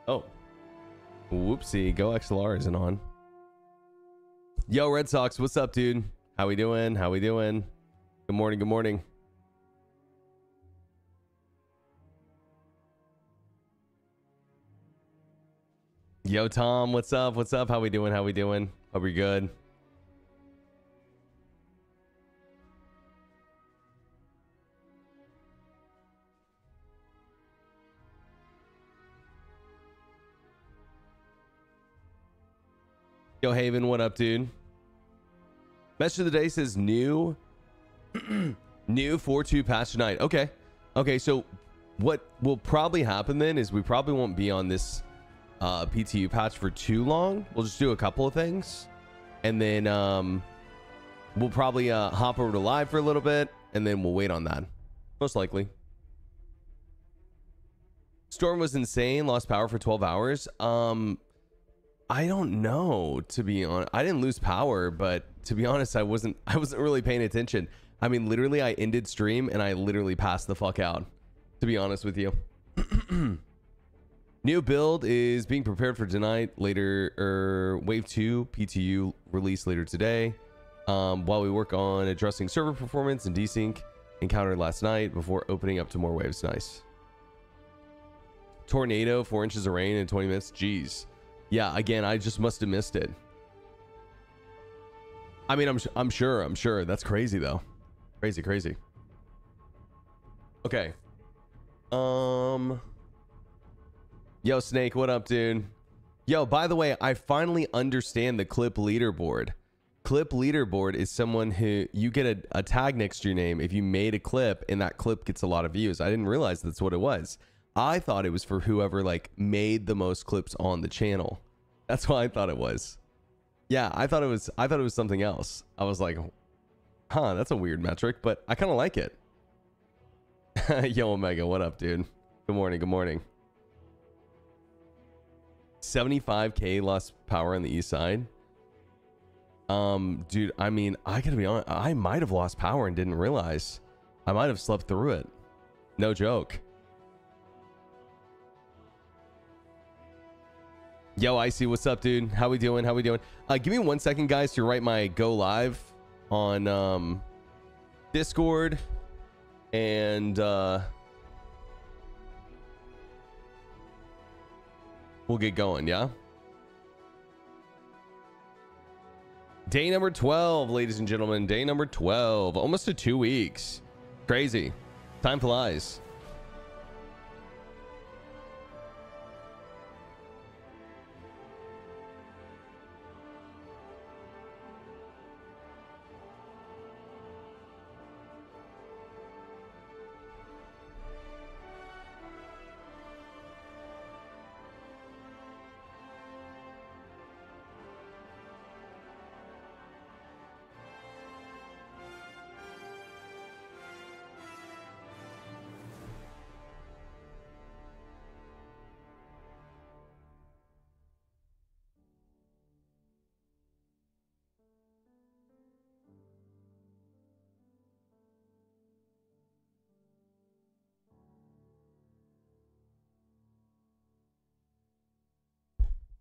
Oh, whoopsie. Go XLR isn't on. Yo, Red Sox, what's up, dude? How we doing? How we doing? Good morning. Good morning. Yo, Tom, what's up? What's up? How we doing? How we doing? Hope you're good. Yo, Haven, what up, dude? Message of the day says new 4.2 patch tonight. Okay, so what will probably happen then is we probably won't be on this PTU patch for too long. We'll just do a couple of things, and then we'll probably hop over to live for a little bit, and then we'll wait on that, most likely. Storm was insane, lost power for 12 hours. I don't know, to be honest. I didn't lose power, but to be honest, I wasn't really paying attention. I mean, literally, I ended stream and I literally passed the fuck out, to be honest with you. New build is being prepared for tonight, later, wave 2 PTU release later today, while we work on addressing server performance and desync encountered last night before opening up to more waves. Nice. Tornado, 4 inches of rain in 20 minutes. Jeez. Yeah, again, I just must have missed it. I mean, I'm sure. That's crazy though. Crazy. Okay. Yo, Snake, what up, dude? Yo, by the way, I finally understand the clip leaderboard. Clip leaderboard is someone who you get a tag next to your name if you made a clip and that clip gets a lot of views. I didn't realize that's what it was. I thought it was for whoever like made the most clips on the channel. That's what I thought it was. Yeah, I thought it was something else. I was like, huh, that's a weird metric, but I kind of like it. Yo, Omega, what up, dude? Good morning. 75k lost power on the east side. Dude, I mean, I gotta be honest, I might have lost power and didn't realize. I might have slept through it. No joke. Yo, Icy, what's up, dude? How we doing? Give me 1 second, guys, to write my go live on Discord, and we'll get going. Yeah. Day number 12, ladies and gentlemen. Day number 12. Almost to 2 weeks. Crazy. Time flies.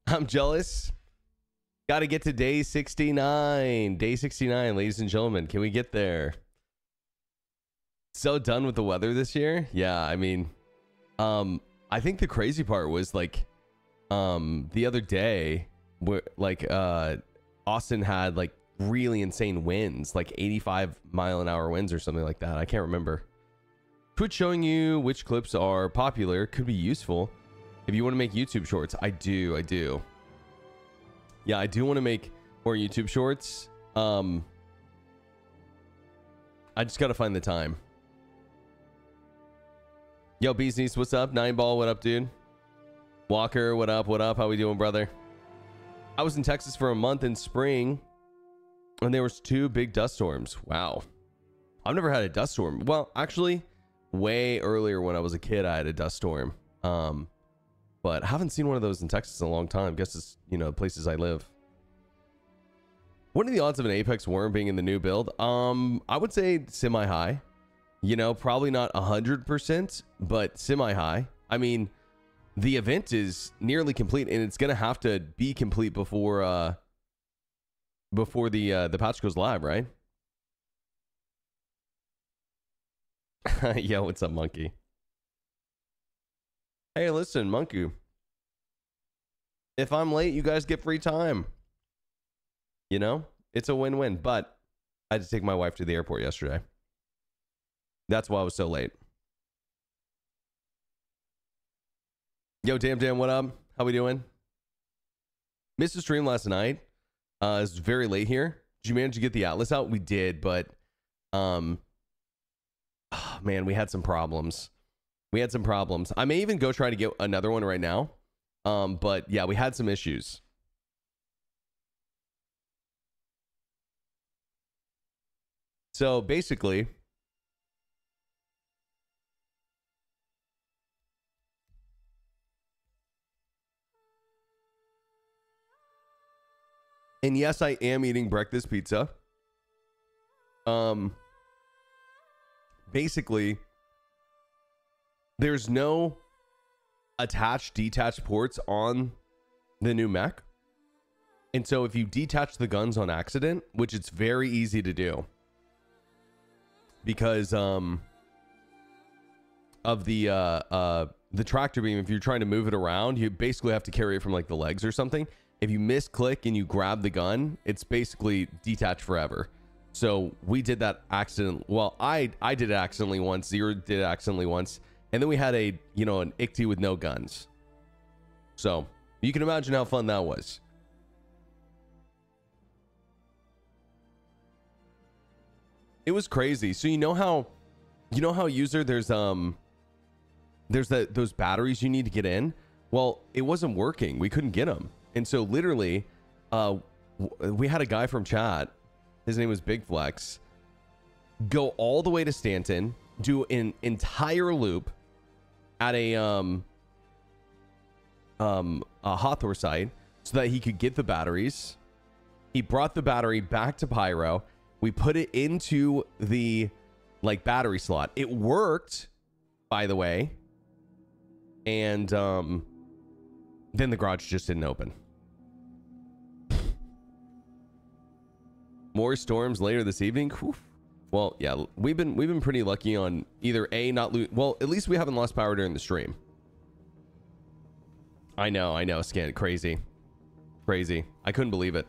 I'm jealous. Got to get to day 69. Day 69, ladies and gentlemen. Can we get there? So done with the weather this year. Yeah, I mean, I think the crazy part was like, the other day, where like Austin had like really insane winds, like 85-mile-an-hour winds or something like that. I can't remember. Twitch showing you which clips are popular could be useful if you want to make YouTube shorts. I do. Yeah, I do want to make more YouTube shorts. I just got to find the time. Yo, Bees Knees, what's up? Nine Ball, what up, dude? Walker, what up? How we doing, brother? I was in Texas for a month in spring, and there was 2 big dust storms. Wow. I've never had a dust storm. Well, actually, way earlier when I was a kid, I had a dust storm. But I haven't seen one of those in Texas in a long time. Guess it's, you know, places I live. What are the odds of an Apex worm being in the new build? I would say semi-high. You know, probably not 100%, but semi-high. I mean, the event is nearly complete, and it's gonna have to be complete before the patch goes live, right? Yo, what's up, Monkey? Hey, listen, Monkey. If I'm late, you guys get free time. You know, it's a win-win. But I had to take my wife to the airport yesterday. That's why I was so late. Yo, damn, what up? How we doing? Missed the stream last night. It's very late here. Did you manage to get the Atlas out? We did, but oh, man, we had some problems. I may even go try to get another one right now. But yeah, we had some issues. So basically, and yes, I am eating breakfast pizza. Basically, there's no attached detached ports on the new mech, and so if you detach the guns on accident, which it's very easy to do because of the tractor beam, if you're trying to move it around, you basically have to carry it from like the legs or something. If you misclick and you grab the gun, it's basically detached forever. So we did that accident. Well, I did it accidentally once. Zero did it accidentally once. And then we had an ICTY with no guns. So you can imagine how fun that was. It was crazy. So you know how user there's those batteries you need to get in. Well, it wasn't working. We couldn't get them. And so literally, we had a guy from chat. His name was Big Flex. Go all the way to Stanton, do an entire loop at a Hathor site so that he could get the batteries. He brought the battery back to Pyro. We put it into the battery slot. It worked, by the way. And then the garage just didn't open. More storms later this evening. Whew. Well, yeah, we've been pretty lucky on either A, not lose. Well, at least we haven't lost power during the stream. I know, Scan, crazy. I couldn't believe it.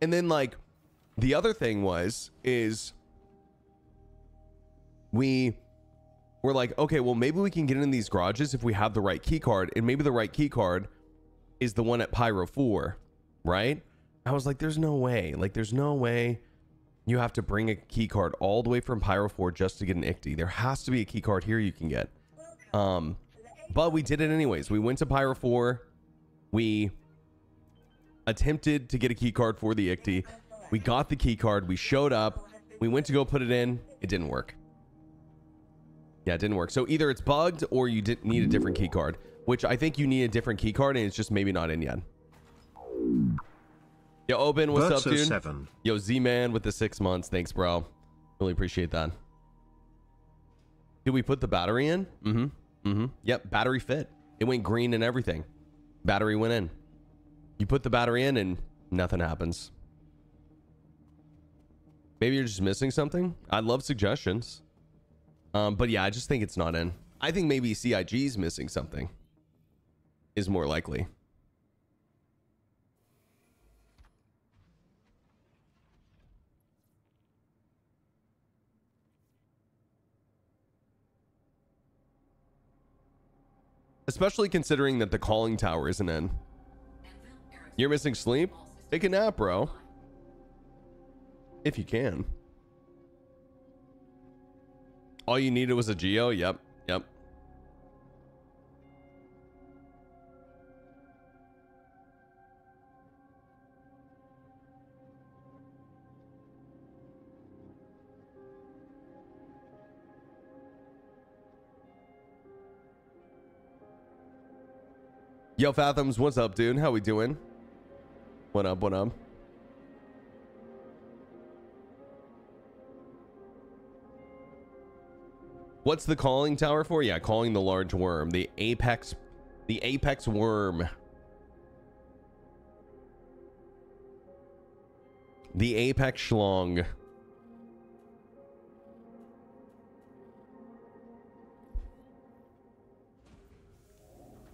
And then the other thing is we were like, okay, well, maybe we can get in these garages if we have the right key card, and maybe the right key card is the one at Pyro 4, right? I was like, there's no way. There's no way you have to bring a key card all the way from Pyro 4 just to get an ICTY. There has to be a key card here you can get. But we did it anyways. We went to Pyro 4. We attempted to get a key card for the ICTY. We got the key card. We showed up. We went to go put it in. It didn't work. Yeah, it didn't work. So either it's bugged or you didn't need a different key card, which I think you need a different key card and it's just maybe not in yet. Yo, Oben, what's up, dude? 7. Yo, Z-Man with the 6 months. Thanks, bro. Really appreciate that. Did we put the battery in? Yep, battery fit. It went green and everything. Battery went in. You put the battery in and nothing happens. Maybe you're just missing something. I love suggestions. But yeah, I just think it's not in. I think maybe CIG's missing something. Is more likely. Especially considering that the calling tower isn't in. You're missing sleep? Take a nap, bro. If you can. All you needed was a Geo? Yep. Yo, Fathoms, what's up, dude? How we doing? What up, what up? What's the calling tower for? Yeah, calling the large worm. The apex worm. The apex schlong.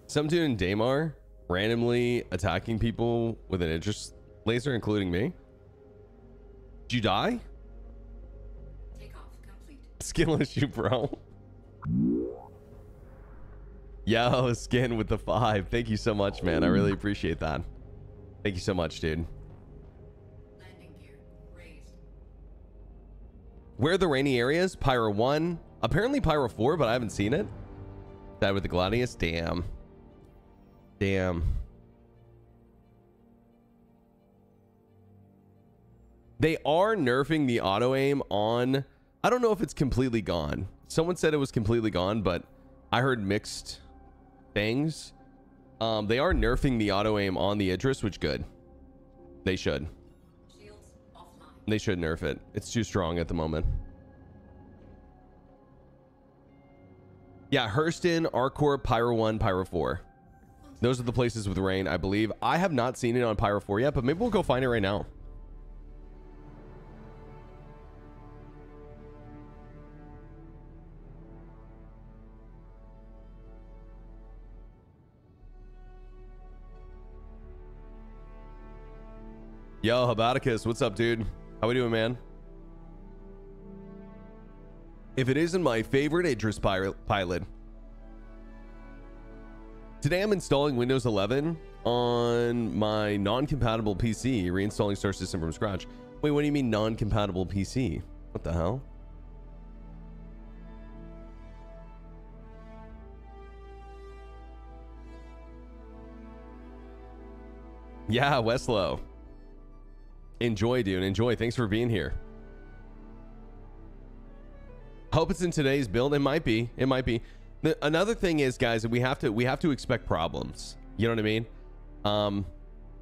Some dude in Daymar randomly attacking people with an interest laser, including me. Did you die? Takeoff complete. Skill issue, bro. Yo, Skin with the 5. Thank you so much, man. I really appreciate that. Thank you so much, dude. Landing gear raised. Where are the rainy areas? Pyro 1. Apparently Pyro 4, but I haven't seen it. That with the Gladius? Damn. Damn. They are nerfing the auto aim on... I don't know if it's completely gone. Someone said it was completely gone, but I heard mixed things. They are nerfing the auto aim on the Idris, which good. They should. Shields offline. They should nerf it. It's too strong at the moment. Yeah, Hurston, Arcor, Pyro 1, Pyro 4. Those are the places with rain, I believe. I have not seen it on Pyro 4 yet, but maybe we'll go find it right now. Yo, Habaticus, what's up, dude? How we doing, man? If it isn't my favorite Idris pilot. Today I'm installing Windows 11 on my non-compatible PC, reinstalling Star System from scratch. Wait, what do you mean non-compatible PC? What the hell? Yeah, Westlow. Enjoy, dude. Enjoy. Thanks for being here. Hope it's in today's build. It might be. It might be. Another thing is, guys, that we have to expect problems. You know what I mean?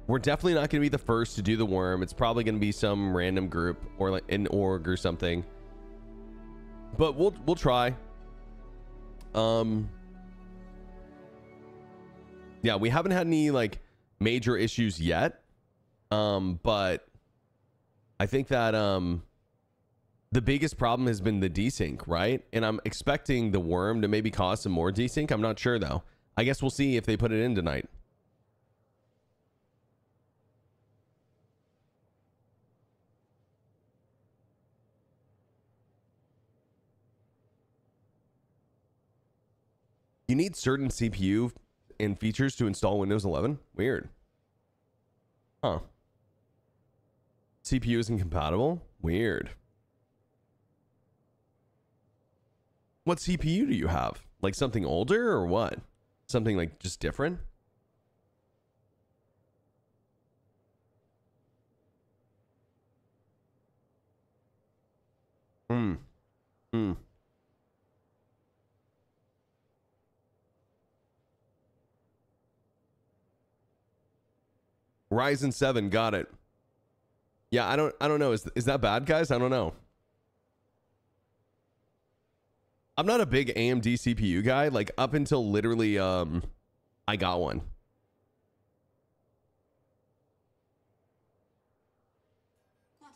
We're definitely not going to be the first to do the worm. It's probably going to be some random group or like an org or something. But we'll try. Yeah, we haven't had any like major issues yet. But I think that the biggest problem has been the desync, right? And I'm expecting the worm to maybe cause some more desync. I'm not sure though. I guess we'll see if they put it in tonight. You need certain CPU and features to install Windows 11? Weird. Huh. CPU isn't compatible? Weird. What CPU do you have? Like something older or what? Something like just different? Ryzen 7, got it. Yeah, I don't know. Is that bad, guys? I don't know. I'm not a big AMD CPU guy, like up until literally I got one.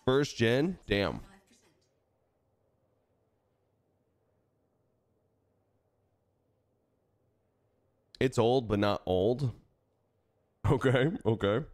First gen? Damn. It's old, but not old. Okay, okay.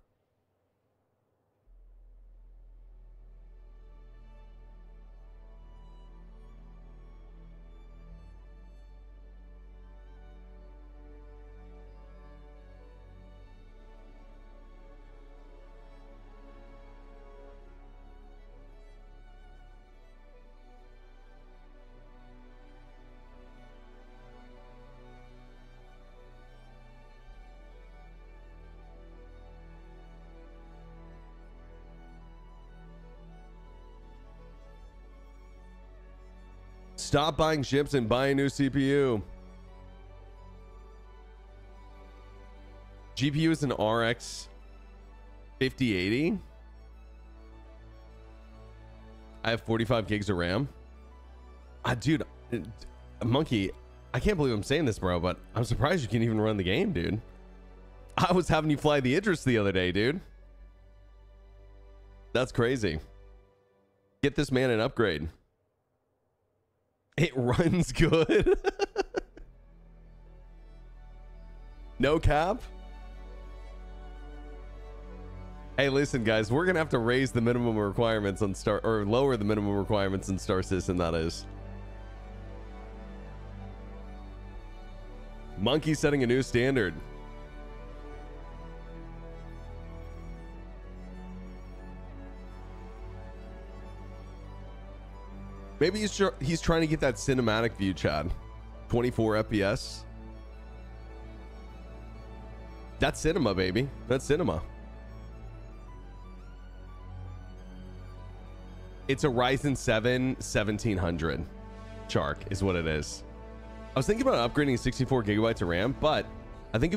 Stop buying chips and buy a new CPU. GPU is an RX 5080. I have 45 gigs of RAM. Dude, Monkey, I can't believe I'm saying this, bro, but I'm surprised you can even run the game, dude. I was having you fly the Idris the other day, dude. That's crazy. Get this man an upgrade. It runs good. No cap. Hey, listen, guys, we're gonna have to raise the minimum requirements on Star, or lower the minimum requirements in Star Citizen, that is. Monkey setting a new standard. Maybe he's trying to get that cinematic view, Chad. 24 FPS. That's cinema, baby. That's cinema. It's a Ryzen 7 1700 Shark is what it is. I was thinking about upgrading 64 gigabytes of RAM, but I think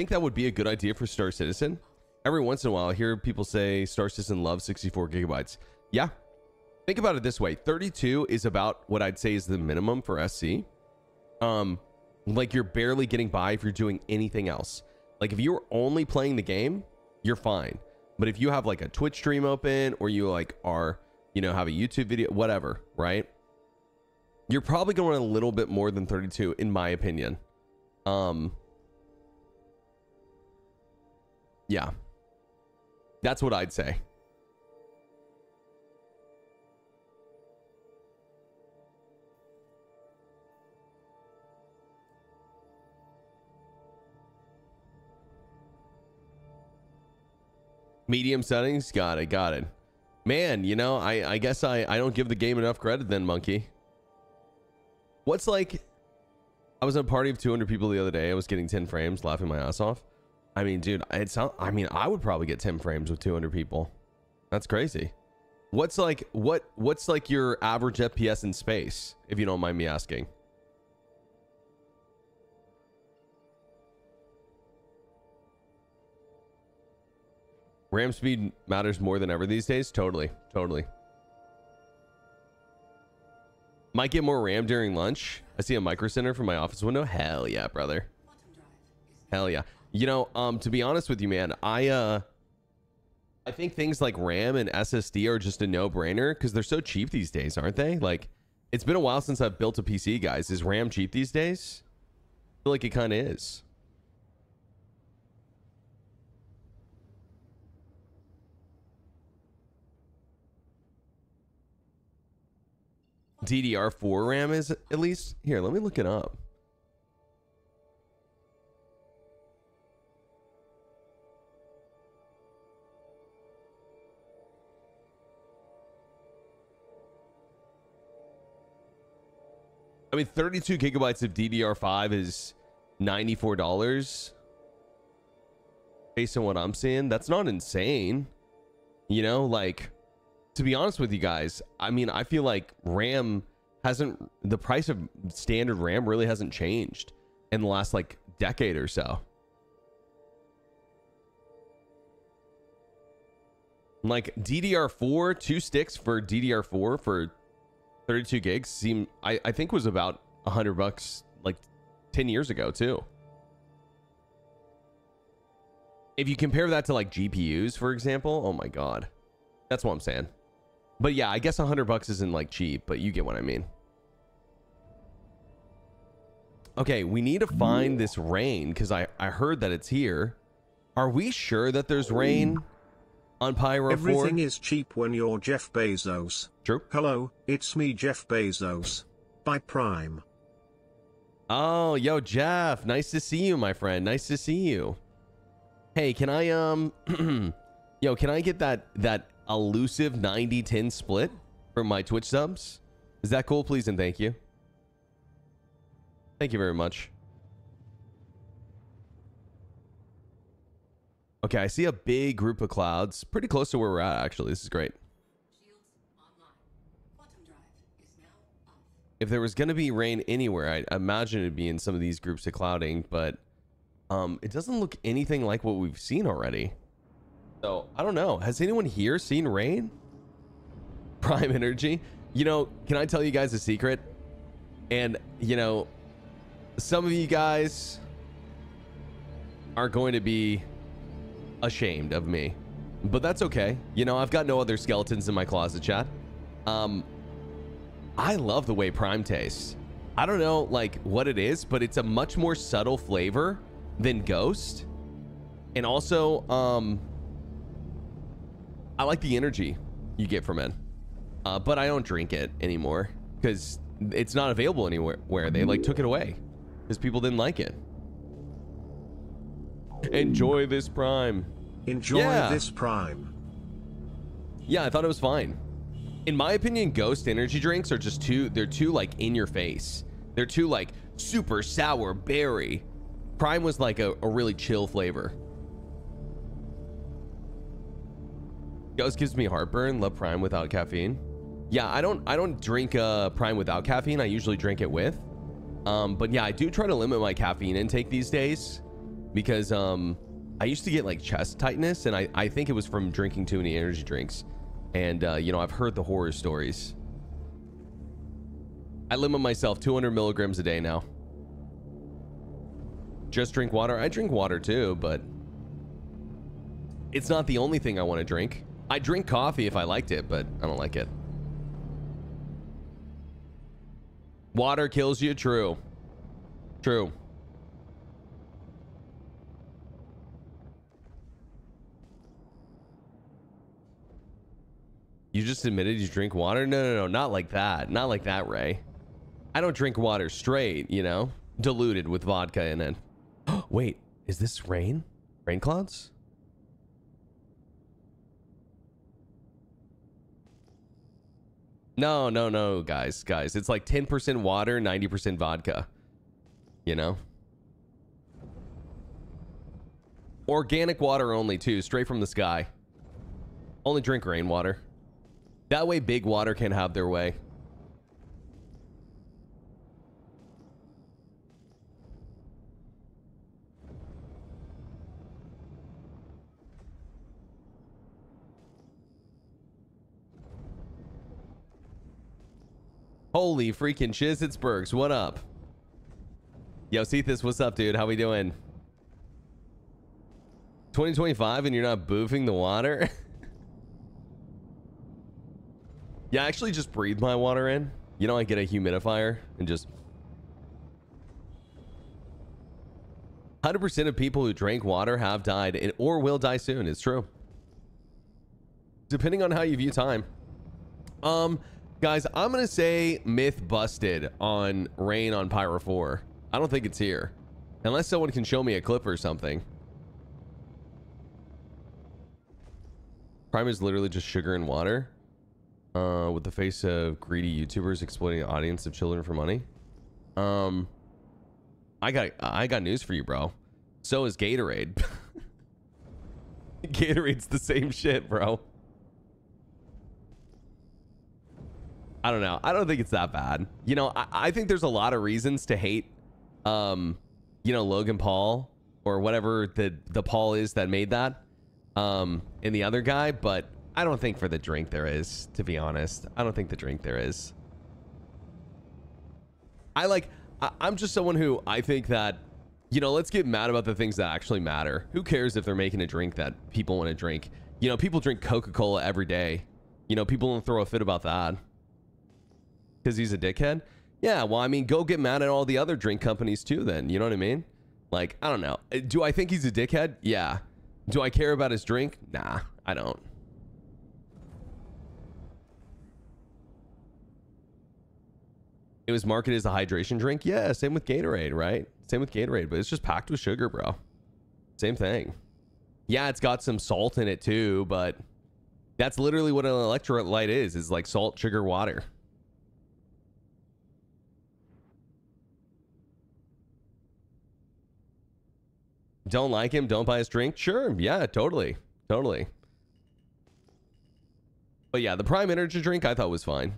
that would be a good idea for Star Citizen. Every once in a while, I hear people say Star Citizen loves 64 gigabytes. Yeah. Think about it this way. 32 is about what I'd say is the minimum for SC. Like you're barely getting by if you're doing anything else. Like if you're only playing the game, you're fine. But if you have like a Twitch stream open, or you like are, you know, have a YouTube video, whatever, right? You're probably going to run a little bit more than 32, in my opinion. Yeah. That's what I'd say. Medium settings, got it. Man, you know, I guess I don't give the game enough credit then, Monkey. What's like, I was at a party of 200 people the other day. I was getting 10 frames, laughing my ass off. I mean, dude, I would probably get 10 frames with 200 people. That's crazy. What's like your average FPS in space, if you don't mind me asking? RAM speed matters more than ever these days. Totally. Might get more RAM during lunch. I see a micro center from my office window. Hell yeah, brother. Hell yeah. You know, to be honest with you, man, I think things like RAM and SSD are just a no-brainer because they're so cheap these days, aren't they? Like, it's been a while since I've built a PC, guys. Is RAM cheap these days? I feel like it kind of is. DDR4 RAM is at least here. Let me look it up. I mean, 32 gigabytes of DDR5 is $94 based on what I'm seeing. That's not insane. You know, like, to be honest with you guys, I mean, I feel like RAM hasn't, the price of standard RAM really hasn't changed in the last like decade or so. Like DDR4, 2 sticks for DDR4 for 32 gigs seem, I think was about $100 like 10 years ago too. If you compare that to like GPUs, for example, oh my God, that's what I'm saying. But yeah, I guess $100 isn't like cheap, but you get what I mean. Okay, we need to find this rain because I heard that it's here. Are we sure that there's rain on Pyro 4? Everything is cheap when you're Jeff Bezos. True. Hello, it's me, Jeff Bezos. By Prime. Oh, yo, Jeff. Nice to see you, my friend. Nice to see you. Hey, can I, yo, can I get that elusive 90-10 split from my Twitch subs? Is that cool? Please and thank you. Thank you very much. Okay, I see a big group of clouds pretty close to where we're at, actually. This is great. Shields online. Quantum drive is now off. If there was going to be rain anywhere, I imagine it'd be in some of these groups of clouding, but It doesn't look anything like what we've seen already. So I don't know. Has anyone here seen rain? Prime Energy. You know, can I tell you guys a secret? And you know, some of you guys are going to be ashamed of me, but that's okay. You know, I've got no other skeletons in my closet, chat. I love the way Prime tastes. I don't know like what it is, but it's a much more subtle flavor than Ghost. And also, I like the energy you get from it. But I don't drink it anymore because it's not available anywhere. Where they like took it away because people didn't like it. Enjoy this Prime. Enjoy this Prime. Yeah, I thought it was fine. In my opinion, Ghost energy drinks are just they're too like in your face. They're too like super sour berry. Prime was like a really chill flavor. Ghost gives me heartburn. Love Prime without caffeine. Yeah, I don't drink Prime without caffeine. I usually drink it with. But yeah, I do try to limit my caffeine intake these days because I used to get like chest tightness, and I think it was from drinking too many energy drinks. And you know, I've heard the horror stories. I limit myself 200 milligrams a day now. Just drink water. I drink water too, but it's not the only thing I want to drink. I drink coffee if I liked it, but I don't like it. Water kills you. True. True. You just admitted you drink water? No, not like that. Not like that, Ray. I don't drink water straight, you know, diluted with vodka in it. Wait, is this rain? Rain clouds? No, guys. It's like 10% water, 90% vodka. You know? Organic water only, too. Straight from the sky. Only drink rainwater. That way big water can have their way. Holy freaking shiz, it's Berks. What up? Yo, Cephas, what's up, dude? How we doing? 2025 and you're not boofing the water? Yeah, I actually just breathe my water in. You know, I get a humidifier and just... 100% of people who drank water have died or will die soon. It's true. Depending on how you view time. Guys, I'm going to say myth busted on rain on Pyro 4. I don't think it's here. Unless someone can show me a clip or something. Prime is literally just sugar and water. With the face of greedy YouTubers exploiting an audience of children for money. I got news for you, bro. So is Gatorade. Gatorade's the same shit, bro. I don't know. I don't think it's that bad. You know, I think there's a lot of reasons to hate, you know, Logan Paul or whatever the Paul is that made that, and the other guy. But I don't think for the drink there is, to be honest. I don't think the drink there is. I'm just someone who I think that, you know, let's get mad about the things that actually matter. Who cares if they're making a drink that people want to drink? You know, people drink Coca-Cola every day. You know, people don't throw a fit about that. Because he's a dickhead? Yeah, well, I mean, go get mad at all the other drink companies too then. You know what I mean? Like, I don't know. Do I think he's a dickhead? Yeah. Do I care about his drink? Nah, I don't. It was marketed as a hydration drink? Yeah, same with Gatorade, right? Same with Gatorade, but it's just packed with sugar, bro. Same thing. Yeah, it's got some salt in it too, but that's literally what an electrolyte is like salt, sugar, water. Don't like him, don't buy his drink? Sure, yeah, totally. But yeah, the Prime Energy drink I thought was fine.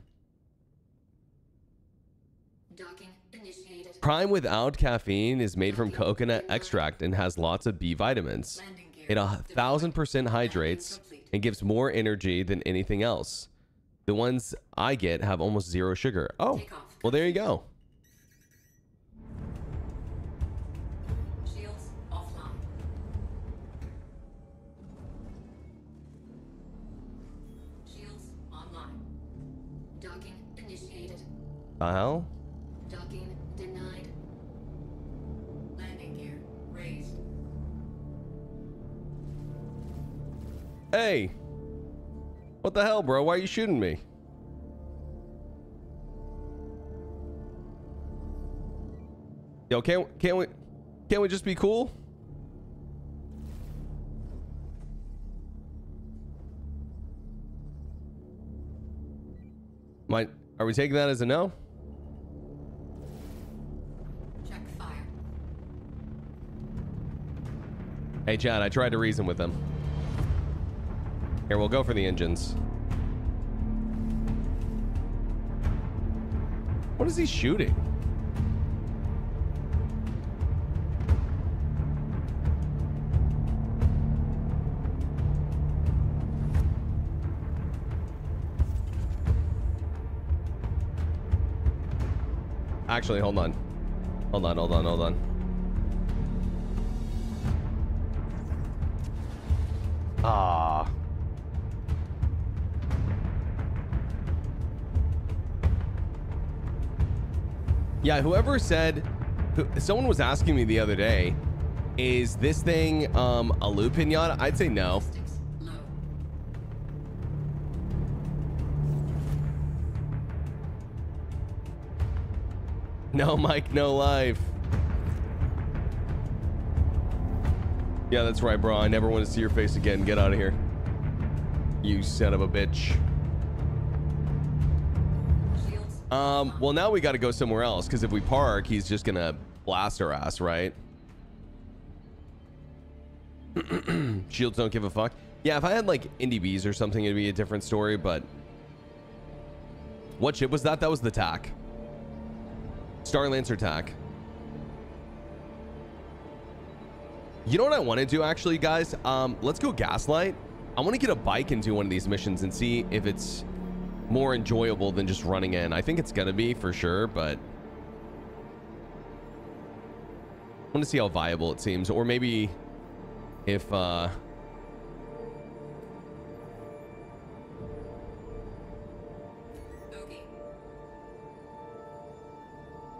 Docking initiated. Prime without caffeine is made from coconut extract and has lots of B vitamins. Landing gear. It 1,000% hydrates and gives more energy than anything else. The ones I get have almost zero sugar. Oh, well, there you go. Shields offline. Shields online. Docking initiated. The hell? Docking denied. Landing gear raised. Hey, what the hell, bro? Why are you shooting me? Yo, can't we just be cool? Are we taking that as a no? Check fire. Hey, Chad, I tried to reason with him. Here, we'll go for the engines. What is he shooting? Actually, hold on. Hold on. Ah. Yeah, whoever said, someone was asking me the other day, is this thing a loot pinata? I'd say no. Sticks low. No mic, no life. Yeah, that's right, bro. I never want to see your face again. Get out of here. You son of a bitch. Shields. Well, now we got to go somewhere else, because if we park, he's just gonna blast our ass, right? Shields don't give a fuck. Yeah, if I had like NDBs or something, it'd be a different story, but what ship was that? That was the TAC. Star Lancer TAC. You know what I want to do, actually, guys? Let's go Gaslight. I want to get a bike and do one of these missions and see if it's more enjoyable than just running in. I think it's gonna be for sure, but I want to see how viable it seems, or maybe if Bogey.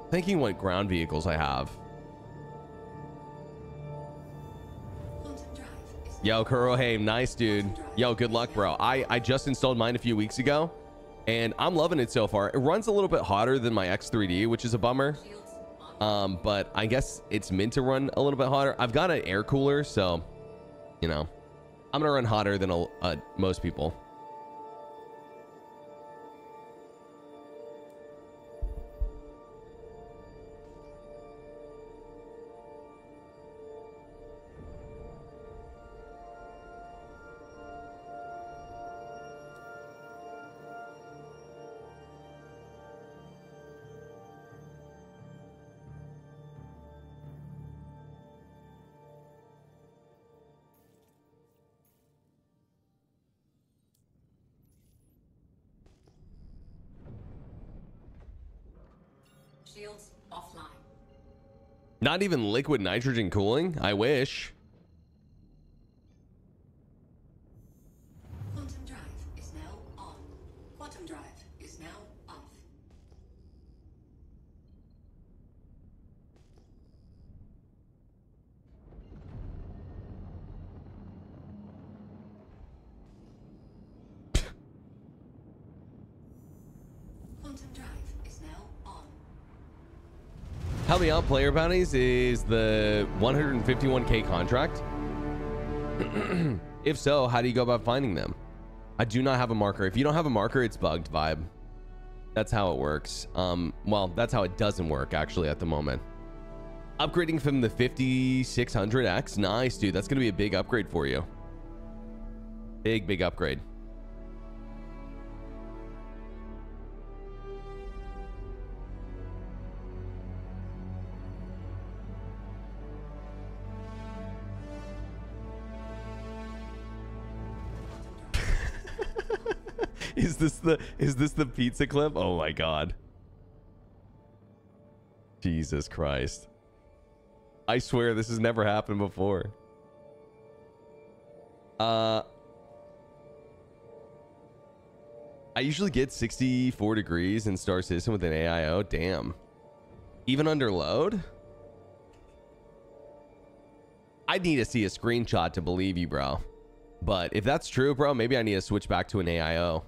thinking what ground vehicles I have. Quantum drive is Yo, Kurohei, nice dude. Yo, good luck, bro. I just installed mine a few weeks ago, and I'm loving it so far. It runs a little bit hotter than my X3D, which is a bummer. shields on. But I guess it's meant to run a little bit hotter. I've got an air cooler, so you know, I'm gonna run hotter than most people. Shields offline. Not even liquid nitrogen cooling. I wish. Quantum drive is now on. Quantum drive is now off. Quantum drive is now on. Help me out, player bounties is the 151k contract. If so, how do you go about finding them? I do not have a marker. If you don't have a marker, it's bugged, vibe. That's how it works. Well, that's how it doesn't work actually at the moment. Upgrading from the 5600X. Nice, dude. That's gonna be a big upgrade for you. Big upgrade. Is this the pizza clip? Oh my god. Jesus Christ. I swear this has never happened before. I usually get 64 degrees in Star Citizen with an AIO. Damn. Even under load? I need to see a screenshot to believe you, bro. But if that's true, bro, maybe I need to switch back to an AIO.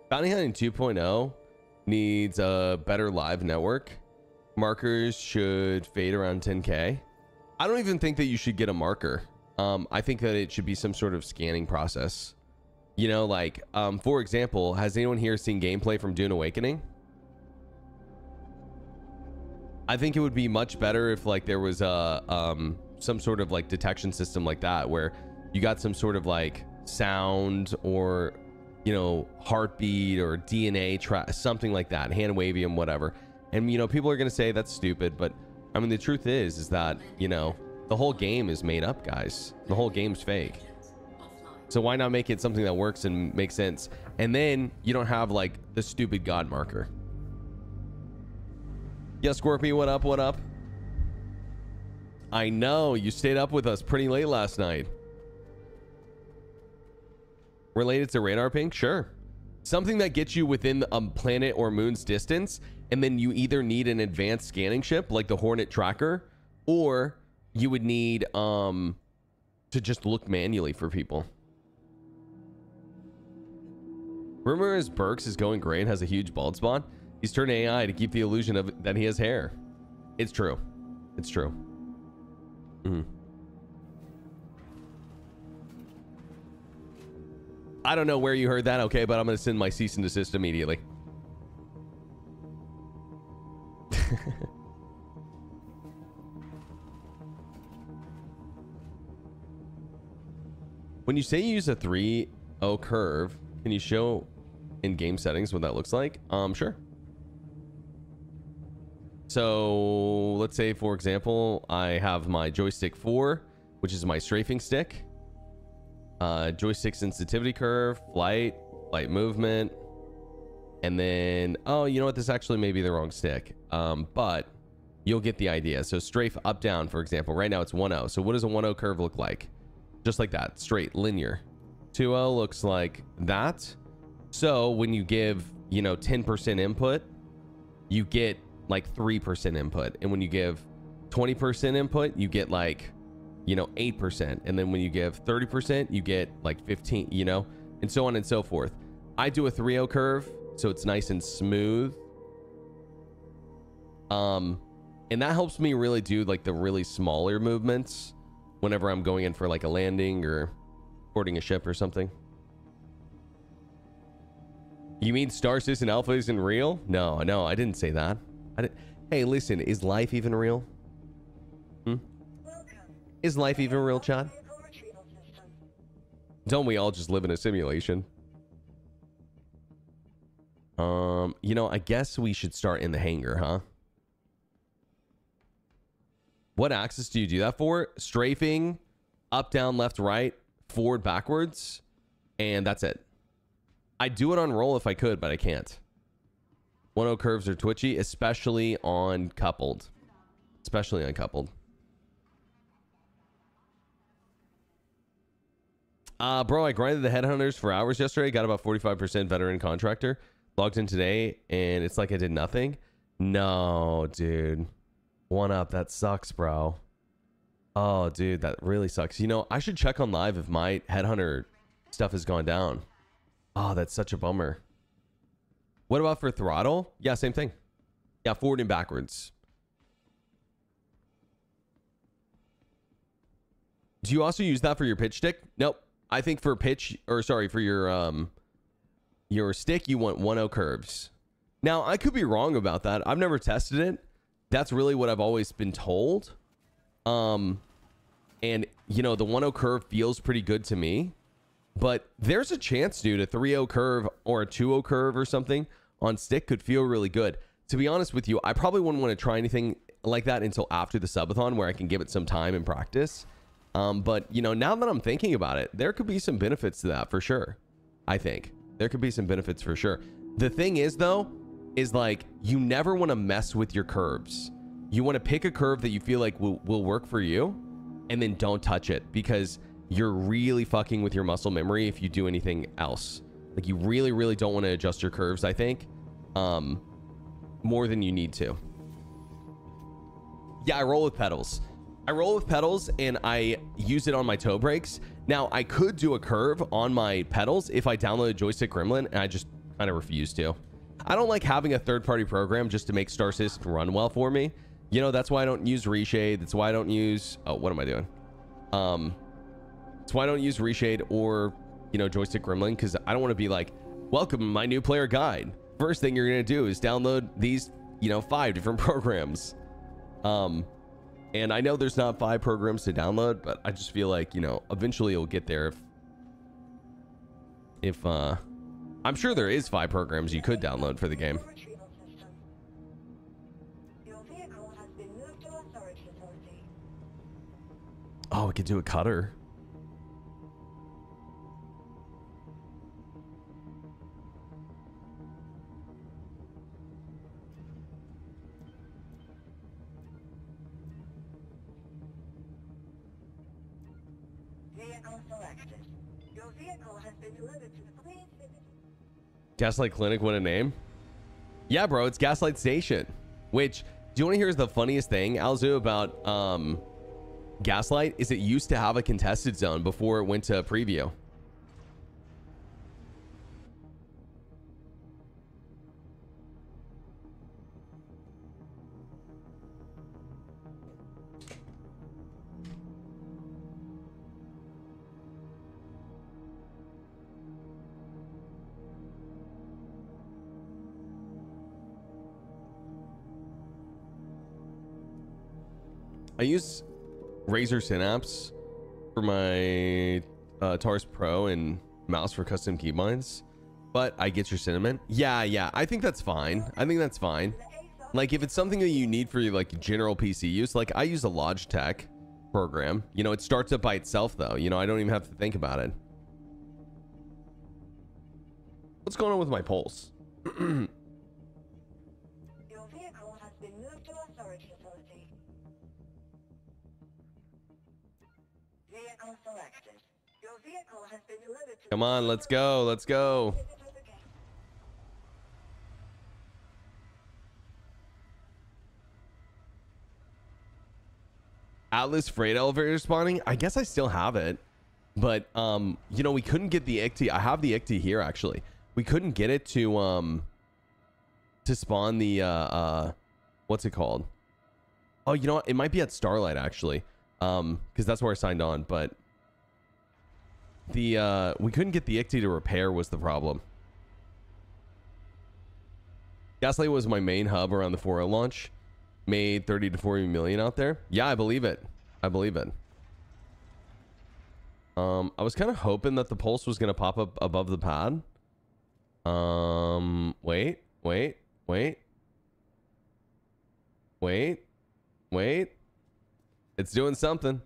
Bounty Hunting 2.0 needs a better live network. Markers should fade around 10K. I don't even think that you should get a marker. I think that it should be some sort of scanning process. You know, like, for example, has anyone here seen gameplay from Dune Awakening? I think it would be much better if like there was a some sort of like detection system like that, where you got some sort of like sound or, you know, heartbeat or DNA something like that, hand wavium, whatever. And, you know, people are going to say that's stupid, but I mean, the truth is that, you know, the whole game is made up, guys. The whole game's fake. So why not make it something that works and makes sense? And then you don't have like the stupid God marker. Yeah, Scorpio, what up? What up? I know you stayed up with us pretty late last night. Related to radar ping? Sure. Something that gets you within a planet or moon's distance, and then you either need an advanced scanning ship like the Hornet tracker, or you would need to just look manually for people. Rumor is Berks is going gray and has a huge bald spot. He's turned AI to keep the illusion of that he has hair. It's true. It's true. I don't know where you heard that, okay, but I'm going to send my cease and desist immediately. When you say you use a 3.0 curve, can you show in game settings what that looks like? Sure. So let's say, for example, I have my joystick 4, which is my strafing stick. Joystick sensitivity curve, flight movement, and then, oh, you know what? This actually may be the wrong stick, but you'll get the idea. So strafe up, down, for example, right now it's 1.0. So what does a 1.0 curve look like? Just like that, straight, linear. 2.0 looks like that. So when you give, you know, 10% input, you get like 3% input. And when you give 20% input, you get like, you know, 8%. And then when you give 30%, you get like 15, you know, and so on and so forth. I do a 3.0 curve, so it's nice and smooth. And that helps me really do like the really smaller movements whenever I'm going in for like a landing or boarding a ship or something. You mean Star Citizen Alpha isn't real? No, I didn't say that. Hey, listen, is life even real? Is life even real, Chad? Don't we all just live in a simulation? You know, I guess we should start in the hangar, huh? What axis do you do that for? Strafing, up, down, left, right, forward, backwards, and that's it. I'd do it on roll if I could, but I can't. 1.0 curves are twitchy, especially on coupled. Especially on coupled. Bro, I grinded the headhunters for hours yesterday. Got about 45% veteran contractor. Logged in today, and it's like I did nothing. No, dude. 1UP, that sucks, bro. Oh, dude, that really sucks. You know, I should check on live if my headhunter stuff has gone down. Oh, that's such a bummer. What about for throttle? Yeah, same thing. Yeah, forward and backwards. Do you also use that for your pitch stick? Nope. I think for pitch, or sorry, for your stick, you want 1.0 curves. Now, I could be wrong about that. I've never tested it. That's really what I've always been told. And, you know, the 1.0 curve feels pretty good to me. But there's a chance, dude, a 3.0 curve or a 2.0 curve or something on stick could feel really good. To be honest with you, I probably wouldn't want to try anything like that until after the subathon where I can give it some time and practice. But you know, now that I'm thinking about it, there could be some benefits to that for sure. I think there could be some benefits for sure. The thing is though, is like you never want to mess with your curves. You want to pick a curve that you feel like will work for you and then don't touch it, because you're really fucking with your muscle memory if you do anything else. Like you really, really don't want to adjust your curves, I think, more than you need to. Yeah, I roll with pedals. I roll with pedals and I use it on my toe brakes. Now, I could do a curve on my pedals if I downloaded Joystick Gremlin, and I just kind of refuse to. I don't like having a third-party program just to make Star Citizen run well for me. You know, that's why I don't use Reshade. That's why I don't use... Oh, what am I doing? That's why I don't use Reshade or, you know, Joystick Gremlin, because I don't want to be like, welcome my new player guide. First thing you're going to do is download these, you know, 5 different programs. And I know there's not 5 programs to download, but I just feel like, you know, eventually it'll get there if I'm sure there is 5 programs you could download for the game. Oh, we could do a cutter. Gaslight Clinic, what a name. Yeah, bro, it's Gaslight Station. Which, do you want to hear the funniest thing, Alzu, about Gaslight? Is it used to have a contested zone before it went to preview. I use Razer Synapse for my Taurus Pro and mouse for custom keybinds, but I get your sentiment. Yeah, I think that's fine. I think that's fine. Like if it's something that you need for like general PC use, like I use a Logitech program. You know, it starts up by itself though. You know, I don't even have to think about it. What's going on with my pulse? Your vehicle has been moved to a storage facility. Vehicle selected. Your vehicle has been delivered to... Come on, let's go. Let's go. Atlas freight elevator spawning. I guess I still have it, but you know, we couldn't get the ICT. I have the ICT here actually. We couldn't get it to spawn the what's it called? Oh, you know what? It might be at Starlight actually, because that's where I signed on. But the we couldn't get the ICT to repair was the problem. Gaslight was my main hub around the 4.0 launch. Made 30 to 40 million out there. Yeah, I believe it. I believe it. I was kind of hoping that the pulse was gonna pop up above the pad. Wait. It's doing something.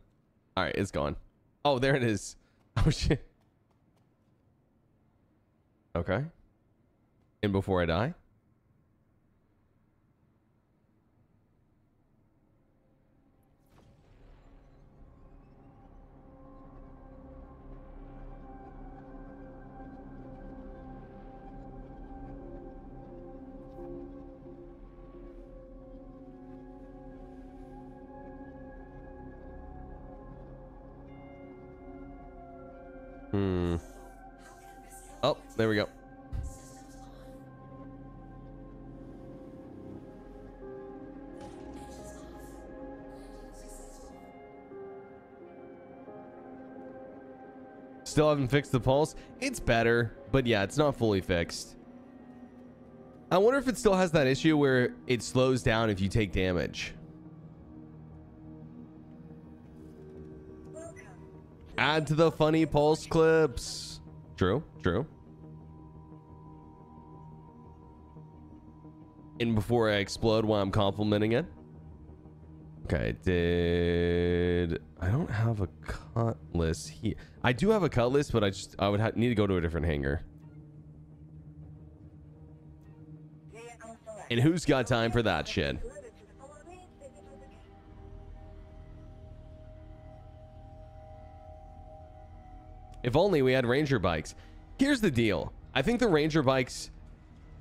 All right, it's gone. Oh, there it is. Oh shit. Okay. And before I die. Oh, there we go. Still haven't fixed the pulse. It's better, but yeah, it's not fully fixed. I wonder if it still has that issue where it slows down if you take damage. Add to the funny pulse clips. True. And before I explode while I'm complimenting it. Okay, I don't have a cutlass here. I do have a cutlass, but I would need to go to a different hangar. Vehicle select. And who's got time for that shit? Delivered to the following physical location. If only we had Ranger bikes. Here's the deal. I think the Ranger bikes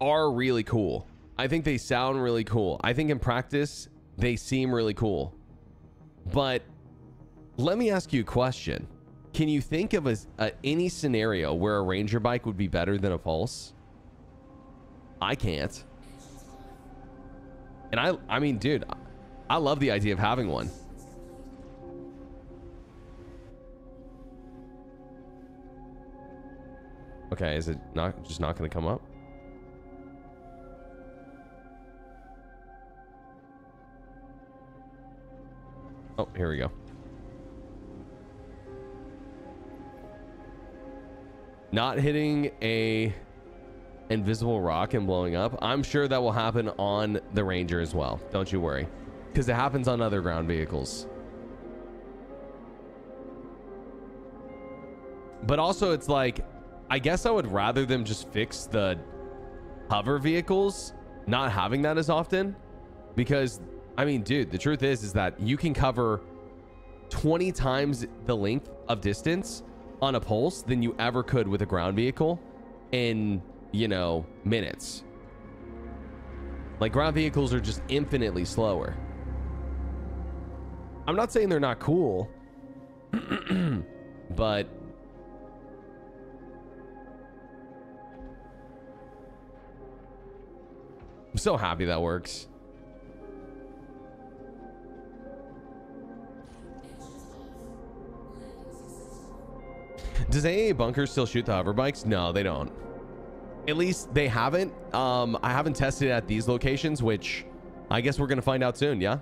are really cool. I think they sound really cool. I think in practice, they seem really cool. But let me ask you a question. Can you think of any scenario where a Ranger bike would be better than a Pulse? I can't. And I mean, dude, I love the idea of having one. Okay, is it just not going to come up? Oh, here we go. Not hitting a invisible rock and blowing up. I'm sure that will happen on the Ranger as well. Don't you worry. Because it happens on other ground vehicles. But also it's like, I guess I would rather them just fix the hover vehicles, not having that as often. Because, I mean, dude, the truth is that you can cover 20 times the length of distance on a Pulse than you ever could with a ground vehicle in, you know, minutes. Like, ground vehicles are just infinitely slower. I'm not saying they're not cool, but I'm so happy that works. Does AA Bunkers still shoot the hover bikes? No, they don't. At least they haven't. I haven't tested it at these locations, which I guess we're going to find out soon. Yeah.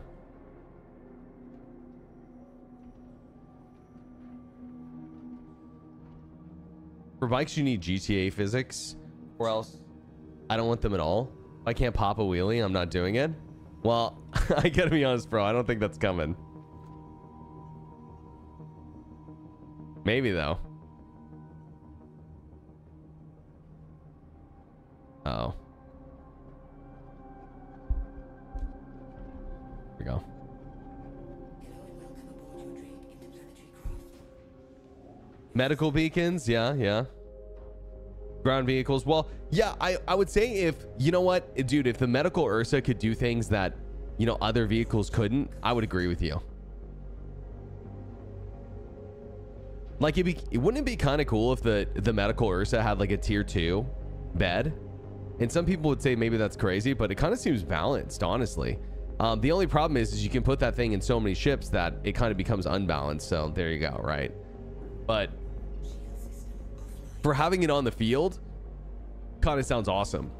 For bikes, you need GTA physics, or else I don't want them at all. If I can't pop a wheelie, I'm not doing it. Well, I gotta be honest, bro. I don't think that's coming. Maybe though. Oh. Here we go. Medical beacons, yeah. Ground vehicles. Well, yeah, I would say if, you know what, dude, if the medical Ursa could do things that, you know, other vehicles couldn't, I would agree with you. Like, wouldn't it be kind of cool if the medical Ursa had like a tier 2 bed? And some people would say maybe that's crazy, but it kind of seems balanced, honestly. The only problem is you can put that thing in so many ships that it kind of becomes unbalanced. So there you go, right? But for having it on the field, kind of sounds awesome.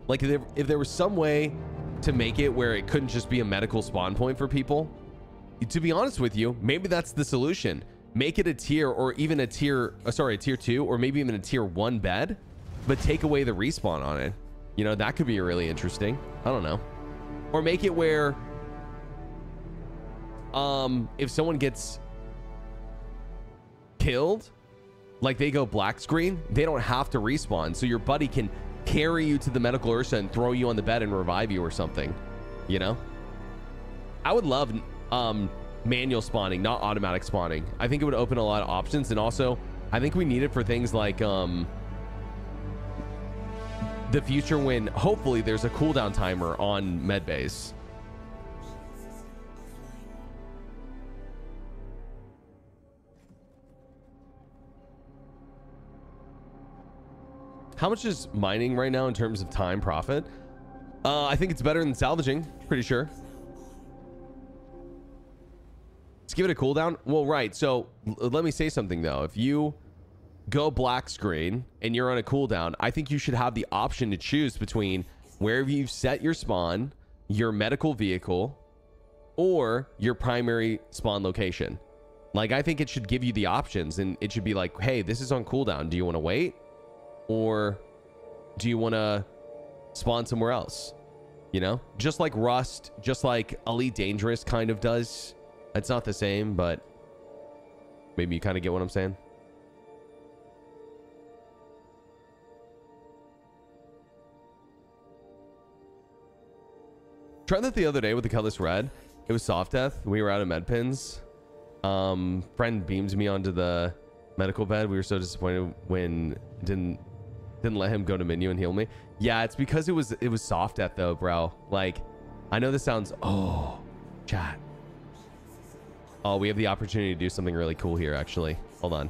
Like if there was some way to make it where it couldn't just be a medical spawn point for people, to be honest with you, maybe that's the solution. Make it a tier, or even a tier 2, or maybe even a tier 1 bed, but take away the respawn on it. You know, that could be really interesting. I don't know. Or make it where if someone gets killed, like they go black screen, they don't have to respawn, so your buddy can carry you to the medical Ursa and throw you on the bed and revive you or something. You know, I would love manual spawning, not automatic spawning. I think it would open a lot of options, and also I think we need it for things like the future when hopefully there's a cooldown timer on medbays. How much is mining right now in terms of time profit? I think it's better than salvaging, pretty sure. Let's give it a cooldown. Well, right. So let me say something though. If you go black screen and you're on a cooldown, I think you should have the option to choose between wherever you've set your spawn, your medical vehicle, or your primary spawn location. Like, I think it should give you the options, and it should be like, hey, this is on cooldown. Do you want to wait? Or do you want to spawn somewhere else? You know, just like Rust, just like Elite Dangerous kind of does. It's not the same, but maybe you kind of get what I'm saying. Tried that the other day with the colorless red. It was soft death. We were out of med pins. Friend beams me onto the medical bed. We were so disappointed when didn't let him go to menu and heal me. Yeah, it's because it was soft death though, bro. Like, I know this sounds, oh, chat. Oh, we have the opportunity to do something really cool here, actually. Hold on.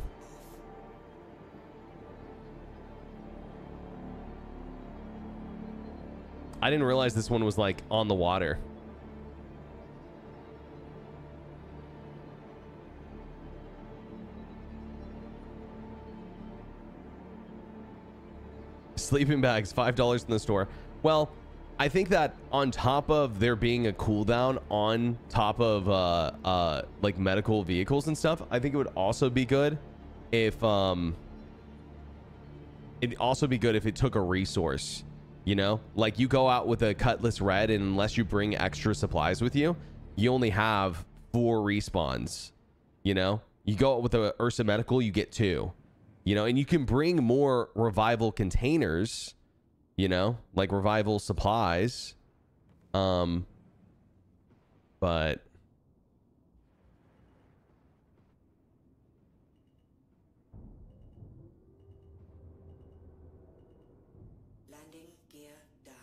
I didn't realize this one was like on the water. Sleeping bags, $5 in the store. Well, I think that on top of there being a cooldown on top of like medical vehicles and stuff, I think it would also be good if it took a resource, you know, like you go out with a cutlass red and unless you bring extra supplies with you, you only have 4 respawns. You know, you go out with a Ursa medical, you get 2, you know, and you can bring more revival containers, you know, like revival supplies. But Landing gear down.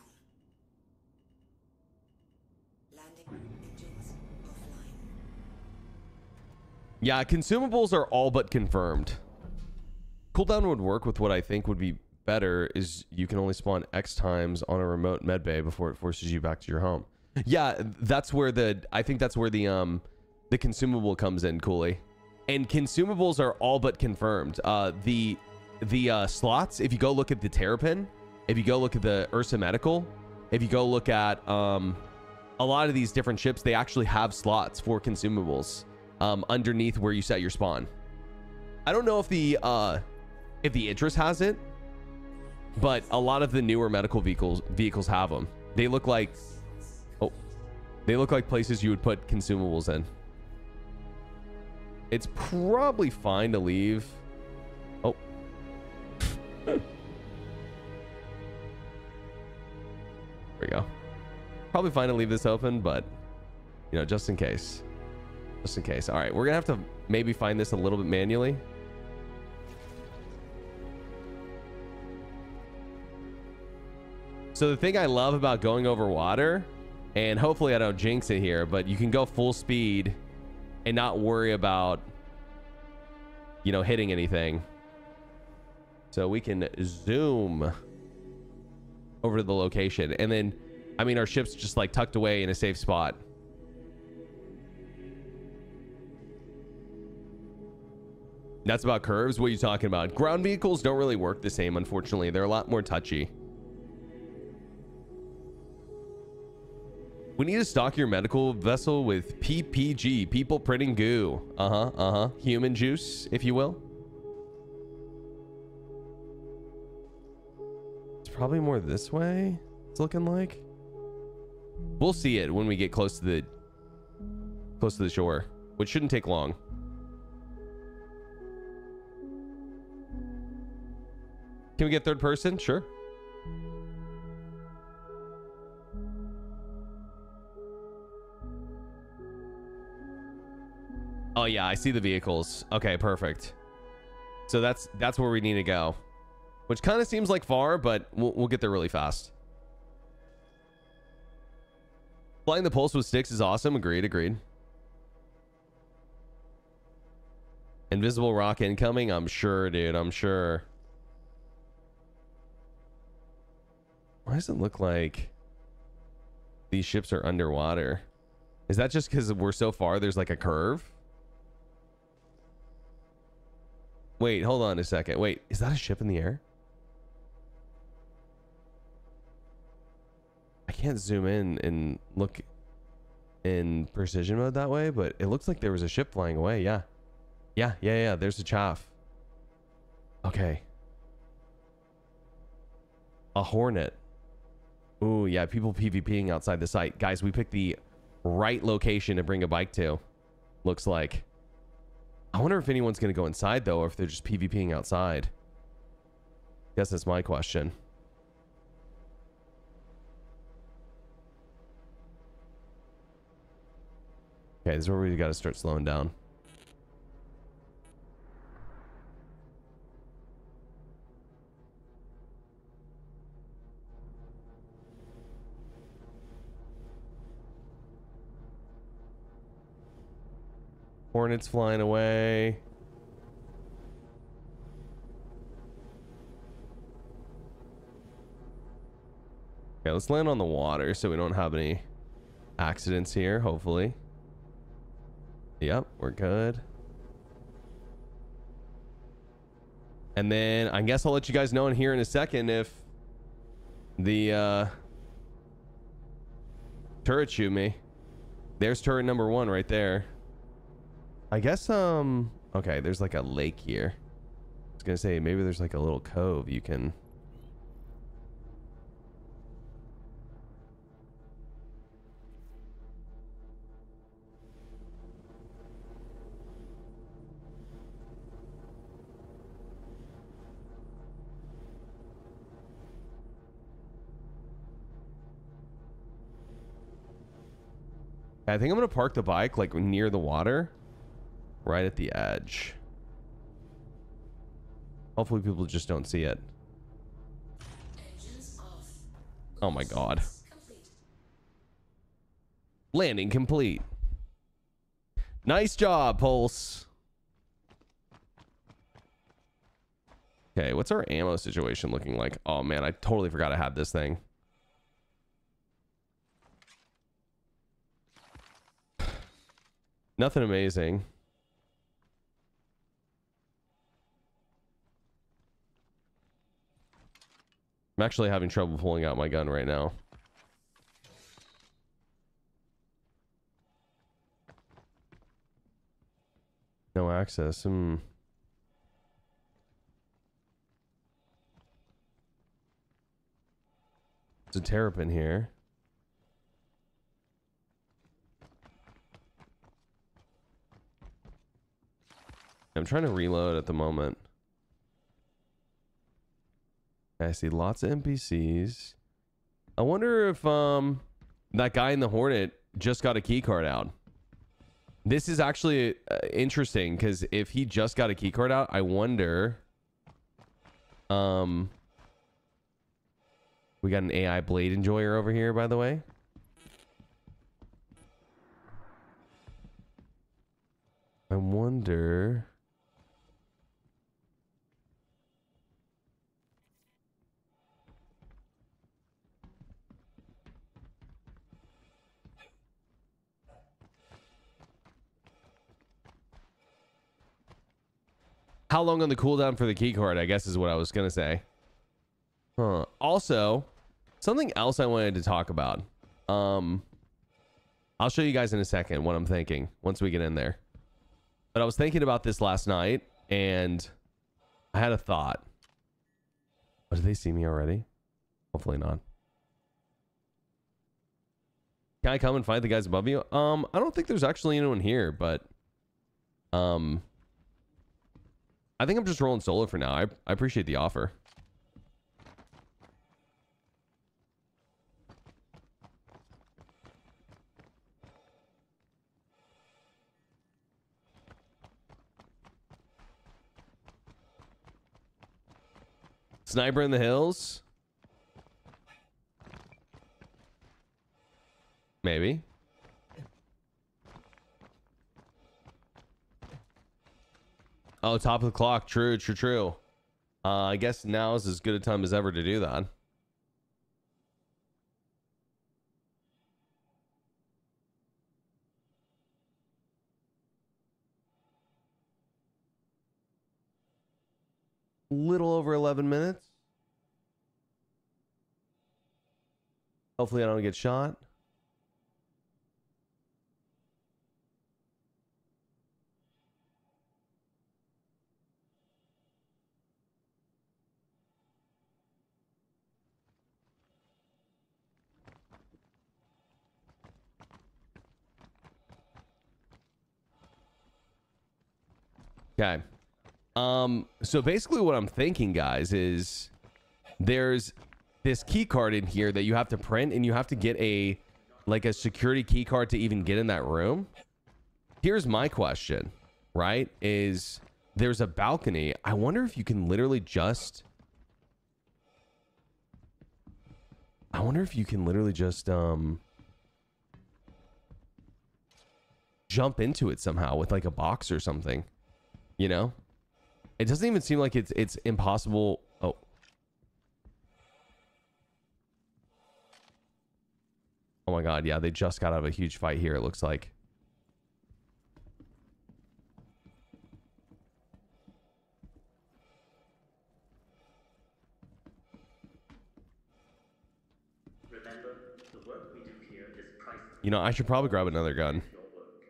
Landing engines offline. yeah, consumables are all but confirmed. Cooldown would work with what I think would be better is you can only spawn X times on a remote med bay before it forces you back to your home. Yeah, that's where I think that's where the consumable comes in, Cooley. And consumables are all but confirmed. The slots, if you go look at the Terrapin, if you go look at the Ursa Medical, if you go look at a lot of these different ships, they actually have slots for consumables underneath where you set your spawn. I don't know if the Idris has it, but a lot of the newer medical vehicles have them. They look like places you would put consumables in. It's probably fine to leave. Oh. There we go. Probably fine to leave this open, but you know, just in case. Just in case. All right, we're gonna have to maybe find this a little bit manually. So the thing I love about going over water, and hopefully I don't jinx it here, but you can go full speed and not worry about, you know, hitting anything. So we can zoom over to the location. And then, I mean, our ship's just like tucked away in a safe spot. That's about curves. What are you talking about? Ground vehicles don't really work the same, unfortunately. They're a lot more touchy. We need to stock your medical vessel with PPG, people printing goo. Human juice, if you will. It's probably more this way, it's looking like. We'll see it when we get close to the shore, which shouldn't take long. Can we get third person? Sure. Oh yeah, I see the vehicles. Okay, perfect. So that's where we need to go, which kind of seems like far, but we'll get there really fast. Flying the pulse with sticks is awesome. Agreed. Invisible rock incoming. I'm sure, dude. I'm sure. Why does it look like these ships are underwater? Is that just because we're so far? There's like a curve. Wait, hold on a second. Wait, is that a ship in the air? I can't zoom in and look in precision mode that way, but it looks like there was a ship flying away. Yeah. There's a chaff. Okay. A Hornet. Ooh, yeah, people PvPing outside the site. Guys, we picked the right location to bring a bike to. Looks like. I wonder if anyone's going to go inside, though, or if they're just PvPing outside. Guess that's my question. Okay, this is where we got to start slowing down. Hornets flying away. Okay, let's land on the water so we don't have any accidents here, hopefully. Yep, we're good. And then I guess I'll let you guys know in here in a second if the turret shoot me. There's turret number 1 right there. I guess okay, there's like a lake here. I was gonna say maybe there's like a little cove you can. I think I'm gonna park the bike like near the water, right at the edge. Hopefully people just don't see it. Oh my god. Landing complete. Nice job, Pulse. Okay, what's our ammo situation looking like? Oh man, I totally forgot I had this thing. Nothing amazing. I'm actually having trouble pulling out my gun right now. No access. There's a terrapin here. I'm trying to reload at the moment. I see lots of NPCs. I wonder if that guy in the Hornet just got a key card out. This is actually interesting because if he just got a key card out, I wonder. We got an AI blade enjoyer over here, by the way. I wonder. How long on the cooldown for the key card, I guess is what I was gonna say. Huh. Also, something else I wanted to talk about. I'll show you guys in a second what I'm thinking once we get in there. But I was thinking about this last night and I had a thought. Oh, did they see me already? Hopefully not. Can I come and fight the guys above you? I don't think there's actually anyone here, but I think I'm just rolling solo for now. I appreciate the offer. Sniper in the hills? Maybe. Oh, top of the clock. True, true, true. I guess now is as good a time as ever to do that. Little over 11 minutes. Hopefully I don't get shot. Okay. So basically what I'm thinking, guys, is there's this key card in here that you have to print, and you have to get a security key card to even get in that room. Here's my question, right? Is there's a balcony. I wonder if you can literally just jump into it somehow with like a box or something, you know? It doesn't even seem like it's impossible. Oh. Oh my god, yeah, they just got out of a huge fight here, it looks like. Remember, the work we do here is priceless. You know, I should probably grab another gun. Your work.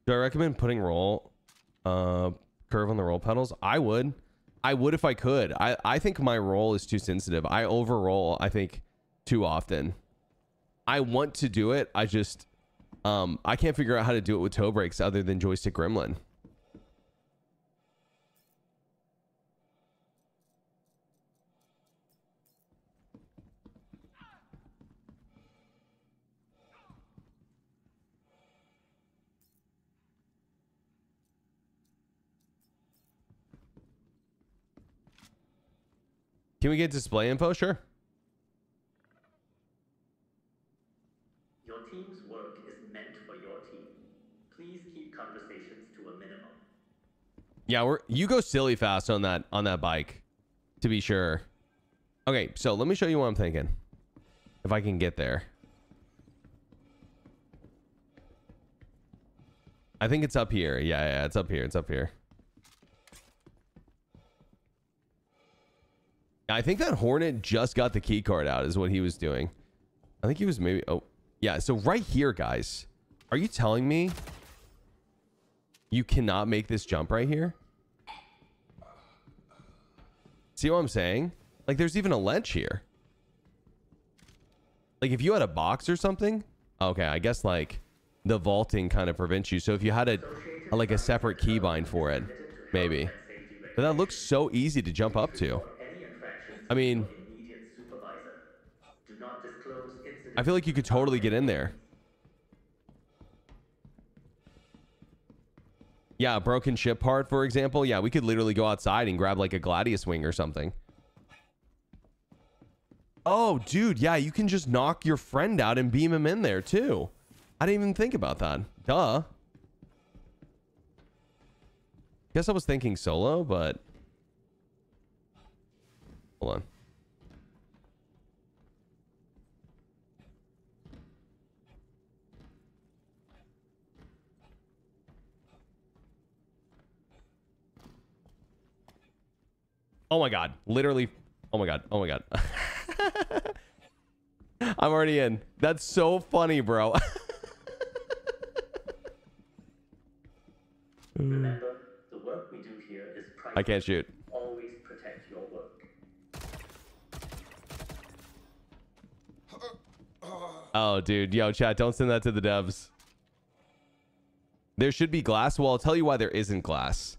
Do I recommend putting roll curve on the roll pedals? I would if I could. I think my roll is too sensitive. I overroll, I think, too often. I want to do it. I just I can't figure out how to do it with toe brakes other than joystick gremlin. Can we get display info? Sure. Your team's work is meant for your team. Please keep conversations to a minimum. Yeah, you go silly fast on that bike, to be sure. Okay, so let me show you what I'm thinking. If I can get there. I think it's up here. Yeah, it's up here. It's up here. I think that Hornet just got the key card out is what he was doing. I think he was maybe... Oh, yeah. So right here, guys. Are you telling me you cannot make this jump right here? See what I'm saying? Like, there's even a ledge here. Like, if you had a box or something... Okay, I guess, like, the vaulting kind of prevents you. So if you had like a separate keybind for it, maybe. But that looks so easy to jump up to. I mean, I feel like you could totally get in there. Yeah, a broken ship part, for example. Yeah, we could literally go outside and grab like a Gladius wing or something. Oh, dude. Yeah, you can just knock your friend out and beam him in there too. I didn't even think about that. Duh. Guess I was thinking solo, but... Hold on. Oh my god. Literally. Oh my god. Oh my god. I'm already in. That's so funny, bro. Remember, the work we do here is priceless. I can't shoot. Always protect your work. Oh, dude. Yo, chat, don't send that to the devs. There should be glass. Well, I'll tell you why there isn't glass.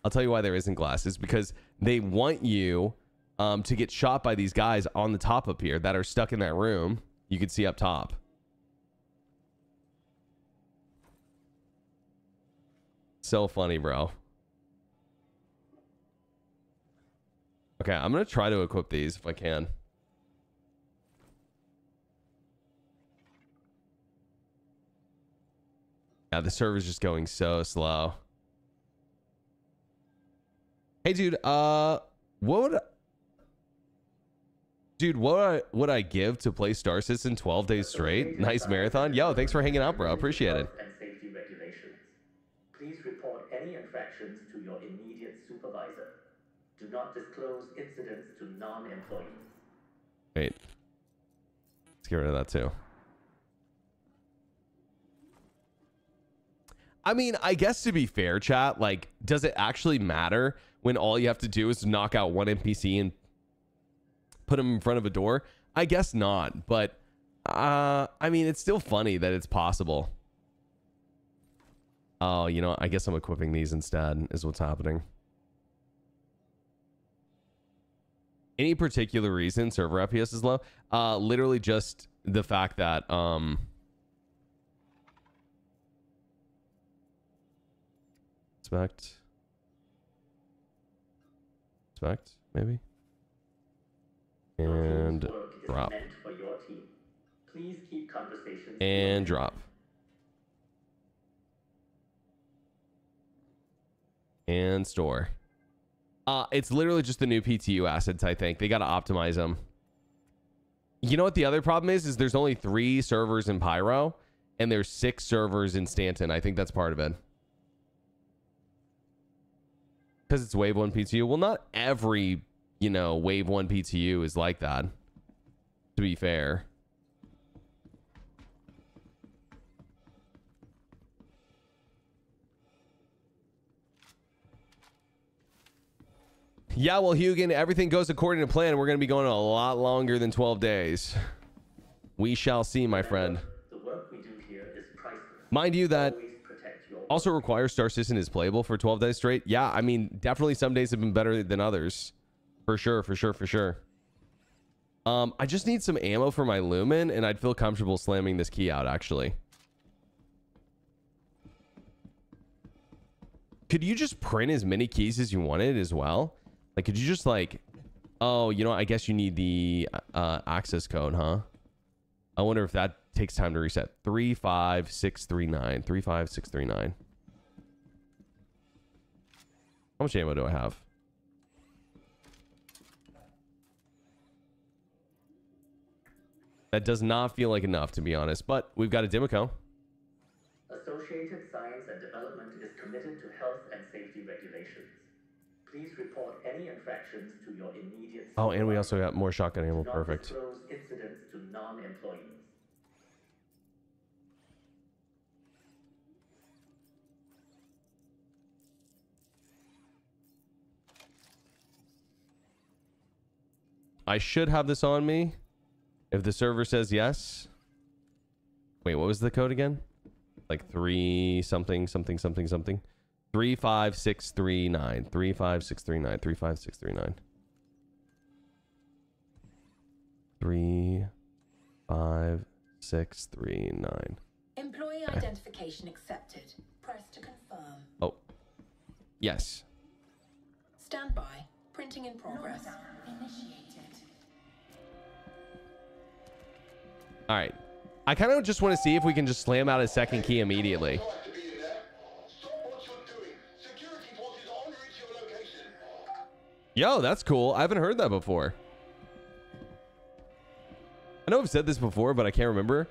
I'll tell you why there isn't glass. It's because they want you to get shot by these guys on the top up here that are stuck in that room. You can see up top. So funny, bro. Okay, I'm going to try to equip these if I can. Yeah, the server's just going so slow. Hey, dude, what would I give to play Star Citizen 12 days straight? Nice marathon. Yo, thanks for hanging out, bro. Appreciate it. And safety regulations. Please report any infractions to your immediate supervisor. Do not disclose incidents to non-employees. Wait. Let's get rid of that too. I mean, I guess to be fair, chat, like, does it actually matter when all you have to do is knock out one NPC and put him in front of a door? I guess not, but I mean, it's still funny that it's possible. Oh, you know, I guess I'm equipping these instead is what's happening. Any particular reason server FPS is low? Literally just the fact that expect maybe, and drop, for your team. Please keep conversations and drop, and store. It's literally just the new PTU assets. I think they got to optimize them. You know what the other problem is there's only 3 servers in Pyro and there's 6 servers in Stanton. I think that's part of it. Because it's wave 1 PTU. Well, not every, you know, wave 1 PTU is like that, to be fair. Yeah, well, Hugin, everything goes according to plan. We're going to be going a lot longer than 12 days. We shall see, my friend. The work we do here is priceless. Mind you, that Always protect your also requires Star Citizen is playable for 12 days straight. Yeah, I mean, definitely some days have been better than others. For sure, for sure, for sure. I just need some ammo for my Lumen, and I'd feel comfortable slamming this key out, actually. Could you just print as many keys as you wanted as well? Like, could you just like, oh, you know, I guess you need the access code, huh? I wonder if that takes time to reset. 35639. 35639. How much ammo do I have? That does not feel like enough, to be honest, but we've got a Dimico. Associated Science and Development is committed to health and safety regulations. Please report any infractions to your immediate Oh, and we also got more shotgun ammo. Do not Perfect. disclose incidents to non-employees. I should have this on me if the server says yes. Wait, what was the code again? Like 3 something something something something. 35639. 35639. 35639. 35639. Employee identification accepted. Press to confirm. Oh. Yes. Stand by. Printing in progress. Initiated. All right. I kind of just want to see if we can just slam out a second key immediately. Yo, that's cool. I haven't heard that before. I know I've said this before, but I can't remember.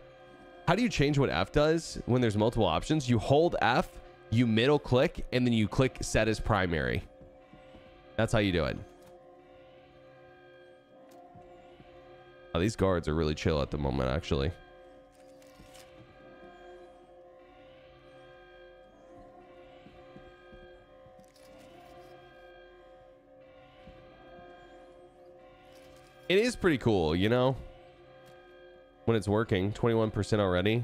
How do you change what F does when there's multiple options? You hold F, you middle click, and then you click set as primary. That's how you do it. Oh, these guards are really chill at the moment, actually. It is pretty cool, you know, when it's working. 21% already.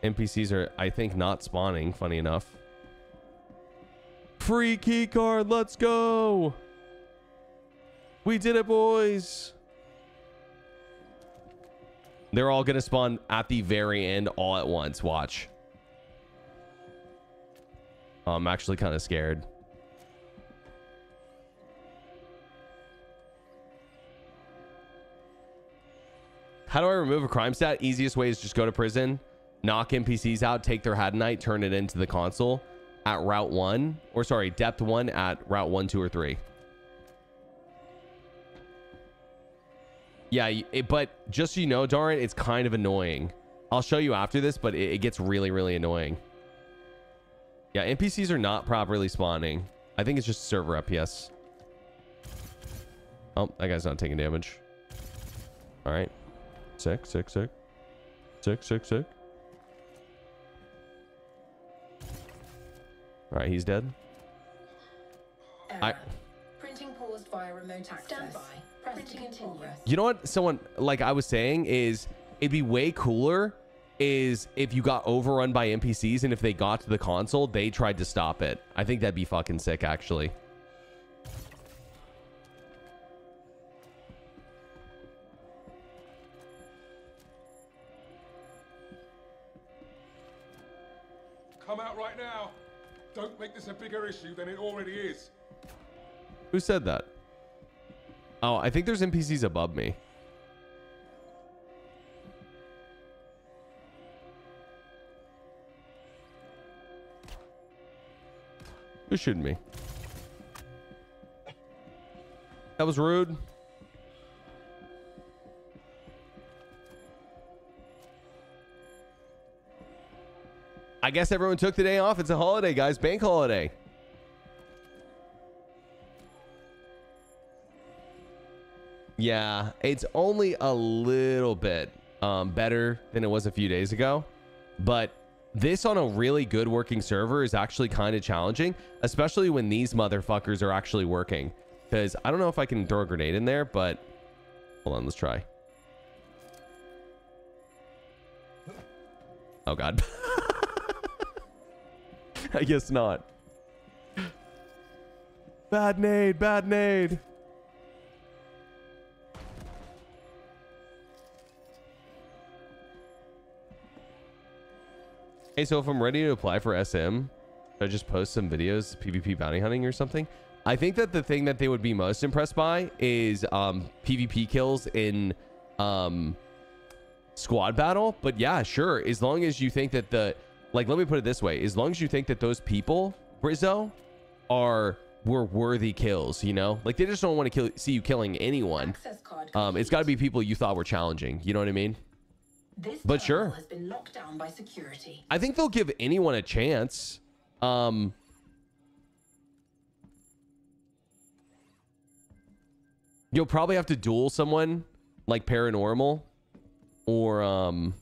NPCs are, I think, not spawning, funny enough. Free key card, let's go. We did it, boys. They're all gonna spawn at the very end all at once. Watch. Oh, I'm actually kind of scared. How do I remove a crime stat? Easiest way is just go to prison, knock NPCs out, take their Hadanite, turn it into the console at route 1, or sorry, depth 1 at route 1, 2, or 3. Yeah, but just so you know, Darn, it's kind of annoying. I'll show you after this, but it gets really, really annoying. Yeah, NPCs are not properly spawning. I think it's just server FPS. Oh, that guy's not taking damage. All right. Sick, sick, sick. Sick, sick, sick. All right, he's dead. Printing paused via remote access. Stand by. Printing in progress. You know what someone, like I was saying, is it'd be way cooler is if you got overrun by NPCs and if they got to the console, they tried to stop it. I think that'd be fucking sick, actually. Come out right now. Don't make this a bigger issue than it already is. Who said that? Oh, I think there's NPCs above me. Who's shooting me? That was rude. I guess everyone took the day off. It's a holiday, guys. Bank holiday. Yeah, it's only a little bit better than it was a few days ago. But this on a really good working server is actually kind of challenging, especially when these motherfuckers are actually working. Because I don't know if I can throw a grenade in there, but hold on, let's try. Oh, God. I guess not. Bad nade, bad nade. Hey, so if I'm ready to apply for SM, should I just post some videos, PvP bounty hunting or something? I think that the thing that they would be most impressed by is PvP kills in squad battle. But yeah, sure. As long as you think that the, like, let me put it this way. As long as you think that those people, Rizzo, were worthy kills, you know? Like, they just don't want to see you killing anyone. It's got to be people you thought were challenging. You know what I mean? But sure, has been locked down by security. I think they'll give anyone a chance. You'll probably have to duel someone like paranormal or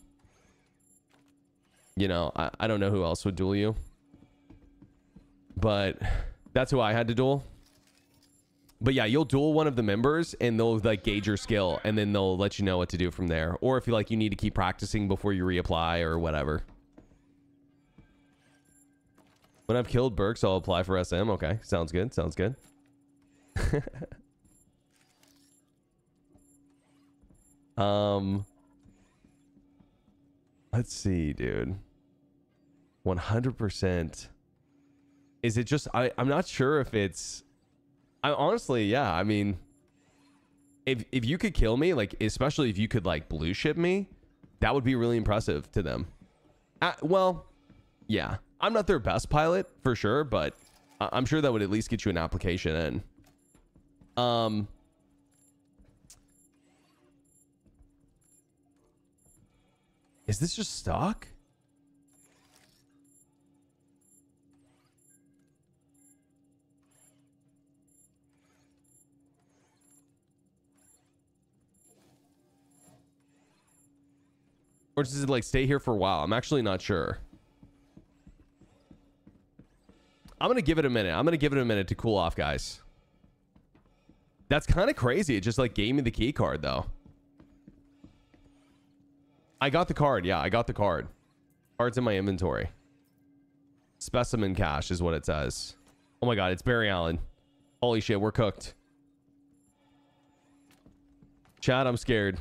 you know, I don't know who else would duel you, but that's who I had to duel. But yeah, you'll duel one of the members and they'll like gauge your skill and then they'll let you know what to do from there. Or if you like, you need to keep practicing before you reapply or whatever. When I've killed Berks, I'll apply for SM. Okay, sounds good. Sounds good. Let's see, dude. 100%. Is it just, I'm not sure if it's, I honestly, yeah, I mean, if you could kill me, like, especially if you could like blue ship me, that would be really impressive to them. Well, yeah, I'm not their best pilot for sure, but I'm sure that would at least get you an application in. Is this just stock? Or does it like stay here for a while? I'm actually not sure. I'm going to give it a minute. I'm going to give it a minute to cool off, guys. That's kind of crazy. It just like gave me the key card though. I got the card. Yeah, I got the card. Card's in my inventory. Specimen cache is what it says. Oh my God, it's Barry Allen. Holy shit, we're cooked. Chad, I'm scared.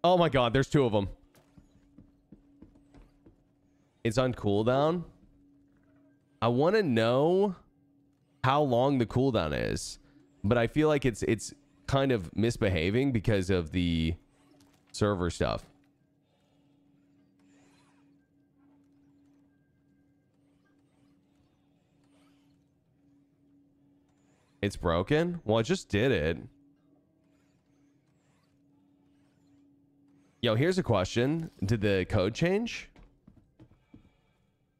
Oh my God, there's two of them. It's on cooldown. I want to know how long the cooldown is, but I feel like it's kind of misbehaving because of the server stuff. It's broken? Well, I just did it. Yo, here's a question. Did the code change?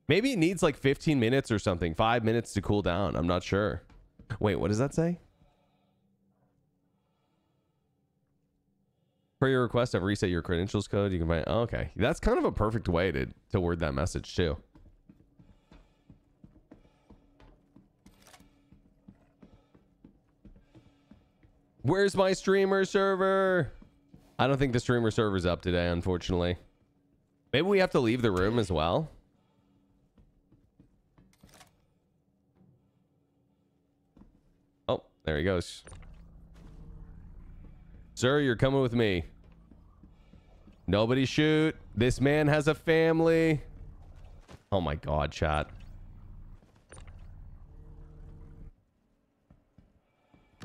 Maybe it needs like 15 minutes or something. 5 minutes to cool down. I'm not sure. Wait, what does that say? Per your request, I've reset your credentials code. You can find... Oh, okay. That's kind of a perfect way to word that message too. Where's my streamer server? I don't think the streamer server's up today, unfortunately. Maybe we have to leave the room as well. Oh, there he goes. Sir, you're coming with me. Nobody shoot. This man has a family. Oh my God, chat.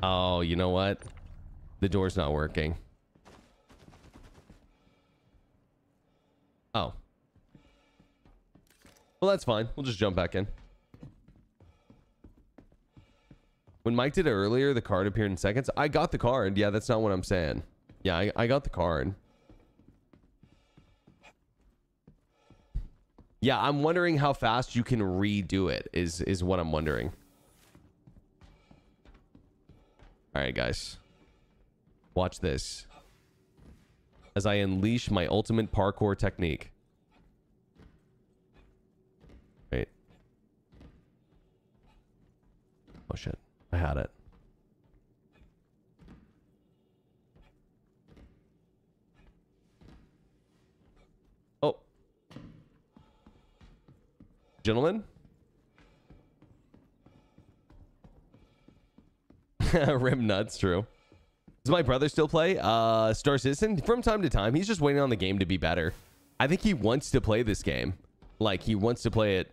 Oh, you know what? The door's not working. Oh. Well, that's fine. We'll just jump back in. When Mike did it earlier, the card appeared in seconds. I got the card. Yeah, that's not what I'm saying. Yeah, I got the card. Yeah, I'm wondering how fast you can redo it is what I'm wondering. All right, guys. Watch this. As I unleash my ultimate parkour technique. Wait. Oh, shit. I had it. Oh. Gentlemen? Rim nuts, true. Does my brother still play Star Citizen? From time to time. He's just waiting on the game to be better. I think he wants to play this game. Like, he wants to play it.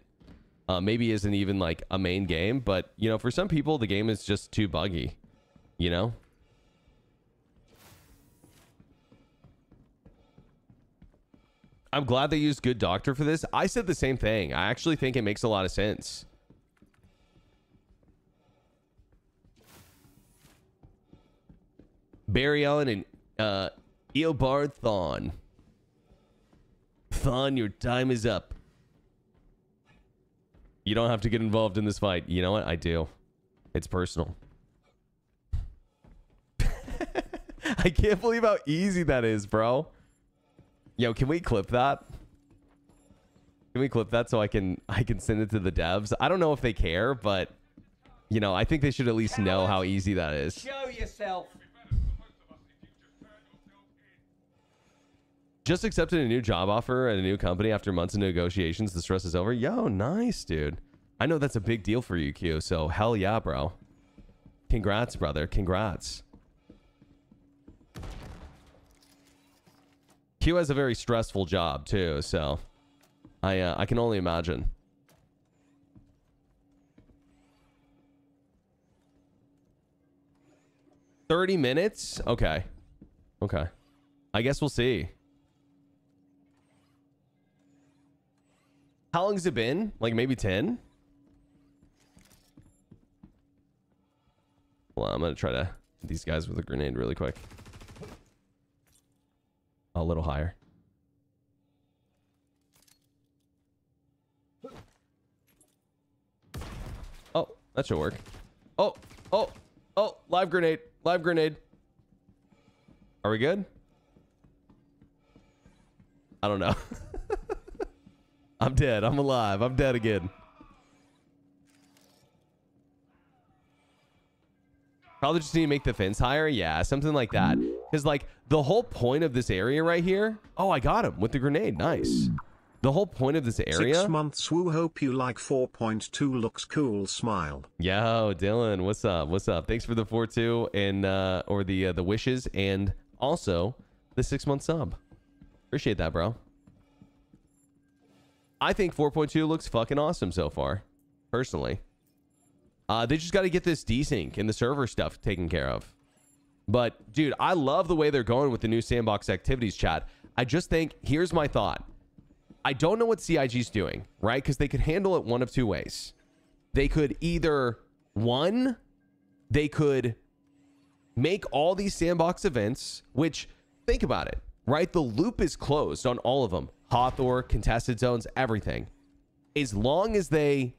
Maybe isn't even like a main game, but you know, for some people the game is just too buggy, you know. I'm glad they used Good Doctor for this. I said the same thing. I actually think it makes a lot of sense. Barry Allen and Berk-a-thon. Thon, your time is up. You don't have to get involved in this fight. You know what? I do. It's personal. I can't believe how easy that is, bro. Yo, can we clip that? Can we clip that so I can send it to the devs? I don't know if they care, but you know, I think they should at least know how easy that is. Show yourself. Just accepted a new job offer at a new company after months of negotiations. The stress is over. Yo, nice, dude. I know that's a big deal for you, Q. So hell yeah, bro. Congrats, brother. Congrats. Q has a very stressful job too, so I can only imagine. $30 minutes? Okay. Okay. I guess we'll see. How long has it been? Like maybe 10? Well, I'm going to try to hit these guys with a grenade really quick. A little higher. Oh, that should work. Oh, oh, oh, live grenade. Live grenade. Are we good? I don't know. I'm dead. I'm alive. I'm dead again. Probably just need to make the fence higher. Yeah, something like that. Because, like, the whole point of this area right here... Oh, I got him with the grenade. Nice. The whole point of this area... 6 months. Woo, hope you like 4.2. Looks cool. Smile. Yo, Dylan. What's up? What's up? Thanks for the 4.2 and, or the wishes and also the 6-month sub. Appreciate that, bro. I think 4.2 looks fucking awesome so far, personally. They just got to get this desync and the server stuff taken care of. But, dude, I love the way they're going with the new sandbox activities, chat. I just think, here's my thought. I don't know what CIG's doing, right? Because they could handle it one of two ways. They could either, one, they could make all these sandbox events, which, think about it, right? The loop is closed on all of them. Hawthorne, contested zones, everything. As long as they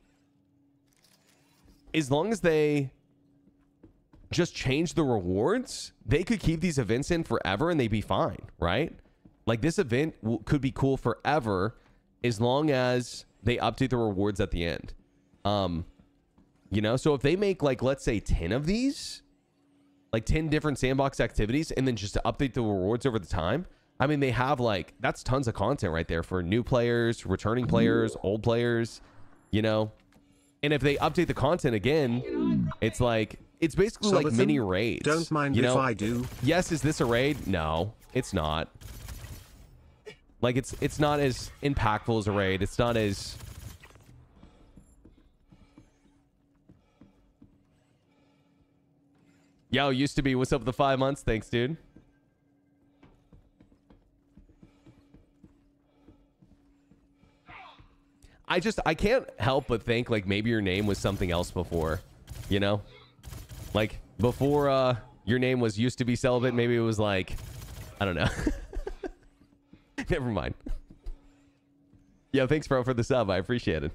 just change the rewards, they could keep these events in forever and they'd be fine, right? Like this event could be cool forever as long as they update the rewards at the end. You know, so if they make like, let's say 10 of these, like 10 different sandbox activities and then just to update the rewards over the time. I mean, they have like, that's tons of content right there for new players, returning players, old players, you know. And if they update the content again, it's like, it's basically like mini raids. Don't mind you know? if I do. Yes, is this a raid? No, it's not. Like, it's not as impactful as a raid. It's not as... Yo, used to be. What's up with the 5 months? Thanks, dude. I can't help but think like maybe your name was something else before, you know? Like before your name was used to be celibate, maybe it was like, I don't know. Never mind. Yeah, thanks bro for the sub. I appreciate it.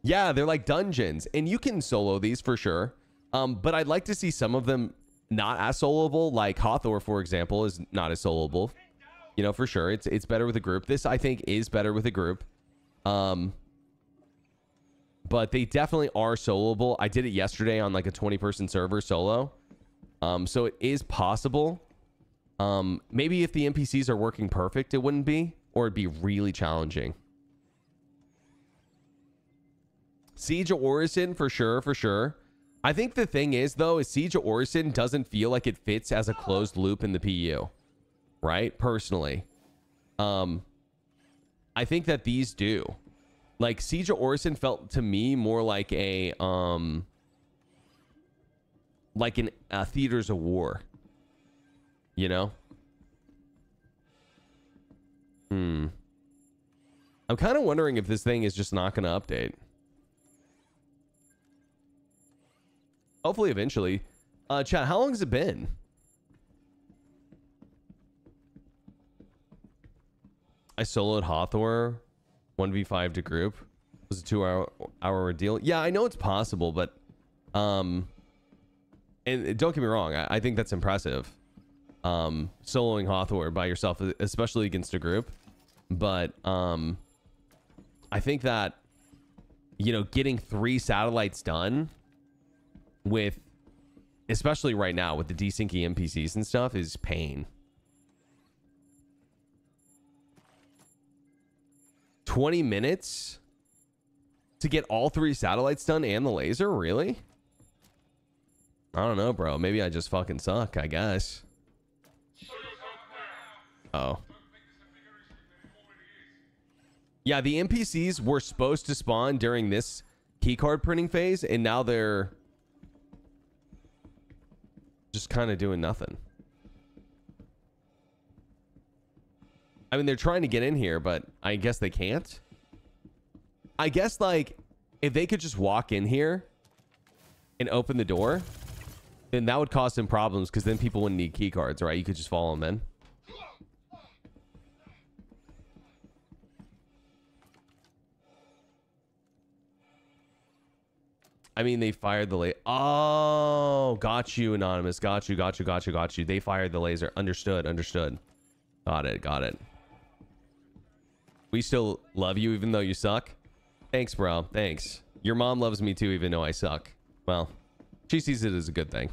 Yeah, they're like dungeons and you can solo these for sure. But I'd like to see some of them not as soloable, like Hathor, for example, is not as soloable. You know, for sure. It's better with a group. This, I think, is better with a group. But they definitely are soloable. I did it yesterday on like a 20-person server solo. So it is possible. Maybe if the NPCs are working perfect, it wouldn't be. Or it'd be really challenging. Siege of Orison, for sure, for sure. I think the thing is, though, is Siege of Orison doesn't feel like it fits as a closed loop in the PU. Right? Personally. I think that these do. Like, Siege of Orison felt to me more like a, like an Theaters of War. You know? I'm kind of wondering if this thing is just not going to update. Hopefully eventually. Chat, how long has it been? I soloed Hathor 1v5 to group. It was a 2-hour ordeal. Yeah, I know it's possible, but and don't get me wrong, I think that's impressive. Soloing Hathor by yourself, especially against a group. But I think that, you know, getting 3 satellites done with, especially right now with the desyncy NPCs and stuff, is pain. 20 minutes to get all 3 satellites done and the laser? Really? I don't know, bro. Maybe I just fucking suck, I guess. Oh. Yeah, the NPCs were supposed to spawn during this keycard printing phase, and now they're just kind of doing nothing. I mean, they're trying to get in here, but I guess they can't. I guess, like, if they could just walk in here and open the door, then that would cause some problems, because then people wouldn't need key cards, right? You could just follow them in. I mean, they fired the laser. Oh, got you, Anonymous. Got you, got you, got you, got you. They fired the laser. Understood, understood. Got it, got it. We still love you even though you suck. Thanks, bro. Thanks. Your mom loves me too even though I suck. Well, she sees it as a good thing.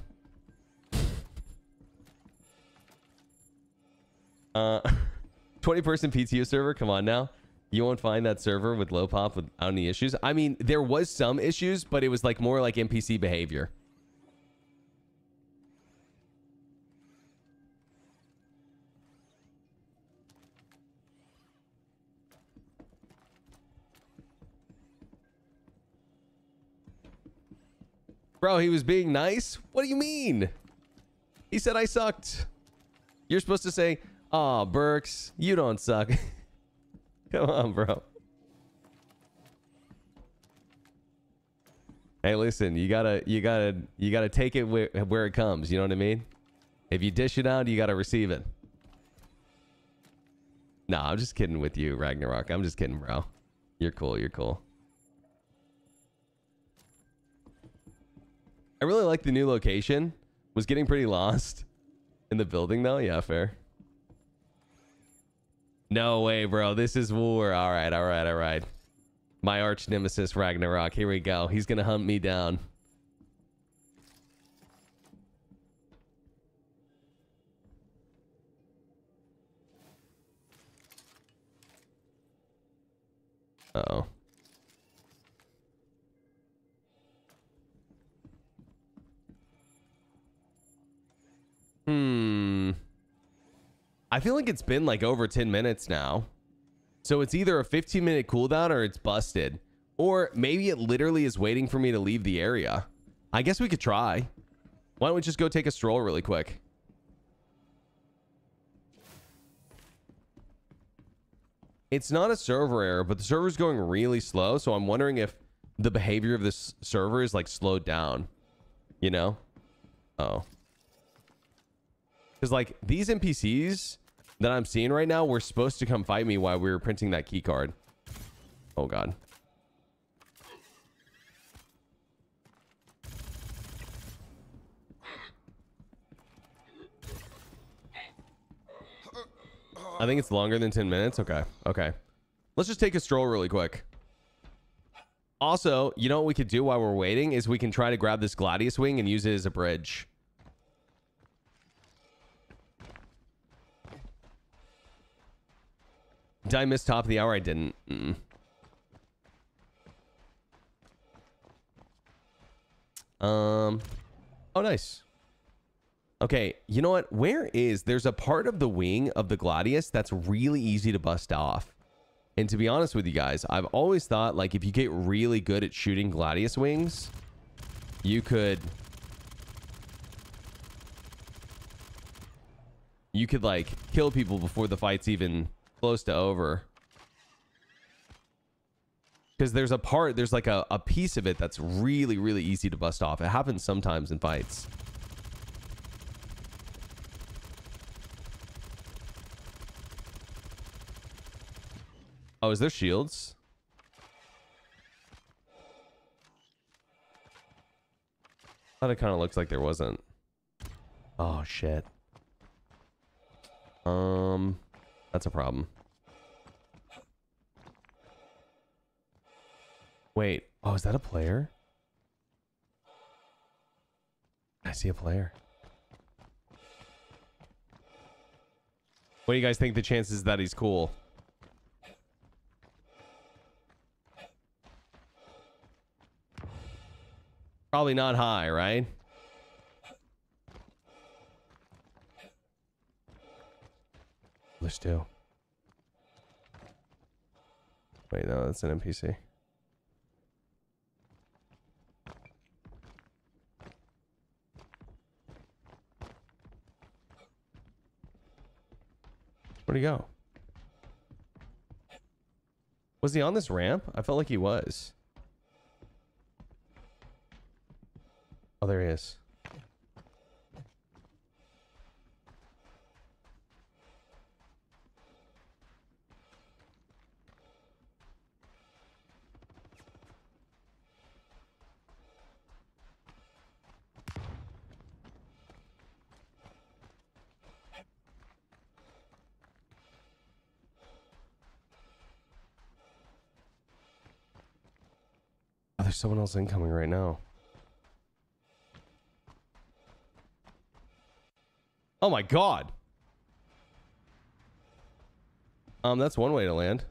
20-person PTU server? Come on now. You won't find that server with low pop without any issues. I mean, there was some issues, but it was like more like NPC behavior. Bro, he was being nice? What do you mean? He said I sucked. You're supposed to say, "Aw, Berks, you don't suck." Come on, bro. Hey, listen, you gotta take it where it comes. You know what I mean? If you dish it out, you gotta receive it. Nah, I'm just kidding with you, Ragnarok. I'm just kidding, bro. You're cool. You're cool. I really like the new location. Was getting pretty lost in the building though. Yeah, fair. No way, bro. This is war. All right, all right, all right. My arch nemesis, Ragnarok. Here we go. He's going to hunt me down. Uh-oh. I feel like it's been like over 10 minutes now. So it's either a 15-minute cooldown or it's busted. Or maybe it literally is waiting for me to leave the area. I guess we could try. Why don't we just go take a stroll really quick? It's not a server error, but the server's going really slow. So I'm wondering if the behavior of this server is like slowed down. You know? Oh. Because like these NPCs that I'm seeing right now were supposed to come fight me while we were printing that key card. Oh god. I think it's longer than 10 minutes. Okay. Okay. Let's just take a stroll really quick. Also, you know what we could do while we're waiting is we can try to grab this Gladius wing and use it as a bridge. Did I miss top of the hour? I didn't. Oh, nice. Okay, you know what? There's a part of the wing of the Gladius that's really easy to bust off. And to be honest with you guys, I've always thought like if you get really good at shooting Gladius wings, you could like kill people before the fight's even close to over. Because there's like a piece of it that's really, really easy to bust off. It happens sometimes in fights. Oh, is there shields? Thought it kind of looks like there wasn't. Oh shit. That's a problem. Wait. Oh, is that a player? I see a player. What do you guys think the chances that he's cool? Probably not high, right? There's two. Wait, no, that's an NPC. Where'd he go? Was he on this ramp? I felt like he was. Oh, there he is. Oh, there's someone else incoming right now. Oh my god. That's one way to land.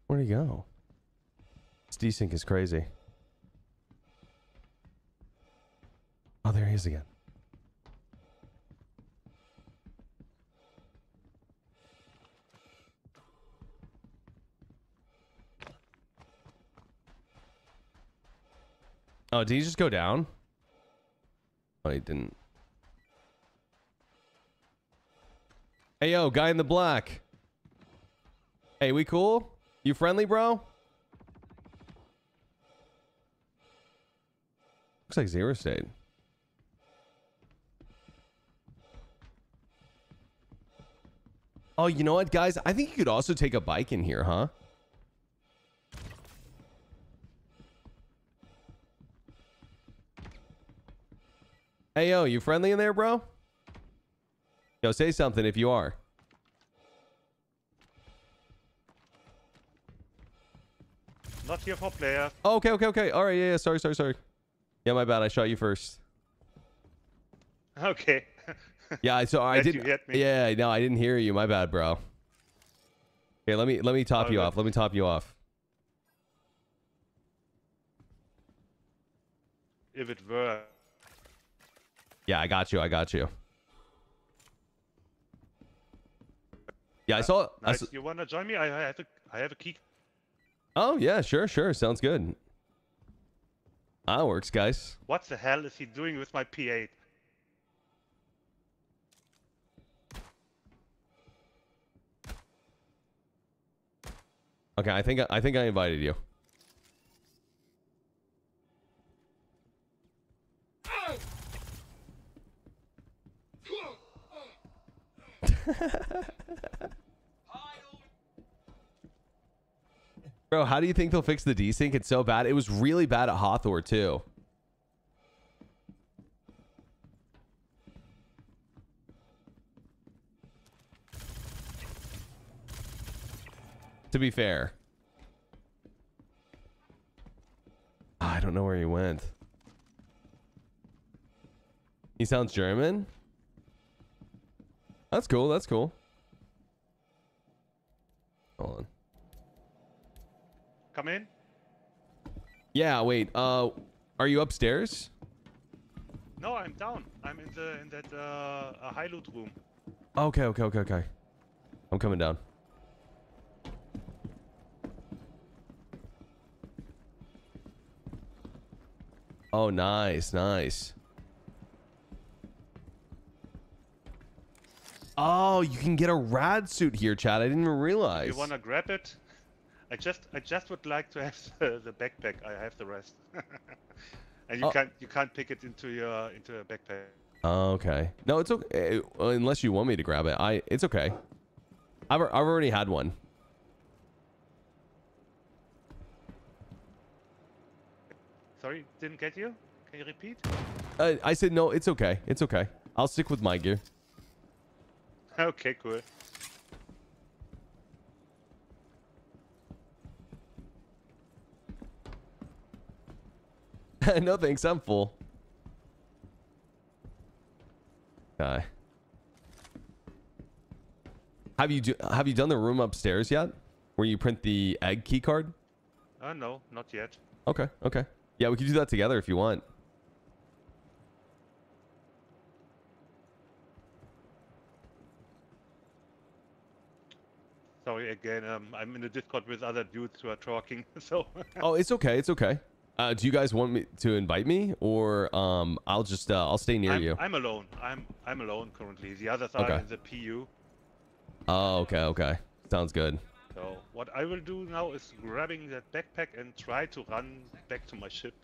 Where'd he go? This desync is crazy. Oh, there he is again. Oh, did he just go down? Oh, he didn't. Hey, yo, guy in the black. Hey, we cool? You friendly, bro? Looks like Zero State. Oh, you know what, guys? I think you could also take a bike in here, huh? Hey, yo, you friendly in there, bro? Yo, say something if you are. Not here for player. Oh, okay, okay, okay. All right, yeah, yeah. Sorry. Yeah, my bad. I shot you first. Okay. Yeah, so I Glad did. you hit me. Yeah, no, I didn't hear you. My bad, bro. Here, let me top All you good. off. Let me top you off. If it were. Yeah, I got you. I got you. Yeah, I saw. Nice. You wanna join me? I have a key. Oh yeah, sure, sure. Sounds good. Ah, works, guys. What the hell is he doing with my P8? Okay, I think I invited you. Bro, how do you think they'll fix the desync? It's so bad. It was really bad at Hawthorne too. To be fair. I don't know where he went. He sounds German? That's cool. That's cool. Hold on. Come in. Yeah, wait. Are you upstairs? No, I'm down. I'm in that high loot room. Okay, okay, okay, okay. I'm coming down. Oh, nice, nice. Oh, you can get a rad suit here, Chad. I didn't even realize. You wanna grab it? I just would like to have the backpack. I have the rest. And you can't pick it into a backpack. Oh, okay. No, it's okay. Unless you want me to grab it. It's okay. I've already had one. Sorry, didn't get you. Can you repeat? I said no, it's okay. It's okay. I'll stick with my gear. Okay, cool. No thanks, I'm full. Okay. Have you done the room upstairs yet? Where you print the egg key card? No, not yet. Okay, okay. Yeah, we could do that together if you want. Sorry again. I'm in the Discord with other dudes who are talking. So. Oh, it's okay. It's okay. Do you guys want me to invite me, or I'll just I'll stay near you? I'm alone. I'm alone currently. The others are in the PU. Oh, okay, okay. Sounds good. So what I will do now is grabbing that backpack and try to run back to my ship.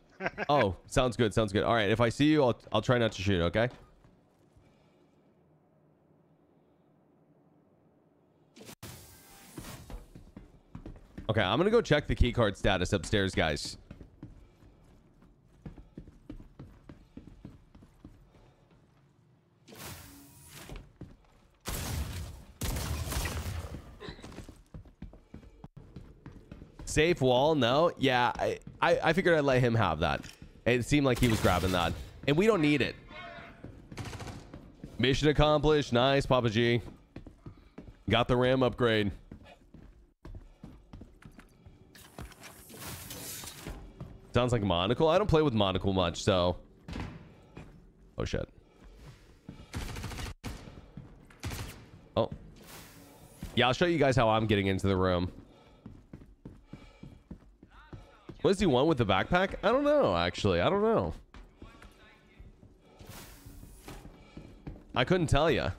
Oh, sounds good. Sounds good. All right. If I see you, I'll try not to shoot. Okay. Okay, I'm gonna go check the keycard status upstairs, guys. Safe wall? No. Yeah, I figured I'd let him have that. It seemed like he was grabbing that, and we don't need it. Mission accomplished. Nice, Papa G. Got the RAM upgrade. Sounds like monocle. I don't play with monocle much, so. Oh shit. Oh. Yeah, I'll show you guys how I'm getting into the room. What does he want with the backpack? I don't know, actually. I don't know. I couldn't tell you.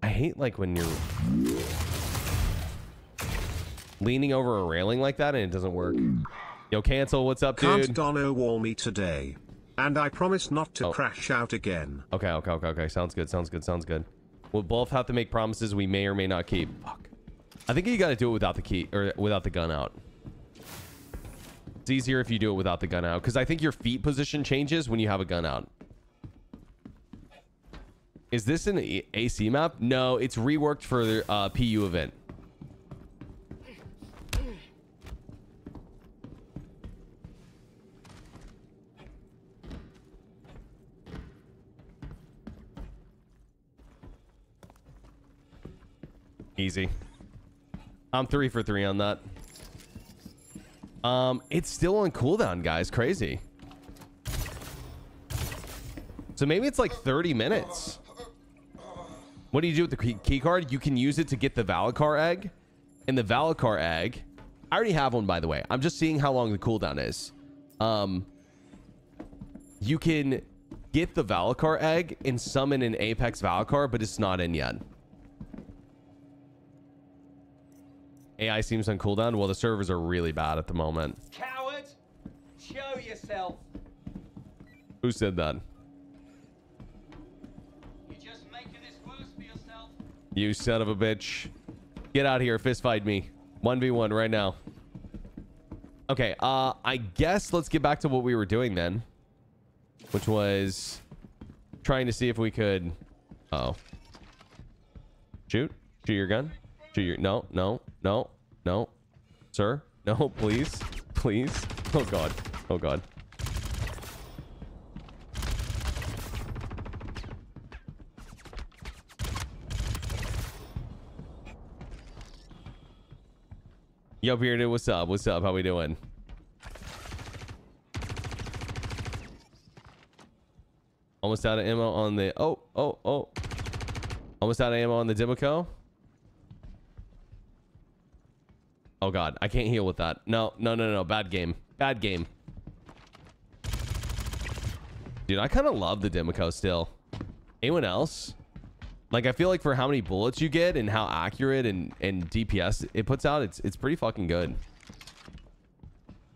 I hate like when you're leaning over a railing like that and it doesn't work. Yo, Cancel, what's up, dude? Can't Dono wall me today. And I promise not to crash out again. Okay, okay, okay, okay. Sounds good, sounds good, sounds good. We'll both have to make promises we may or may not keep. Fuck. I think you gotta do it without the key, or without the gun out. It's easier if you do it without the gun out, because I think your feet position changes when you have a gun out. Is this an AC map? No, it's reworked for the PU event. Easy. I'm 3 for 3 on that. It's still on cooldown, guys. Crazy. So maybe it's like 30 minutes. What do you do with the key card? You can use it to get the Valakar egg. And the Valakar egg, I already have one, by the way. I'm just seeing how long the cooldown is. You can get the Valakar egg and summon an Apex Valakar, but it's not in yet. AI seems on cooldown. Well, the servers are really bad at the moment. Coward! Show yourself! Who said that? You're just making this worse for yourself. You son of a bitch. Get out here. Fist fight me. 1v1 right now. Okay, I guess let's get back to what we were doing then. Which was trying to see if we could... Uh-oh. Shoot. Shoot your gun. Shoot your... No, no, no, no. Sir? No, please. Please. Oh, God. Oh, God. Yo, Bearded, what's up? What's up? How we doing? Almost out of ammo on the... Oh. Almost out of ammo on the Dimico. Oh, God. I can't heal with that. No. Bad game. Bad game. Dude, I kind of love the Dimico still. Anyone else? Like, I feel like for how many bullets you get and how accurate and DPS it puts out, it's pretty fucking good.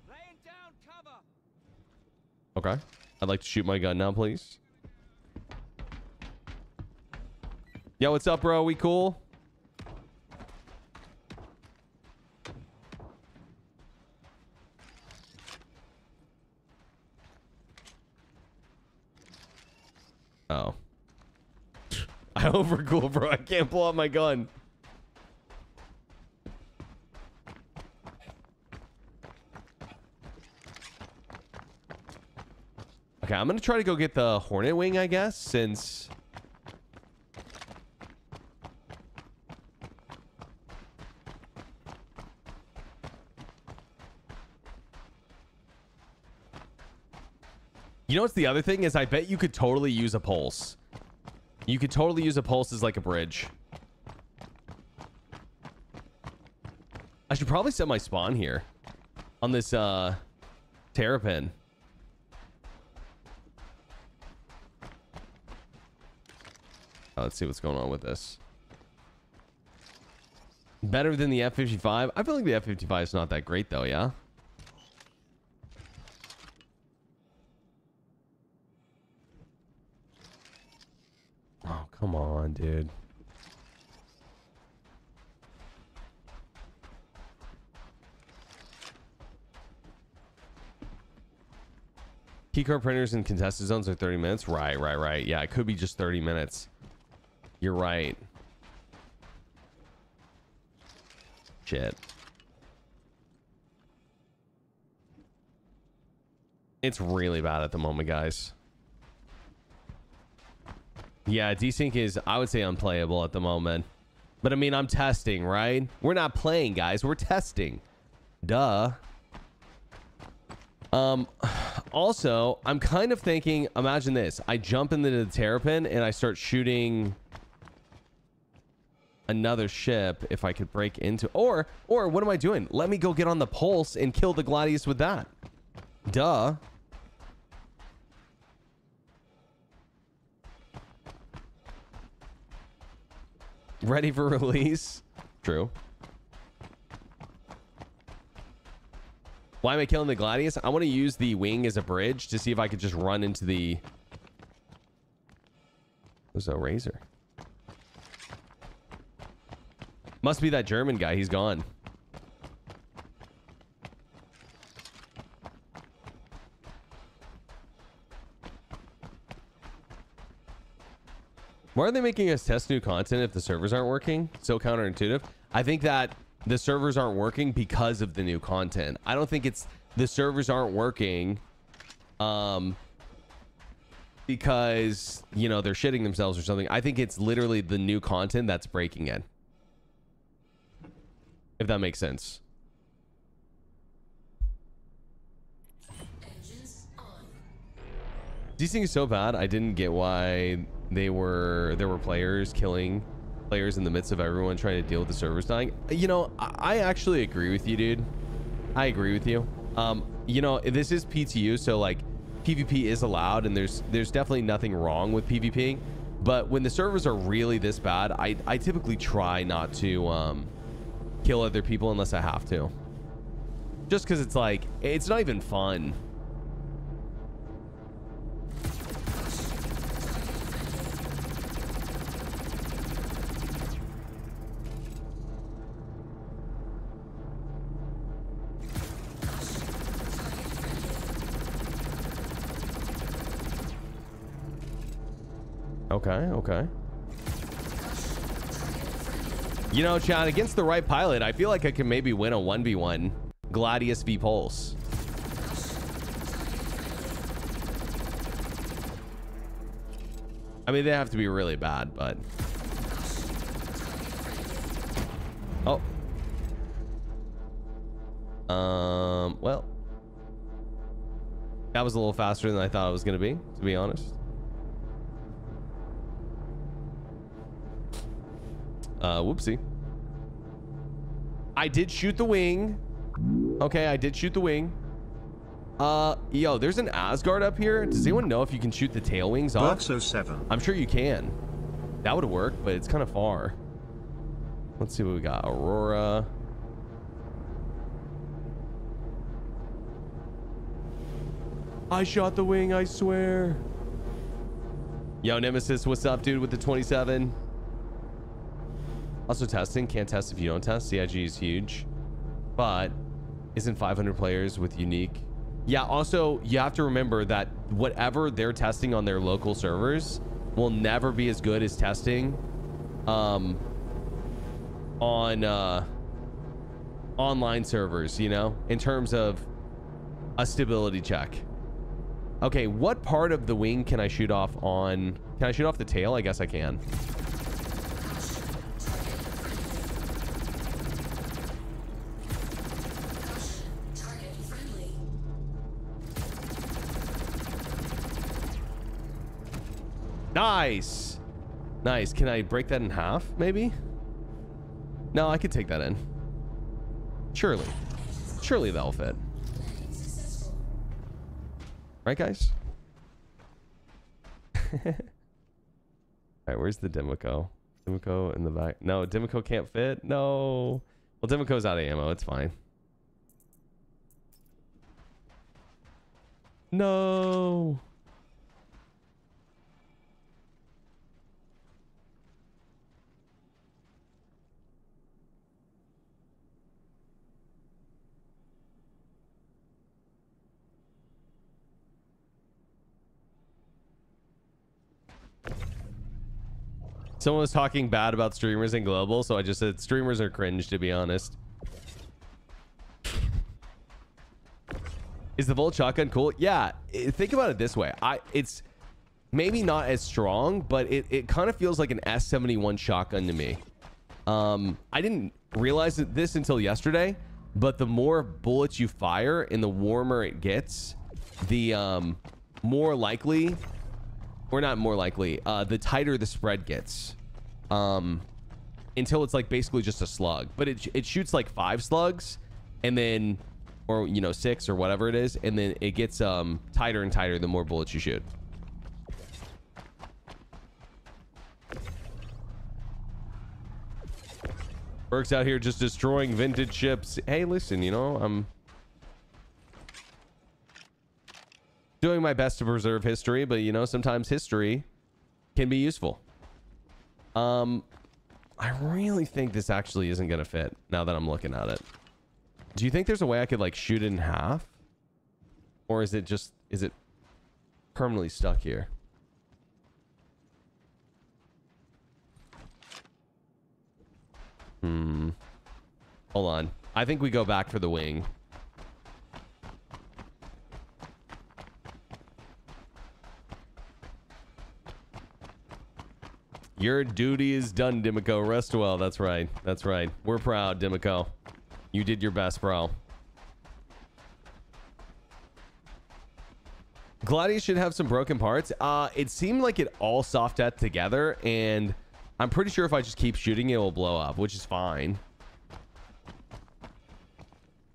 Laying down cover. Okay. I'd like to shoot my gun now, please. Yo, what's up, bro? We cool? Oh. I overcool, bro. I can't pull out my gun. Okay, I'm gonna try to go get the Hornet Wing, I guess, since... You know what's the other thing is I bet you could totally use a pulse. You could totally use a pulse as like a bridge. I should probably set my spawn here on this Terrapin. Let's see what's going on with this. Better than the F-55? I feel like the F-55 is not that great though, yeah? Oh, come on, dude. Keycard printers and contested zones are 30 minutes. Right. Yeah, it could be just 30 minutes. You're right. Shit. It's really bad at the moment, guys. Yeah, desync is, I would say, unplayable at the moment. But I mean, I'm testing, right? We're not playing, guys. We're testing. Duh. Also, I'm kind of thinking, imagine this. I jump into the Terrapin and I start shooting another ship if I could break into... Or what am I doing? Let me go get on the Pulse and kill the Gladius with that. Duh. Ready for release? True. Why am I killing the Gladius? I want to use the wing as a bridge to see if I could just run into the... Who's a Razor? Must be that German guy. He's gone. Why are they making us test new content if the servers aren't working? So counterintuitive. I think that the servers aren't working because of the new content. I don't think it's the servers aren't working because, you know, they're shitting themselves or something. I think it's literally the new content that's breaking it. if that makes sense. These things are so bad. I didn't get why there were players killing players in the midst of everyone trying to deal with the servers dying. You know, I actually agree with you, dude. I agree with you. You know, this is PTU, so like PvP is allowed, and there's definitely nothing wrong with PvP. But when the servers are really this bad, I typically try not to kill other people unless I have to. Just because it's like, it's not even fun. Okay. You know, Chad, against the right pilot, I feel like I can maybe win a 1v1 Gladius v Pulse. I mean, they have to be really bad, but... Oh. Well. That was a little faster than I thought it was going to be honest. Whoopsie. I did shoot the wing. Okay, I did shoot the wing. Yo, there's an Asgard up here. Does anyone know if you can shoot the tail wings off? Berks-a-thon. I'm sure you can. That would work, but it's kind of far. Let's see what we got. Aurora. I shot the wing, I swear. Yo, Nemesis, what's up, dude, with the 27? Also testing. Can't test if you don't test. CIG is huge. But isn't 500 players with unique? Yeah, also, you have to remember that whatever they're testing on their local servers will never be as good as testing on online servers, you know, in terms of a stability check. Okay, what part of the wing can I shoot off on? Can I shoot off the tail? I guess I can. Nice. Nice. Can I break that in half, maybe? No, I could take that in. Surely. Surely that'll fit. Right, guys? All right, where's the Demico? Demico in the back. No, Demico can't fit. No. Well, Demico's out of ammo. It's fine. No. Someone was talking bad about streamers in global, so I just said streamers are cringe, to be honest. Is the Volt shotgun cool? Yeah, think about it this way. It's maybe not as strong, but it kind of feels like an S71 shotgun to me. I didn't realize this until yesterday, but the more bullets you fire and the warmer it gets, the more likely... Or not more likely, the tighter the spread gets, until it's like basically just a slug. But it shoots like 5 slugs, and then, or you know, 6 or whatever it is, and then it gets tighter and tighter the more bullets you shoot. Berks out here just destroying vintage ships. Hey, listen, you know, I'm doing my best to preserve history, but you know, sometimes history can be useful. I really think this actually isn't gonna fit now that I'm looking at it. Do you think there's a way I could like shoot it in half? Or is it permanently stuck here? Hold on. I think we go back for the wing. Your duty is done, Dimico. Rest well. That's right. That's right. We're proud, Dimico. You did your best, bro. Gladius should have some broken parts. It seemed like it all soft at together, and I'm pretty sure if I just keep shooting, it will blow up, which is fine.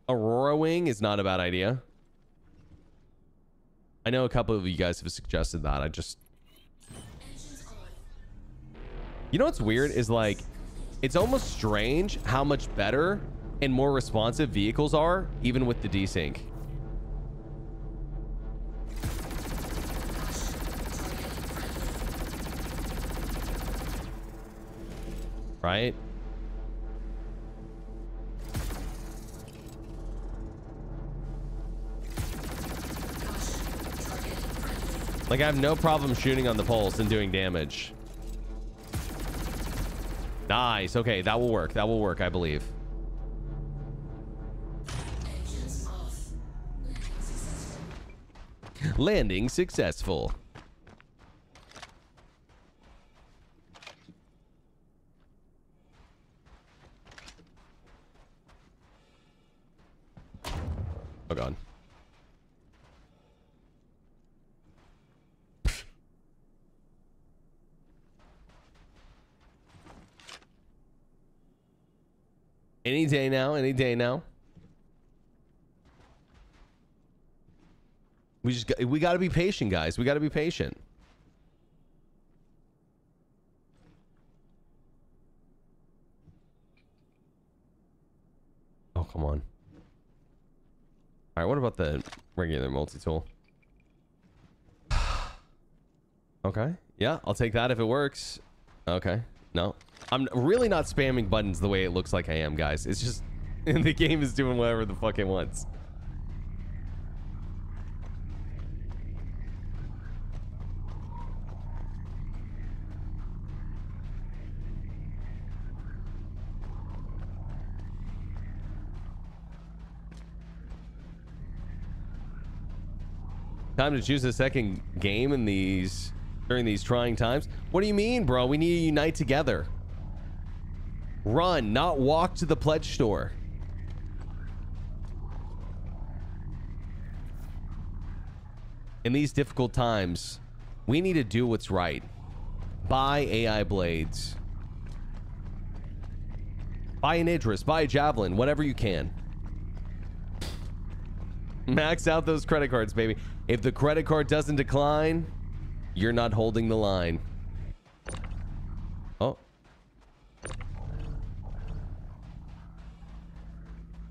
Aurora Wing is not a bad idea. I know a couple of you guys have suggested that. I just... You know what's weird is, like, it's almost strange how much better and more responsive vehicles are, even with the desync. Right? Like, I have no problem shooting on the pulse and doing damage. Nice. Okay, that will work. That will work, I believe. Landing successful. Oh god. Any day now, any day now. We got to be patient, guys. We got to be patient. Oh, come on. All right, what about the regular multi-tool? Okay. Yeah, I'll take that if it works. Okay. No. I'm really not spamming buttons the way it looks like I am, guys. It's just the game is doing whatever the fuck it wants. Time to choose a second game in during these trying times. What do you mean, bro? We need to unite together. Run, not walk to the pledge store. In these difficult times, we need to do what's right. Buy AI blades. Buy an Idris, buy a Javelin, whatever you can. Max out those credit cards, baby. If the credit card doesn't decline, you're not holding the line. Oh.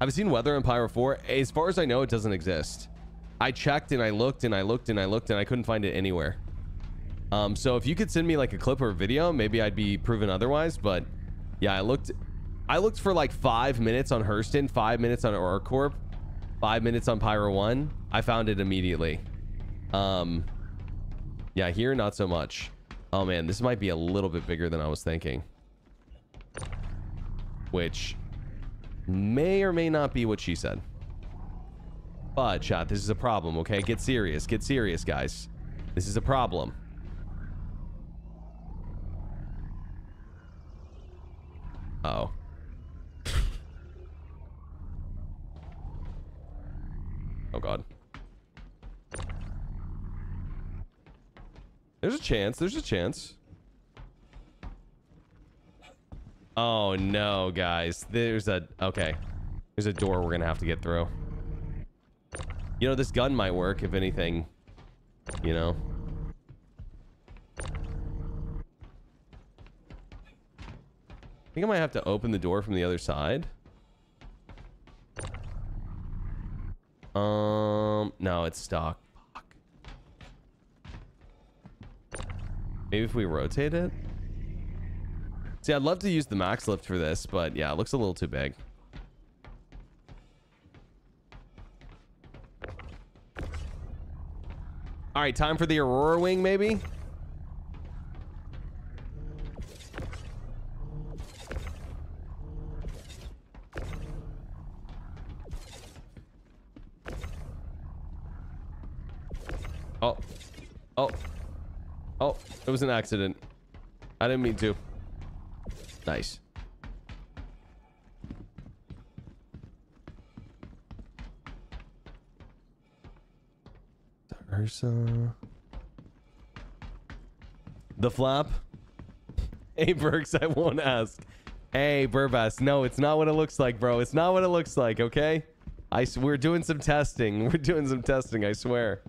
I've seen weather in Pyro 4. As far as I know, it doesn't exist. I checked and I looked and I looked and I looked and I couldn't find it anywhere. So if you could send me like a clip or a video, maybe I'd be proven otherwise. But yeah, I looked for like 5 minutes on Hurston, 5 minutes on Aurora Corp, 5 minutes on Pyro 1. I found it immediately. Yeah, here not so much. Oh man, this might be a little bit bigger than I was thinking. Which may or may not be what she said. But chat, this is a problem, okay? Get serious, guys. This is a problem. Uh-oh. Oh god. There's a chance. There's a chance. Oh no, guys. There's a... Okay. There's a door we're gonna have to get through. You know, this gun might work, if anything. You know? I think I might have to open the door from the other side. No, it's stuck. Fuck. Maybe if we rotate it? See, I'd love to use the max lift for this, but yeah, it looks a little too big. All right, time for the Aurora Wing, maybe? Oh. Oh. Oh, it was an accident. I didn't mean to. Nice. Ursa. The flap. Hey, Berks, I won't ask. Hey, Burbas. No, it's not what it looks like, bro. It's not what it looks like, okay? We're doing some testing. We're doing some testing, I swear.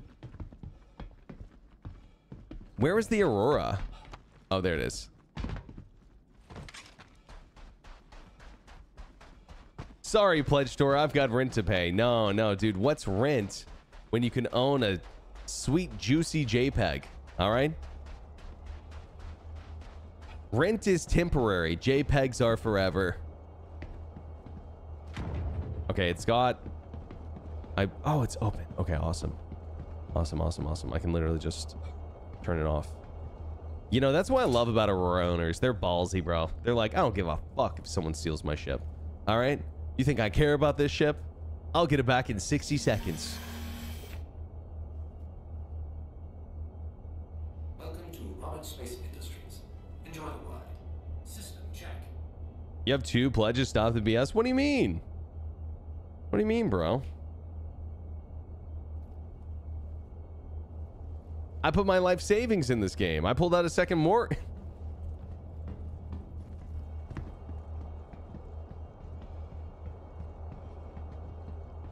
Where was the Aurora? Oh, there it is. Sorry, Pledge Store. I've got rent to pay. No, no, dude. What's rent when you can own a sweet, juicy JPEG? All right? Rent is temporary. JPEGs are forever. Okay, it's got... Oh, it's open. Okay, awesome. Awesome, awesome, awesome. I can literally just turn it off. You know, that's what I love about Aurora owners. They're ballsy, bro. They're like, I don't give a fuck if someone steals my ship. All right? You think I care about this ship? I'll get it back in 60 seconds. Welcome to Robert Space Industries. Enjoy the ride. System check. You have 2 pledges. Stop the BS. What do you mean? What do you mean, bro? I put my life savings in this game. I pulled out a second more.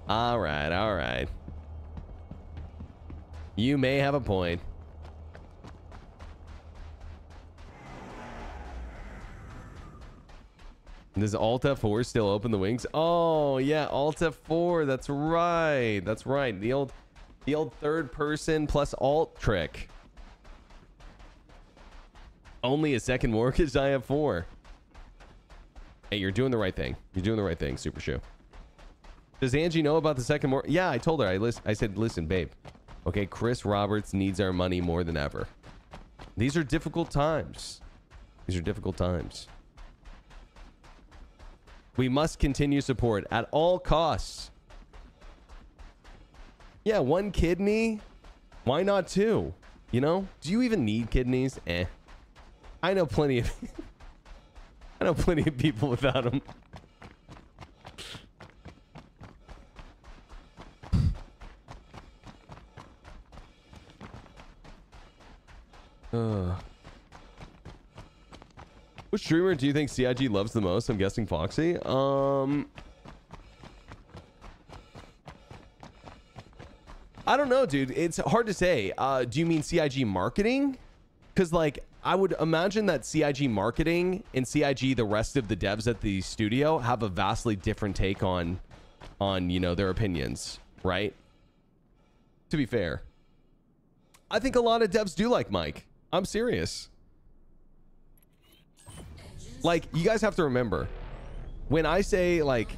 All right, all right. You may have a point. Does Alt F4 still open the wings? Oh, yeah, Alt F4. That's right. That's right. The old third person plus alt trick. Only a second mortgage. I have 4. Hey, you're doing the right thing. You're doing the right thing, Super Shoe. Does Angie know about the second mortgage? Yeah, I told her. I said, listen, babe. Okay, Chris Roberts needs our money more than ever. These are difficult times. These are difficult times. We must continue support at all costs. Yeah, 1 kidney. Why not 2? You know? Do you even need kidneys? Eh. I know plenty of I know plenty of people without them. Which streamer do you think CIG loves the most? I'm guessing Foxy. I don't know, dude. It's hard to say. Do you mean CIG marketing? Because, like, I would imagine that CIG marketing and CIG, the rest of the devs at the studio, have a vastly different take on you know, their opinions, right? To be fair. I think a lot of devs do like Mike. I'm serious. Like, you guys have to remember, when I say, like,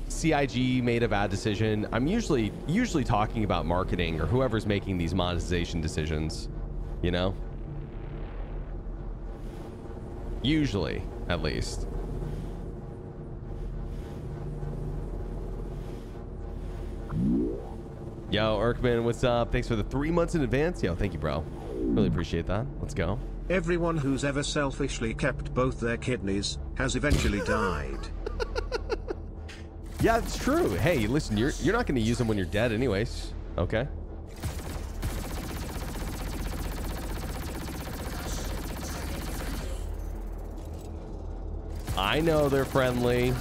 CIG made a bad decision, I'm usually talking about marketing or whoever's making these monetization decisions, you know? Usually, at least. Yo, Erkman, what's up? Thanks for the 3 months in advance. Yo, thank you, bro. Really appreciate that. Let's go. Everyone who's ever selfishly kept both their kidneys has eventually died. Yeah, it's true. Hey, listen, you're not going to use them when you're dead anyways. Okay. I know they're friendly.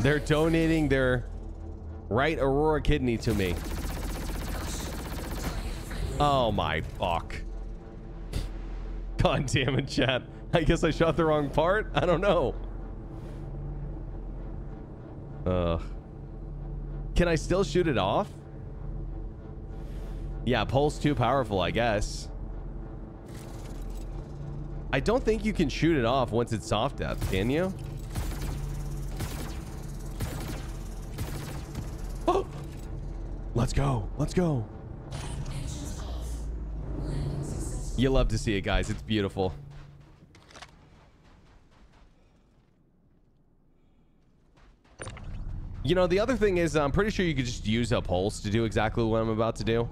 They're donating their right Aurora kidney to me. Oh my fuck. God damn it, chat. I guess I shot the wrong part. I don't know. Can I still shoot it off? Yeah, pulse too powerful, I guess. I don't think you can shoot it off once it's soft death, can you? Oh! Let's go. Let's go. You love to see it, guys. It's beautiful. You know, the other thing is, I'm pretty sure you could just use a pulse to do exactly what I'm about to do.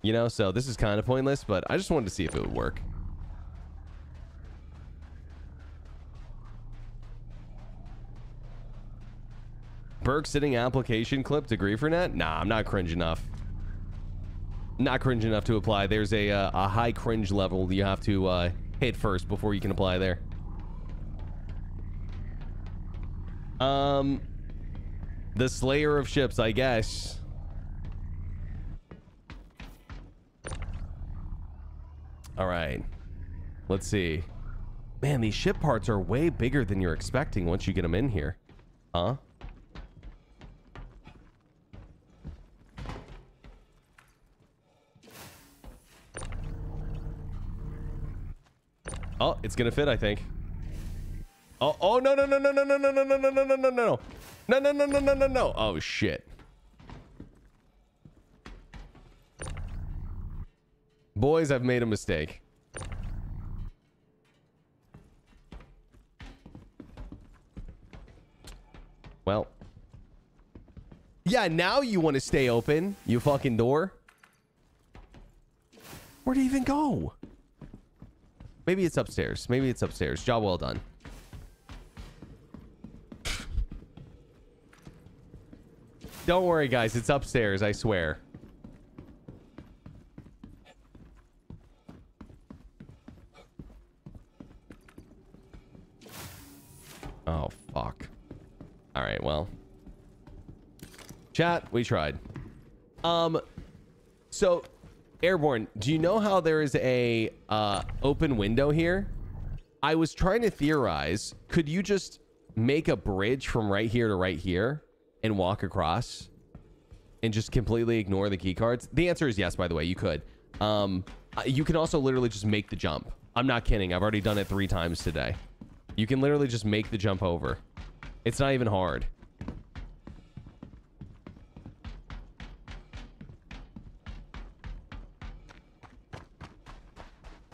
You know, so this is kind of pointless, but I just wanted to see if it would work. Berk sitting application clip to Griefernet? Nah, I'm not cringe enough. Not cringe enough to apply. There's a high cringe level you have to hit first before you can apply there. The Slayer of Ships, I guess. All right. Let's see. Man, these ship parts are way bigger than you're expecting once you get them in here. Huh? Oh, it's gonna fit, I think. Oh, no, no, no, no, no, no, no, no, no, no, no, no, no, no. No, no, no, no, no, no, no. Oh, shit. Boys, I've made a mistake. Well. Yeah, now you want to stay open, you fucking door. Where'd he even go? Maybe it's upstairs. Maybe it's upstairs. Job well done. Don't worry, guys. It's upstairs, I swear. Oh, fuck. All right, well. Chat, we tried. So, Airborne, do you know how there is a open window here? I was trying to theorize, could you just make a bridge from right here to right here and walk across and just completely ignore the key cards? The answer is yes, by the way, you could. You can also literally just make the jump. I'm not kidding. I've already done it 3 times today. You can literally just make the jump over. It's not even hard.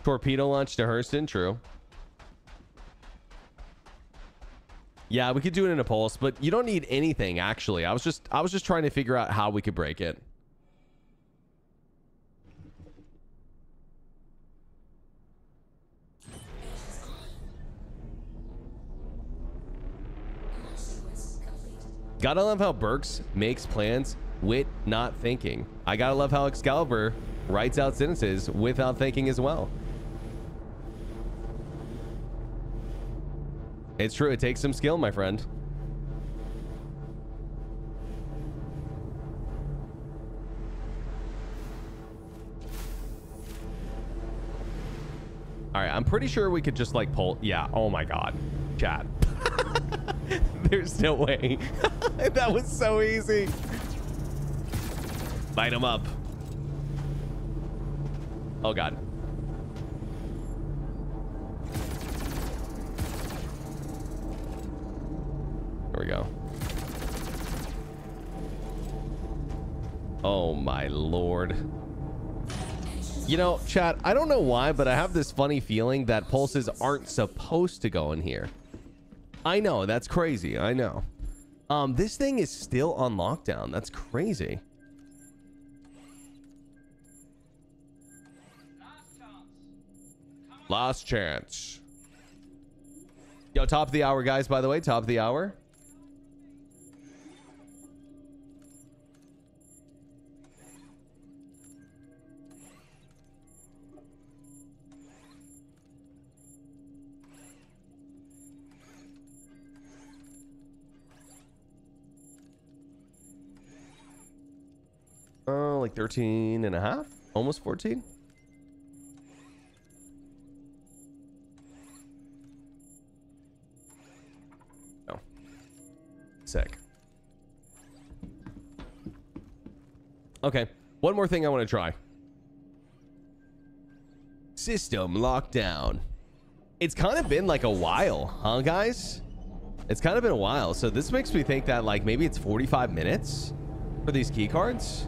Torpedo launch to Hurston, true. Yeah, we could do it in a pulse, but you don't need anything actually. I was just trying to figure out how we could break it. Gotta love how Berks makes plans with not thinking. I gotta love how Excalibur writes out sentences without thinking as well. It's true. It takes some skill, my friend. All right. I'm pretty sure we could just like pull. Yeah. Oh my God. Chat. There's no way. That was so easy. Light him up. Oh God. There we go. Oh my Lord. You know, chat, I don't know why, but I have this funny feeling that pulses aren't supposed to go in here. I know, that's crazy. I know. This thing is still on lockdown. That's crazy. Last chance. Yo, top of the hour, guys, by the way. Top of the hour. Like 13 and a half, almost 14. Oh, sick. Okay, one more thing I want to try. System lockdown. It's kind of been like a while, huh, guys? It's kind of been a while, so this makes me think that like maybe it's 45 minutes for these key cards.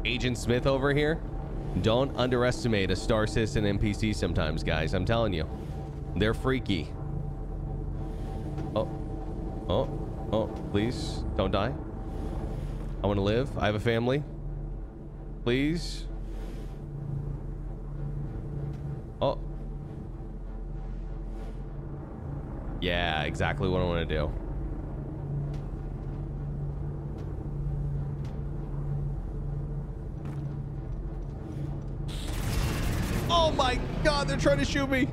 Agent Smith over here. Don't underestimate a Star Citizen NPC sometimes, guys. I'm telling you. They're freaky. Oh. Oh. Oh. Please. Don't die. I want to live. I have a family. Please. Oh. Yeah, exactly what I want to do. my God, they're trying to shoot me.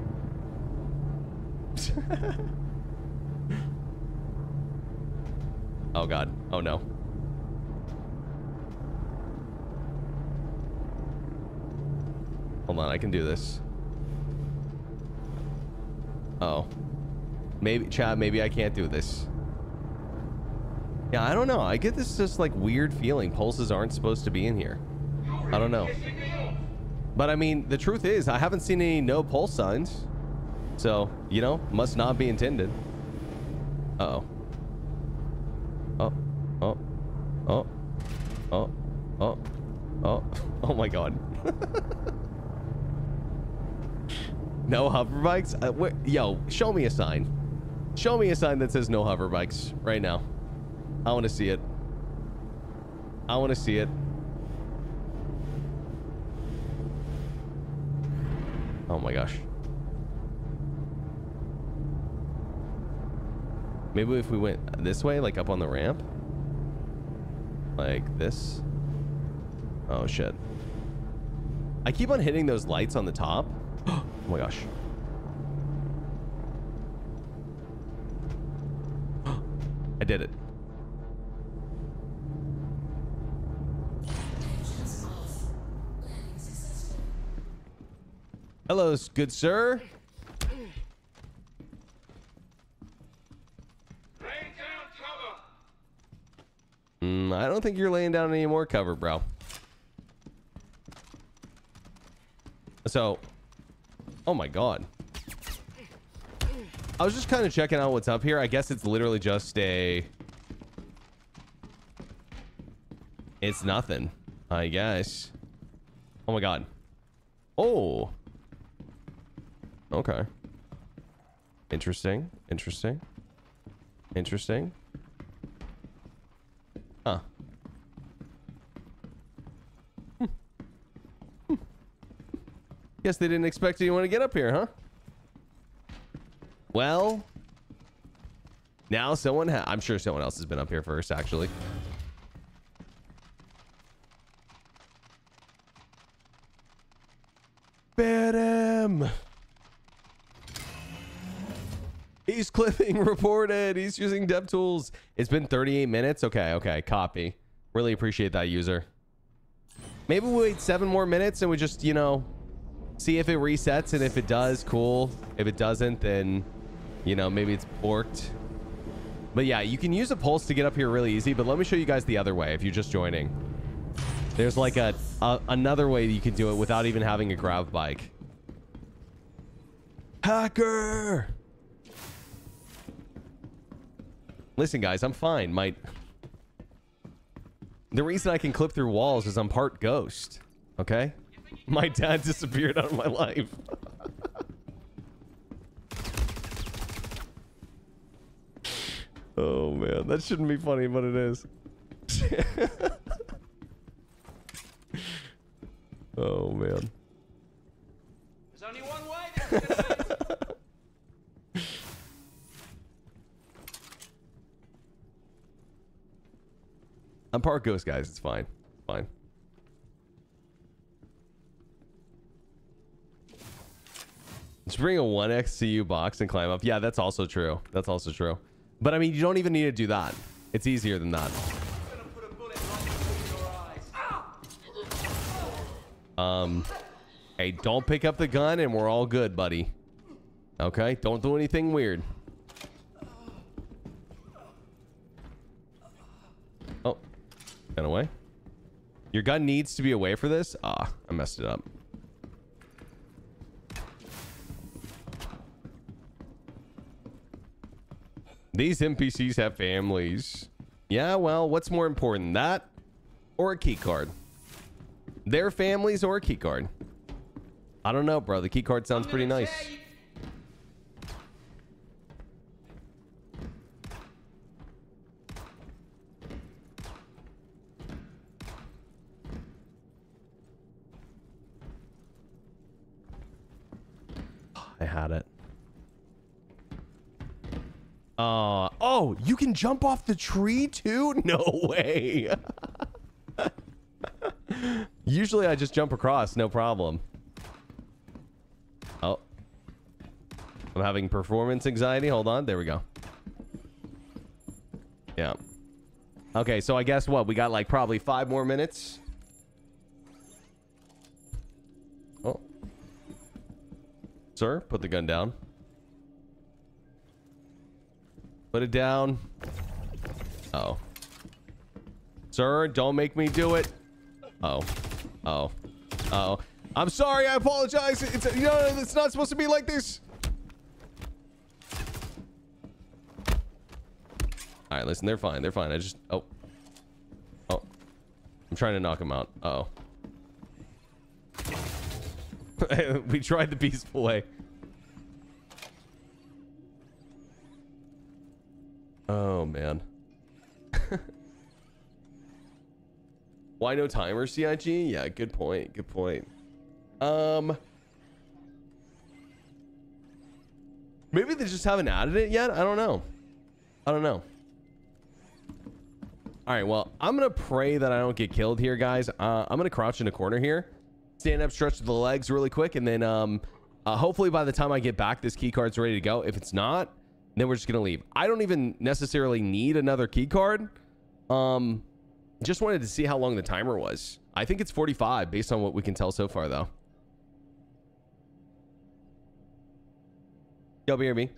Oh God. Oh no. Hold on, I can do this. Oh. Maybe, chat, maybe I can't do this. Yeah, I don't know. I get this just like weird feeling. Pulses aren't supposed to be in here. I don't know. But I mean, the truth is, I haven't seen any no pulse signs. So, you know, must not be intended. Uh-oh. Oh. Oh. Oh. Oh. Oh. Oh. Oh my God. No hover bikes? Yo, show me a sign. Show me a sign that says no hover bikes right now. I want to see it. I want to see it. Oh my gosh. Maybe if we went this way, like up on the ramp? Like this? Oh shit. I keep on hitting those lights on the top. Oh my gosh. I did it. Hello, good sir. I don't think you're laying down any more cover, bro. So, oh my God. I was just kind of checking out what's up here. I guess it's literally just a... It's nothing, I guess. Oh my God. Oh. Okay. Interesting. Interesting. Interesting. Huh. Guess they didn't expect anyone to get up here, huh? Well, now someone I'm sure someone else has been up here first, actually. Ban him! He's clipping reported. He's using dev tools. It's been 38 minutes. Okay, okay, copy. Really appreciate that, user. Maybe we wait 7 more minutes and we just, you know, see if it resets, and if it does, cool. If it doesn't, then, you know, maybe it's borked. But yeah, you can use a pulse to get up here really easy, but let me show you guys the other way if you're just joining. There's like another way you can do it without even having a grav bike. Hacker! Listen, guys, I'm fine. The reason I can clip through walls is I'm part ghost. Okay? My dad disappeared out of my life. Oh, man. That shouldn't be funny, but it is. Oh, man. There's only one way. This is gonna end. I'm part ghost, guys. It's fine. Fine. Just bring a 1XCU box and climb up. Yeah, that's also true. That's also true. But I mean, you don't even need to do that. It's easier than that. Hey, don't pick up the gun and we're all good, buddy. Okay? Don't do anything weird. Oh. Gun away. Your gun needs to be away for this? Ah, I messed it up. These NPCs have families. Yeah, well, what's more important, that or a key card? Their families or a key card? I don't know, bro. The key card sounds pretty nice. I had it. Oh, you can jump off the tree too? No way. Usually I just jump across, no problem. I'm having performance anxiety. Hold on. There we go. Yeah. Okay, so I guess what? We got like probably 5 more minutes. Oh. Sir, put the gun down. Put it down. Oh. Sir, don't make me do it. Oh. Oh. Oh. I'm sorry. I apologize. It's it's not supposed to be like this. All right, listen. They're fine. They're fine. I just... Oh. Oh. I'm trying to knock them out. Uh oh. We tried the peaceful way. Oh, man. Why no timer, CIG? Yeah, good point. Good point. Maybe they just haven't added it yet. I don't know. I don't know. All right, well, I'm gonna pray that I don't get killed here, guys. I'm gonna crouch in a corner here, stand up, stretch the legs really quick, and then hopefully by the time I get back, this key card's ready to go. If it's not, then we're just gonna leave. I don't even necessarily need another key card. Just wanted to see how long the timer was. I think it's 45 based on what we can tell so far, though. Yo, BRB.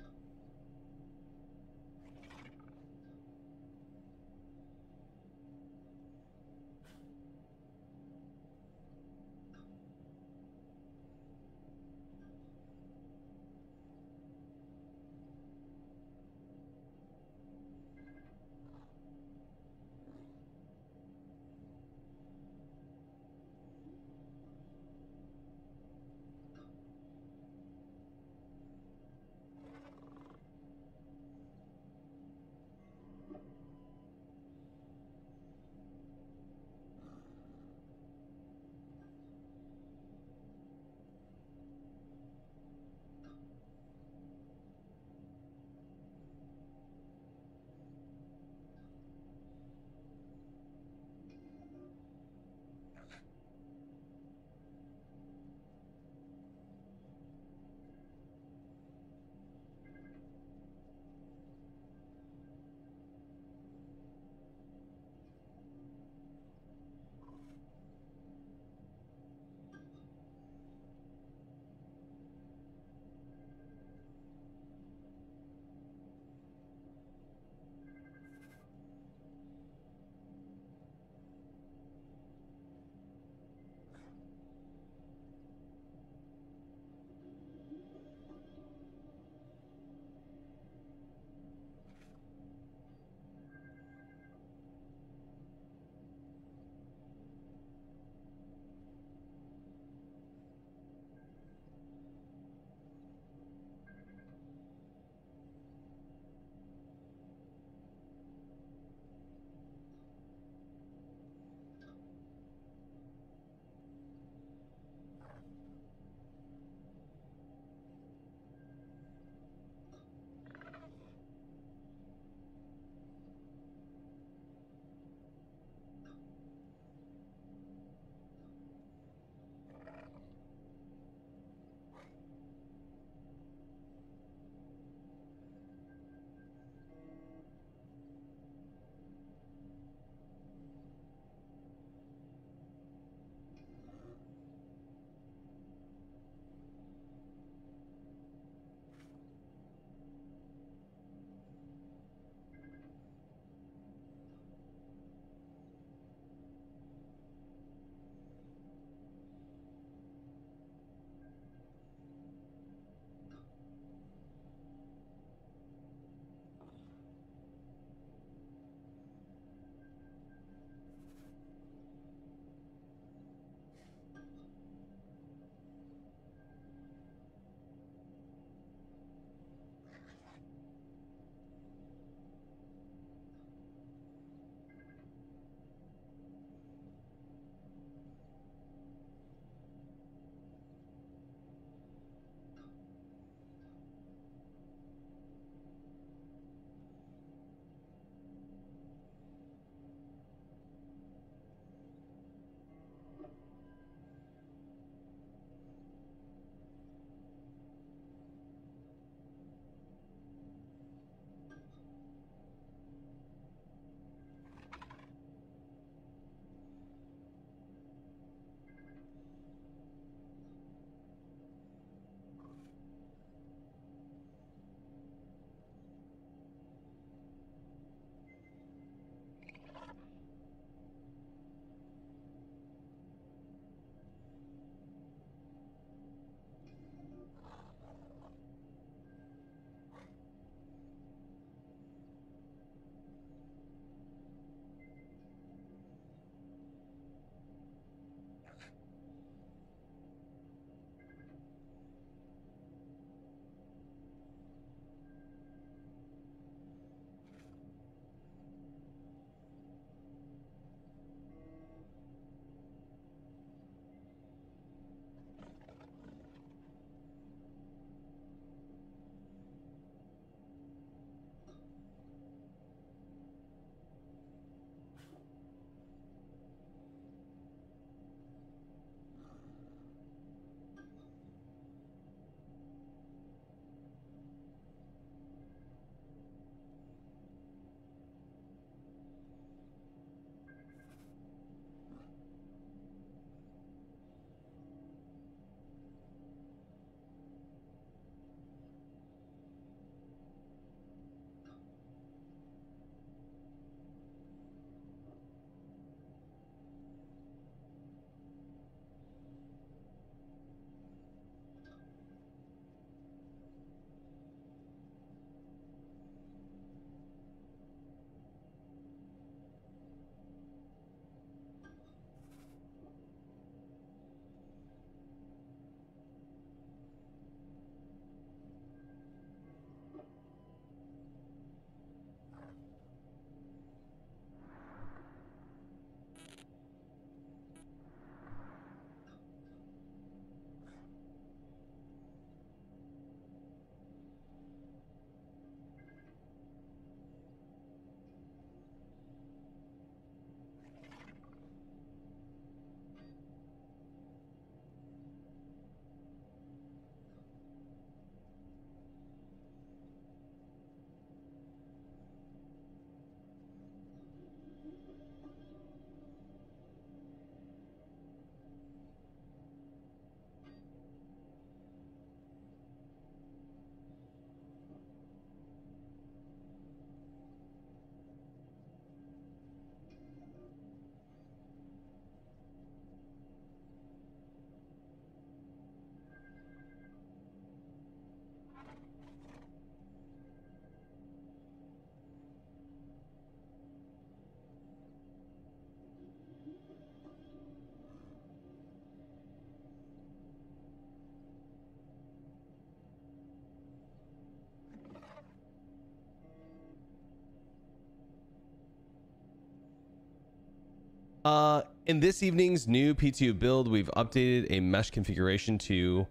In this evening's new PTU build, we've updated a mesh configuration to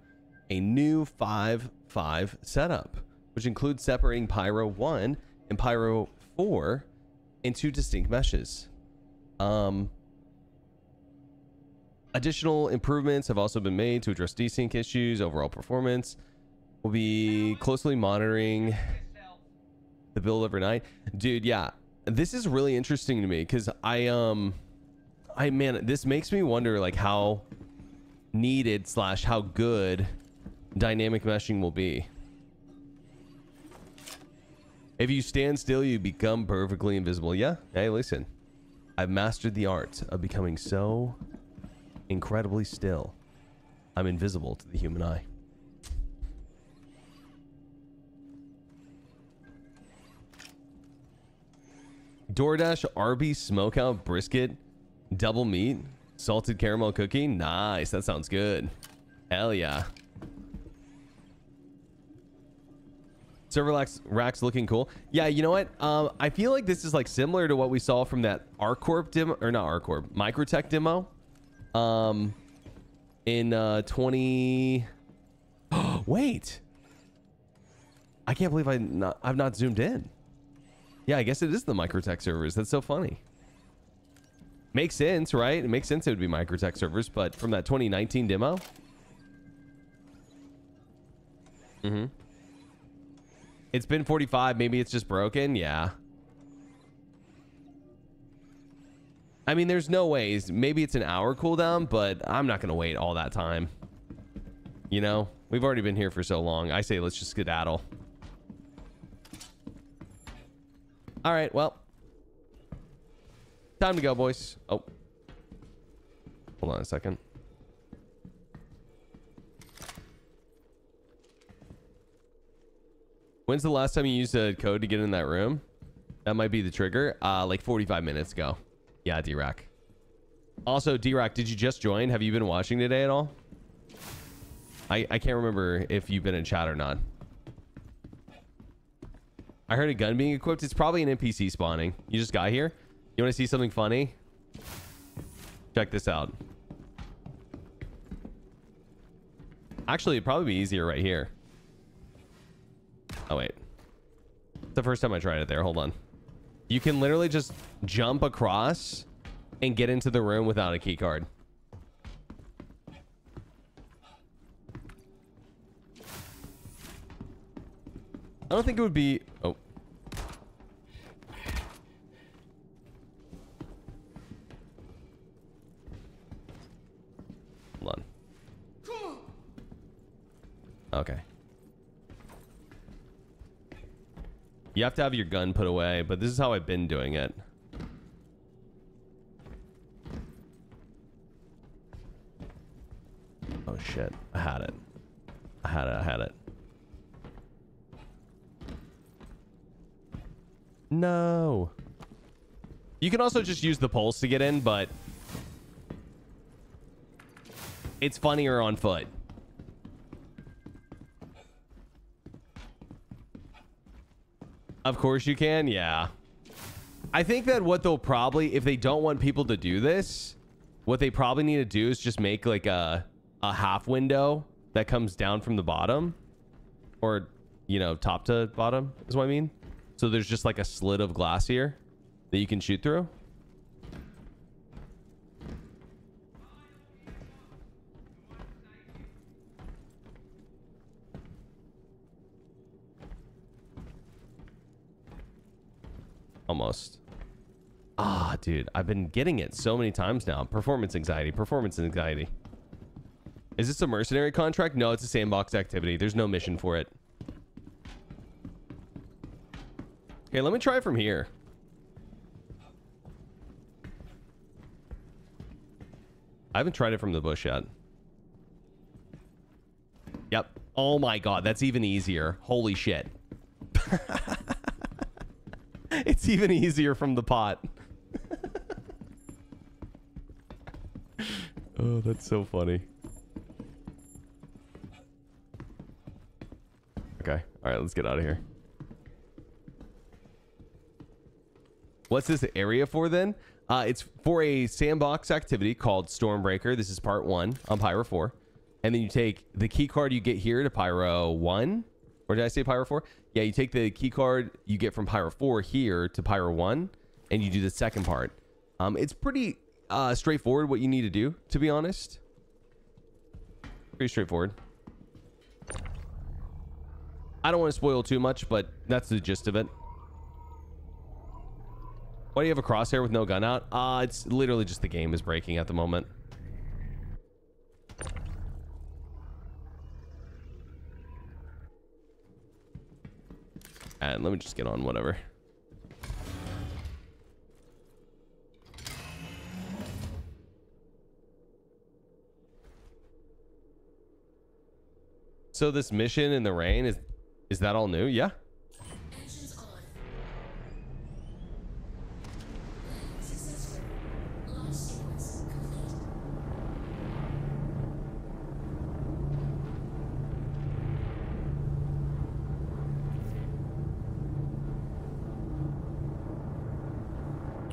a new 5-5 setup, which includes separating Pyro 1 and Pyro 4 into distinct meshes. Additional improvements have also been made to address desync issues. Overall performance will be closely monitoring the build every night. Dude, yeah, this is really interesting to me because man, this makes me wonder like how needed / how good dynamic meshing will be. If you stand still, you become perfectly invisible. Yeah, hey, listen, I've mastered the art of becoming so incredibly still I'm invisible to the human eye. DoorDash Arby's smokeout brisket double meat salted caramel cookie. Nice, that sounds good. Hell yeah. Server racks looking cool. Yeah, you know what? I feel like this is like similar to what we saw from that ArcCorp demo, or not ArcCorp, Microtech demo. In 20. Wait. I can't believe I've not zoomed in. Yeah, I guess it is the Microtech servers. That's so funny. Makes sense, right? It makes sense it would be Microtech servers, but from that 2019 demo. It's been 45. Maybe it's just broken. Yeah. I mean, there's no ways. Maybe it's an hour cooldown, but I'm not going to wait all that time. You know, we've already been here for so long. I say let's just skedaddle. All right, well. Time to go, boys. Oh. Hold on a second. When's the last time you used a code to get in that room? That might be the trigger. Like 45 minutes ago. Yeah, D-Rack. Also, D-Rack, did you just join? Have you been watching today at all? I can't remember if you've been in chat or not. I heard a gun being equipped. It's probably an NPC spawning. You just got here? You want to see something funny? Check this out. Actually, it'd probably be easier right here. Oh, wait. It's the first time I tried it there. Hold on. You can literally just jump across and get into the room without a key card. I don't think it would be... Oh. Hold on. Okay. You have to have your gun put away, but this is how I've been doing it. Oh shit. I had it. I had it. No. You can also just use the pulse to get in, but it's funnier on foot. Of course you can. Yeah. I think that what they'll probably, if they don't want people to do this, what they probably need to do is just make like a half window that comes down from the bottom, or, you know, top to bottom is what I mean. So there's just like a slit of glass here that you can shoot through. Almost. Ah, dude, I've been getting it so many times now. Performance anxiety, performance anxiety. Is this a mercenary contract? No, it's a sandbox activity. There's no mission for it. Okay, let me try from here. I haven't tried it from the bush yet. Yep. Oh my god, that's even easier. Holy shit. It's even easier from the pot. Oh, that's so funny. Okay. All right, let's get out of here. What's this area for then? It's for a sandbox activity called Stormbreaker. This is part 1 on Pyro 4. And then you take the key card you get here to Pyro 1. Or did I say Pyro 4? Yeah, you take the key card you get from Pyro 4 here to Pyro 1. And you do the second part. It's pretty straightforward what you need to do, to be honest. Pretty straightforward. I don't want to spoil too much, but that's the gist of it. Why do you have a crosshair with no gun out? It's literally just the game is breaking at the moment. And let me just get on whatever. So this mission in the rain, is that all new? Yeah. Engines on. Launch sequence complete.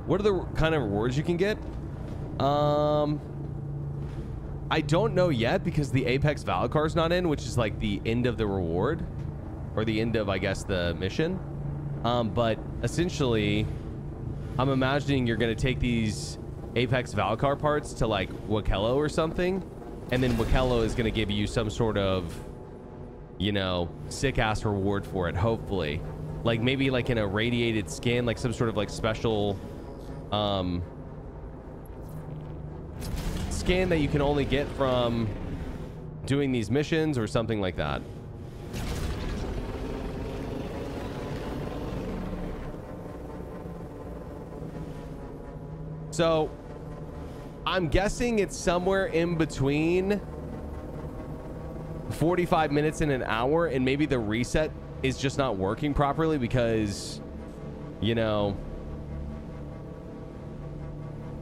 What are the kind of rewards you can get? I don't know yet because the Apex Valkyr is not in, which is like the end of the reward or the end of, I guess, the mission. But essentially, I'm imagining you're going to take these Apex Valkyr parts to like Wakello or something. And then Wakello is going to give you some sort of, you know, sick ass reward for it, hopefully. Like maybe like in a radiated skin, like some sort of like special scan that you can only get from doing these missions or something like that. So I'm guessing it's somewhere in between 45 minutes and an hour, and maybe the reset is just not working properly because, you know,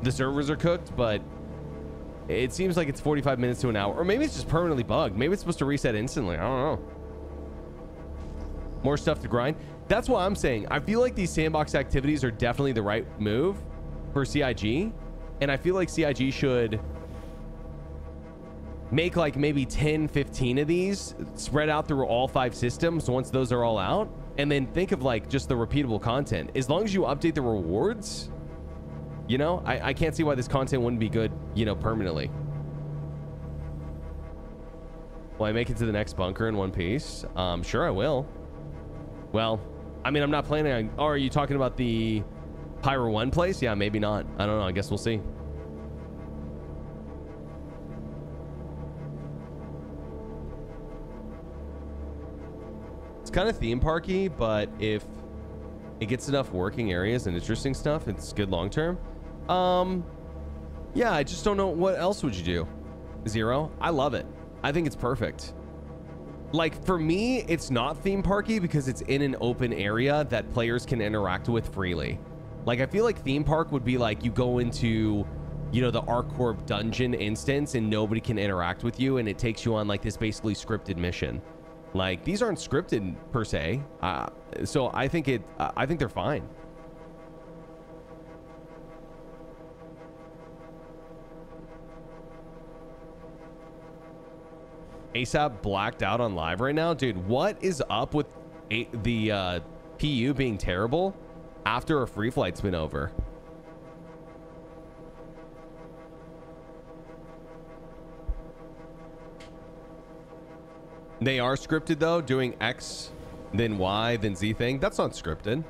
the servers are cooked, but it seems like it's 45 minutes to an hour. Or maybe it's just permanently bugged. Maybe it's supposed to reset instantly. I don't know. More stuff to grind. That's what I'm saying. I feel like these sandbox activities are definitely the right move for CIG. And I feel like CIG should make like maybe 10, 15 of these spread out through all 5 systems once those are all out. And then think of like just the repeatable content. As long as you update the rewards, you know, I can't see why this content wouldn't be good, you know, permanently. Will I make it to the next bunker in one piece? Sure I will. Well, I mean, I'm not planning on... Oh, are you talking about the Pyro 1 place? Yeah, maybe not. I don't know. I guess we'll see. It's kind of theme parky, but if it gets enough working areas and interesting stuff, it's good long term. Yeah, I just don't know what else would you do. Zero. I love it. I think it's perfect. Like for me, it's not theme parky because it's in an open area that players can interact with freely. Like I feel like theme park would be like you go into, you know, the ArcCorp dungeon instance and nobody can interact with you, and it takes you on like this basically scripted mission. Like these aren't scripted per se, so I think they're fine. ASAP blacked out on live right now, dude. What is up with the PU being terrible after a free flight's been over? They are scripted though, doing X, then Y, then Z thing. That's not scripted.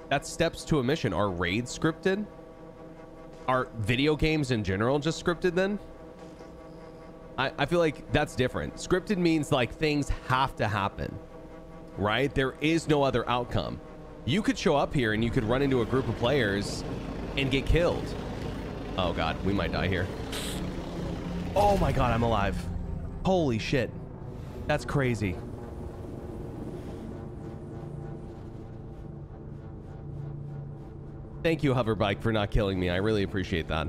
That's steps to a mission. Are raids scripted? Are video games in general just scripted then? I feel like that's different. Scripted means like things have to happen, right? There is no other outcome. You could show up here and you could run into a group of players and get killed. Oh God, we might die here. Oh my God, I'm alive. Holy shit. That's crazy. Thank you, Hoverbike, for not killing me. I really appreciate that.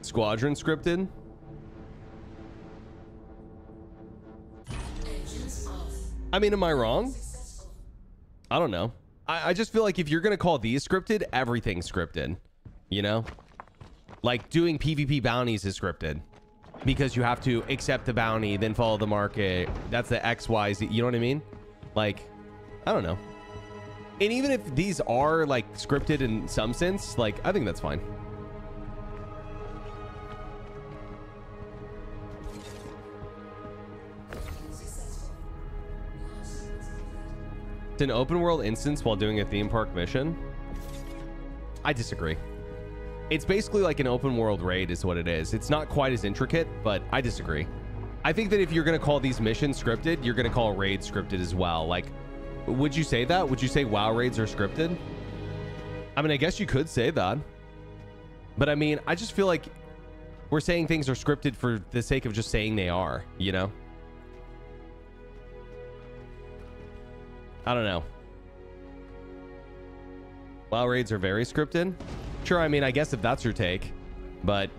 Squadron scripted. I mean, am I wrong? I don't know. I just feel like if you're going to call these scripted, everything's scripted. You know? Like doing PvP bounties is scripted. Because you have to accept the bounty, then follow the market. That's the X, Y, Z. You know what I mean? Like, I don't know. And even if these are like scripted in some sense, like, I think that's fine. It's an open world instance while doing a theme park mission. I disagree. It's basically like an open world raid is what it is. It's not quite as intricate, but I disagree. I think that if you're going to call these missions scripted, you're going to call raids scripted as well. Like, would you say that? Would you say WoW raids are scripted? I mean, I guess you could say that. But I mean, I just feel like we're saying things are scripted for the sake of just saying they are, you know? I don't know. WoW raids are very scripted. Sure, I mean, I guess if that's your take, but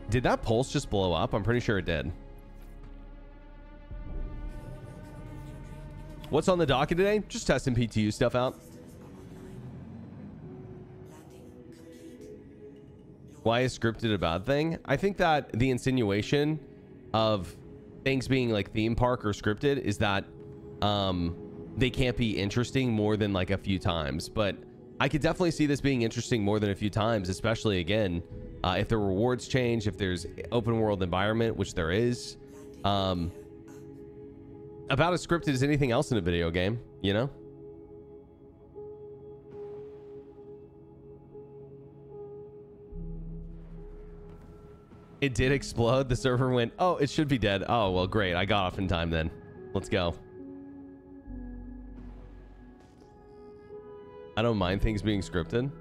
did that pulse just blow up? I'm pretty sure it did. What's on the docket today? Just testing PTU stuff out. Why is scripted a bad thing? I think that the insinuation of things being like theme park or scripted is that they can't be interesting more than like a few times, but I could definitely see this being interesting more than a few times, especially again, if the rewards change, if there's open world environment, which there is, about as scripted as anything else in a video game, you know? It did explode. The server went, oh, it should be dead. Oh, well, great. I got off in time then. Let's go. I don't mind things being scripted.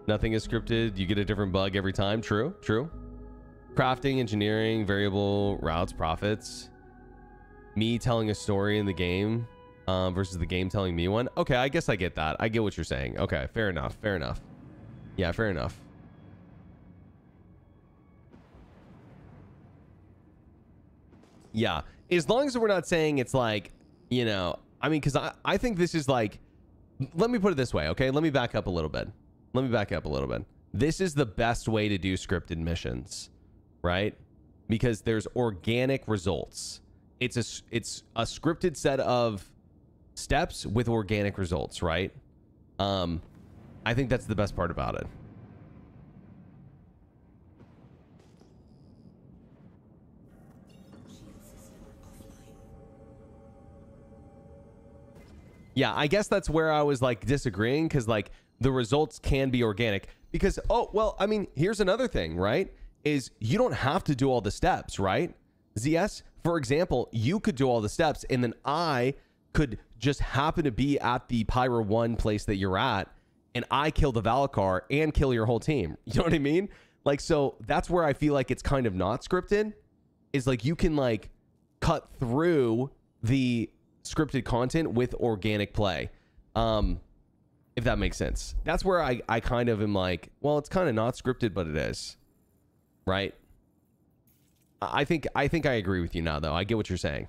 Nothing is scripted. You get a different bug every time. True, true. Crafting, engineering, variable routes, profits. Me telling a story in the game versus the game telling me one. Okay, I guess I get that. I get what you're saying. Okay, fair enough. Fair enough. Yeah, fair enough. Yeah, as long as we're not saying it's like, you know, I mean, because I think this is like, let me put it this way, okay? Let me back up a little bit. Let me back up a little bit. This is the best way to do scripted missions, right? Because there's organic results. It's a scripted set of steps with organic results, right? I think that's the best part about it. Yeah, I guess that's where I was like disagreeing, because like the results can be organic because, oh, well, I mean, here's another thing, right? Is you don't have to do all the steps, right? ZS, for example, you could do all the steps and then I could just happen to be at the Pyro 1 place that you're at and I kill the Valakar and kill your whole team. You know what I mean? Like, so that's where I feel like it's kind of not scripted, is like you can like cut through the scripted content with organic play, if that makes sense. That's where I kind of am like, well, it's kind of not scripted, but it is, right? I think I agree with you now, though. I get what you're saying.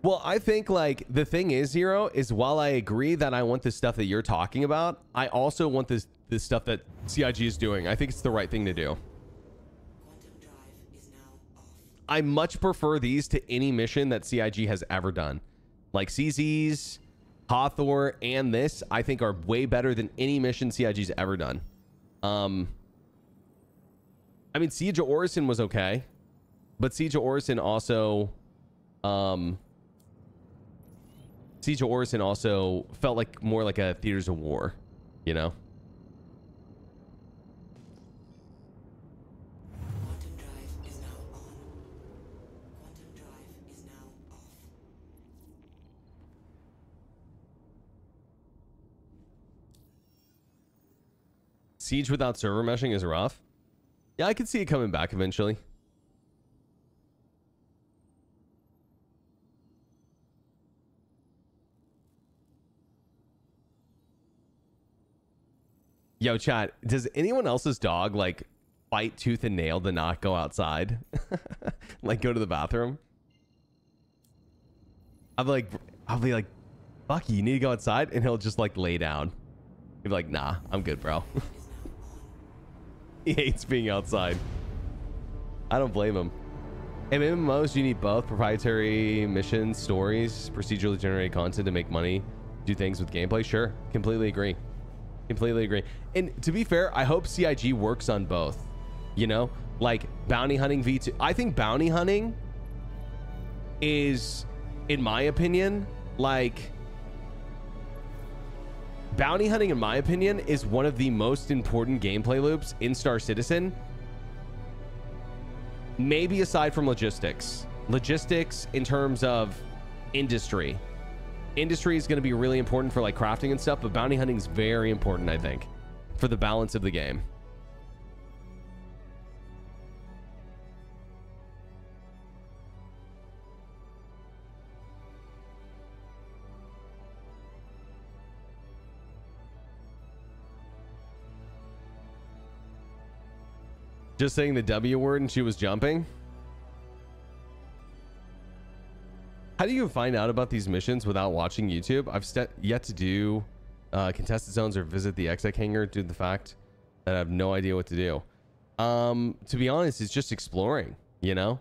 Well, I think like the thing is, Zero, is while I agree that I want the stuff that you're talking about, I also want this stuff that CIG is doing. I think it's the right thing to do. I much prefer these to any mission that CIG has ever done. Like CZ's, Hathor, and this, I think are way better than any mission CIG's ever done. I mean, Siege of Orison was okay, but Siege of Orison also... Siege of Orison also felt like more like a Theaters of War, you know? Quantum drive is now on. Quantum drive is now off. Siege without server meshing is rough. Yeah, I could see it coming back eventually. Yo, chat, does anyone else's dog like fight tooth and nail to not go outside? Like go to the bathroom? I'll be like, Bucky, you need to go outside, and he'll just like lay down. He'll be like, nah, I'm good, bro. He hates being outside. I don't blame him. In MMOs, you need both proprietary missions, stories, procedurally generated content to make money, do things with gameplay. Sure, completely agree. Completely agree. And to be fair, I hope CIG works on both. You know, like bounty hunting V2. I think bounty hunting is, in my opinion, like bounty hunting, in my opinion, is one of the most important gameplay loops in Star Citizen. Maybe aside from logistics. Logistics in terms of industry. Industry is going to be really important for like crafting and stuff, but bounty hunting is very important, I think, for the balance of the game. Just saying the W word and she was jumping. How do you find out about these missions without watching YouTube? I've yet to do contested zones or visit the exec hangar due to the fact that I have no idea what to do. To be honest, it's just exploring, you know?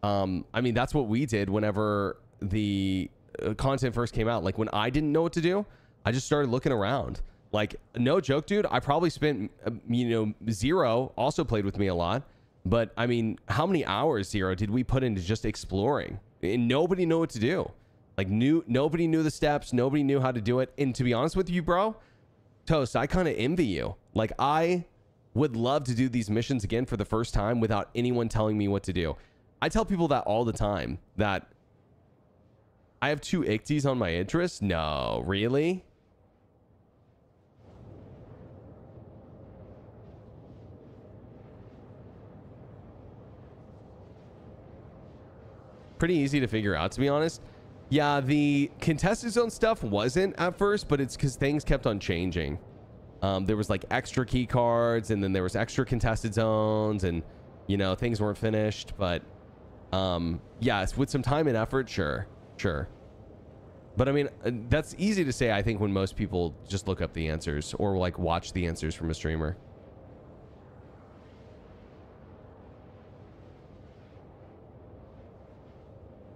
I mean, that's what we did whenever the content first came out. Like when I didn't know what to do, I just started looking around. Like, no joke, dude. I probably spent, you know, Zero also played with me a lot. But, I mean, how many hours, Zero, did we put into just exploring? And nobody knew what to do. Like, nobody knew the steps. Nobody knew how to do it. And to be honest with you, bro, Toast, I kind of envy you. Like, I would love to do these missions again for the first time without anyone telling me what to do. I tell people that all the time, that I have 2 icties on my interests. No, really? Pretty easy to figure out, to be honest. Yeah, the contested zone stuff wasn't at first, but it's because things kept on changing. There was like extra key cards, and then there was extra contested zones, and you know, things weren't finished. But yes, with some time and effort, sure. But I mean, that's easy to say, I think, when most people just look up the answers or like watch the answers from a streamer.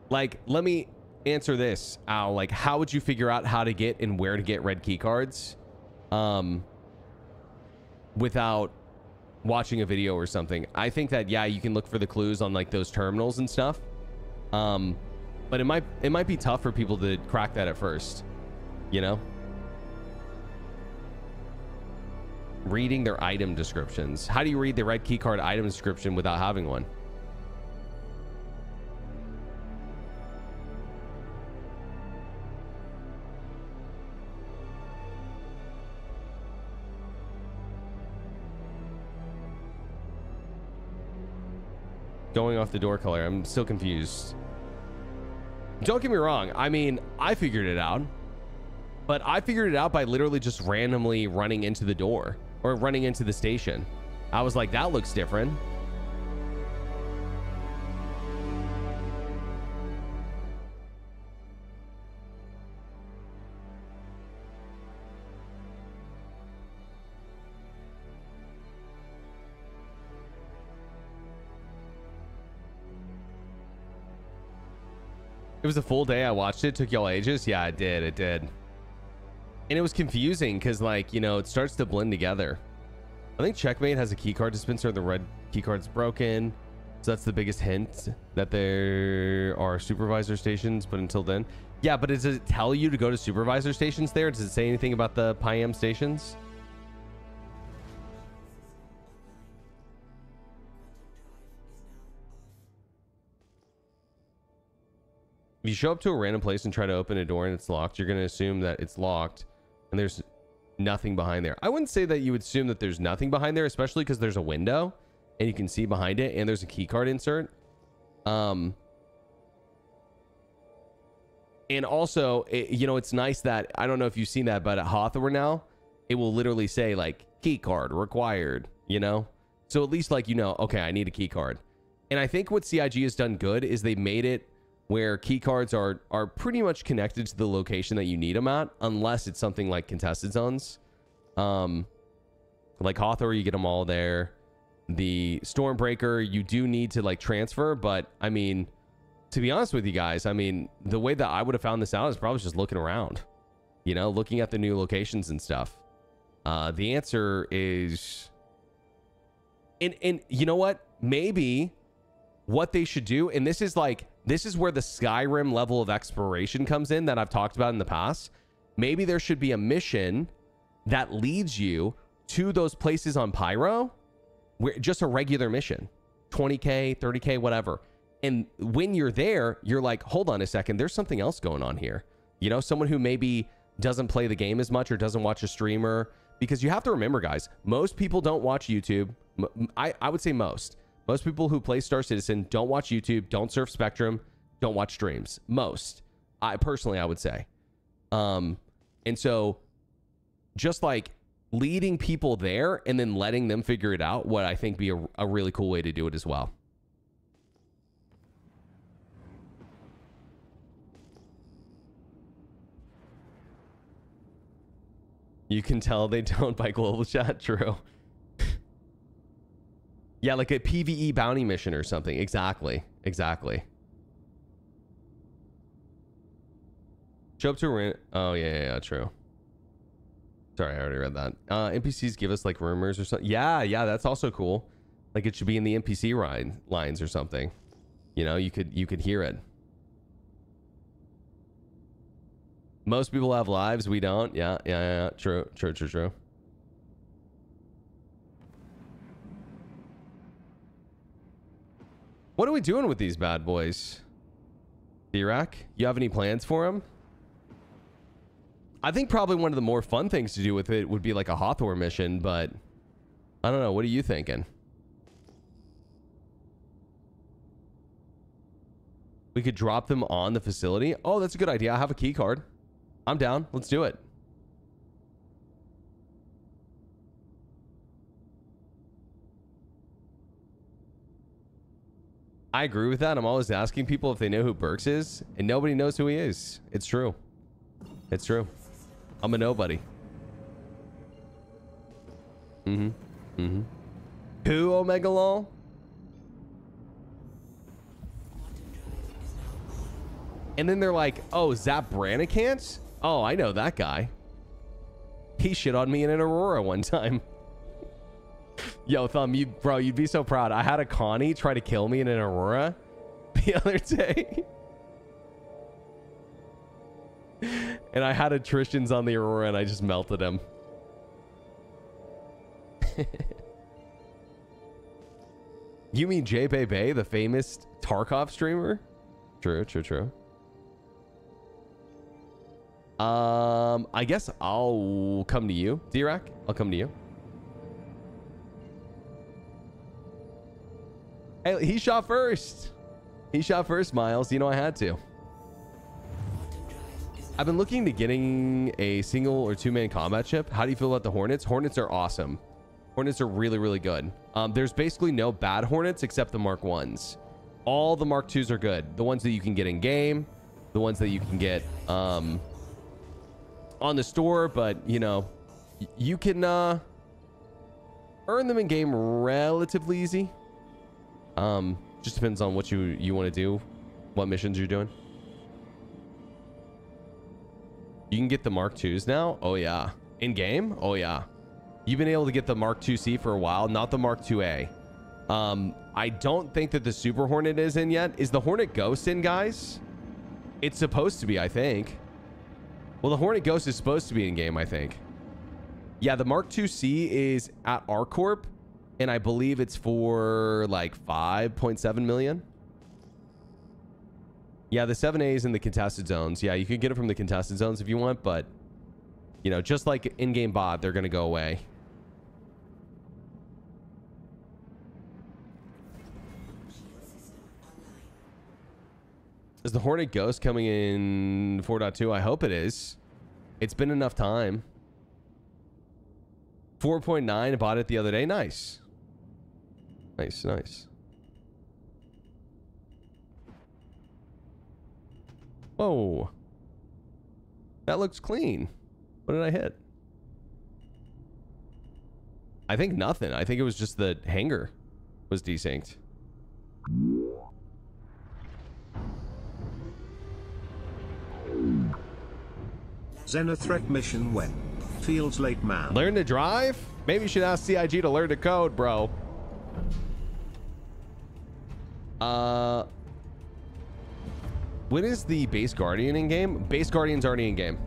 Like, let me answer this, Al. Like, how would you figure out how to get and where to get red key cards without watching a video or something? I think that, yeah, you can look for the clues on like those terminals and stuff. But it might be tough for people to crack that at first, you know? Reading their item descriptions. How do you read the red key card item description without having one? Going off the door color. I'm still confused. Don't get me wrong. I mean, I figured it out. But I figured it out by literally just randomly running into the door or running into the station. I was like, that looks different. It was a full day. I watched it. Took y'all ages. Yeah, it did. It did. And it was confusing because, like, you know, it starts to blend together. I think Checkmate has a keycard dispenser. The red keycard's broken. So that's the biggest hint that there are supervisor stations. But until then. Yeah, but does it tell you to go to supervisor stations there? Does it say anything about the PIM stations? If you show up to a random place and try to open a door and it's locked, you're going to assume that it's locked and there's nothing behind there. I wouldn't say that you would assume that there's nothing behind there, especially because there's a window and you can see behind it and there's a key card insert. And also, you know, it's nice that, I don't know if you've seen that, but at Hawthorne now, it will literally say like key card required, you know? So at least like, you know, okay, I need a key card. And I think what CIG has done good is they made it where key cards are pretty much connected to the location that you need them at, unless it's something like contested zones. Like Hawthorne, you get them all there. The Stormbreaker, you do need to like transfer, but I mean, to be honest with you guys, I mean, the way that I would have found this out is probably just looking around, you know, looking at the new locations and stuff. The answer is, and you know what? Maybe what they should do, and this is where the Skyrim level of exploration comes in that I've talked about in the past. Maybe there should be a mission that leads you to those places on Pyro, where just a regular mission, 20K, 30K, whatever. And when you're there, you're like, hold on a second, there's something else going on here. You know, someone who maybe doesn't play the game as much or doesn't watch a streamer. Because you have to remember, guys, most people don't watch YouTube. I would say most people who play Star Citizen don't watch YouTube, don't surf Spectrum, don't watch streams. Most. I would say. And so just like leading people there and then letting them figure it out, what I think be a really cool way to do it as well. You can tell they don't by global chat. True. Yeah, like a PvE bounty mission or something. Exactly. Show up to a rent. Oh, yeah, true. Sorry, I already read that. NPCs give us like rumors or something. Yeah, that's also cool. Like it should be in the NPC lines or something. You know, you could hear it. Most people have lives, we don't. Yeah. True. What are we doing with these bad boys? D-Rack, you have any plans for them? I think probably one of the more fun things to do with it would be like a Hawthorne mission, but I don't know. What are you thinking? We could drop them on the facility. Oh, that's a good idea. I have a key card. I'm down. Let's do it. I agree with that. I'm always asking people if they know who Berks is, and nobody knows who he is. It's true. It's true. I'm a nobody. Who, Omega Law? And then they're like, oh, Zap Brannicant? Oh, I know that guy. He shit on me in an Aurora one time. Yo, Thumb, you'd be so proud. I had a Connie try to kill me in an Aurora the other day. And I had attritions on the Aurora and I just melted him. You mean J-Bay, the famous Tarkov streamer? True. I guess I'll come to you, D-Rack. I'll come to you. Hey, he shot first. Miles. You know I had to. I've been looking to getting a single or two-man combat ship. How do you feel about the Hornets? Hornets are awesome. Hornets are really, really good. There's basically no bad Hornets except the Mark 1s. All the Mark 2s are good. The ones that you can get in game, the ones that you can get on the store, but you know, you can earn them in game relatively easy. Just depends on what you want to do, what missions you're doing. You can get the Mark 2s now. Oh yeah, in game. Oh yeah, you've been able to get the Mark 2C for a while, not the Mark 2A. I don't think that the Super Hornet is in yet. Is the Hornet Ghost in, guys? It's supposed to be, I think. Well, the Hornet Ghost is supposed to be in game, I think. Yeah, the Mark 2C is at ArcCorp, and I believe it's for like 5.7 million. Yeah, the 7A is in the contested zones. Yeah, you can get it from the contested zones if you want, but you know, just like in-game bot, they're gonna go away. Is the Hornet Ghost coming in 4.2? I hope it is. It's been enough time. 4.9. Bought it the other day. Nice. Nice, nice. Whoa. That looks clean. What did I hit? I think nothing. I think it was just the hanger was desynced. Xenothreat mission when? Feels late, man. Learn to drive? Maybe you should ask CIG to learn to code, bro. When is the base guardian in game? Base guardian's already in game.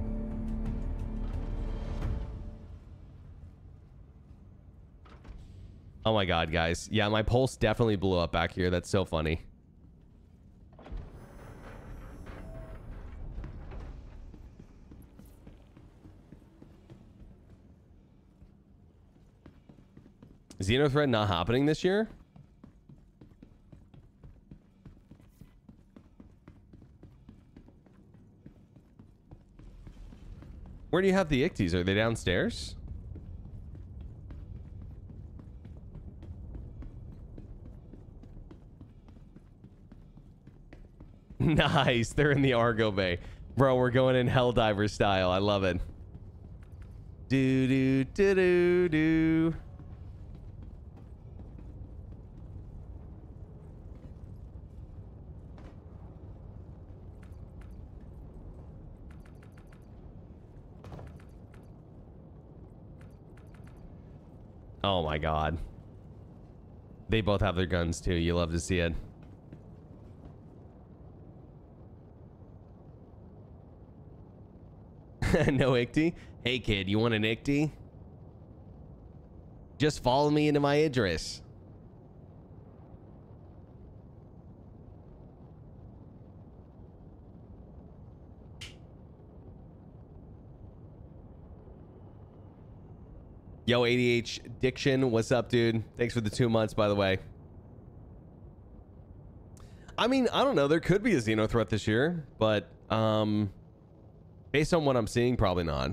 Oh my god, guys. Yeah, my pulse definitely blew up back here. That's so funny. Xenothreat not happening this year? Where do you have the icties? Are they downstairs? Nice. They're in the Argo Bay. Bro, we're going in Helldiver style. I love it. Do do do do do. Oh my god. They both have their guns too. You love to see it. No icty? Hey kid, you want an icty? Just follow me into my Idris. Yo, ADH Diction, what's up, dude? Thanks for the 2 months, by the way. I mean, I don't know. There could be a Xenothreat this year, but based on what I'm seeing, probably not.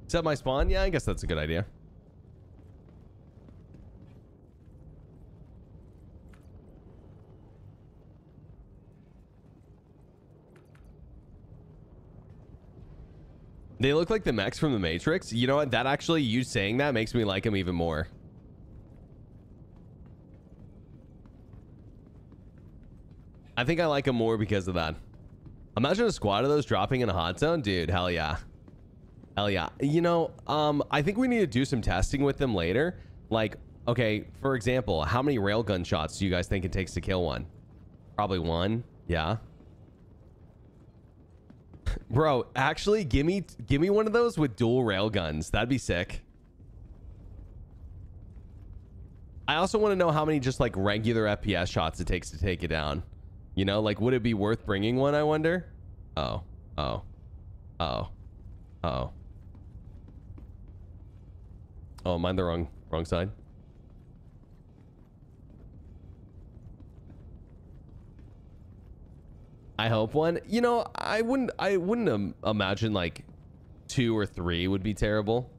Set my spawn? Yeah, I guess that's a good idea. They look like the mechs from the Matrix. You know what? That actually, you saying that makes me like them even more. I think I like them more because of that. Imagine a squad of those dropping in a hot zone. Dude, hell yeah. Hell yeah. You know, I think we need to do some testing with them later. Like, okay, for example, how many railgun shots do you guys think it takes to kill one? Probably one. Yeah. Bro, actually, give me one of those with dual railguns. That'd be sick. I also want to know how many just like regular FPS shots it takes to take it down. You know, like, would it be worth bringing one, I wonder? Oh. Oh. Oh. Oh. Oh, am I on the wrong side? I hope one. You know, I wouldn't imagine like 2 or 3 would be terrible,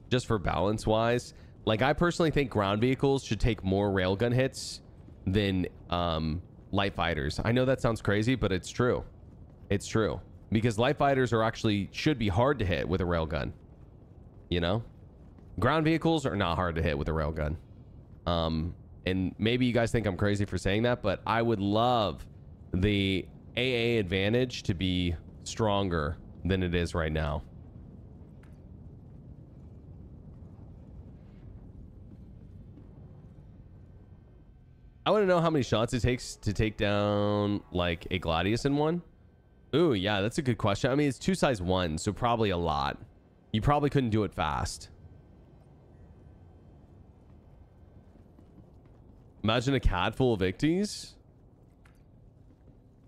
just for balance wise. Like, I personally think ground vehicles should take more railgun hits than light fighters. I know that sounds crazy, but it's true. It's true, because light fighters are actually should be hard to hit with a railgun. You know, ground vehicles are not hard to hit with a railgun. And maybe you guys think I'm crazy for saying that, but I would love the AA advantage to be stronger than it is right now. I want to know how many shots it takes to take down like a Gladius in one. Ooh, yeah, that's a good question. I mean, it's 2 size 1, so probably a lot. You probably couldn't do it fast. Imagine a cat full of icties.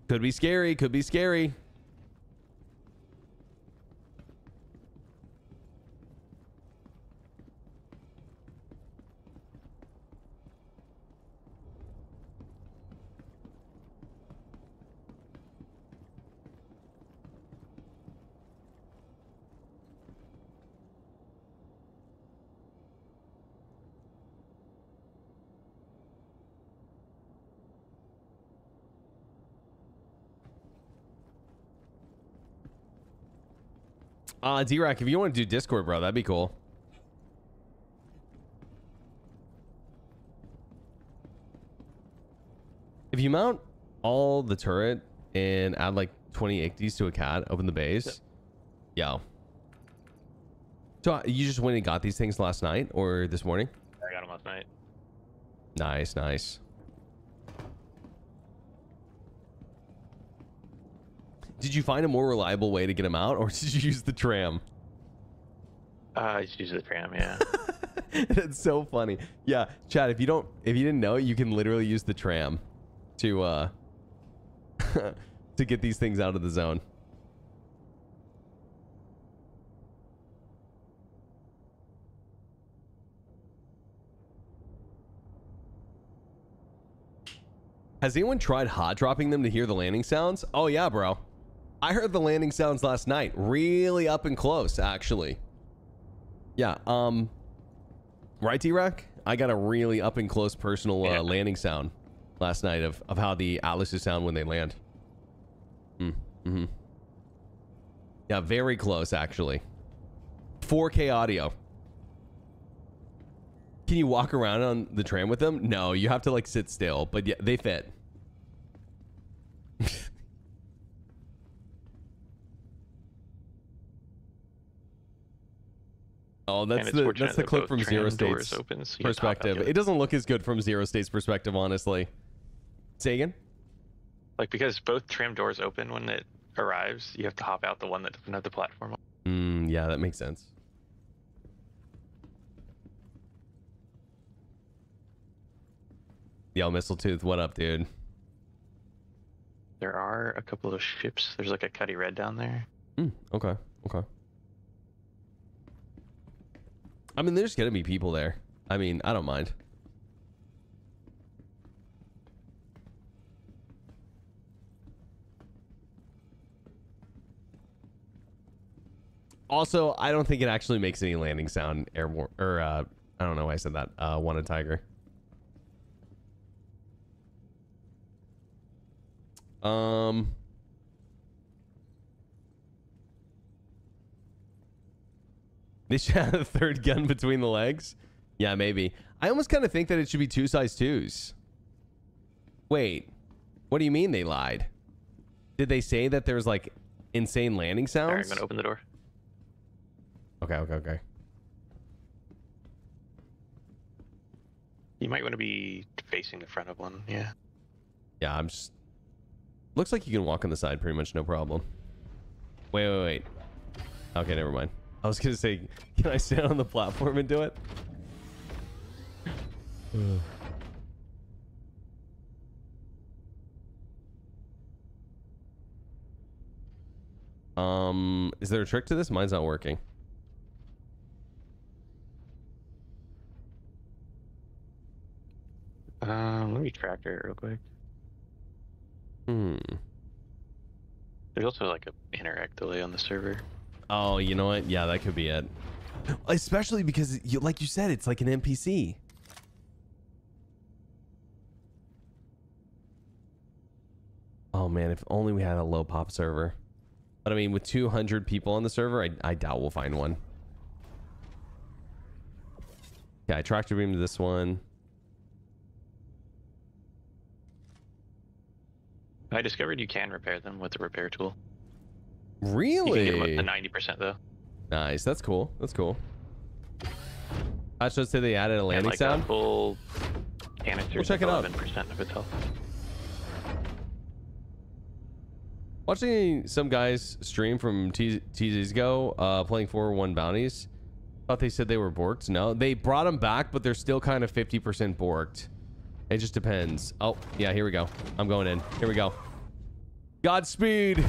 Could be scary. Could be scary. D-Rack, if you want to do Discord, bro, that'd be cool. If you mount all the turret and add like 20 icties to a cat, open the base. Yo. So you just went and got these things last night or this morning? I got them last night. Nice, nice. Did you find a more reliable way to get them out, or did you use the tram? I just use the tram, yeah. That's so funny. Yeah, Chad, if you didn't know, you can literally use the tram to to get these things out of the zone. Has anyone tried hot dropping them to hear the landing sounds? Oh yeah, bro. I heard the landing sounds last night. Really up and close, actually. Yeah, right, D-Rack? I got a really up and close personal landing sound last night of how the Atlases sound when they land. Yeah, very close, actually. 4K audio. Can you walk around on the tram with them? No, you have to like sit still, but yeah, they fit. Oh, that's the clip from Zero State's perspective. It doesn't look as good from Zero State's perspective, honestly. Say again? Like, because both tram doors open when it arrives, you have to hop out the one that doesn't have the platform. Yeah, that makes sense. Yo, Mistletoe, what up, dude? There are a couple of ships. There's like a Cuddy Red down there. Okay, okay. I mean, there's gonna be people there. I mean, I don't mind. Also, I don't think it actually makes any landing sound airborne, or I don't know why I said that. Wanted Tiger. They should have a third gun between the legs. Yeah, maybe. I almost kind of think that it should be 2 size 2s. Wait, what do you mean they lied? Did they say that there's like insane landing sounds? All right, I'm gonna open the door. Okay. You might want to be facing the front of one, yeah. Yeah, I'm just... Looks like you can walk on the side pretty much no problem. Wait. Okay, never mind. I was gonna say, can I stand on the platform and do it? Is there a trick to this? Mine's not working. Let me track it real quick. There's also like a interact delay on the server. Oh, you know what? Yeah, that could be it. Especially because, like you said, it's like an NPC. Oh man, if only we had a low pop server. But I mean, with 200 people on the server, I doubt we'll find one. Yeah, I tractor beam to this one. I discovered you can repair them with the repair tool. Really? You can get them up to 90% though. Nice, that's cool. That's cool. I should say they added a landing like sound. Full canister. We'll check it out. 11% of its health. Watching some guys stream from TZ's Go, playing 401 bounties. Thought they said they were borked. No, they brought them back, but they're still kind of 50% borked. It just depends. Oh, yeah, here we go. I'm going in. Here we go. Godspeed.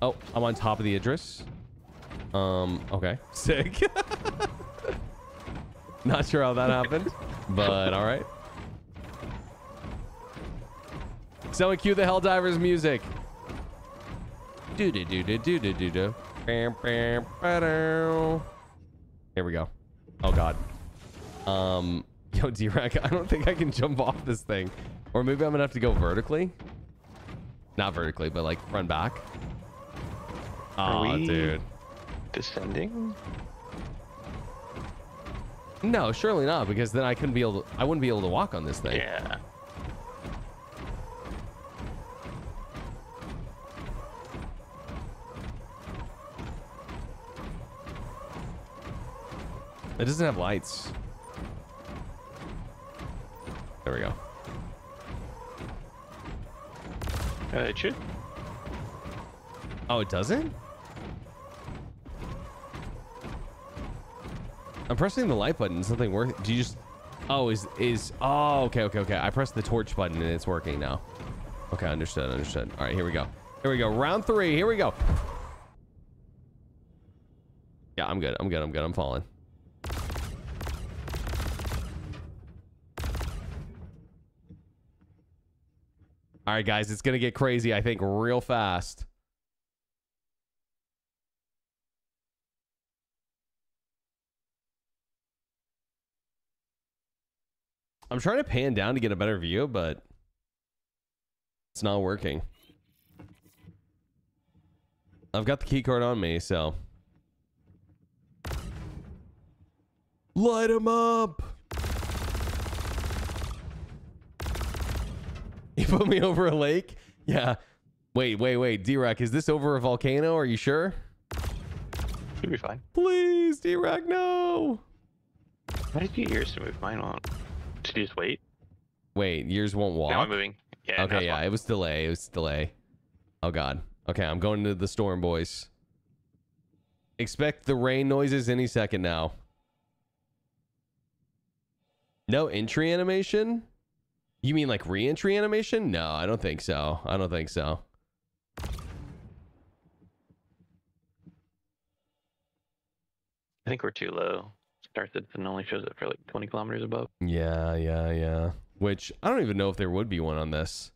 Oh, I'm on top of the Idris. Okay. Sick. Not sure how that happened, but all right. Someone cue the Helldivers music. Here we go. Oh god. Yo, D-Rack, I don't think I can jump off this thing. Or maybe I'm gonna have to go vertically. Not vertically, but like front back. Oh, dude. descending? No, surely not, because then I wouldn't be able to walk on this thing. Yeah. It doesn't have lights. There we go. It should. Oh, it doesn't? I'm pressing the light button. Is nothing working? Do you just... Oh, oh, okay. I pressed the torch button and it's working now. Okay, understood. All right, here we go. Round 3. Here we go. Yeah, I'm good. I'm falling. All right, guys, it's going to get crazy, I think, real fast. I'm trying to pan down to get a better view, but it's not working. I've got the key card on me, so. Light 'em up. You put me over a lake? Yeah. Wait. D-Rack, is this over a volcano? Are you sure? Should be fine. Please, D-Rack, no. How did you get yours to move? Mine won't. Did you just wait? Wait, yours won't walk? Now I'm moving. Yeah. Okay, yeah, it was delay. Oh, God. Okay, I'm going to the storm, boys. Expect the rain noises any second now. No entry animation? You mean like re-entry animation? No, I don't think so. I think we're too low. Starts it and only shows it for like 20 kilometers above. Yeah. Which, I don't even know if there would be one on this.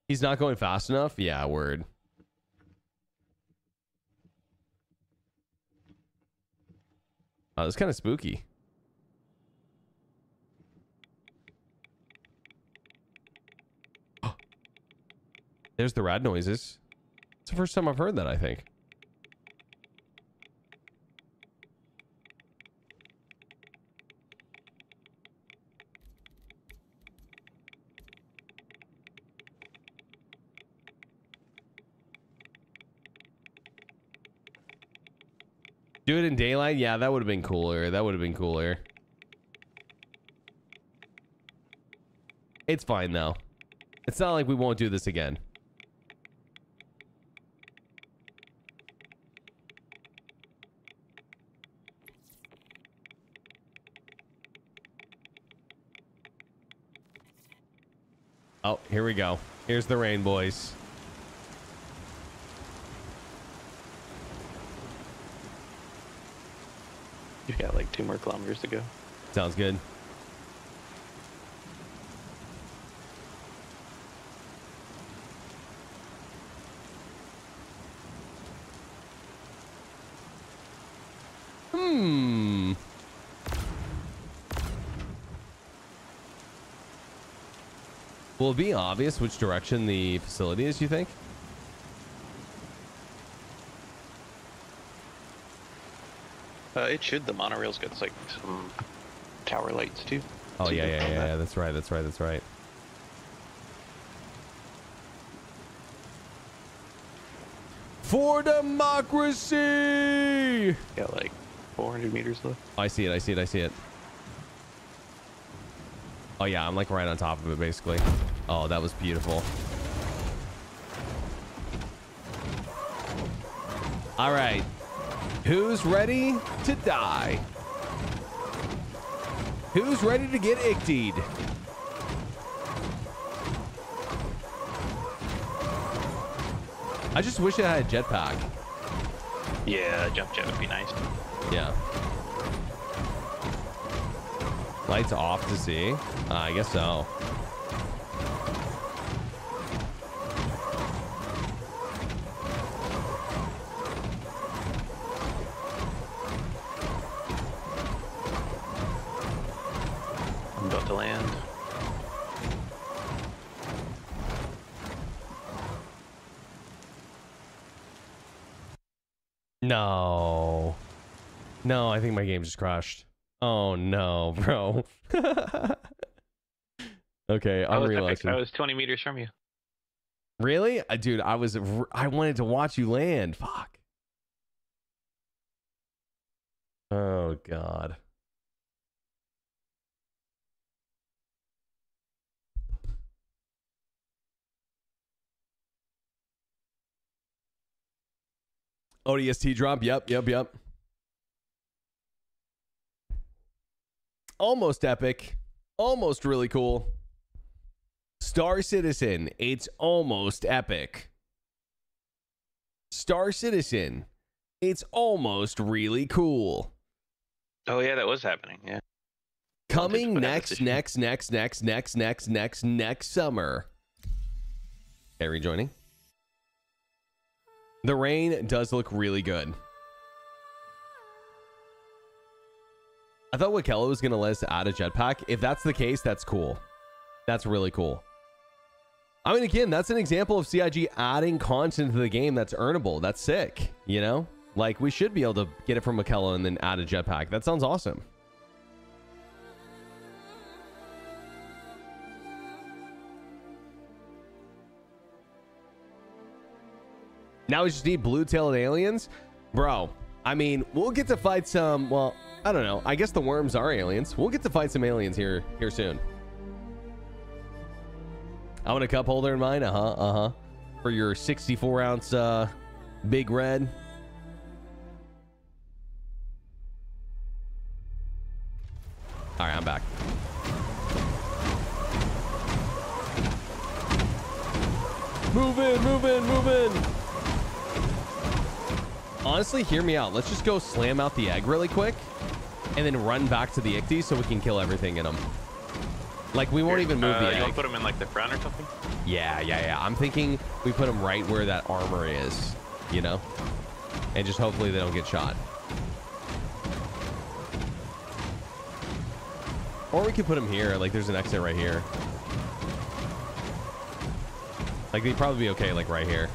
He's not going fast enough? Yeah, word. Oh, that's kind of spooky. There's the rad noises. It's the first time I've heard that, I think. Do it in daylight? Yeah, that would have been cooler. It's fine, though. It's not like we won't do this again. Oh, here we go. Here's the rain, boys. You've got like 2 more kilometers to go. Sounds good. Will it be obvious which direction the facility is, you think? It should. The monorail's got like some tower lights too. Oh, yeah. That's right. For democracy! Got like 400 meters left. I see it. Oh, yeah, I'm like right on top of it, basically. Oh, that was beautiful. All right. Who's ready to die? Who's ready to get icked? I just wish it had a jetpack. Yeah, a jump jet would be nice. Yeah. Lights off to see. I guess so. I'm about to land. No. No, I think my game just crashed. Oh no, bro. Okay, I'm realizing. I was 20 meters from you. Really? Dude, I wanted to watch you land. Fuck. Oh god. ODST drop. Yep. Almost epic. Almost really cool. Star Citizen. It's almost epic. Star Citizen. It's almost really cool. Oh yeah, that was happening. Yeah. Coming next summer. Okay, rejoining. The rain does look really good. I thought Wakella was going to let us add a jetpack. If that's the case, that's cool. That's really cool. I mean, again, that's an example of CIG adding content to the game that's earnable. That's sick, you know? Like, we should be able to get it from Wakella and then add a jetpack. That sounds awesome. Now we just need blue-tailed aliens? Bro, I mean, we'll get to fight some, well, I don't know. I guess the worms are aliens. We'll get to fight some aliens here soon. I want a cup holder in mine. For your 64-ounce Big Red. All right, I'm back. Move in. Honestly, hear me out. Let's just go slam out the egg really quick and then run back to the Ichthys so we can kill everything in them. Like, we won't even move the egg. You want to put them in, like, the front or something? Yeah. I'm thinking we put them right where that armor is, you know? And just hopefully they don't get shot. Or we could put them here. Like, there's an exit right here. Like, they'd probably be okay, like, right here.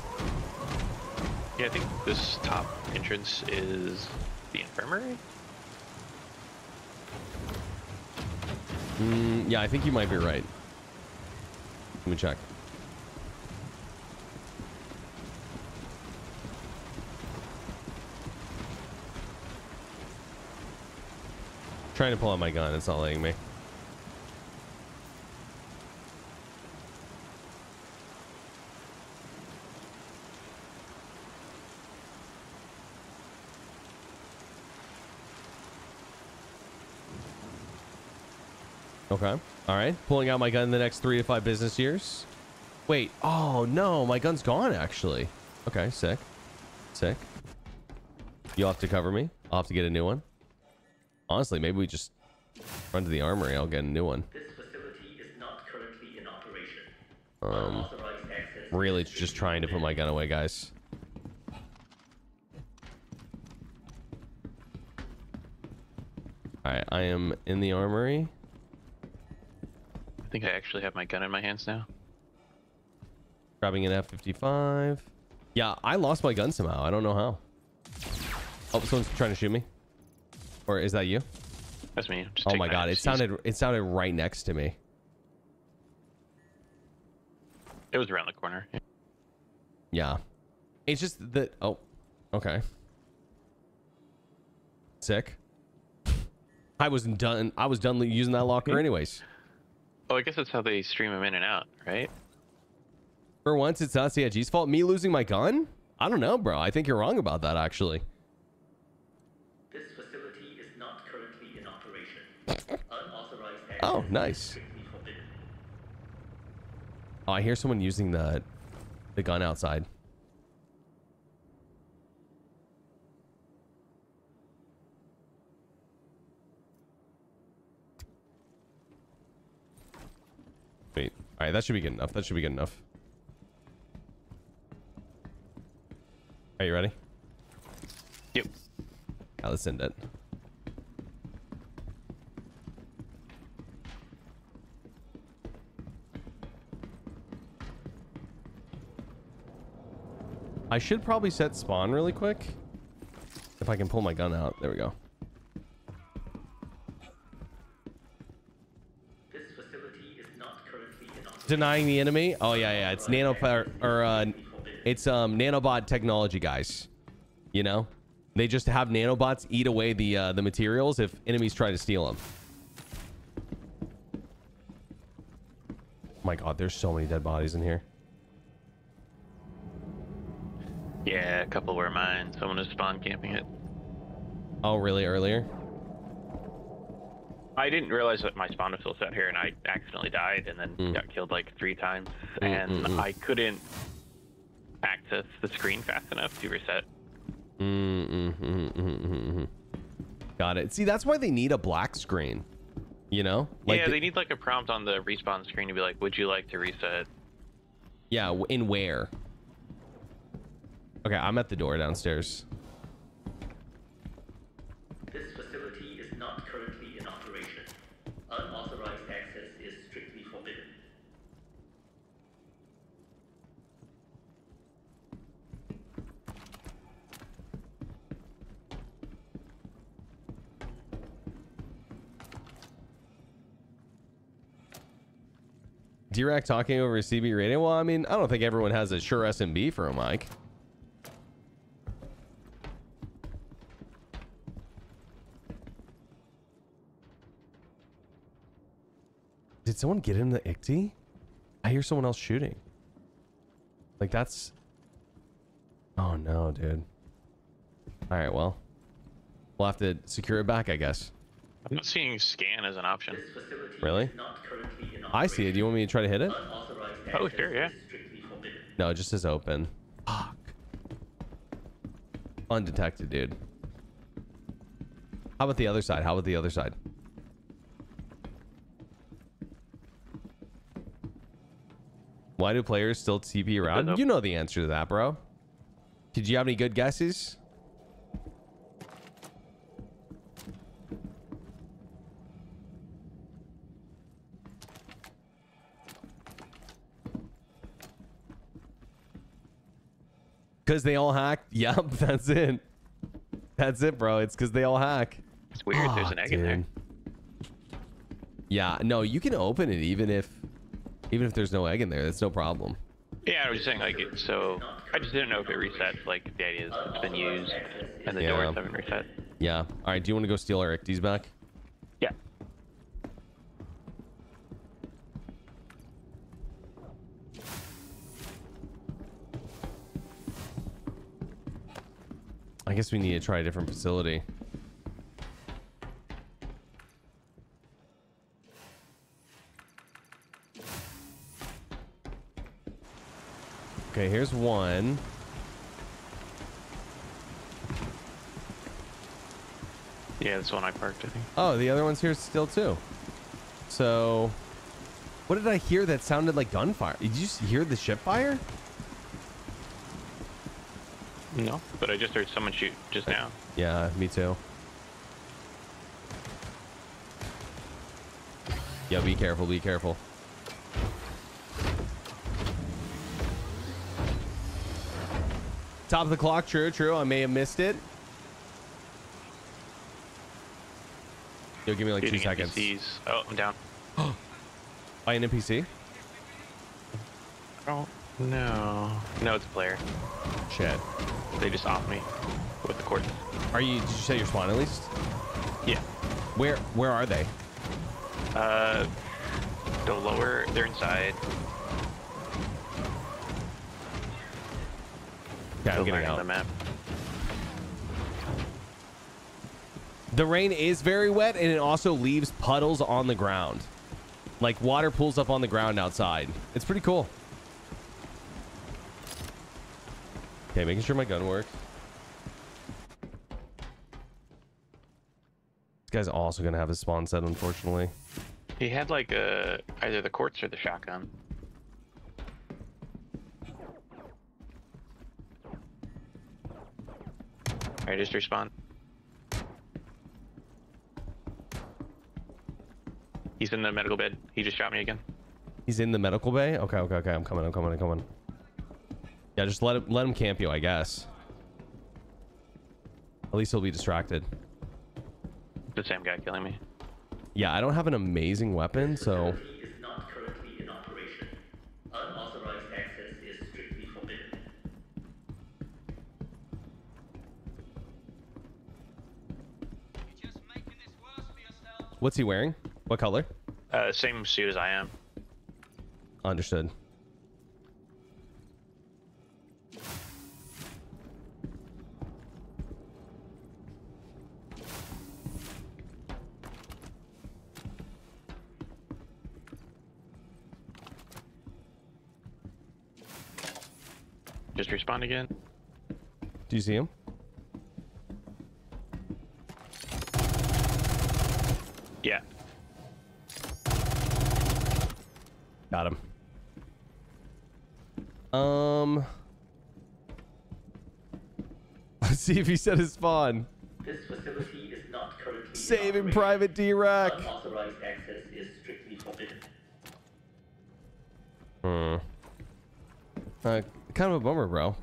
Yeah, I think this top entrance is the infirmary. Yeah, I think you might be right. Let me check. Trying to pull out my gun, it's not letting me. Okay. All right. Pulling out my gun in the next 3 to 5 business years. Wait. Oh, no. My gun's gone, actually. Okay. Sick. You'll have to cover me. I'll have to get a new one. Honestly, maybe we just run to the armory. I'll get a new one. This facility is not currently in operation. Really just trying to put my gun away, guys. All right. I am in the armory. I think I actually have my gun in my hands now. Grabbing an F-55. Yeah, I lost my gun somehow. I don't know how. Oh, someone's trying to shoot me. Or is that you? That's me. Just oh my god, it sounded right next to me. It was around the corner. Yeah. It's just that. Oh, okay. Sick. I was done using that locker anyways. Oh, I guess that's how they stream them in and out, right? For once, it's not CIG's fault. Me losing my gun? I don't know, bro. I think you're wrong about that, actually. This facility is not currently in operation. Unauthorized access Oh, nice. is strictly forbidden. Oh, I hear someone using the gun outside. Wait. All right, that should be good enough. Are you ready? Yep. Yeah, let's end it. I should probably set spawn really quick. If I can pull my gun out. There we go. This facility is not currently in operation. Denying the enemy. Oh yeah, yeah. It's it's nanobot technology, guys. You know, they just have nanobots eat away the materials if enemies try to steal them. My God, there's so many dead bodies in here. Yeah, a couple were mine. Someone was spawn camping it. Oh, really? Earlier? I didn't realize that my spawn was still set here, and I accidentally died, and then got killed like 3 times, and I couldn't access the screen fast enough to reset. Got it. See, that's why they need a black screen. You know? Like yeah, they need like a prompt on the respawn screen to be like, "Would you like to reset?" Yeah, in where? Okay, I'm at the door downstairs. This facility is not currently in operation. Unauthorized access is strictly forbidden. D-Rack talking over CB radio? Well, I mean, I don't think everyone has a Shure SMB for a mic. Did someone get in the ICT? I hear someone else shooting. Like that's... Oh no, dude. Alright, well. We'll have to secure it back, I guess. I'm not seeing scan as an option. Really? I see it. Do you want me to try to hit it? Oh, sure, yeah. No, it just says open. Fuck. Undetected, dude. How about the other side? How about the other side? Why do players still TP around? You know the answer to that, bro. Did you have any good guesses? Because they all hacked? Yep, that's it. That's it, bro. It's because they all hack. It's weird. There's an egg in there. Yeah, no, you can open it even if there's no egg in there. That's no problem. Yeah, I was just saying, like, so I just didn't know if it resets. Like, the idea is it's been used and the doors haven't reset. Yeah. All right. Do you want to go steal our ICTs back? Yeah. I guess we need to try a different facility. Okay, here's one. Yeah, that's one I parked, I think. Oh, the other one's here still too. So, what did I hear that sounded like gunfire? Did you hear the ship fire? No, but I just heard someone shoot just now. Yeah, me too. Yeah, be careful, be careful. Top of the clock, true, true. I may have missed it. Yo, give me like 2 seconds. NPCs. Oh, I'm down. By an NPC? Oh, no. No, it's a player. Shit. They just off me with the coordinates. Are you, did you say your spawn at least? Yeah. Where are they? Go lower, they're inside. Yeah, I'm getting out. The map. The rain is very wet and it also leaves puddles on the ground. Like water pools up on the ground outside. It's pretty cool. Okay, making sure my gun works. This guy's also gonna have his spawn set, unfortunately. He had like either the quartz or the shotgun. Alright, just respawn. He's in the medical bed. He just shot me again. He's in the medical bay? Okay, okay, okay. I'm coming. Yeah, just let him camp you, I guess. At least he'll be distracted. The same guy killing me. Yeah, I don't have an amazing weapon, so... Facility is not currently in operation. Unauthorized access is strictly forbidden. You're just making this worse for yourself. What's he wearing? What color? Same suit as I am. Understood. Just respawn again. Do you see him? Yeah. Got him. Let's see if he said his spawn. This facility is not currently in Saving operation. Private D-Rack. Unauthorized access is strictly forbidden. Kind of a bummer, bro.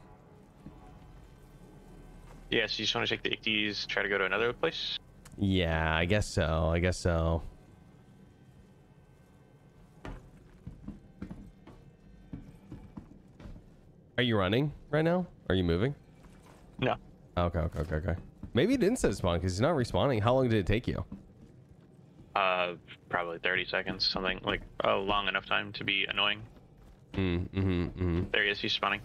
Yeah, so you just want to take the Icties, try to go to another place? Yeah, I guess so. I guess so. Are you running right now? Are you moving? No. Okay. Maybe he didn't set a spawn because he's not respawning. How long did it take you? Probably 30 seconds, something like a long enough time to be annoying. There he is, he's spawning.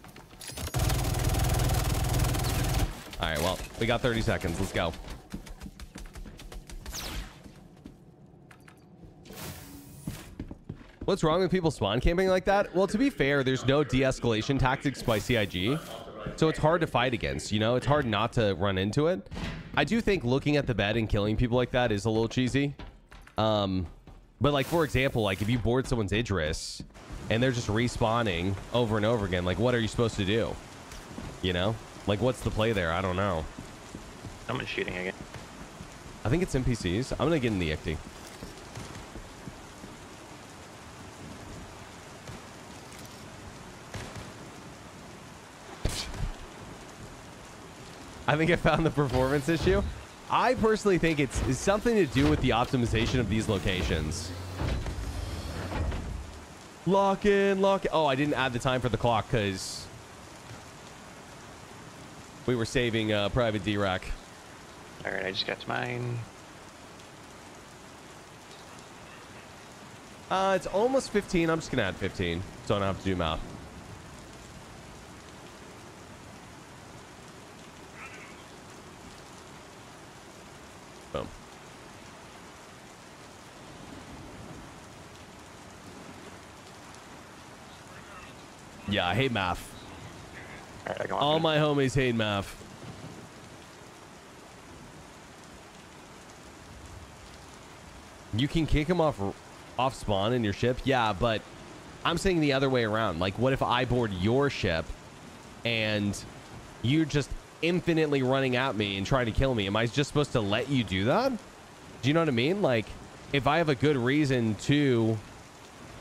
All right, well, we got 30 seconds. Let's go. What's wrong with people spawn camping like that? Well, to be fair, there's no de-escalation tactics by CIG, so it's hard to fight against, you know? It's hard not to run into it. I do think looking at the bed and killing people like that is a little cheesy. But like, for example, like if you board someone's Idris and they're just respawning over and over again, like what are you supposed to do? You know? Like what's the play there? I don't know. Someone's shooting again. I think it's NPCs. I'm gonna get in the Icti. I think I found the performance issue. I personally think it's something to do with the optimization of these locations. Lock in. Oh, I didn't add the time for the clock because we were saving Private D-Rack. All right, I just got to mine. It's almost 15. I'm just gonna add 15 so I don't have to do math. Boom. Yeah, I hate math. All right, I go All my homies hate math. You can kick him off spawn in your ship. Yeah, but I'm saying the other way around. Like, what if I board your ship and you're just infinitely running at me and trying to kill me? Am I just supposed to let you do that? Do you know what I mean? Like, if I have a good reason to...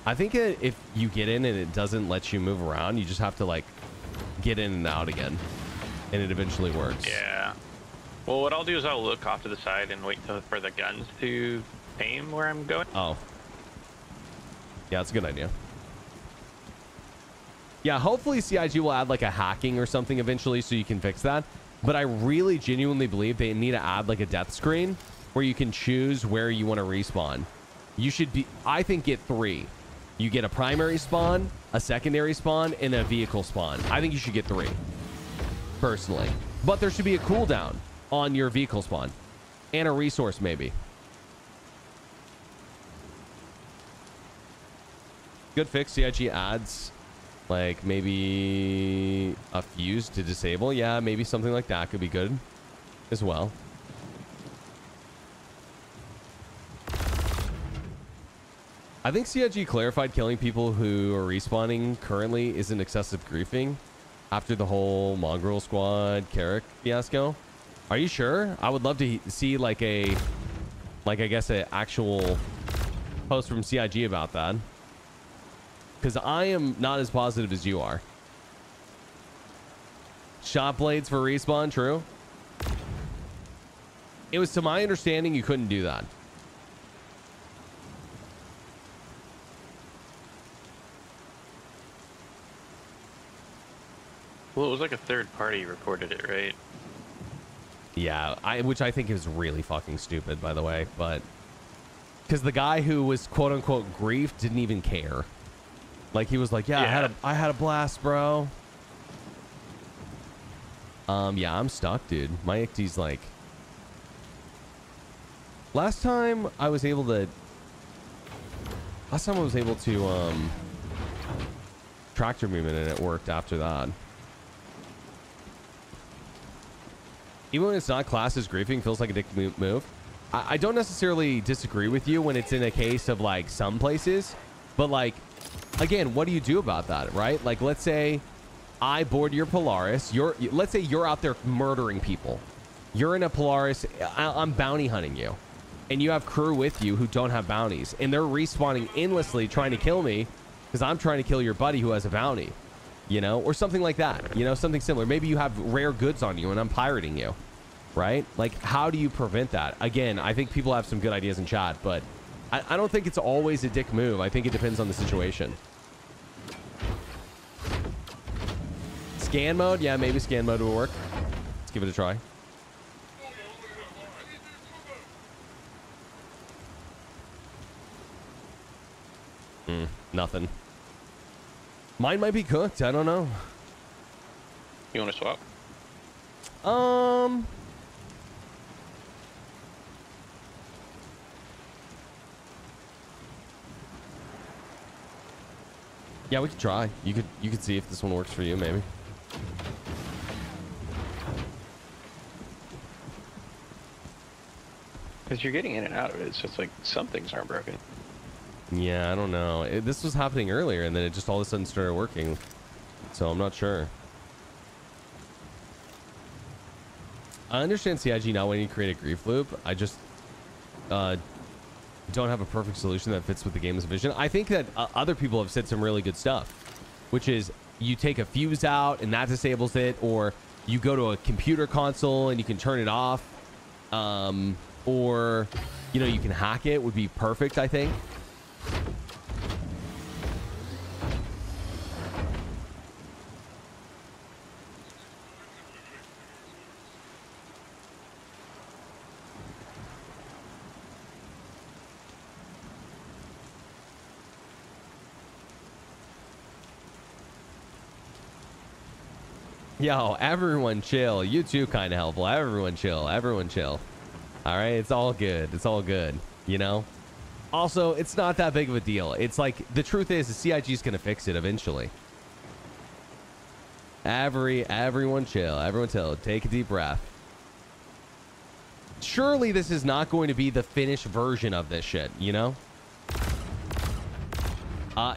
I think if you get in and it doesn't let you move around, you just have to, like, get in and out again. And it eventually works. Yeah. Well, what I'll do is I'll look off to the side and wait for the guns to aim where I'm going. Oh. Yeah, that's a good idea. Yeah, hopefully CIG will add like a hacking or something eventually so you can fix that. But I really genuinely believe they need to add like a death screen where you can choose where you want to respawn. You should be, I think, get 3. You get a primary spawn, a secondary spawn, and a vehicle spawn. I think you should get 3, personally. But there should be a cooldown on your vehicle spawn and a resource maybe. Good fix. CIG adds like maybe a fuse to disable. Yeah, maybe something like that could be good as well. I think CIG clarified killing people who are respawning currently isn't excessive griefing after the whole Mongrel Squad Carrick fiasco. Are you sure? I would love to see like a, I guess an actual post from CIG about that. Because I am not as positive as you are. Shot blades for respawn, true. It was to my understanding you couldn't do that. Well, it was like a third party reported it, right? Yeah, which I think is really fucking stupid, by the way, but because the guy who was quote unquote griefed didn't even care. Like he was like, yeah. I had a blast, bro. Yeah, I'm stuck, dude. My ICT's like, last time I was able to tractor movement and it worked after that. Even when it's not classed as griefing, feels like a dick move. I don't necessarily disagree with you when it's in a case of like some places, but like, again, what do you do about that, right? Like, let's say I board your Polaris. Let's say you're out there murdering people. You're in a Polaris. I'm bounty hunting you, and you have crew with you who don't have bounties, and they're respawning endlessly trying to kill me because I'm trying to kill your buddy who has a bounty, you know, or something like that. You know, something similar. Maybe you have rare goods on you, and I'm pirating you. Right? Like, how do you prevent that? Again, I think people have some good ideas in chat, but I don't think it's always a dick move. I think it depends on the situation. Scan mode? Yeah, maybe scan mode will work. Let's give it a try. Nothing. Mine might be cooked. I don't know. You want to swap? Yeah, we could try. You could see if this one works for you, maybe. Because you're getting in and out of it. It's just like some things aren't broken. Yeah, I don't know. This was happening earlier, and then it just all of a sudden started working. So I'm not sure. I understand CIG not wanting to create a grief loop. I just don't have a perfect solution that fits with the game's vision. I think that other people have said some really good stuff, which is you take a fuse out and that disables it, or you go to a computer console and you can turn it off, or you know, you can hack it. Would be perfect, I think. Yo, everyone chill. You too, kind of helpful. Everyone chill. Everyone chill. All right, it's all good. It's all good. You know. Also, it's not that big of a deal. It's like the truth is, the CIG is gonna fix it eventually. Everyone chill. Everyone chill. Take a deep breath. Surely this is not going to be the finished version of this shit. You know.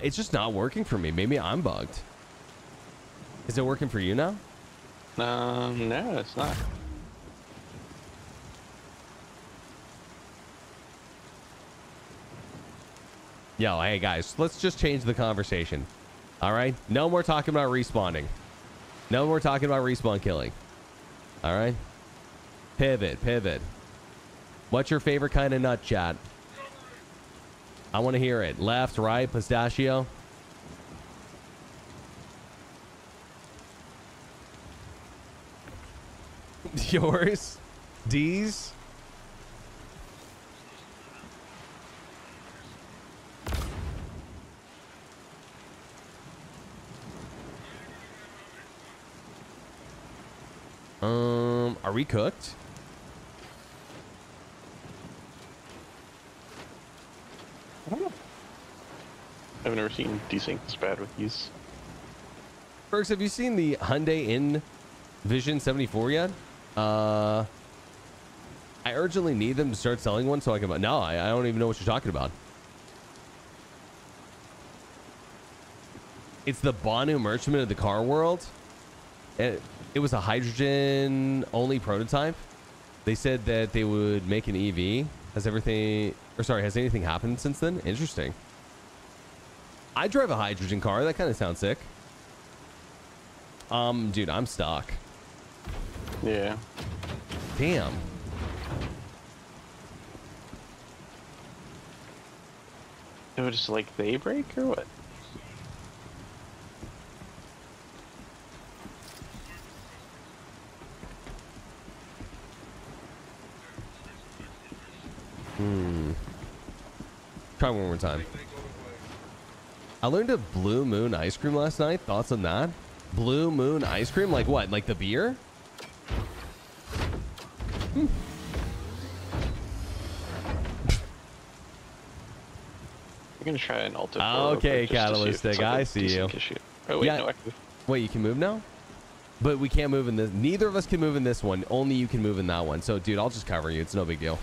It's just not working for me. Maybe I'm bugged. Is it working for you now? No, it's not. Yo, hey guys, let's just change the conversation. All right? No more talking about respawning. No more talking about respawn killing. All right? Pivot. What's your favorite kind of nut, chat? I want to hear it. Left, right, pistachio. Yours? D's? Are we cooked? I don't know. I've never seen desync this bad with these. Berks, have you seen the Hyundai Vision 74 yet? I urgently need them to start selling one so I can buy. No, I don't even know what you're talking about. It's the Bonu merchant of the car world. It was a hydrogen only prototype. They said that they would make an EV. Has anything happened since then? Interesting. I drive a hydrogen car. That kind of sounds sick. Dude, I'm stuck. Yeah. Damn. So just like they break or what? Try one more time. I learned of Blue Moon ice cream last night. Thoughts on that? Blue Moon ice cream? Like what? Like the beer? You're gonna try an Alta. Okay, Catalystic. I see you. Oh wait, yeah. no, I can... Wait, you can move now? But we can't move in this. Neither of us can move in this one. Only you can move in that one. So, dude, I'll just cover you. It's no big deal.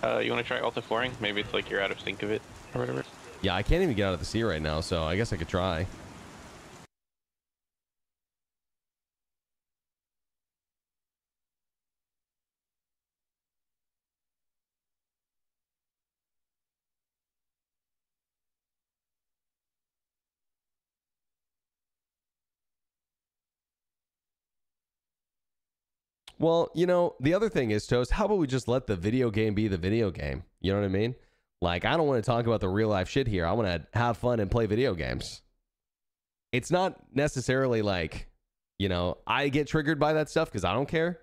You want to try Alta Flooring? Maybe it's like you're out of sync of it or whatever. Yeah, I can't even get out of the sea right now, so I guess I could try. Well, you know, the other thing is, Toast, how about we just let the video game be the video game? You know what I mean? Like, I don't want to talk about the real life shit here. I want to have fun and play video games. It's not necessarily like, you know, I get triggered by that stuff because I don't care.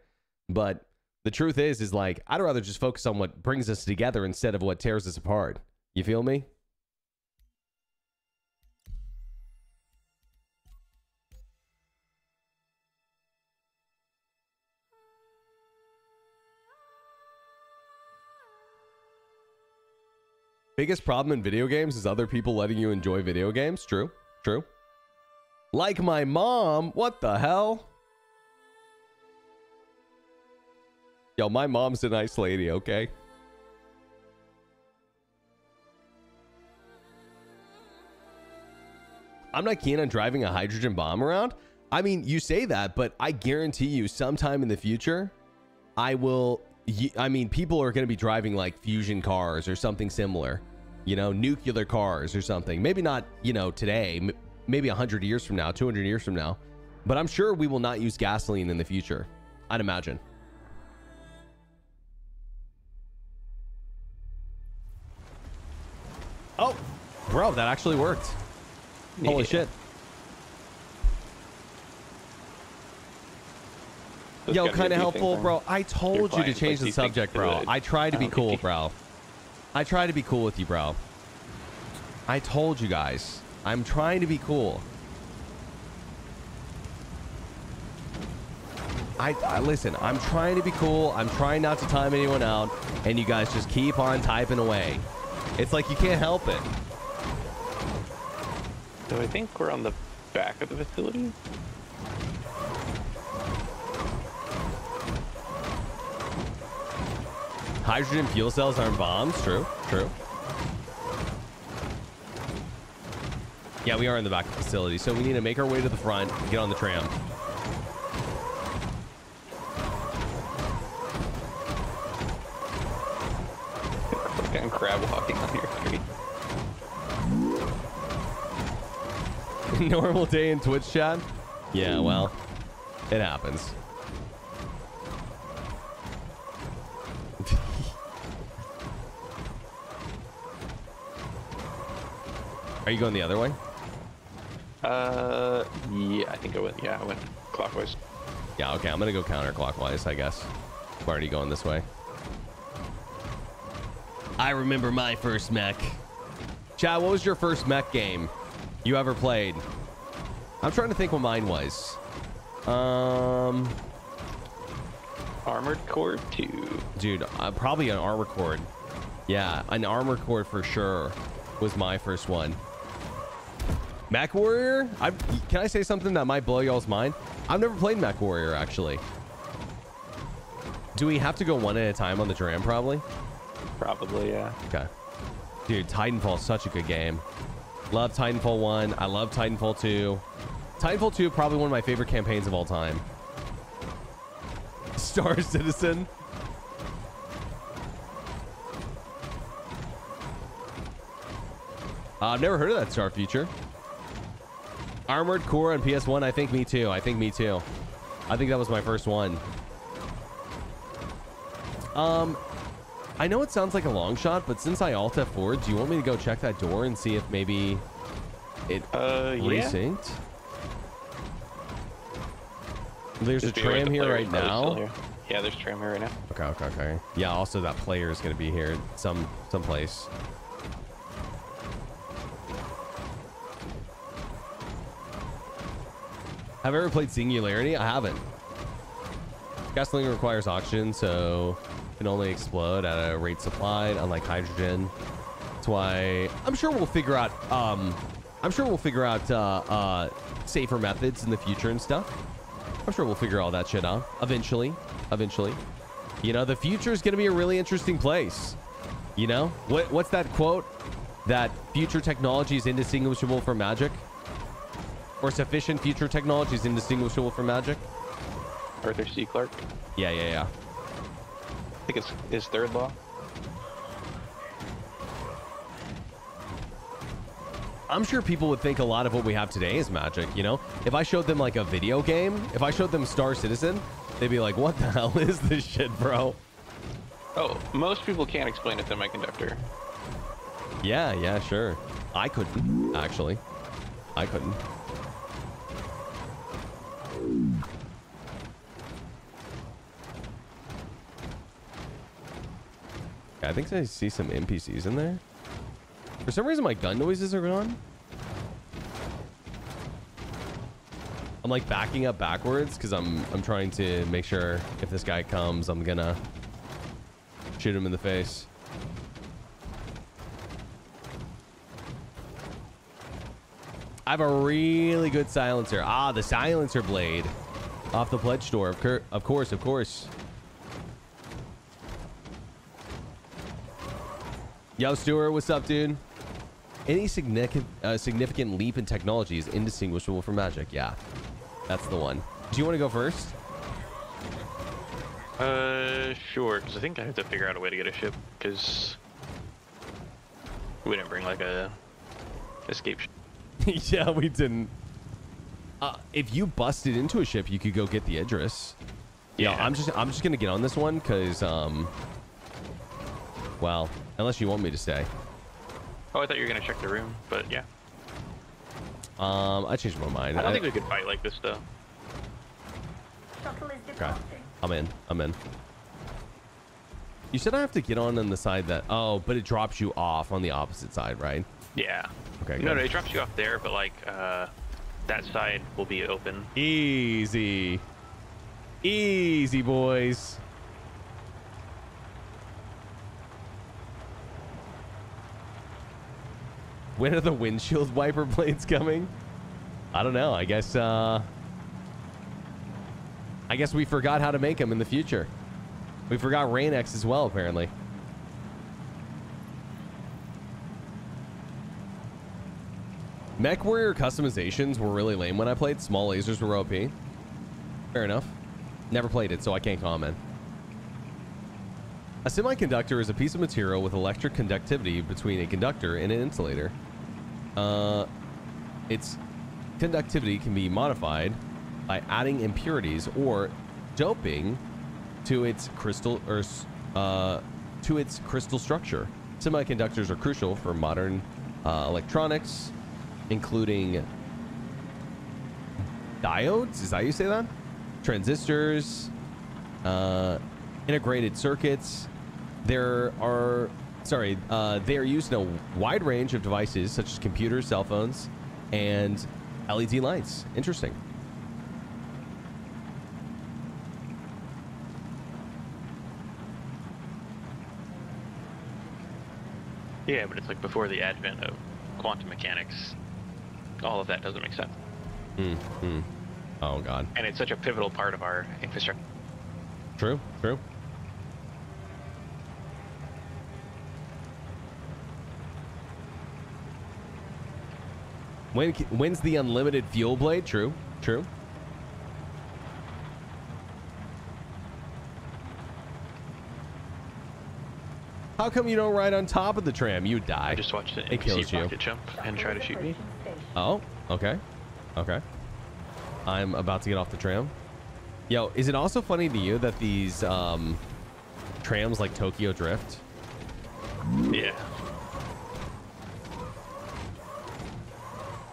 But the truth is like, I'd rather just focus on what brings us together instead of what tears us apart. You feel me? Biggest problem in video games is other people letting you enjoy video games. True. True. Like my mom. What the hell? Yo, my mom's a nice lady, okay? I'm not keen on driving a hydrogen bomb around. I mean, you say that, but I guarantee you sometime in the future, I will... I mean, people are going to be driving like fusion cars or something similar, you know, nuclear cars or something. Maybe not, you know, today, maybe 100 years from now, 200 years from now, but I'm sure we will not use gasoline in the future. I'd imagine. Oh, bro, that actually worked. Holy shit. Yo, kind of helpful, bro. I told you to change the subject, bro. I tried to be cool, bro. I tried to be cool with you, bro. I told you guys. I'm trying to be cool. I listen, I'm trying to be cool. I'm trying not to time anyone out. And you guys just keep on typing away. It's like you can't help it. So I think we're on the back of the facility. Hydrogen fuel cells aren't bombs. True. True. Yeah, we are in the back of the facility, so we need to make our way to the front, get on the tram. I'm crab walking on your street. Normal day in Twitch chat? Yeah, well, it happens. Are you going the other way? Yeah, I think I went. Yeah, I went clockwise. Yeah, okay, I'm gonna go counterclockwise, I guess. I'm already going this way. I remember my first mech. Chad, what was your first mech game you ever played? I'm trying to think what mine was. Armored Core 2. Dude, probably an Armored Core. Yeah, an Armored Core for sure was my first one. Mech Warrior? Can I say something that might blow y'all's mind? I've never played Mech Warrior, actually. Do we have to go one at a time on the tram, probably? Probably, yeah. Okay. Dude, Titanfall is such a good game. Love Titanfall 1. I love Titanfall 2. Titanfall 2, probably one of my favorite campaigns of all time. Star Citizen. I've never heard of that Star Future. Armored Core on PS1. I think me too. I think me too. I think that was my first one. I I know it sounds like a long shot, but since I alt F4, do you want me to go check that door and see if maybe it resynced? There's a tram here right now. Yeah, there's a tram here right now. Okay. Yeah, also that player is going to be here someplace. Have I ever played Singularity? I haven't. Gasoline requires oxygen, so it can only explode at a rate supplied, unlike hydrogen. That's why I'm sure we'll figure out. Safer methods in the future and stuff. I'm sure we'll figure all that shit out eventually. You know, the future is going to be a really interesting place. You know, what's that quote? That future technology is indistinguishable from magic, or sufficient future technology is indistinguishable from magic. Arthur C. Clarke. Yeah. I think it's his third law. I'm sure people would think a lot of what we have today is magic, you know? If I showed them like a video game, if I showed them Star Citizen, they'd be like, what the hell is this shit, bro? Oh, most people can't explain a semiconductor. Yeah, sure. I couldn't, actually. I couldn't. Okay, I think I see some NPCs in there. For some reason, my gun noises are gone. I'm like backing up backwards because I'm trying to make sure if this guy comes, I'm gonna shoot him in the face. I have a really good silencer. Ah, the silencer blade off the pledge store. Of course. Yo, Stuart, what's up, dude? Any significant leap in technology is indistinguishable from magic. Yeah, that's the one. Do you want to go first? Sure, because I think I have to figure out a way to get a ship, because we didn't bring like a escape ship. Yeah, we didn't. If you busted into a ship, you could go get the Idris. Yeah, I'm just gonna get on this one because well, unless you want me to stay. Oh, I thought you were gonna check the room, but yeah. I changed my mind. I don't think we could fight like this though. Shuttle is Okay, departing. I'm in. You said I have to get on the side that. Oh, but it drops you off on the opposite side, right? Yeah. Okay. No, good. it drops you off there, but like that side will be open. Easy, boys. When are the windshield wiper blades coming? I don't know. I guess we forgot how to make them in the future. We forgot Rain X as well, apparently. Mech Warrior customizations were really lame when I played. Small lasers were OP. Fair enough. Never played it, so I can't comment. A semiconductor is a piece of material with electric conductivity between a conductor and an insulator. Its conductivity can be modified by adding impurities or doping to its crystal structure. Semiconductors are crucial for modern electronics, including diodes. Is that how you say that? Transistors, integrated circuits. They are used in a wide range of devices such as computers, cell phones, and LED lights. Interesting. Yeah, but it's like before the advent of quantum mechanics. All of that doesn't make sense. Oh, God. And it's such a pivotal part of our infrastructure. True. When's the unlimited fuel blade? True. How come you don't ride on top of the tram? You die. I just watched an It kills NPC you. rocket jump and try to shoot me. Oh, okay. I'm about to get off the tram. Yo, is it also funny to you that these trams like Tokyo Drift Yeah.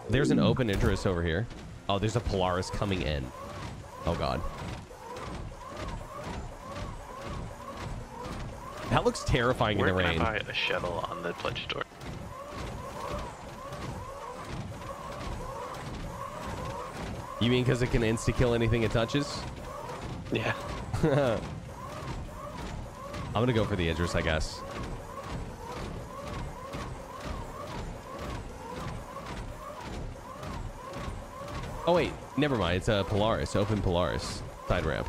There's an open Idris over here. Oh, there's a Polaris coming in. Oh god. That looks terrifying in the rain. Where can I buy a shuttle on the pledge store? You mean because it can insta-kill anything it touches? Yeah. I'm gonna go for the Idris, I guess. Oh wait, never mind. It's a Polaris, open Polaris side ramp.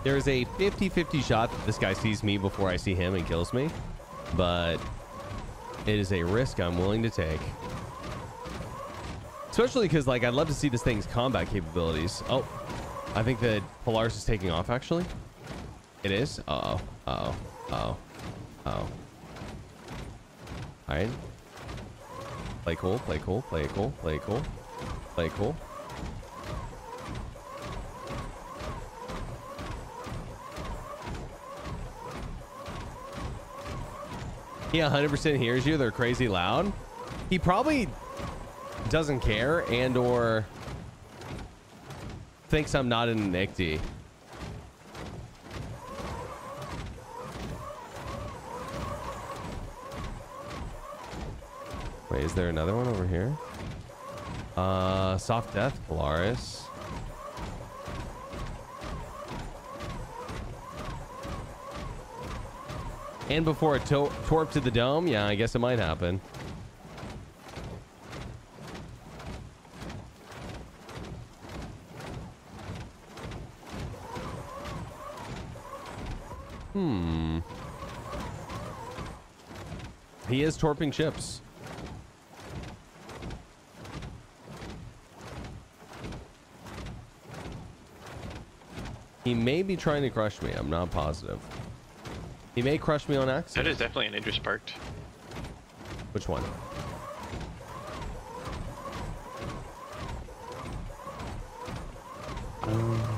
There's a 50-50 shot that this guy sees me before I see him and kills me, but it is a risk I'm willing to take. Especially because, like, I'd love to see this thing's combat capabilities. Oh, I think that Polaris is taking off, actually. It is? Uh-oh. Uh-oh. Uh-oh. Uh-oh. All right. Play cool, play cool, play cool, play cool, play cool. He 100% hears you. They're crazy loud. He probably doesn't care and or thinks I'm not in an ICD. Wait, is there another one over here? Soft Death, Polaris. And before it torp to the dome, yeah, I guess it might happen. He is torping ships. He may be trying to crush me. I'm not positive. He may crush me on accident. That is definitely an Idris sparked. Which one?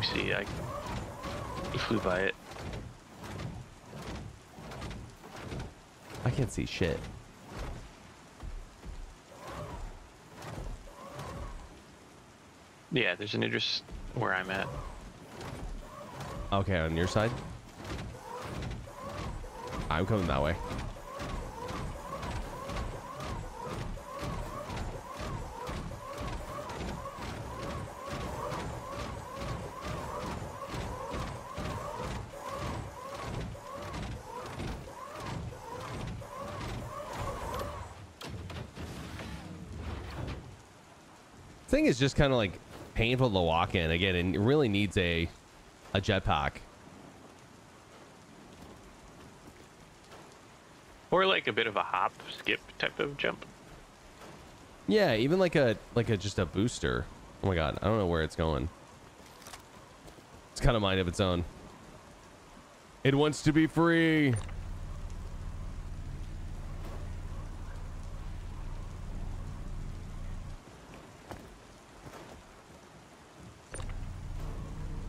See, I flew by it. I can't see shit. Yeah, there's an Idris where I'm at. Okay, on your side? I'm coming that way. Thing is just kind of like painful to walk in again, and it really needs a jetpack. Or like a bit of a hop, skip type of jump. Yeah, even like a just a booster. Oh my god, I don't know where it's going. It's kind of mind of its own. It wants to be free.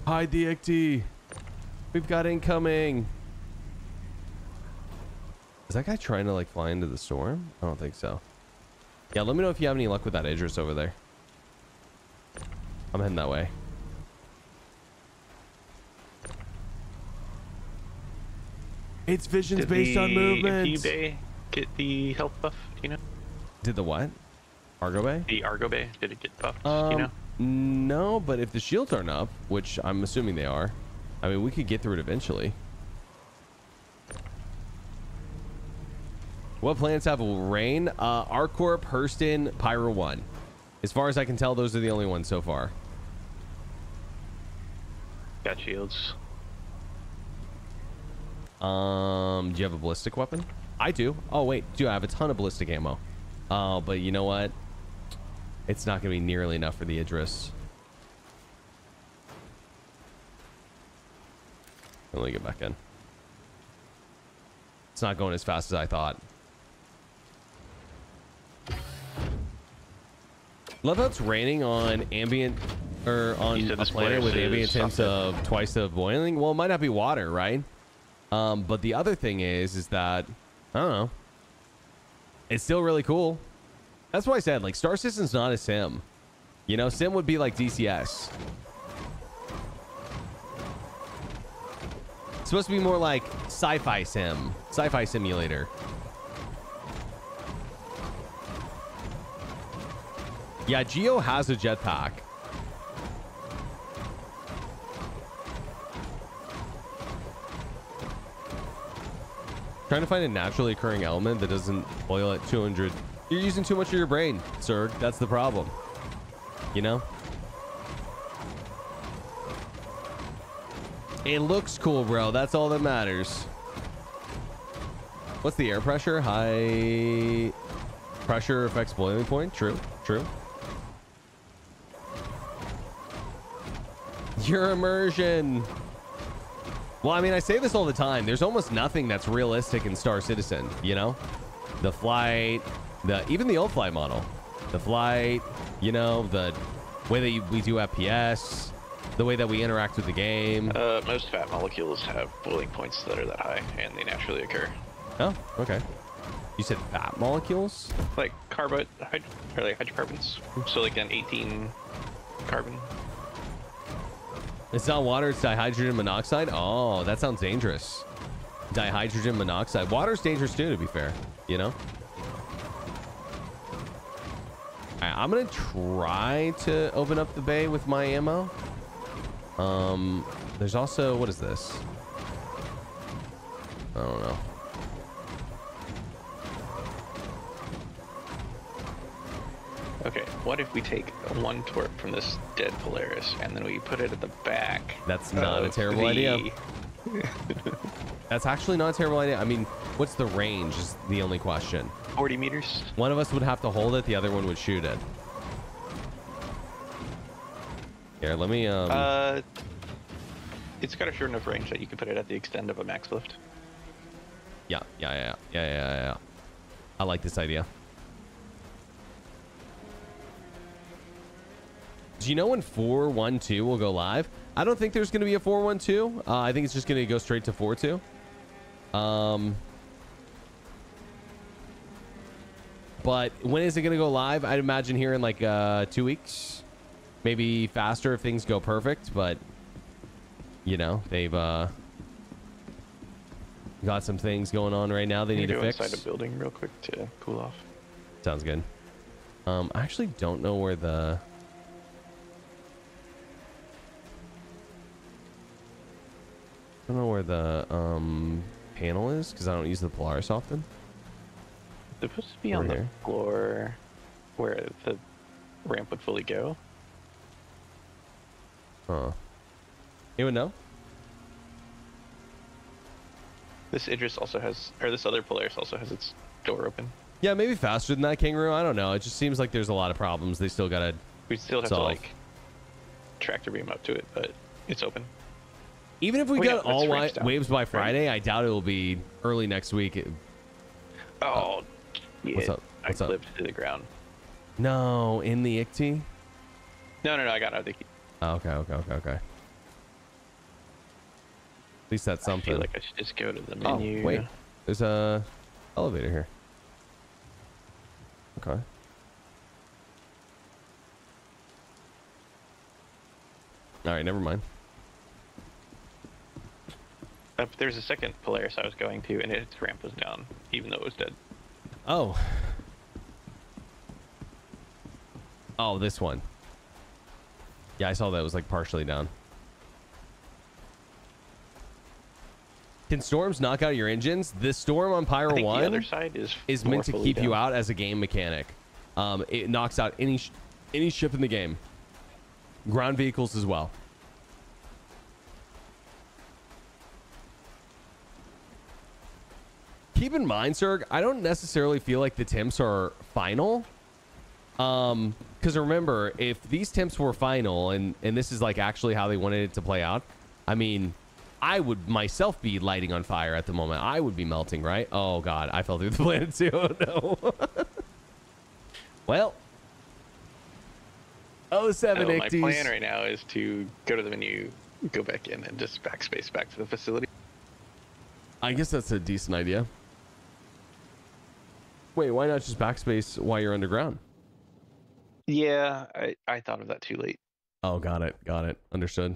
Hide the XT. We've got incoming. Is that guy trying to like fly into the storm? I don't think so. Yeah, let me know if you have any luck with that Idris over there. I'm heading that way. Its vision's based on movement. Did the bay get the health buff? Do you know? Did the what? Argo Bay? The Argo Bay, did it get buffed? Do you know? No, but if the shields aren't up, which I'm assuming they are, I mean, we could get through it eventually. What planets have rain? Arcorp, Hurston, Pyro 1. As far as I can tell, those are the only ones so far. Got shields. Do you have a ballistic weapon? I do. Oh, wait. Do I have a ton of ballistic ammo? Oh, but you know what? It's not going to be nearly enough for the Idris. Let me get back in. It's not going as fast as I thought. Love how it's raining on ambient, or on a planet with ambient temps of twice the boiling. Well, it might not be water, right? But the other thing is that, I don't know. It's still really cool. That's why I said, like, Star Citizen's not a sim. You know, sim would be like DCS. It's supposed to be more like sci-fi sim, sci-fi simulator. Yeah, Geo has a jetpack. Trying to find a naturally occurring element that doesn't boil at 200. You're using too much of your brain, sir. That's the problem. You know? It looks cool, bro. That's all that matters. What's the air pressure? High pressure affects boiling point. True. True. Your immersion. Well, I mean, I say this all the time. There's almost nothing that's realistic in Star Citizen, you know? The flight, even the old flight model. The flight, you know, the way that we do FPS, the way that we interact with the game. Most fat molecules have boiling points that are that high, and they naturally occur. Oh, okay. You said fat molecules? Like or like hydrocarbons. So like an 18 carbon. It's not water, it's dihydrogen monoxide. Oh, that sounds dangerous. Dihydrogen monoxide. Water's dangerous too, to be fair, you know? All right, I'm gonna try to open up the bay with my ammo. There's also, what is this? I don't know. Okay, what if we take one torp from this dead Polaris and then we put it at the back? That's not a terrible idea. That's actually not a terrible idea. I mean, what's the range is the only question. 40 meters. One of us would have to hold it, the other one would shoot it. Here, let me it's got a short enough range that you can put it at the extent of a max lift. Yeah. I like this idea. Do you know when 412 will go live? I don't think there's going to be a 412. I think it's just going to go straight to 42. But when is it going to go live? I'd imagine here in like 2 weeks. Maybe faster if things go perfect. But, you know, they've got some things going on right now they need to fix. Inside a building real quick to cool off. Sounds good. I actually don't know where the... I don't know where the panel is because I don't use the Polaris often. It's supposed to be on the floor where the ramp would fully go. Huh. Anyone know? This Idris also has, or this other Polaris also has its door open. Yeah, maybe faster than that Kangaroo. I don't know. It just seems like there's a lot of problems they still gotta We still have solve. to like tractor beam up to it, but it's open. Even if we got all waves by Friday, I doubt it will be early next week. Oh, yeah. What's up? I clipped to the ground. No, in the ICT? No, I got out of the key. Oh, okay. At least that's something. I feel like I should just go to the menu. Oh, wait. There's a elevator here. Okay. All right, never mind. There's a second Polaris I was going to, and its ramp was down, even though it was dead. Oh. Oh, this one. Yeah, I saw that it was like partially down. Can storms knock out your engines? The storm on Pyro 1 the other side is meant to keep down. you out as a game mechanic. It knocks out any ship in the game. Ground vehicles as well. Keep in mind, Serg, I don't necessarily feel like the temps are final. Because remember, if these temps were final and this is like actually how they wanted it to play out, I mean, I would myself be lighting on fire at the moment. I would be melting, right? Oh God, I fell through the planet too. Oh, no. Well. 07 my plan right now is to go to the menu, go back in, and just backspace back to the facility. I guess that's a decent idea. Wait, why not just backspace while you're underground? Yeah, I thought of that too late. Oh, got it. Got it. Understood.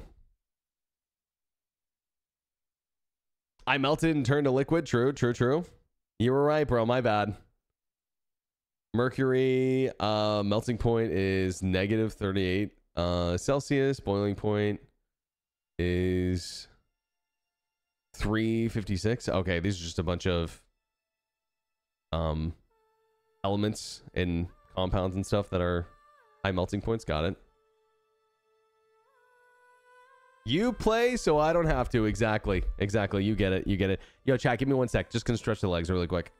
I melted and turned to liquid. True, true, true. You were right, bro. My bad. Mercury melting point is negative 38 Celsius. Boiling point is 356. Okay, these are just a bunch of elements and compounds and stuff that are high melting points. Got it. You play so I don't have to. Exactly. Exactly. You get it. You get it. Yo, chat, give me 1 sec. Just gonna stretch the legs really quick.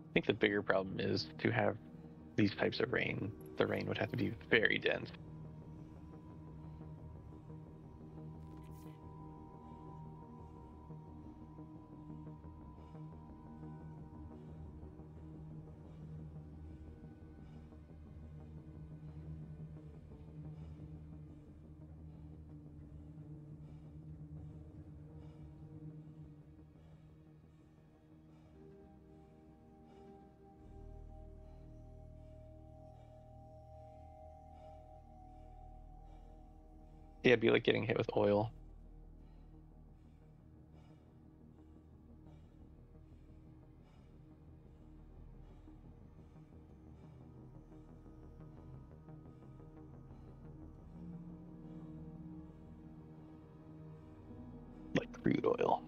I think the bigger problem is to have these types of rain. The rain would have to be very dense. Yeah, it'd be like getting hit with oil. Like crude oil.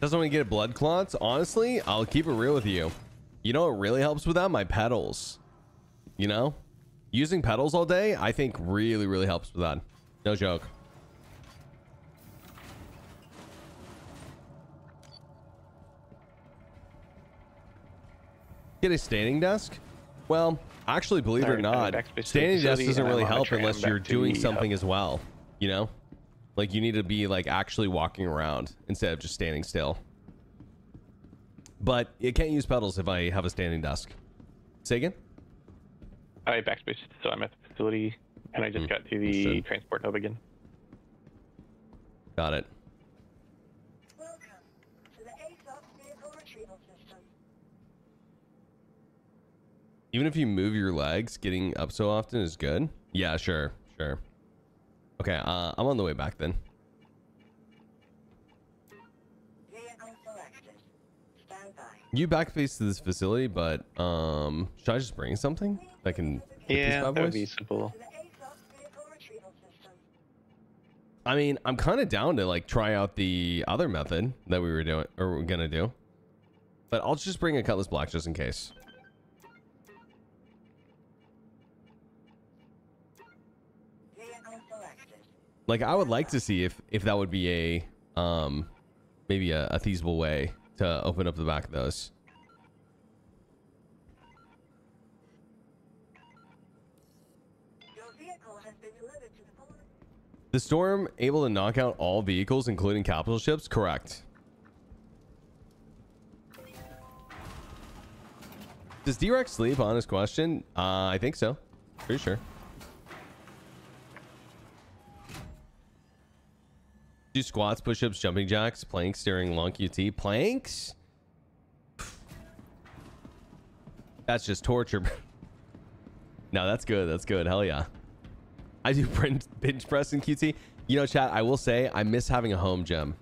Doesn't want to get blood clots. Honestly, I'll keep it real with you. You know what really helps with that? My pedals. You know? Using pedals all day, I think really, really helps with that. No joke. Get a standing desk? Well, actually, believe it or not, standing desk doesn't really help unless you're doing something as well. You know? Like, you need to be, like, actually walking around instead of just standing still. But you can't use pedals if I have a standing desk. Say again? I backspace, so I'm at the facility, and I just got to the transport hub again. Got it. Welcome to the ASOP vehicle retrieval system. Even if you move your legs, getting up so often is good. Yeah, sure. Okay, I'm on the way back then. Vehicle selected. Stand by. You backface to this facility, but should I just bring something that can hit these Yeah, bad that would boys? be simple. To the ASOP vehicle retrieval system. I mean, I'm kind of down to like try out the other method that we were doing or we're gonna do, but I'll just bring a Cutlass Black just in case. Vehicle selected. Like, I would like to see if that would be a maybe a feasible way to open up the back of those. Your vehicle has been delivered to the police. The storm able to knock out all vehicles, including capital ships? Correct. Does D-Rex sleep? Honest question. I think so. Pretty sure. Do squats, push-ups, jumping jacks, planks during long QT. Planks? That's just torture. No, that's good. That's good. Hell yeah. I do bench press in QT. You know, chat, I will say I miss having a home gym.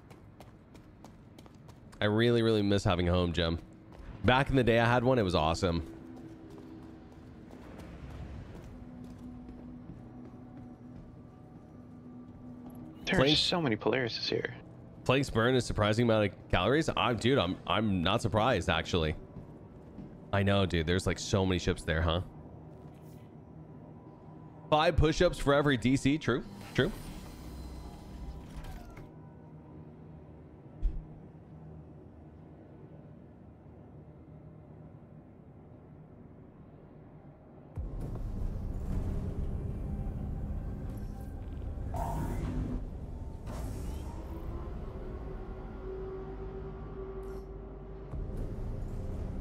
I really, really miss having a home gym. Back in the day, I had one. It was awesome. There's so many Polarises here. Planks burn a surprising amount of calories. Dude, I'm not surprised actually. I know, dude. There's like so many ships there, huh? 5 push-ups for every DC. True.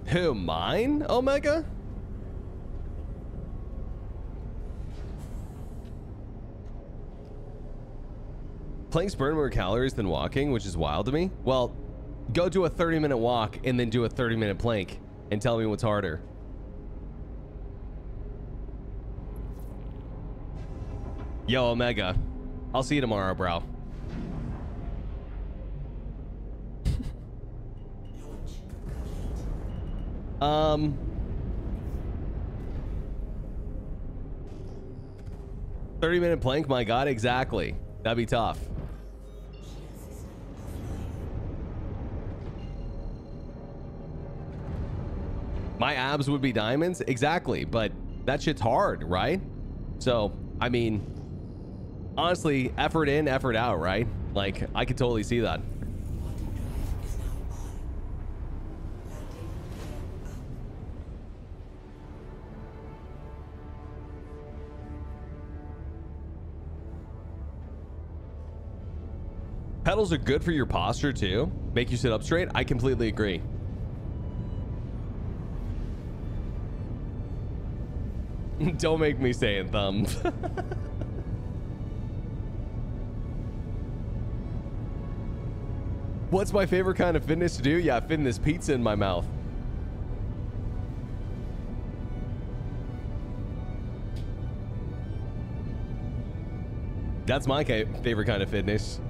Who, mine? Omega? Planks burn more calories than walking, which is wild to me. Well, go do a 30-minute walk and then do a 30-minute plank and tell me what's harder. Yo, Omega. I'll see you tomorrow, bro. 30-minute plank, my god, exactly. That'd be tough. My abs would be diamonds, exactly, but that shit's hard, right? So, I mean, honestly, effort in, effort out, right? Like, I could totally see that. Pedals are good for your posture too. Make you sit up straight. I completely agree. Don't make me say it, thumb. What's my favorite kind of fitness to do? Yeah, fitting this pizza in my mouth. That's my favorite kind of fitness.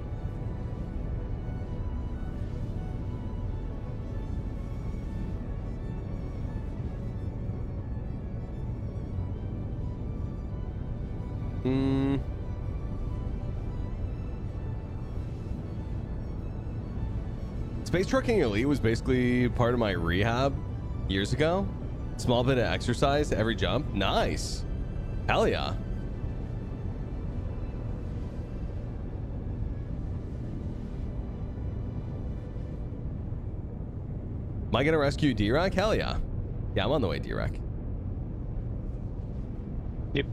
Space Trucking Elite was basically part of my rehab years ago. Small bit of exercise every jump. Nice. Hell yeah. Am I gonna rescue D-Rack? Hell yeah. Yeah, I'm on the way, D-Rack. Yep.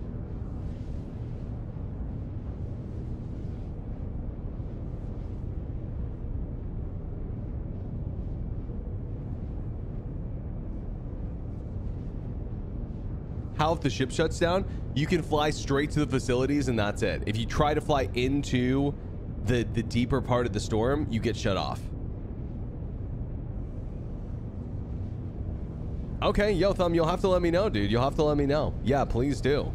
How if the ship shuts down, you can fly straight to the facilities and that's it. If you try to fly into the deeper part of the storm, you get shut off. Okay, yo, Thumb, you'll have to let me know, dude. You'll have to let me know. Yeah, please do.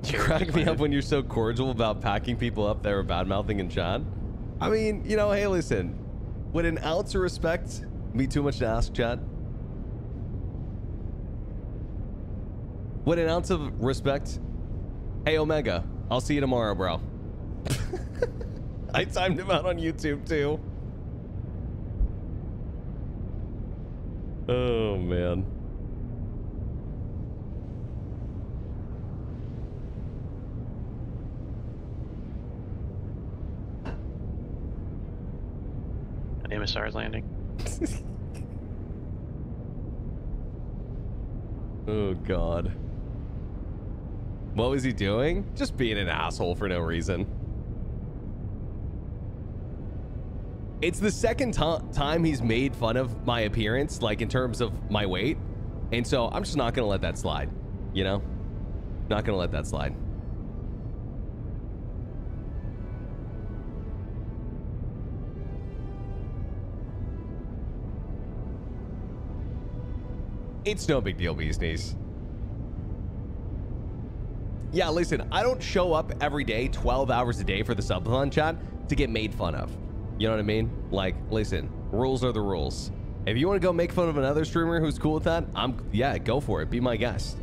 You crack me up when you're so cordial about packing people up that were bad-mouthing in chat. I mean, you know, hey, listen. Would an ounce of respect be too much to ask, chat? Would an ounce of respect? Hey, Omega, I'll see you tomorrow, bro. I timed him out on YouTube, too. Oh, man. MSR's landing. Oh, God. What was he doing? Just being an asshole for no reason. It's the second time he's made fun of my appearance, like in terms of my weight. And so I'm just not going to let that slide, you know? Not going to let that slide. It's no big deal, Beast Knees. Yeah, listen, I don't show up every day, 12 hours a day for the subathon chat to get made fun of. You know what I mean? Like, listen, rules are the rules. If you want to go make fun of another streamer who's cool with that, yeah, go for it. Be my guest.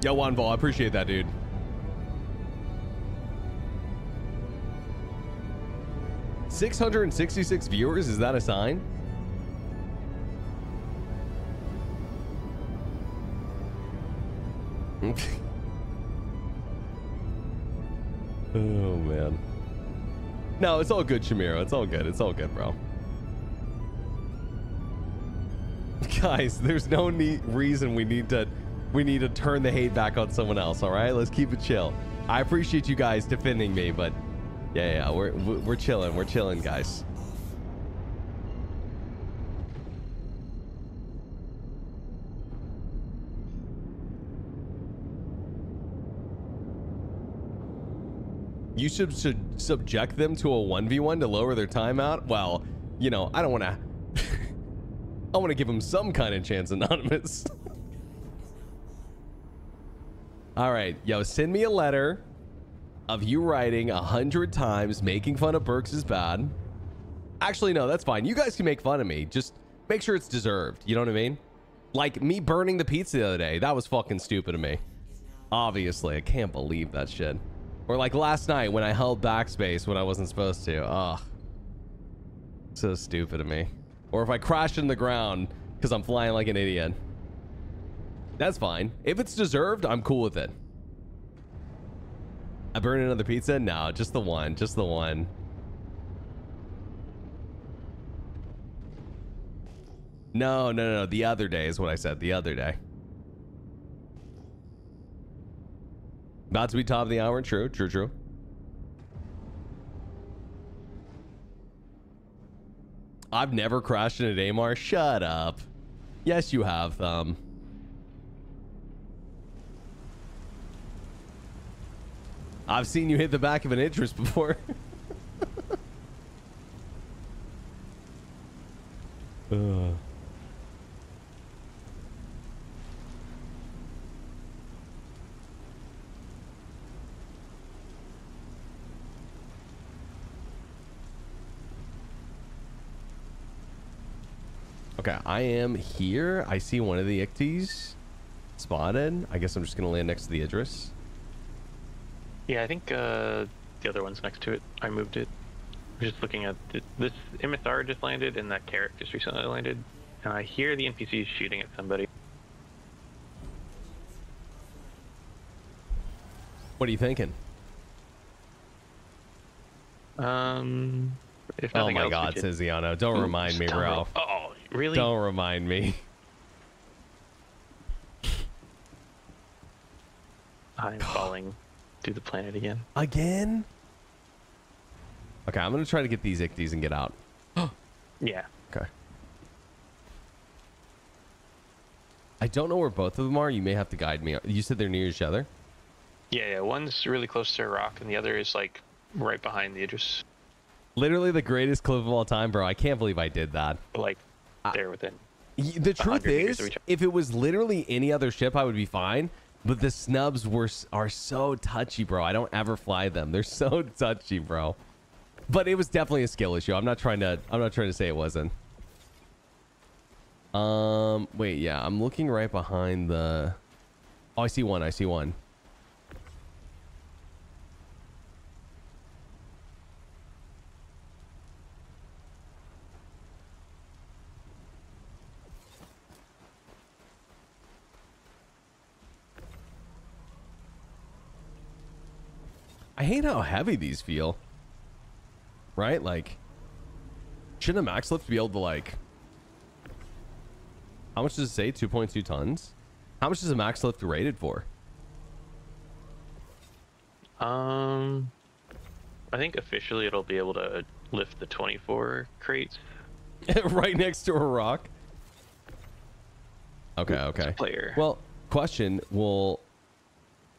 Yo, Wanvol, I appreciate that, dude. $666 viewers, is that a sign? Oh, man. No, it's all good, Shamiro. It's all good. It's all good, bro. Guys, there's no reason we need to turn the hate back on someone else, all right? Let's keep it chill. I appreciate you guys defending me, but yeah, we're chilling. We're chilling, guys. You should subject them to a 1v1 to lower their timeout? Well, you know, I don't want to... I want to give them some kind of chance, Anonymous. All right, yo, send me a letter of you writing 100 times making fun of Berks is bad. Actually, no, that's fine. You guys can make fun of me. Just make sure it's deserved. You know what I mean? Like me burning the pizza the other day. That was fucking stupid of me. Obviously, I can't believe that shit. Or like last night when I held backspace when I wasn't supposed to. Ugh. So stupid of me. Or if I crashed in the ground because I'm flying like an idiot. That's fine. If it's deserved, I'm cool with it. I burned another pizza? No, just the one. Just the one. No. The other day is what I said. The other day. About to be top of the hour. True. I've never crashed in a Daymar. Shut up. Yes, you have, Thumb. I've seen you hit the back of an Idris before. Okay, I am here. I see one of the Icties spotted. I guess I'm just gonna land next to the Idris. Yeah, I think the other one's next to it. I moved it. I'm just looking at this MSR just landed, and that carrot just recently landed. And I hear the NPCs shooting at somebody. What are you thinking? If Oh nothing my else, God, says Iano. Don't remind me, bro. Oh, really? Don't remind me. I'm falling to the planet again. Again? Okay, I'm gonna try to get these Icties and get out. Yeah. Okay. I don't know where both of them are. You may have to guide me. You said they're near each other? Yeah, one's really close to a rock, and the other is like right behind the Idris. Literally the greatest clip of all time, bro. I can't believe I did that. Like, they're within. The truth is, if it was literally any other ship, I would be fine. But the snubs are so touchy, bro. I don't ever fly them. They're so touchy, bro. But it was definitely a skill issue. I'm not trying to say it wasn't. Wait, yeah, I'm looking right behind the. Oh, I see one. I see one. I hate how heavy these feel. Right? Like, shouldn't a max lift be able to, like... How much does it say? 2.2 tons? How much is a max lift rated for? I think officially it'll be able to lift the 24 crates. Right next to a rock? Okay, okay. Player. Well, question,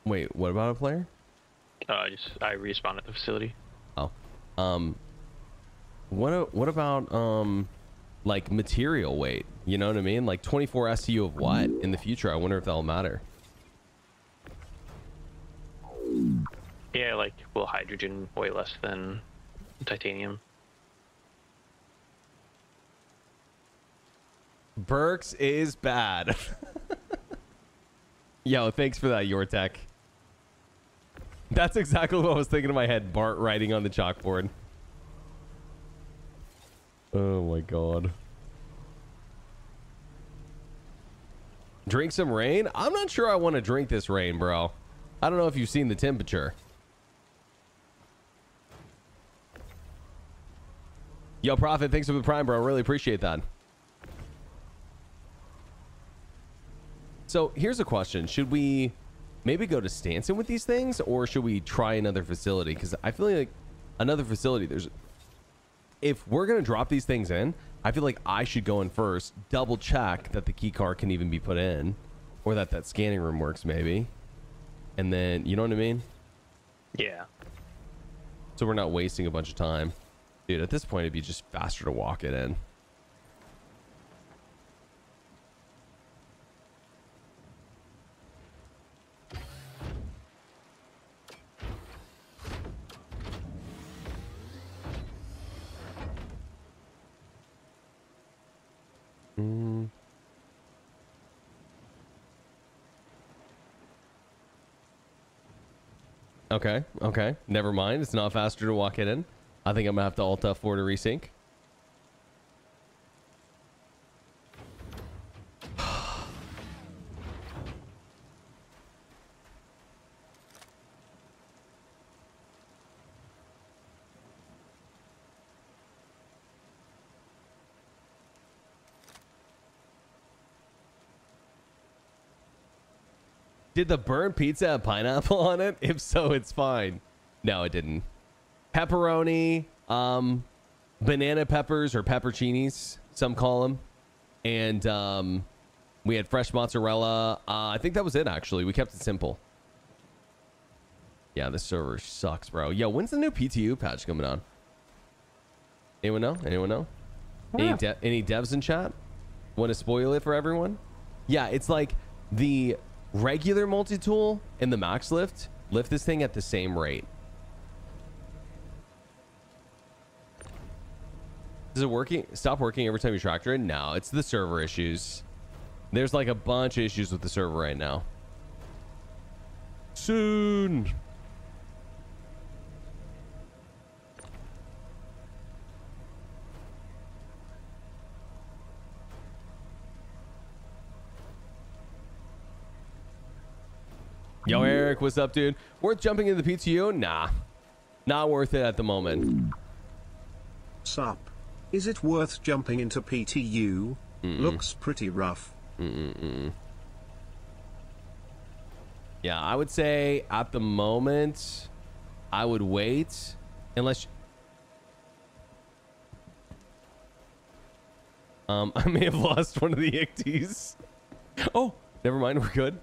wait, what about a player? I respawn at the facility. Oh. What about like material weight? You know what I mean? Like 24 SU of what in the future? I wonder if that'll matter. Yeah, like, will hydrogen weigh less than titanium? Berks is bad. Yo, thanks for that, Yortek. That's exactly what I was thinking in my head. Bart writing on the chalkboard. Oh my God. Drink some rain? I'm not sure I want to drink this rain, bro. I don't know if you've seen the temperature. Yo, Prophet, thanks for the prime, bro. Really appreciate that. So here's a question. Should we maybe go to Stanson with these things, or should we try another facility? Because I feel like another facility, if we're going to drop these things in, I feel like I should go in first, double check that the key card can even be put in, or that scanning room works maybe. And then, you know what I mean? Yeah. So we're not wasting a bunch of time. Dude, at this point, it'd be just faster to walk it in. Okay, okay. Never mind. It's not faster to walk it in. I think I'm gonna have to alt F4 to resync. Did the burnt pizza have pineapple on it? If so, it's fine. No, it didn't. Pepperoni, banana peppers or pepperoncinis, some call them. And we had fresh mozzarella. I think that was it, actually. We kept it simple. Yeah, this server sucks, bro. Yo, when's the new PTU patch coming on? Anyone know? Anyone know? Yeah. Any devs in chat? Want to spoil it for everyone? Yeah, it's like the regular multi-tool and the max lift this thing at the same rate. Does it working? Stop working every time you tractor it? No, it's the server issues. There's like a bunch of issues with the server right now. Soon. Yo, Eric, what's up, dude? Worth jumping into the PTU? Nah. Not worth it at the moment. Sup? Is it worth jumping into PTU? Looks pretty rough. Yeah, I would say at the moment, I would wait unless... I may have lost one of the icties. Oh, never mind. We're good.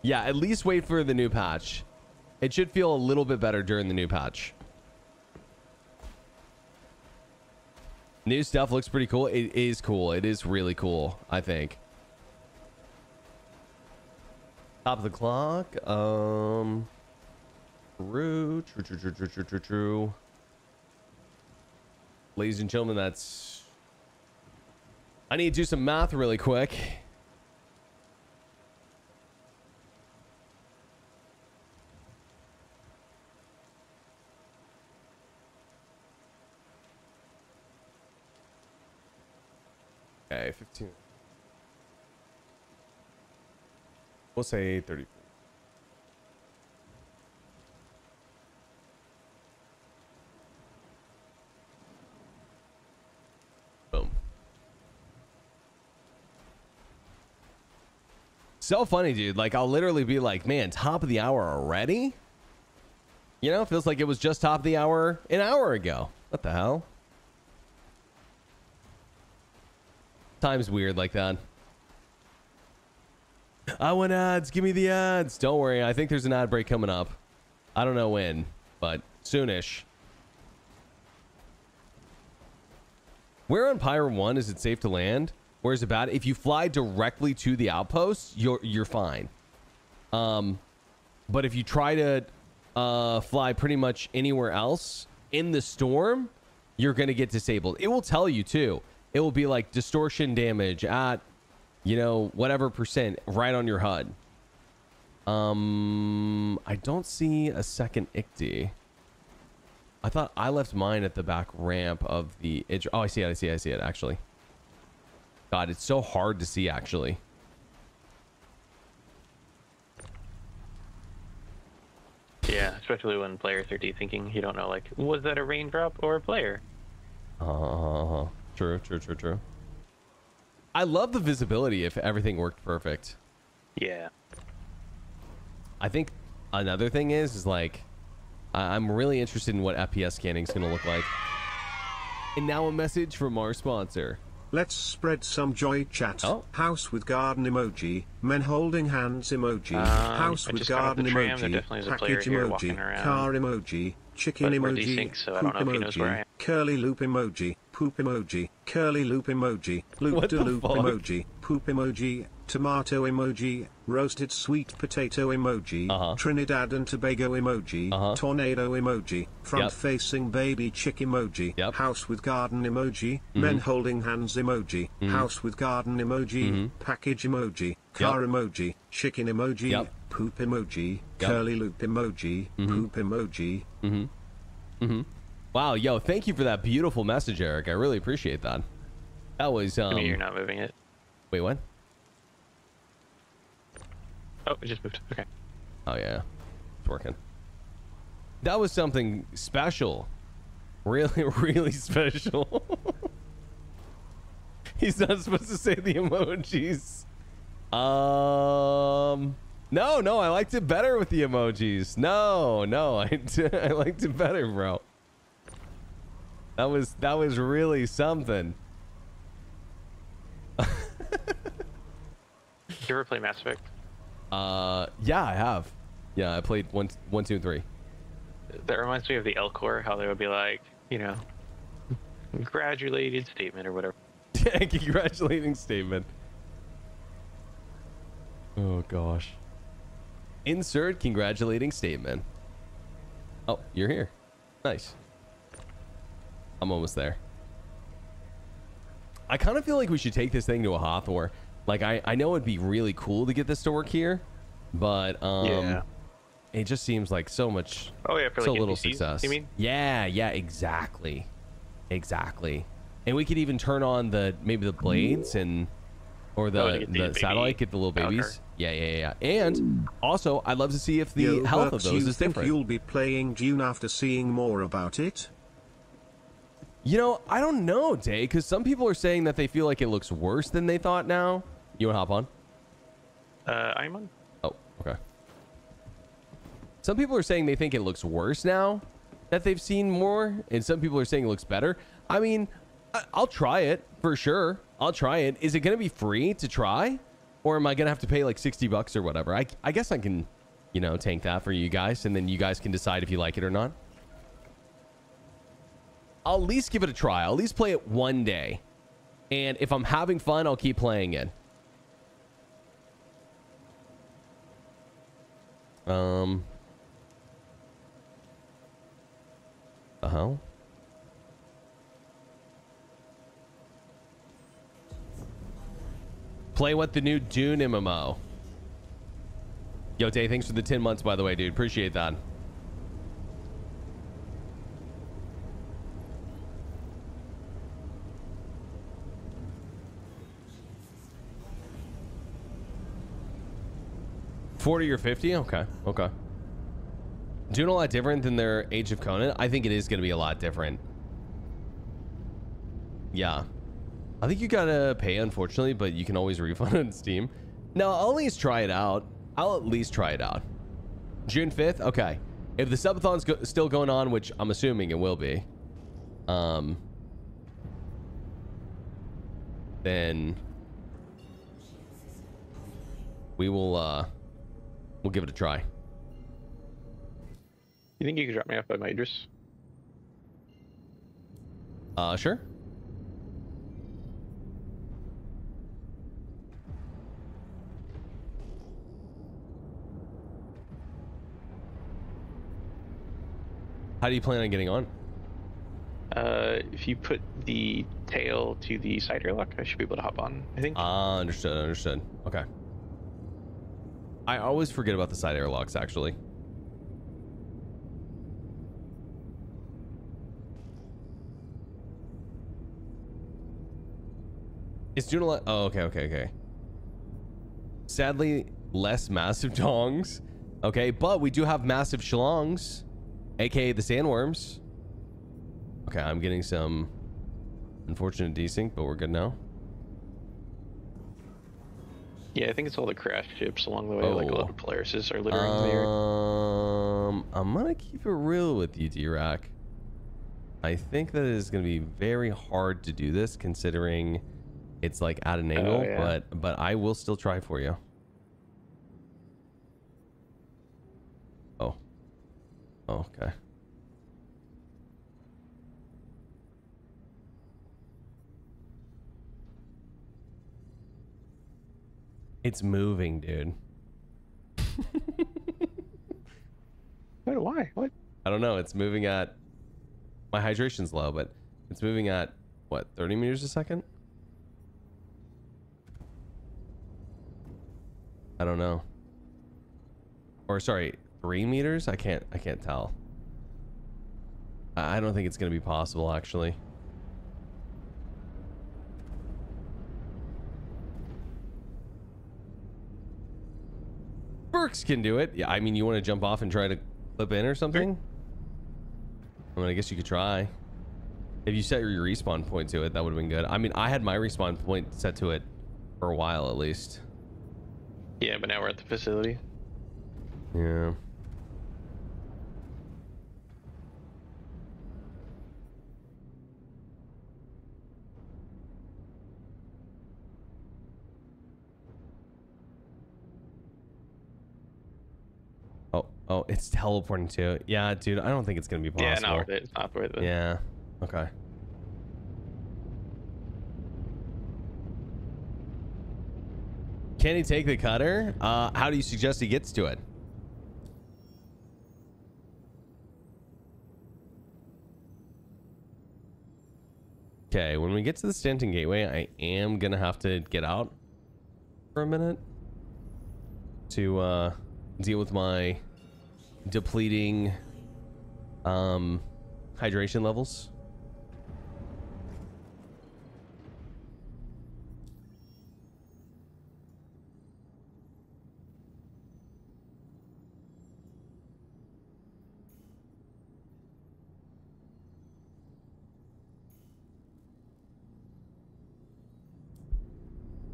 Yeah, at least wait for the new patch. It should feel a little bit better during the new patch. New stuff looks pretty cool. It is cool. It is really cool, I think. Top of the clock. True. Ladies and gentlemen, that's... I need to do some math really quick. Okay, 15. We'll say 30. Boom. So funny, dude. Like, I'll literally be like, man, top of the hour already? You know, feels like it was just top of the hour an hour ago. What the hell? Time's weird like that. I want ads. Give me the ads. Don't worry. I think there's an ad break coming up. I don't know when, but soonish. Where on Pyre 1 is it safe to land? Where is it bad? If you fly directly to the outpost, you're fine. But if you try to fly pretty much anywhere else in the storm, you're gonna get disabled. It will tell you too. It will be like distortion damage at, you know, whatever percent right on your HUD. I don't see a second ICTY. I thought I left mine at the back ramp of the edge. Oh, I see it actually. God, it's so hard to see actually. Yeah, especially when players are dethinking. You don't know, like, was that a raindrop or a player? True. I love the visibility if everything worked perfect. Yeah. I think another thing is like, I'm really interested in what FPS scanning is going to look like. And now a message from our sponsor. Let's spread some joy, chat. Oh. House with garden emoji, men holding hands emoji, house with garden emoji, package emoji, car emoji, chicken emoji, poop emoji, curly loop emoji, poop emoji, curly loop emoji, loop de loop emoji, poop emoji, tomato emoji, roasted sweet potato emoji, Trinidad and Tobago emoji, tornado emoji, front facing baby chick emoji, house with garden emoji, men holding hands emoji, house with garden emoji, package emoji, car emoji, chicken emoji, poop emoji, curly loop emoji, poop emoji. Wow, yo, thank you for that beautiful message, Eric. I really appreciate that. That was I mean, you're not moving it. Wait, what? Oh, it just moved. Okay. Oh yeah, it's working. That was something special. Really special. He's not supposed to say the emojis. No, I liked it better with the emojis. No, I liked it better, bro. That was really something. Did you ever play Mass Effect? Yeah, I have. Yeah, I played 1, 2, and 3. That reminds me of the Elcor, how they would be like, you know, congratulated statement or whatever. Congratulating statement. Oh gosh. Insert congratulating statement. Oh, you're here. Nice. I'm almost there. I kind of feel like we should take this thing to a Hathor. Like, I know it'd be really cool to get this to work here, but yeah. It just seems like so much, oh yeah, for so like little NPCs, success. you mean? Yeah, exactly. Exactly. And we could even turn on maybe the blades or the satellite, get the little babies. Yeah. And also, I'd love to see if the health of those is different. You'll be playing Dune after seeing more about it? You know, I don't know, Day, because some people are saying that they feel like it looks worse than they thought now. You want to hop on? I'm on. Oh, okay. Some people are saying they think it looks worse now that they've seen more, and some people are saying it looks better. I mean, I'll try it for sure. I'll try it. Is it going to be free to try, or am I going to have to pay like $60 or whatever? I guess I can, you know, tank that for you guys, and then you guys can decide if you like it or not. I'll at least give it a try. I'll at least play it one day, and if I'm having fun, I'll keep playing it. The hell? Play what the new Dune MMO. Yo, Day, thanks for the 10 months, by the way, dude. Appreciate that. $40 or $50? Okay. Doing a lot different than their Age of Conan? I think it is going to be a lot different. Yeah. I think you gotta pay, unfortunately, but you can always refund on Steam. No, I'll at least try it out. June 5th? Okay. If the subathon's still going on, which I'm assuming it will be, then we'll give it a try. You think you could drop me off by my address? Sure. How do you plan on getting on? If you put the tail to the side airlock, I should be able to hop on, I think. Understood. Okay. I always forget about the side airlocks, actually. It's doing a lot. Oh, okay. Sadly, less massive dongs. Okay, but we do have massive schlongs, aka the sandworms. Okay, I'm getting some unfortunate desync, but we're good now. Yeah, I think it's all the crash ships along the way. Like a lot of Polarises are littering there. I'm gonna keep it real with you, D-Rack. I think that it is gonna be very hard to do this, considering it's like at an angle. Yeah. But I will still try for you. Oh, okay. It's moving, dude. Why? What? I don't know. It's moving at... My hydration's low, but it's moving at, what, 30 meters a second? I don't know. Or, sorry, 3 meters? I can't tell. I don't think it's going to be possible, actually. Berks can do it. Yeah, I mean, you want to jump off and try to clip in or something? I mean, I guess you could try. If you set your respawn point to it, that would have been good. I mean, I had my respawn point set to it for a while, at least. Yeah, but now we're at the facility. Yeah. Oh, it's teleporting too. Yeah, dude, I don't think it's gonna be possible. Yeah, not worth it. It's not worth it. Yeah. Okay. Can he take the cutter? How do you suggest he gets to it? Okay, when we get to the Stanton Gateway, I am gonna have to get out for a minute to deal with my depleting hydration levels.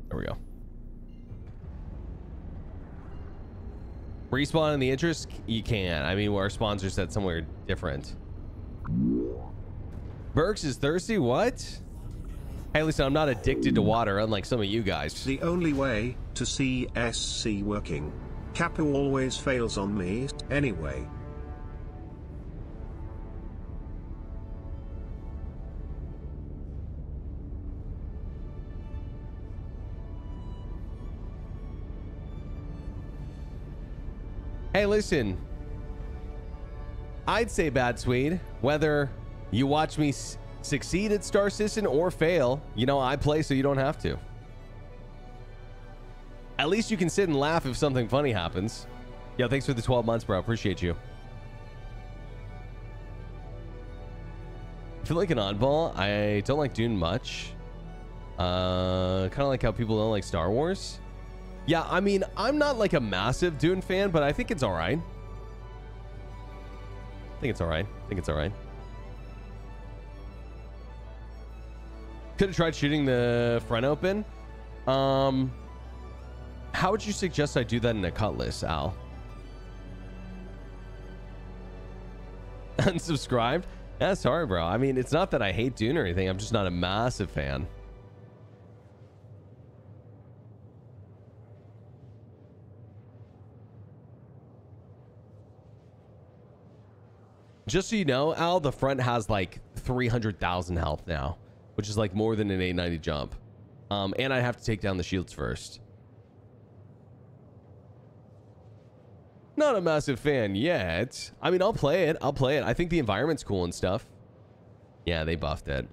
There we go. Respawn in the interest? You can. I mean, our sponsor said somewhere different. Berks is thirsty? What? Hey, listen, I'm not addicted to water, unlike some of you guys. The only way to see SC working. Capu always fails on me. Anyway. Hey, listen. I'd say, Bad Swede, whether you watch me succeed at Star Citizen or fail, you know, I play so you don't have to. At least you can sit and laugh if something funny happens. Yo, thanks for the 12 months, bro. Appreciate you. I feel like an oddball. I don't like Dune much. Kind of like how people don't like Star Wars. Yeah, I mean, I'm not like a massive Dune fan, but I think it's all right. I think it's all right. Could have tried shooting the front open. How would you suggest I do that in a Cutlass, Al? Unsubscribed? Yeah, sorry, bro. I mean, it's not that I hate Dune or anything. I'm just not a massive fan. Just so you know, Al, the front has like 300,000 health now, which is like more than an 890 jump. And I have to take down the shields first. Not a massive fan yet. I mean, I'll play it. I think the environment's cool and stuff. Yeah, they buffed it.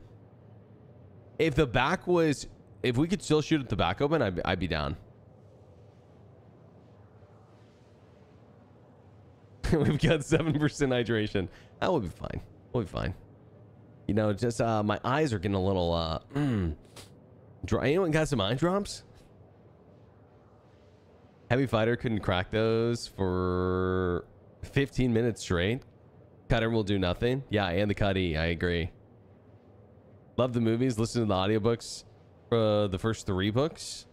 If the back was... If we could still shoot at the back open, I'd be down. We've got 7% hydration. That will be fine. We'll be fine. You know, just my eyes are getting a little dry. Anyone got some eye drops? Heavy Fighter couldn't crack those for 15 minutes straight. Cutter will do nothing. Yeah, and the Cuddy, I agree. Love the movies. Listen to the audiobooks for the first 3 books.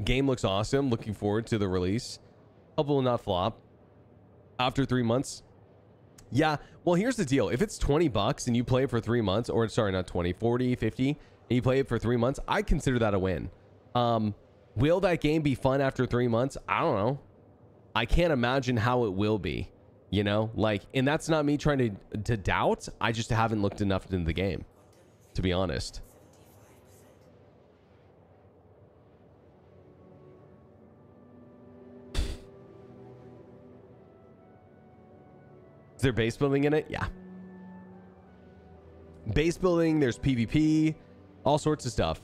Game looks awesome. Looking forward to the release. Hope it will not flop after 3 months. Yeah, well, here's the deal. If it's $20 and you play it for 3 months, or sorry, not 20, 40, 50, and you play it for 3 months, I consider that a win. Will that game be fun after 3 months? I don't know. I can't imagine how it will be, you know, like, and that's not me trying to doubt. I just haven't looked enough into the game, to be honest. Is there base building in it? Yeah. Base building, there's PvP, all sorts of stuff.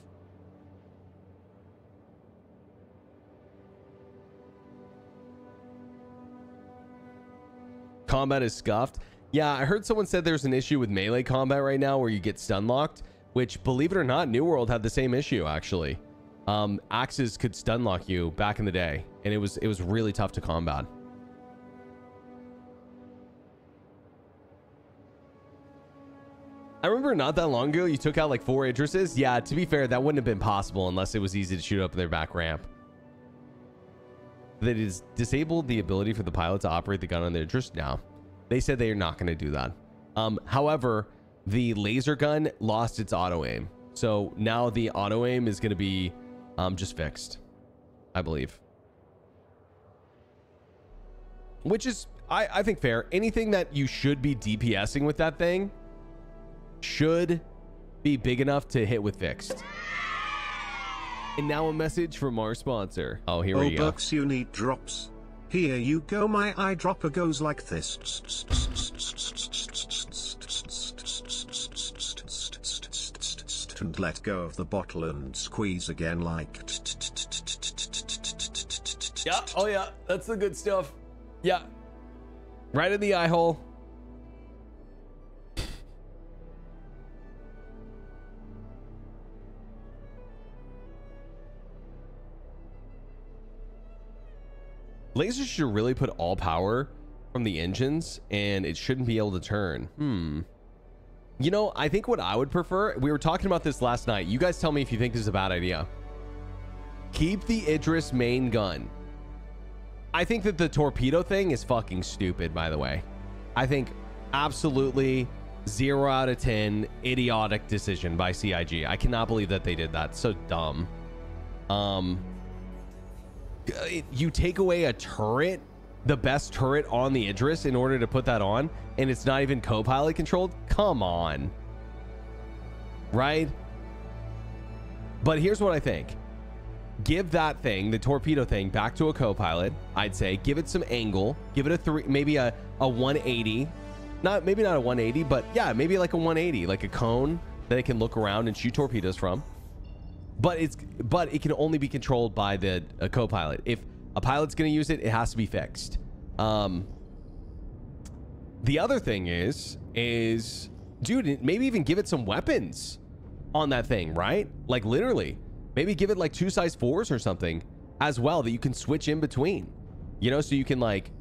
Combat is scuffed. Yeah, I heard someone said there's an issue with melee combat right now where you get stun locked, which, believe it or not, New World had the same issue, actually. Axes could stun lock you back in the day, and it was really tough to combat. I remember not that long ago, you took out like 4 Idrises. Yeah, to be fair, that wouldn't have been possible unless it was easy to shoot up their back ramp. That is disabled the ability for the pilot to operate the gun on the Idris? No. They said they are not going to do that. However, the laser gun lost its auto aim. So now the auto aim is going to be just fixed, I believe. Which is, I think, fair. Anything that you should be DPSing with that thing should be big enough to hit with fixed. And now a message from our sponsor. Oh, here we go. Berks, you need drops. Here you go. My eyedropper goes like this. and let go of the bottle and squeeze again like. Yeah. Oh yeah, that's the good stuff. Yeah. Right in the eye hole. Lasers should really put all power from the engines and it shouldn't be able to turn. You know, I think what I would prefer, we were talking about this last night. You guys tell me if you think this is a bad idea. Keep the Idris main gun. I think that the torpedo thing is fucking stupid, by the way. I think absolutely 0 out of 10 idiotic decision by CIG. I cannot believe that they did that. So dumb. You take away a turret, the best turret on the Idris, in order to put that on, and it's not even co-pilot controlled. Come on, right? But here's what I think. Give that thing, the torpedo thing, back to a co-pilot. I'd say give it some angle, give it a maybe a 180, maybe not a 180, but yeah, maybe like a 180, like a cone that it can look around and shoot torpedoes from. But it can only be controlled by the co-pilot. If a pilot's going to use it, it has to be fixed. The other thing is dude, maybe even give it some weapons on that thing, right? Like literally, maybe give it like 2 size 4s or something as well that you can switch in between, you know, so you can like,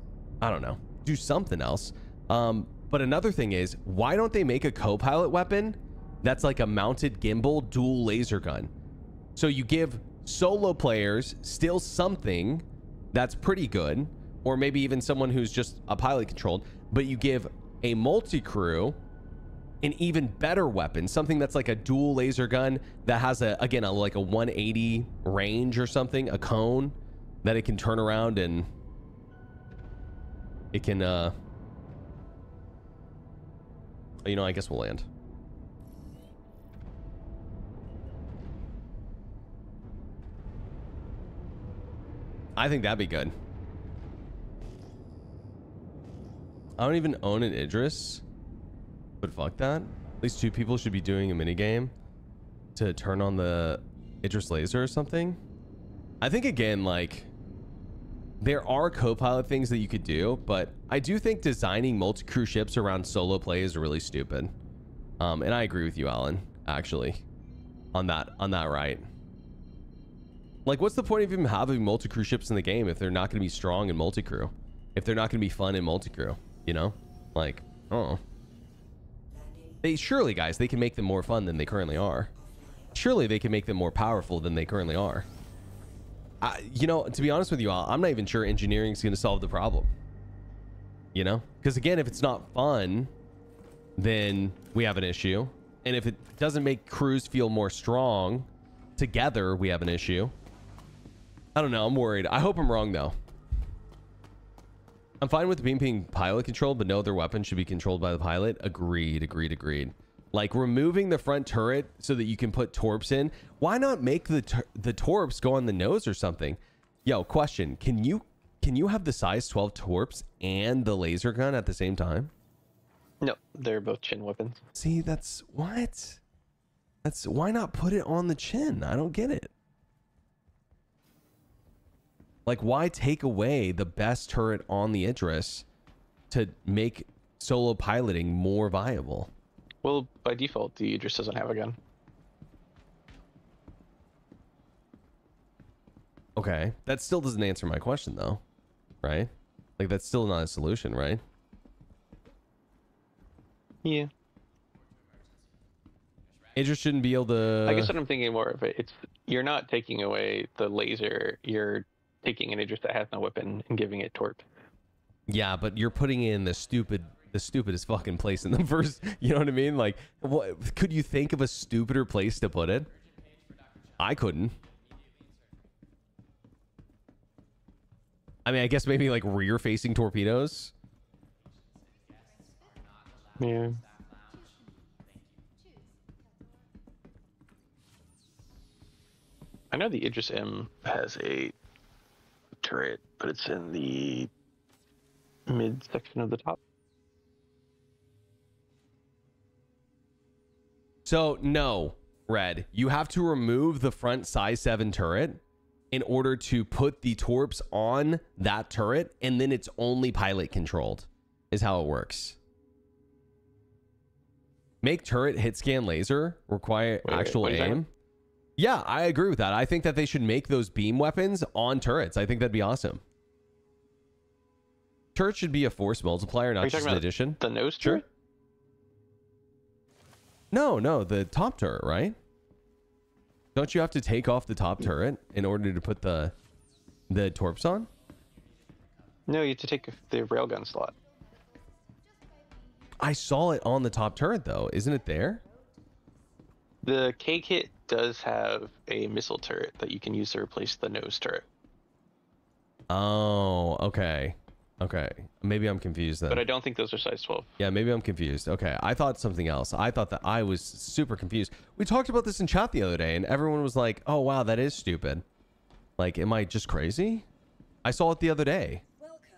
I don't know, do something else. But another thing is, why don't they make a co-pilot weapon that's like a mounted gimbal dual laser gun? So you give solo players still something that's pretty good, or maybe even someone who's just a pilot controlled, but you give a multi-crew an even better weapon, something that's like a dual laser gun that has like a 180 range or something, a cone that it can turn around and it can, you know, I guess we'll land. I think that'd be good. I don't even own an Idris, but fuck that. At least 2 people should be doing a minigame to turn on the Idris laser or something. I think again, like, there are co-pilot things that you could do, but I do think designing multi-crew ships around solo play is really stupid. And I agree with you, Alan, actually, on that right. Like, what's the point of even having multi-crew ships in the game if they're not going to be strong in multi-crew? If they're not going to be fun in multi-crew, you know? Like, oh. Surely, guys, they can make them more fun than they currently are. Surely they can make them more powerful than they currently are. You know, to be honest with you all, I'm not even sure engineering is going to solve the problem. You know? Because again, if it's not fun, then we have an issue. And if it doesn't make crews feel more strong together, we have an issue. I don't know. I'm worried. I hope I'm wrong, though. I'm fine with the being pilot controlled, but no other weapon should be controlled by the pilot. Agreed. Like removing the front turret so that you can put torps in. Why not make the torps go on the nose or something? Yo, question. Can you have the size 12 torps and the laser gun at the same time? No, they're both chin weapons. See, that's what? Why not put it on the chin? I don't get it. Like, why take away the best turret on the Idris to make solo piloting more viable? Well, by default, the Idris doesn't have a gun. Okay, that still doesn't answer my question, though, right? Like, that's still not a solution, right? Yeah. Idris shouldn't be able to... I guess what I'm thinking more of it, you're not taking away the laser, you're taking an Idris that has no weapon and giving it torp. Yeah, but you're putting in the stupidest fucking place in the first, you know what I mean? Like, what, could you think of a stupider place to put it? I couldn't. I mean, I guess maybe like rear facing torpedoes. Yeah. I know the Idris M has a turret, but it's in the mid section of the top. So no, Red, you have to remove the front size 7 turret in order to put the torps on that turret, and then it's only pilot controlled, is how it works. Make turret hit scan laser require actual aim. Yeah, I agree with that. I think that they should make those beam weapons on turrets. I think that'd be awesome. Turret should be a force multiplier, not just an addition. The nose turret? No, the top turret, right? Don't you have to take off the top turret in order to put the torps on? No, you have to take the railgun slot. I saw it on the top turret, though. Isn't it there? The K kit does have a missile turret that you can use to replace the nose turret. Oh, okay. Okay. Maybe I'm confused then. But I don't think those are size 12. Yeah, maybe I'm confused. Okay. I thought something else. I thought that I was super confused. We talked about this in chat the other day, and everyone was like, oh, wow, that is stupid. Like, am I just crazy? I saw it the other day.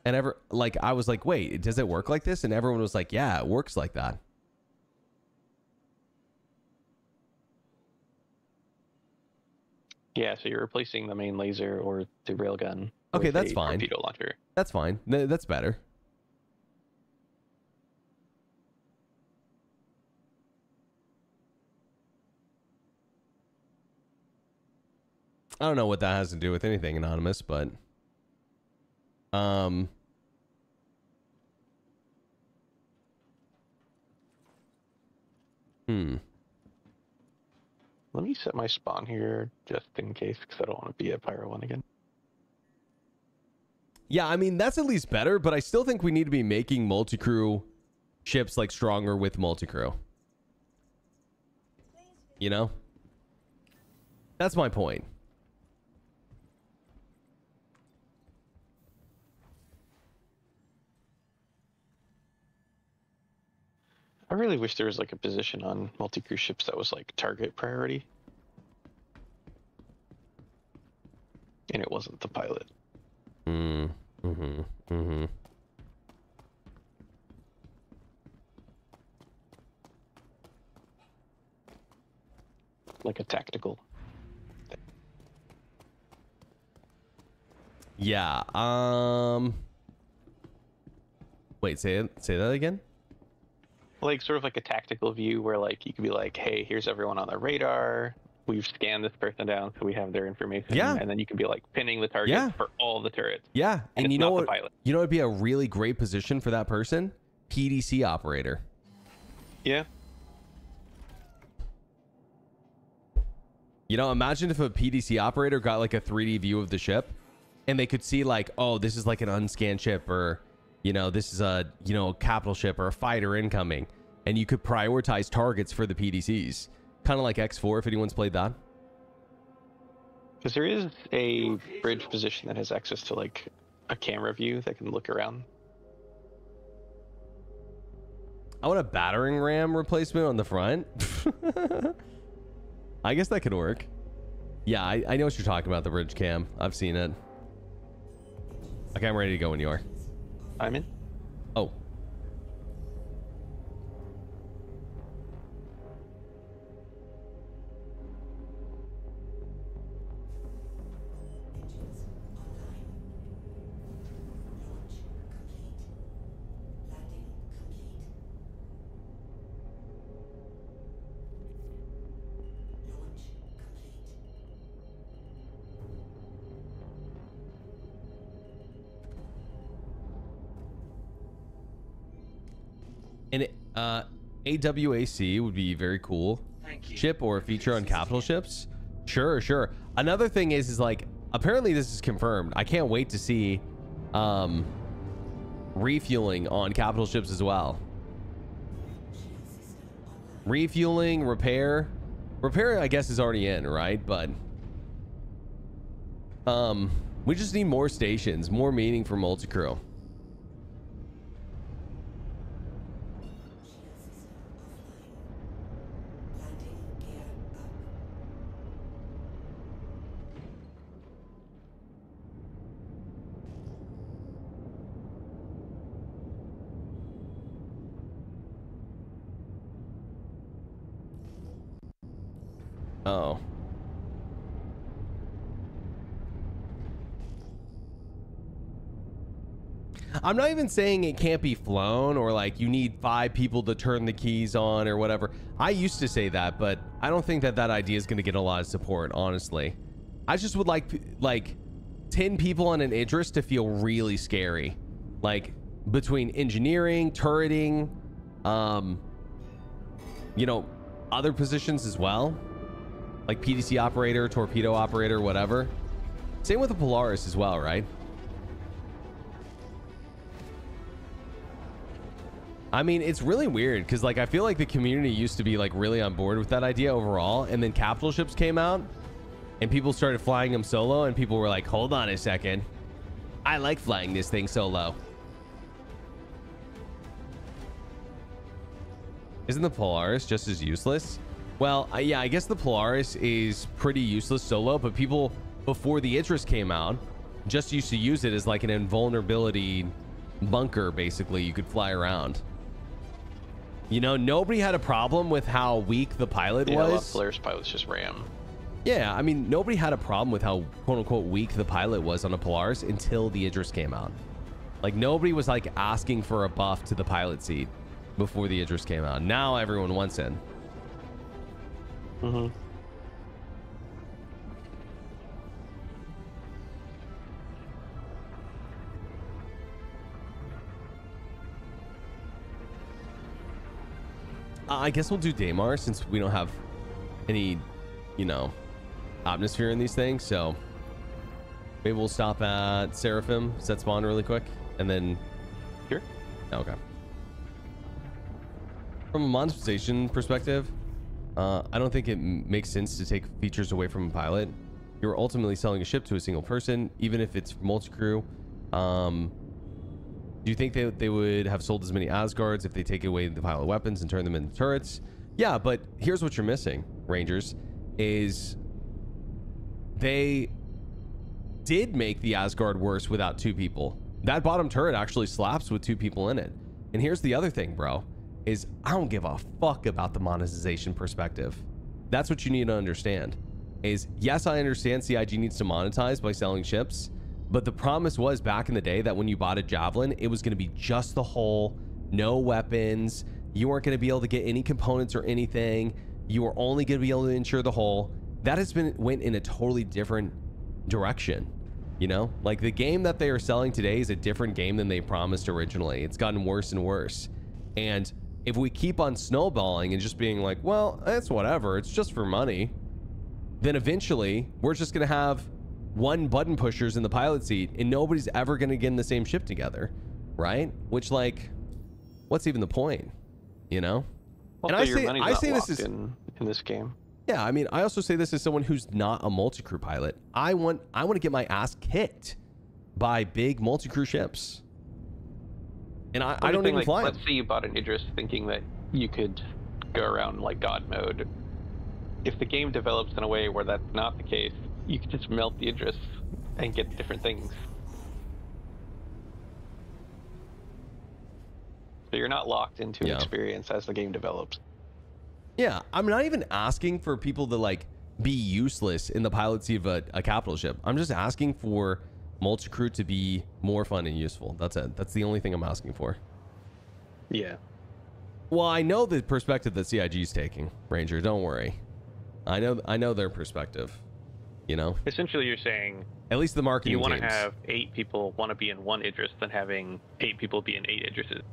And I was like, wait, does it work like this? And everyone was like, yeah, it works like that. Yeah, so you're replacing the main laser or the railgun. Okay, that's fine. Torpedo launcher. That's fine. That's better. I don't know what that has to do with anything, Anonymous, but Let me set my spawn here just in case, because I don't want to be a Pyro 1 again. Yeah, I mean, that's at least better, but I still think we need to be making multi-crew ships like stronger with multi-crew. You know? That's my point. I really wish there was like a position on multi-crew ships that was like target priority. And it wasn't the pilot. Like a tactical. Yeah. Wait, say that again? Like sort of like a tactical view where like you could be like, hey, here's everyone on the radar. We've scanned this person down so we have their information. Yeah. And then you can be like pinning the target for all the turrets. Yeah. And you know what? Pilot. You know what would be a really great position for that person? PDC operator. Yeah. You know, imagine if a PDC operator got like a 3D view of the ship and they could see like, oh, this is like an unscanned ship, or, you know, this is a, you know, a capital ship or a fighter incoming. And you could prioritize targets for the PDCs. Kind of like X4, if anyone's played that. Because there is a bridge position that has access to like a camera view that can look around. I want a battering ram replacement on the front. I guess that could work. Yeah, I know what you're talking about, the bridge cam. I've seen it. Okay, I'm ready to go when you are. I'm in. Oh. And AWAC would be very cool. Ship or a feature on capital ships. Sure. Another thing is like, apparently this is confirmed. I can't wait to see refueling on capital ships as well. Refueling, repair. Repair, I guess, is already in, right? But we just need more stations, more meaning for multi-crew. Oh. I'm not even saying it can't be flown or like you need 5 people to turn the keys on or whatever. I used to say that, but I don't think that that idea is going to get a lot of support, honestly. I just would like 10 people on an Idris to feel really scary. Like between engineering, turreting, you know, other positions as well. Like PDC operator, torpedo operator, whatever. Same with the Polaris as well, right? I mean, it's really weird because like I feel like the community used to be like really on board with that idea overall, and then capital ships came out and people started flying them solo, and people were like, hold on a second, I like flying this thing solo. Isn't the Polaris just as useless? Well, yeah, I guess the Polaris is pretty useless solo, but people before the Idris came out just used to use it as like an invulnerability bunker. Basically, you could fly around. You know, nobody had a problem with how weak the pilot was. A lot of Polaris pilots just ram. Yeah, I mean, nobody had a problem with how quote-unquote weak the pilot was on a Polaris until the Idris came out. Like, nobody was like asking for a buff to the pilot seat before the Idris came out. Now everyone wants it. Mm-hmm. I guess we'll do Daymar since we don't have any, you know, atmosphere in these things. So maybe we'll stop at Seraphim, set spawn really quick, and then... Sure. Okay. From a monetization perspective, I don't think it makes sense to take features away from a pilot. You're ultimately selling a ship to a single person, even if it's multi-crew. Do you think they would have sold as many Asgards if they take away the pilot weapons and turn them into turrets? Yeah, but here's what you're missing, Rangers, is they did make the Asgard worse without 2 people. That bottom turret actually slaps with 2 people in it. And here's the other thing, bro, is I don't give a fuck about the monetization perspective. That's what you need to understand. Is yes, I understand CIG needs to monetize by selling ships, but the promise was back in the day that when you bought a Javelin, it was going to be just the hull, no weapons. You weren't going to be able to get any components or anything. You were only going to be able to insure the hull. That has went in a totally different direction. You know, like the game that they are selling today is a different game than they promised originally. It's gotten worse and worse. And if we keep on snowballing and just being like, well, it's whatever, it's just for money, then eventually we're just going to have 1 button pushers in the pilot seat and nobody's ever going to get in the same ship together, right? Which, like, what's even the point, you know? Also, and I say this is in this game. Yeah, I mean, I also say this as someone who's not a multi-crew pilot. I want to get my ass kicked by big multi-crew ships, and I don't even fly them. Let's say you bought an Idris thinking that you could go around like God mode. If the game develops in a way where that's not the case, you can just melt the Idris and get different things. So you're not locked into an experience as the game develops. Yeah, I'm not even asking for people to like be useless in the pilot seat of a capital ship. I'm just asking for multi-crew to be more fun and useful. That's it. That's the only thing I'm asking for. Yeah. Well, I know the perspective that CIG is taking, Ranger. Don't worry. I know their perspective. You know, essentially you're saying at least the marketing you want teams. to have 8 people want to be in 1 Idris than having 8 people be in 8 Idrises.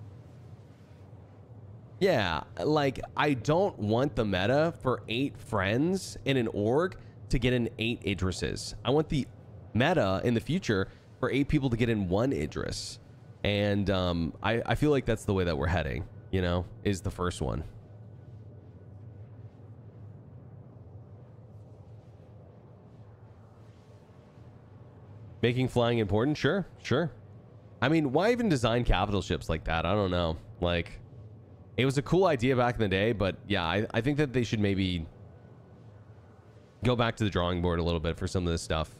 Yeah, like I don't want the meta for 8 friends in an org to get in 8 Idrises. I want the meta in the future for 8 people to get in 1 Idris. And I feel like that's the way that we're heading, you know, is the first one. Making flying important? Sure. I mean, why even design capital ships like that? I don't know. Like, it was a cool idea back in the day, but yeah, I think that they should maybe go back to the drawing board a little bit for some of this stuff.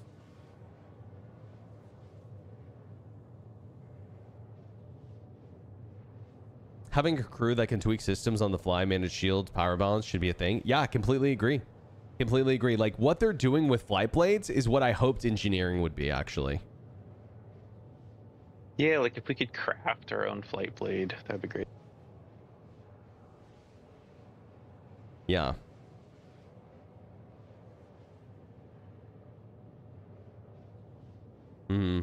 Having a crew that can tweak systems on the fly, manage shield, power balance should be a thing. Yeah, I completely agree. Completely agree. Like what they're doing with flight blades is what I hoped engineering would be, actually. Yeah, like if we could craft our own flight blade, that'd be great. Yeah. Hmm.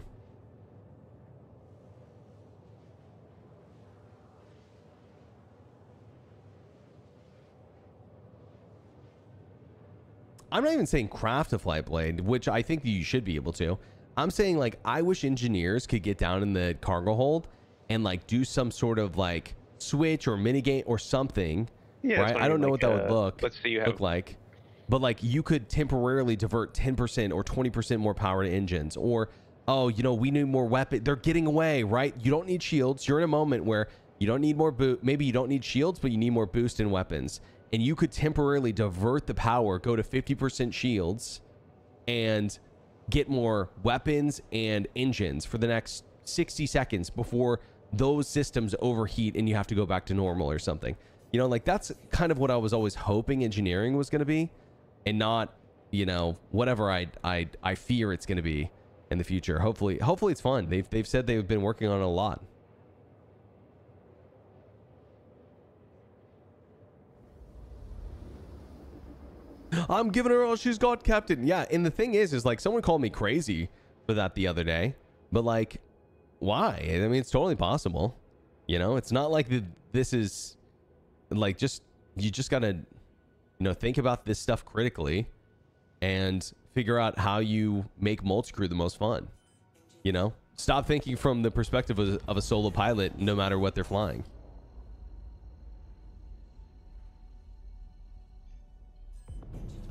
I'm not even saying craft a flight blade, which I think that you should be able to. I'm saying like I wish engineers could get down in the cargo hold and like do some sort of like switch or mini game or something. Yeah, right? I don't know what that would look like, but like you could temporarily divert 10% or 20% more power to engines, or oh, you know, we need more weapon. They're getting away, right? You don't need shields. You're in a moment where you don't need more boot. Maybe you don't need shields, but you need more boost in weapons. And you could temporarily divert the power, go to 50% shields, and get more weapons and engines for the next 60 seconds before those systems overheat and you have to go back to normal or something. You know, like that's kind of what I was always hoping engineering was going to be, and not, you know, whatever I fear it's going to be in the future. Hopefully it's fun. They've said they've been working on it a lot. I'm giving her all she's got, Captain. Yeah, and the thing is like someone called me crazy for that the other day, but like, why? I mean, it's totally possible. You know, it's not like this is like you just gotta, you know, think about this stuff critically and figure out how you make multi-crew the most fun. You know, stop thinking from the perspective of a solo pilot, no matter what they're flying.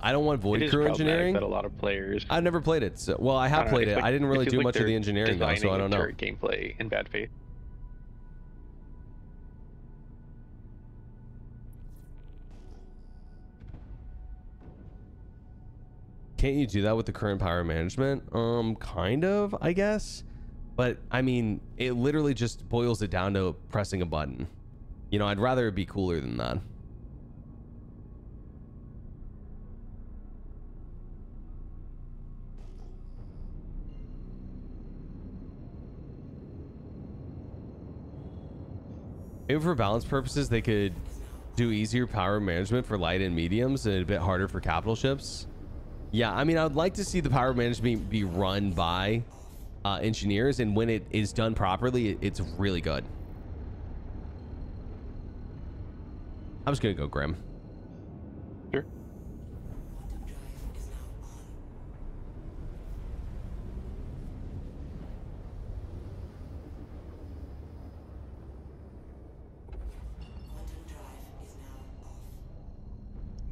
I don't want void crew engineering. That a lot of players. I've never played it. So, well, I have played it. Like, I didn't really do much of the engineering though, so I don't know. Gameplay in bad faith. Can't you do that with the current power management? Kind of, I guess. But I mean, it literally just boils it down to pressing a button. You know, I'd rather it be cooler than that. Maybe for balance purposes, they could do easier power management for light and mediums and a bit harder for capital ships. Yeah, I mean, I would like to see the power management be run by engineers, and when it is done properly, it's really good. I'm just gonna go Grim. Sure.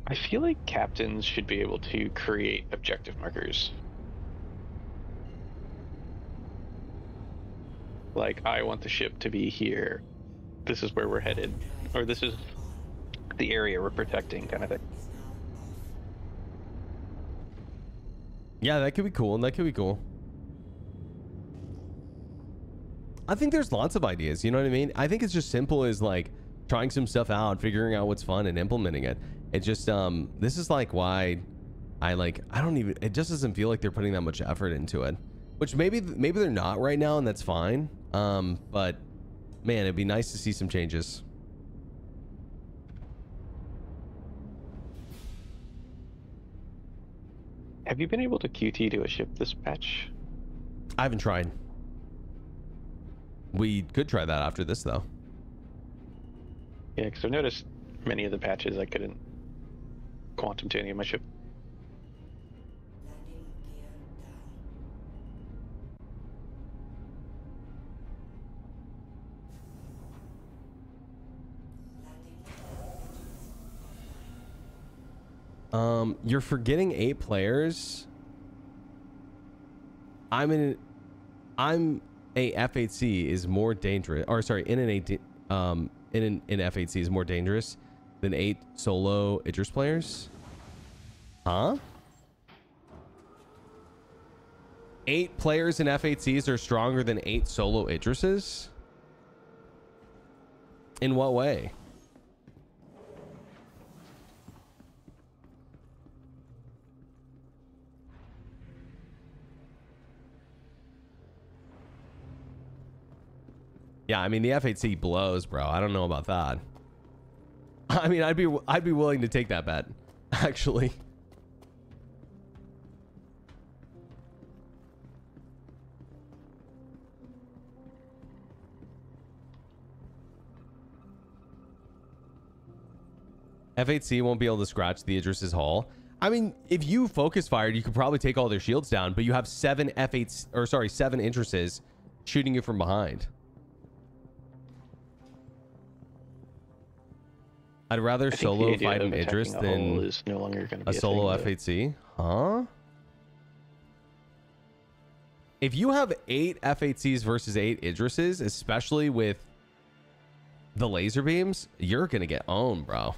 I feel like captains should be able to create objective markers. Like, I want the ship to be here. This is where we're headed. Or this is the area we're protecting, kind of thing. Yeah, that could be cool. That could be cool. I think there's lots of ideas. You know what I mean? I think it's just simple as like trying some stuff out, figuring out what's fun, and implementing it. It just this is like why it just doesn't feel like they're putting that much effort into it, which maybe they're not right now, and that's fine. But man, it'd be nice to see some changes. Have you been able to QT to a ship this patch? I haven't tried. We could try that after this though. Yeah, because I've noticed many of the patches I couldn't quantum to any of my ship. You're forgetting 8 players. I'm a F8C is more dangerous, or sorry, in an F8C is more dangerous than 8 solo Idris players. Huh? 8 players in F8Cs are stronger than 8 solo Idrises? In what way? Yeah, I mean the F8C blows, bro. I don't know about that. I mean, I'd be willing to take that bet, actually. F8C won't be able to scratch the Idris's hull. I mean, if you focus fired, you could probably take all their shields down, but you have 7 F8s, or sorry, 7 Idrises shooting you from behind. I'd rather solo fight an Idris than is no longer going to be a solo F8C. Huh? If you have 8 F8Cs versus 8 Idrises, especially with the laser beams, you're going to get owned, bro.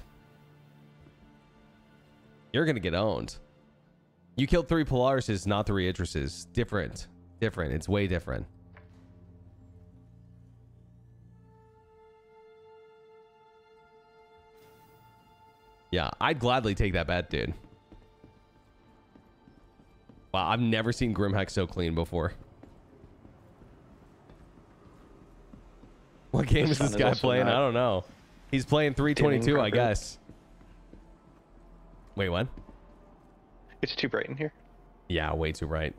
You're going to get owned. You killed 3 Polarises, not 3 Idrises. Different. Different. It's way different. Yeah, I'd gladly take that bet, dude. Wow, I've never seen Grimhex so clean before. What game is this guy playing? I don't know. He's playing 322, I guess. Wait, what? It's too bright in here. Yeah, way too bright.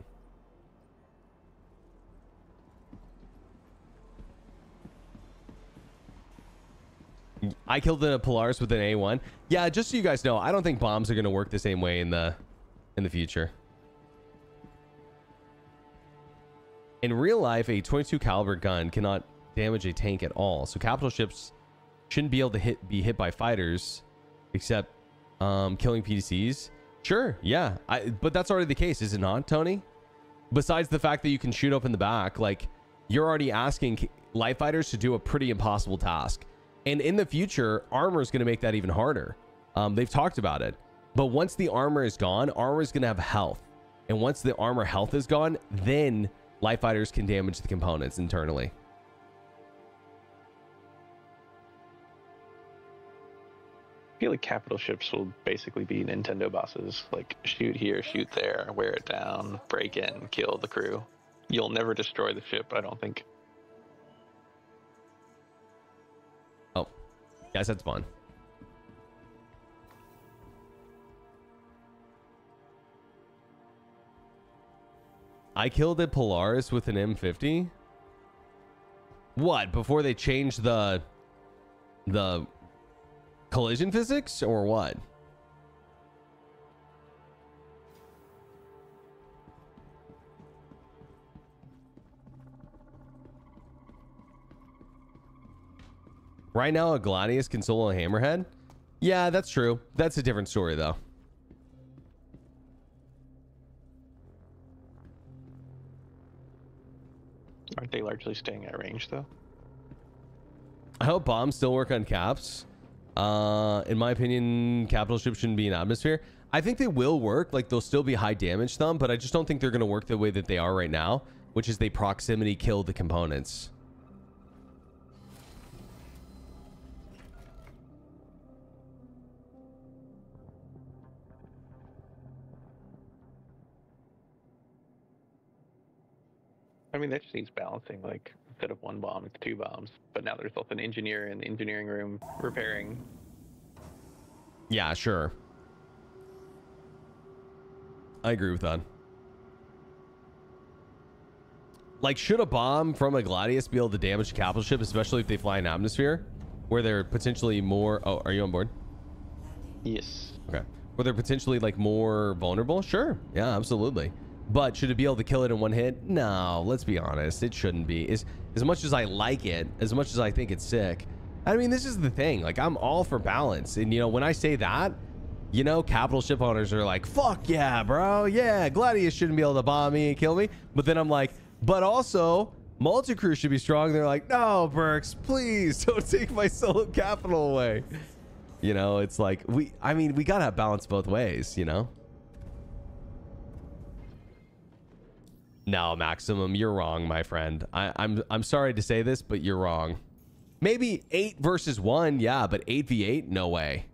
I killed a Polaris with an A1. Yeah, just so you guys know, I don't think bombs are going to work the same way in the future. In real life, a 22 caliber gun cannot damage a tank at all. So capital ships shouldn't be able to be hit by fighters, except killing PTCs. Sure, yeah, but that's already the case, is it not, Tony? Besides the fact that you can shoot up in the back, like, you're already asking light fighters to do a pretty impossible task. And in the future, armor is going to make that even harder. They've talked about it. But once the armor is gone, armor is going to have health. And once the armor health is gone, then light fighters can damage the components internally. I feel like capital ships will basically be Nintendo bosses. Like, shoot here, shoot there, wear it down, break in, kill the crew. You'll never destroy the ship, I don't think. Oh, guys, that's fun. I killed a Polaris with an M50. What? Before they changed the collision physics, or what? Right now, a Gladius can solo a Hammerhead? Yeah, that's true. That's a different story, though. Aren't they largely staying at range, though? I hope bombs still work on caps. In my opinion, capital ships shouldn't be in atmosphere. I think they will work. Like, they'll still be high damage thumb, but I just don't think they're going to work the way that they are right now, which is they proximity kill the components. I mean, that just needs balancing. Like, instead of 1 bomb, it's 2 bombs. But now there's also an engineer in the engineering room repairing. Yeah, sure. I agree with that. Like, should a bomb from a Gladius be able to damage a capital ship, especially if they fly in atmosphere, where they're potentially more... Oh, are you on board? Yes. Okay. Where they're potentially, like, more vulnerable? Sure. Yeah, absolutely. But should it be able to kill it in 1 hit? No, let's be honest. It shouldn't be. As much as I like it, as much as I think it's sick, I mean, this is the thing. Like, I'm all for balance. And, you know, when I say that, you know, capital ship owners are like, fuck yeah, bro. Yeah, Gladius shouldn't be able to bomb me and kill me. But then I'm like, but also, multi-crew should be strong. They're like, no, Berks, please don't take my solo capital away. You know, it's like, I mean, we got to have balance both ways, you know? No, Maximum, you're wrong, my friend. I'm sorry to say this, but you're wrong. Maybe 8 versus 1, yeah, but 8v8, no way.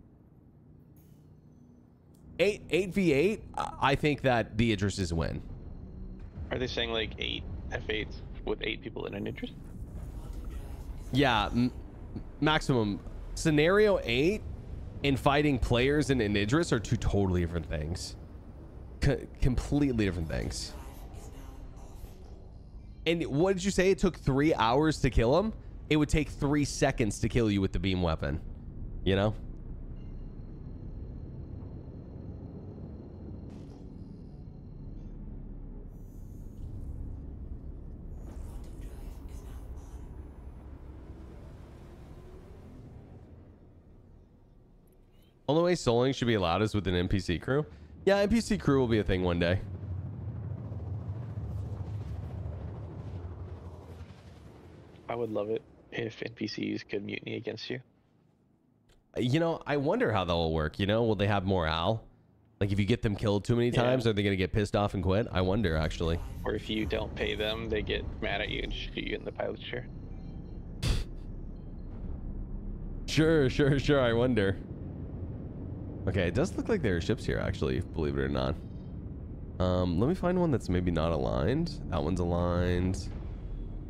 8v8, I think that the Idrises win. Are they saying like 8 F8s with 8 people in an Idris? Yeah, maximum. Scenario 8 and fighting players in Idris are two totally different things. Completely different things. And what did you say? It took 3 hours to kill him? It would take 3 seconds to kill you with the beam weapon. You know? Only way soloing should be allowed is with an NPC crew. Yeah, NPC crew will be a thing one day. I would love it if NPCs could mutiny against you. You know, I wonder how that will work. You know, will they have morale? Like if you get them killed too many times, are they going to get pissed off and quit? I wonder, actually. Or if you don't pay them, they get mad at you and shoot you in the pilot's chair. Sure. I wonder. Okay, it does look like there are ships here, actually, believe it or not. Let me find one that's maybe not aligned. That one's aligned.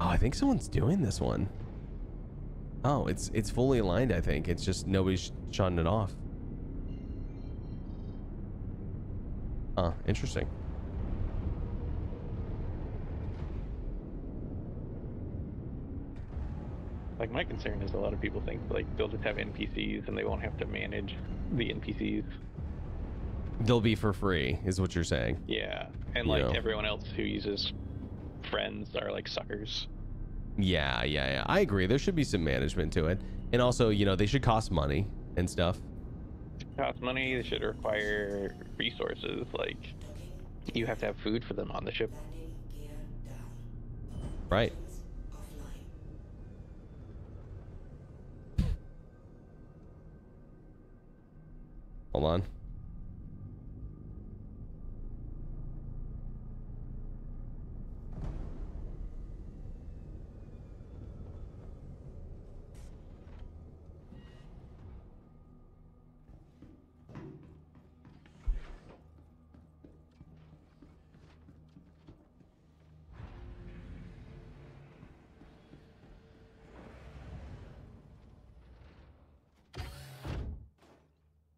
Oh, I think someone's doing this one. Oh, it's fully aligned, I think. It's just nobody's shotting it off. Huh, interesting. Like, my concern is a lot of people think, like, they'll just have NPCs and they won't have to manage the NPCs. They'll be for free, is what you're saying. Yeah, and, like, everyone else who uses friends are, like, suckers. Yeah. I agree. There should be some management to it. And also, you know, they should cost money and stuff. Cost money, they should require resources. Like, you have to have food for them on the ship. Right. Hold on.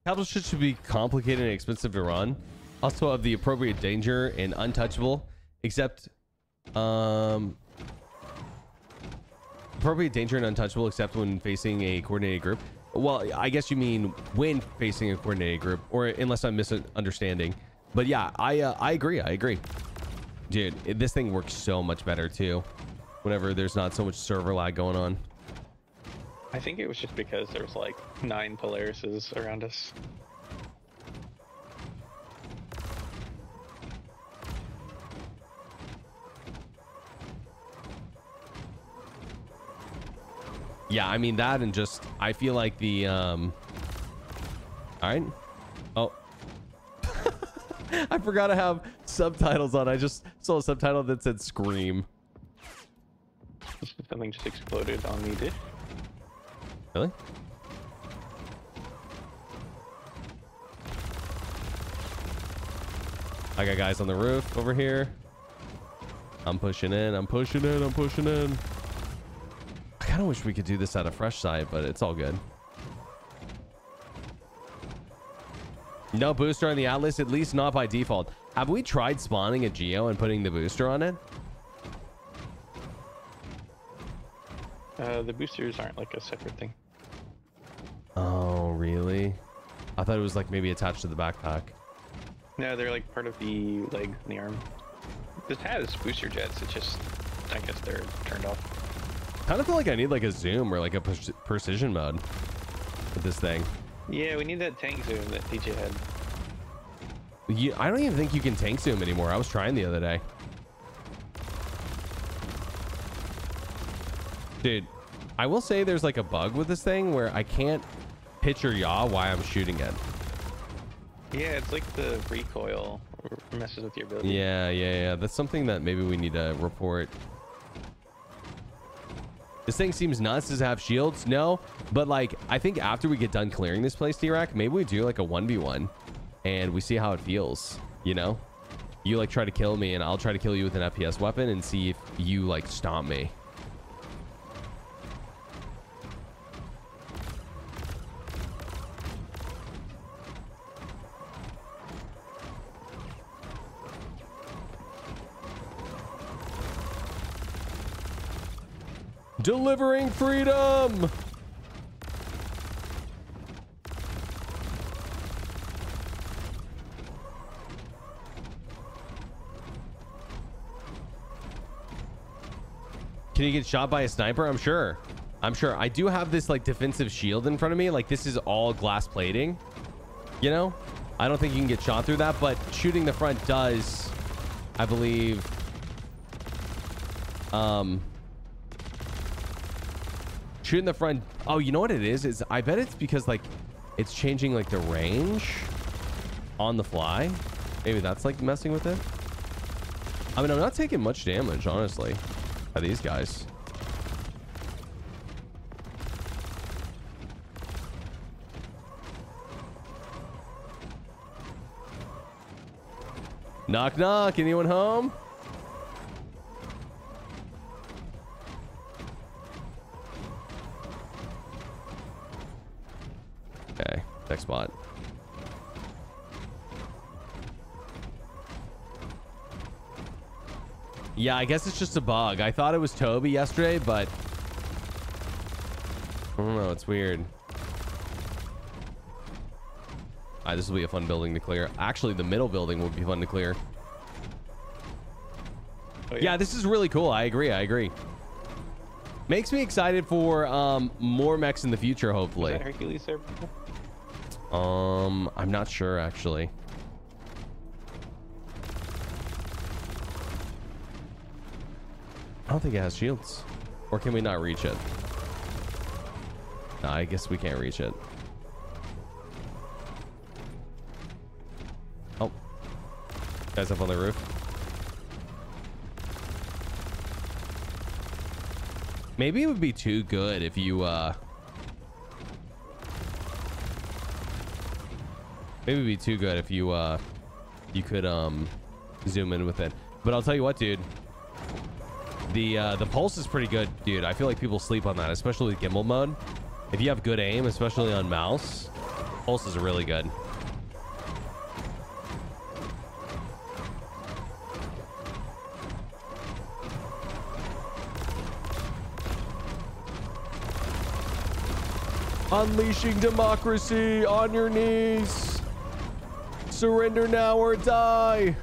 Capital shit should be complicated and expensive to run. Also have the appropriate danger and untouchable, except appropriate danger and untouchable except when facing a coordinated group. Well, I guess you mean when facing a coordinated group, or unless I'm misunderstanding. But yeah, I agree. Dude, this thing works so much better too whenever there's not so much server lag going on. I think it was just because there was like 9 Polarises around us. Yeah, I mean that, and just I feel like the all right. Oh. I forgot to have subtitles on. I just saw a subtitle that said scream. Something just exploded on me, did? Really? I got guys on the roof over here. I'm pushing in. I kind of wish we could do this at a fresh site, but it's all good. No booster on the Atlas, at least not by default. Have we tried spawning a Geo and putting the booster on it? The boosters aren't like a separate thing. Oh, really? I thought it was like maybe attached to the backpack. No, they're like part of the legs and the arm. This has booster jets, it's just, I guess they're turned off. Kind of feel like I need like a zoom or like a precision mode with this thing. Yeah, we need that tank zoom that DJ had. I don't even think you can tank zoom anymore. I was trying the other day. Dude, I will say there's like a bug with this thing where I can't pitch or yaw while I'm shooting it. Yeah, it's like the recoil messes with your ability. Yeah. That's something that maybe we need to report. This thing seems nuts. Does it have shields? No, but like I think after we get done clearing this place, T-Rack, maybe we do like a 1v1 and we see how it feels, you know? You like try to kill me and I'll try to kill you with an FPS weapon and see if you like stomp me. Delivering freedom. Can you get shot by a sniper? I'm sure. I'm sure. I do have this like defensive shield in front of me. Like this is all glass plating. You know? I don't think you can get shot through that, but shooting the front does, I believe. Shooting the front. Oh, you know what it is? Is I bet it's because like it's changing like the range on the fly. Maybe that's like messing with it. I mean, I'm not taking much damage, honestly, by these guys. Knock, knock. Anyone home? Okay, next spot. Yeah, I guess it's just a bug. I thought it was Toby yesterday, but I don't know. It's weird. All right, this will be a fun building to clear. Actually, the middle building will be fun to clear. Oh, yeah, this is really cool. I agree. I agree. Makes me excited for more mechs in the future, hopefully. Is that Hercules there? I'm not sure, actually. I don't think it has shields. Or can we not reach it? No, I guess we can't reach it. Oh. Guys up on the roof. Maybe it would be too good if you, maybe it'd be too good if you, you could, zoom in with it. But I'll tell you what, dude. The pulse is pretty good, dude. I feel like people sleep on that, especially with gimbal mode. If you have good aim, especially on mouse, pulse is really good. Unleashing democracy on your knees. Surrender now or die.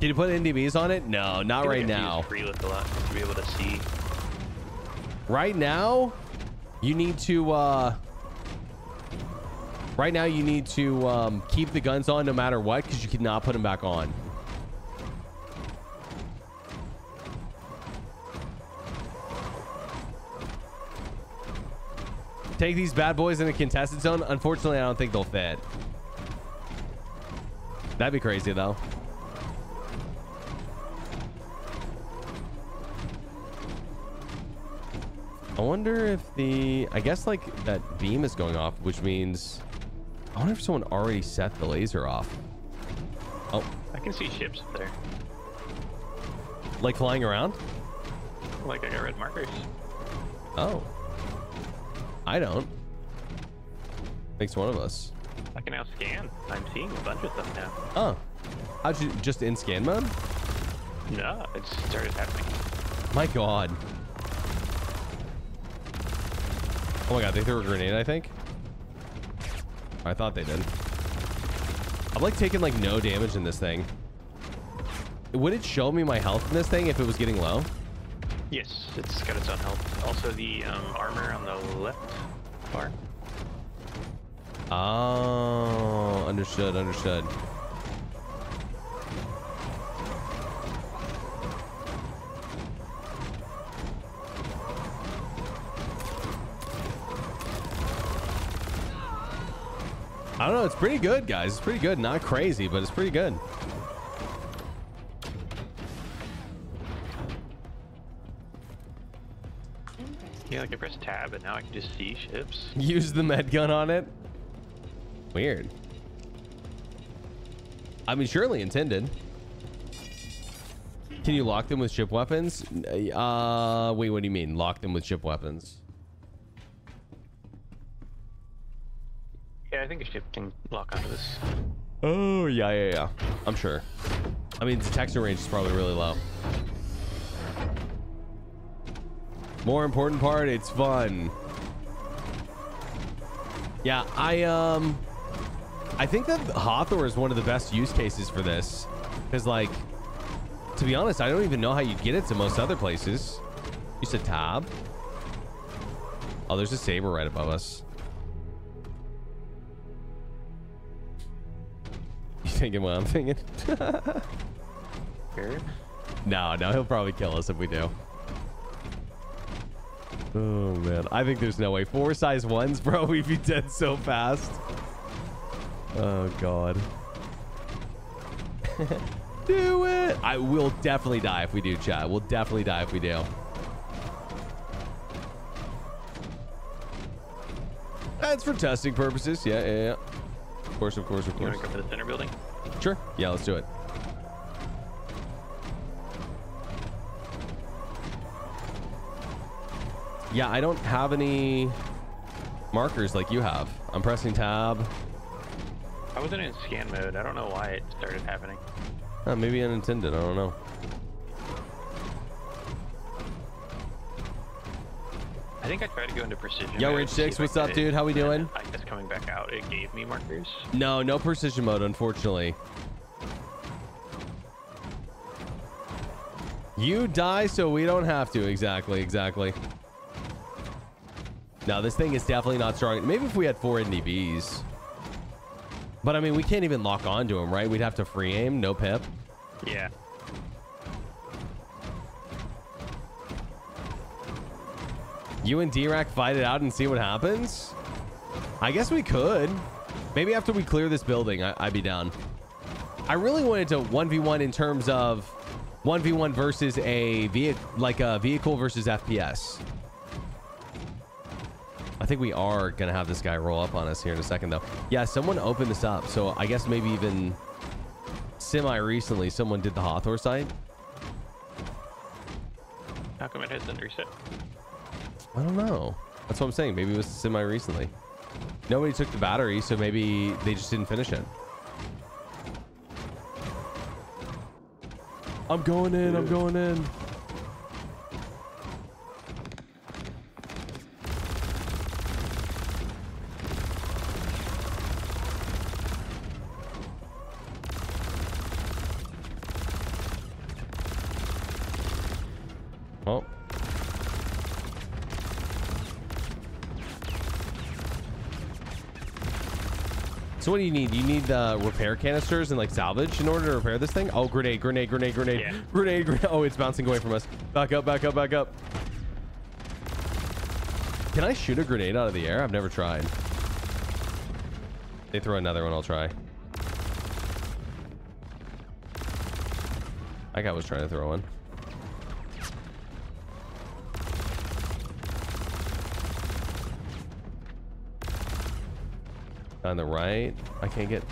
Can you put NDBs on it? No, not right now. Free look a lot to be able to see. Right now, you need to. Right now, you need to keep the guns on no matter what, because you cannot put them back on. Take these bad boys in a contested zone. Unfortunately, I don't think they'll fit. That'd be crazy, though. I wonder if I guess like that beam is going off, which means I wonder if someone already set the laser off. Oh, I can see ships up there. Like flying around? Like I got red markers. Oh. I don't. Makes one of us. I can now scan. I'm seeing a bunch of stuff now. Oh. How'd you just in scan mode? No, it just started happening. My God. Oh my God, they threw a grenade, I think. I thought they did. I'm like taking like no damage in this thing. Would it show me my health in this thing if it was getting low? Yes, it's got its own health. Also the armor on the left bar. Oh, understood, understood. I don't know. It's pretty good, guys. It's pretty good. Not crazy, but it's pretty good. Yeah, like I press tab and now I can just see ships. Use the med gun on it. Weird. I mean, surely intended. Can you lock them with ship weapons? Wait, what do you mean? Lock them with ship weapons? Yeah, I think a ship can lock onto this. Oh, yeah. I'm sure. I mean, detection range is probably really low. More important part, it's fun. Yeah, I think that Hawthorne is one of the best use cases for this. Because, like, to be honest, I don't even know how you get it to most other places. You said tab. Oh, there's a saber right above us. You thinking what I'm thinking? Sure. No, he'll probably kill us if we do. Oh, man. I think there's no way. 4 size 1s, bro. We'd be dead so fast. Oh, God. Do it. I will definitely die if we do, chat. We'll definitely die if we do. That's for testing purposes. Yeah. Of course. You want to go for the center building? Sure. Yeah, let's do it. Yeah, I don't have any markers like you have. I'm pressing tab. I wasn't in scan mode. I don't know why it started happening. Maybe unintended. I don't know. I think I tried to go into precision. Yo, Rich 6, what's up, dude? How we doing? I guess coming back out, it gave me markers. No precision mode, unfortunately. You die so we don't have to. Exactly. Now, this thing is definitely not strong. Maybe if we had 4 NDVs. But, I mean, we can't even lock onto him, right? We'd have to free aim, no pip. Yeah. You and D-Rack fight it out and see what happens? I guess we could. Maybe after we clear this building, I'd be down. I really wanted to 1v1 in terms of 1v1 versus a vehicle, like a vehicle versus FPS. I think we are going to have this guy roll up on us here in a second, though. Yeah, someone opened this up. So I guess maybe even semi-recently someone did the Hawthorne site. How come it hasn't reset? I don't know. That's what I'm saying. Maybe it was semi-recently. Nobody took the battery, so maybe they just didn't finish it. I'm going in. Oh. So what do you need? You need the repair canisters and like salvage in order to repair this thing? Oh, grenade. Yeah. Grenade. Oh, it's bouncing away from us. Back up. Can I shoot a grenade out of the air? I've never tried. They throw another one, I'll try. That guy was trying to throw one. On the right, I can't get.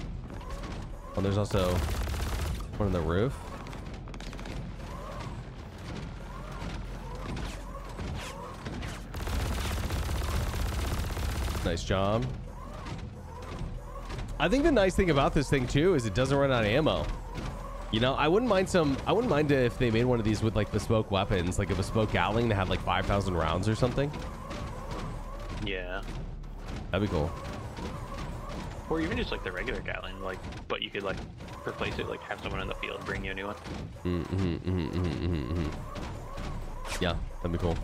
Oh, there's also one on the roof. Nice job. I think the nice thing about this thing too is it doesn't run out of ammo. You know, I wouldn't mind if they made one of these with like bespoke weapons, like a bespoke Gatling that had like 5,000 rounds or something. Yeah. That'd be cool. Or even just like the regular Gatling, like, but you could like replace it, like have someone in the field bring you a new one. Yeah, that'd be cool.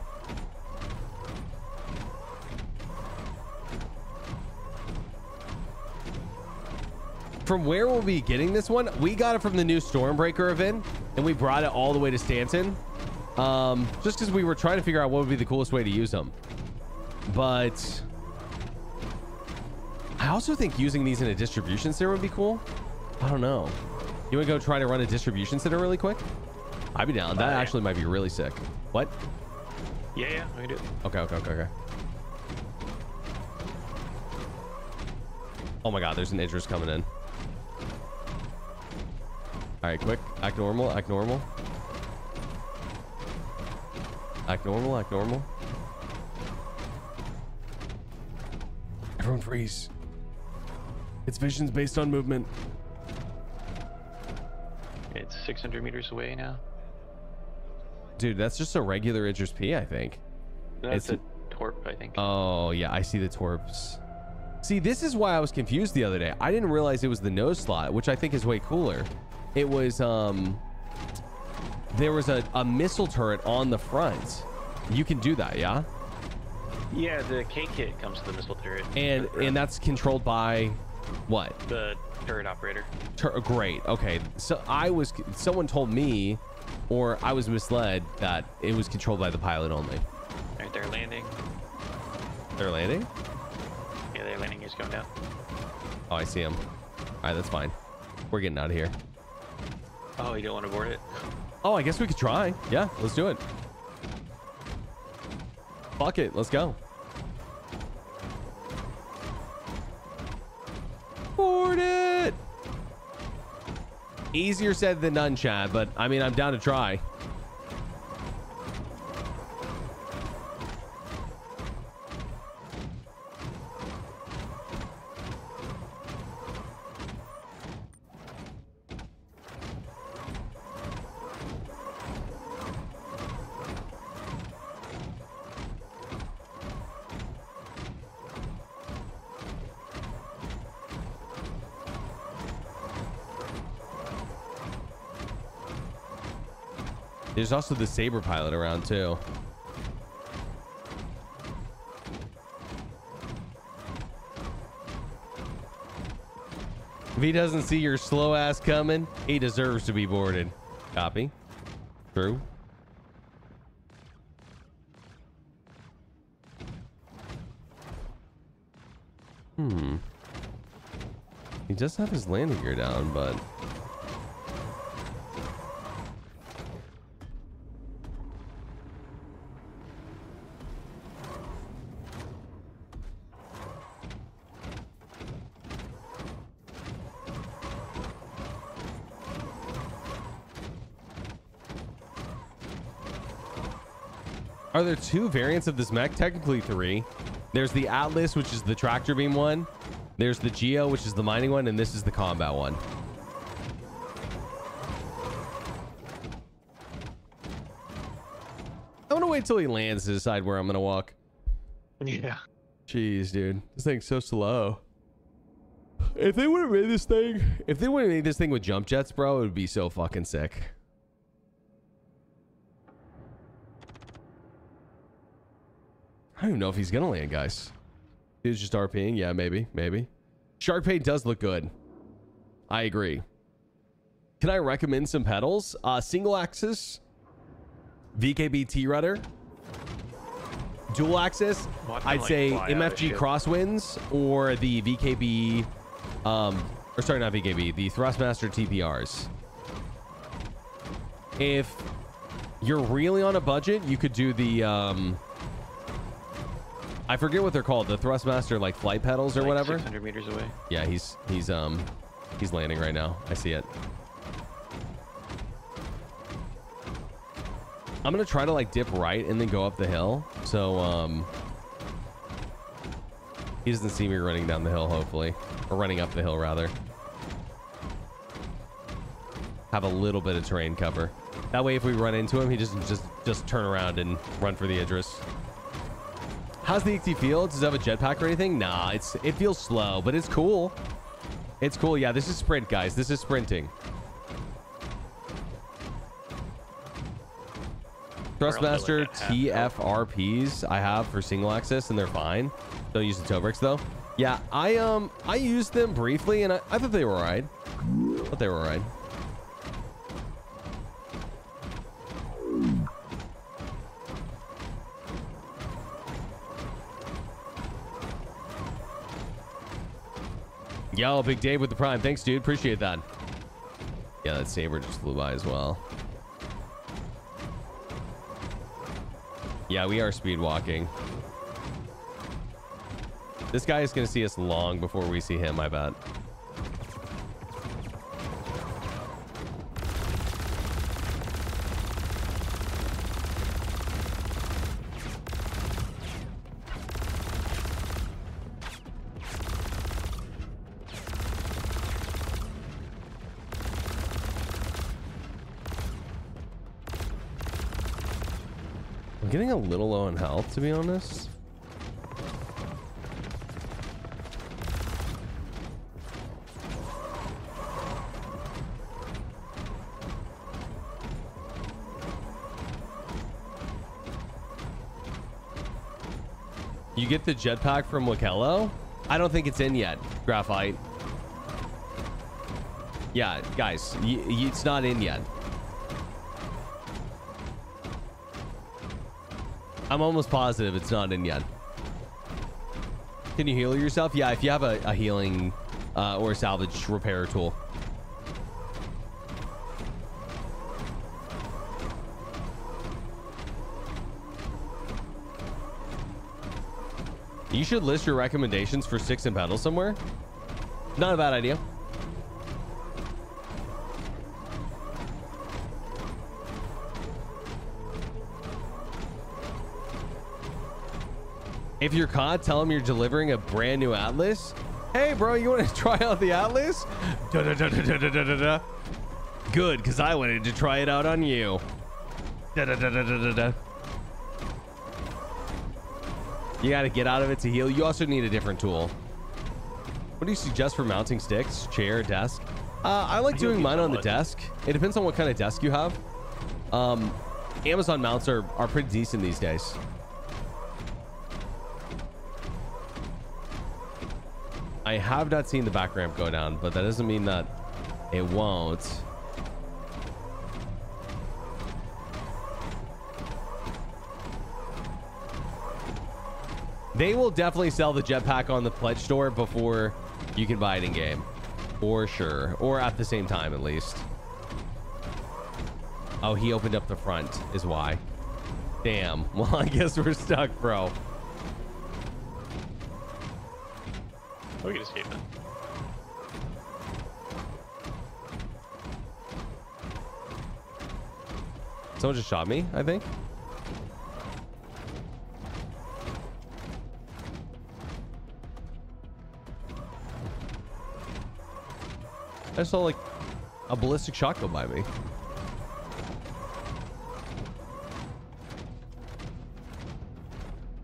From where we'll be getting this one, we got it from the new Stormbreaker event, and we brought it all the way to Stanton. Just because we were trying to figure out what would be the coolest way to use them. But I also think using these in a distribution center would be cool. I don't know. You want to go try to run a distribution center really quick? I'd be down. That actually might be really sick. What? Yeah, we do. Okay. Oh my god, there's an Idris coming in. All right, quick. Act normal. Everyone freeze. Its vision's based on movement. It's 600 meters away now. Dude, that's just a regular Idris P, I think. That's a torp, I think. Oh, yeah, I see the torps. See, this is why I was confused the other day. I didn't realize it was the nose slot, which I think is way cooler. It was, there was a missile turret on the front. You can do that, yeah? Yeah, the K kit comes to the missile turret. And that's controlled by what? The turret operator. Great. Okay. So someone told me, or I was misled, that it was controlled by the pilot only. Alright, they're landing. They're landing? Yeah, they're landing. He's going down. Oh, I see him. All right, that's fine. We're getting out of here. Oh, you don't want to board it? Oh, I guess we could try. Yeah, let's do it. Fuck it. Let's go. Board it. Easier said than done, Chad, but I mean, I'm down to try. There's also the Saber pilot around too. If he doesn't see your slow ass coming, he deserves to be boarded. Copy. True. He does have his landing gear down, but are there two variants of this mech? Technically three. There's the Atlas, which is the tractor beam one. There's the Geo, which is the mining one, and this is the combat one. I want to wait till he lands to decide where I'm going to walk. Yeah. Jeez, dude. This thing's so slow. If they would have made this thing, with jump jets, bro, it would be so fucking sick. I don't even know if he's gonna land, guys. Dude's just RPing. Yeah, maybe. Shark Paint does look good. I agree. Can I recommend some pedals? Single axis, VKB T-Rudder, dual axis. I'd say MFG Crosswinds or the VKB, or sorry, not VKB, the Thrustmaster TPRs. If you're really on a budget, you could do the I forget what they're called, the Thrustmaster like flight pedals or like whatever. 600 meters away. Yeah, he's landing right now. I see it. I'm gonna try to like dip right and then go up the hill, so he doesn't see me running down the hill, hopefully, or running up the hill rather. Have a little bit of terrain cover. That way, if we run into him, he doesn't just turn around and run for the Idris. How's the XT feel? Does it have a jetpack or anything? Nah, it feels slow, but it's cool. It's cool. Yeah, this is sprint, guys. This is sprinting. Thrustmaster TFRPs I have for single axis, and they're fine. Don't use the toe bricks though. Yeah, I used them briefly, and I thought they were alright. Yo, Big Dave with the Prime. Thanks, dude. Appreciate that. Yeah, that Saber just flew by as well. Yeah, we are speed walking. This guy is going to see us long before we see him, I bet. getting a little low on health, to be honest. You get the jetpack from Wakello? I don't think it's in yet, Graphite. Yeah, guys, it's not in yet. I'm almost positive it's not in yet. Can you heal yourself? Yeah, if you have a healing or a salvage repair tool. You should list your recommendations for sticks and pedals somewhere. Not a bad idea. If you're caught, tell them you're delivering a brand new Atlas. Hey, bro, you want to try out the Atlas? Good, because I wanted to try it out on you. You got to get out of it to heal. You also need a different tool. What do you suggest for mounting sticks? Chair, desk? I like doing mine on the desk. It depends on what kind of desk you have. Amazon mounts are pretty decent these days. I have not seen the back ramp go down, but that doesn't mean that it won't. They will definitely sell the jetpack on the pledge store before you can buy it in game. For sure. Or at the same time, at least. Oh, he opened up the front is why. Damn. Well, I guess we're stuck, bro. We can escape it. Someone just shot me, I think. I saw like a ballistic shot go by me. Am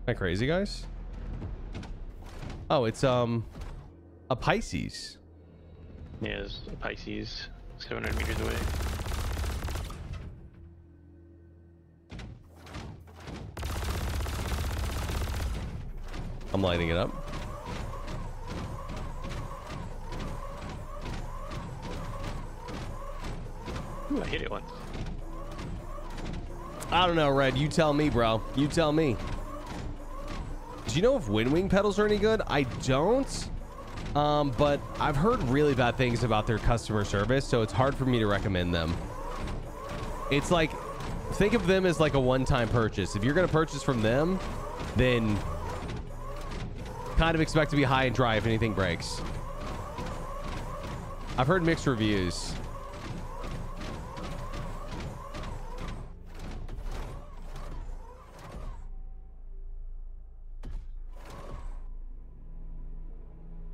I crazy, guys? Oh, it's a Pisces. Yeah, it's a Pisces 700 meters away. I'm lighting it up. Ooh, I hit it once. I don't know, Red. You tell me, bro. You tell me. Do you know if wind wing pedals are any good? I don't. But I've heard really bad things about their customer service, so it's hard for me to recommend them. It's like, think of them as like a one-time purchase. If you're going to purchase from them, then kind of expect to be high and dry if anything breaks. I've heard mixed reviews.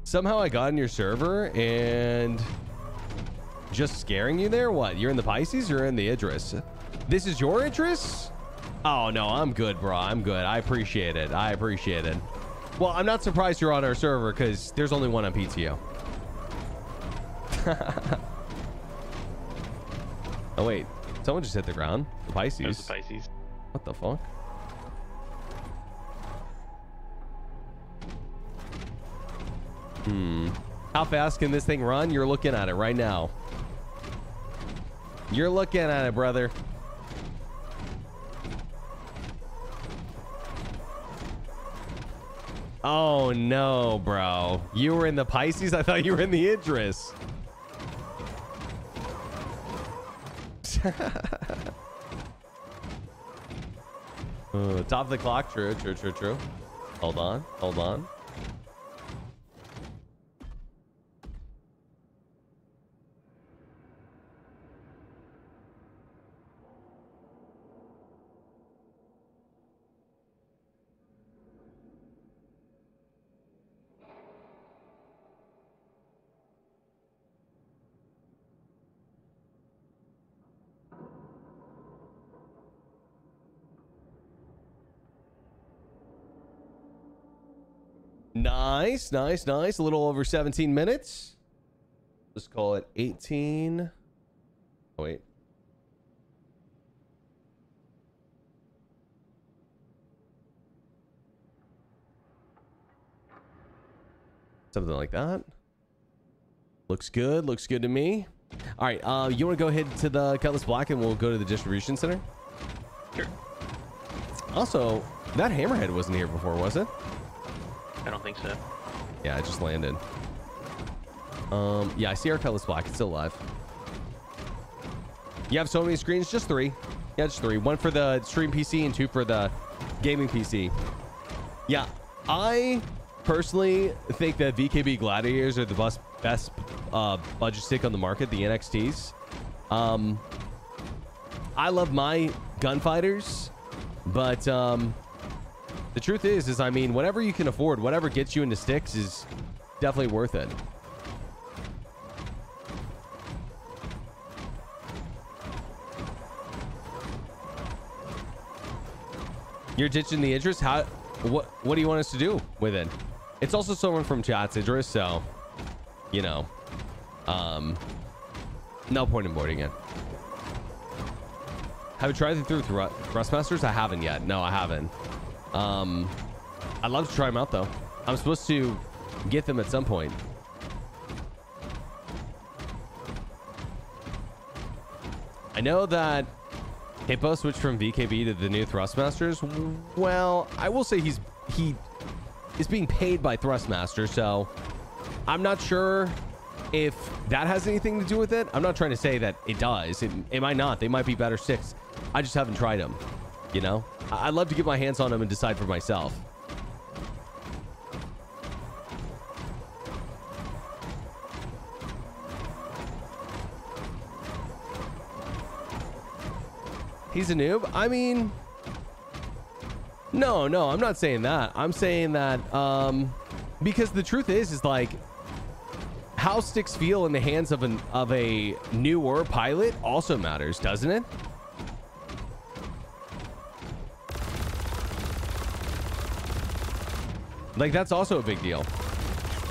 Somehow I got in your server and just scaring you there. What? You're in the Pisces? You're in the Idris. This is your Idris? Oh, no, I'm good, bro. I'm good. I appreciate it. I appreciate it. Well, I'm not surprised you're on our server because there's only one on PTU. Oh, wait. Someone just hit the ground. The Pisces. That's the Pisces. What the fuck? How fast can this thing run? You're looking at it right now. You're looking at it, brother. Oh, no, bro. You were in the Pisces? I thought you were in the Idris. Top of the clock. True, true, true, true. Hold on. Hold on. Nice, nice, nice. A little over 17 minutes. Let's call it 18. Oh, wait. Something like that. Looks good. Looks good to me. All right. You want to go ahead to the Cutlass Black and we'll go to the distribution center? Sure. Also, that hammerhead wasn't here before, was it? I don't think so. Yeah, it just landed. Yeah, I see our Cutlass Black. It's still alive. You have so many screens? Just 3. Yeah, just 3. 1 for the stream PC and 2 for the gaming PC. Yeah, I personally think that VKB Gladiators are the best budget stick on the market, the NXTs. I love my gunfighters, but the truth is I mean, whatever you can afford, whatever gets you into sticks is definitely worth it. You're ditching the interest? What do you want us to do with it? It's also someone from chat's interest, so you know, no point in boarding it. Have you tried it through Thrustmasters? I haven't yet. No, I haven't. I'd love to try them out though. I'm supposed to get them at some point. I know that Hippo switched from VKB to the new Thrustmasters. Well, I will say he is being paid by Thrustmaster, so I'm not sure if that has anything to do with it. I'm not trying to say that it does. It might not. They might be better sticks. I just haven't tried them, you know? I'd love to get my hands on them and decide for myself. He's a noob? I mean, no, I'm not saying that. I'm saying that because the truth is like how sticks feel in the hands of a newer pilot also matters, doesn't it? Like that's also a big deal.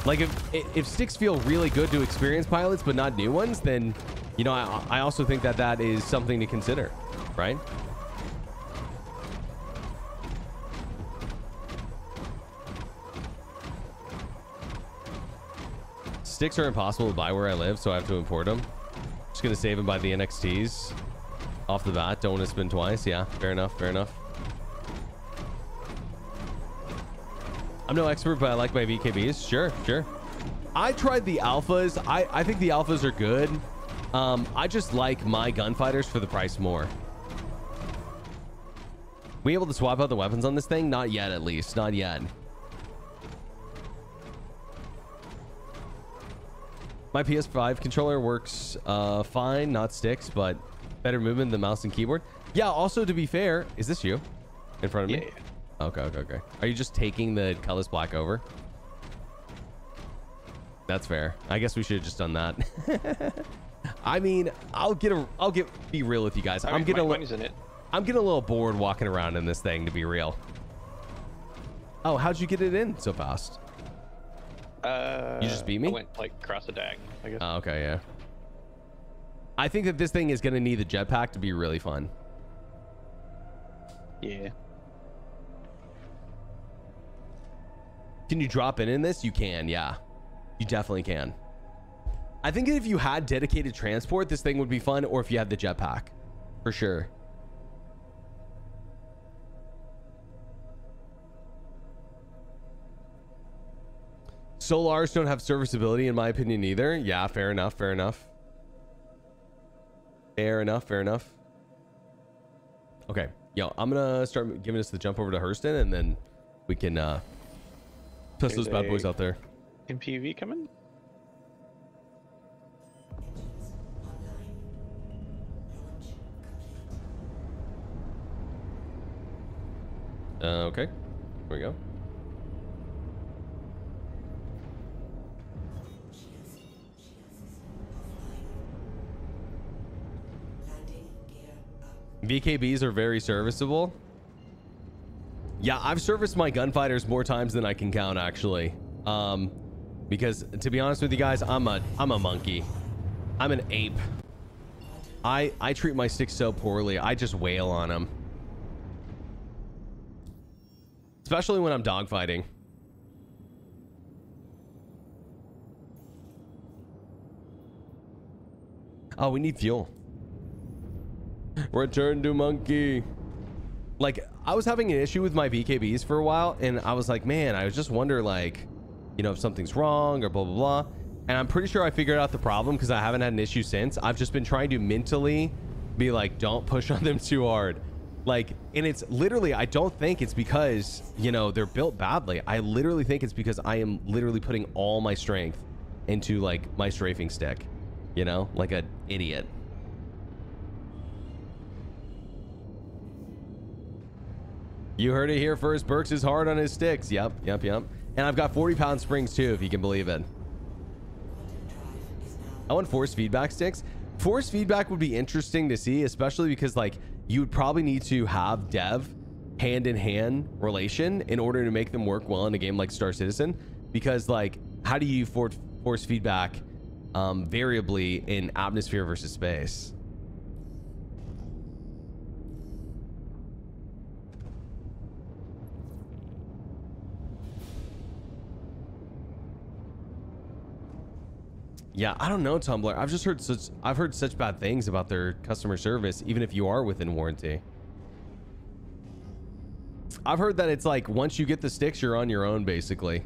Like if sticks feel really good to experienced pilots but not new ones, then you know I also think that is something to consider, right? Sticks are impossible to buy where I live, so I have to import them. Just gonna save them by the NXTs off the bat. Don't want to spin twice. Yeah, fair enough. Fair enough. I'm no expert, but I like my VKBs. Sure. I tried the alphas. I think the alphas are good. I just like my gunfighters for the price more. We able to swap out the weapons on this thing? Not yet, at least. Not yet. My PS5 controller works fine, not sticks, but better movement than mouse and keyboard. Yeah, also to be fair, is this you in front of me? Yeah. Okay. Are you just taking the Cutlass Black over? That's fair. I guess we should have just done that. I mean, be real with you guys. I'm getting a little bored walking around in this thing, to be real. Oh, how'd you get it in so fast? You just beat me? I went like across the dag, I guess. Oh, okay, yeah. I think that this thing is going to need the jetpack to be really fun. Yeah. Can you drop in this? You can, yeah. You definitely can. I think if you had dedicated transport, this thing would be fun, or if you had the jetpack. For sure. Solars don't have serviceability, in my opinion, either. Yeah, fair enough. Fair enough. Okay. Yo, I'm going to start giving us the jump over to Hurston, and then we can test those bad boys out there. MPV coming? Okay. Here we go. VKBs are very serviceable. Yeah, I've serviced my gunfighters more times than I can count, actually. Because to be honest with you guys, I'm a monkey. I'm an ape. I treat my sticks so poorly. I just wail on them. Especially when I'm dogfighting. Oh, we need fuel. Return to monkey. Like, I was having an issue with my VKBs for a while, and I was like, man, I just wonder, like, you know, if something's wrong or blah, blah, blah. And I'm pretty sure I figured out the problem because I haven't had an issue since. I've just been trying to mentally be like, don't push on them too hard. Like, and it's literally, I don't think it's because, you know, they're built badly. I literally think it's because I am literally putting all my strength into, like, my strafing stick, you know, like an idiot. You heard it here first. Berks is hard on his sticks. Yep. And I've got 40-pound springs too, if you can believe it. I want force feedback sticks. Force feedback would be interesting to see, especially because, like, you would probably need to have dev hand-in-hand relation in order to make them work well in a game like Star Citizen. Because, like, how do you force feedback variably in atmosphere versus space? Yeah, I don't know, Tumblr. I've heard such bad things about their customer service, even if you are within warranty. I've heard that it's like once you get the sticks, you're on your own, basically.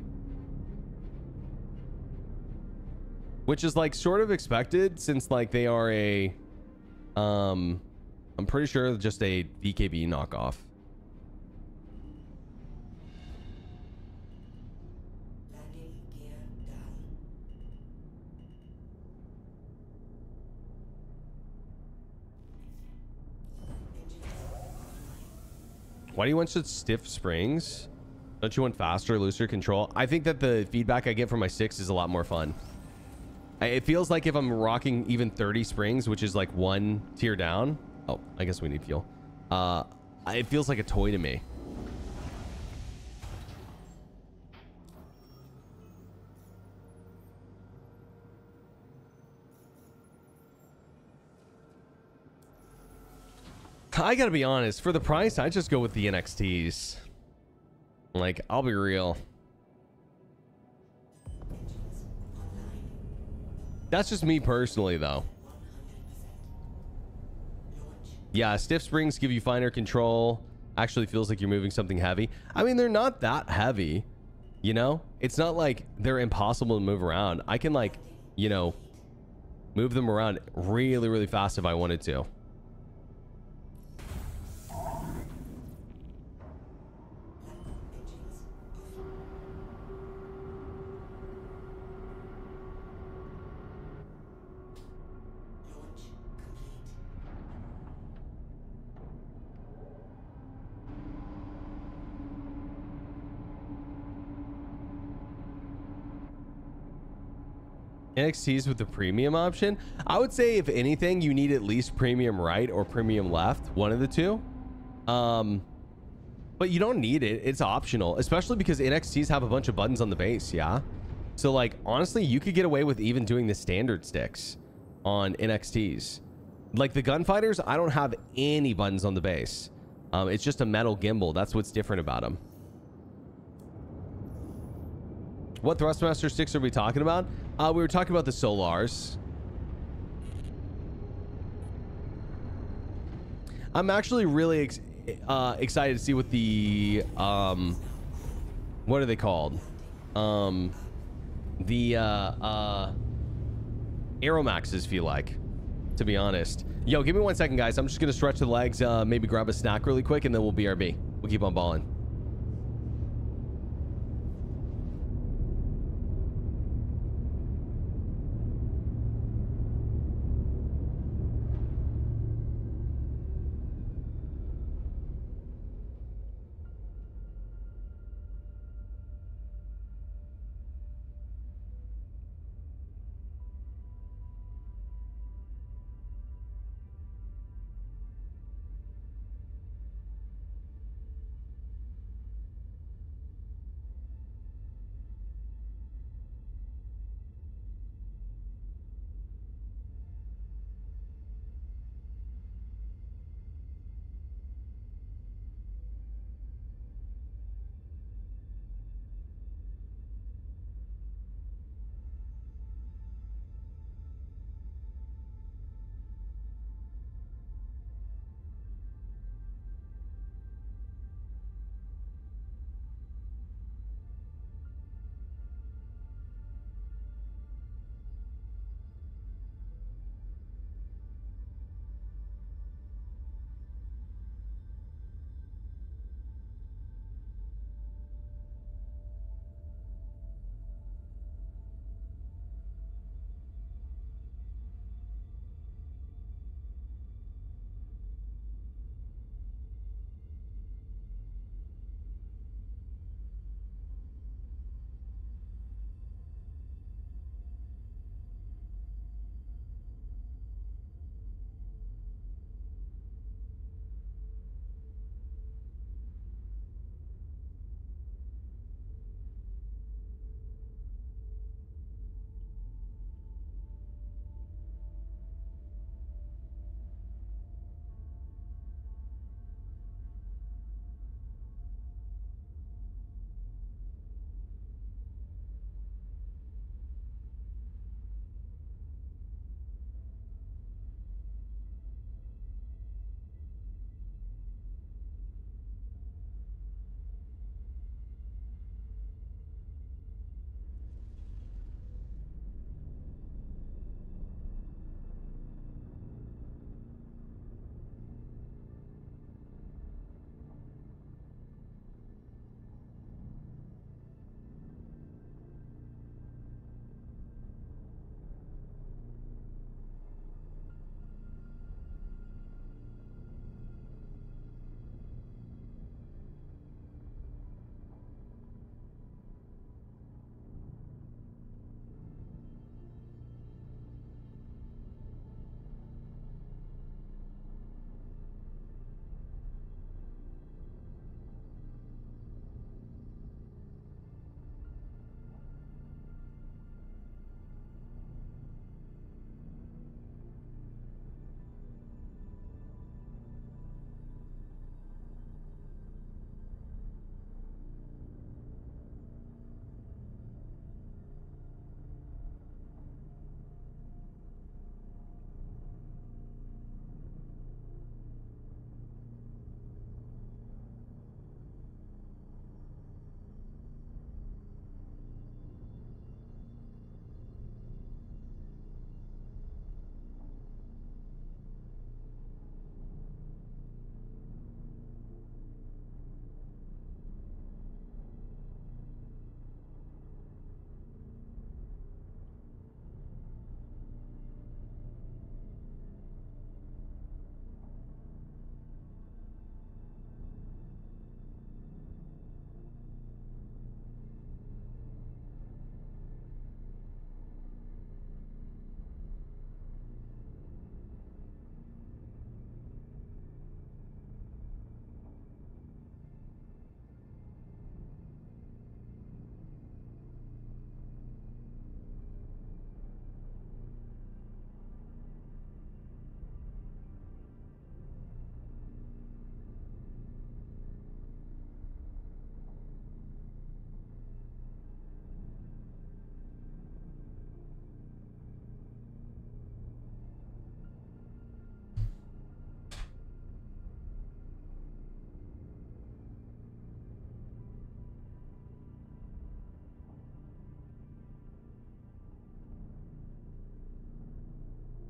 Which is like sort of expected since like they are a I'm pretty sure just a VKB knockoff. Why do you want such stiff springs? Don't you want faster, looser control? I think that the feedback I get from my sticks is a lot more fun. It feels like if I'm rocking even 30 springs, which is like one tier down. Oh, I guess we need fuel. It feels like a toy to me. I gotta be honest, for the price, I just go with the NXTs. Like, I'll be real. That's just me personally, though. Yeah, stiff springs give you finer control. Actually feels like you're moving something heavy. I mean, they're not that heavy, you know? It's not like they're impossible to move around. I can, like, you know, move them around really, really fast if I wanted to. NXTs with the premium option. I would say if anything, you need at least premium right or premium left, one of the two. But you don't need it. It's optional, especially because NXTs have a bunch of buttons on the base. Yeah. So like, honestly, you could get away with even doing the standard sticks on NXTs. Like the gunfighters, I don't have any buttons on the base. It's just a metal gimbal. That's what's different about them. What Thrustmaster sticks are we talking about? We were talking about the Solars. I'm actually really excited to see what the what are they called? The Aeromaxes feel like, to be honest. Yo, give me 1 second, guys. I'm just gonna stretch the legs, maybe grab a snack really quick, and then we'll BRB. We'll keep on balling.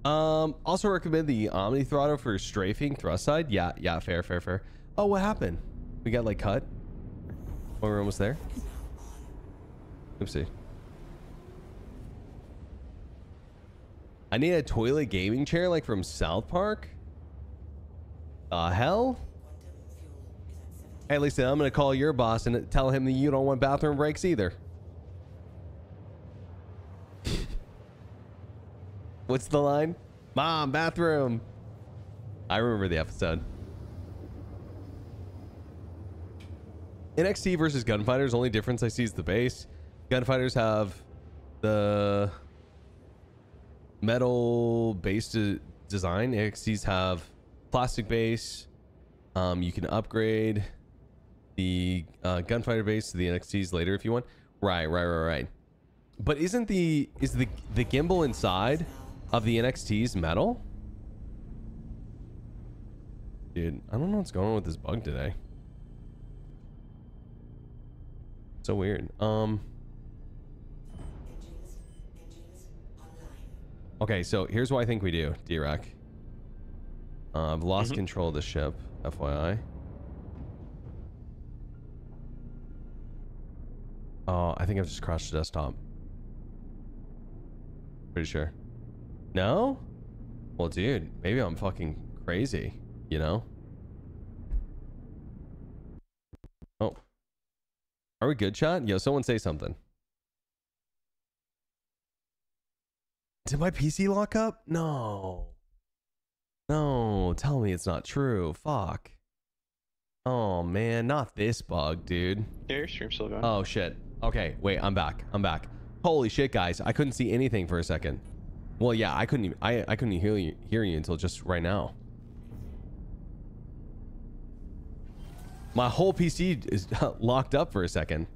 Also recommend the Omni throttle for strafing thrust side. Yeah, fair. Oh, what happened? We got like cut. Oh, we're almost there. Oopsie. I need a toilet gaming chair like from South Park. Hell? Hey, Lisa, I'm gonna call your boss and tell him that you don't want bathroom breaks either. What's the line? Mom, bathroom. I remember the episode. NXT versus Gunfighters, only difference I see is the base. Gunfighters have the metal base design. NXTs have plastic base. You can upgrade the Gunfighter base to the NXTs later if you want. Right. But is the gimbal inside of the NXTs metal? Dude, I don't know what's going on with this bug today. So weird. Okay, so here's what I think we do, D-Rack. I've lost control of the ship, FYI. Oh, I think I've just crashed the desktop. Pretty sure. No? Well, dude, maybe I'm fucking crazy, you know? Oh. Are we good, chat? Yo, someone say something. Did my PC lock up? No. No, tell me it's not true. Fuck. Oh, man, not this bug, dude. Yeah, your stream's still going. Oh, shit. Okay, wait, I'm back. Holy shit, guys. I couldn't see anything for a second. Well, yeah, I couldn't even hear you until just right now. My whole PC is locked up for a second.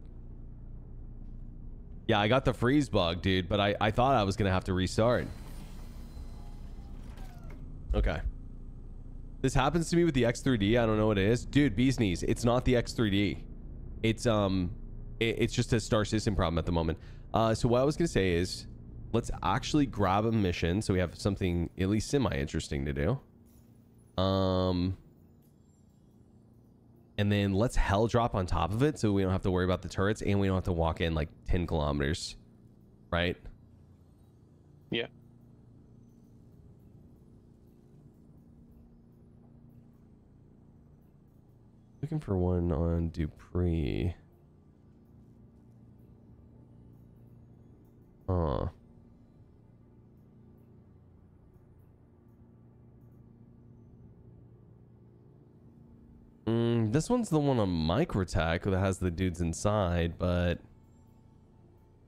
Yeah, I got the freeze bug, dude, but I thought I was gonna have to restart. Okay. This happens to me with the X3D. I don't know what it is. Dude, bee's knees. It's not the X3D. It's just a Star System problem at the moment. So what I was gonna say is, let's actually grab a mission so we have something at least semi-interesting to do. And then let's hell drop on top of it so we don't have to worry about the turrets and we don't have to walk in like 10 kilometers. Right? Yeah. Looking for one on Dupree. This one's the one on Microtech that has the dudes inside, but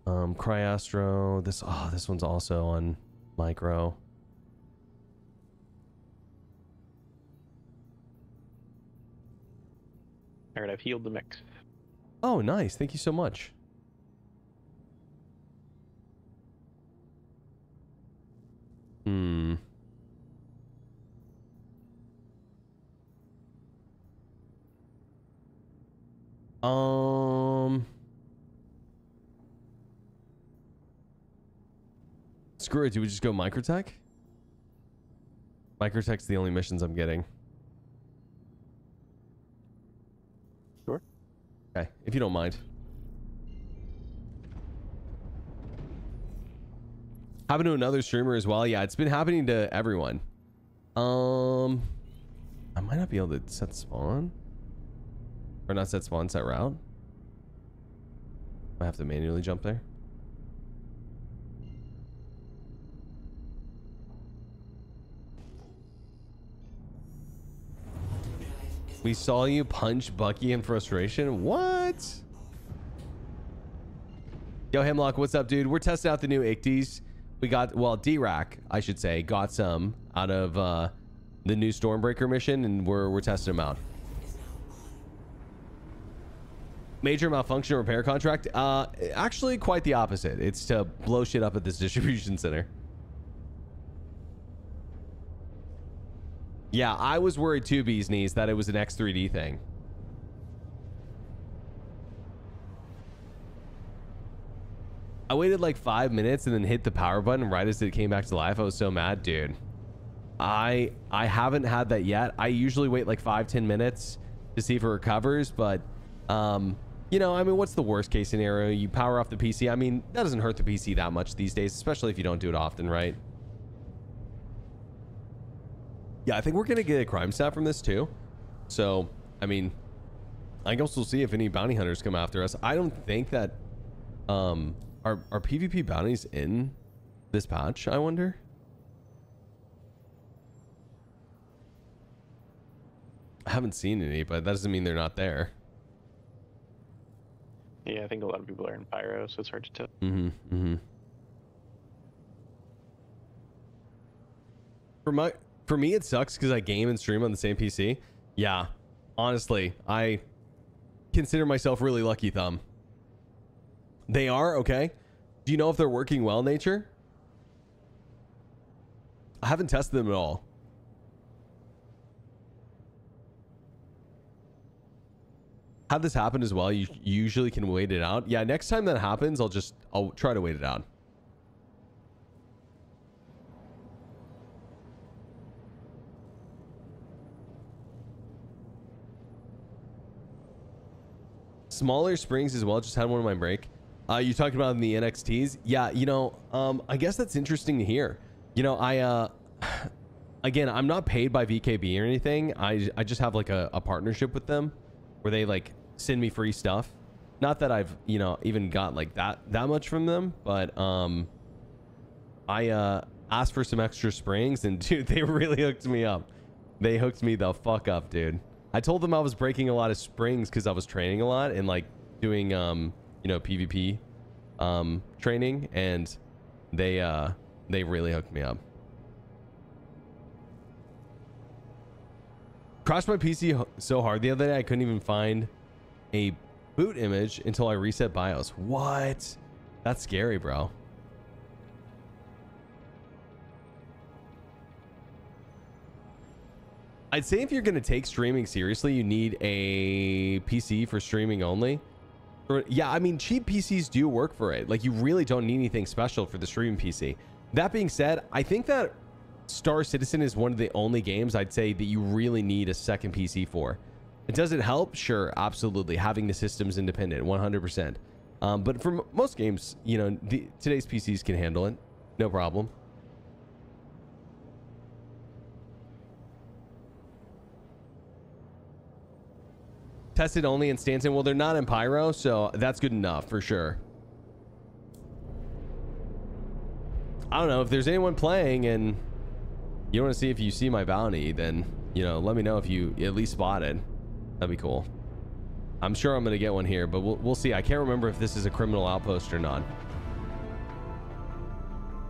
Cryastro, this one's also on Micro. All right, I've healed the mix. Oh, nice. Thank you so much. Screw it. Do we just go Microtech? Microtech's the only missions I'm getting. Sure. Okay, if you don't mind. Happened to another streamer as well. Yeah, it's been happening to everyone. I might not be able to set spawn. Or not set spawn, set route. I have to manually jump there. We saw you punch Bucky in frustration. What? Yo, Hemlock, what's up, dude? We're testing out the new ICTs. We got, well, D-Rack, I should say, got some out of the new Stormbreaker mission, and we're testing them out. Major malfunction repair contract? Actually, quite the opposite. It's to blow shit up at this distribution center. Yeah, I was worried too, Bee's Knees, that it was an X3D thing. I waited like 5 minutes and then hit the power button right as it came back to life. I was so mad, dude. I haven't had that yet. I usually wait like 5-10 minutes to see if it recovers, but you know, I mean, what's the worst case scenario? You power off the PC. I mean, that doesn't hurt the PC that much these days, especially if you don't do it often, right? Yeah, I think we're gonna get a crime stat from this too. So, I mean, I guess we'll see if any bounty hunters come after us. I don't think that are PvP bounties in this patch, I wonder. I haven't seen any, but that doesn't mean they're not there. Yeah, I think a lot of people are in Pyro, so it's hard to tell. For me, it sucks because I game and stream on the same PC. Yeah, honestly, I consider myself really lucky, Thumb. They are? Okay. Do you know if they're working well, Nature? I haven't tested them at all. Had this happen as well, you usually can wait it out. Yeah, next time that happens, I'll try to wait it out. Smaller springs as well. Just had one on my break. You talked about in the NXTs. Yeah, you know, I guess that's interesting to hear. You know, again, I'm not paid by VKB or anything. I just have like a partnership with them where they like send me free stuff. Not that I've, you know, even got like that much from them, but I asked for some extra springs and dude, they really hooked me up. They hooked me the fuck up, dude. I told them I was breaking a lot of springs because I was training a lot and like doing you know, PvP training, and they really hooked me up. Crashed my PC so hard the other day I couldn't even find a boot image until I reset BIOS. What? That's scary, bro. I'd say if you're going to take streaming seriously, you need a PC for streaming only. Yeah, I mean, cheap PCs do work for it. Like, you really don't need anything special for the streaming PC. That being said, I think that Star Citizen is one of the only games I'd say that you really need a second PC for. Does it help? Sure, absolutely. Having the systems independent, 100%. But for most games, you know, today's PCs can handle it. No problem. Tested only in Stanton. Well, they're not in Pyro, so that's good enough for sure. I don't know if there's anyone playing and you want to see if you see my bounty, then, you know, let me know if you at least spotted. That'd be cool. I'm sure I'm going to get one here, but we'll see. I can't remember if this is a criminal outpost or not.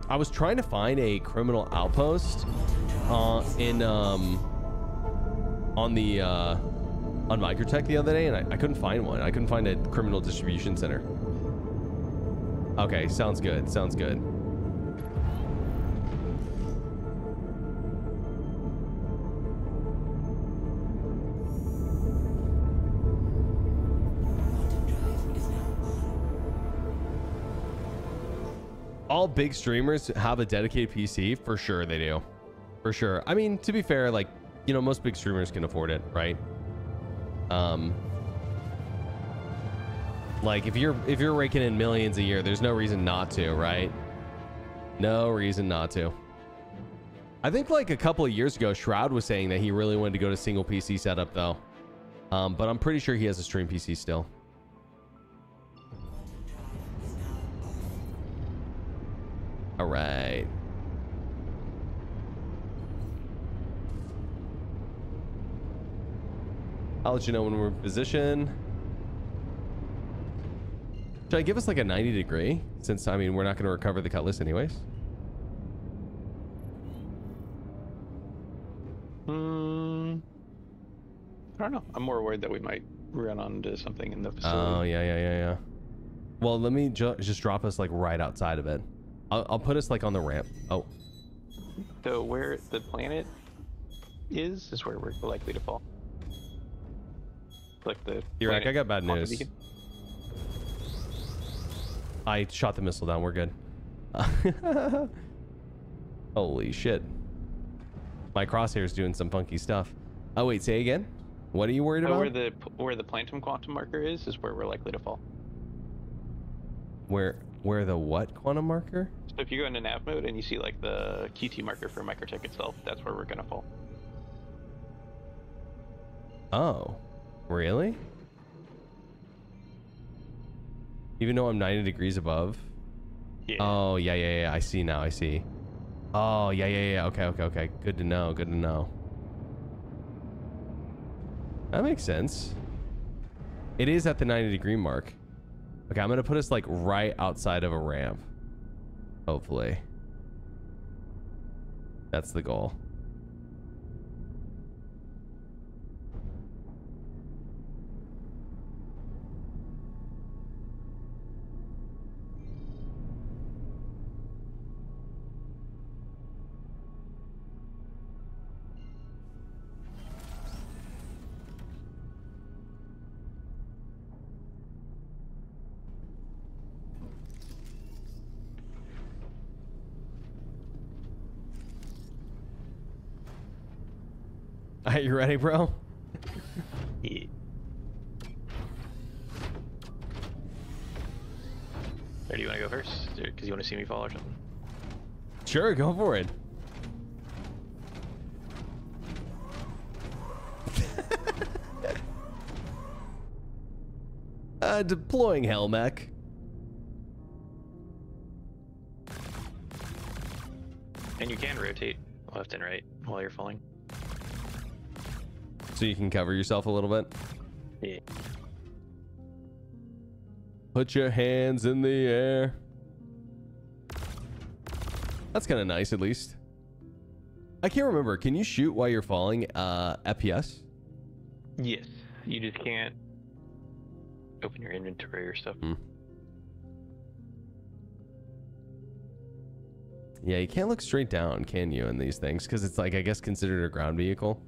I was trying to find a criminal outpost on Microtech the other day, and I couldn't find one. I couldn't find a criminal distribution center. Okay, sounds good. Sounds good. All big streamers have a dedicated PC. For sure they do. For sure. I mean, to be fair, like, you know, most big streamers can afford it, right? Like if you're raking in millions a year, there's no reason not to, right? No reason not to. I think like a couple of years ago, Shroud was saying that he really wanted to go to single PC setup though. But I'm pretty sure he has a stream PC still. All right. I'll let you know when we're in position. Should I give us like a 90 degree? Since, I mean, we're not going to recover the cutlass anyways. I don't know. I'm more worried that we might run onto something in the facility. Oh, yeah. Well, let me just drop us like right outside of it. I'll put us like on the ramp. Oh. So where the planet is where we're likely to fall. Like the Iraq, I got bad news. I shot the missile down. We're good. Holy shit. My crosshair's doing some funky stuff. Oh, wait, say again? What are you worried about? Where the plantum quantum marker is where we're likely to fall. Where the what quantum marker? So if you go into nav mode and you see like the QT marker for Microtech itself, that's where we're gonna fall. Oh, really? Even though I'm 90 degrees above? Yeah. Oh, yeah. I see now. I see. Oh, yeah. Okay. Good to know. Good to know. That makes sense. It is at the 90-degree mark. Okay, I'm going to put us like right outside of a ramp. Hopefully. That's the goal. Alright, you ready, bro? Yeah. Or do you want to go first? Because you want to see me fall or something? Sure, go for it. Deploying Helmech. And you can rotate left and right while you're falling. So you can cover yourself a little bit? Yeah. Put your hands in the air. That's kind of nice, at least. I can't remember. Can you shoot while you're falling FPS? Yes. You just can't open your inventory or stuff. Yeah, you can't look straight down, can you, in these things? Because it's like, I guess, considered a ground vehicle.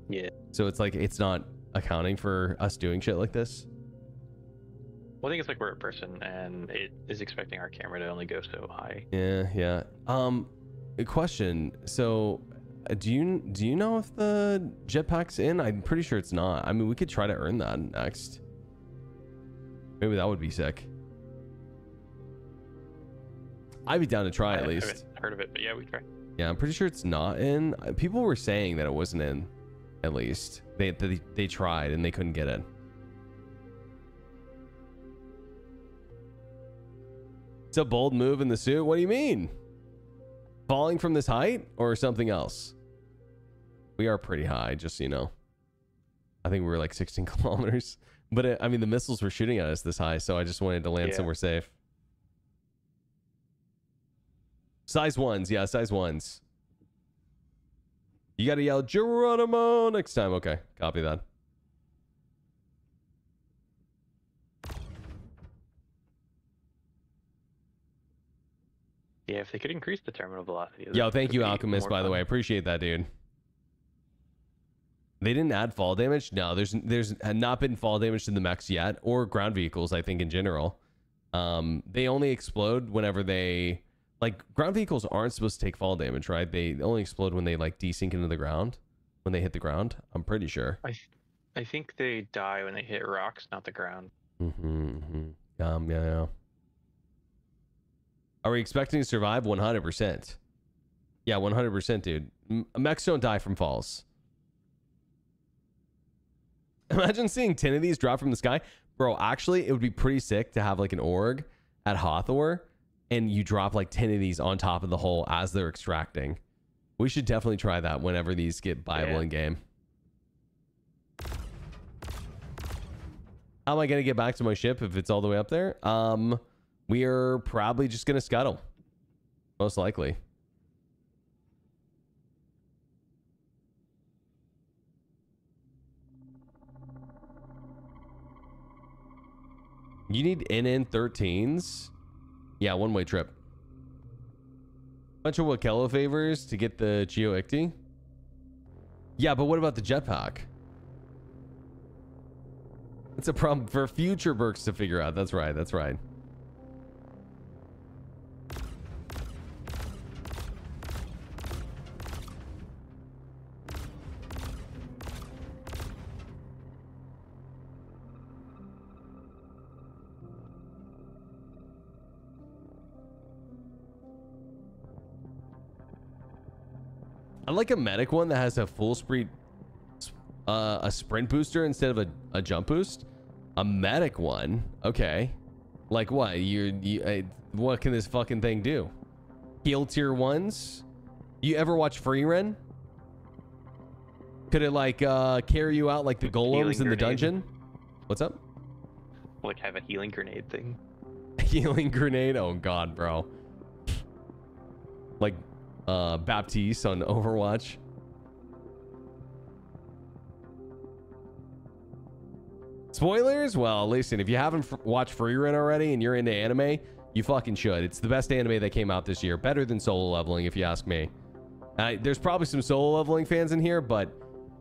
Yeah. So it's like, it's not accounting for us doing shit like this? Well, I think it's like we're a person and it is expecting our camera to only go so high. Yeah. A question. So, do you know if the jetpack's in? I'm pretty sure it's not. I mean, we could try to earn that next. Maybe that would be sick. I'd be down to try at least. I haven't heard of it, but yeah, we try. Yeah, I'm pretty sure it's not in. People were saying that it wasn't in. At least they tried and they couldn't get it. It's a bold move in the suit. What do you mean? Falling from this height or something else? We are pretty high, just so you know. I think we were like 16 kilometers. But I mean, the missiles were shooting at us this high, so I just wanted to land somewhere safe. Size 1s. Yeah, size 1s. You gotta yell Geronimo next time. Okay, copy that. Yeah, if they could increase the terminal velocity. Yo, thank you, Alchemist, by the way. I appreciate that, dude. They didn't add fall damage? No, there's not been fall damage to the mechs yet, or ground vehicles, I think, in general. They only explode whenever they... Like, ground vehicles aren't supposed to take fall damage, right? They only explode when they, like, desync into the ground. When they hit the ground. I'm pretty sure. I think they die when they hit rocks, not the ground. Yeah. Are we expecting to survive? 100%. Yeah, 100%, dude. Mechs don't die from falls. Imagine seeing 10 of these drop from the sky. Bro, actually, it would be pretty sick to have, like, an org at Hathor, and you drop, like, 10 of these on top of the hole as they're extracting. We should definitely try that whenever these get viable in game. How am I going to get back to my ship if it's all the way up there? We are probably just going to scuttle. Most likely. You need NN13s? Yeah, one-way trip. Bunch of Wakello favors to get the Geo Icti? Yeah, but what about the jetpack? It's a problem for future Berks to figure out. That's right. That's right. I like a medic one that has a full sprint, a sprint booster instead of a jump boost. A medic one, okay. Like what? What can this fucking thing do? Heal tier 1s? You ever watch Free Ren? Could it like carry you out like the golems in the dungeon? What's up? Like have a healing grenade thing. Healing grenade? Oh god, bro. Like Baptiste on Overwatch. Spoilers? Well, listen, if you haven't watched Free Ren already and you're into anime, you fucking should. It's the best anime that came out this year. Better than Solo Leveling, if you ask me. There's probably some Solo Leveling fans in here, but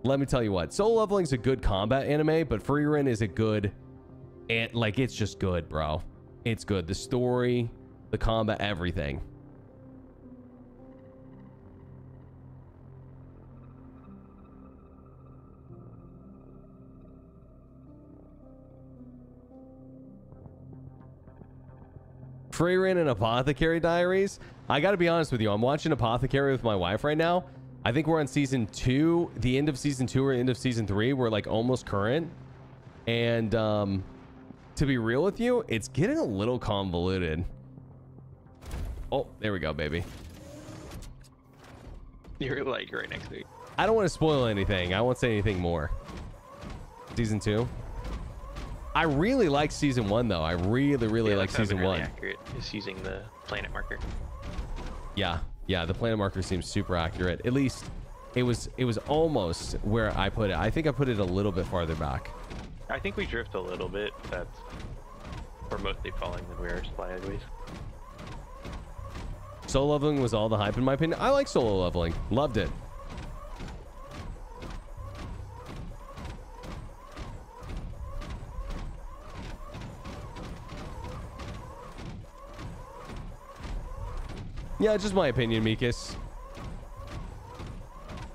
let me tell you what. Solo Leveling is a good combat anime, but Free Ren is a good... And like, it's just good, bro. It's good. The story, the combat, everything. Free Ren and Apothecary Diaries. I gotta be honest with you. I'm watching Apothecary with my wife right now. I think we're on season 2, the end of season 2 or end of season 3. We're like almost current. And to be real with you, it's getting a little convoluted. Oh, there we go, baby. You're like right next to me. I don't want to spoil anything. I won't say anything more. Season 2. I really like season 1 though. I really like season 1. Really accurate. Just using the planet marker. Yeah, the planet marker seems super accurate. At least it was almost where I put it. I think I put it a little bit farther back. I think we drift a little bit. We're mostly falling than we are sideways. Solo Leveling was all the hype in my opinion. I like Solo Leveling. Loved it. Yeah, just my opinion, Mikas.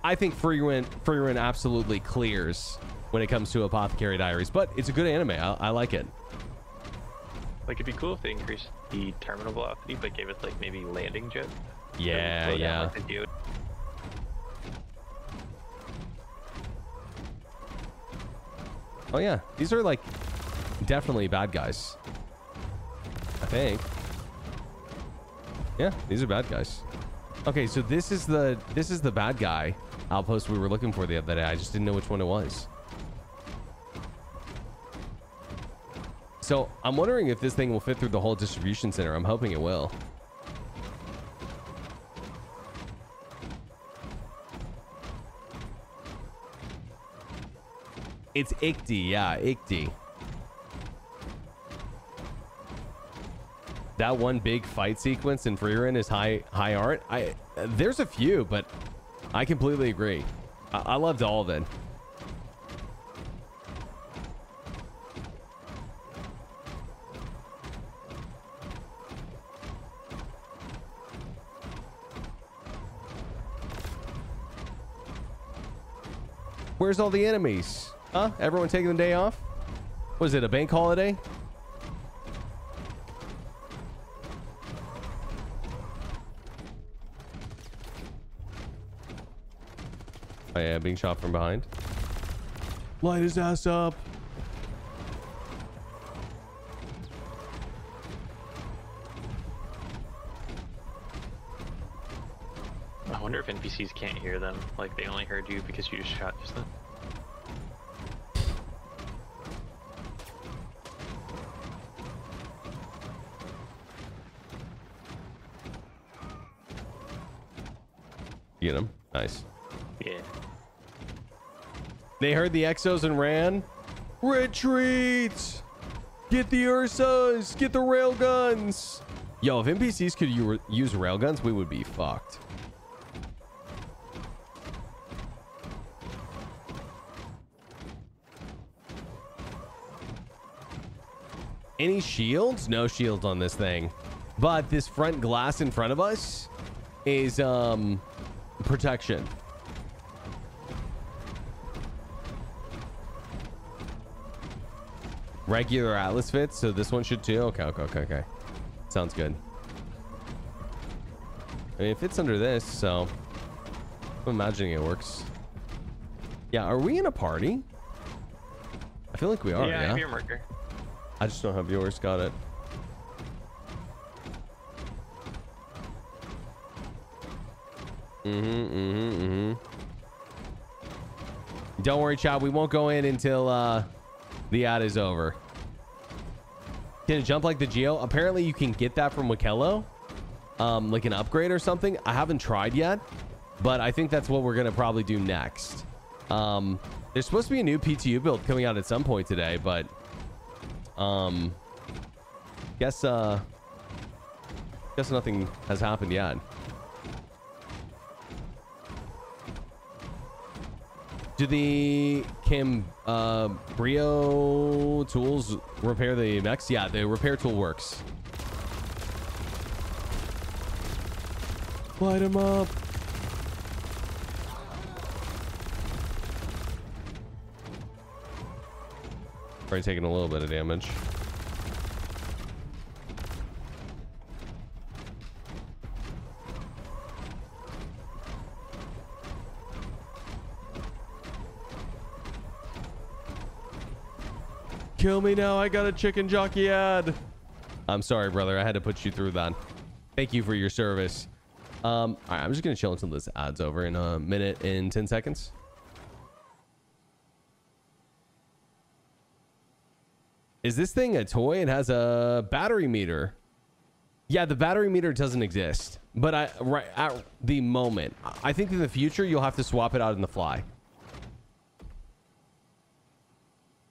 I think Free Ren absolutely clears when it comes to Apothecary Diaries, but it's a good anime. I like it. Like, it'd be cool if they increased the terminal velocity, but gave us like maybe landing jets. Yeah, yeah. Like the dude. Oh yeah, these are like definitely bad guys. I think. Yeah, these are bad guys. Okay, so this is the bad guy outpost we were looking for the other day. I just didn't know which one it was. So I'm wondering if this thing will fit through the whole distribution center. I'm hoping it will. It's Ikti, yeah, Ikti. That one big fight sequence in Free Ren is high art. There's a few, but I completely agree. I loved all of it. Where's all the enemies? Huh? Everyone taking the day off? Was it a bank holiday? Oh yeah, being shot from behind. Light his ass up. I wonder if NPCs can't hear them. Like, they only heard you because you just shot just then. Get him. Nice. Yeah. They heard the exos and ran. Retreat! Get the Ursas! Get the railguns! Yo, if NPCs could use railguns, we would be fucked. Any shields? No shields on this thing. But this front glass in front of us is protection. Regular Atlas fits, so this one should too. Okay. Sounds good. I mean, it fits under this, so I'm imagining it works. Yeah, are we in a party? I feel like we are, yeah? Yeah, I have your marker. I just don't have yours. Got it. Don't worry, chat. We won't go in until the ad is over. Can it jump like the Geo? Apparently, you can get that from Wikello, like an upgrade or something. I haven't tried yet, but I think that's what we're gonna probably do next. There's supposed to be a new PTU build coming out at some point today, but guess nothing has happened yet. Do the Brio tools repair the mechs? Yeah, the repair tool works. Light him up. Probably taking a little bit of damage. Kill me now. I got a chicken jockey ad. I'm sorry, brother. I had to put you through that. Thank you for your service. All right, I'm just going to chill until this ad's over in a minute and 10 seconds. Is this thing a toy? It has a battery meter. Yeah, the battery meter doesn't exist. But right at the moment, I think in the future, you'll have to swap it out in the fly.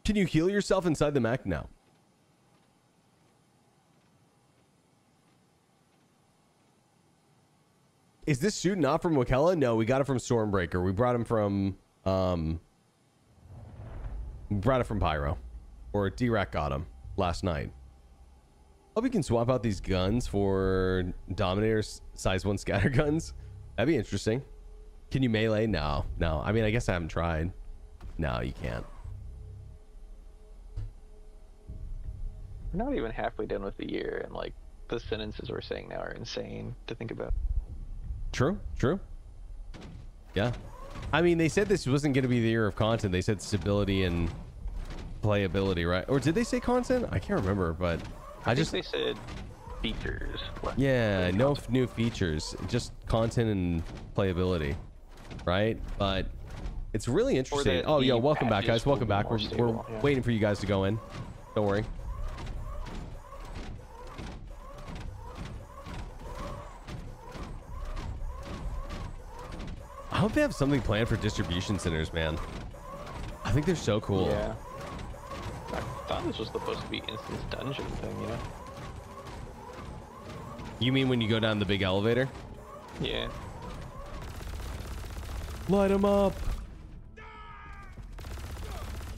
Can you heal yourself inside the mech? No. Is this suit not from Wakella? No, we got it from Stormbreaker. We brought him from Pyro. Or D-Rack got him last night. Hope we can swap out these guns for Dominator's size 1 scatter guns. That'd be interesting. Can you melee? No. No. I mean, I guess I haven't tried. No, you can't. We're not even halfway done with the year, and like the sentences we're saying now are insane to think about. True. Yeah. I mean, they said this wasn't going to be the year of content. They said stability and playability, right? Or did they say content? I can't remember, but I just think they said features. Yeah, no new features, just content and playability, right? But it's really interesting. Oh, yo, welcome back, guys. Welcome back. We're waiting for you guys to go in. Don't worry. I hope they have something planned for distribution centers, man. I think they're so cool. Yeah. I thought this was supposed to be instance dungeon thing, you know? You mean when you go down the big elevator? Yeah. Light them up.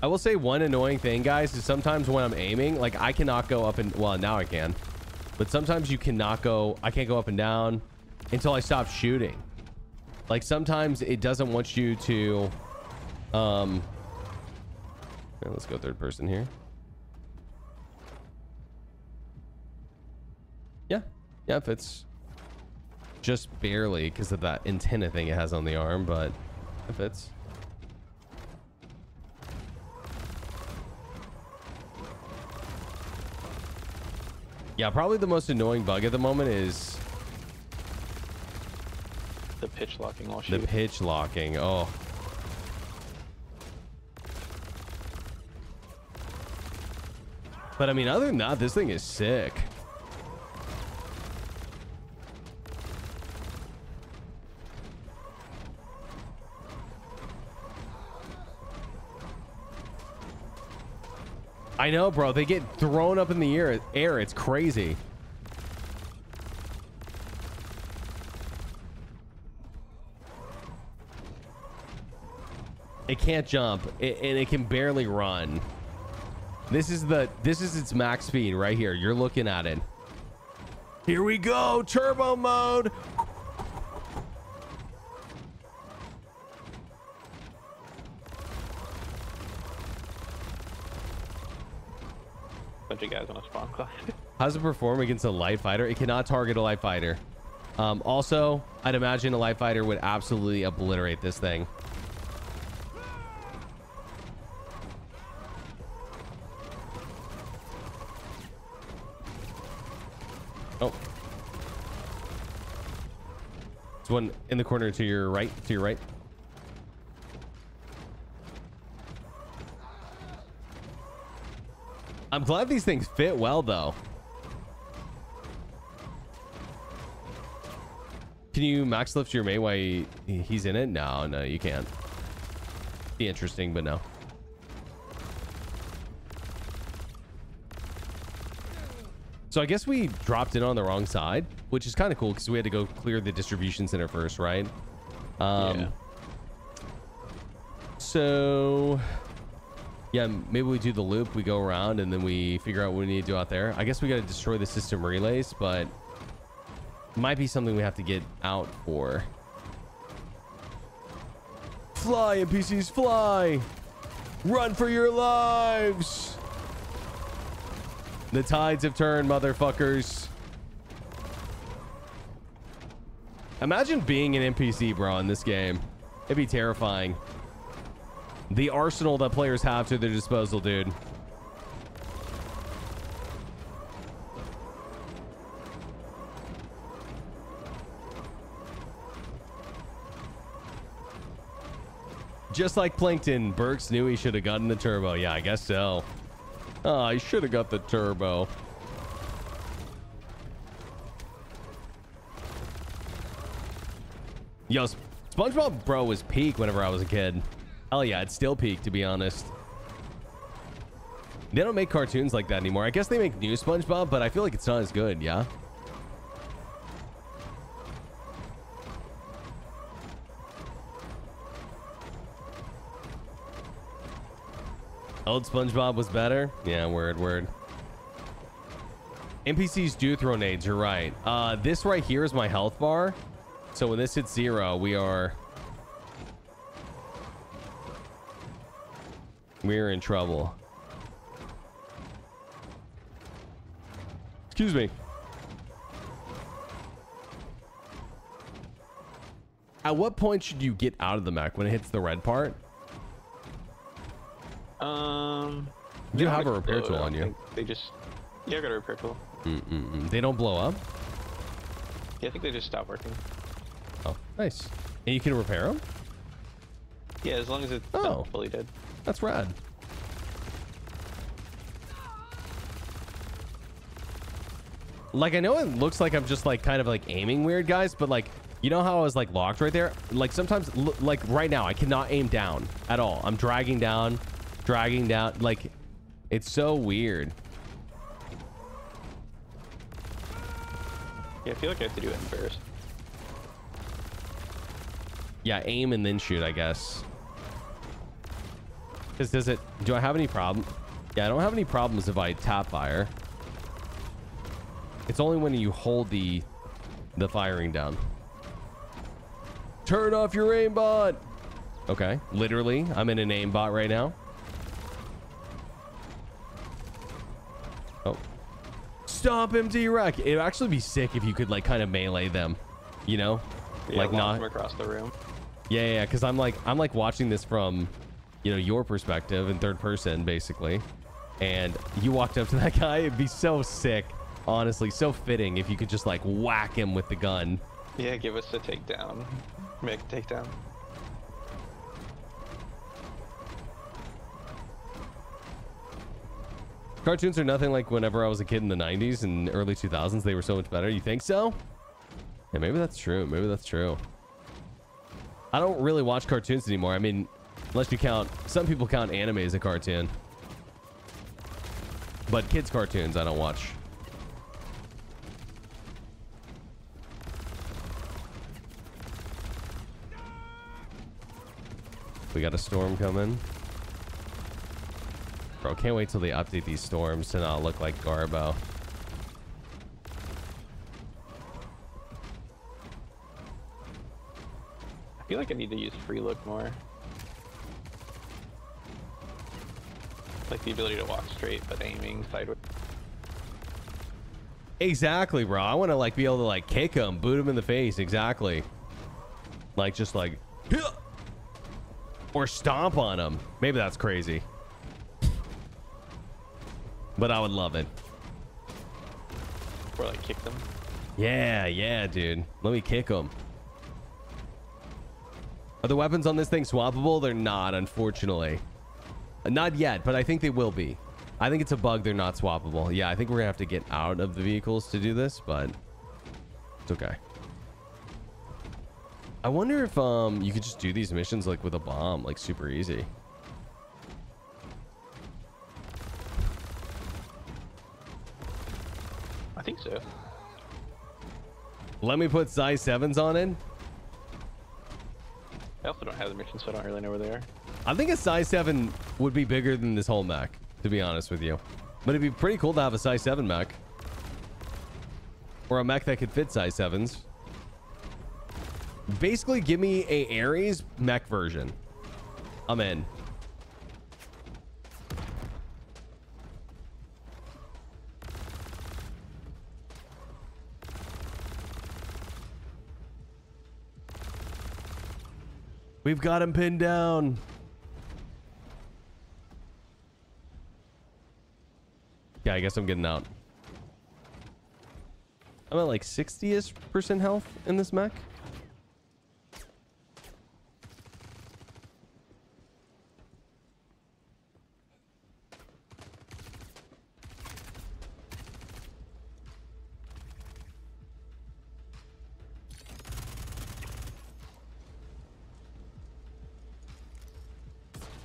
I will say one annoying thing, guys, is sometimes when I'm aiming, like I cannot go up and, well, now I can, but sometimes you cannot go, I can't go up and down until I stop shooting. Like sometimes it doesn't want you to, let's go third person here. Yeah, if it's just barely because of that antenna thing it has on the arm, but it fits. Yeah, probably the most annoying bug at the moment is the pitch locking while shooting. The pitch locking. Oh. But I mean, other than that, this thing is sick. I know, bro. They get thrown up in the air. It's crazy. It can't jump, and it can barely run. This is its max speed right here. You're looking at it. Here we go, turbo mode. Bunch of guys on a spawn class. How's it perform against a light fighter? It cannot target a light fighter. Also, I'd imagine a light fighter would absolutely obliterate this thing. Oh. There's one in the corner to your right, I'm glad these things fit well, though. Can you max lift your mate while he's in it? No, you can't. Be interesting, but no. So I guess we dropped in on the wrong side, which is kind of cool because we had to go clear the distribution center first, right? Yeah. So yeah, maybe we do the loop, we go around, and then we figure out what we need to do out there. I guess we got to destroy the system relays, but might be something we have to get out for. Fly, NPCs, fly! Run for your lives! The tides have turned, motherfuckers. Imagine being an NPC, bro, in this game. It'd be terrifying. The arsenal that players have to their disposal, dude. Just like Plankton, Berks knew he should have gotten the turbo. Yeah, I guess so. Oh, I should have got the turbo. Yo, SpongeBob, bro, was peak whenever I was a kid. Hell yeah, it's still peak, to be honest. They don't make cartoons like that anymore. I guess they make new SpongeBob, but I feel like it's not as good, yeah? Old SpongeBob was better? Yeah, word. NPCs do throw nades, you're right. This right here is my health bar. So when this hits 0, we're in trouble. Excuse me. At what point should you get out of the mech? When it hits the red part? You have a repair tool on you. They just... Yeah, I got a repair tool. They don't blow up? Yeah, I think they just stop working. Oh, nice. And you can repair them? Yeah, as long as it's not fully dead. That's rad. Like, I know it looks like I'm just like kind of like aiming weird, guys, but like, you know how I was like locked right there? Like sometimes, like right now, I cannot aim down at all. I'm dragging down. Like, it's so weird. Yeah, I feel like I have to do it in first. Yeah, aim and then shoot, I guess. Because do I have any problem? Yeah, I don't have any problems if I tap fire. It's only when you hold the firing down. Turn off your aimbot. Okay, literally, I'm in an aimbot right now. Oh, stop him, T-Rex. It'd actually be sick if you could like kind of melee them, you know, yeah, like not them across the room. Yeah, because I'm like watching this from, you know, your perspective in third person basically, and you walked up to that guy. It'd be so sick, honestly, so fitting if you could just like whack him with the gun. Yeah, give us a takedown. Make a takedown. Cartoons are nothing like whenever I was a kid in the 90s and early 2000s. They were so much better. You think so? Yeah, maybe that's true. Maybe that's true. I don't really watch cartoons anymore. I mean, unless you count, some people count anime as a cartoon. But kids' cartoons, I don't watch. We got a storm coming. Bro, can't wait till they update these storms to not look like Garbo. I feel like I need to use free look more. Like the ability to walk straight, but aiming sideways. Exactly, bro. I want to like be able to like kick him, boot him in the face. Exactly. Like just like, or stomp on him. Maybe that's crazy, but I would love it. Or like kick them. Yeah, dude. Let me kick him. Are the weapons on this thing swappable? They're not, unfortunately. Not yet, but I think they will be. I think it's a bug. They're not swappable. Yeah, I think we're gonna have to get out of the vehicles to do this, but it's okay. I wonder if you could just do these missions like with a bomb, like super easy. I think so. Let me put size 7s on it. I also don't have the mission, so I don't really know where they are. I think a size 7 would be bigger than this whole mech, to be honest with you. But it'd be pretty cool to have a size 7 mech. Or a mech that could fit size 7s. Basically, give me a Ares mech version. I'm in. We've got him pinned down. Yeah, I guess I'm getting out. I'm at like 60% health in this mech.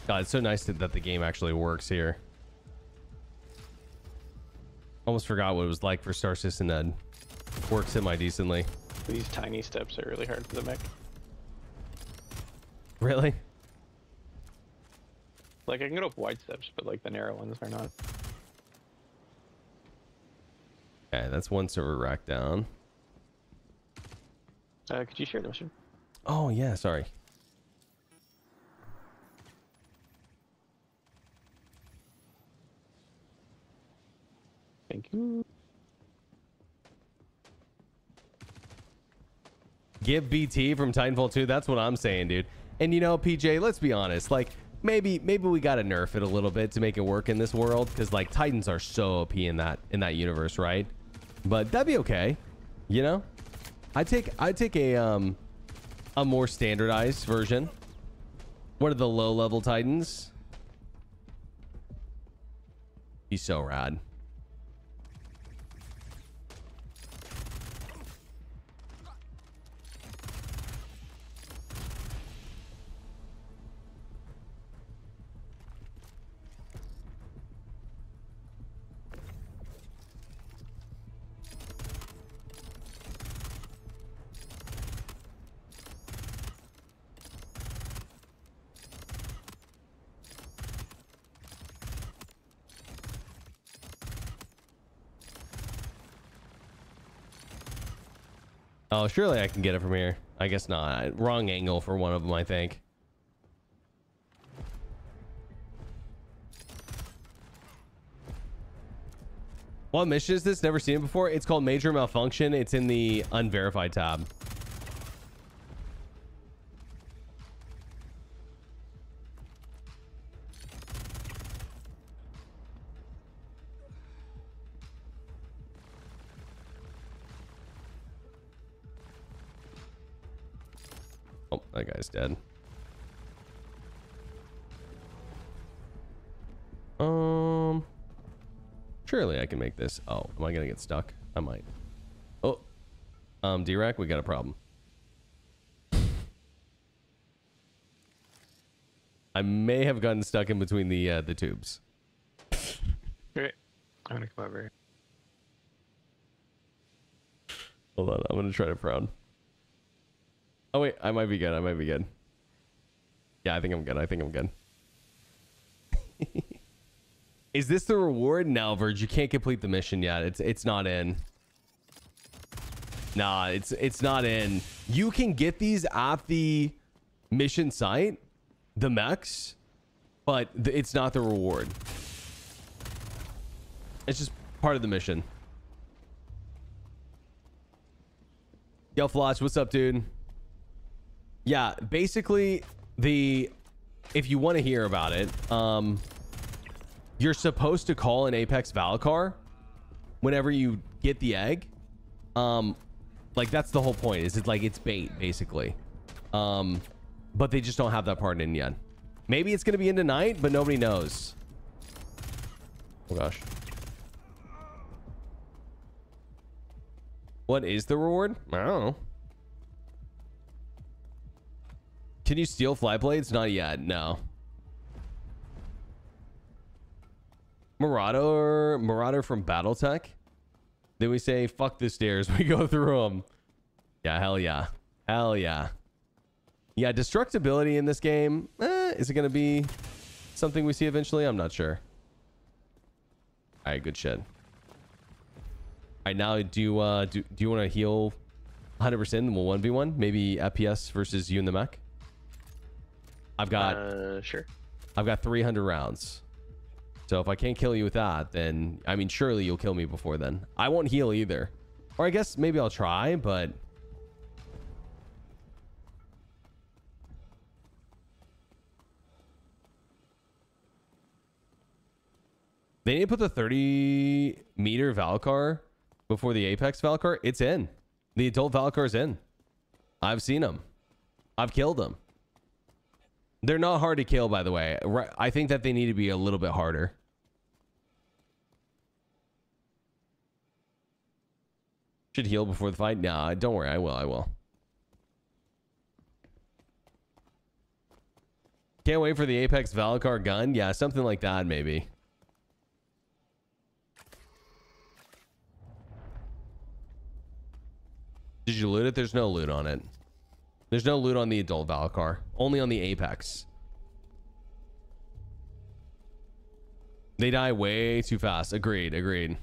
God, it's so nice that the game actually works here. Almost forgot what it was like for Star Citizen Ed. Works semi-decently. These tiny steps are really hard for the mech. Really? Like, I can go up wide steps, but like the narrow ones are not. Okay, that's one server rack down. Could you share the mission? Oh, yeah, sorry. Thank you. Give BT from Titanfall 2. That's what I'm saying, dude. And you know, PJ, let's be honest. Like, maybe we gotta nerf it a little bit to make it work in this world, because like Titans are so OP in that universe, right? But that'd be okay, you know. I take a more standardized version. What are the low level Titans? He's so rad. Oh, surely I can get it from here. I guess not. Wrong angle for one of them, I think. What mission is this? Never seen it before. It's called Major Malfunction. It's in the Unverified tab. Oh, that guy's dead. Surely I can make this. Oh, am I gonna get stuck? I might. Oh, D-Rack, we got a problem. I may have gotten stuck in between the tubes. Great. I'm gonna come over here. Hold on, I'm gonna try to prone. Oh wait, I might be good. I might be good. Yeah, I think I'm good. I think I'm good. Is this the reward? No, Verge, you can't complete the mission yet. It's not in. Nah, it's not in. You can get these at the mission site, the mechs, but it's not the reward. It's just part of the mission. Yo, Flosh, what's up, dude? Yeah, basically, if you want to hear about it, you're supposed to call an Apex Valkyr whenever you get the egg. Like, that's the whole point, is it's like, it's bait, basically. But they just don't have that part in yet. Maybe it's going to be in tonight, but nobody knows. Oh, gosh. What is the reward? I don't know. Can you steal fly blades? Not yet. No. Marauder from BattleTech. Then we say, fuck the stairs. We go through them. Yeah, hell yeah. Hell yeah. Yeah, destructibility in this game. Is it going to be something we see eventually? I'm not sure. All right, good shit. All right, now do you want to heal 100% and we'll 1v1? Maybe FPS versus you and the mech? I've got sure. I've got 300 rounds. So if I can't kill you with that, then I mean surely you'll kill me before then. I won't heal either. Or I guess maybe I'll try, but they need to put the 30-meter Valkyr before the Apex Valkyr. It's in. The adult Valkyr's in. I've seen them. I've killed them. They're not hard to kill, by the way. I think that they need to be a little bit harder. Should heal before the fight? Nah, don't worry. I will. Can't wait for the Apex Valkyr gun. Yeah, something like that, maybe. Did you loot it? There's no loot on it. There's no loot on the adult Valkyr. Only on the Apex. They die way too fast. Agreed.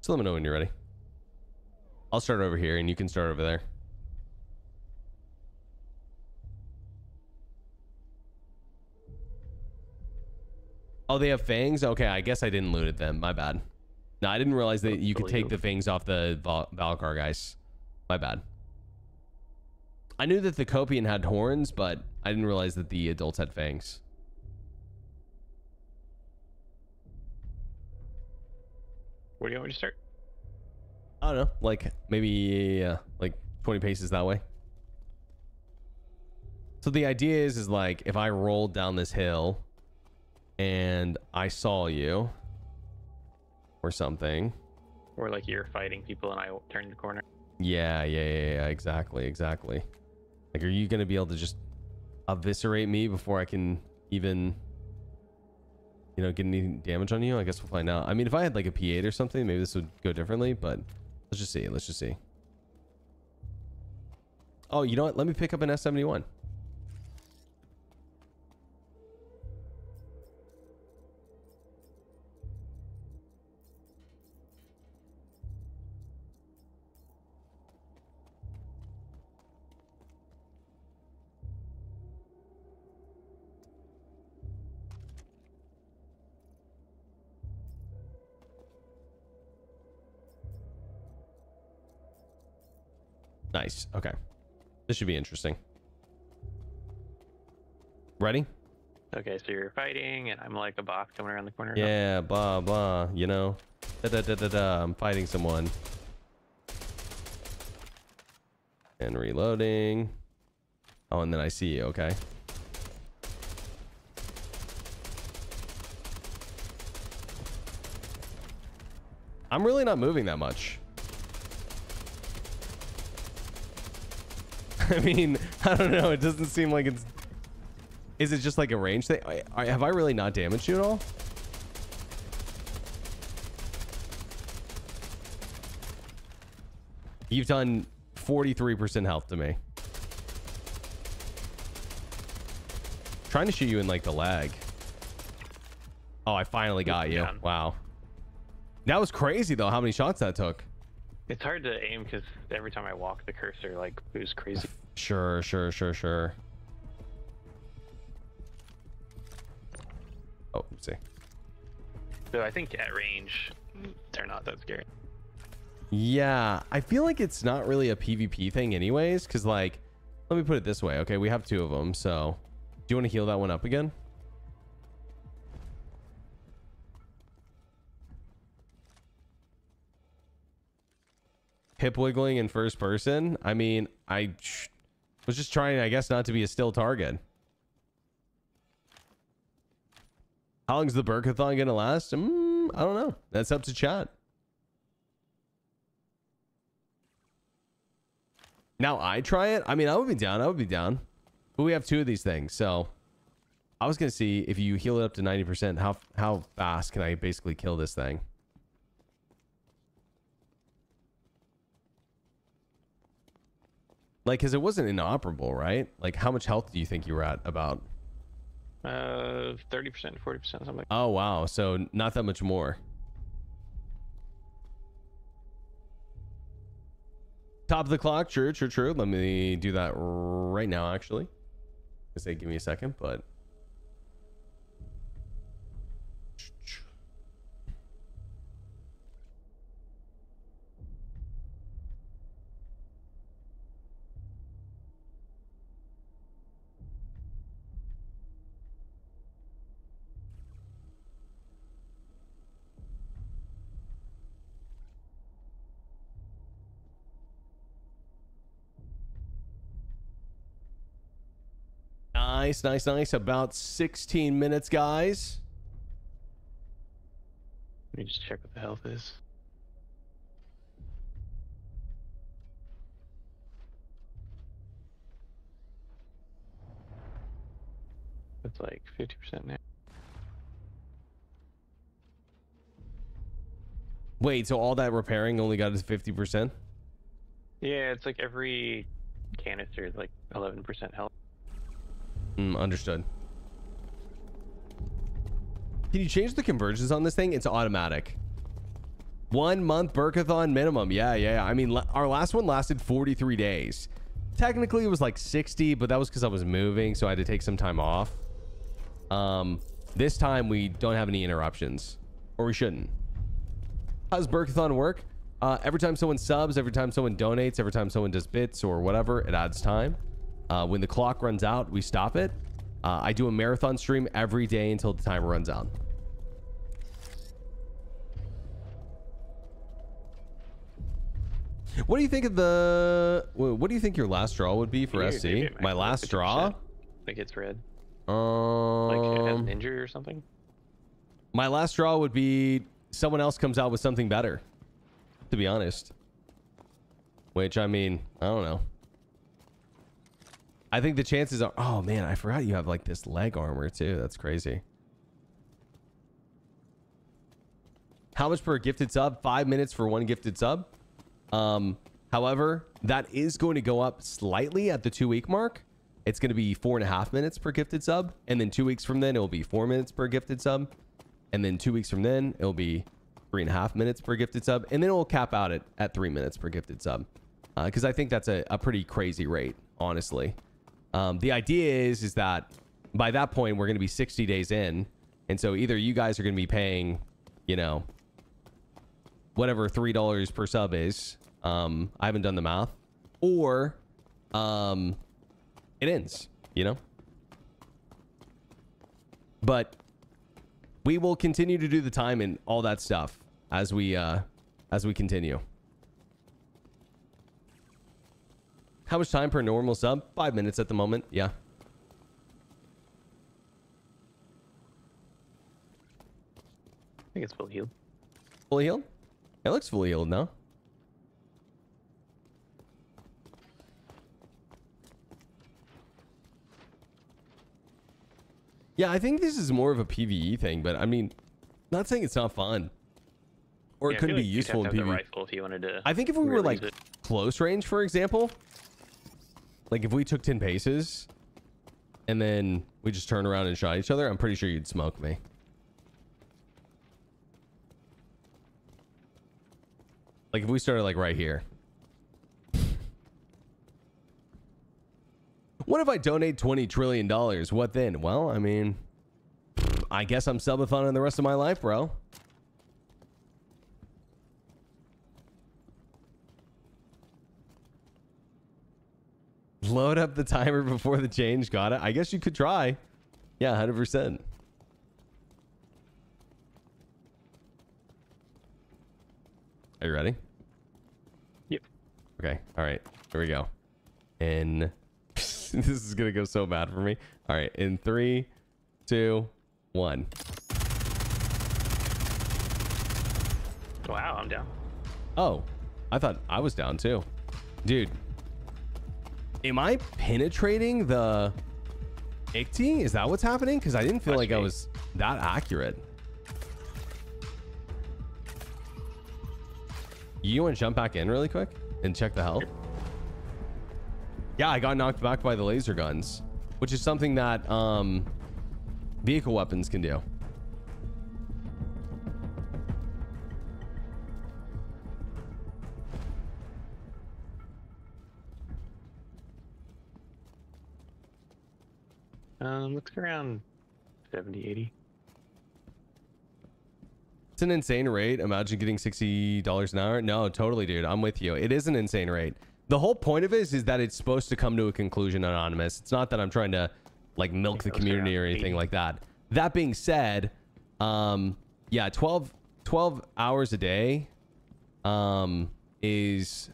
So let me know when you're ready. I'll start over here and you can start over there. Oh, they have fangs? Okay, I guess I didn't loot it then. My bad. No, I didn't realize that you could take the fangs off the Valkyr, guys. My bad. I knew that the Copian had horns, but I didn't realize that the adults had fangs. Where do you want me to start? I don't know. Like, maybe like 20 paces that way. So the idea is like, if I rolled down this hill and I saw you or something, or like you're fighting people and I turn the corner. Yeah, exactly. Like, are you gonna be able to just eviscerate me before I can even, you know, get any damage on you? I guess we'll find out. I mean, if I had like a P8 or something, maybe this would go differently, but let's just see. Oh, you know what? Let me pick up an S71. Nice. Okay. This should be interesting. Ready? Okay, so you're fighting and I'm like a box coming around the corner. Yeah, blah, blah, you know. I'm fighting someone. And reloading. Oh, and then I see you, okay. I'm really not moving that much. I mean, I don't know. It doesn't seem like it's... Is it just like a range thing? Have I really not damaged you at all? You've done 43% health to me. Trying to shoot you in like the leg. Oh, I finally got you. Wow. That was crazy though, how many shots that took. It's hard to aim because every time I walk, the cursor like moves crazy. Sure. Oh, let's see. So I think at range, they're not that scary. Yeah, I feel like it's not really a PvP thing anyways, because like, let me put it this way. Okay, we have 2 of them, so do you want to heal that one up again? Hip wiggling in first person. I mean, I was just trying, I guess, not to be a still target. How long's the Berk-a-thon gonna last? I don't know. That's up to chat. Now I try it. I mean, I would be down. I would be down. But we have 2 of these things, so I was gonna see if you heal it up to 90%, how fast can I basically kill this thing? Like, because it wasn't inoperable, right? Like, how much health do you think you were at about? 30%, 40%, something. Oh, wow. So not that much more. Top of the clock. True, true, true. Let me do that right now, actually. I say, give me a second, but... Nice, nice, nice. About 16 minutes, guys. Let me just check what the health is. It's like 50% now. Wait, so all that repairing only got us 50%? Yeah, it's like every canister is like 11% health. Understood. Can you change the conversions on this thing? It's automatic. 1 month Berk-a-thon minimum. Yeah. I mean, our last one lasted 43 days. Technically, it was like 60, but that was because I was moving, so I had to take some time off. This time, we don't have any interruptions. Or we shouldn't. How does Berk-a-thon work? Every time someone subs, every time someone donates, every time someone does bits or whatever, it adds time. When the clock runs out, we stop it. I do a marathon stream every day until the timer runs out. What do you think of the... What do you think your last draw would be for SC? My last draw? Like it's red. Like it has an injury or something? My last draw would be someone else comes out with something better, to be honest. Which, I mean, I don't know. I think the chances are... Oh, man, I forgot you have, like, this leg armor, too. That's crazy. How much per gifted sub? 5 minutes for 1 gifted sub. However, that is going to go up slightly at the 2-week mark. It's going to be 4.5 minutes per gifted sub. And then 2 weeks from then, it will be 4 minutes per gifted sub. And then 2 weeks from then, it'll be 3.5 minutes per gifted sub. And then it will cap out at 3 minutes per gifted sub. Because I think that's a pretty crazy rate, honestly. The idea is that by that point, we're going to be 60 days in. And so either you guys are going to be paying, you know, whatever $3 per sub is. I haven't done the math. Or it ends, you know. But we will continue to do the time and all that stuff as we continue. How much time per normal sub? 5 minutes at the moment. Yeah. I think it's fully healed. Fully healed? It looks fully healed now. Yeah, I think this is more of a PvE thing, but I mean, not saying it's not fun. Or it couldn't be useful in PvE. If you wanted to, I think if we were like close range, for example, like if we took 10 paces and then we just turned around and shot each other, I'm pretty sure you'd smoke me. Like if we started like right here. What if I donate $20 trillion? What then? Well, I mean, I guess I'm subathon in the rest of my life, bro. Load up the timer before the change. Got it. I guess you could try. Yeah, 100%. Are you ready? Yep. Okay. All right. Here we go. In this is gonna go so bad for me. All right. In 3, 2, 1. Wow, I'm down. Oh, I thought I was down too. Dude, am I penetrating the ICT? Is that what's happening? Because I didn't feel like I was that accurate. You want to jump back in really quick and check the health? Yeah, I got knocked back by the laser guns, which is something that vehicle weapons can do. Looks around 70, 80. It's an insane rate. Imagine getting $60 an hour. No, totally, dude. I'm with you. It is an insane rate. The whole point of it is that it's supposed to come to a conclusion, Anonymous. It's not that I'm trying to like milk the community or anything like that. That being said, yeah, 12 hours a day is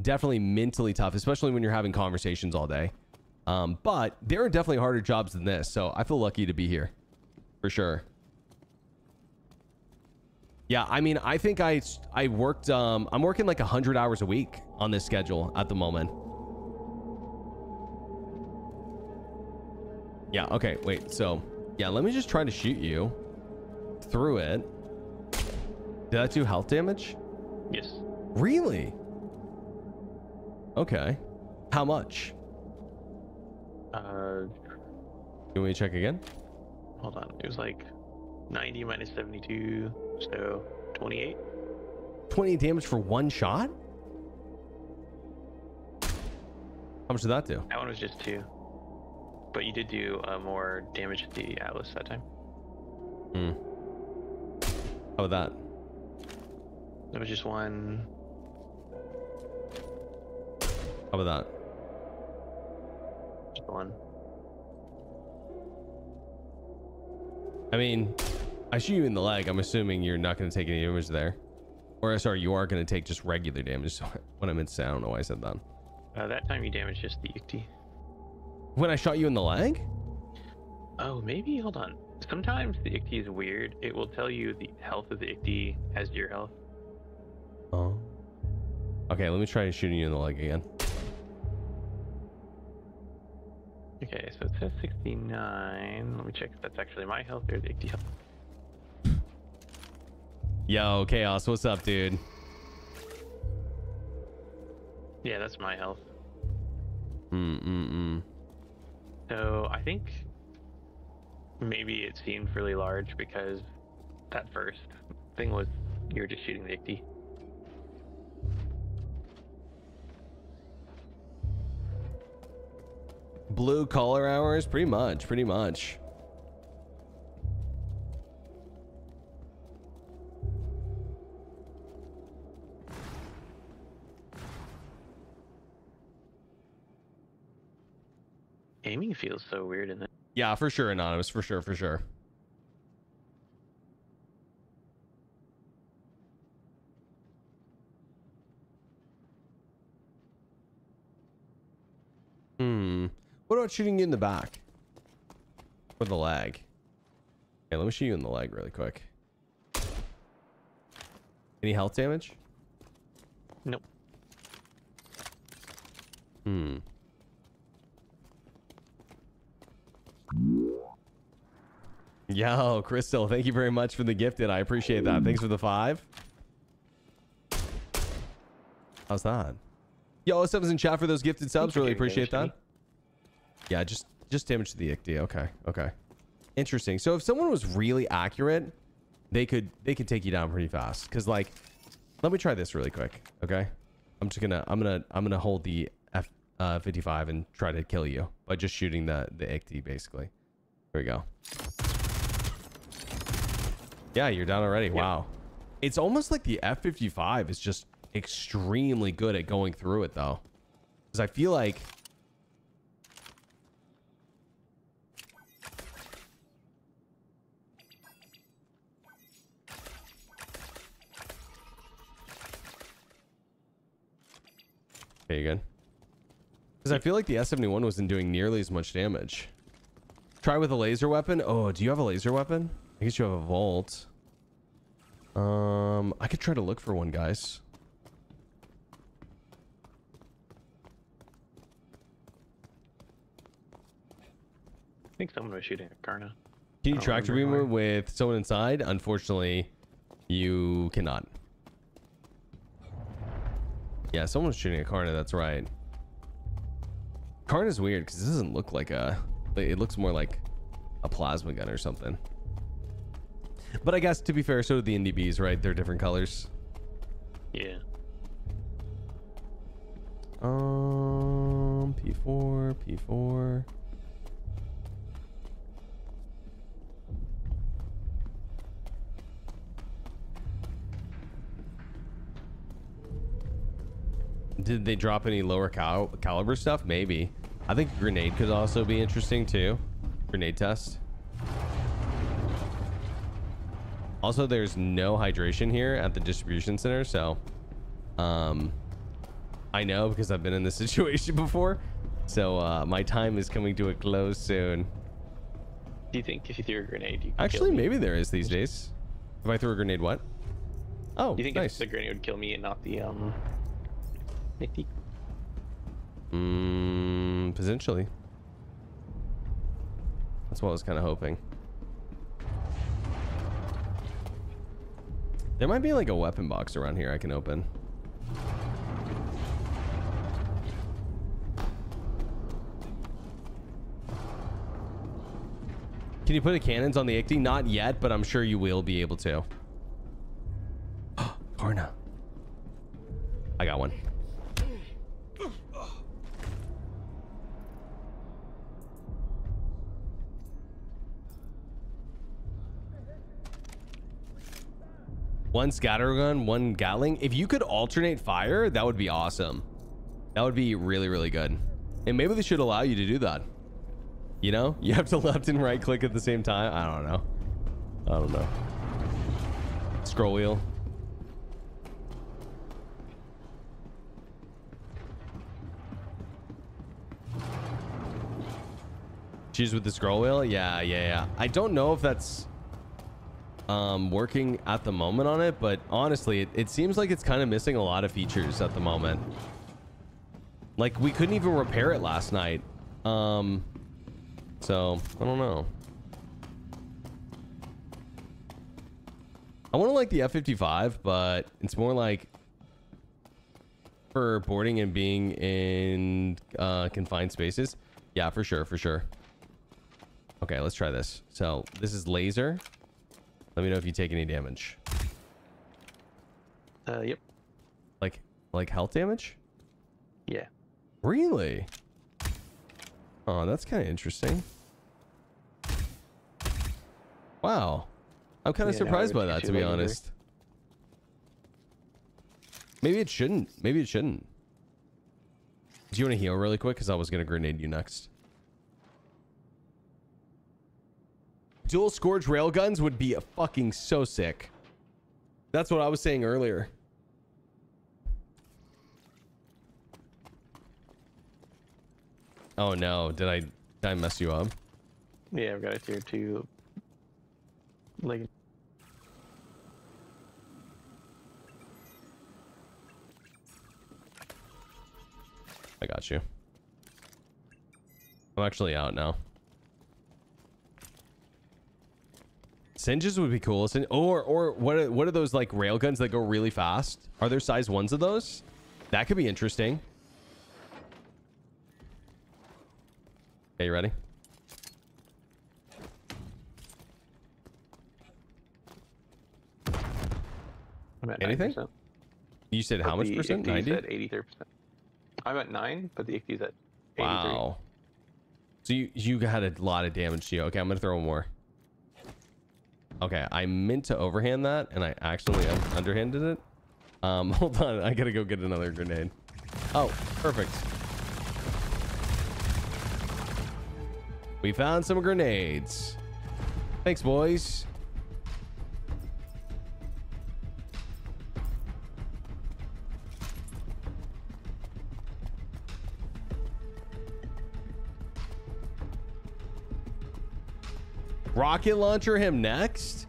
definitely mentally tough, especially when you're having conversations all day. But there are definitely harder jobs than this, so I feel lucky to be here for sure. Yeah, I mean, I think I worked, I'm working like 100 hours a week on this schedule at the moment. Yeah, okay, wait, so, yeah, let me just try to shoot you through it. Did that do health damage? Yes. Really? Okay. How much? You want me to check again? Hold on, it was like 90 minus 72, so 28. 28 damage for one shot? How much did that do? That one was just 2. But you did do more damage to the Atlas that time. Hmm. How about that? That was just 1. How about that? Just 1. I mean, I shoot you in the leg. I'm assuming you're not going to take any damage there. Or, sorry, you are going to take just regular damage. So what I meant to say, I don't know why I said that. That time you damaged just the ICT. When I shot you in the leg? Oh, maybe? Hold on. Sometimes the ICT is weird. It will tell you the health of the ICT as your health. Oh. Okay, let me try shooting you in the leg again. Okay, so it says 69. Let me check if that's actually my health or the ICT health. Yo, Chaos, what's up, dude? Yeah, that's my health. So I think maybe it seemed really large because that first thing was you were just shooting the ICT. Blue collar hours? Pretty much. Aiming feels so weird in it. Yeah, for sure, Anonymous. For sure. What about shooting you in the back? Or the leg? Okay, let me shoot you in the leg really quick. Any health damage? Nope. Yo, Crystal, thank you very much for the gifted. I appreciate that. Thanks for the 5. How's that? Yo, subs in chat for those gifted subs. Really appreciate that. Yeah, just damage to the ICD. Okay. Interesting. So if someone was really accurate, they could take you down pretty fast. Cause like, let me try this really quick. Okay. I'm gonna hold the F55 and try to kill you by just shooting the ICD basically. Here we go. Yeah, you're down already. Yep. Wow. It's almost like the F55 is just extremely good at going through it though. Because I feel like Okay, you good? Because I feel like the S71 wasn't doing nearly as much damage. Try with a laser weapon. Oh, do you have a laser weapon? I guess you have a Volt. I could try to look for one, guys. I think someone was shooting at Karna. Can you tractor beam with someone inside? Unfortunately, you cannot. Yeah, someone was shooting at Karna. That's right. Karna's weird because this doesn't look like a... It looks more like a plasma gun or something. But I guess, to be fair, so do the NDBs, right? They're different colors. Yeah. P4, P4. Did they drop any lower caliber stuff? Maybe. I think grenade could also be interesting too. Grenade test. Also, there's no hydration here at the distribution center, so I know because I've been in this situation before. So my time is coming to a close soon. Do you think if you threw a grenade, you could actually kill me? maybe there is these days? If I threw a grenade, what? Oh, do you think nice. if the grenade would kill me and not the Nicky? Potentially. That's what I was kind of hoping. There might be like a weapon box around here I can open. Can you put a cannons on the Ichty? Not yet, but I'm sure you will be able to. Karna. I got one. One scattergun, one Gatling. If you could alternate fire, that would be awesome. That would be really, really good. And maybe they should allow you to do that. You know, you have to left and right click at the same time. I don't know. I don't know. Scroll wheel. Choose with the scroll wheel. Yeah. I don't know if that's working at the moment on it, but honestly it seems like it's kind of missing a lot of features at the moment. Like we couldn't even repair it last night, so I don't know. I want to like the F-55, but it's more like for boarding and being in confined spaces. Yeah, for sure. Okay, let's try this. So this is laser. Let me know if you take any damage. Yep. Like health damage? Yeah. Really? Oh, that's kind of interesting. Wow. I'm kind of surprised by that, to be honest. Maybe it shouldn't. Do you want to heal really quick? Because I was going to grenade you next. Dual Scourge railguns would be fucking so sick. That's what I was saying earlier. Oh no, did I mess you up? Yeah, I've got a tier 2 leg. I got you. I'm actually out now. Singes would be cool. Or what are those like railguns that go really fast? Are there size 1s of those? That could be interesting. Okay, you ready? I'm at anything? 9%. You said how much percent? 90? At 83%. I'm at 9, but the Ichty's at 83. Wow. So you had a lot of damage to you. Okay, I'm gonna throw one more. Okay, I meant to overhand that, and I actually underhanded it. Hold on, I gotta go get another grenade. Oh, perfect. We found some grenades. Thanks, boys. Rocket launcher him next?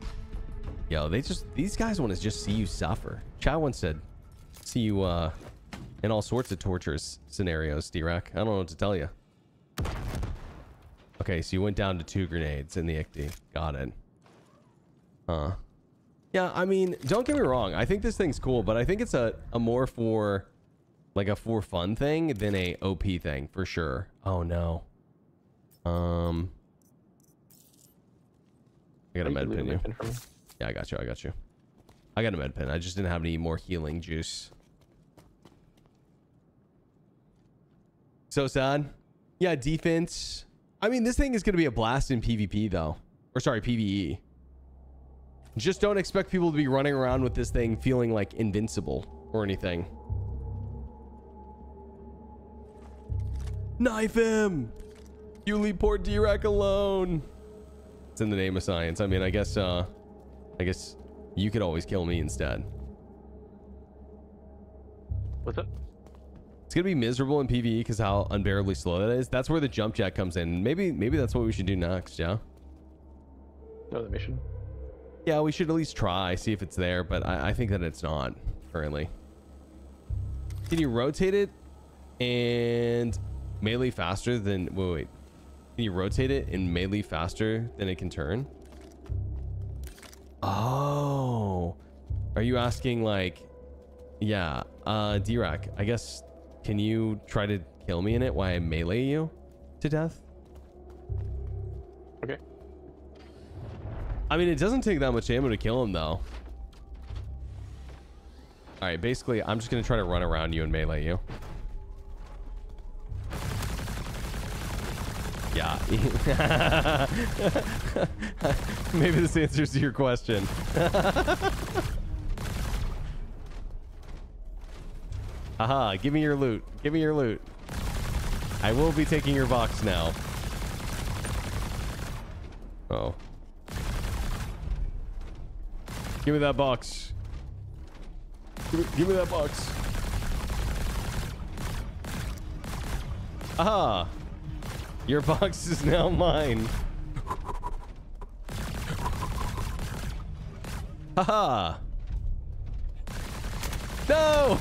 Yo, these guys want to just see you suffer. Chad once said, see you in all sorts of torturous scenarios, D-Rack. I don't know what to tell you. Okay, so you went down to 2 grenades in the ICD. Got it. Huh. Yeah, I mean, don't get me wrong. I think this thing's cool, but I think it's a more for like a for fun thing than a OP thing for sure. Oh no. I got a med pin you. Yeah, I got you. I got you. I got a med pin. I just didn't have any more healing juice. So sad. Yeah, defense. I mean, this thing is going to be a blast in PvP though. Or sorry, PvE. Just don't expect people to be running around with this thing feeling like invincible or anything. Knife him! You leave poor D-Rack alone. It's in the name of science. I mean, I guess you could always kill me instead. What's up? It's gonna be miserable in PvE because how unbearably slow that is. That's where the jump jet comes in. Maybe that's what we should do next. Yeah. No, the mission. Yeah, we should at least try, see if it's there, but I think that it's not currently. Can you rotate it and melee faster than... Wait. Can you rotate it and melee faster than it can turn? Oh. Are you asking like... Yeah, D-Rack, I guess, can you try to kill me in it while I melee you to death? Okay. I mean, it doesn't take that much ammo to kill him, though. All right, basically, I'm just going to try to run around you and melee you. Yeah. Maybe this answers your question. Haha, give me your loot. Give me your loot. I will be taking your box now. Oh. Give me that box. Give me that box. Aha! Your box is now mine. Haha! No!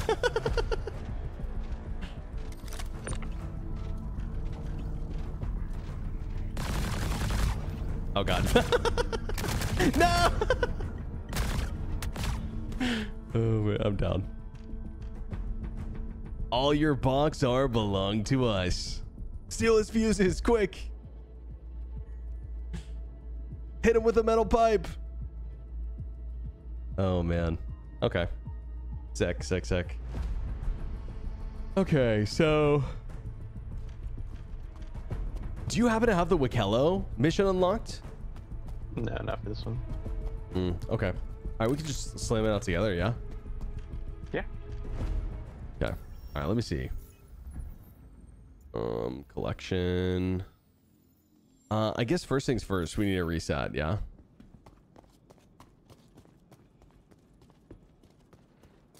Oh god. No! Oh man, I'm down. All your box are belong to us. Steal his fuses, quick! Hit him with a metal pipe! Oh man. Okay. Sec. Okay, so... Do you happen to have the Wikello mission unlocked? No, not for this one. Okay. All right, we can just slam it out together, yeah? Yeah. Okay. All right, let me see. Collection. I guess first things first, we need a reset, yeah?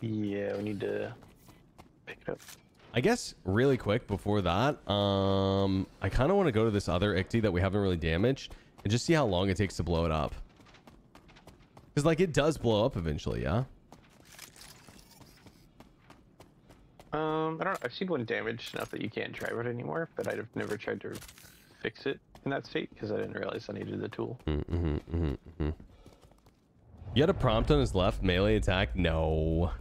Yeah, we need to pick it up. I guess really quick before that, I kind of want to go to this other ICTY that we haven't really damaged and just see how long it takes to blow it up. Because, like, it does blow up eventually, yeah? I don't know. I've seen one damaged enough that you can't drive it anymore, but I've never tried to fix it in that state because I didn't realize I needed the tool. You had a prompt on his left melee attack? No.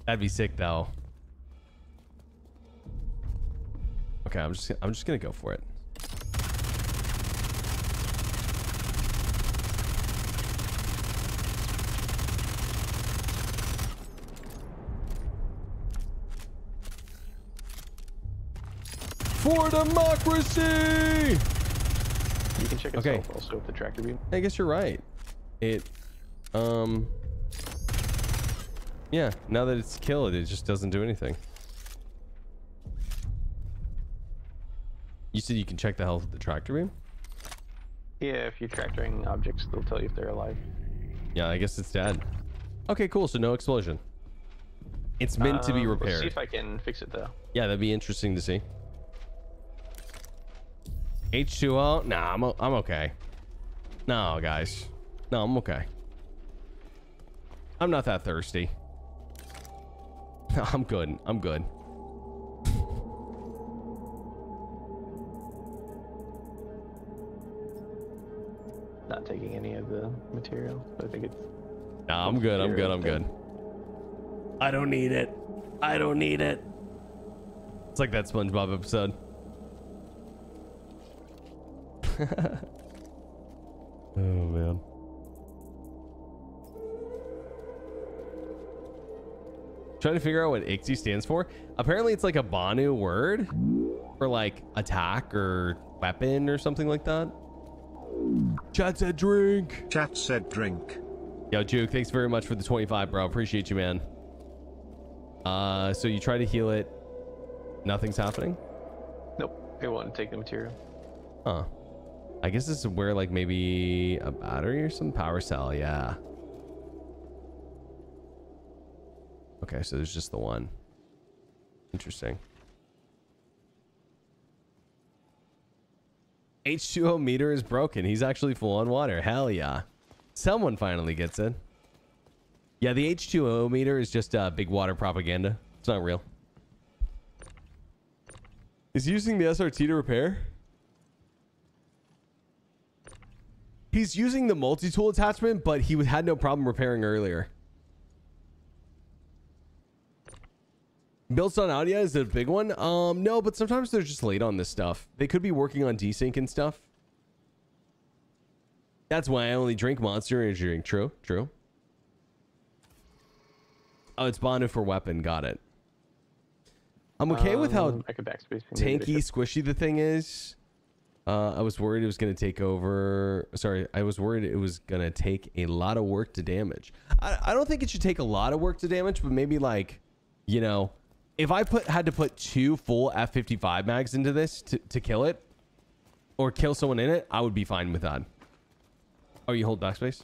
That'd be sick, though. Okay, I'm just gonna go for it. For democracy! You can check itself also with the tractor beam. I guess you're right. It, yeah, now that it's killed, it just doesn't do anything. You said you can check the health of the tractor beam? Yeah, if you're tractoring objects, they'll tell you if they're alive. Yeah, I guess it's dead. Okay, cool. So no explosion. It's meant to be repaired. Let's see if I can fix it though. Yeah, that'd be interesting to see. H2O? Nah, I'm okay. No, guys. No, I'm okay. I'm not that thirsty. I'm good. I'm good. Not taking any of the material. I think it's... No, I'm good. I'm good. I'm good. I don't need it. I don't need it. It's like that SpongeBob episode. Oh, man. Trying to figure out what ICTY stands for. Apparently, it's like a Banu word for like attack or weapon or something like that. Chat said drink. Chat said drink. Yo, Juke, thanks very much for the 25, bro. Appreciate you, man. So you try to heal it. Nothing's happening? Nope. They want to take the material. Huh. I guess this is where like maybe a battery or some power cell. Yeah. Okay, so there's just the one. Interesting. H2O meter is broken. He's actually full on water. Hell yeah. Someone finally gets it. Yeah, the H2O meter is just big water propaganda. It's not real. Is he using the SRT to repair? He's using the multi-tool attachment, but he had no problem repairing earlier. Builds on audio is the big one. No, but sometimes they're just late on this stuff. They could be working on desync and stuff. That's why I only drink Monster Energy drink. True, true. Oh, it's bonded for weapon. Got it. I'm okay with how I could backspace tanky, squishy the thing is. I was worried it was going to take over. Sorry, I was worried it was going to take a lot of work to damage. I don't think it should take a lot of work to damage, but maybe like, you know, if I had to put 2 full F55 mags into this to kill it or kill someone in it, I would be fine with that. Oh, you hold backspace?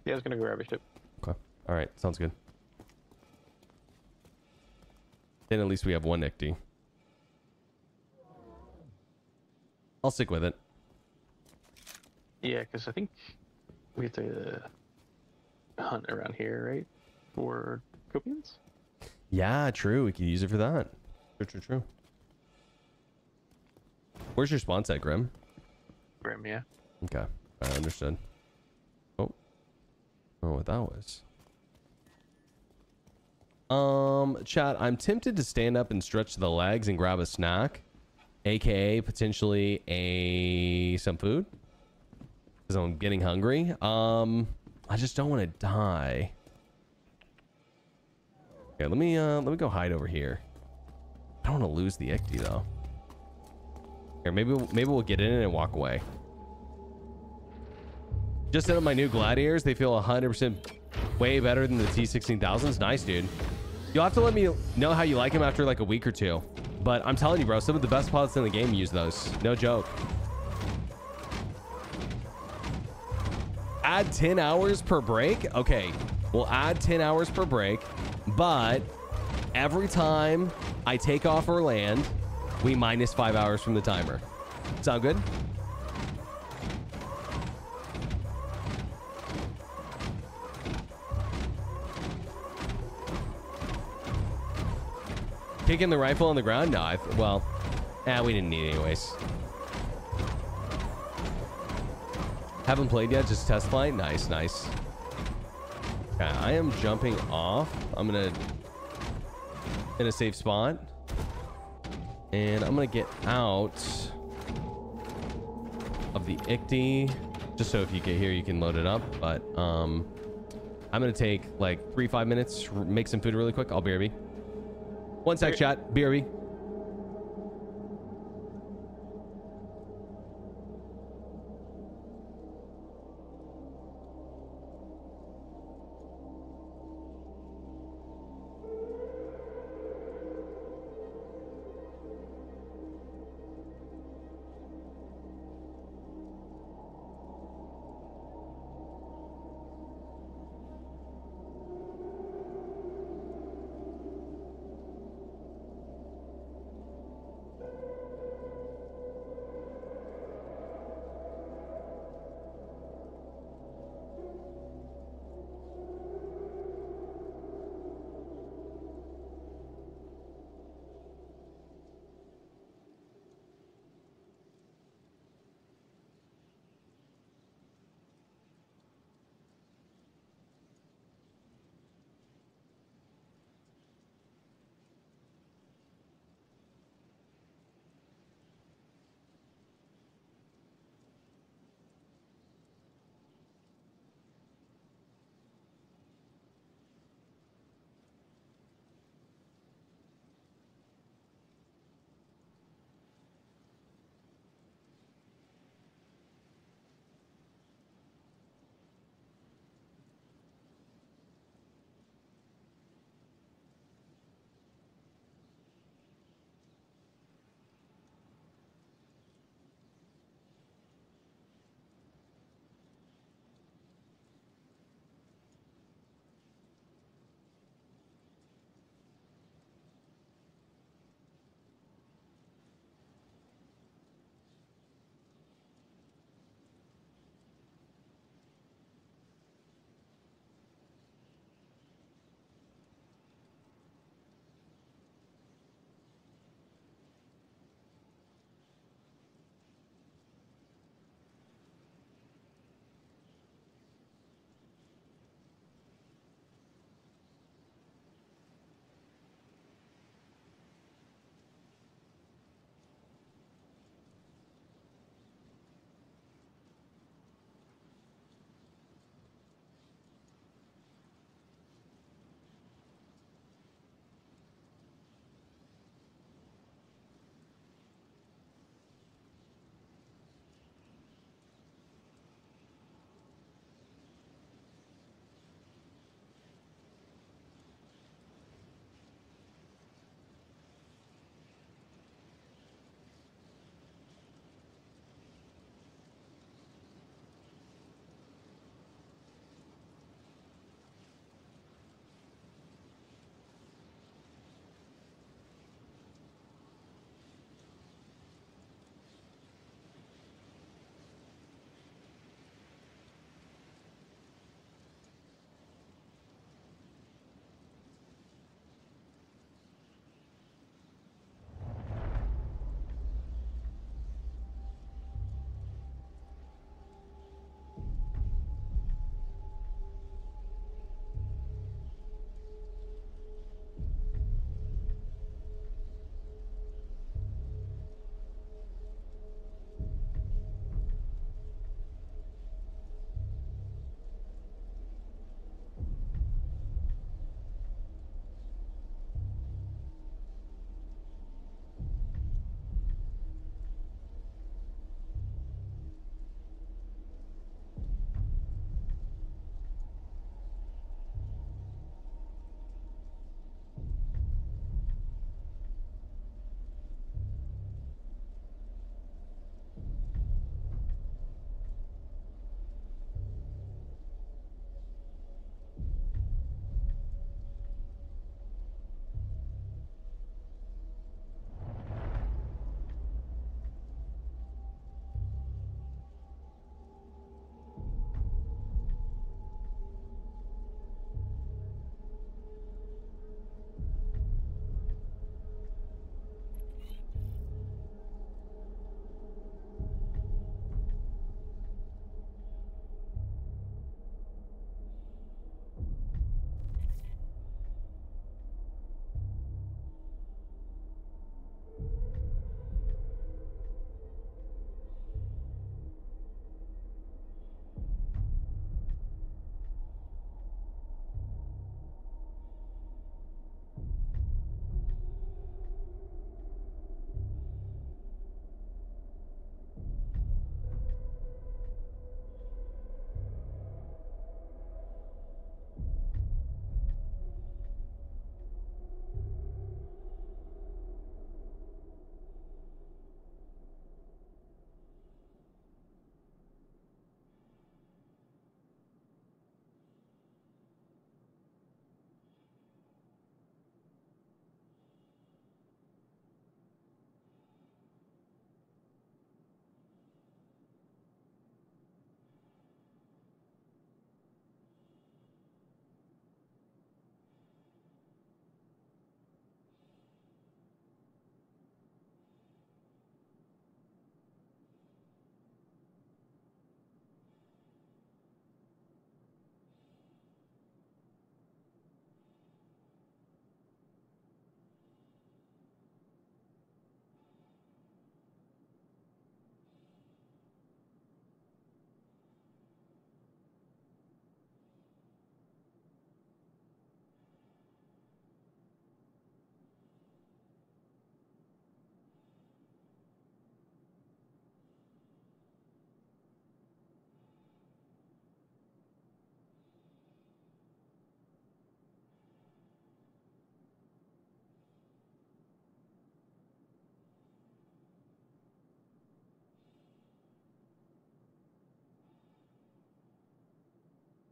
Yeah, I was going to grab a ship. Okay. All right. Sounds good. Then at least we have one ICTY. I'll stick with it. Yeah, because I think we have to hunt around here, right? For copians? Yeah, true. We could use it for that. True. Where's your spawn set, Grim? Grim, yeah. Okay. I understood. Oh. Oh, what that was. Chat, I'm tempted to stand up and stretch the legs and grab a snack. AKA potentially some food. Because I'm getting hungry. I just don't want to die. Okay, let me go hide over here. I don't want to lose the ICTY though. Here, maybe we'll get in and walk away. Just set up my new gladiators. They feel 100% way better than the T16,000s. Nice, dude. You'll have to let me know how you like them after like a week or two. But I'm telling you, bro, some of the best pilots in the game use those. No joke. Add 10 hours per break. Okay, we'll add 10 hours per break. But every time I take off or land, we minus 5 hours from the timer. Sound good? Kicking the rifle on the ground? No, well, we didn't need it anyways. Haven't played yet, just test flight. Nice. Okay, I am jumping off. I'm gonna in a safe spot, and I'm gonna get out of the ICTY, just so if you get here, you can load it up. But I'm gonna take like 3-5 minutes, make some food really quick. I'll BRB. One sec, chat. BRB.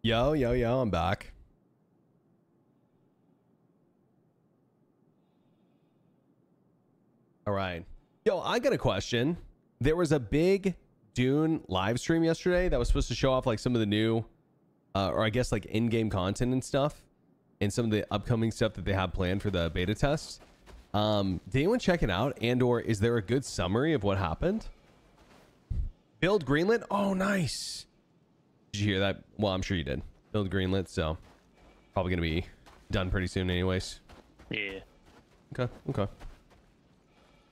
Yo, I'm back. All right. Yo, I got a question. There was a big Dune live stream yesterday that was supposed to show off like some of the new, or I guess like in-game content and stuff, and some of the upcoming stuff that they have planned for the beta test. Did anyone check it out? And or is there a good summary of what happened? Build greenlit? Oh, nice. Did you hear that? Well, I'm sure you did. Build greenlit, so probably gonna be done pretty soon anyways. Yeah. Okay.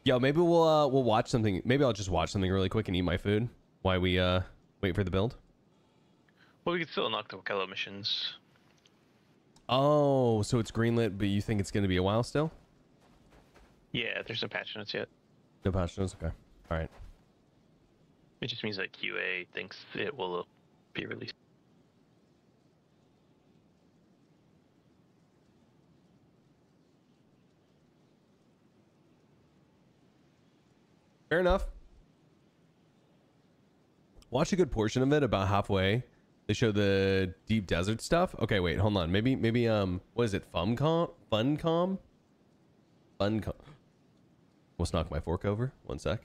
Yo, maybe we'll watch something. Maybe I'll just watch something really quick and eat my food while we wait for the build. Well, we could still unlock the Wakello missions. Oh, so it's greenlit, but you think it's going to be a while still? Yeah, there's no patch notes yet. No patch notes? Okay. All right. It just means that QA thinks it will be released. Fair enough. Watch a good portion of it, about halfway. They show the deep desert stuff. Okay, wait, hold on. Maybe what is it? Funcom? Almost knocked my fork over. One sec.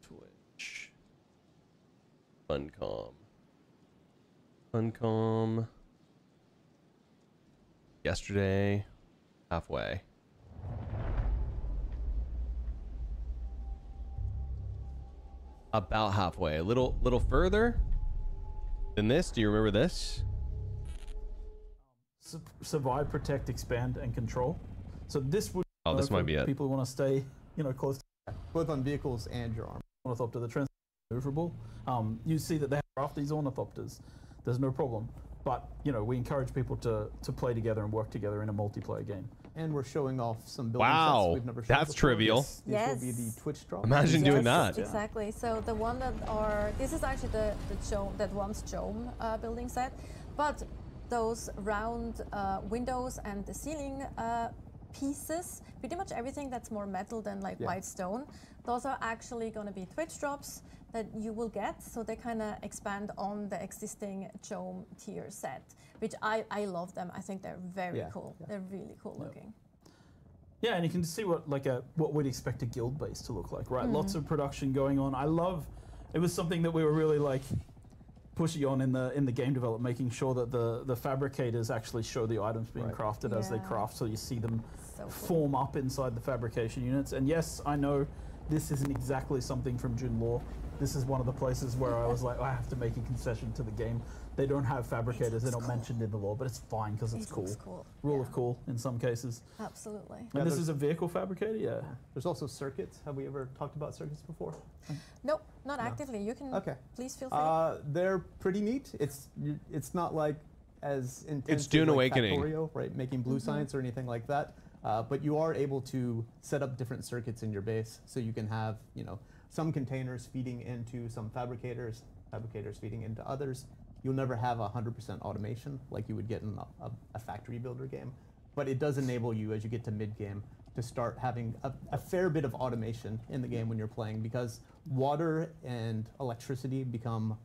Twitch. Funcom. Yesterday. Halfway. About halfway. A little further than this. Do you remember this? Survive, protect, expand, and control. So this would. Oh, this might be it. People want to stay, close. Both on vehicles and your arm. Ornithopter, the trans maneuverable. You see that they craft these ornithopters. There's no problem. But we encourage people to play together and work together in a multiplayer game. And we're showing off some building sets we've never shown that's before. trivial. This will be the Twitch drop. Imagine doing that. Exactly. So the one this is actually the one's Jome building set, but those round windows and the ceiling pieces, pretty much everything that's more metal than like white stone, those are actually going to be Twitch drops that you will get. So they kind of expand on the existing Jome tier set, which I love them. I think they're very cool. Yeah. They're really cool looking. Yeah, and you can see what we'd expect a guild base to look like, right? Lots of production going on. It was something that we were really like pushy on in the game development, making sure that the fabricators actually show the items being crafted as they craft, so you see them form up inside the fabrication units. And yes, I know this isn't exactly something from June Law. This is one of the places where I was like, I have to make a concession to the game. They don't have fabricators. They're not mentioned in the law, but it's fine because it's cool. Rule of cool in some cases. Absolutely. And this is a vehicle fabricator, yeah. There's also circuits. Have we ever talked about circuits before? Nope, not actively. You can. Okay. Please feel free. They're pretty neat. It's not like as intense. It's Dune as Awakening, Factorio, right? Making blue science or anything like that. But you are able to set up different circuits in your base, so you can have some containers feeding into some fabricators feeding into others. You'll never have 100% automation like you would get in a factory builder game, but it does enable you as you get to mid-game to start having a fair bit of automation in the game when you're playing, because water and electricity become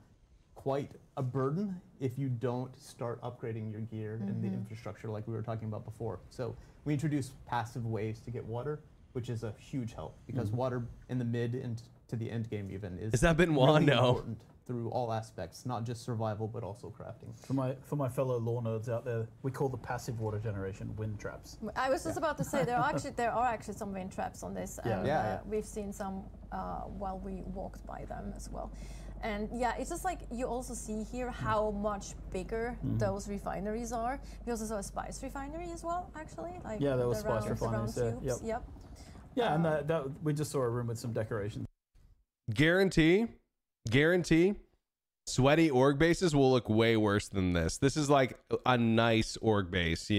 quite a burden if you don't start upgrading your gear and the infrastructure like we were talking about before. So we introduce passive ways to get water, which is a huge help, because water in the mid and to the end game even is that been really no important through all aspects, not just survival but also crafting. For my fellow law nerds out there, we call the passive water generation wind traps. I was just about to say there are actually some wind traps on this, and we've seen some while we walked by them as well. And yeah, it's just like you also see here how much bigger those refineries are. We also saw a spice refinery as well, actually. Like there was spice refineries there. Yep. Yeah, and that we just saw a room with some decorations. Guarantee, sweaty org bases will look way worse than this. This is like a nice org base,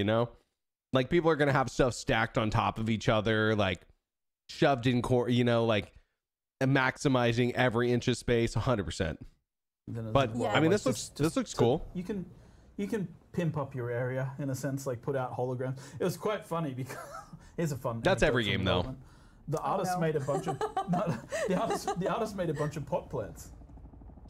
Like people are gonna have stuff stacked on top of each other, like shoved in core, like maximizing every inch of space, 100%. But I mean, this looks cool. You can pimp up your area in a sense, like put out holograms. It was quite funny because here's a fun. That's every game though. The artist made a bunch of the artist made a bunch of pot plants.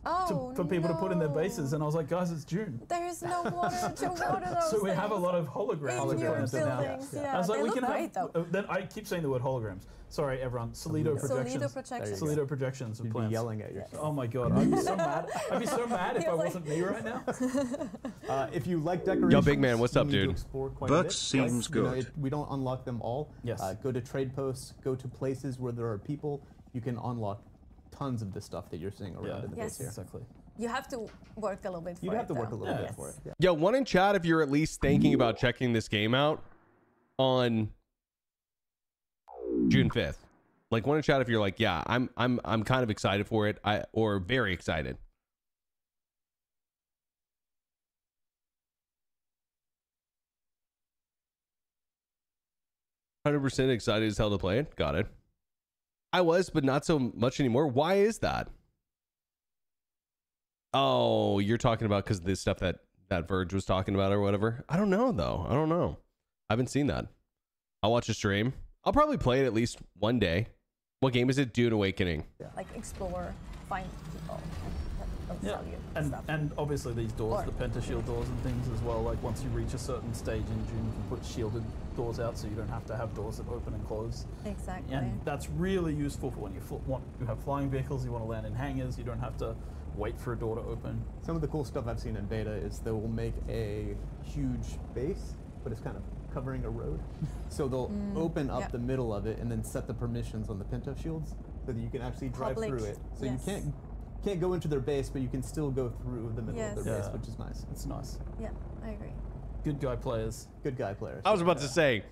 for people to put in their bases, and I was like, guys, it's June. There's no water to water those. So we have a lot of holograms. in your buildings. Yeah, I was like, they we look can great have. though. Then I keep saying the word holograms. Sorry, everyone. Solido projections. Solido projections of You'd plants. be yelling at yourself. Oh my god, I'd be so mad. I'd be so mad if I wasn't me right now. If you like decorations, Yo, big man, what's up, you need to dude? explore quite a Berks bit. seems You know, good. we don't unlock them all. Yes. Go to trade posts. Go to places where there are people. You can unlock tons of the stuff that you're seeing around in the base here. Exactly. You have to work a little bit for it. You have to work a little bit Yes. for it. Yeah. Yo, one in chat if you're at least thinking about checking this game out on June 5th. Like, one in chat if you're like, yeah, I'm kind of excited for it, or very excited. "100% excited as hell to play it." Got it. I was, but not so much anymore. Why is that? Oh, you're talking about because of the stuff that Verge was talking about or whatever. I don't know though. I don't know. I haven't seen that. I'll watch a stream. I'll probably play it at least one day. What game is it? Dune Awakening. Like explore, find people. They'll Yeah, sell you and stuff. and obviously these doors, the pentashield doors and things as well. Like once you reach a certain stage in June, you can put shielded doors out, so you don't have to have doors that open and close. Exactly. And that's really useful for when you you have flying vehicles, you want to land in hangars, you don't have to wait for a door to open. Some of the cool stuff I've seen in beta is they will make a huge base, but it's kind of covering a road. So they'll open up the middle of it and then set the permissions on the pinto shields so that you can actually drive Public, through it. So yes. you can't go into their base, but you can still go through the middle of their base, which is nice. It's nice. Yeah, I agree. Good guy players. Good guy players. I was about to say,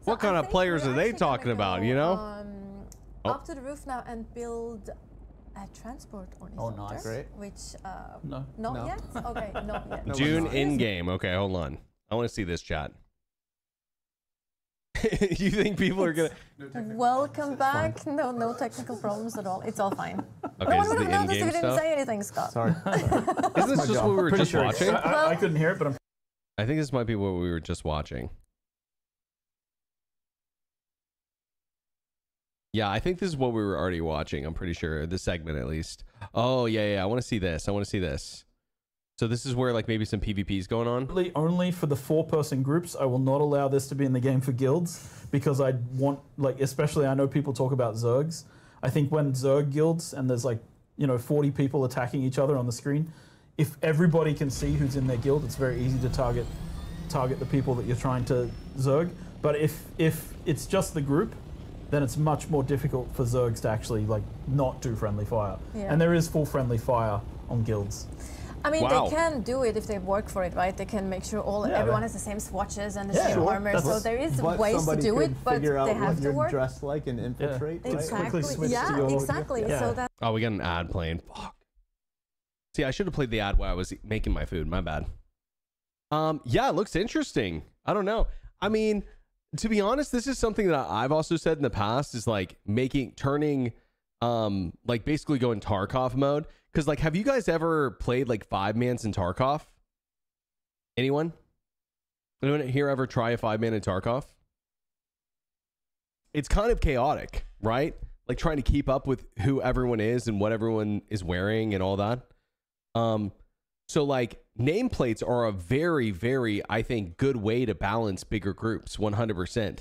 what kind of players are they talking about, you know? Up to the roof now and build a transport ornithopter. Oh, nice. Great. Which, No. not No. yet? Okay, not yet. No, June we're not. in-game. Okay, hold on. I want to see this chat. You think people are gonna? Welcome back. No technical problems at all. It's all fine. Okay, No this one is would the have noticed if in-game you didn't stuff. say anything, Scott. Sorry. Isn't this just what we were Pretty just sure watching? I couldn't hear it, but I'm I think this might be what we were just watching. Yeah, I think this is what we were already watching. I'm pretty sure, this segment at least. Oh, yeah. I want to see this. So this is where like maybe some PvP is going on. only for the 4-person groups. I will not allow this to be in the game for guilds because I want, like, especially I know people talk about Zergs. I think when Zerg guilds and there's like, 40 people attacking each other on the screen, if everybody can see who's in their guild, it's very easy to target the people that you're trying to Zerg. But if it's just the group, then it's much more difficult for Zergs to actually like not do friendly fire. Yeah. And there is full friendly fire on guilds. I mean, Wow. they can do it if they work for it, right? They can make sure everyone has the same swatches and the same armor. So there is But ways to somebody do could it, but figure out they have what to you're work. dressed like and infiltrate. Just Exactly. quickly switch to Yeah, your- exactly. Yeah. So that Oh, we got an ad playing. Fuck. See, I should have played the ad while I was making my food. My bad. Yeah, it looks interesting. I don't know. I mean, to be honest, this is something that I've also said in the past is like turning, like basically going Tarkov mode. Because like, have you guys ever played like 5-mans in Tarkov? Anyone here ever try a 5-man in Tarkov? It's kind of chaotic, right? Like trying to keep up with who everyone is and what everyone is wearing and all that. So like nameplates are a very, very, I think, good way to balance bigger groups, 100%.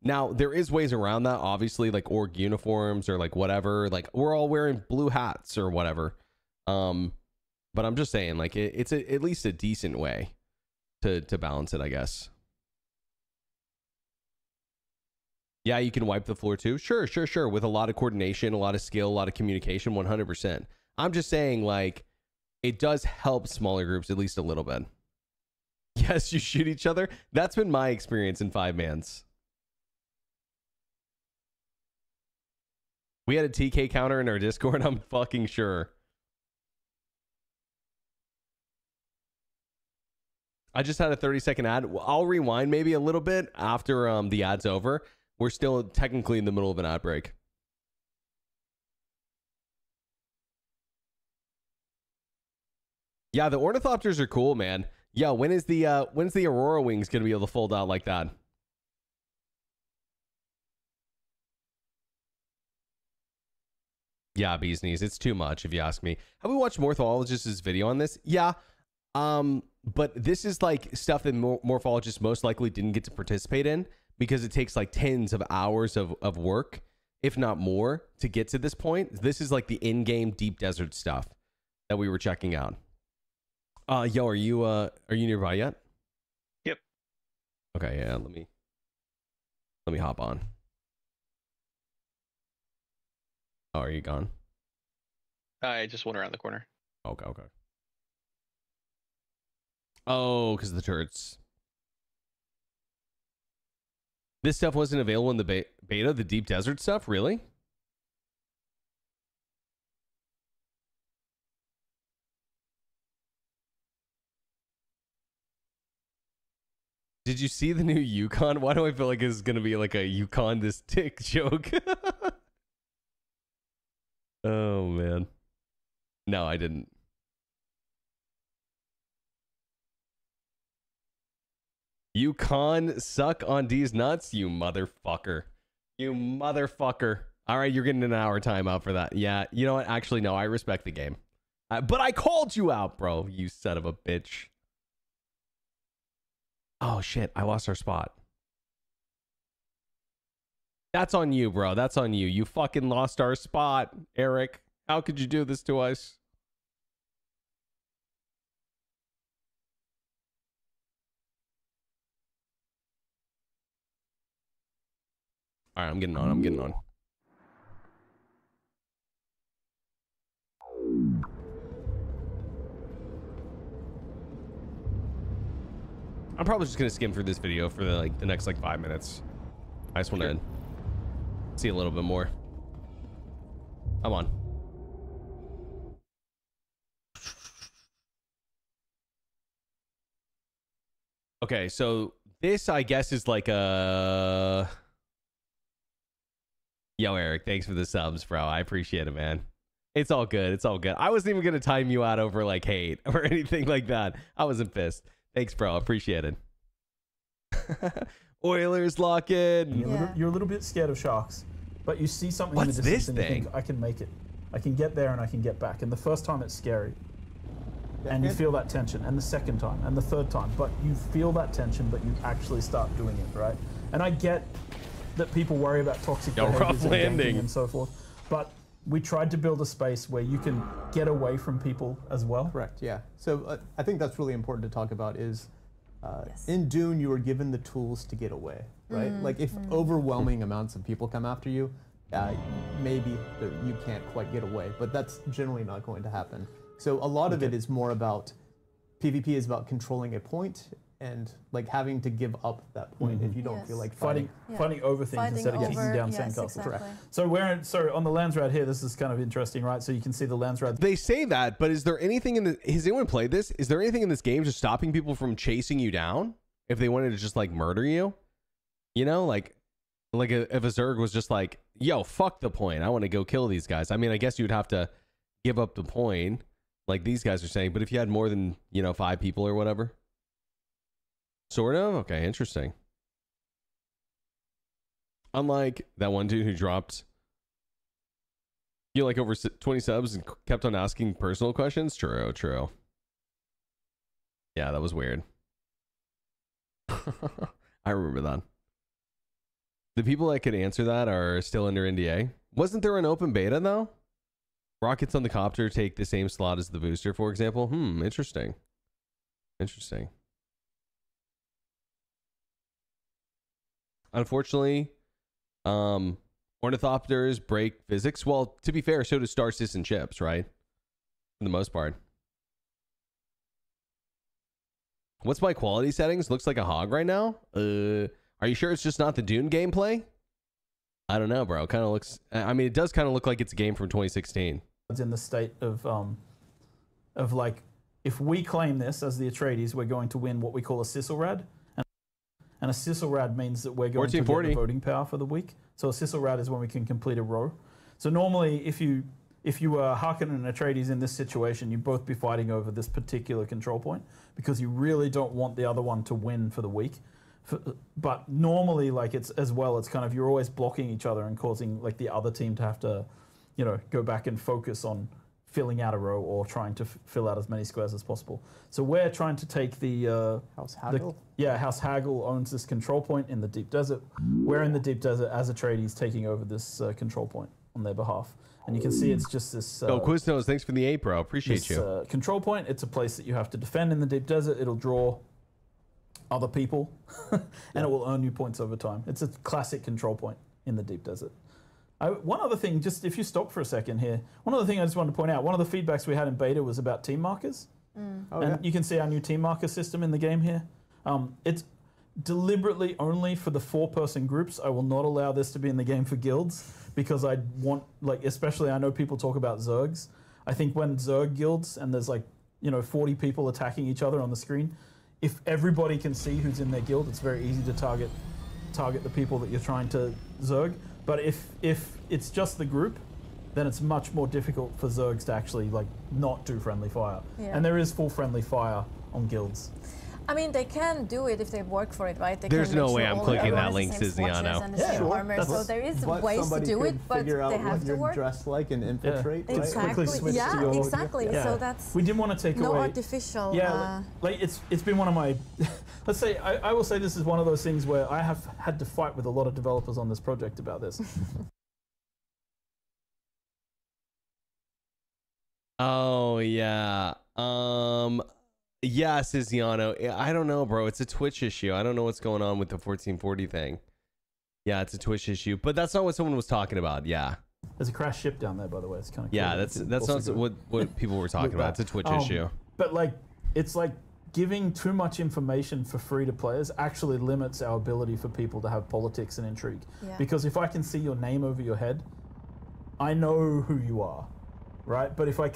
Now there is ways around that, obviously, like org uniforms or like whatever, like we're all wearing blue hats or whatever. But I'm just saying, like it's at least a decent way to balance it, I guess. Yeah, you can wipe the floor too. Sure. With a lot of coordination, a lot of skill, a lot of communication, 100%. I'm just saying, like, it does help smaller groups at least a little bit. Yes, you shoot each other. That's been my experience in 5-mans. We had a TK counter in our Discord, I'm fucking sure. I just had a 30-second ad. I'll rewind maybe a little bit after the ad's over. We're still technically in the middle of an ad break. Yeah, the ornithopters are cool, man. Yeah, when's the Aurora wings gonna be able to fold out like that? Yeah, bee's knees. It's too much if you ask me. Have we watched Morphologist's video on this? Yeah. But this is like stuff that Morphologist most likely didn't get to participate in because it takes like tens of hours of work, if not more, to get to this point. This is like the in-game deep desert stuff that we were checking out. Yo, are you nearby yet? Yep. Okay, yeah, let me hop on. Oh, are you gone? I just went around the corner. Okay. Oh, because of the turrets. This stuff wasn't available in the beta, the deep desert stuff? Really? Did you see the new Yukon? Why do I feel like it's going to be like a Yukon this tick joke? Oh, man. No, I didn't. Yukon suck on D's nuts, you motherfucker. You motherfucker. All right, you're getting an hour timeout for that. Yeah, you know what? Actually, no, I respect the game. But I called you out, bro. You son of a bitch. Oh, shit. I lost our spot. That's on you, bro. That's on you. You fucking lost our spot, Eric. How could you do this to us? All right, I'm getting on. I'm probably just gonna skim through this video for the next 5 minutes. I just want to see a little bit more. I'm on. Okay, so this I guess is like a... Yo, Eric, thanks for the subs, bro. I appreciate it, man. It's all good. It's all good. I wasn't even gonna time you out over hate or anything like that. I wasn't pissed. Thanks, bro. Appreciate it. Oilers lock in. You're a little bit scared of sharks, but you see something What's in the distance this and you thing? think, I can make it. I can get there and I can get back. And the first time it's scary. And you feel that tension. And the second time and the third time. But you feel that tension, but you actually start doing it, right? And I get that people worry about toxic behaviors and ganking and so forth. But we tried to build a space where you can get away from people as well. Correct, yeah. So I think that's really important to talk about is in Dune, you were given the tools to get away, right? Like if overwhelming amounts of people come after you, maybe you can't quite get away, but that's generally not going to happen. So a lot of it is more about, PvP is about controlling a point and having to give up that point if you don't feel like fighting over things instead of kicking down sandcastles. Exactly. Correct. So on the Landsrad here, this is kind of interesting, right? So you can see the Landsrad. They say that, but is there anything has anyone played this? Is there anything in this game just stopping people from chasing you down if they wanted to just murder you? You know, if a Zerg was just yo, fuck the point. I want to go kill these guys. I mean, I guess you'd have to give up the point, like these guys are saying, but if you had more than, 5 people or whatever. Sort of? Okay, interesting. Unlike that one dude who dropped over 20 subs and kept on asking personal questions. True. Yeah, that was weird. I remember that. The people that could answer that are still under NDA. Wasn't there an open beta though? Rockets on the copter take the same slot as the booster, for example. Interesting. Unfortunately, ornithopters break physics. Well, to be fair, so do star system chips, right? For the most part. What's my quality settings? Looks like a hog right now. Are you sure it's just not the Dune gameplay? I don't know, bro. Kind of looks. I mean, it does kind of look like it's a game from 2016. It's in the state of if we claim this as the Atreides, we're going to win what we call a Sisselrad. And a Sisselrad means that we're going to get the voting power for the week. So a Sisselrad is when we can complete a row. So normally, if you were Harkonnen and Atreides in this situation, you'd both be fighting over this particular control point because you really don't want the other one to win for the week. But normally, it's kind of, you're always blocking each other and causing the other team to have to you know, go back and focus on filling out a row or trying to fill out as many squares as possible. So we're trying to take the House Haggle. House Haggle owns this control point in the deep desert. We're in the deep desert as Atreides taking over this control point on their behalf. And you can see it's just this. Quiznos, thanks for the 8, bro. Appreciate you. Control point. It's a place that you have to defend in the deep desert. It'll draw other people, and it will earn you points over time. It's a classic control point in the deep desert. One other thing, just if you stop for a second here, one other thing I just wanted to point out, one of the feedbacks we had in beta was about team markers. You can see our new team marker system in the game here. It's deliberately only for the 4-person groups. I will not allow this to be in the game for guilds because I want, like, especially I know people talk about Zergs. I think when Zerg guilds and there's 40 people attacking each other on the screen, if everybody can see who's in their guild, it's very easy to target the people that you're trying to Zerg. But if it's just the group, then it's much more difficult for Zergs to actually not do friendly fire. Yeah. And there is full friendly fire on guilds. I mean, they can do it if they work for it, right? There's no way I'm clicking that link, Tiziano. So there is ways to do it, but they have to work. Dress like and infiltrate. Yeah. Exactly. Yeah, exactly. Yeah. So that's. We didn't want to take away. No artificial. Yeah, it's been one of my. Let's say I will say this is one of those things where I have had to fight with a lot of developers on this project about this. Oh yeah. Yeah, Tiziano. I don't know, bro. It's a Twitch issue. I don't know what's going on with the 1440 thing. Yeah, it's a Twitch issue, but that's not what someone was talking about. Yeah. There's a crashed ship down there, by the way. It's kind of cool. Yeah, that's not what people were talking about. It's a Twitch issue. But it's giving too much information for free to players actually limits our ability for people to have politics and intrigue. Yeah. Because if I can see your name over your head, I know who you are, right? But if I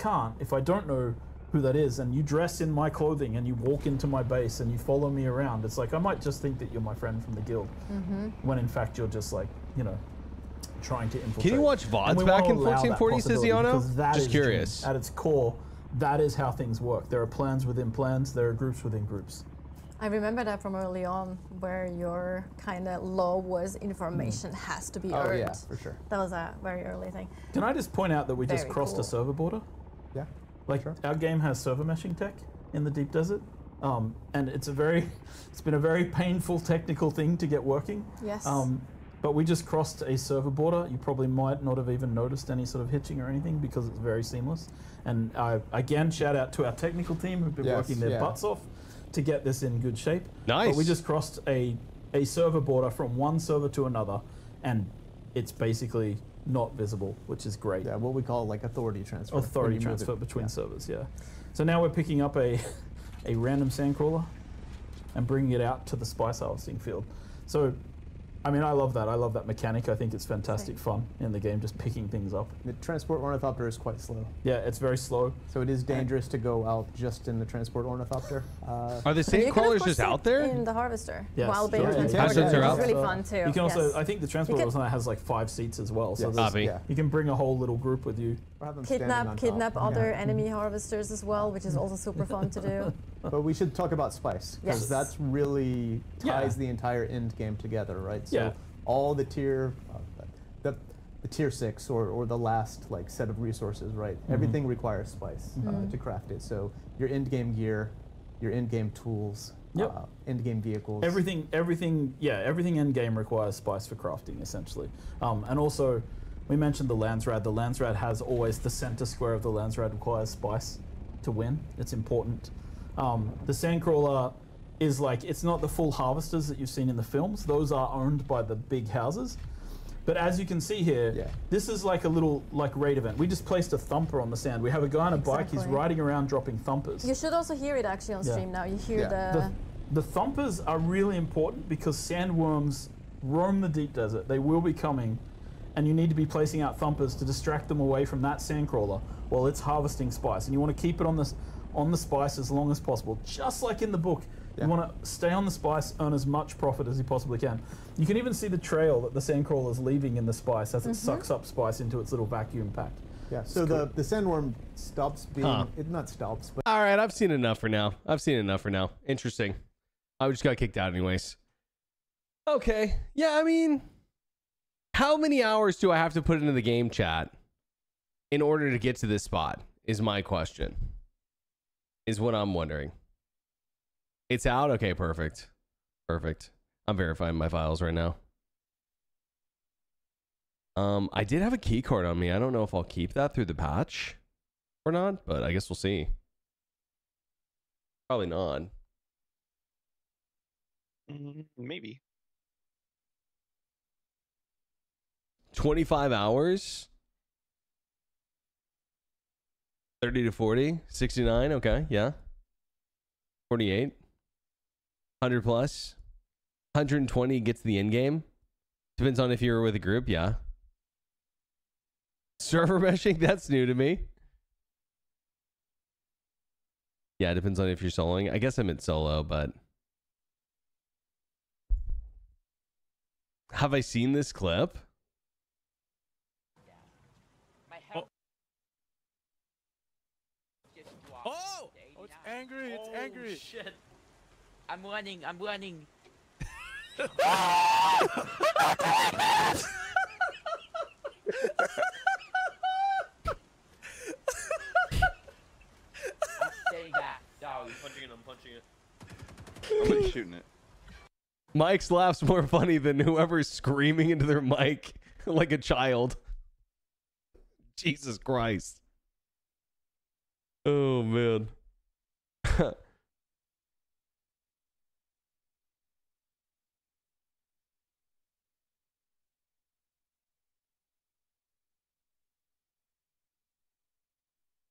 don't know who that is, and you dress in my clothing and you walk into my base and you follow me around, it's I might just think that you're my friend from the guild, when in fact you're just trying to infiltrate. Can you watch VODs back in 1440, Tiziano? Just curious. At its core, that is how things work. There are plans within plans, there are groups within groups. I remember that from early on, where your kind of law was information has to be earned. Oh yeah, for sure. That was a very early thing. Can I just point out that we just crossed a server border? Yeah. Our game has server meshing tech in the deep desert, and it's been a very painful technical thing to get working. Yes. But we just crossed a server border. You probably might not have even noticed any sort of hitching or anything because it's very seamless. And again, shout out to our technical team who've been working their butts off to get this in good shape. Nice. But we just crossed a server border from one server to another, and it's basically not visible, which is great. Yeah, what we call authority transfer. Authority transfer between servers, yeah. So now we're picking up a random sandcrawler and bringing it out to the spice harvesting field. So, I mean, I love that. I love that mechanic. I think it's fantastic fun in the game, just picking things up. The transport ornithopter is quite slow. Yeah, it's very slow. So it is dangerous to go out just in the transport ornithopter. Are the sandcrawlers just out there? In the harvester. Yes. While being transported. It's really fun too. You can also, I think the transport ornithopter has 5 seats as well. So you can bring a whole little group with you. Kidnap other enemy harvesters as well, which is also super fun to do. But we should talk about spice, because that's really ties the entire end game together, right? So all the tier, the tier 6 or the last set of resources, right? Everything requires spice to craft it. So your end game gear, your end game tools, end game vehicles. Everything end game requires spice for crafting, essentially. And also, we mentioned the Landsrad. The Landsrad has always the center square of the Landsrad requires spice to win. It's important. The Sandcrawler is it's not the full harvesters that you've seen in the films. Those are owned by the big houses. But as you can see here, this is a little raid event. We just placed a thumper on the sand. We have a guy on a bike. He's riding around dropping thumpers. You should also hear it actually on stream now. You hear the thumpers are really important because sandworms roam the deep desert. They will be coming, and you need to be placing out thumpers to distract them away from that sandcrawler while it's harvesting spice. And you want to keep it on the spice as long as possible, just like in the book. You want to stay on the spice, earn as much profit as you possibly can. You can even see the trail that the sandcrawler is leaving in the spice as it sucks up spice into its little vacuum pack. Yeah, so the sandworm stops being, it not stops, but... All right, I've seen enough for now. Interesting. I just got kicked out anyways. Okay, yeah, I mean, how many hours do I have to put into the game chat in order to get to this spot is my question. Is what I'm wondering. It's out? Okay, perfect. Perfect. I'm verifying my files right now. I did have a key card on me. I don't know if I'll keep that through the patch or not, but I guess we'll see. Probably not. Maybe. 25 hours? 30 to 40? 69? Okay, yeah. 48? 100 plus? 120 gets the end game? Depends on if you're with a group, yeah. Server meshing? That's new to me. Yeah, it depends on if you're soloing. I guess I meant solo, but... Have I seen this clip? Oh! Oh, it's angry, it's angry. Shit. I'm running, I'm running. Stay back. Dog. I'm punching it, I'm punching it. Somebody's shooting it. Mike's laugh's more funny than whoever's screaming into their mic like a child. Jesus Christ. Oh, man.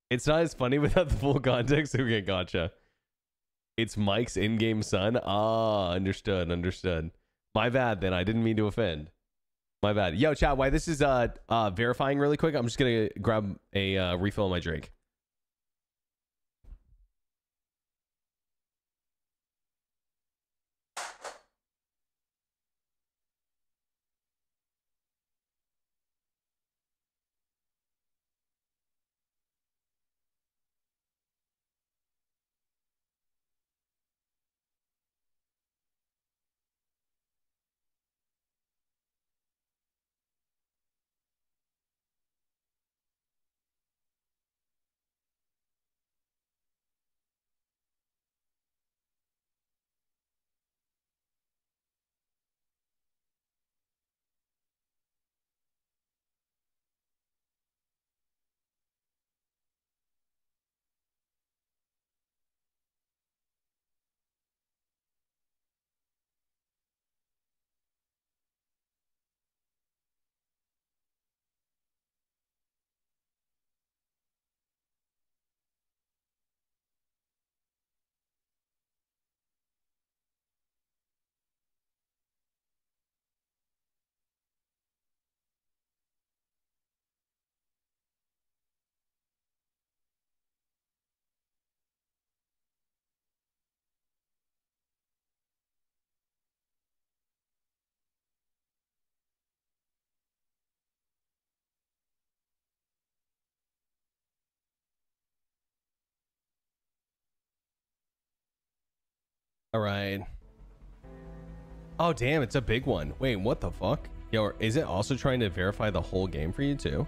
It's not as funny without the full context. Okay, gotcha. It's Mike's in-game son. Ah, understood, understood. My bad then. I didn't mean to offend. My bad. Yo, chat, while this is verifying really quick, I'm just gonna grab a refill of my drink. All right. Oh, damn, it's a big one. Wait, what the fuck? Yo, is it also trying to verify the whole game for you too?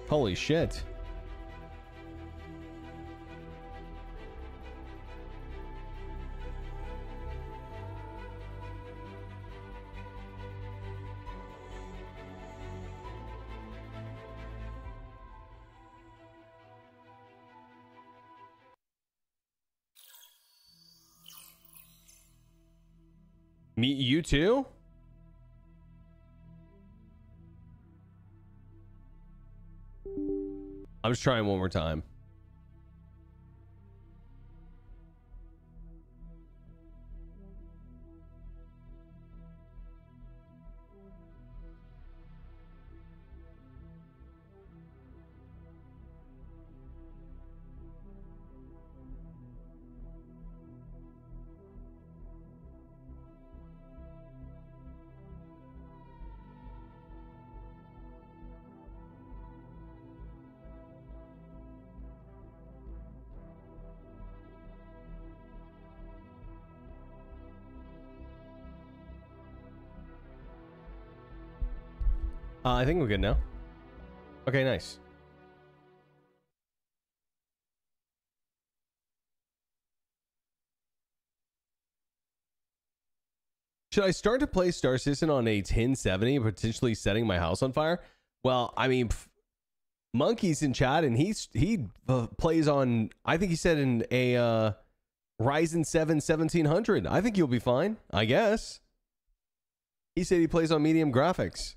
Holy shit. Meet you too? I'm just trying one more time. I think we're good now. Okay, nice. Should I start to play Star Citizen on a 1070, potentially setting my house on fire? Well, I mean, Monkey's in chat, and he plays on, I think he said in a Ryzen 7 1700. I think you'll be fine, I guess. He said he plays on medium graphics.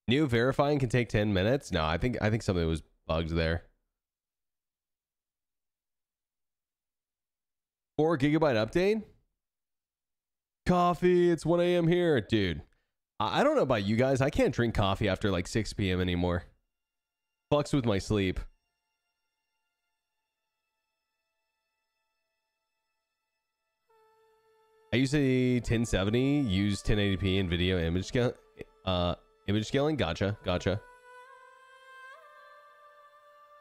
New verifying can take 10 minutes. No, I think something was bugged there. 4 gigabyte update? Coffee, it's 1 a.m. here. Dude, I don't know about you guys. I can't drink coffee after like 6 p.m. anymore. Fucks with my sleep. I use a 1070, use 1080p and video image scaling. Gotcha.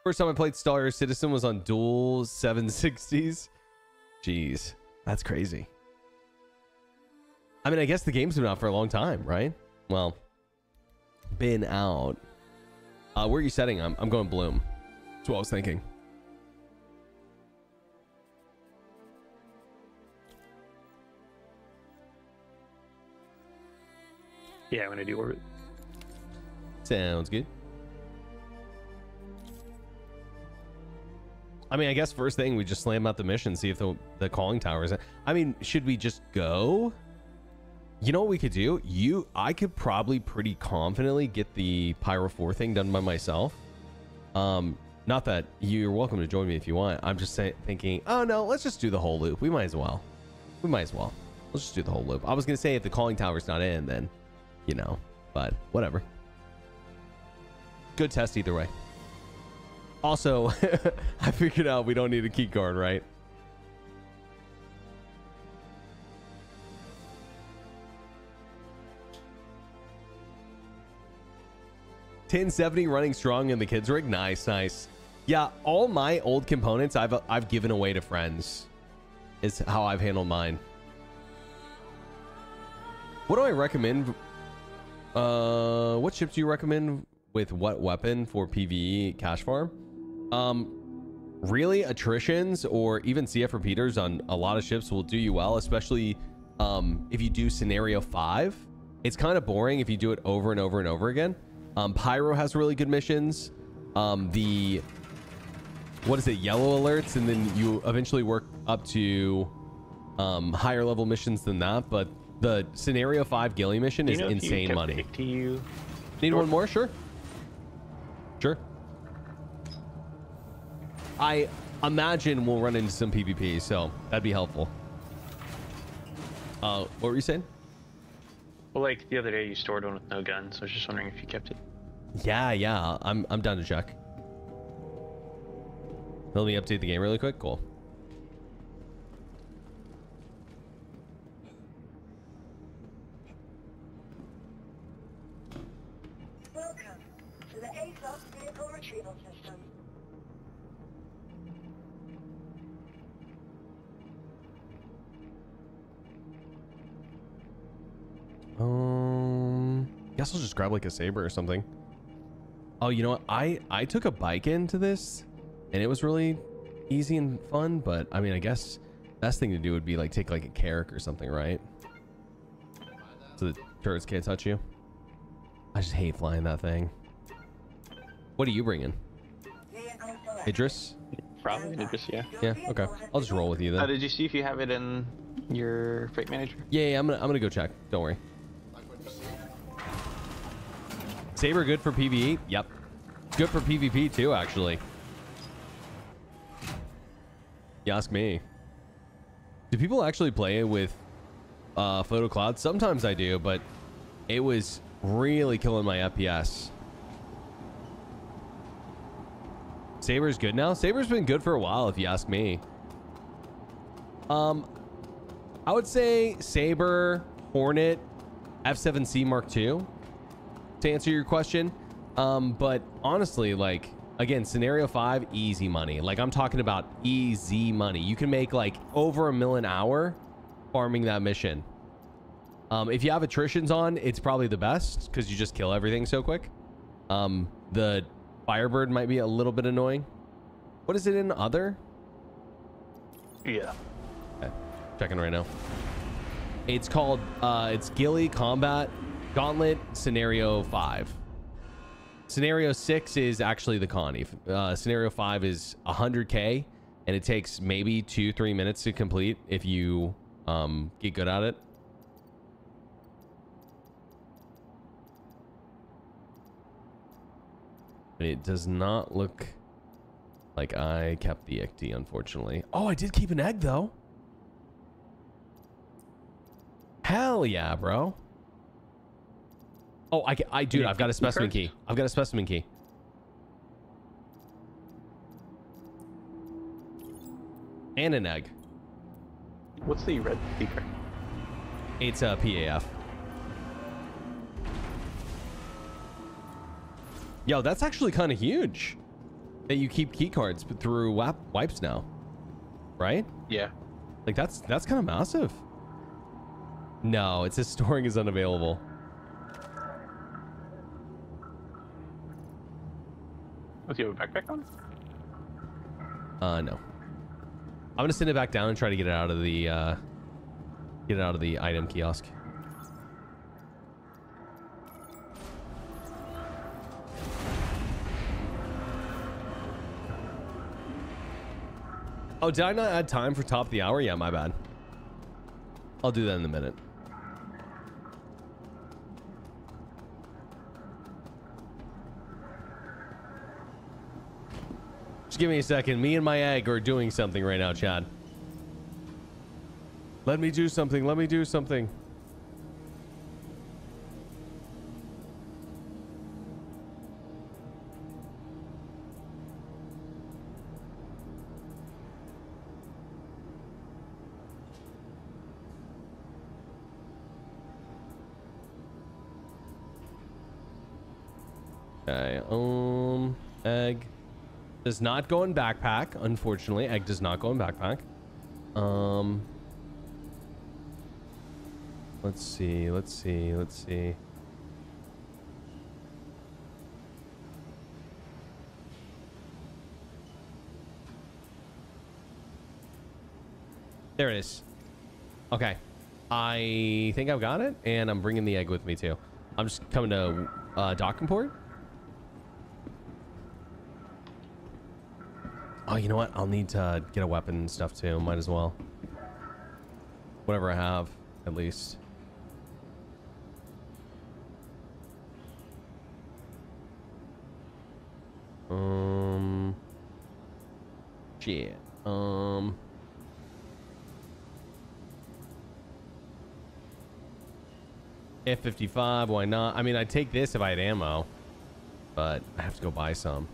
First time I played Star Citizen was on dual 760s. Jeez, that's crazy. I mean, I guess the game's been out for a long time, right? Well, been out. Where are you setting? I'm going Bloom. That's what I was thinking. Yeah, I'm gonna do orbit. Sounds good. I mean, I guess first thing we just slam out the mission, see if the calling tower is. I mean, should we just go? You know what we could do? I could probably pretty confidently get the Pyro 4 thing done by myself. Not that you're welcome to join me if you want. I'm just thinking, oh no, let's just do the whole loop. We might as well. Let's just do the whole loop. I was gonna say if the calling tower's not in, then you know, but whatever. Good test either way. Also, I figured out we don't need a key card, right? $1070 running strong in the kids rig. Nice. Yeah, all my old components I've given away to friends. Is how I've handled mine. What do I recommend? What ships do you recommend with what weapon for PvE cash farm? Really, attritions or even CF repeaters on a lot of ships will do you well, especially if you do scenario 5. It's kind of boring if you do it over and over and over again. Pyro has really good missions. What is it, yellow alerts, and then you eventually work up to higher level missions than that. But the scenario 5 ghillie mission is insane money. PTU? Need one more? Sure. I imagine we'll run into some PvP, so that'd be helpful. What were you saying? Well, like the other day you stored one with no gun, so I was just wondering if you kept it. Yeah. I'm done to check. Let me update the game really quick. Cool. Welcome to the ASOS vehicle retrieval system. Guess I'll just grab like a saber or something. Oh, you know what? I took a bike into this and it was really easy and fun, but I mean, I guess best thing to do would be like take like a Carrack or something, right? So the turrets can't touch you. I just hate flying that thing. What are you bringing? Idris? Probably Idris, yeah. Yeah, okay. I'll just roll with you then. Did you see if you have it in your freight manager? Yeah, I'm gonna go check. Don't worry. Saber good for PvE? Yep. Good for PvP too, actually. You ask me. Do people actually play it with Photo Cloud? Sometimes I do, but it was really killing my FPS. Saber's good now? Saber's been good for a while, if you ask me. I would say Saber, Hornet, F7C Mark II. To answer your question, but honestly, like, again, scenario 5, easy money. Like, I'm talking about easy money. You can make like over $1 million an hour farming that mission. If you have attritions on, it's probably the best because you just kill everything so quick. The Firebird might be a little bit annoying. What is it in other? Yeah. Okay. Checking right now. It's called, it's Ghillie Combat Gauntlet Scenario 5. Scenario 6 is actually the Connie. Scenario 5 is 100K, and it takes maybe 2-3 minutes to complete if you get good at it. It does not look like I kept the ICT, unfortunately. Oh, I did keep an egg, though. Hell yeah, bro. Oh, dude, I've got a specimen key. I've got a specimen key. And an egg. What's the red speaker? It's a PAF. Yo, that's actually kind of huge that you keep key cards through wipes now, right? Yeah. Like that's kind of massive. No, it says storing is unavailable. Do you have a backpack on? No. I'm gonna send it back down and try to get it out of the item kiosk. Oh, did I not add time for top of the hour? Yeah, my bad. I'll do that in a minute. Just give me a second. Me and my egg are doing something right now, Chad. Let me do something. Let me do something. Okay, egg does not go in backpack, unfortunately. Egg does not go in backpack. Let's see. There it is. Okay. I think I've got it, and I'm bringing the egg with me too. I'm just coming to docking port. Oh, you know what? I'll need to get a weapon and stuff too. Might as well. Whatever I have, at least. Shit. F55, why not? I mean, I'd take this if I had ammo, but I have to go buy some.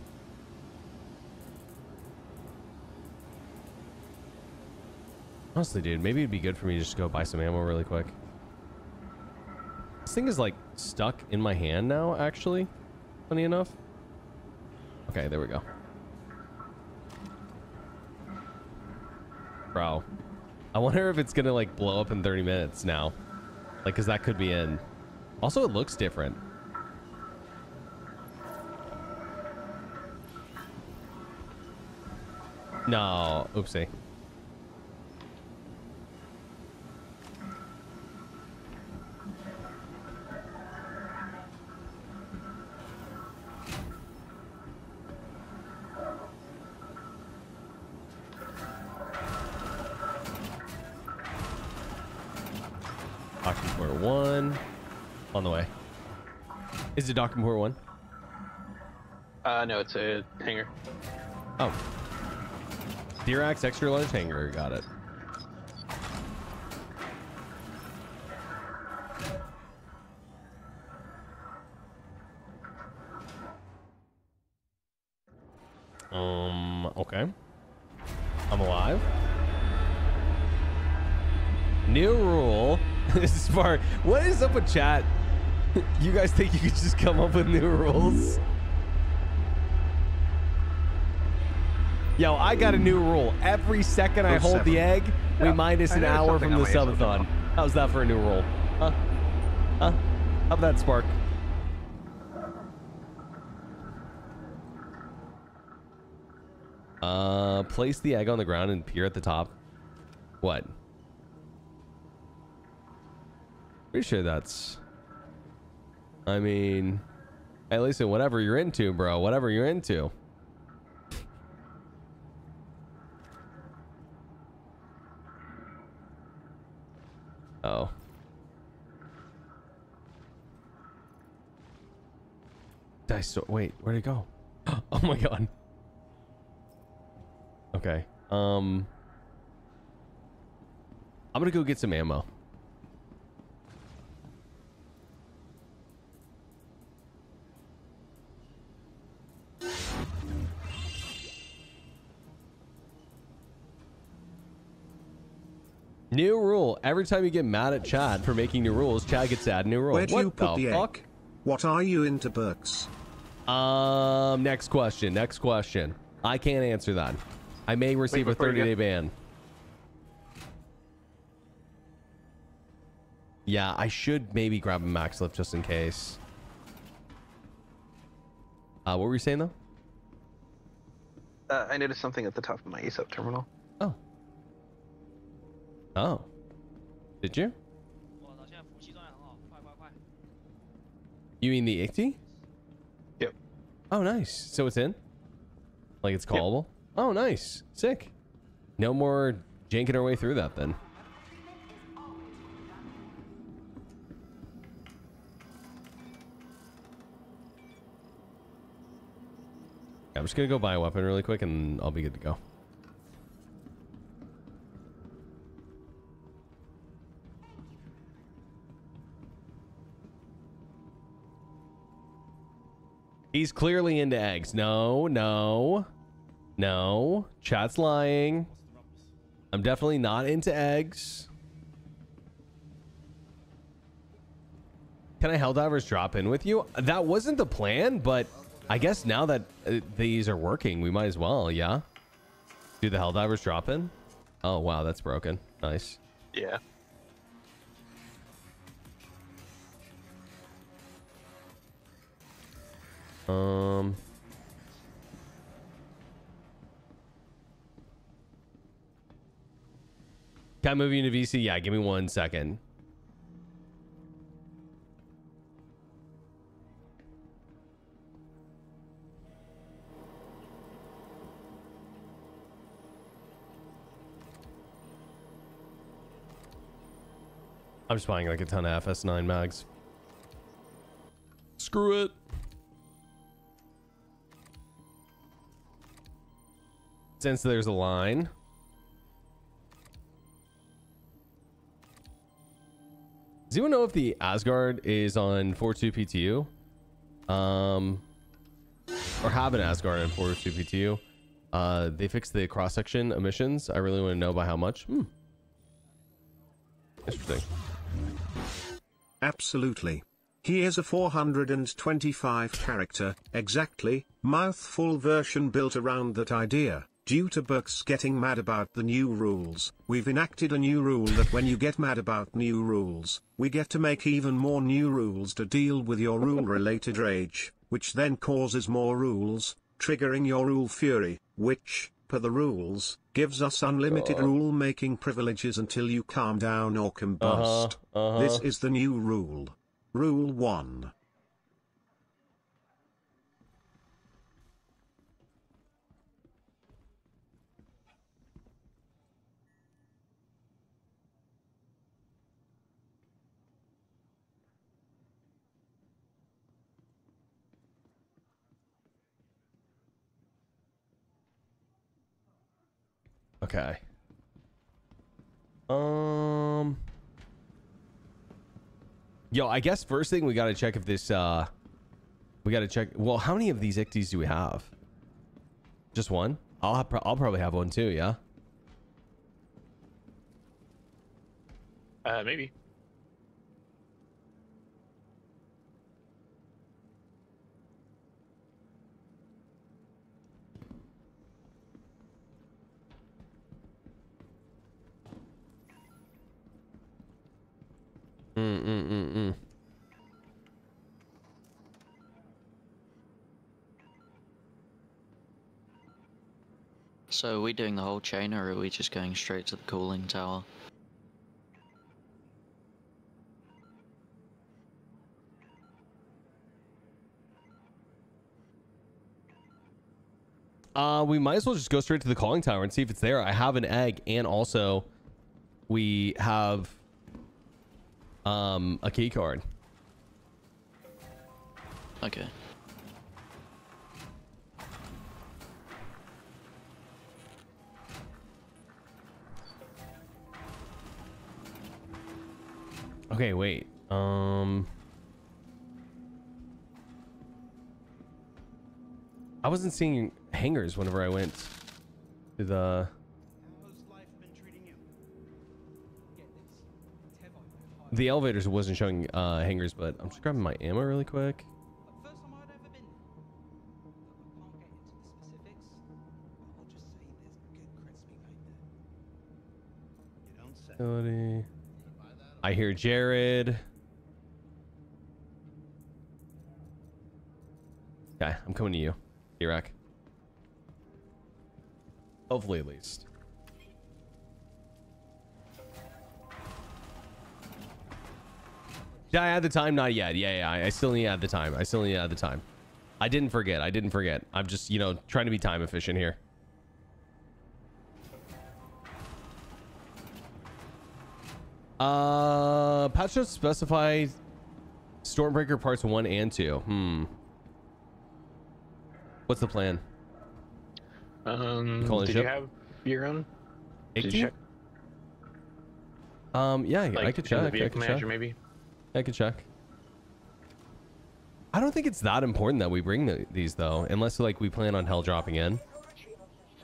Honestly, dude, maybe it'd be good for me to just go buy some ammo really quick. This thing is like stuck in my hand now, actually. Funny enough. Okay, there we go. Bro, I wonder if it's gonna like blow up in 30 minutes now. Like, cause that could be in. Also, it looks different. No, oopsie. Docking port 1 on the way. Is it docking port 1? No, it's a hangar. Oh. Dirax extra large hangar, got it. Okay. I'm alive. New rule. Spark. What is up with chat? You guys think you could just come up with new rules? Yo, I got a new rule. Every second I hold the egg, we minus an hour from the subathon. How's that for a new rule? Huh? How about that, Spark? Place the egg on the ground and peer at the top. What? Pretty sure that's... I mean... Hey, listen, whatever you're into, bro. Whatever you're into. Oh. Dice store. Wait, where'd it go? Oh my god. Okay. I'm gonna go get some ammo. New rule. Every time you get mad at Chad for making new rules, Chad gets to add a new rule. Where do you put the fuck? egg? What are you into, Berks? Next question. Next question. I can't answer that. I may receive a 30-day ban. Yeah, I should maybe grab a max lift just in case. What were you saying though? I noticed something at the top of my ESOP terminal. Oh. Oh. Did you? You mean the ICT? Yep. Oh, nice. So it's in? Like it's callable? Yep. Oh, nice. Sick. No more janking our way through that then. I'm just gonna go buy a weapon really quick and I'll be good to go. He's clearly into eggs. No, no, no. Chat's lying. I'm definitely not into eggs. Can I Helldivers drop in with you? That wasn't the plan, but I guess now that these are working, we might as well, yeah? Do the Helldivers drop in? Oh, wow, that's broken. Nice. Yeah. Can I move you into VC? Yeah, give me 1 second. I'm just buying like a ton of FS9 mags. Screw it. Since there's a line. Does anyone know if the Asgard is on 4.2 PTU? Or have an Asgard on 4.2 PTU? They fixed the cross-section emissions. I really want to know by how much. Interesting. Absolutely. Here's a 425 character, exactly, mouthful version built around that idea. Due to Berks getting mad about the new rules, we've enacted a new rule that when you get mad about new rules, we get to make even more new rules to deal with your rule-related rage, which then causes more rules, triggering your rule fury, which, per the rules, gives us unlimited rule-making privileges until you calm down or combust. This is the new rule. Rule 1. Okay. Yo, I guess first thing we got to check if this, we got to check. Well, how many of these icties do we have? Just one? I'll probably have one too, yeah? Maybe. So are we doing the whole chain, or are we just going straight to the cooling tower? We might as well just go straight to the calling tower and see if it's there. I have an egg, and also we have a key card. Okay. Okay, wait. I wasn't seeing hangars whenever I went to the... The elevators wasn't showing hangars, but I'm just grabbing my ammo really quick. Facility. I hear Jared. Okay, I'm coming to you, Iraq. Hopefully, at least. Did I add the time? Not yet. Yeah. I still need to add the time. I didn't forget. I'm just, you know, trying to be time efficient here. Patch notes specify Stormbreaker parts 1 and 2. What's the plan? Did you have your own? Did you check? Yeah, Like, I could check. Maybe. I could check. I don't think it's that important that we bring these though, unless like we plan on hell dropping in.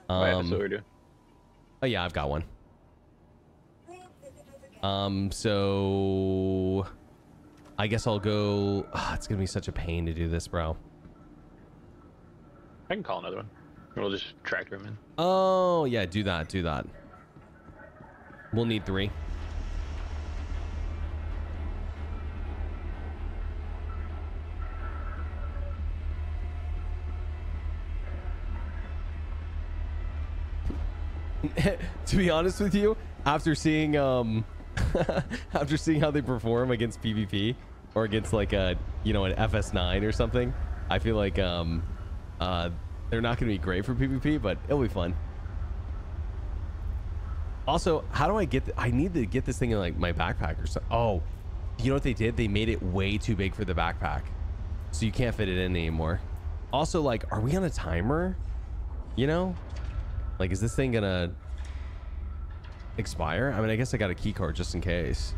That's what we're doing. Oh yeah, I've got one. So I guess I'll go. It's gonna be such a pain to do this, bro. I can call another one. We'll just tractor him in. Oh yeah, do that. We'll need 3. To be honest with you, after seeing after seeing how they perform against PvP or against like a, you know, an FS9 or something, I feel like they're not going to be great for PvP, but it'll be fun. Also, how do I get I need to get this thing in like my backpack or something. Oh, you know what they did? They made it way too big for the backpack, so you can't fit it in anymore. Also, like, are we on a timer? You know, like, is this thing gonna expire? I mean, I guess I got a key card just in case.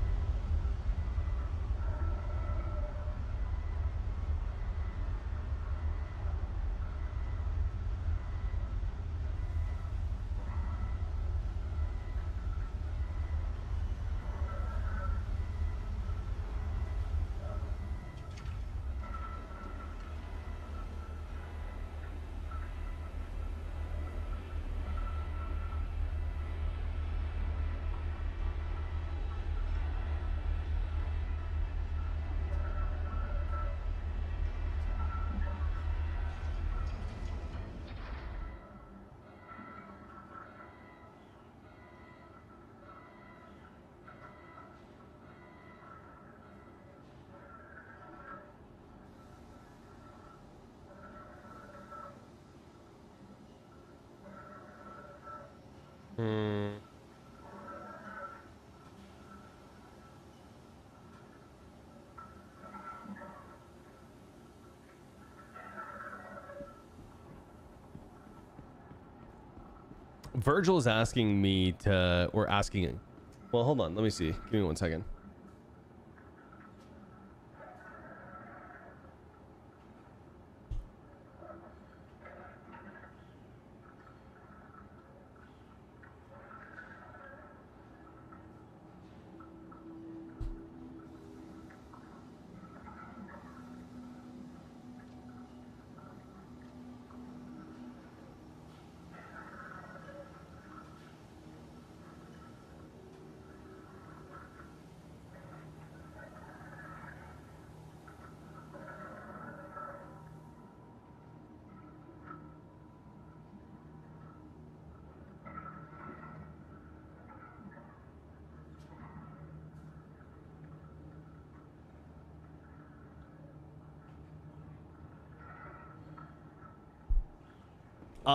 Virgil is asking me to, or asking, well, hold on, let me see. Give me 1 second.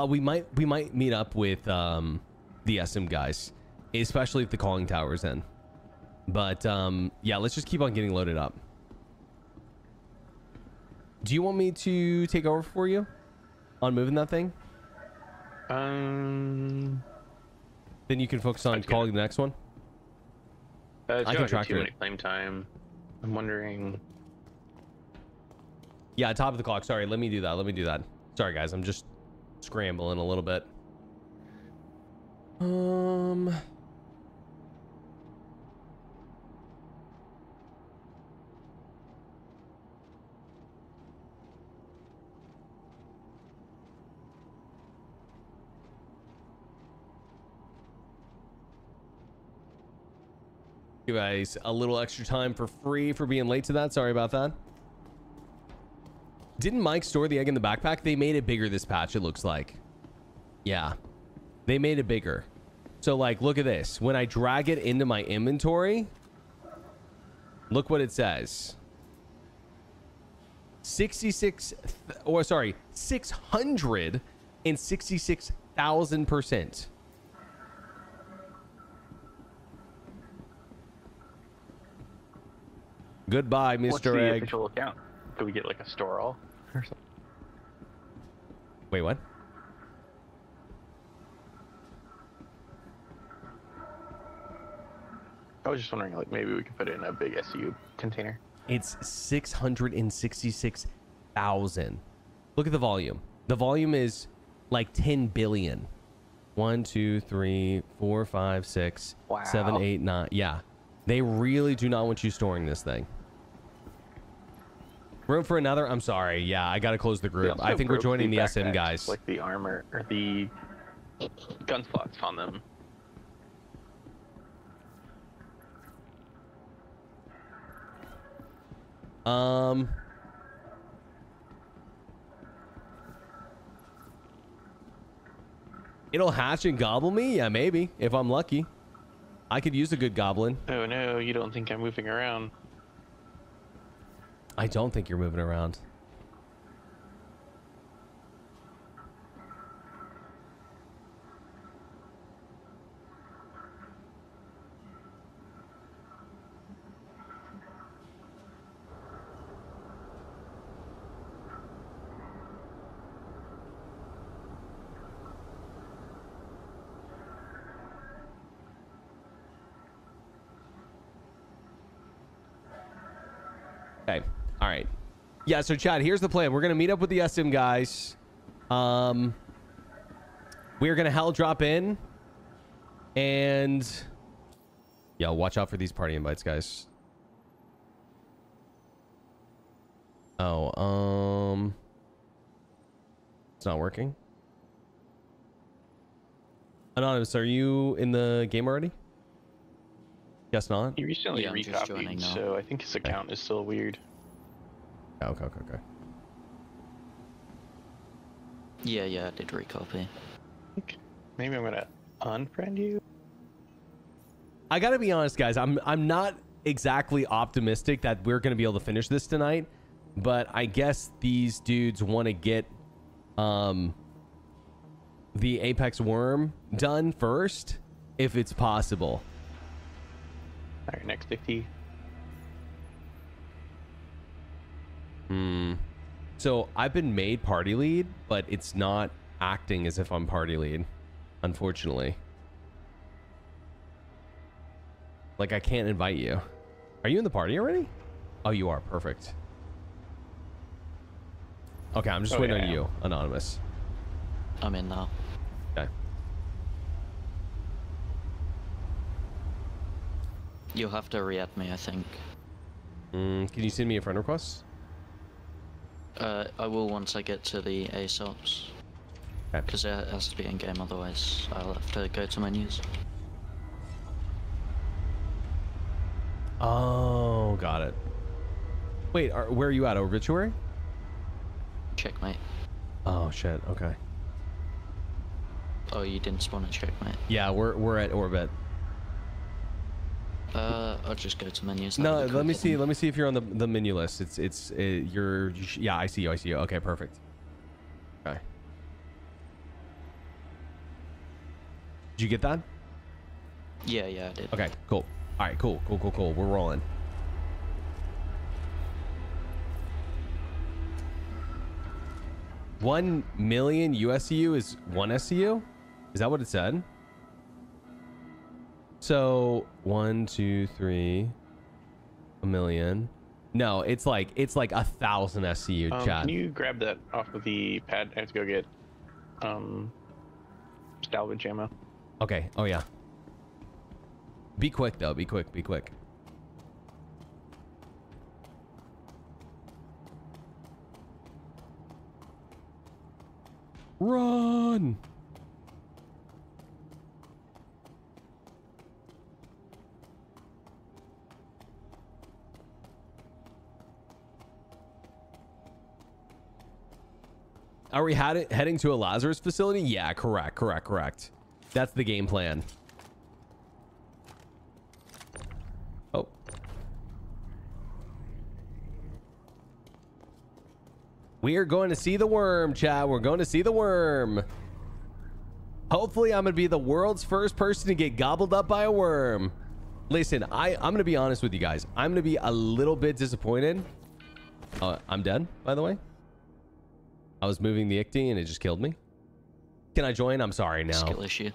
we might meet up with the SM guys, especially if the calling tower's in. But yeah, let's just keep on getting loaded up. Do you want me to take over for you on moving that thing? Then you can focus on calling the next one. I can track it. Claim time. I'm wondering. Yeah, top of the clock. Sorry, let me do that. Let me do that. Sorry, guys. I'm just scrambling a little bit. You guys a little extra time for free for being late to that. Sorry about that. Didn't Mike store the egg in the backpack? They made it bigger this patch, it looks like. Yeah, they made it bigger. So like, look at this. When I drag it into my inventory, look what it says. 666,000%. Goodbye, Mr. What's the Egg. official account? Could we get like a store all or something? Wait, what? I was just wondering, like, maybe we could put it in a big SU container. It's 666,000. Look at the volume. The volume is like 10 billion. 1, 2, 3, 4, 5, 6, 7, 8, 9. Yeah. They really do not want you storing this thing. Room for another? I'm sorry. Yeah, I got to close the group. I think we're joining the SM guys. Like the armor or the gun slots on them. It'll hatch and gobble me? Yeah, maybe. If I'm lucky. I could use a good goblin. Oh no, you don't think I'm moving around? I don't think you're moving around. Okay. All right. Yeah, so Chad, here's the plan. We're going to meet up with the SM guys. We're going to hell drop in. And yeah, watch out for these party invites, guys. Oh, it's not working. Anonymous, are you in the game already? Guess not. He recently recopied, so I think his account is still weird. Okay. Yeah, I did recopy. Maybe I'm gonna unfriend you. I gotta be honest, guys. I'm not exactly optimistic that we're gonna be able to finish this tonight, but I guess these dudes want to get the Apex Worm done first, if it's possible. All right, next 50. So I've been made party lead, but it's not acting as if I'm party lead, unfortunately. Like, I can't invite you. Are you in the party already? Oh, you are. Perfect. Okay, I'm just waiting on you, Anonymous. I'm in now. Okay. You'll have to re-add me, I think. Can you send me a friend request? I will once I get to the ASOPs. Because it has to be in-game, otherwise I'll have to go to menus. Oh, got it. Wait, where are you at? Obituary? Checkmate. Oh, shit. Okay. Oh, you didn't spawn a checkmate? Yeah, we're at Orbit. I'll just go to menus. No, let me see if you're on the menu list. Yeah, I see you. Okay, perfect. Okay. Did you get that? Yeah, I did. Okay, cool. All right, cool. We're rolling. $1 million USCU is 1 SCU? Is that what it said? So 1, 2, 3, a million. No, it's like 1,000 SCU. Chat. Can you grab that off of the pad? I have to go get salvage ammo. Okay. Oh yeah. Be quick though. Be quick. Run. Are we heading to a Lazarus facility? Yeah, correct. That's the game plan. Oh. We are going to see the worm, chat. We're going to see the worm. Hopefully, I'm going to be the world's first person to get gobbled up by a worm. Listen, I'm going to be honest with you guys. I'm going to be a little bit disappointed. I'm dead, by the way. I was moving the ICT and it just killed me. Can I join? I'm sorry now. Skill issue.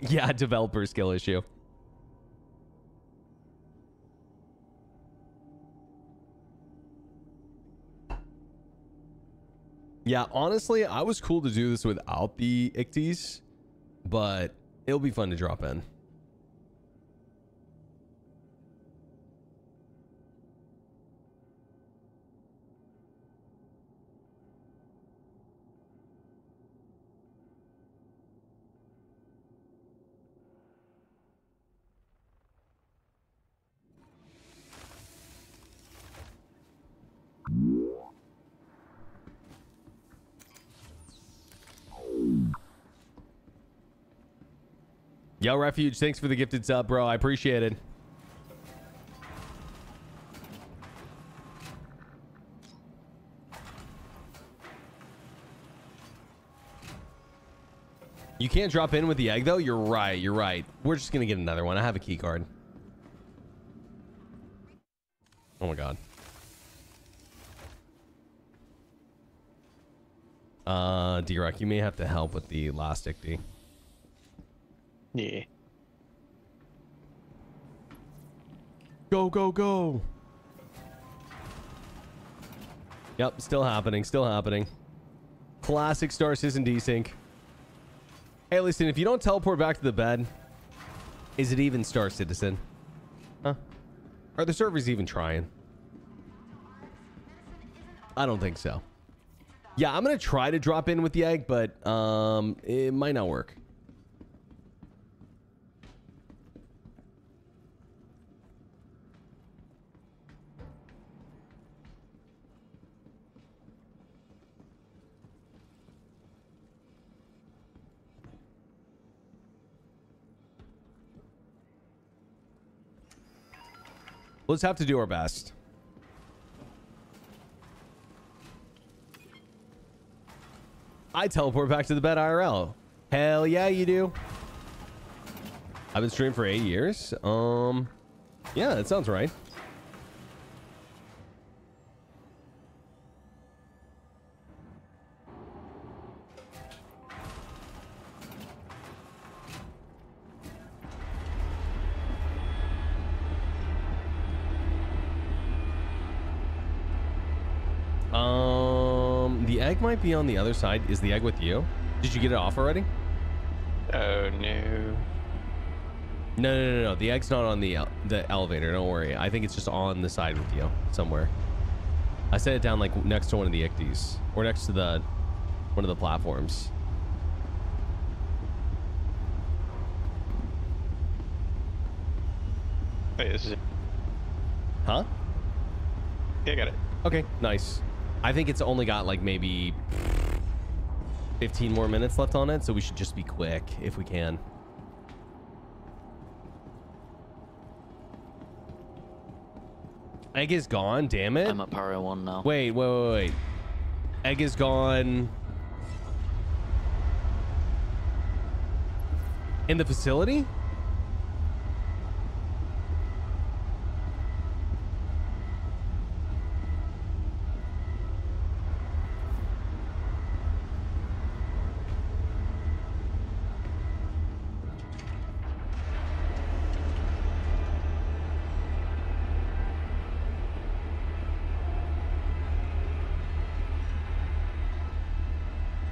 Yeah, developer skill issue. Yeah, honestly, I was cool to do this without the ICTs, but it'll be fun to drop in. Yo, Refuge, thanks for the gifted sub, bro. I appreciate it. You can't drop in with the egg, though? You're right. We're just going to get another one. I have a key card. Oh, my God. D-Rock, you may have to help with the last ICT. Yeah. Go. Yep, still happening. Classic Star Citizen desync. Hey, listen, if you don't teleport back to the bed, is it even Star Citizen? Huh? Are the servers even trying? I don't think so. Yeah, I'm going to try to drop in with the egg, but it might not work. Let's have to do our best. I teleport back to the bed IRL. Hell yeah, you do. I've been streaming for 8 years. Yeah, that sounds right. The egg might be on the other side. Is the egg with you? Did you get it off already? Oh no. No. The egg's not on the elevator. Don't worry. I think it's just on the side with you somewhere. I set it down like next to one of the ICTs or next to one of the platforms. Wait, this is it. Huh? Yeah, I got it. Okay, nice. I think it's only got like maybe 15 more minutes left on it, so we should just be quick if we can. Egg is gone, damn it. I'm at Pyro 1 now. Wait. Egg is gone. In the facility?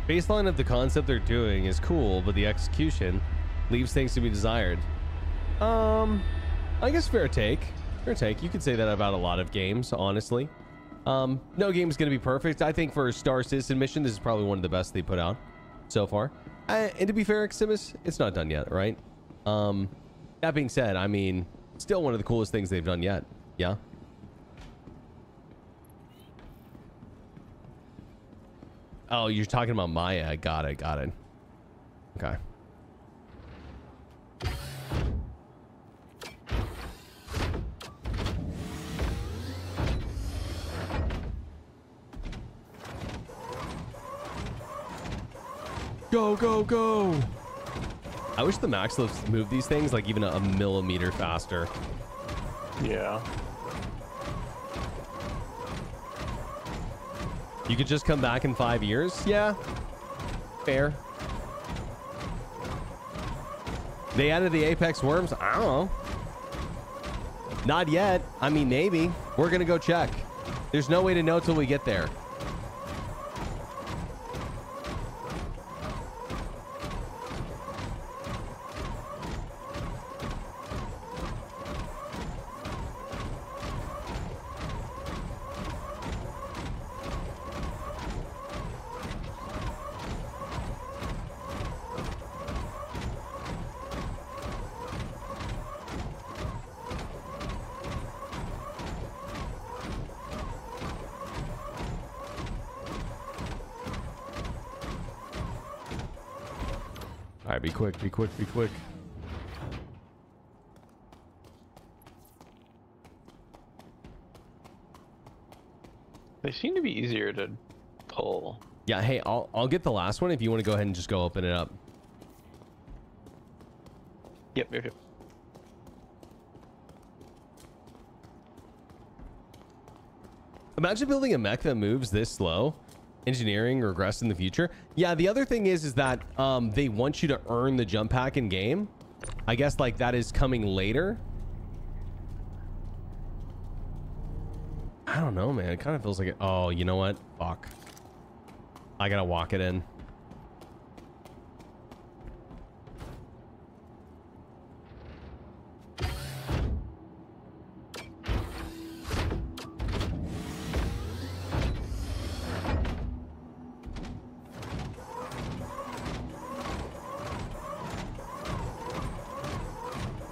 Baseline of the concept they're doing is cool, but the execution leaves things to be desired. I guess fair take. Fair take. You could say that about a lot of games, honestly. No game is going to be perfect. I think for a Star Citizen mission, this is probably one of the best they put out so far. And to be fair, Eximus, it's not done yet, right? That being said, I mean, still one of the coolest things they've done yet. Yeah. Oh, you're talking about Maya. Got it. Got it. Okay. Go, go, go. I wish the max lifts moved these things like even a millimeter faster. Yeah. You could just come back in 5 years? Yeah. Fair. They added the Apex worms? I don't know. Not yet. I mean, maybe. We're going to go check. There's no way to know till we get there. All right, be quick, be quick, be quick. They seem to be easier to pull. Yeah, hey, I'll get the last one if you want to go ahead and just go open it up. Yep, yep, yep. Imagine building a mech that moves this slow. Engineering regress in the future. Yeah, the other thing is that they want you to earn the jump pack in game. I guess like that is coming later. I don't know, man. It kind of feels like it. Oh, you know what? Fuck. I gotta walk it in.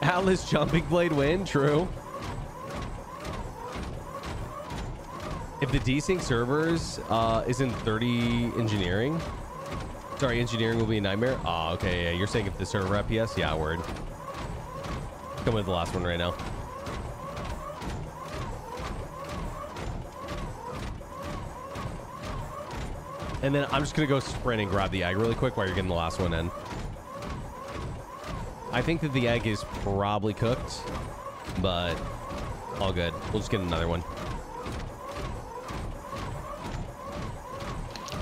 Atlas jumping blade win? True. If the desync servers isn't 30 engineering, sorry, engineering will be a nightmare. Oh, okay, yeah, you're saying if the server FPS? Yeah, word. Come with the last one right now. And then I'm just gonna go sprint and grab the egg really quick while you're getting the last one in. I think that the egg is probably cooked, but all good. We'll just get another one.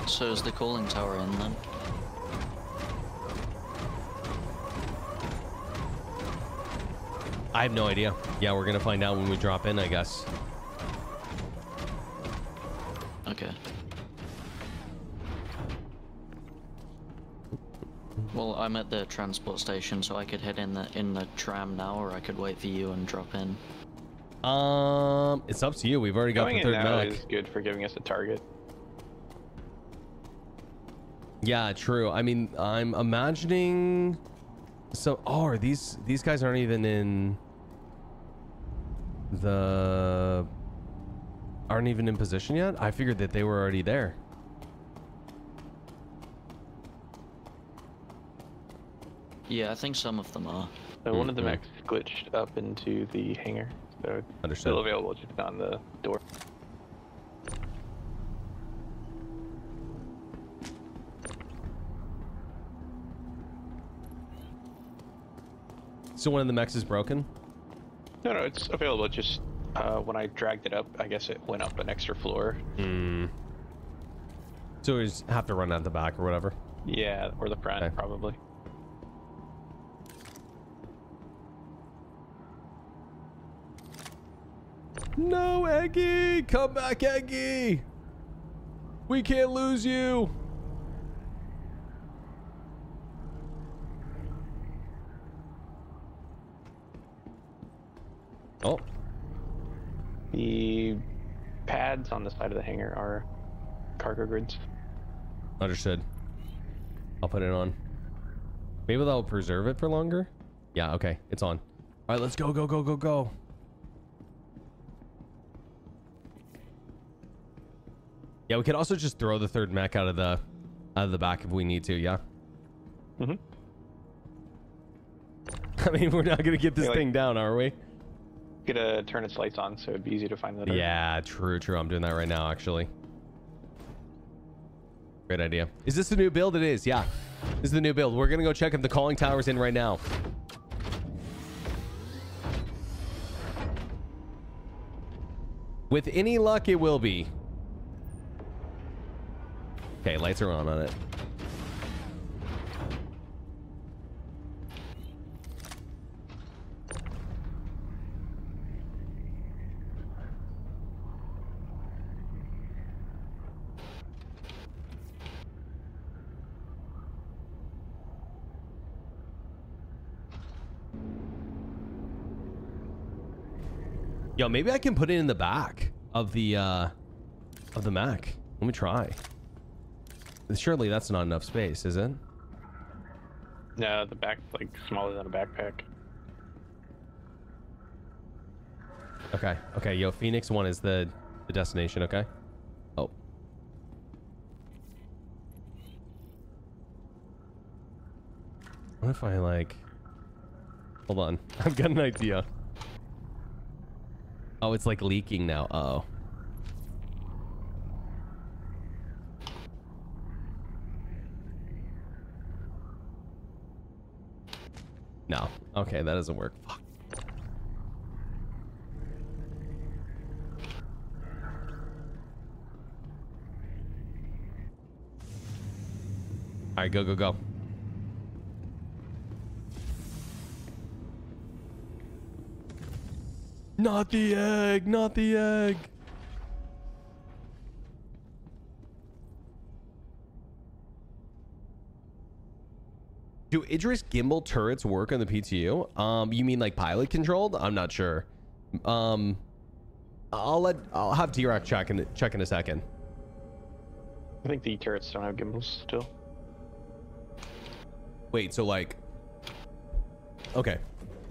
So is the cooling tower in then? I have no idea. Yeah, we're gonna find out when we drop in, I guess. Okay. Well, I'm at the transport station, so I could head in the tram now, or I could wait for you and drop in. It's up to you. We've already got Going the third in now mech. is good for giving us a target. Yeah, true. I mean, I'm imagining. So, oh, are these guys aren't even in the aren't even in position yet? I figured that they were already there. Yeah, I think some of them are. So one of the mechs glitched up into the hangar, so it's still available, just on the door. So one of the mechs is broken? No, it's available. Just when I dragged it up, I guess it went up an extra floor. Hmm. So we just have to run out the back or whatever? Yeah, or the front, probably. No, Eggy! Come back, Eggy! We can't lose you! Oh. The pads on the side of the hangar are cargo grids. Understood. I'll put it on. Maybe that'll preserve it for longer? Yeah, okay. It's on. All right, let's go, go, go, go, go. Yeah, we could also just throw the third mech out of the back if we need to, yeah? Mm-hmm. I mean, we're not going to get this thing down, are we? Gonna turn its lights on so it'd be easy to find the door. Yeah, true, true. I'm doing that right now, actually. Great idea. Is this the new build? It is, yeah. This is the new build. We're going to go check if the calling tower's in right now. With any luck, it will be. Okay, lights are on it. Yo, maybe I can put it in the back of the Mac. Let me try. Surely that's not enough space, is it? No, the back like smaller than a backpack. Okay, okay, yo, Phoenix 1 is the destination, okay? Oh. What if I like... Hold on, I've got an idea. Oh, it's like leaking now. Uh-oh. No. Okay, that doesn't work. Fuck. All right, go, go, go. Not the egg, not the egg. Do Idris gimbal turrets work on the PTU? You mean like pilot controlled? I'm not sure. I'll have T-Rock check in a second. I think the turrets don't have gimbals still. Wait, so like, okay,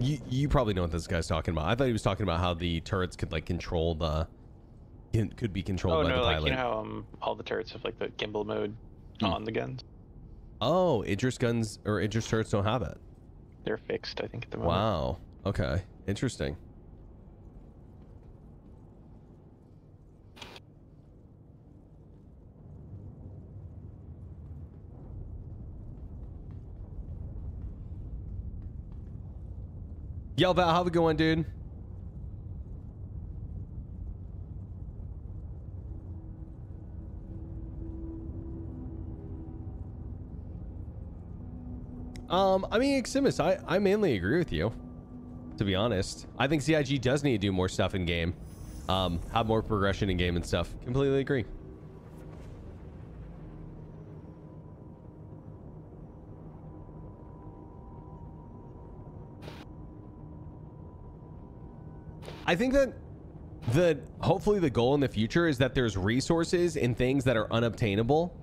you probably know what this guy's talking about. I thought he was talking about how the turrets could like control the, could be controlled by the pilot. Like, you know how all the turrets have like the gimbal mode on the guns. Oh, Idris guns or Idris turrets don't have it. They're fixed, I think, at the moment. Wow. Okay. Interesting. Yo, Val, how's it going, dude? I mean, Eximus, I mainly agree with you, to be honest. I think CIG does need to do more stuff in game. Have more progression in game and stuff. Completely agree. I think that hopefully the goal in the future is that there's resources and things that are unobtainable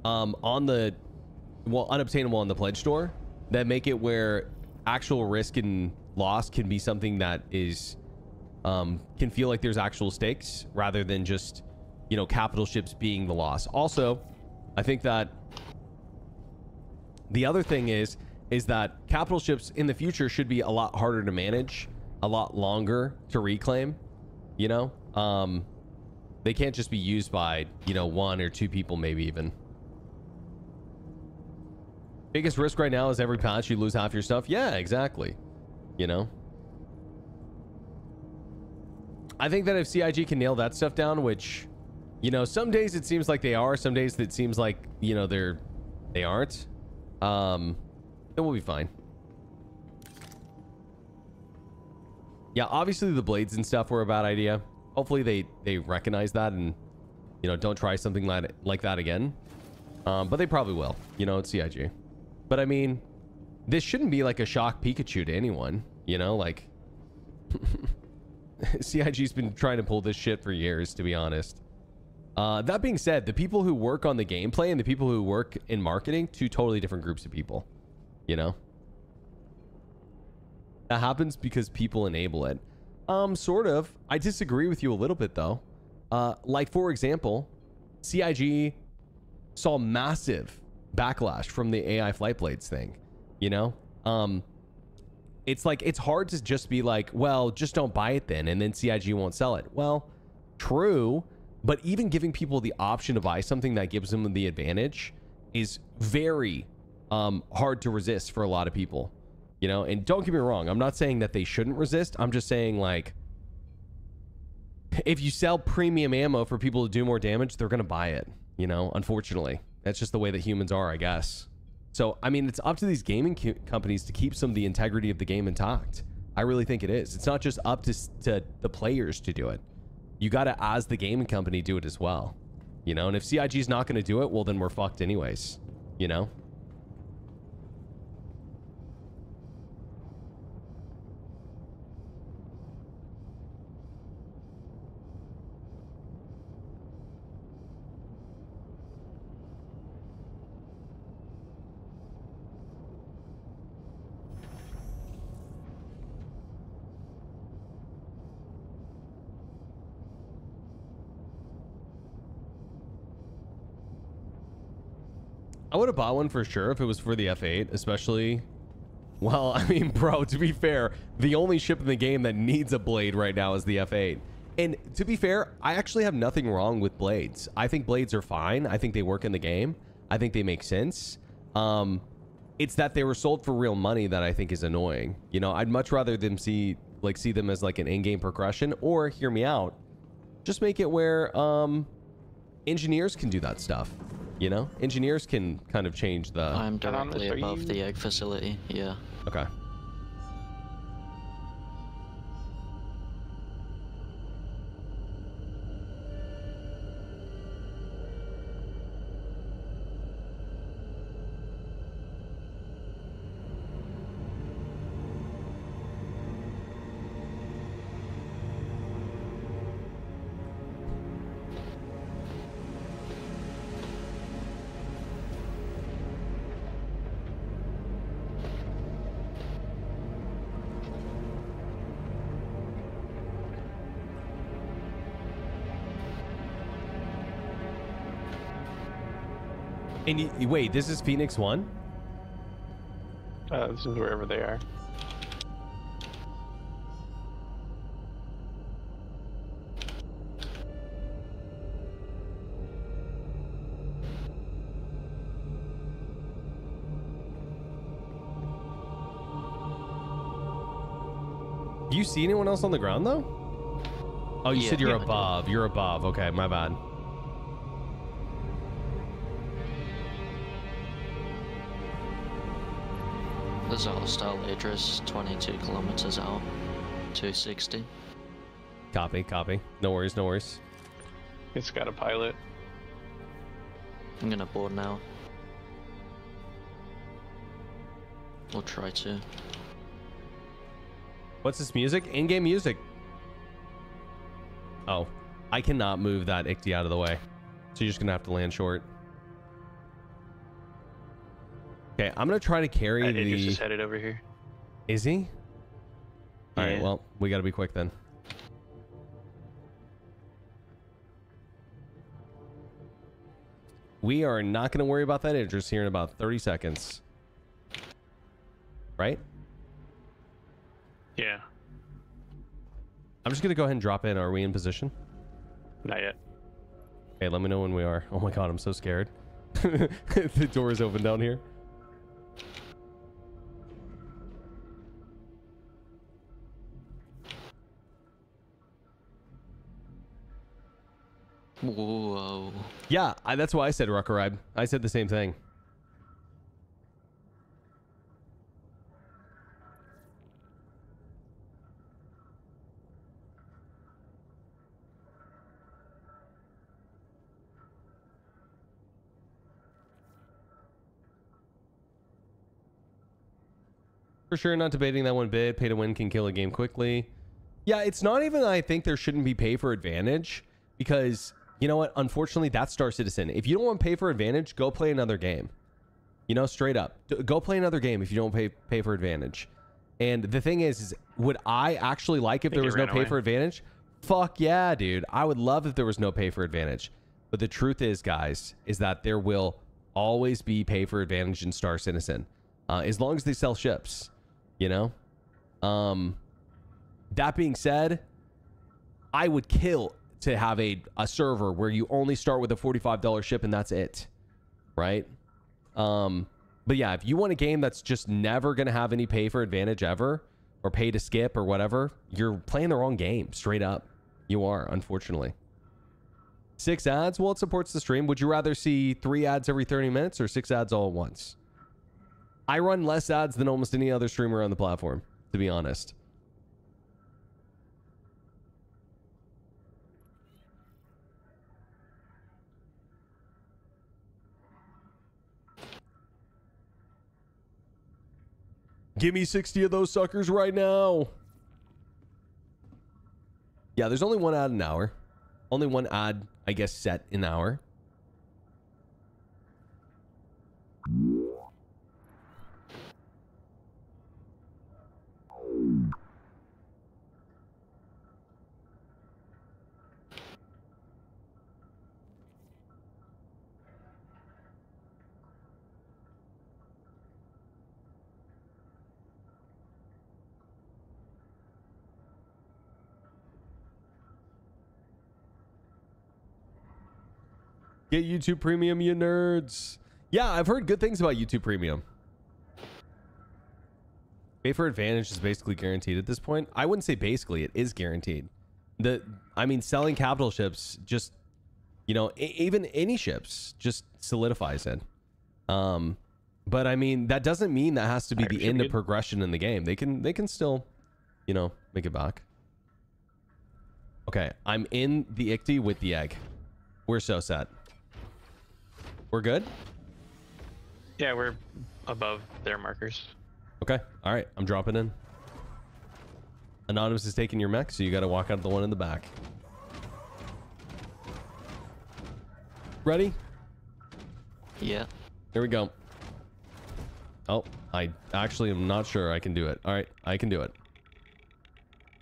unobtainable on the pledge store that make it where actual risk and loss can be something that is can feel like there's actual stakes rather than just, you know, capital ships being the loss. Also, I think that the other thing is that capital ships in the future should be a lot harder to manage, a lot longer to reclaim, you know? They can't just be used by, you know, 1 or 2 people, maybe even. Biggest risk right now is every patch you lose half your stuff. Yeah, exactly. you know? I think that if CIG can nail that stuff down, which, you know, some days it seems like they are, some days it seems like, you know, they aren't, then we'll be fine. Yeah, obviously the blades and stuff were a bad idea. Hopefully they recognize that and, you know, don't try something like that again. But they probably will. You know, it's CIG. But I mean, this shouldn't be like a shock Pikachu to anyone. You know, like CIG's been trying to pull this shit for years, to be honest. That being said, the people who work on the gameplay and the people who work in marketing, two totally different groups of people. You know? That happens because people enable it. Sort of. I disagree with you a little bit, though. Like, for example, CIG saw massive backlash from the AI flight blades thing. You know? It's like, it's hard to just be like, well, just don't buy it then, and then CIG won't sell it. Well, true, but even giving people the option to buy something that gives them the advantage is very hard to resist for a lot of people. You know, and don't get me wrong, I'm not saying that they shouldn't resist. I'm just saying, like, if you sell premium ammo for people to do more damage, they're going to buy it, you know, unfortunately. That's just the way that humans are, I guess. So, I mean, it's up to these gaming companies to keep some of the integrity of the game intact. I really think it is. It's not just up to the players to do it. You got to, as the gaming company, do it as well. You know, and if CIG's not going to do it, well, then we're fucked anyways, you know? I would have bought one for sure if it was for the F8, especially. Well, I mean, bro, to be fair, the only ship in the game that needs a blade right now is the F8. And to be fair, I actually have nothing wrong with blades. I think blades are fine. I think they work in the game. I think they make sense. It's that they were sold for real money that I think is annoying. You know, I'd much rather them see them as like an in-game progression, or hear me out, just make it where engineers can do that stuff. You know, engineers can kind of change the... I'm directly above the egg facility, yeah. Okay. And wait, this is Phoenix 1? This is wherever they are. Do you see anyone else on the ground, though? Oh, you said you're above. You're above. Okay, my bad. There's a hostile address 22 kilometers out, 260. Copy, copy. No worries, no worries. It's got a pilot. I'm gonna board now. We'll try to. What's this music? In-game music. Oh, I cannot move that Ichty out of the way. So you're just gonna have to land short. Okay, I'm gonna try to carry the... Idris is headed over here. Is he? Yeah. Alright, well, we gotta be quick then. We are not gonna worry about that Idris here in about 30 seconds. Right? Yeah. I'm just gonna go ahead and drop in. Are we in position? Not yet. Okay, let me know when we are. Oh my god, I'm so scared. The door is open down here. Whoa. Yeah, that's why I said Rucker Ride. I said the same thing. For sure, not debating that one bit. Pay to win can kill a game quickly. Yeah, it's not even I think there shouldn't be pay for advantage, because you know what? Unfortunately, that's Star Citizen. If you don't want to pay for advantage, go play another game. You know, straight up. Go play another game if you don't pay for advantage. And the thing is would I actually like if there was no pay for advantage? Fuck yeah, dude. I would love if there was no pay for advantage. But the truth is, guys, is that there will always be pay for advantage in Star Citizen. As long as they sell ships. You know, that being said, I would kill to have a server where you only start with a $45 ship and that's it, right? But yeah, if you want a game that's just never going to have any pay for advantage ever, or pay to skip or whatever, you're playing the wrong game, straight up. You are, unfortunately. 6 ads? Well, it supports the stream. Would you rather see 3 ads every 30 minutes or 6 ads all at once? I run less ads than almost any other streamer on the platform, to be honest. Give me 60 of those suckers right now. Yeah, there's only 1 ad an hour. Only 1 ad, I guess, set an hour. Get YouTube Premium, you nerds. Yeah, I've heard good things about YouTube Premium. Pay for advantage is basically guaranteed at this point. I wouldn't say basically, it is guaranteed. I mean, selling capital ships just, you know, even any ships just solidifies it. But I mean, that doesn't mean that has to be the end of progression in the game. They can still, you know, make it back. Okay, I'm in the ICTY with the egg. We're so set. We're good? Yeah, we're above their markers. Okay. All right. I'm dropping in. Anonymous is taking your mech, so you got to walk out the one in the back. Ready? Yeah. Here we go. Oh, I actually am not sure I can do it. All right. I can do it.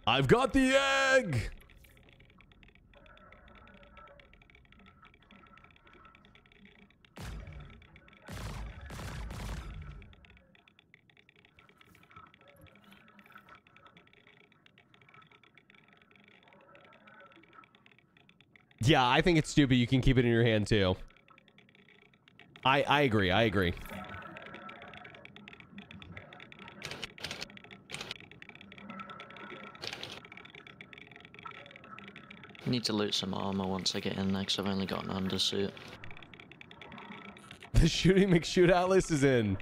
I've got the egg! Yeah, I think it's stupid. You can keep it in your hand too. I agree. I agree. I need to loot some armor once I get in there because I've only got an undersuit. The Shooting McShoot Atlas is in.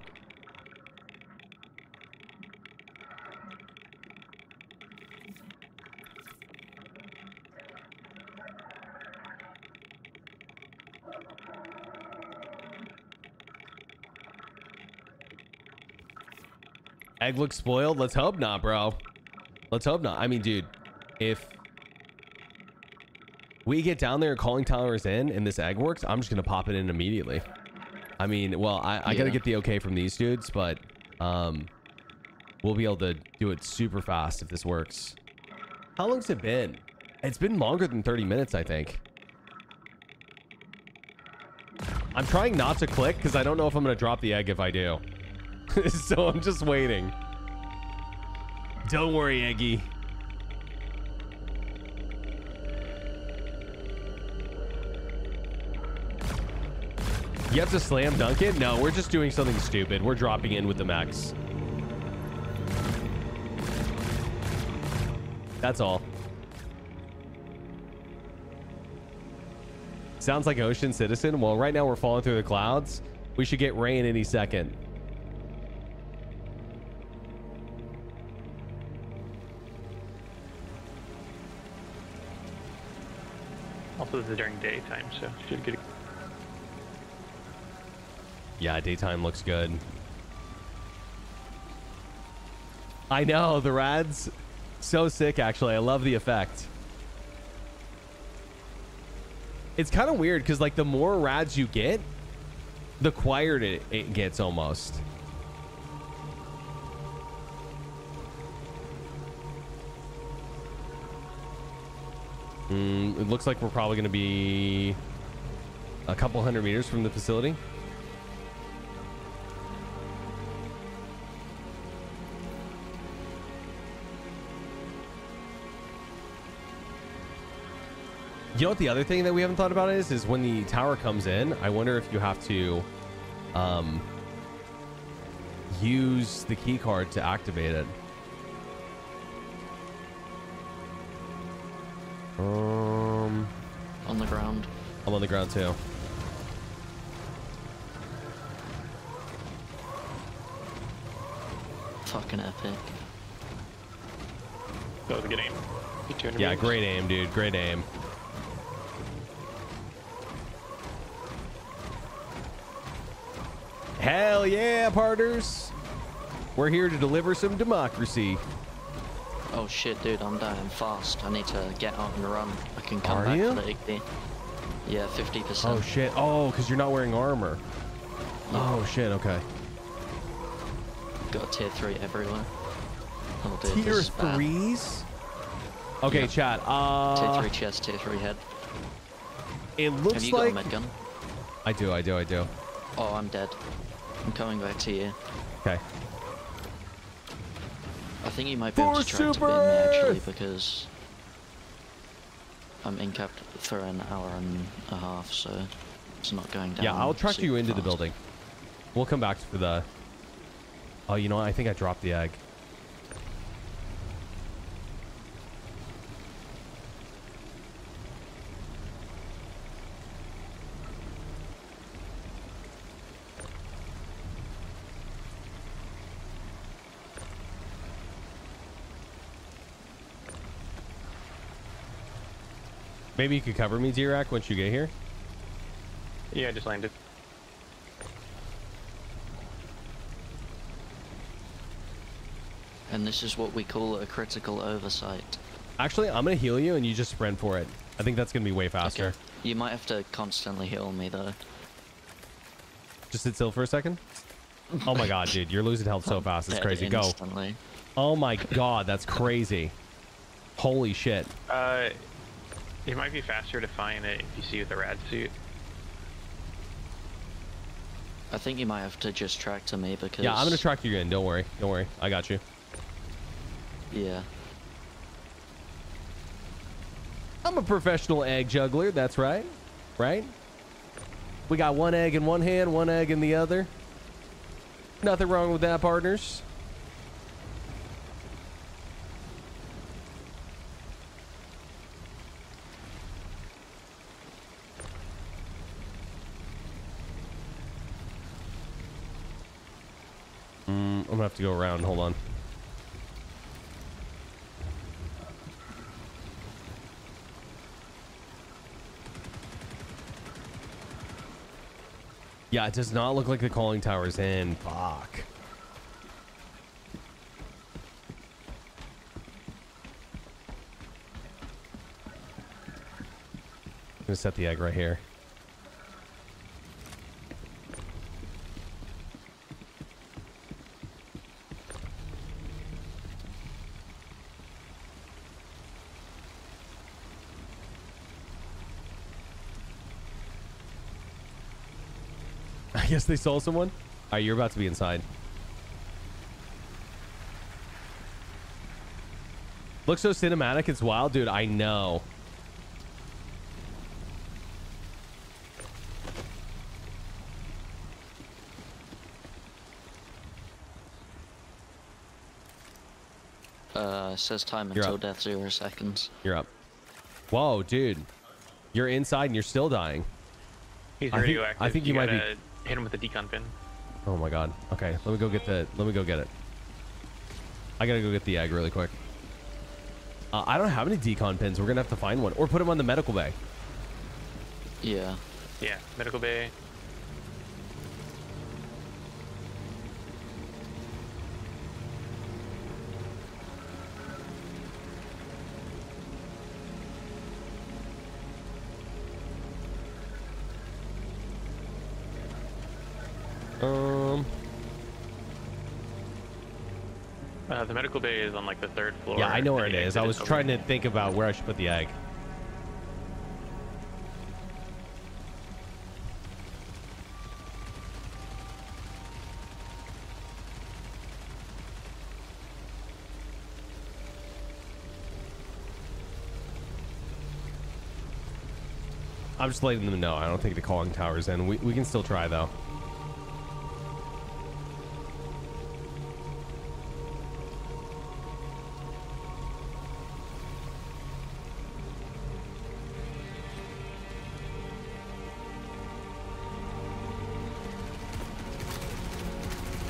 Egg looks spoiled. Let's hope not, bro. Let's hope not. I mean, dude, if we get down there calling towers in and this egg works, I'm just going to pop it in immediately. I mean, well, I got to get the okay from these dudes, but we'll be able to do it super fast if this works. How long's it been? It's been longer than 30 minutes, I think. I'm trying not to click because I don't know if I'm going to drop the egg if I do. So I'm just waiting. Don't worry, Eggy. You have to slam dunk it? No, we're just doing something stupid. We're dropping in with the max. That's all. Sounds like Ocean Citizen. Well, right now we're falling through the clouds. We should get rain any second. Also, this is during daytime, so should get. Yeah, daytime looks good. I know the rad's so sick. Actually, I love the effect. It's kind of weird because like the more rads you get, the quieter it gets almost. It looks like we're probably going to be a couple 100 meters from the facility. You know what the other thing that we haven't thought about is when the tower comes in, I wonder if you have to use the key card to activate it. On the ground. I'm on the ground too. Fucking epic. That was a good aim. Yeah, great aim, dude. Great aim. Hell yeah, partners. We're here to deliver some democracy. Oh shit, dude, I'm dying fast. I need to get out and run. I can come Are back you? for the XP. Yeah, 50%. Oh shit. Oh, because you're not wearing armor. Yeah. Oh shit, okay. Got a tier 3 everywhere. Oh, dude, Tier this is bad. 3s? Okay, Yeah. chat. Tier 3 chest, tier 3 head. It looks Have you like... got a med gun? I do. Oh, I'm dead. I'm coming back to you. Okay. I think you might be able to try to beat me actually because I'm in-capped for an hour and a half, so it's not going down. Yeah, I'll track you super into the fast. building. We'll come back for the... Oh, you know what? I think I dropped the egg. Maybe you could cover me, T-Rack, once you get here. Yeah, I just landed. And this is what we call a critical oversight. Actually, I'm going to heal you and you just sprint for it. I think that's going to be way faster. Okay. You might have to constantly heal me though. Just sit still for a second. Oh my god, dude. You're losing health so fast. It's Dead crazy. instantly. Go. Oh my god, that's crazy. Holy shit. It might be faster to find it if you see with the rad suit. I think you might have to just track to me because... Yeah, I'm going to track you in. Don't worry. Don't worry. I got you. Yeah. I'm a professional egg juggler. That's right. Right? We got one egg in one hand, one egg in the other. Nothing wrong with that, partners. I'm gonna have to go around. Hold on. Yeah, it does not look like the calling tower's in. Fuck. I'm gonna set the egg right here. I guess they saw someone. All right, you're about to be inside. Looks so cinematic. It's wild, dude. I know. It says time You're until up. death 0 seconds. You're up. Whoa, dude. You're inside and you're still dying. He's I radioactive. think you might be. Hit him with the decon pin. Oh my god. Okay, let me go get the. Let me go get it. I gotta go get the egg really quick. I don't have any decon pins. We're gonna have to find one or put them on the medical bay. Yeah. Yeah, medical bay. The medical bay is on like the 3rd floor. Yeah, I know where it is. I was trying to think about where I should put the egg. I'm just letting them know. I don't think the calling tower's in. We can still try though.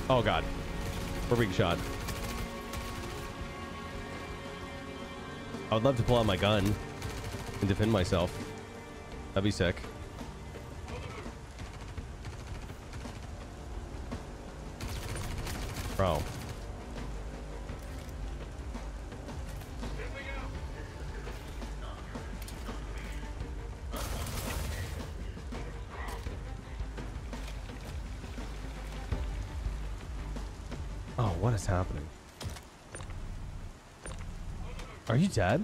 Oh god, we're being shot. I would love to pull out my gun and defend myself. That'd be sick. Bro. Oh, what is happening? Are you dead?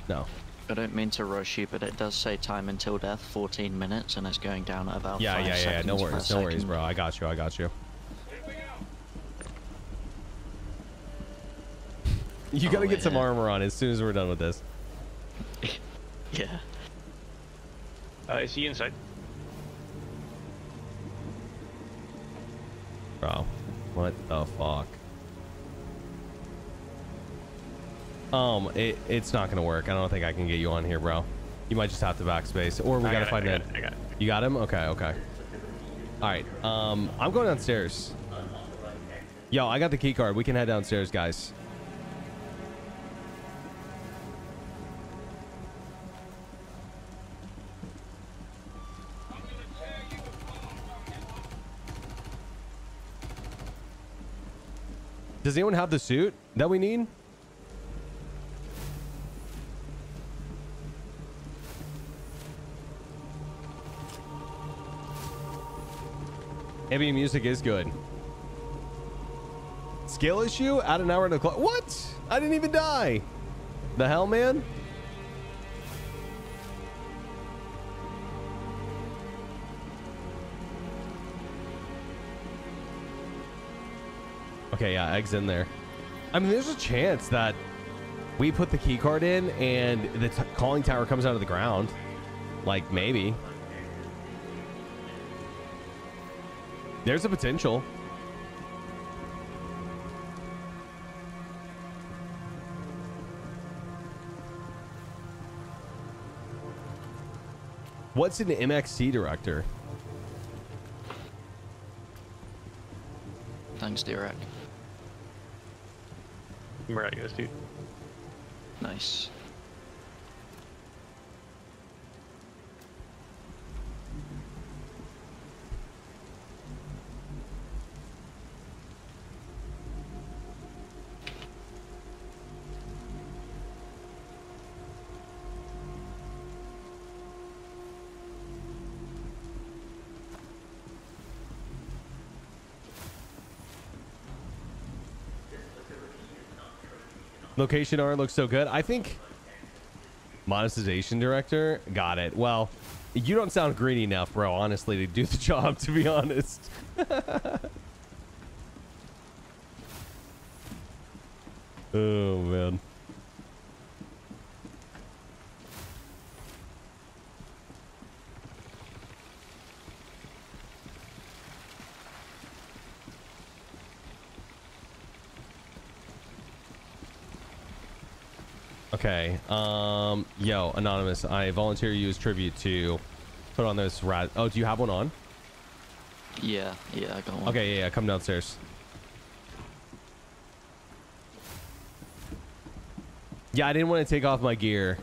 No. I don't mean to rush you, but it does say time until death, 14 minutes, and it's going down at about 5 Yeah. seconds No worries, no worries, second. bro. I got you. You gotta get some armor on as soon as we're done with this. Yeah. Is he inside? Bro, what the fuck? It's not gonna work. I don't think I can get you on here, bro. You might just have to backspace, or we gotta find it. I got it. You got him? Okay. All right. I'm going downstairs. Yo, I got the key card. We can head downstairs, guys. Does anyone have the suit that we need? Ambient music is good. Skill issue? Add an hour to the clock. What? I didn't even die. The hell, man? Okay, yeah, egg's in there. I mean, there's a chance that we put the key card in and the calling tower comes out of the ground. Like, maybe. There's a potential. What's an MXT director? Thanks, Direk. We're out, guys, dude. Nice. Location art looks so good. I think monetization director got it. Well, you don't sound greedy enough, bro, honestly, to do the job, to be honest. Oh, man. Okay, yo, Anonymous, I volunteer you as tribute to Put on those rat. Oh, do you have one on? Yeah, I got one. Okay, yeah, come downstairs. Yeah, I didn't want to take off my gear.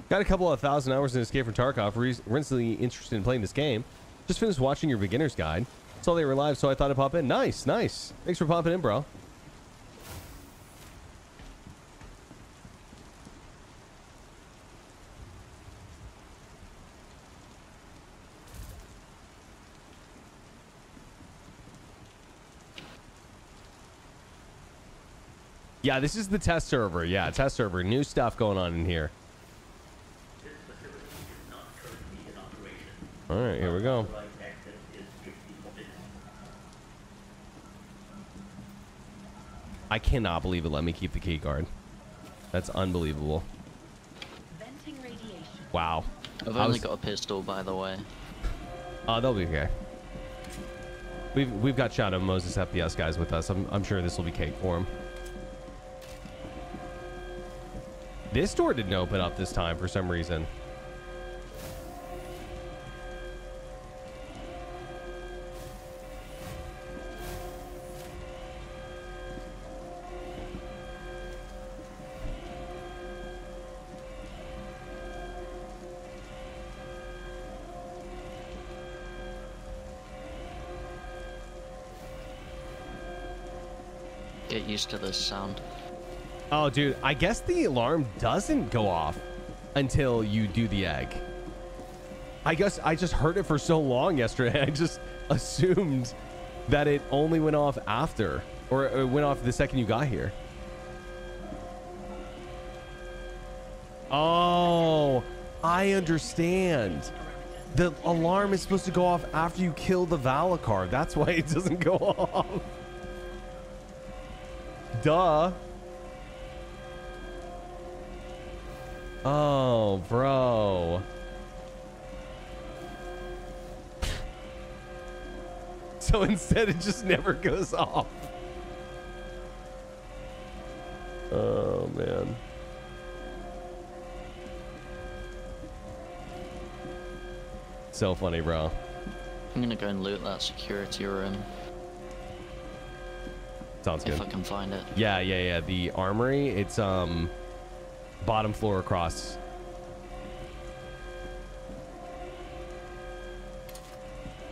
Got a couple of 1,000 hours in Escape from Tarkov. Recently interested in playing this game. Just finished watching your beginner's guide. Saw they were live, so I thought I'd pop in. Nice, nice. Thanks for popping in, bro. Yeah, this is the test server. Yeah, test server. New stuff going on in here. All right, here we go. I cannot believe it let me keep the key card. That's unbelievable. Wow. I've only got a pistol, by the way. They'll be okay. We've got Shadow Moses FPS guys with us. I'm sure this will be cake for him. This door didn't open up this time for some reason. Get used to this sound. Oh, dude, I guess the alarm doesn't go off until you do the egg. I guess I just heard it for so long yesterday. I just assumed that it only went off after, or it went off the second you got here. Oh, I understand. The alarm is supposed to go off after you kill the Valacar. That's why it doesn't go off. Duh. Oh, bro. So instead it just never goes off. Oh, man. So funny, bro. I'm gonna go and loot that security room. Sounds good. If I can find it. Yeah. The armory, it's bottom floor across.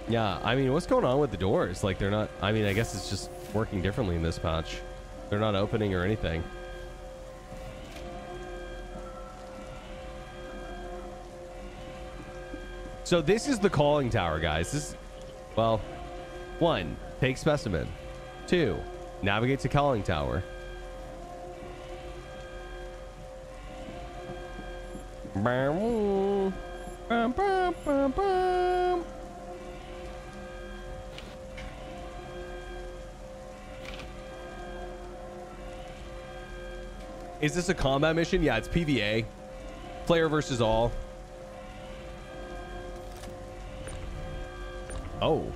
Yeah, I mean, what's going on with the doors? Like, they're not, I mean, I guess it's just working differently in this patch. They're not opening or anything. So this is the calling tower, guys. This, well, 1, take specimen. 2, navigate to calling tower. Bum, bum, bum, bum. Is this a combat mission? Yeah, it's PvA. Player versus all. Oh.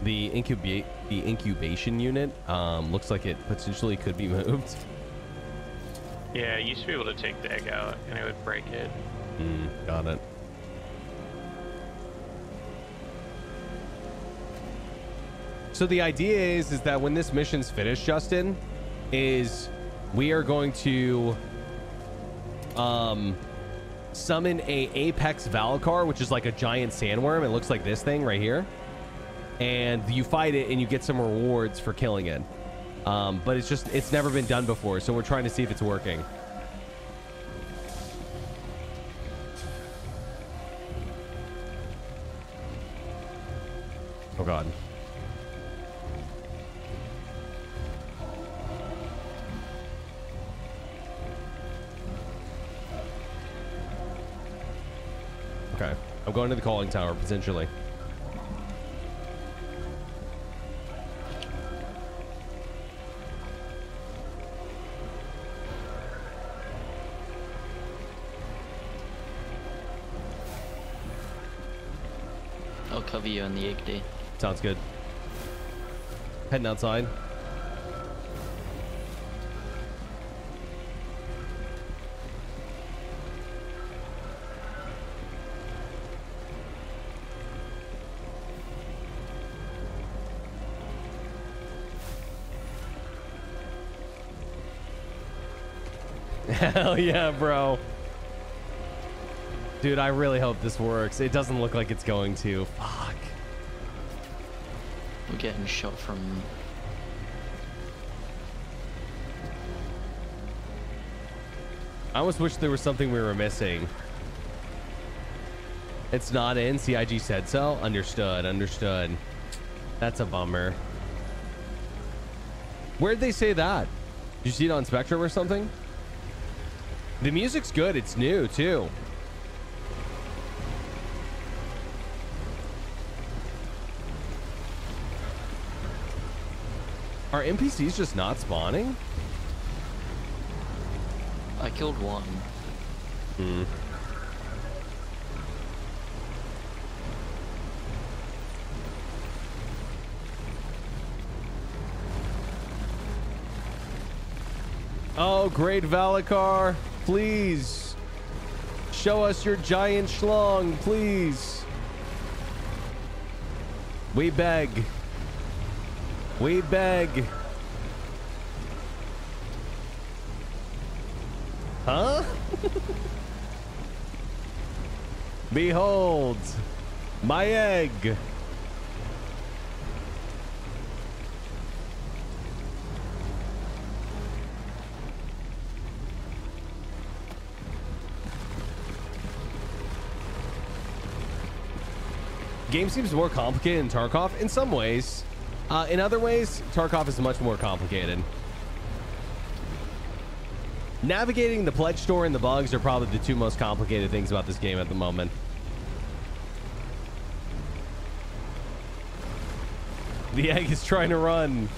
The incubation unit looks like it potentially could be moved. Yeah, you used to be able to take the egg out and it would break it. Got it. So the idea is that when this mission's finished, Justin, is we are going to summon a Apex Valacar, which is like a giant sandworm. It looks like this thing right here. And you fight it and you get some rewards for killing it. But it's never been done before. So we're trying to see if it's working. Oh, God. Okay. I'm going to the calling tower, potentially. I'll cover you in the XD. Sounds good. Heading outside. Hell yeah, bro. Dude, I really hope this works. It doesn't look like it's going to. Fuck. We're getting shot from... I almost wish there was something we were missing. It's not in. CIG said so. Understood. Understood. That's a bummer. Where'd they say that? Did you see it on Spectrum or something? The music's good. It's new, too. Are NPCs just not spawning? I killed one. Hmm. Oh, great Valakar. Please. Show us your giant schlong, please. We beg. We beg. Huh? Behold, my egg. Game seems more complicated in Tarkov in some ways. In other ways, Tarkov is much more complicated. Navigating the pledge store and the bugs are probably the two most complicated things about this game at the moment. The egg is trying to run.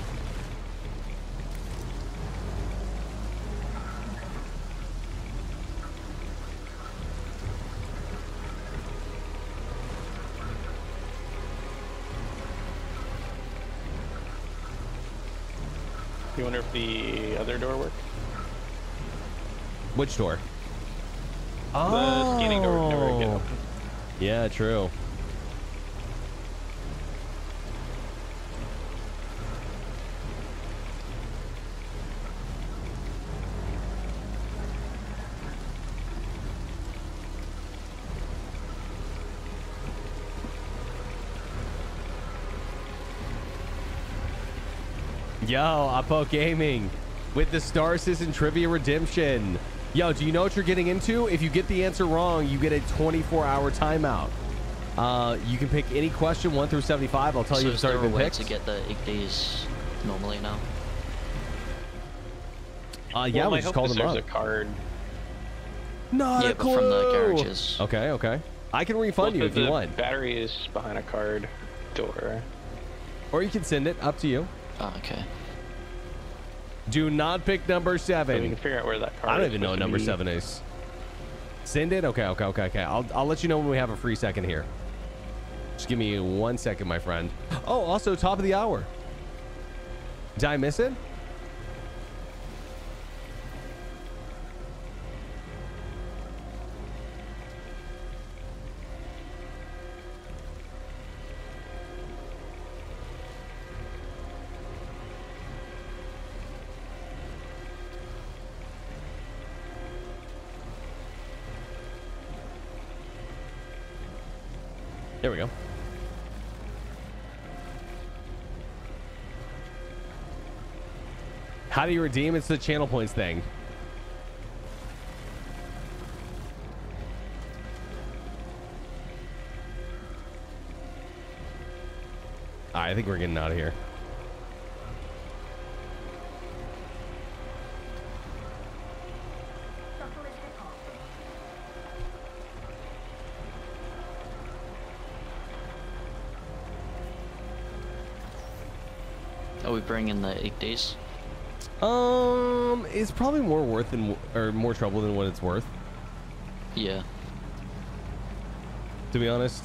You wonder if the other door worked? Which door? The scanning door would never get open. Yeah, true. Yo, Apo Gaming with the Star Citizen Trivia Redemption. Yo, do you know what you're getting into? If you get the answer wrong, you get a 24-hour timeout. You can pick any question 1 through 75. I'll tell you if it's already been picked. to get the XDs normally now? Yeah, well, we just called them up. There's a card. Not a clue. But from the garages. Okay, okay. I can refund you if you want. Battery is behind a card door. Or you can send it. Up to you. Oh, okay. Do not pick number 7. So we can figure out where that card is. I don't even know what number 7 is. Send it? Okay. I'll let you know when we have a free second here. Just give me 1 second, my friend. Oh, also top of the hour. Did I miss it? There we go. How do you redeem? It's the channel points thing. All right, I think we're getting out of here. Are we bringing the 8Ds? It's probably more worth than, or more trouble than what it's worth. Yeah. To be honest.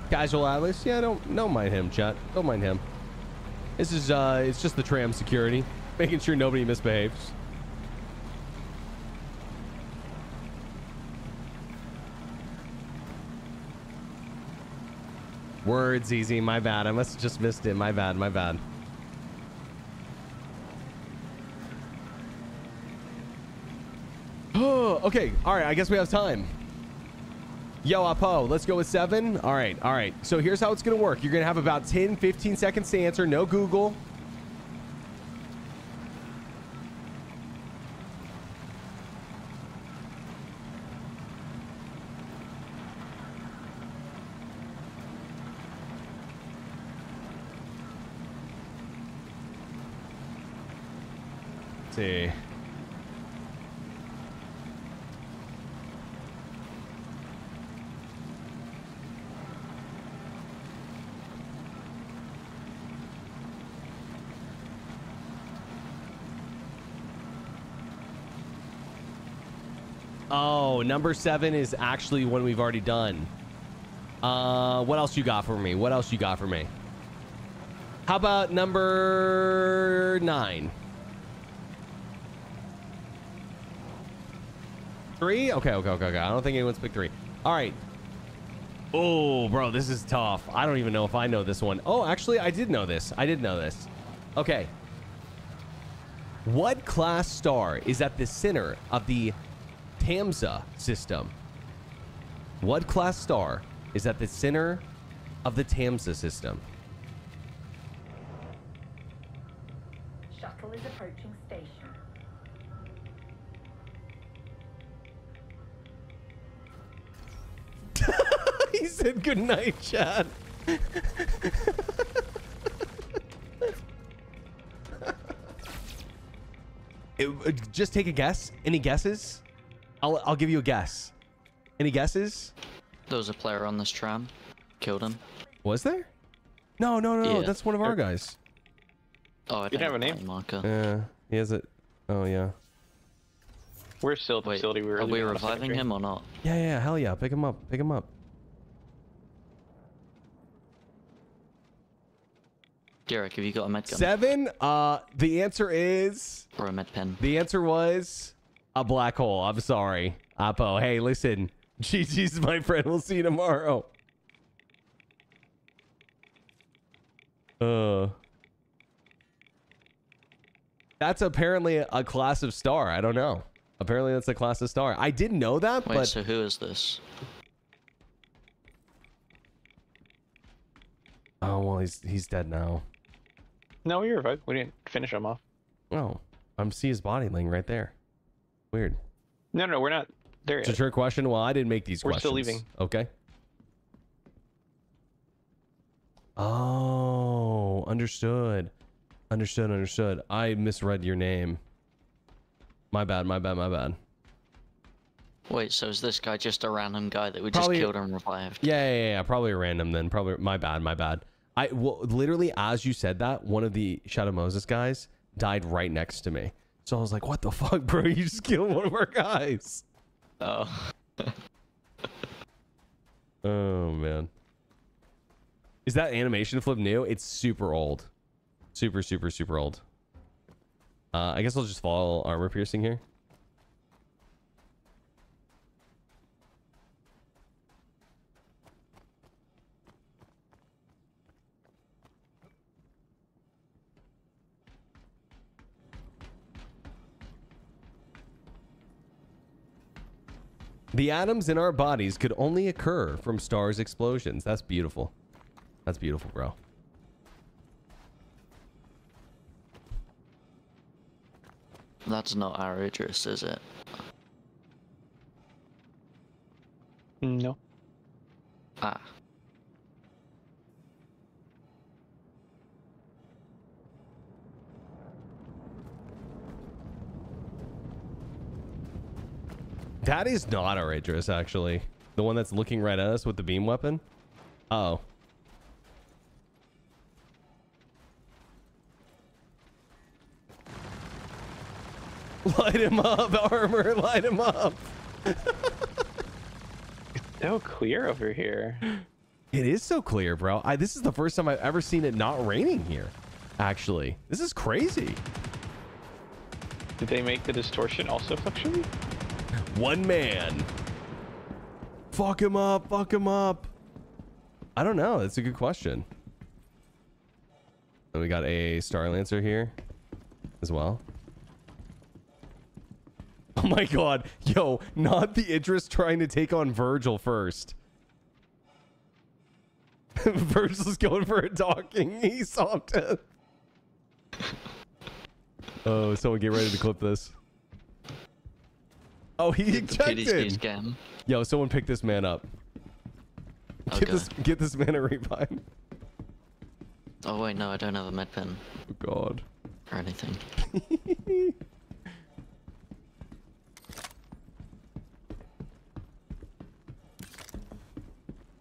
Casual Atlas, yeah, don't mind him, chat. Don't mind him. This is it's just the tram security, making sure nobody misbehaves. Words easy, my bad. I must have just missed it. My bad, my bad. Oh, okay. All right, I guess we have time. Yo, Apo, let's go with 7. All right. So here's how it's going to work. You're going to have about 10, 15 seconds to answer. No Google. Let's see. Oh, number 7 is actually one we've already done. What else you got for me? What else you got for me? How about number 9? 3? Okay. I don't think anyone's picked 3. All right. Oh, bro, this is tough. I don't even know if I know this one. Oh, actually, I did know this. Okay. What class star is at the center of the Tamsa system? What class star is at the center of the Tamsa system? Shuttle is approaching station. He said good night, Chad. Just take a guess. Any guesses? I'll give you a guess. Any guesses? There was a player on this tram. Killed him. Was there? No. Yeah. That's one of our guys. Oh, I You don't have a name? marker. Yeah, he has it. Oh, yeah. We're still at the facility. Are we reviving him or not? Yeah, hell yeah. Pick him up. Derek, have you got a med gun? 7. The answer is... Or a med pen? The answer was a black hole. I'm sorry. Apo, hey, listen. GG's, my friend. We'll see you tomorrow. That's apparently a class of star. I don't know. Apparently that's a class of star. I didn't know that, Wait, but... so who is this? Oh, well, he's dead now. No, we revived. We didn't finish him off. Oh, I'm see his body laying right there. Weird. No, we're not there It's yet. a trick question. Well, I didn't make these We're questions. still leaving. Okay. Oh, understood. I misread your name. My bad. Wait, so is this guy just a random guy that we just killed and revived? Yeah. Probably random then. Probably my bad. Well, literally as you said that, one of the Shadow Moses guys died right next to me. So I was like, what the fuck, bro? You just killed one of our guys. Oh. Oh, man. Is that animation flip new? It's super old. Super old. I guess I'll just follow armor piercing here. The atoms in our bodies could only occur from stars' explosions. That's beautiful. That's beautiful, bro. That's not our address, is it? No. Ah. That is not our Idris, actually. The one that's looking right at us with the beam weapon. Uh-oh. Light him up, armor. Light him up. It's so clear over here. It is so clear, bro. This is the first time I've ever seen it not raining here. Actually, this is crazy. Did they make the distortion also fluctuate? One man. Fuck him up. Fuck him up. I don't know. That's a good question. And we got a Star Lancer here as well. Oh my god. Yo, not the Idris trying to take on Virgil first. Virgil's going for a docking. He stopped it. Oh, someone get ready to clip this. Oh, he ejected. Yo, someone pick this man up. Okay. Get this man a revive. Oh wait, no, I don't have a med pen. Oh god. Or anything.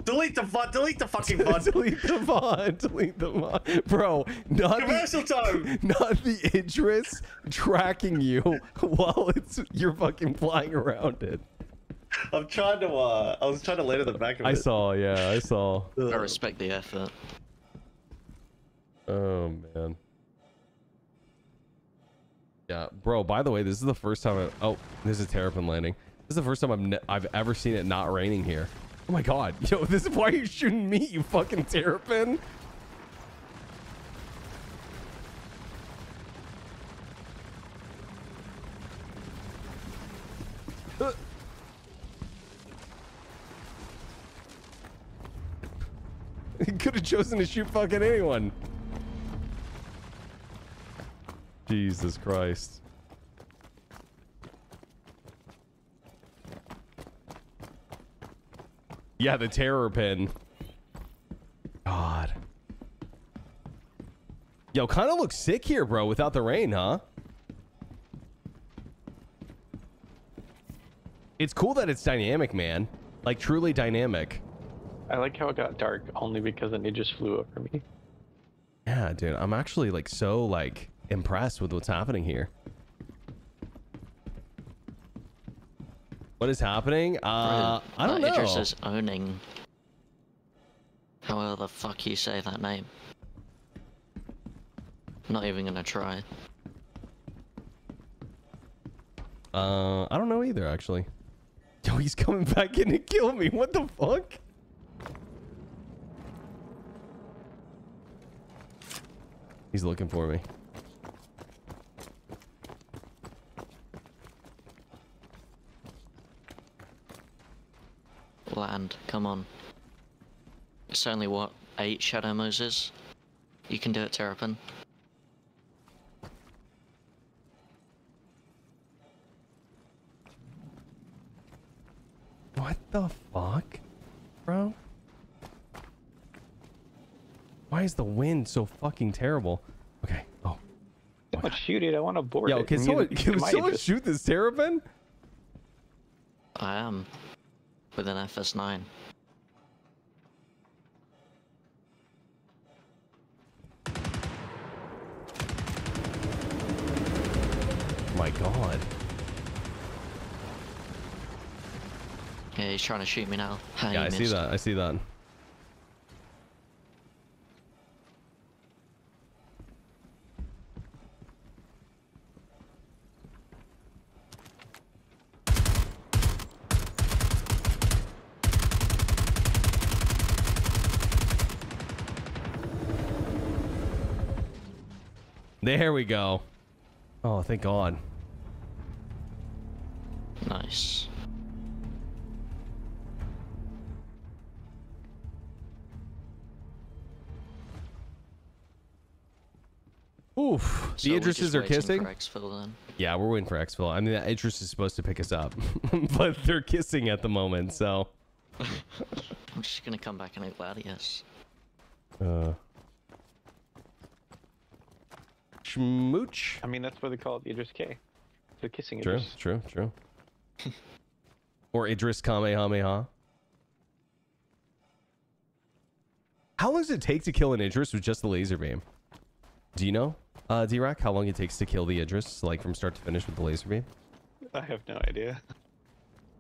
Delete the VOD. Delete the fucking VOD. Delete the VOD. Delete the VOD. Bro, not commercial time. Not the Idris tracking you while you're fucking flying around it. I'm trying to. I was trying to land in the back of it. I saw. Yeah, I saw. I respect the effort. Oh man. Yeah, bro. By the way, this is the first time. There's a Terrapin landing. This is the first time I've ever seen it not raining here. Oh my god. Yo, this is why you're shooting me, you fucking Terrapin. He could have chosen to shoot fucking anyone. Jesus Christ. Yeah, the terror pin. God. Yo, kind of looks sick here, bro, without the rain, huh? It's cool that it's dynamic, man. Like, truly dynamic. I like how it got dark only because then it just flew over me. Yeah, dude. I'm actually, like, so, like, impressed with what's happening here. What is happening? I don't know. Idris is owning. However the fuck you say that name. Not even gonna try. I don't know either, actually. Yo, he's coming back in to kill me. What the fuck? He's looking for me. Land, come on. It's only what, 8 Shadow Moses? You can do it, Terrapin. What the fuck, bro? Why is the wind so fucking terrible? Okay. Oh. Don't shoot it. I want to board Yo, it. can someone shoot this Terrapin? I am. With an FS9. My god. Yeah, he's trying to shoot me now. Yeah, I see that. I see that. There we go. Oh, thank God. Nice. Oof. So The we're Idrises just are waiting kissing? for exfil then. Yeah, we're waiting for exfil. I mean, that Idris is supposed to pick us up, but they're kissing at the moment, so. I'm just gonna come back and eat Gladius. Schmooch. I mean, that's what they call it, the Idris K. The kissing True, Idris. true. Or Idris Kamehameha. How long does it take to kill an Idris with just the laser beam? Do you know? D-Rack, how long it takes to kill the Idris, like from start to finish with the laser beam? I have no idea.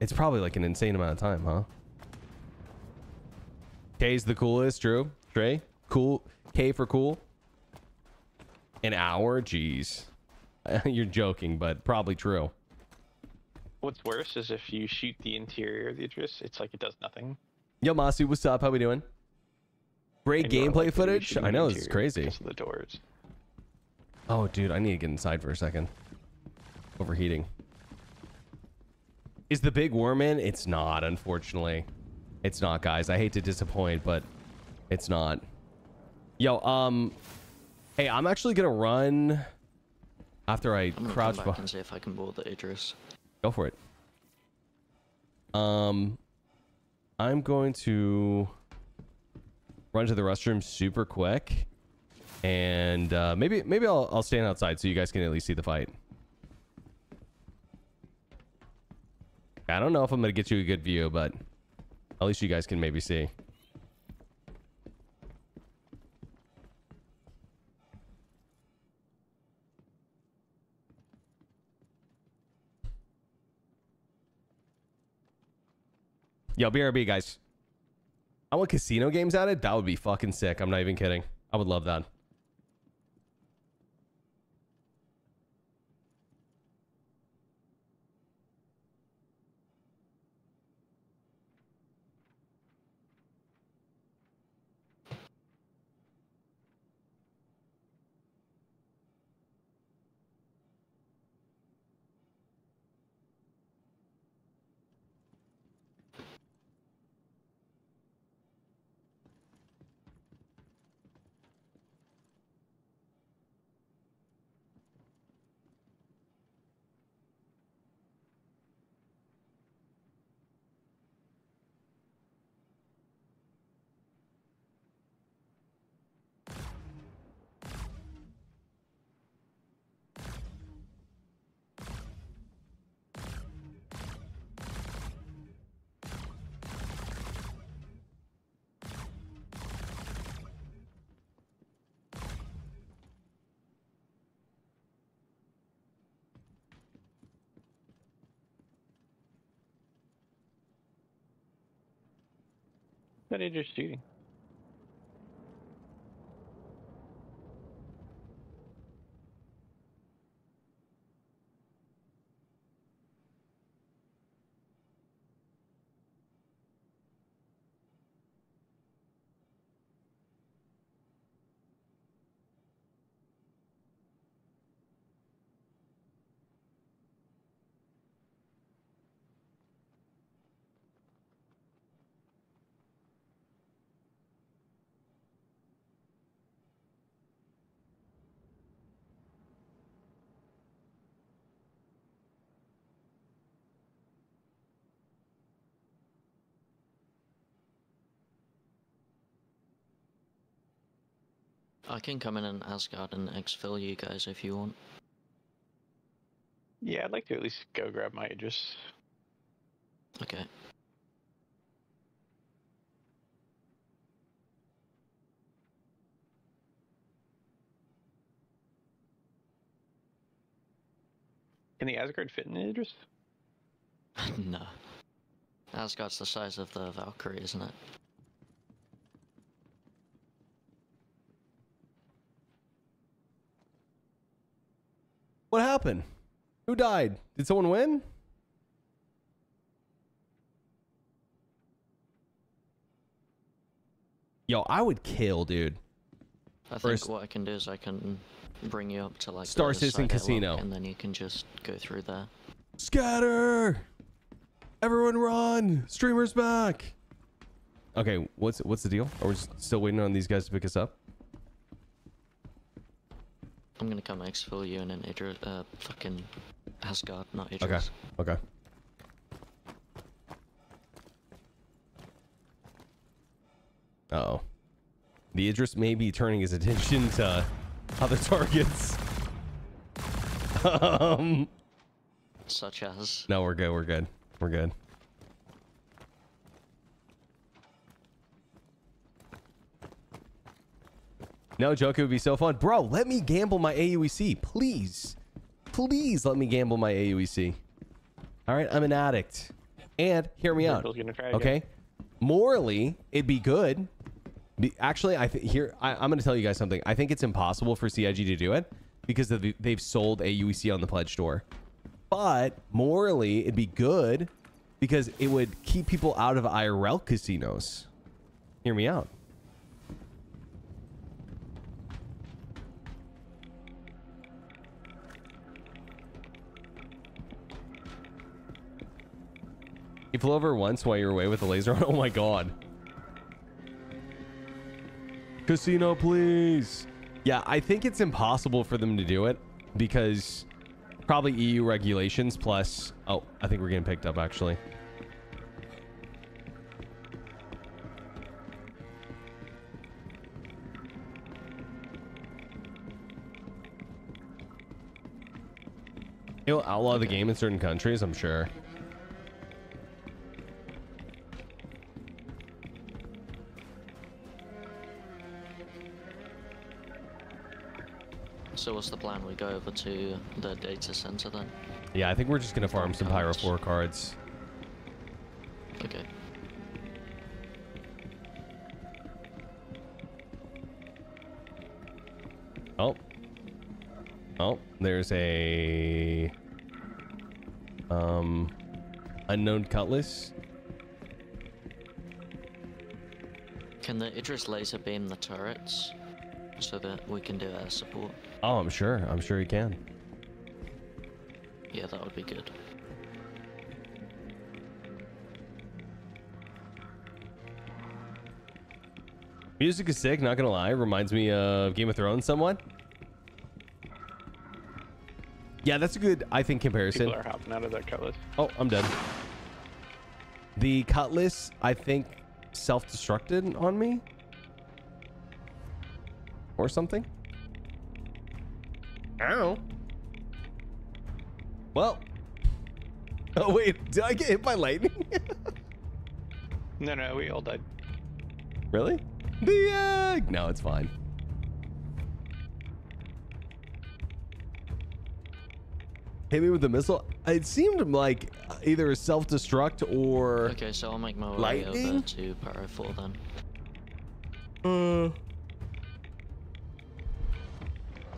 It's probably like an insane amount of time, huh? K's the coolest, Drew. Trey, cool. K for cool. An hour? Jeez. You're joking, but probably true. What's worse is if you shoot the interior of the Idris, it's like it does nothing. Yo, Masu, what's up? How we doing? Great And you're gameplay like footage. I know, this is interior crazy. because of the doors. Oh, dude, I need to get inside for a second. Overheating. Is the big worm in? It's not, unfortunately. It's not, guys. I hate to disappoint, but it's not. Yo, hey, I'm actually gonna run after I crouch come back and see if I can board the Idris. Go for it. I'm going to run to the restroom super quick, and maybe I'll stand outside so you guys can at least see the fight. I don't know if I'm gonna get you a good view, but at least you guys can maybe see. Yo, BRB, guys. I want casino games added. That would be fucking sick. I'm not even kidding. I would love that. What are you just shooting? I can come in and Asgard and exfil you guys if you want. Yeah, I'd like to at least go grab my Idris. Okay. Can the Asgard fit in the Idris? No. Asgard's the size of the Valkyrie, isn't it? What happened? Who died? Did someone win? Yo, I would kill, dude. I think what I can do is I can bring you up to like Star the Citizen side Casino. airlock, and then you can just go through there. Scatter! Everyone run! Streamer's back! Okay, what's the deal? Are we still waiting on these guys to pick us up? I'm gonna come exfil you and then Idris, fucking Asgard, not Idris. Okay. Okay. Uh-oh. The Idris may be turning his attention to other targets. Such as? No, we're good, we're good. We're good. No joke, it would be so fun. Bro, let me gamble my AUEC. Please. Please let me gamble my AUEC. All right, I'm an addict. And hear me out. Okay? Morally, it'd be good. Actually, I'm going to tell you guys something. I think it's impossible for CIG to do it because they've sold AUEC on the pledge store. But morally, it'd be good because it would keep people out of IRL casinos. Hear me out. You flew over once while you were away with the laser on. Oh my god. Casino, please. Yeah, I think it's impossible for them to do it because probably EU regulations plus... Oh, I think we're getting picked up actually. It'll outlaw the game in certain countries, I'm sure. So what's the plan? We go over to the data center then? Yeah, I think we're just gonna farm some Pyro 4 cards. Okay. Oh, there's a unknown cutlass. Can the Idris laser beam the turrets so that we can do air support? Oh, I'm sure he can. Yeah, that would be good. Music is sick, not gonna lie. Reminds me of Game of Thrones somewhat. Yeah, that's a good, I think, comparison. People are hopping out of that cutlass. Oh, I'm dead. The cutlass, I think, self-destructed on me. Or something. Ow. Well. Oh, wait. Did I get hit by lightning? No, we all died. Really? No, it's fine. Hit me with the missile. It seemed like either self-destruct or okay, so I'll make my way lightning? over to Pyro 4 then.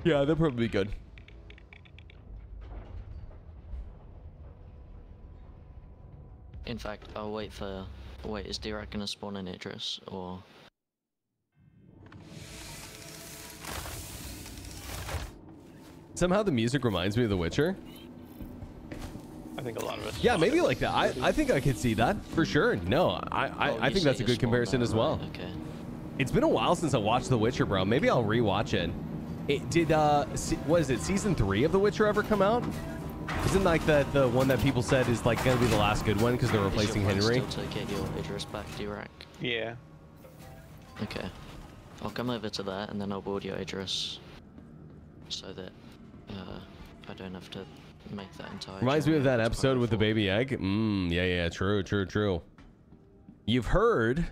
Yeah, they'll probably be good. In fact, I'll wait for... Wait, is D-Rat gonna spawn in Idris, or...? Somehow the music reminds me of The Witcher. I think a lot of us. Yeah, maybe like that. I think I could see that for sure. No, I think that's a good comparison as well. Okay. It's been a while since I watched The Witcher, bro. Maybe I'll rewatch it. It did. What is it? Season 3 of The Witcher ever come out? Isn't like the one that people said is like gonna be the last good one because they're replacing Henry? Still to get your Idris back, D-Rat? Yeah. Okay. I'll come over to that and then I'll board your Idris so that I don't have to make that entire... Reminds me of that episode with the baby egg. Yeah, true. You've heard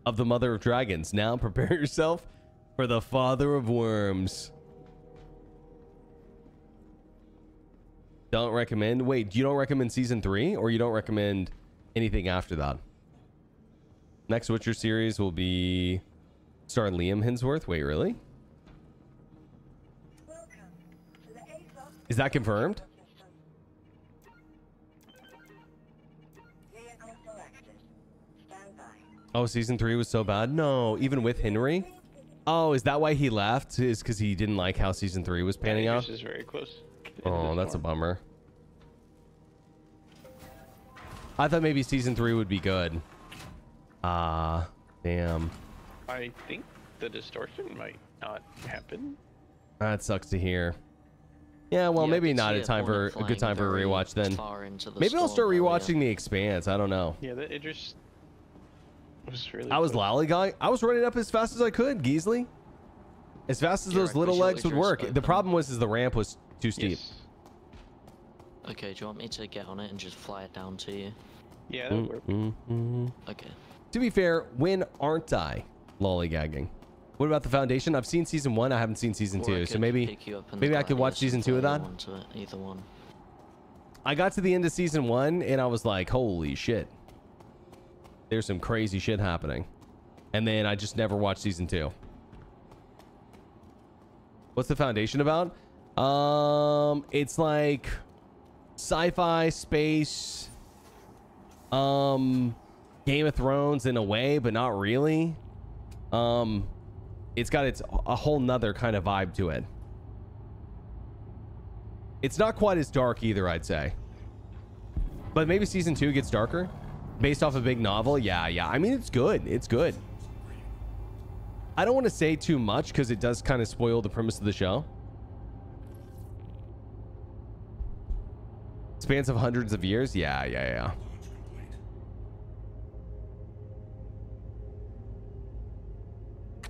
of the mother of dragons. Now prepare yourself for the father of worms. Don't recommend. Wait, you don't recommend season 3 or you don't recommend anything after that? Next Witcher series will be star Liam Hemsworth. Wait, really? Is that confirmed? Oh, season 3 was so bad? No, even with Henry? Oh, is that why he left? Is because he didn't like how season 3 was panning out? This is very close. Oh, that's a bummer. I thought maybe season 3 would be good. Damn. I think the distortion might not happen. That sucks to hear. Yeah, well, maybe not a good time for a rewatch then. Maybe I'll start rewatching The Expanse. I don't know. Yeah, it just was really. I was lollygagging. I was running up as fast as I could, Geesley. As fast as those little legs would work. The problem was the ramp was too steep. Yes. Okay, do you want me to get on it and just fly it down to you? Yeah, that would work. Okay. To be fair, when aren't I lollygagging? What about the Foundation? I've seen season 1. I haven't seen season 2. So maybe I could watch season 2 of that. Either one. I got to the end of season 1 and I was like, holy shit. There's some crazy shit happening. And then I just never watched season 2. What's the Foundation about? It's like sci-fi, space, Game of Thrones in a way, but not really. It's got a whole nother kind of vibe to it. It's not quite as dark either, I'd say. But maybe season 2 gets darker based off a big novel. Yeah. I mean, it's good. It's good. I don't want to say too much because it does kind of spoil the premise of the show. Spans of hundreds of years. Yeah.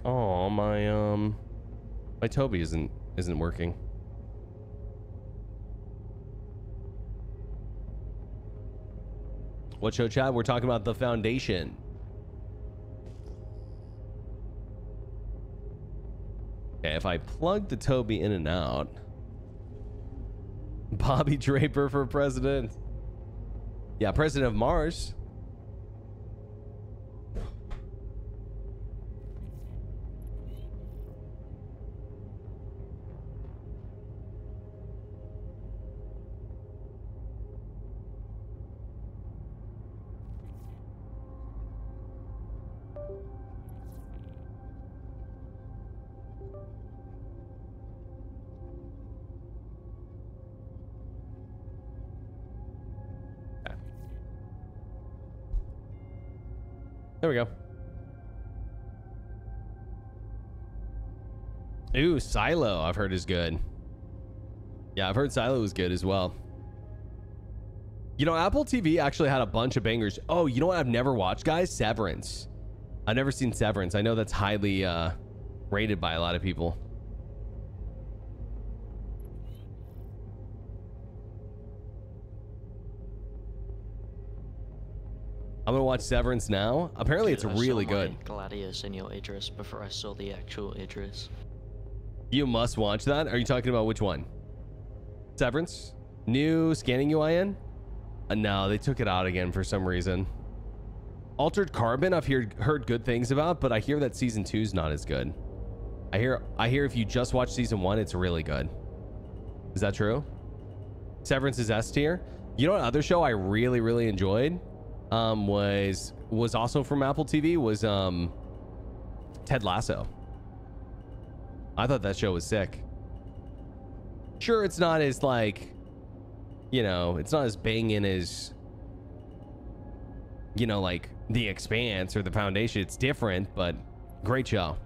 Oh, my Toby isn't working. What show, chat? We're talking about the Foundation. Okay, if I plug the Toby in and out. Bobby Draper for president. Yeah, president of Mars. There we go. Ooh, Silo, I've heard is good. Yeah, I've heard Silo is good as well. You know, Apple TV actually had a bunch of bangers. Oh, you know what I've never watched, guys? Severance. I've never seen Severance. I know that's highly rated by a lot of people. I'm gonna watch Severance now. Apparently, it's really good. Gladius in your Idris before I saw the actual Idris. You must watch that. Are you talking about which one? Severance? New scanning UIN? No, they took it out again for some reason. Altered Carbon, I've heard good things about, but I hear that season 2 is not as good. I hear if you just watch season 1, it's really good. Is that true? Severance is S tier. You know what other show I really enjoyed? Was also from Apple TV was Ted Lasso. I thought that show was sick. Sure, it's not as like, you know, it's not as banging as, you know, like The Expanse or The Foundation. It's different, but great show.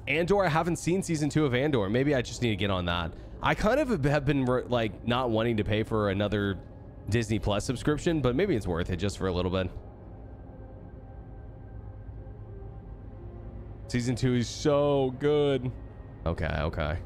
Andor, I haven't seen season 2 of Andor. Maybe I just need to get on that. I kind of have been like not wanting to pay for another Disney Plus subscription, but maybe it's worth it just for a little bit. Season 2 is so good. Okay.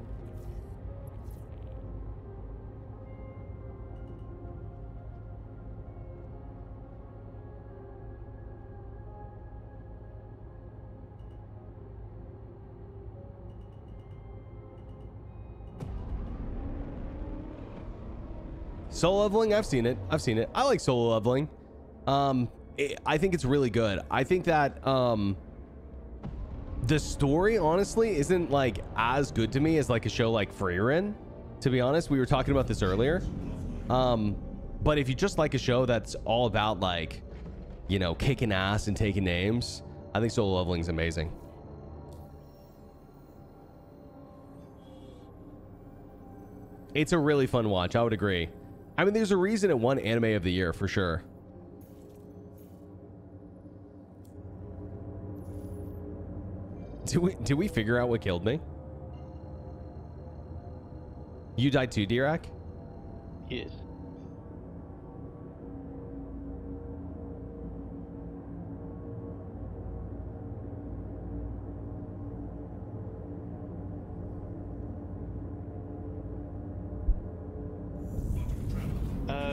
Solo Leveling, I've seen it. I like Solo Leveling. I think it's really good. I think that the story honestly isn't like as good to me as like a show like Frieren, to be honest. We were talking about this earlier. But if you just like a show that's all about like, you know, kicking ass and taking names, I think Solo Leveling is amazing. It's a really fun watch. I would agree. I mean, there's a reason it won Anime of the Year for sure. Did we figure out what killed me? You died too, Dirac? Yes.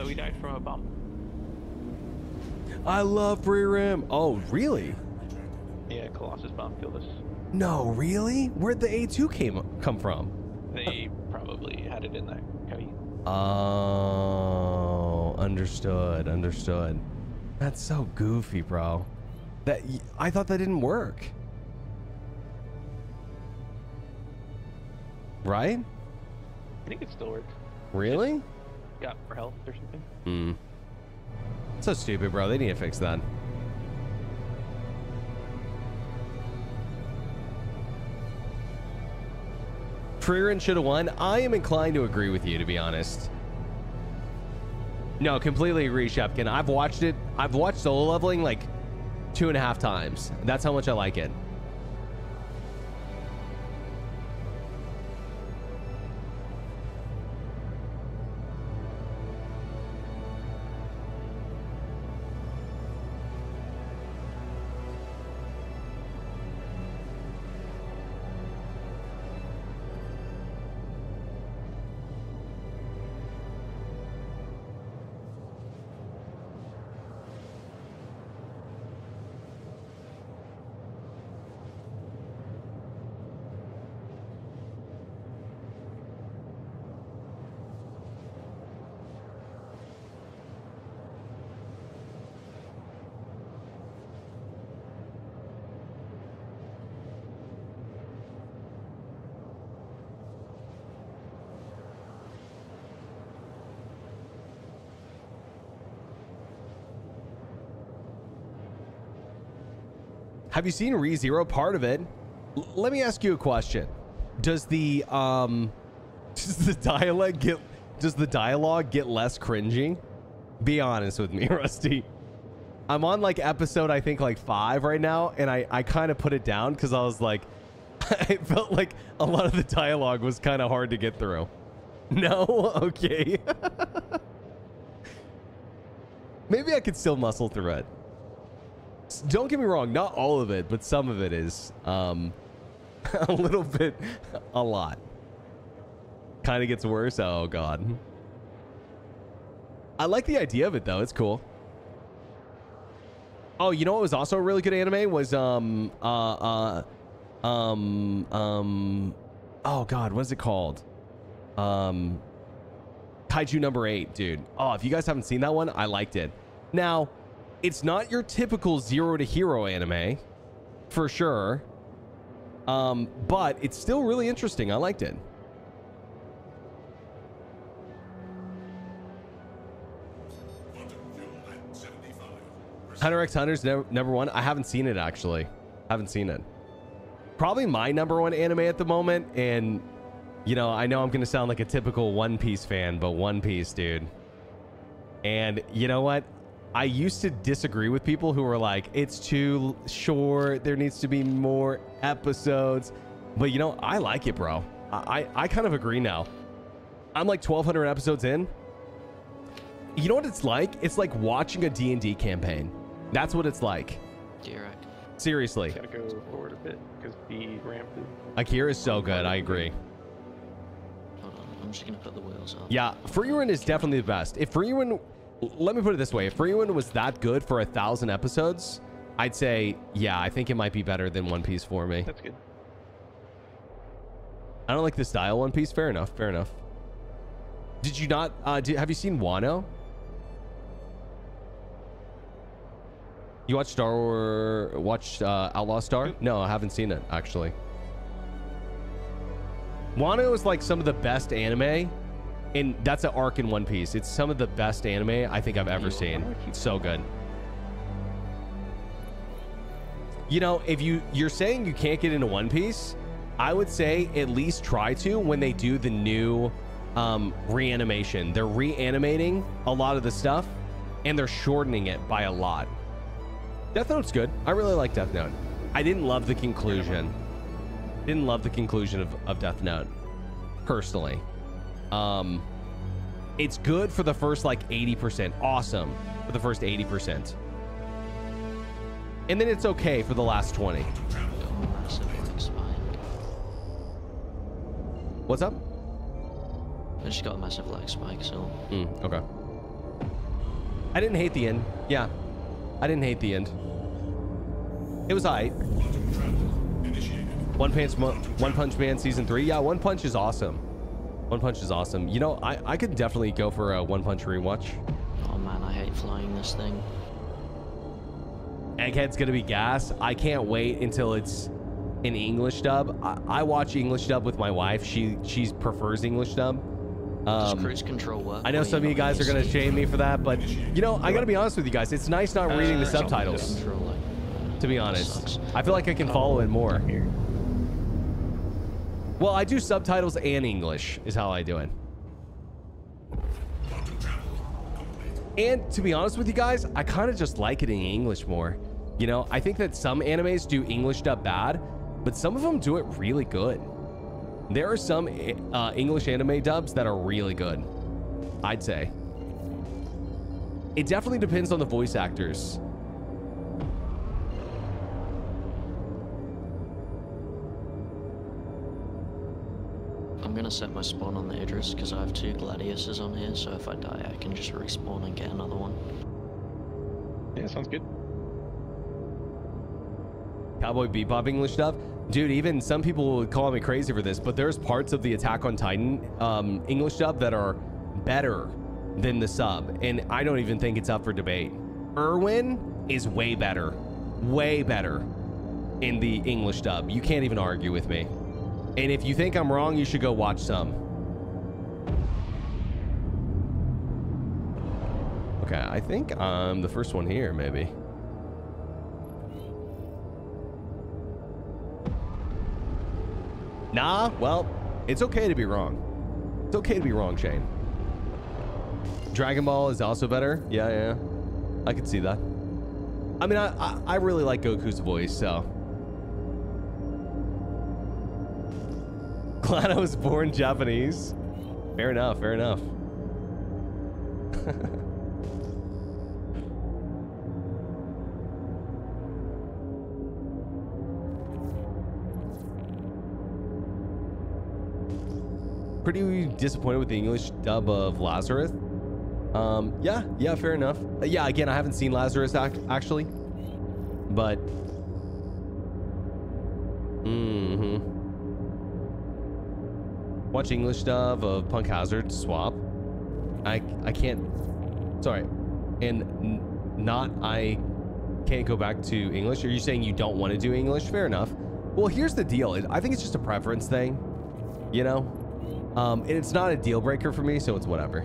We died from a bomb. I love Free Rim. Oh, really? Yeah, Colossus bomb killed us. No, really? Where'd the A2 come from? They probably had it in that cubby. Oh, understood. Understood. That's so goofy, bro. I thought that didn't work. Right? I think it still works. Really? Got more health or something. Hmm. So stupid, bro. They need to fix that. Freeran should have won. I am inclined to agree with you, to be honest. No, completely agree, Shepkin. I've watched it. I've watched solo leveling like 2.5 times. That's how much I like it. Have you seen ReZero? Part of it. Let me ask you a question. Does the dialogue get less cringy? Be honest with me, Rusty. I'm on like episode, I think like 5 right now, and I kind of put it down because I was like, I felt like a lot of the dialogue was kind of hard to get through. No? Okay. Maybe I could still muscle through it. Don't get me wrong, not all of it, but some of it is a little bit, a lot. Kind of gets worse. Oh god. I like the idea of it though. It's cool. Oh, you know what was also a really good anime was oh god, what is it called? Kaiju number 8, dude. Oh, if you guys haven't seen that one, I liked it. Now, it's not your typical zero to hero anime, for sure. But it's still really interesting. I liked it. Hunter x Hunter's number 1. I haven't seen it actually. Haven't seen it. Probably my number 1 anime at the moment. And you know, I know I'm gonna sound like a typical One Piece fan, but One Piece, dude. And you know what? I used to disagree with people who were like, it's too short, there needs to be more episodes. But you know, I like it, bro. I kind of agree now. I'm like 1,200 episodes in. You know what it's like? It's like watching a D&D campaign. That's what it's like. Direct. Seriously. Gotta go forward a bit because the ramp is... Akira is so good, I agree. Hold on, I'm just gonna put the wheels up. Yeah, Freerun is definitely the best. If Freerun... Let me put it this way. If Freerun was that good for 1,000 episodes, I'd say, yeah, I think it might be better than One Piece for me. That's good. I don't like the style One Piece. Fair enough. Fair enough. Did you not... have you seen Wano? You watched Outlaw Star? No, I haven't seen it, actually. Wano is like some of the best anime. And that's an arc in One Piece. It's some of the best anime I think I've ever seen. It's so good. You know, if you're saying you can't get into One Piece, I would say at least try to when they do the new reanimation. They're reanimating a lot of the stuff and they're shortening it by a lot. Death Note's good. I really like Death Note. I didn't love the conclusion. Didn't love the conclusion of Death Note, personally. It's good for the first like 80%. Awesome for the first 80%. And then it's okay for the last 20. What's up? I just got a massive lag spike, so... Okay. I didn't hate the end. Yeah. I didn't hate the end. It was alright. One Punch Man season 3. Yeah, One Punch is awesome. One Punch is awesome. You know, I could definitely go for a One Punch rewatch. Oh man, I hate flying this thing. Egghead's gonna be gas. I can't wait until it's in English dub. I watch English dub with my wife. She prefers English dub. Does cruise control work? I know some of you guys are gonna shame me for that, but you know, I gotta be honest with you guys. It's nice not reading the subtitles. To be honest, I feel like I can follow it more. Well, I do subtitles and English is how I do it. And to be honest with you guys, I kind of just like it in English more. You know, I think that some animes do English dub bad, but some of them do it really good. There are some English anime dubs that are really good, I'd say. It definitely depends on the voice actors. I'm gonna set my spawn on the Idris because I have 2 Gladiuses on here, so if I die I can just respawn and get another one. Yeah, sounds good. Cowboy Bebop English dub? Dude, even some people would call me crazy for this, but there's parts of the Attack on Titan English dub that are better than the sub, and I don't even think it's up for debate. Irwin is way better in the English dub. You can't even argue with me. And if you think I'm wrong, you should go watch some. Okay, I think I'm the first one here, maybe. Nah, well, it's okay to be wrong. It's okay to be wrong, Shane. Dragon Ball is also better. Yeah. I could see that. I mean, I really like Goku's voice, so. Glad I was born Japanese. Fair enough, fair enough. Pretty disappointed with the English dub of Lazarus. Yeah, fair enough. Yeah, again, I haven't seen Lazarus actually, but watch English dub of Punk Hazard swap. I can't. Sorry, and I can't go back to English. Are you saying you don't want to do English? Fair enough. Well, here's the deal. I think it's just a preference thing, you know. And it's not a deal breaker for me, so it's whatever.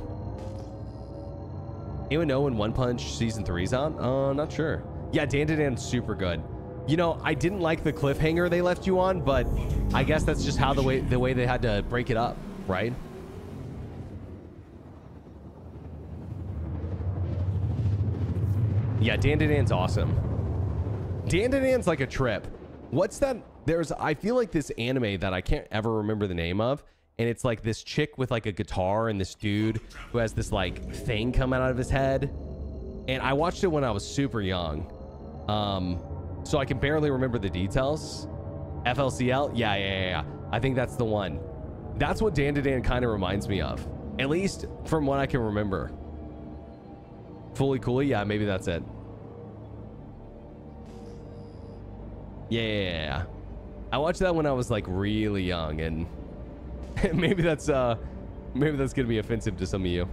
Anyone know when One Punch season 3's out? Not sure. Yeah, Dan to Dan's super good. You know, I didn't like the cliffhanger they left you on, but I guess that's just how the way they had to break it up, right? Yeah, Dan to Dan's awesome. Dan to Dan's like a trip. What's that? I feel like this anime that I can't ever remember the name of. And it's like this chick with like a guitar and this dude who has this like thing coming out of his head. And I watched it when I was super young. So I can barely remember the details. FLCL? Yeah. I think that's the one. That's what Dan to Dan kind of reminds me of. At least from what I can remember. Fully Cooley? Yeah, maybe that's it. Yeah. I watched that when I was like really young, and maybe that's gonna be offensive to some of you.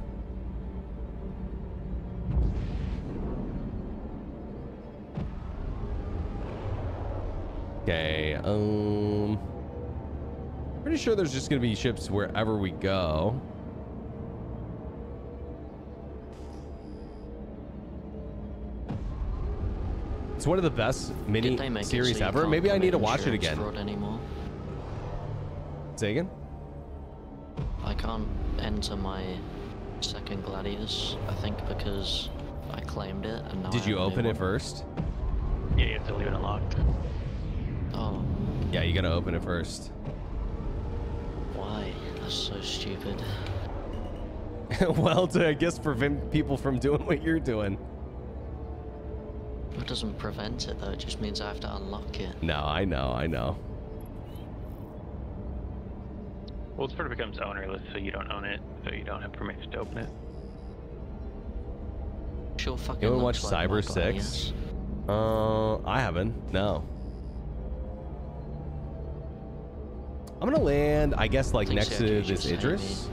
Okay, pretty sure there's just gonna be ships wherever we go. It's one of the best mini series ever. Maybe I need to watch it again. Say again? I can't enter my second Gladius, I think, because I claimed it and now Did you open it first? Yeah, you have to leave it unlocked. Oh. Yeah, you gotta open it first. Why? That's so stupid. Well, to, I guess, prevent people from doing what you're doing. It doesn't prevent it though, it just means I have to unlock it. No, I know. Well, it sort of becomes ownerless, so you don't own it, so you don't have permission to open it. Sure fucking You wanna watch looks like Cyber my 6? Gladius. I haven't. No. I'm gonna land, I guess, like next to this Idris.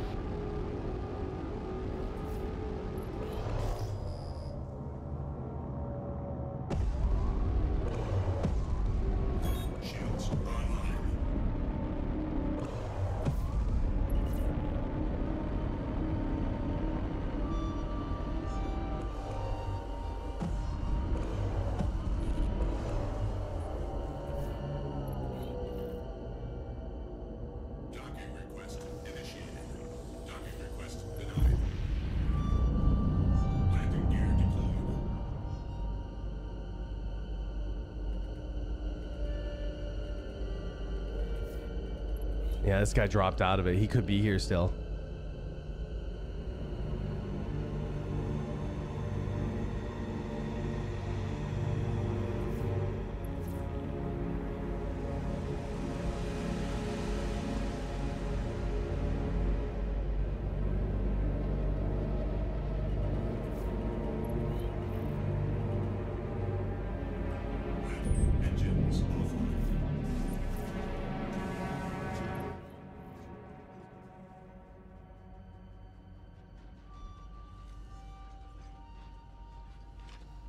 Yeah, this guy dropped out of it. He could be here still.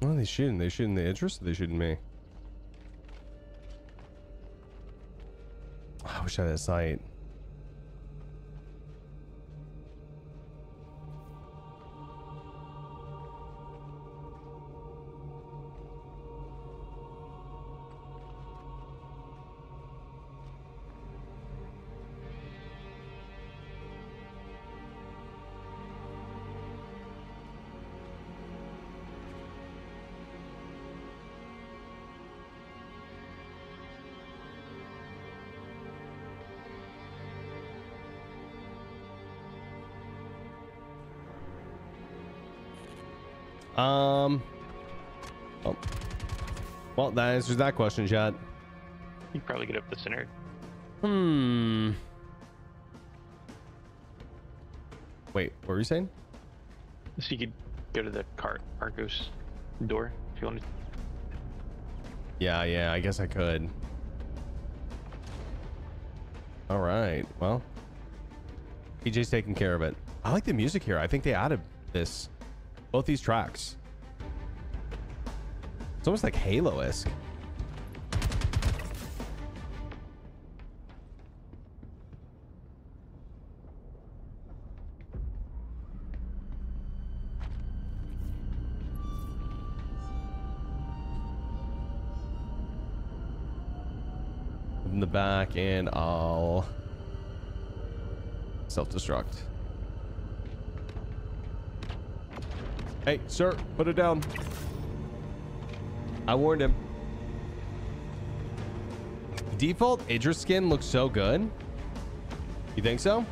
What are they shooting? They shooting the Idris or they shooting me? I wish I had a sight. Oh. Well, that answers that question, chat. You can probably get up the center. Wait, what were you saying? So you could go to the Argos door if you wanted. Yeah, I guess I could. All right, well, PJ's taking care of it. I like the music here. I think they added this, both these tracks. It's almost like Halo-esque. In the back, and I'll self-destruct. Hey, sir, put it down. I warned him. Default Idris skin looks so good. You think so?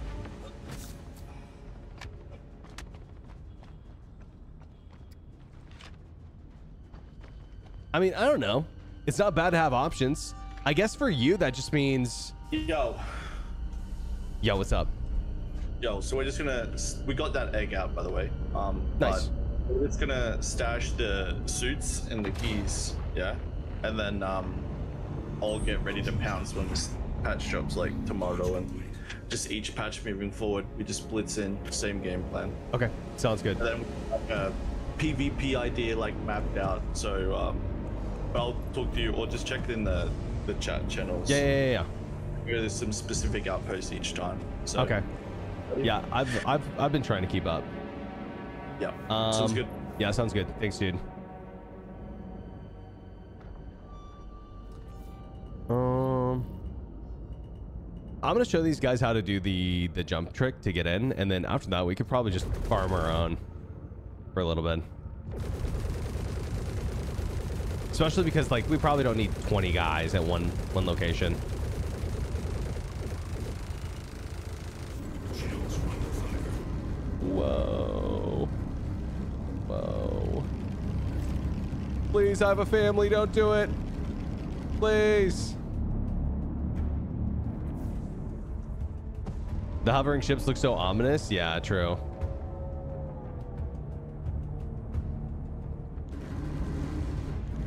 I mean, I don't know. It's not bad to have options. I guess for you, that just means... Yo, what's up? Yo, so we're just gonna... We got that egg out, by the way. Nice. We're just gonna stash the suits and the keys, yeah? And then I'll get ready to pounce when this patch drops, like, tomorrow. And just each patch moving forward, we just blitz in, same game plan. Okay, sounds good. And then we have a PvP idea, like, mapped out. So I'll talk to you, or just check in the chat channels. Yeah. There's some specific outposts each time. So. Okay. Yeah, I've been trying to keep up. Yeah, sounds good. Yeah, sounds good. Thanks, dude. I'm gonna show these guys how to do the jump trick to get in, and then after that we could probably just farm our own for a little bit. Especially because, like, we probably don't need 20 guys at one location. Whoa. Please, I have a family. Don't do it. Please. The hovering ships look so ominous. Yeah, true.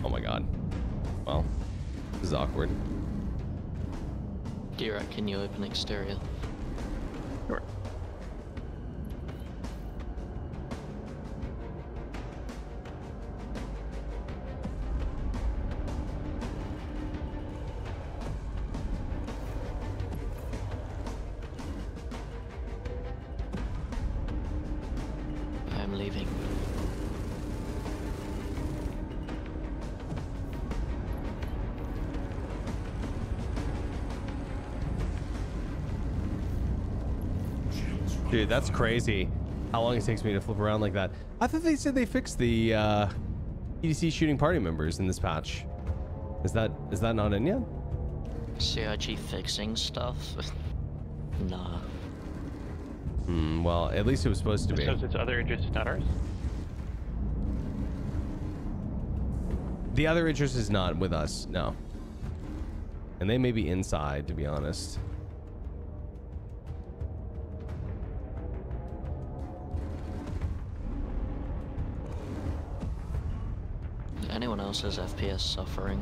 Oh my god. Well, this is awkward. D-Rat, can you open exterior? Sure. I am leaving. Dude, that's crazy. How long it takes me to flip around like that. I thought they said they fixed the EDC shooting party members in this patch. Is that not in yet? CIG fixing stuff? Nah. Well, at least it was supposed to be. So it's other interest, not ours? The other interest is not with us, no. And they may be inside, to be honest. Anyone else's FPS suffering?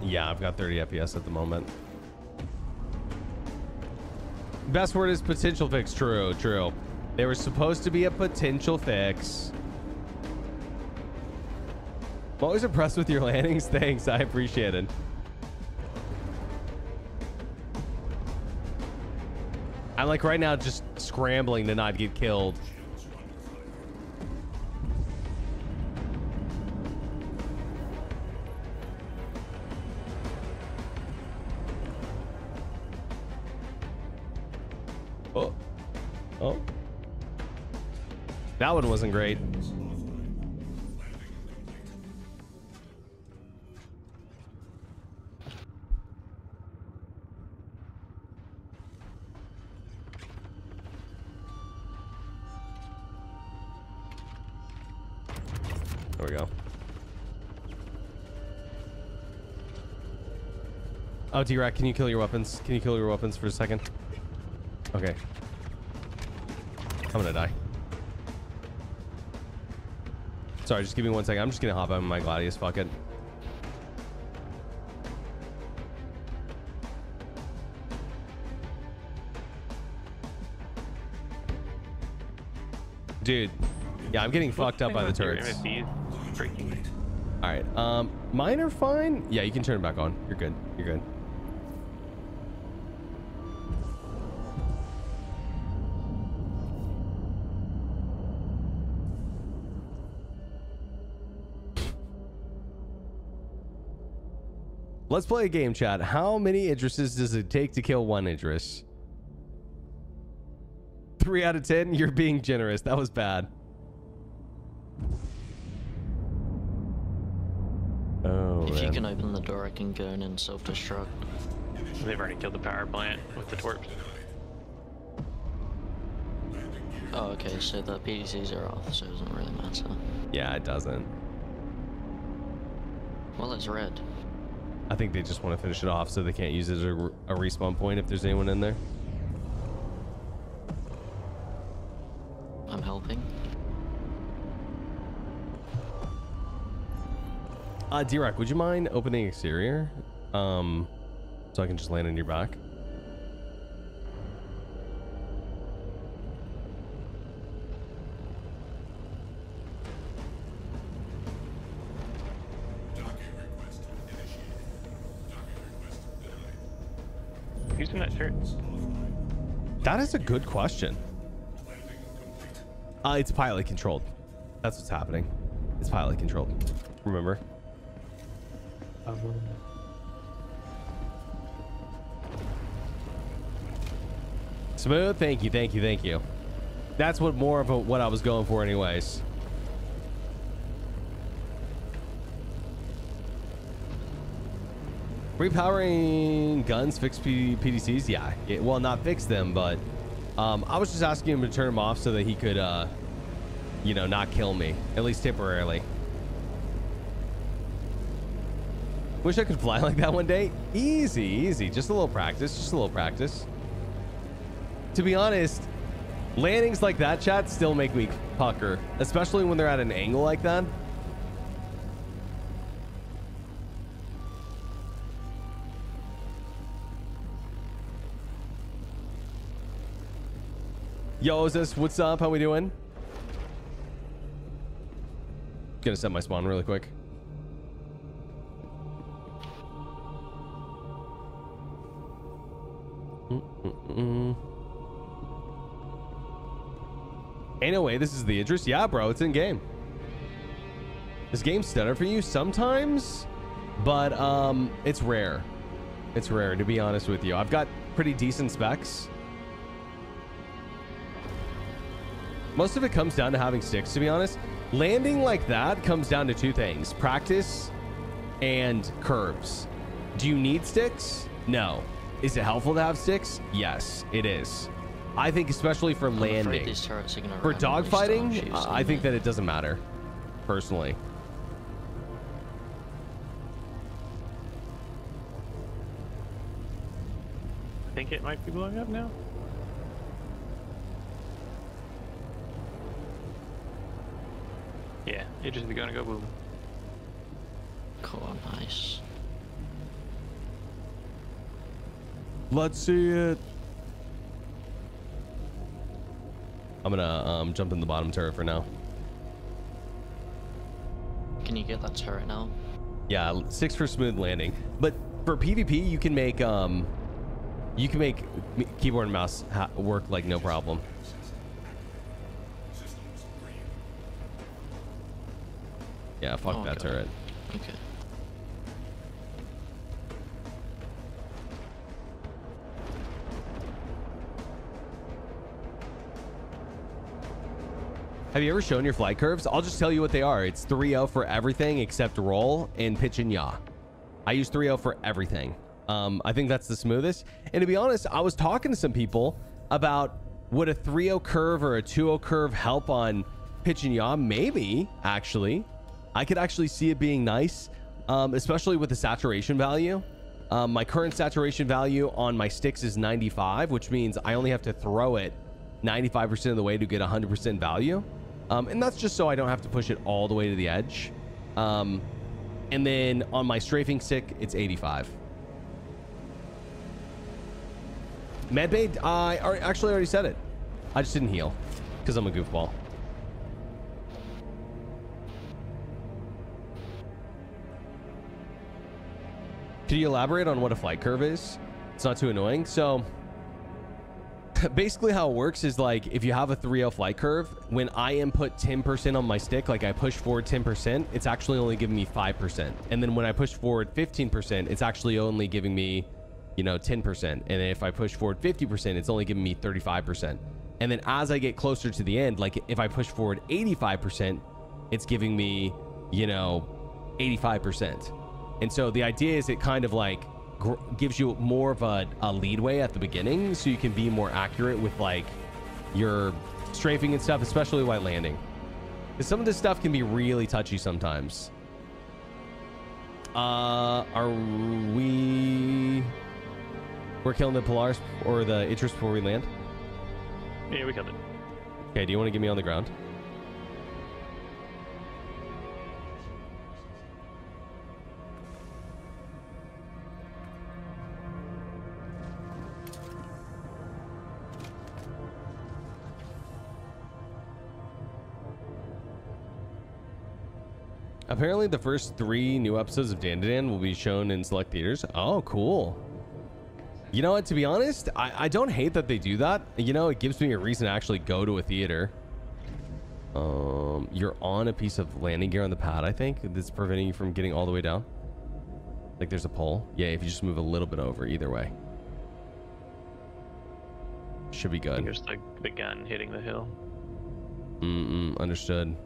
Yeah, I've got 30 FPS at the moment. Best word is potential fix. True, true. They were supposed to be a potential fix. I'm always impressed with your landings. Thanks, I appreciate it. I'm like right now just scrambling to not get killed. Oh. Oh. That one wasn't great. There we go. Oh, D-Rack, can you kill your weapons? Can you kill your weapons for a second? Okay. I'm gonna die. Sorry, just give me 1 second. I'm just gonna hop on my Gladius. Fuck it. Dude. Yeah, I'm getting fucked up by the turrets. Alright, mine are fine. Yeah, you can turn it back on. You're good. You're good. Let's play a game, chat. How many Idrises does it take to kill one Idris? 3 out of 10? You're being generous. That was bad. Oh, If you man. can open the door, I can go in and self-destruct. They've already killed the power plant with the torps. Oh, okay, so the PDCs are off, so it doesn't really matter. Yeah, it doesn't. Well, it's red. I think they just want to finish it off so they can't use it as a respawn point if there's anyone in there. I'm helping. D-Rock, would you mind opening exterior? So I can just land on your back. Who's in that turret? That is a good question. It's pilot controlled. That's what's happening. It's pilot controlled. Remember? Smooth. Thank you. Thank you. Thank you. That's what more of what I was going for anyways. Repowering guns fix PDCs? Yeah. Well, not fix them, but I was just asking him to turn them off so that he could, you know, not kill me, at least temporarily. Wish I could fly like that one day. Easy, easy. Just a little practice. Just a little practice. To be honest, Landings like that, chat, still make me pucker, especially when they're at an angle like that. Yo, Ozus, what's up? How we doing? Gonna set my spawn really quick. Ain't no way this is the Idris. Yeah, bro, it's in game. This game's stutter for you sometimes, but it's rare. It's rare, to be honest with you. I've got pretty decent specs. Most of it comes down to having sticks, to be honest. Landing like that comes down to two things: practice and curves. Do you need sticks? No. Is it helpful to have sticks? Yes, it is. I think especially for landing. For dogfighting, I think that it doesn't matter, personally. I think it might be blowing up now. Yeah, it just be gonna go boom. Cool, nice. Let's see it. I'm gonna jump in the bottom turret for now. Can you get that turret now? Yeah, 6 for smooth landing. But for PvP, you can make keyboard and mouse work like no problem. Yeah, fuck that turret. Okay. Have you ever shown your flight curves? I'll just tell you what they are. It's 3-0 for everything except roll and pitch and yaw. I use 3-0 for everything. I think that's the smoothest. And to be honest, I was talking to some people about would a 3-0 curve or a 2-0 curve help on pitch and yaw? Maybe, actually. I could actually see it being nice, especially with the saturation value. My current saturation value on my sticks is 95, which means I only have to throw it 95% of the way to get 100% value. And that's just so I don't have to push it all the way to the edge. And then on my strafing stick, it's 85. Medbay, I actually already said it. I just didn't heal because I'm a goofball. Could you elaborate on what a flight curve is? It's not too annoying. So basically how it works is like if you have a 3-0 flight curve, when I input 10% on my stick, like I push forward 10%, it's actually only giving me 5%. And then when I push forward 15%, it's actually only giving me, 10%. And if I push forward 50%, it's only giving me 35%. And then as I get closer to the end, like if I push forward 85%, it's giving me, 85%. And so the idea is it kind of like gives you more of a leadway at the beginning, so you can be more accurate with like your strafing and stuff, especially while landing. Because some of this stuff can be really touchy sometimes. We're killing the Polaris or the Idris before we land? Yeah, we killed it. Okay, do you want to get me on the ground? Apparently the first 3 new episodes of Dan to Dan will be shown in select theaters. Oh, cool. You know what, to be honest, I don't hate that they do that. It gives me a reason to actually go to a theater. You're on a piece of landing gear on the pad, I think, that's preventing you from getting all the way down. Like there's a pole. Yeah, if you just move a little bit over, either way. Should be good. Just like the gun hitting the hill. Understood.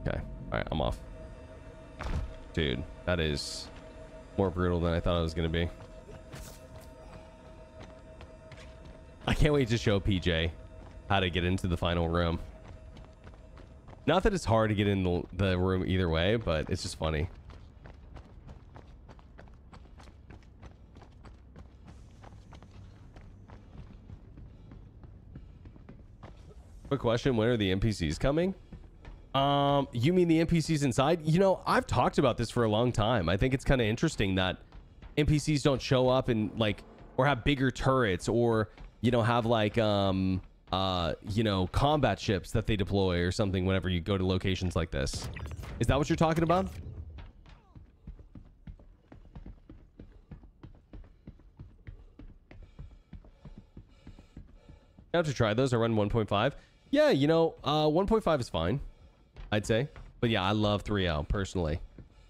Okay. All right, I'm off. Dude, that is more brutal than I thought it was going to be. I can't wait to show PJ how to get into the final room. Not that it's hard to get in the room either way, but it's just funny. Quick question, when are the NPCs coming? You mean the NPCs inside? You know, I've talked about this for a long time. I think it's kind of interesting that NPCs don't show up and like, or have bigger turrets, or, you know, have like, you know, combat ships that they deploy or something whenever you go to locations like this. Is that what you're talking about? I have to try those. I run 1.5. Yeah, you know, 1.5 is fine, I'd say. But yeah, I love 3.0 personally.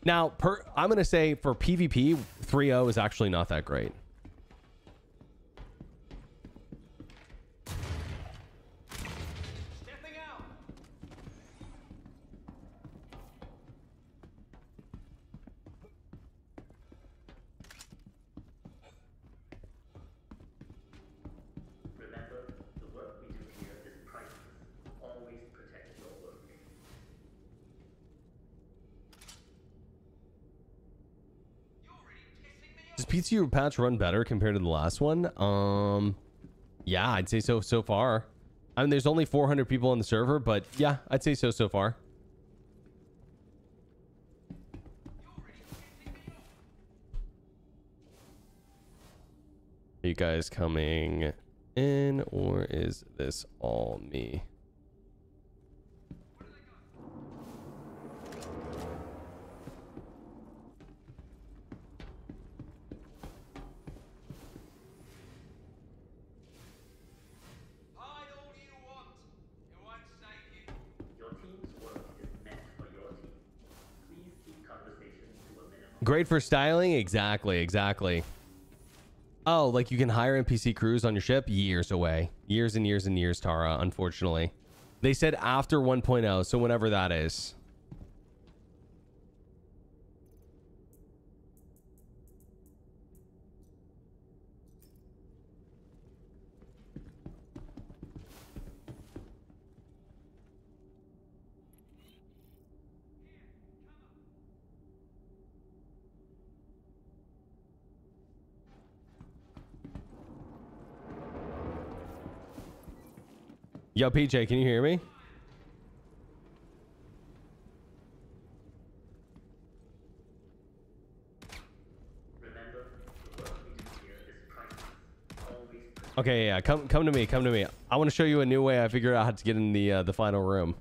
Now, I'm going to say for PvP, 3.0 is actually not that great. Does PTU patch run better compared to the last one? Yeah, I'd say so far. I mean, there's only 400 people on the server, but yeah, I'd say so far. Are you guys coming in, or is this all me? Great for styling. Exactly. Oh, like you can hire NPC crews on your ship? Years away. Years and years and years, Tara, unfortunately. They said after 1.0, so whenever that is. Yo, PJ, can you hear me? Okay, yeah, come to me, come to me. I want to show you a new way I figured out how to get in the final room.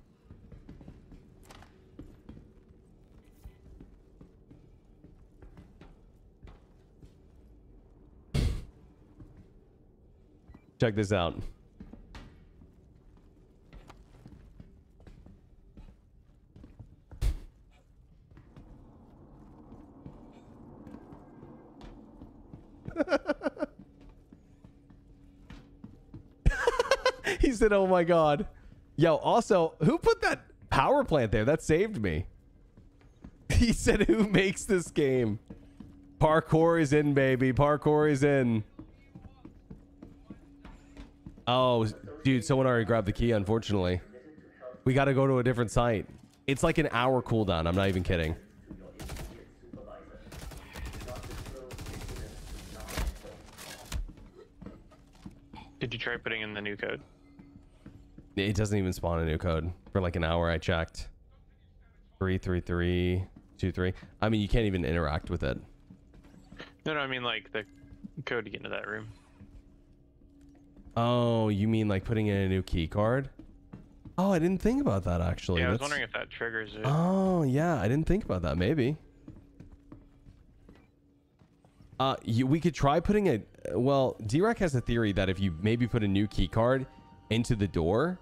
Check this out. He said, oh my god. Yo, also, who put that power plant there? That saved me. He said, who makes this game? Parkour is in, baby. Parkour is in. Oh, dude, someone already grabbed the key, unfortunately. We got to go to a different site. It's like an hour cooldown. I'm not even kidding. Did you try putting in the new code? It doesn't even spawn a new code for like an hour. I checked. 33323. I mean, you can't even interact with it. No, I mean like the code to get into that room. Oh, you mean like putting in a new key card? Oh, I didn't think about that actually. Yeah, I was wondering if that triggers it. Oh, yeah, I didn't think about that. Maybe. We could try putting a... Well, D-Rec has a theory that if you maybe put a new key card into the door,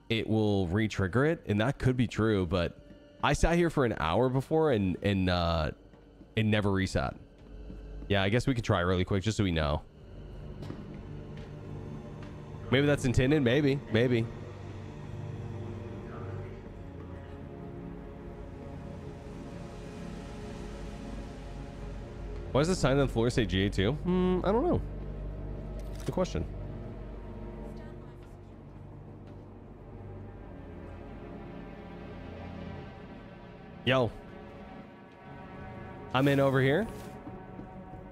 it will re-trigger it, and that could be true, but I sat here for an hour before and it never reset. Yeah, I guess we could try really quick just so we know. Maybe that's intended. Maybe. Why does the sign on the floor say GA2? I don't know. Good question. Yo. I'm in over here.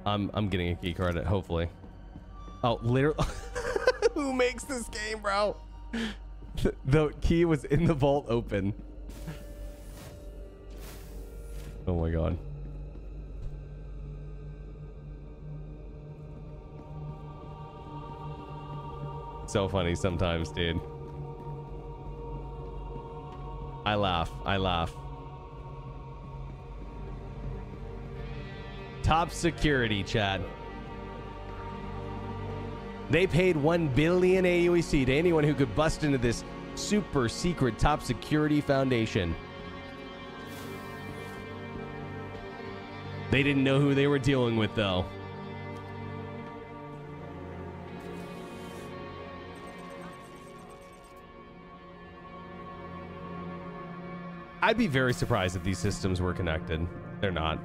I'm getting a key card, hopefully. Oh, literally. Who makes this game, bro? The key was in the vault open. Oh my god. So funny sometimes, dude. I laugh. I laugh. Top security, Chad. They paid 1 billion AUEC to anyone who could bust into this super secret top security foundation. They didn't know who they were dealing with, though. I'd be very surprised if these systems were connected. They're not.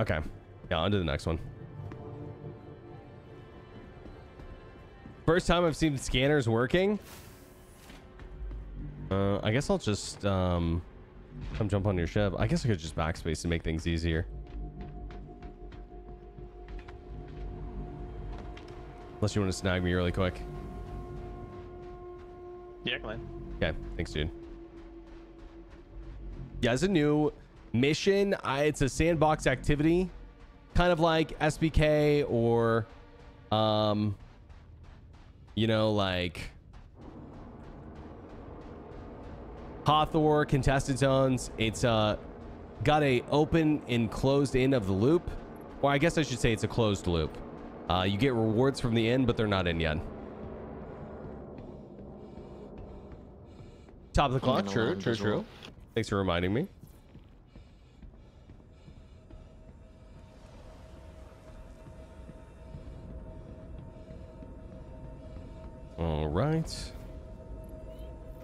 Okay. Yeah, on to the next one. First time I've seen the scanners working. I guess I'll just come jump on your ship. I guess I could just backspace and make things easier. Unless you want to snag me really quick. Yeah, Glenn. Okay, thanks, dude. Yeah, it's a new mission. It's a sandbox activity, kind of like SBK or, you know, like Hawthorne contested zones. It's got a open and closed end of the loop, or I guess I should say it's a closed loop. You get rewards from the end, but they're not in yet. Top of the clock. True. Thanks for reminding me. All right.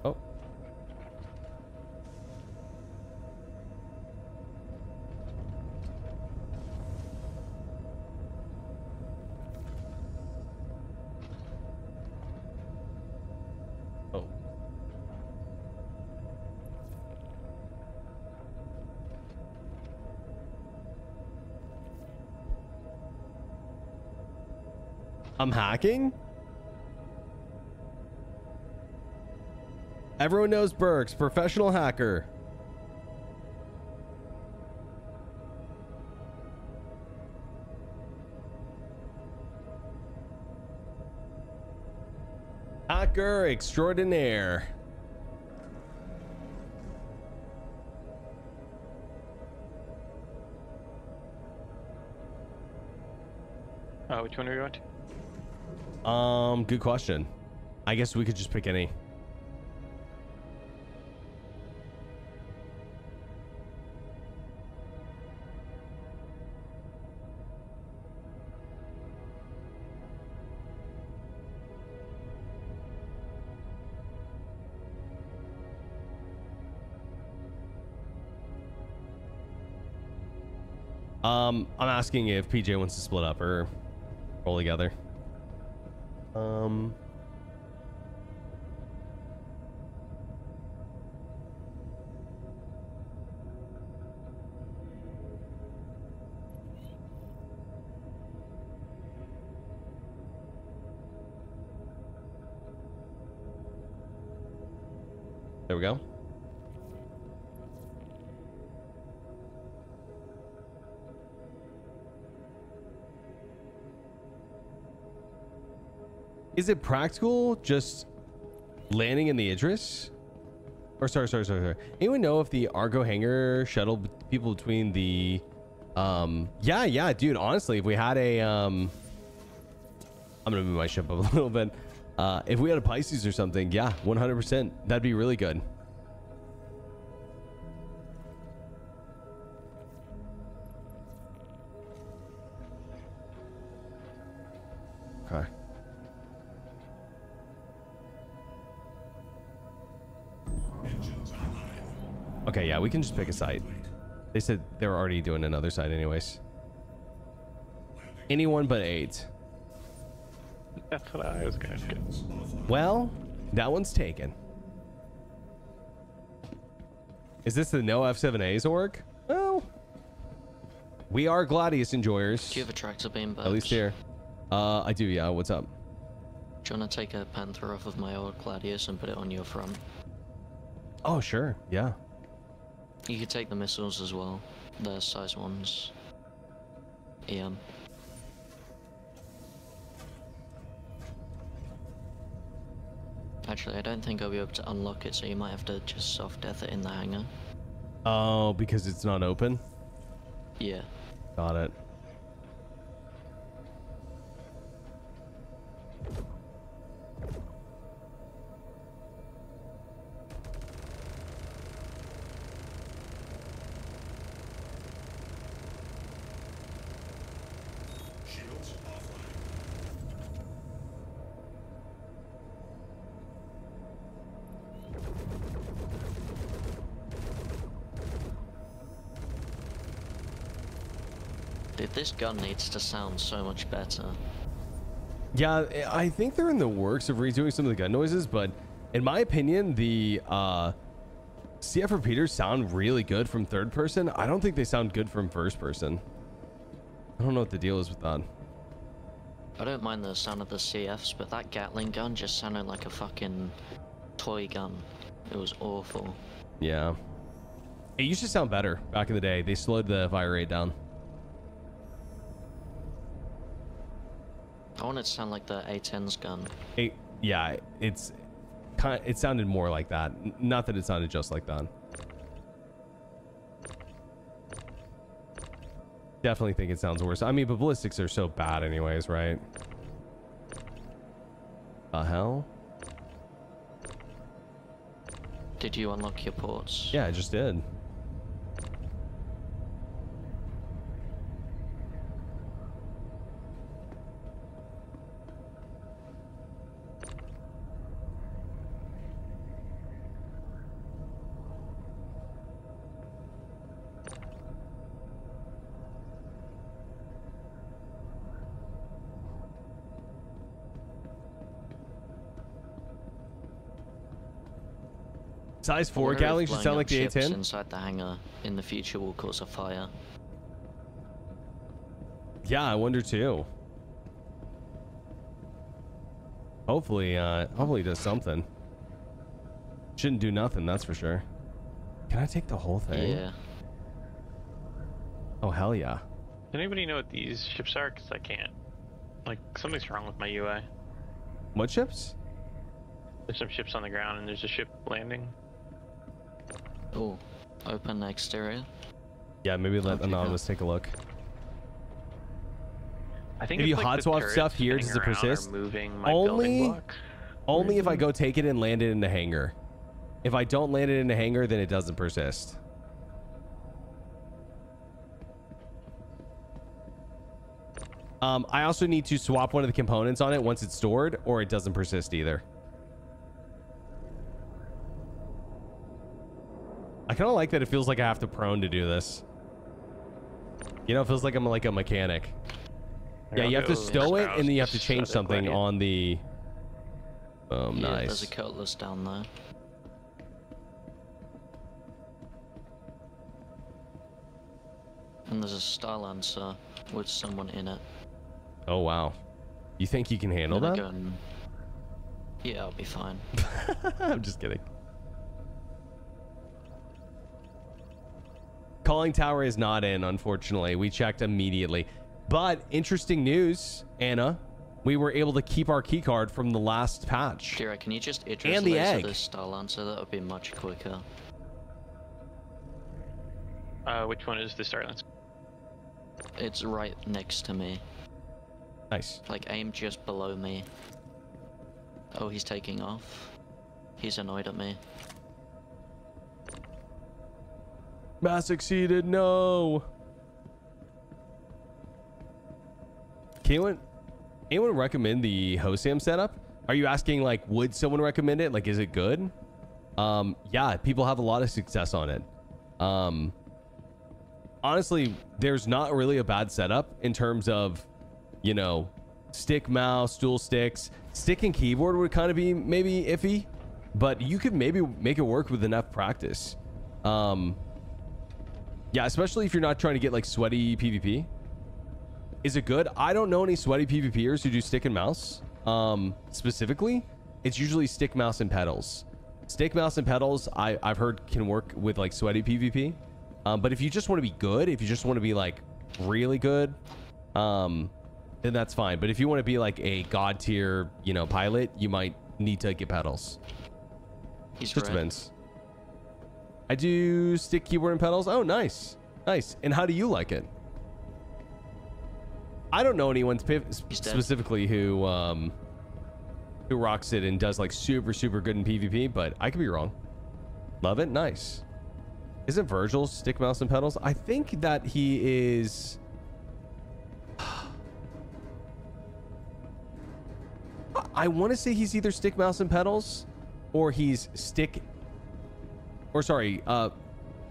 Oh. Oh. I'm hacking? Everyone knows Berks, professional hacker. Hacker extraordinaire. Which one are you going to? Good question. I guess we could just pick any. I'm asking if PJ wants to split up or roll together. There we go. Is it practical just landing in the Idris? Or sorry. Anyone know if the Argo hangar shuttled people between the yeah, dude, honestly, if we had a I'm gonna move my ship up a little bit. If we had a Pisces or something, yeah, 100%. That'd be really good. Okay. Okay, yeah, we can just pick a site. They said they were already doing another site anyways. Anyone but 8. That's what I was gonna do. Well, that one's taken. Is this the no F7A's org? Well, we are Gladius enjoyers. Do you have a tractor beam, Berks? At least here. I do, yeah. What's up? Do you want to take a Panther off of my old Gladius and put it on your front? Oh, sure. Yeah. You could take the missiles as well. The size ones. EM. Actually, I don't think I'll be able to unlock it, so you might have to just soft death it in the hangar. Oh, because it's not open? Yeah. Got it. Dude, this gun needs to sound so much better. Yeah, I think they're in the works of redoing some of the gun noises, but in my opinion, the CF repeaters sound really good from third person. I don't think they sound good from first person. I don't know what the deal is with that. I don't mind the sound of the CFs, but that Gatling gun just sounded like a fucking toy gun. It was awful. Yeah. It used to sound better back in the day. They slowed the fire rate down. I want it to sound like the A10's gun. Yeah, it's kind of, it sounded more like that. Not that it sounded just like that. Definitely think it sounds worse. I mean, but ballistics are so bad anyways, right? The hell? Did you unlock your ports? Yeah, I just did. Size 4 Gatling should sound like the A10. Inside the hangar in the future will cause a fire. Yeah, I wonder too. Hopefully, hopefully it does something. Shouldn't do nothing, that's for sure. Can I take the whole thing? Yeah. Oh, hell yeah. Does anybody know what these ships are? Because I can't. Like, something's wrong with my UI. What ships? There's some ships on the ground and there's a ship landing. Oh, open the exterior. Yeah, maybe let Anonymous take a look. I think if you hot swap stuff here, does it persist? Only if I go take it and land it in the hangar. If I don't land it in the hangar, then it doesn't persist. I also need to swap one of the components on it once it's stored, or it doesn't persist either. I kind of like that it feels like I have to prone to do this. You know, it feels like I'm like a mechanic. Yeah, you have to stow it, and then you have to change something on the... Yeah, nice. There's a cutlass down there. And there's a Star Lancer with someone in it. Oh, wow. You think you can handle that? Yeah, I'll be fine. I'm just kidding. Calling tower is not in, unfortunately. We checked immediately. But interesting news, Anna. We were able to keep our keycard from the last patch. Kira, can you just and the egg. this Star Lancer? That would be much quicker. Which one is the Star Lancer? It's right next to me. Nice. Like, aim just below me. Oh, he's taking off. He's annoyed at me. Mass succeeded, no. Can anyone recommend the Hosam setup? Are you asking, like, would someone recommend it? Like, is it good? Yeah, people have a lot of success on it. Honestly, there's not really a bad setup in terms of, you know, stick, mouse, dual sticks. Stick and keyboard would kind of be maybe iffy, but you could maybe make it work with enough practice. Yeah, especially if you're not trying to get like sweaty PvP. Is it good? I don't know any sweaty PvPers who do stick and mouse. Specifically, it's usually stick, mouse, and pedals. Stick, mouse, and pedals, I've heard can work with like sweaty PvP. But if you just want to be good, if you just want to be like really good, then that's fine. But if you want to be like a god tier, you know, pilot, you might need to get pedals. He's just right. depends. I do stick, keyboard, and pedals. Oh, nice. Nice. And how do you like it? I don't know anyone specifically who rocks it and does like super, super good in PvP, but I could be wrong. Love it. Nice. Isn't Virgil stick, mouse, and pedals? I think that he is... I want to say he's either stick, mouse, and pedals, or he's stick... Or sorry,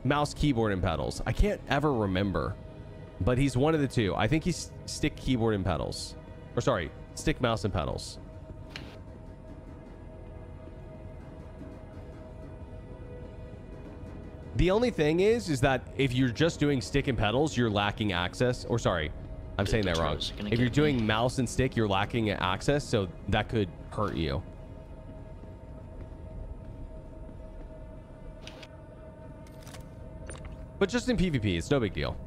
mouse, keyboard, and pedals. I can't ever remember, but he's one of the two. I think he's stick, keyboard, and pedals. Or sorry, stick, mouse, and pedals. The only thing is that if you're just doing stick and pedals, you're lacking access. Or sorry, I'm saying that wrong. If you're doing mouse and stick, you're lacking access, so that could hurt you. But just in PvP, it's no big deal.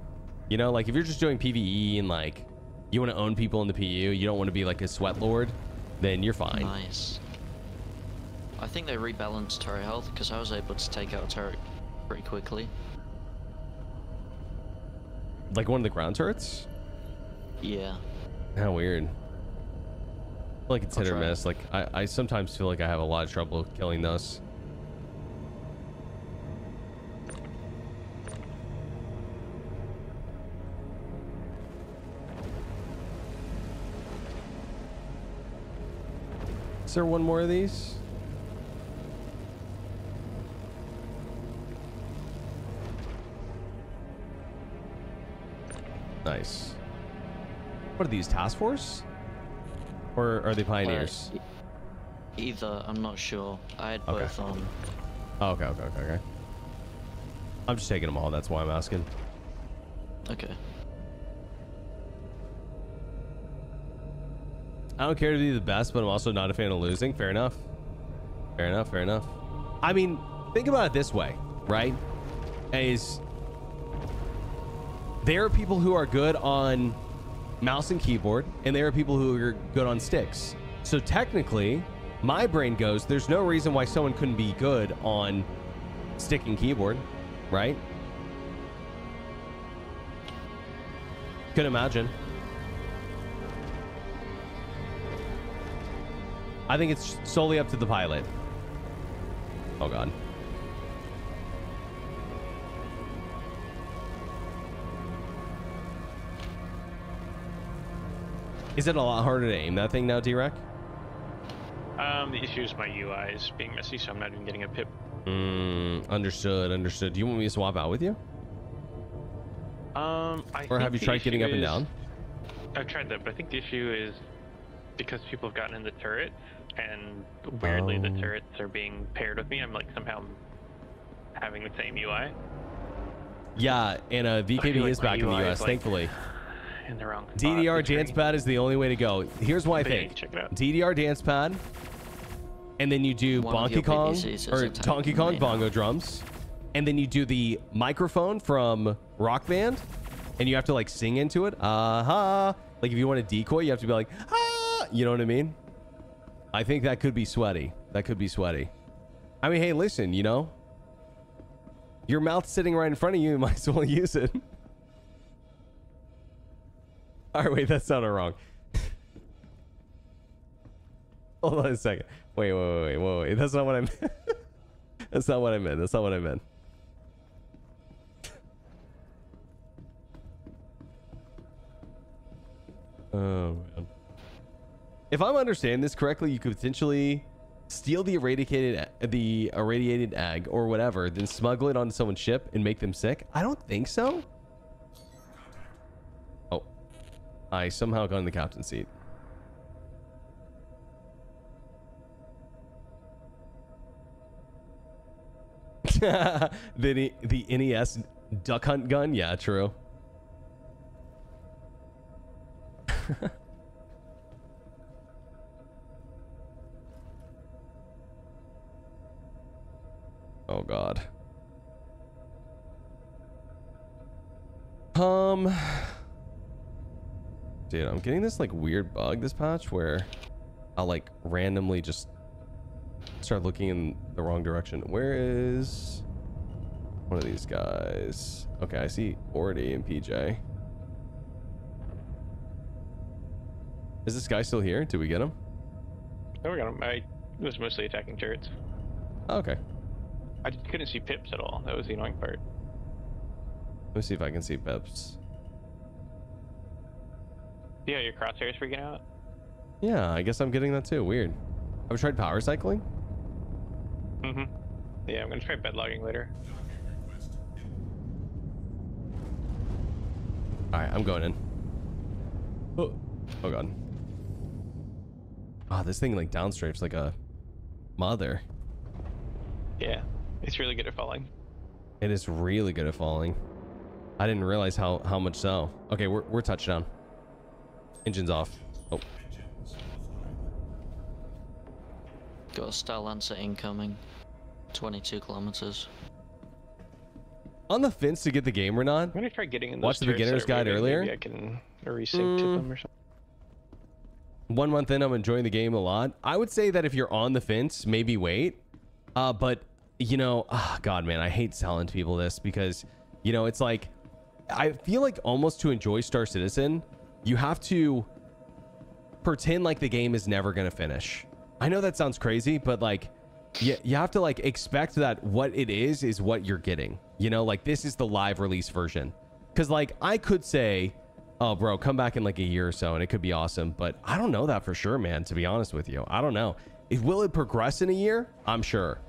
You know, like if you're just doing PvE and like you want to own people in the PU, you don't want to be like a sweat lord, then you're fine. Nice. I think they rebalanced turret health because I was able to take out a turret pretty quickly. Like one of the ground turrets? Yeah. How weird. I feel like it's hit or miss. Like I sometimes feel like I have a lot of trouble killing those. Is there one more of these? Nice. What are these, task force? Or are they pioneers? Either, I'm not sure. I had both on. Oh, okay. I'm just taking them all, that's why I'm asking. Okay. I don't care to be the best, but I'm also not a fan of losing. Fair enough. Fair enough. I mean, think about it this way, right? There are people who are good on mouse and keyboard, and there are people who are good on sticks. So technically, my brain goes, there's no reason why someone couldn't be good on stick and keyboard, right? Could imagine. I think it's solely up to the pilot. Oh god. Is it a lot harder to aim that thing now, T-Rec? The issue is my UI is being messy, so I'm not even getting a pip. Understood. Do you want me to swap out with you? Or have you tried getting up and down? I've tried that, but I think the issue is because people have gotten in the turret, and weirdly the turrets are being paired with me. I'm like somehow having the same UI. Yeah, and VKB is back in the US, thankfully. In the wrong DDR dance pad is the only way to go. Here's what I think. Check it out. DDR dance pad, and then you do Donkey Kong bongo drums, and then you do the microphone from Rock Band, and you have to like sing into it. Like if you want a decoy, you have to be like, ah, you know what I mean? I think that could be sweaty. I mean, hey, listen, you know, your mouth's sitting right in front of you. You might as well use it. All right, wait, that sounded wrong. Hold on a second. Wait. That's not what I meant. That's not what I meant. Oh, man. If I'm understanding this correctly, you could potentially steal the irradiated egg or whatever, then smuggle it onto someone's ship and make them sick. I don't think so. I somehow got in the captain's seat. The NES duck hunt gun. Yeah, true. Oh God. Dude, I'm getting this like weird bug this patch where I'll like randomly just start looking in the wrong direction. Where is one of these guys? Okay, I see Ordy and PJ. Is this guy still here? Did we get him? Oh, we got him. I was mostly attacking turrets. Oh, okay. I just couldn't see pips at all. That was the annoying part. Let me see if I can see Pips. Yeah, your crosshairs freaking out? Yeah, I guess I'm getting that too. Weird. Have you tried power cycling? Mm-hmm. Yeah, I'm gonna try bed logging later. Alright, I'm going in. Oh, oh God. Ah, this thing like downstrafes like a mother. Yeah, it's really good at falling. It is really good at falling. I didn't realize how much so. Okay, we're touchdown. Engine's off. Oh. Got a Star Lancer incoming. 22 kilometers. On the fence to get the game or not? I'm gonna try getting in those Watch the beginner's guide earlier. Maybe I can resync to them or something. 1 month in, I'm enjoying the game a lot. I would say that if you're on the fence, maybe wait. But you know, God, man, I hate telling people this because, you know, it's like, I feel like almost to enjoy Star Citizen, you have to pretend like the game is never going to finish. I know that sounds crazy, but like, you have to like expect that what it is what you're getting. You know, like this is the live release version. Because like I could say, oh, bro, come back in like a year or so and it could be awesome. But I don't know that for sure, man, to be honest with you. I don't know. Will it progress in a year? I'm sure.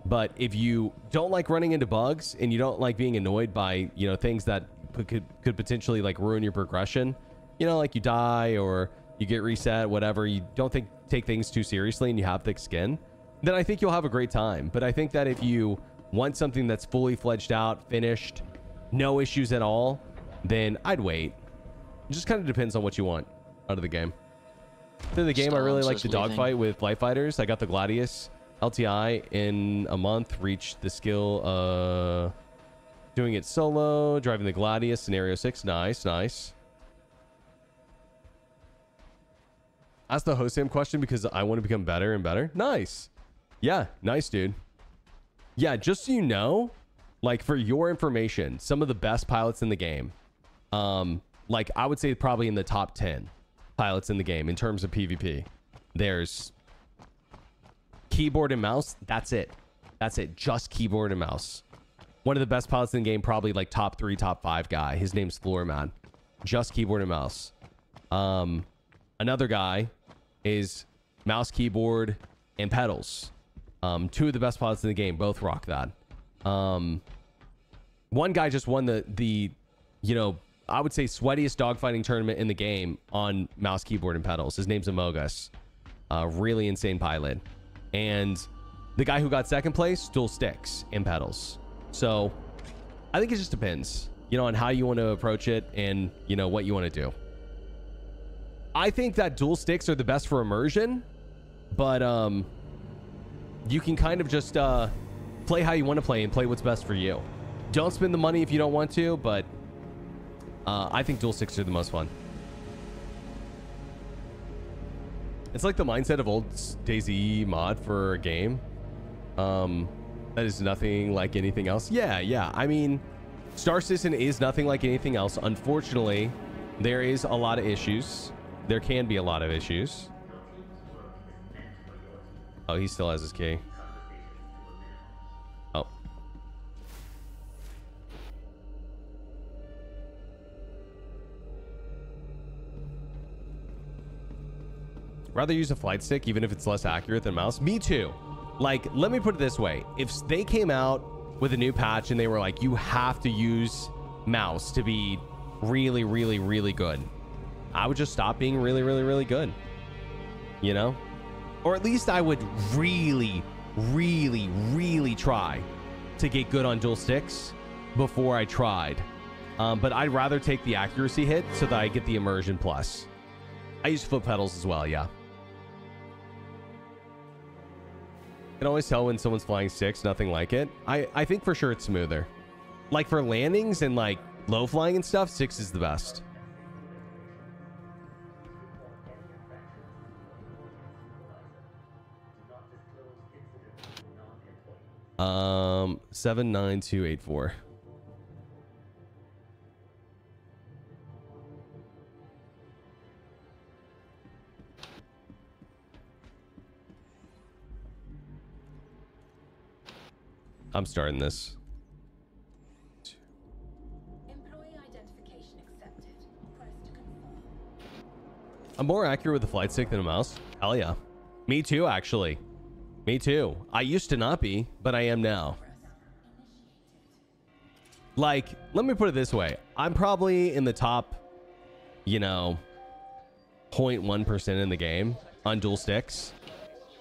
But if you don't like running into bugs and you don't like being annoyed by, you know, things that could potentially like ruin your progression, you know, like you die or you get reset, whatever, you don't take things too seriously and you have thick skin, then I think you'll have a great time. But I think that if you want something that's fully fledged out, finished, no issues at all, then I'd wait. It just kind of depends on what you want out of the game. In the game, I really like the dogfight with Light Fighters. I got the Gladius LTI in a month, reached the skill doing it solo, driving the Gladius, Scenario 6. Nice, nice. Ask the host Sam question because I want to become better and better. Nice. Yeah, nice, dude. Yeah, just so you know, like for your information, some of the best pilots in the game, like I would say probably in the top 10 pilots in the game in terms of PvP. There's keyboard and mouse. That's it. That's it. Just keyboard and mouse. One of the best pilots in the game, probably like top 3, top 5 guy. His name's Floorman. Just keyboard and mouse. Another guy is mouse, keyboard, and pedals. 2 of the best pilots in the game. Both rock that. One guy just won the you know, I would say sweatiest dogfighting tournament in the game on mouse, keyboard, and pedals. His name's Amogus. Really insane pilot. And the guy who got second place, dual sticks and pedals. So I think it just depends, you know, on how you want to approach it and, you know, what you want to do. I think that dual sticks are the best for immersion, but you can kind of just play how you want to play and play what's best for you. Don't spend the money if you don't want to, but I think dual sticks are the most fun. It's like the mindset of old DayZ mod for a game. That is nothing like anything else. Yeah. I mean, Star Citizen is nothing like anything else. Unfortunately, there is a lot of issues. There can be a lot of issues. Oh, he still has his key. Oh. Rather use a flight stick, even if it's less accurate than mouse. Me too. Like, let me put it this way. If they came out with a new patch and they were like, you have to use mouse to be really, really, really good, I would just stop being really, really, really good. You know? Or at least I would really, really, really try to get good on dual sticks before I tried. But I'd rather take the accuracy hit so that I get the immersion plus. I use foot pedals as well, yeah. You can always tell when someone's flying sticks, nothing like it. I think for sure it's smoother. Like for landings and like low flying and stuff, 6 is the best. 79284. I'm starting this. Employee identification accepted. Press to confirm. I'm more accurate with the flight stick than a mouse. Hell yeah. Me too, actually. Me too. I used to not be, but I am now. Like, let me put it this way. I'm probably in the top, you know, 0.1% in the game on dual sticks.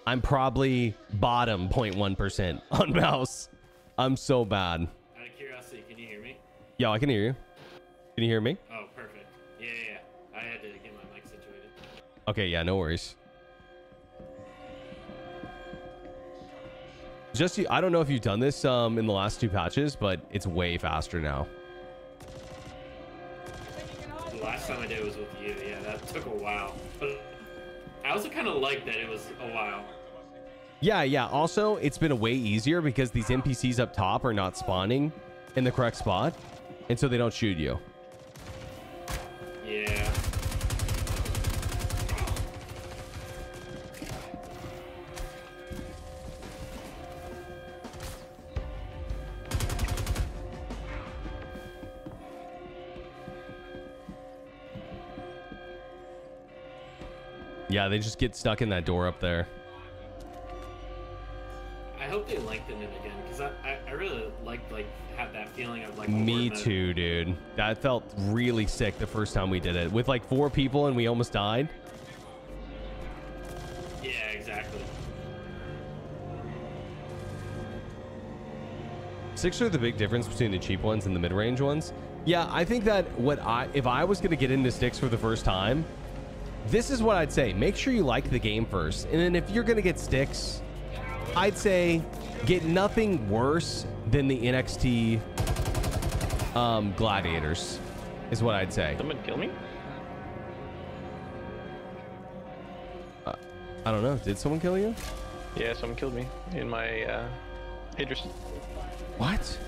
I'm probably bottom 0.1% on mouse. I'm so bad. Out of curiosity, can you hear me? Yo, I can hear you. Can you hear me? Oh, perfect. Yeah. I had to get my mic situated. Okay, yeah, no worries. Just, I don't know if you've done this in the last 2 patches, but it's way faster now. The last time I did it was with you. Yeah, that took a while. But I also kind of like that it was a while. Yeah. Also, it's been way easier because these NPCs up top are not spawning in the correct spot, and so they don't shoot you. Yeah. Yeah, they just get stuck in that door up there. I hope they lengthen it again because I really have that feeling of like. Me too, dude. That felt really sick the first time we did it with like 4 people and we almost died. Yeah, exactly. 6 are the big difference between the cheap ones and the mid-range ones. Yeah, I think that if I was gonna get into sticks for the first time, this is what I'd say. Make sure you like the game first. And then if you're going to get sticks, I'd say get nothing worse than the NXT gladiators is what I'd say. Someone kill me? I don't know. Did someone kill you? Yeah, someone killed me in my Idris. What?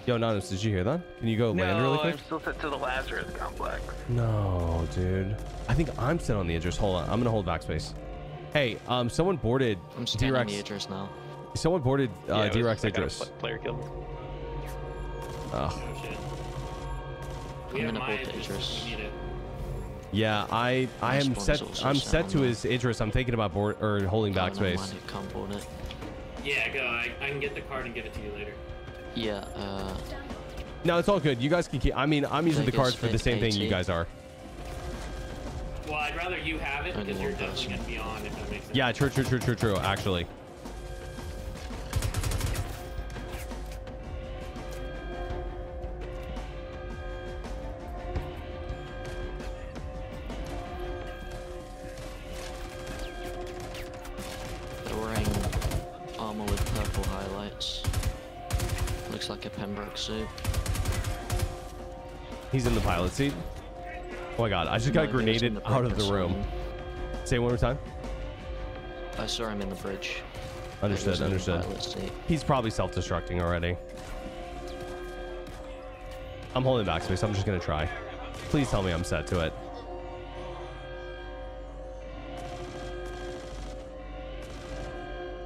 Yo, Anonymous, did you hear that? Can you go land really quick? I'm still set to the Lazarus complex. No, dude. I think I'm set on the Idris. Hold on. I'm gonna hold backspace. Hey, someone boarded D-Rex. The Idris now. Someone boarded D-Rex Idris. Player killed me. Oh. I'm gonna board the Idris. Yeah, I am set. I'm set to his Idris. I'm thinking about holding backspace. Can't board it. Yeah, go. I can get the card and give it to you later. Yeah. No, it's all good. You guys can keep. I mean, I'm using the cards for the same thing you guys are. Well, I'd rather you have it because you're definitely going to be on, if that makes sense. Yeah, true, actually. They're wearing armor with purple highlights. Looks like a Pembroke suit. He's in the pilot seat. Oh my god, I just got grenaded out of the room. Say it one more time. I saw him in the bridge. Understood. He's probably self-destructing already. I'm holding backspace. I'm just gonna try. Please tell me I'm set to it.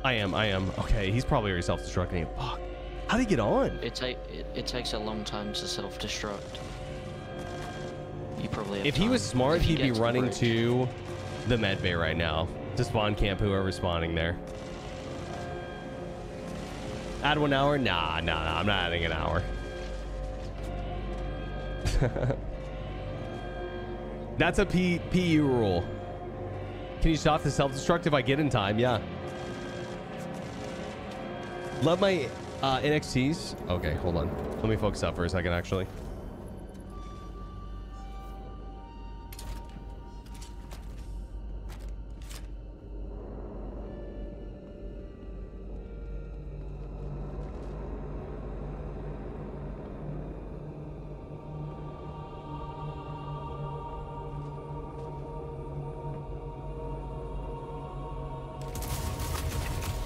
I am. Okay, he's probably already self-destructing. Fuck. How'd he get on? It takes a long time to self-destruct. You probably have if he was smart, he'd be running to the med bay right now to spawn camp whoever's spawning there. Add 1 hour? Nah, I'm not adding an hour. That's a PTU rule. Can you stop the self-destruct if I get in time? Yeah. Love my NXTs. Okay, hold on. Let me focus up for a second, actually.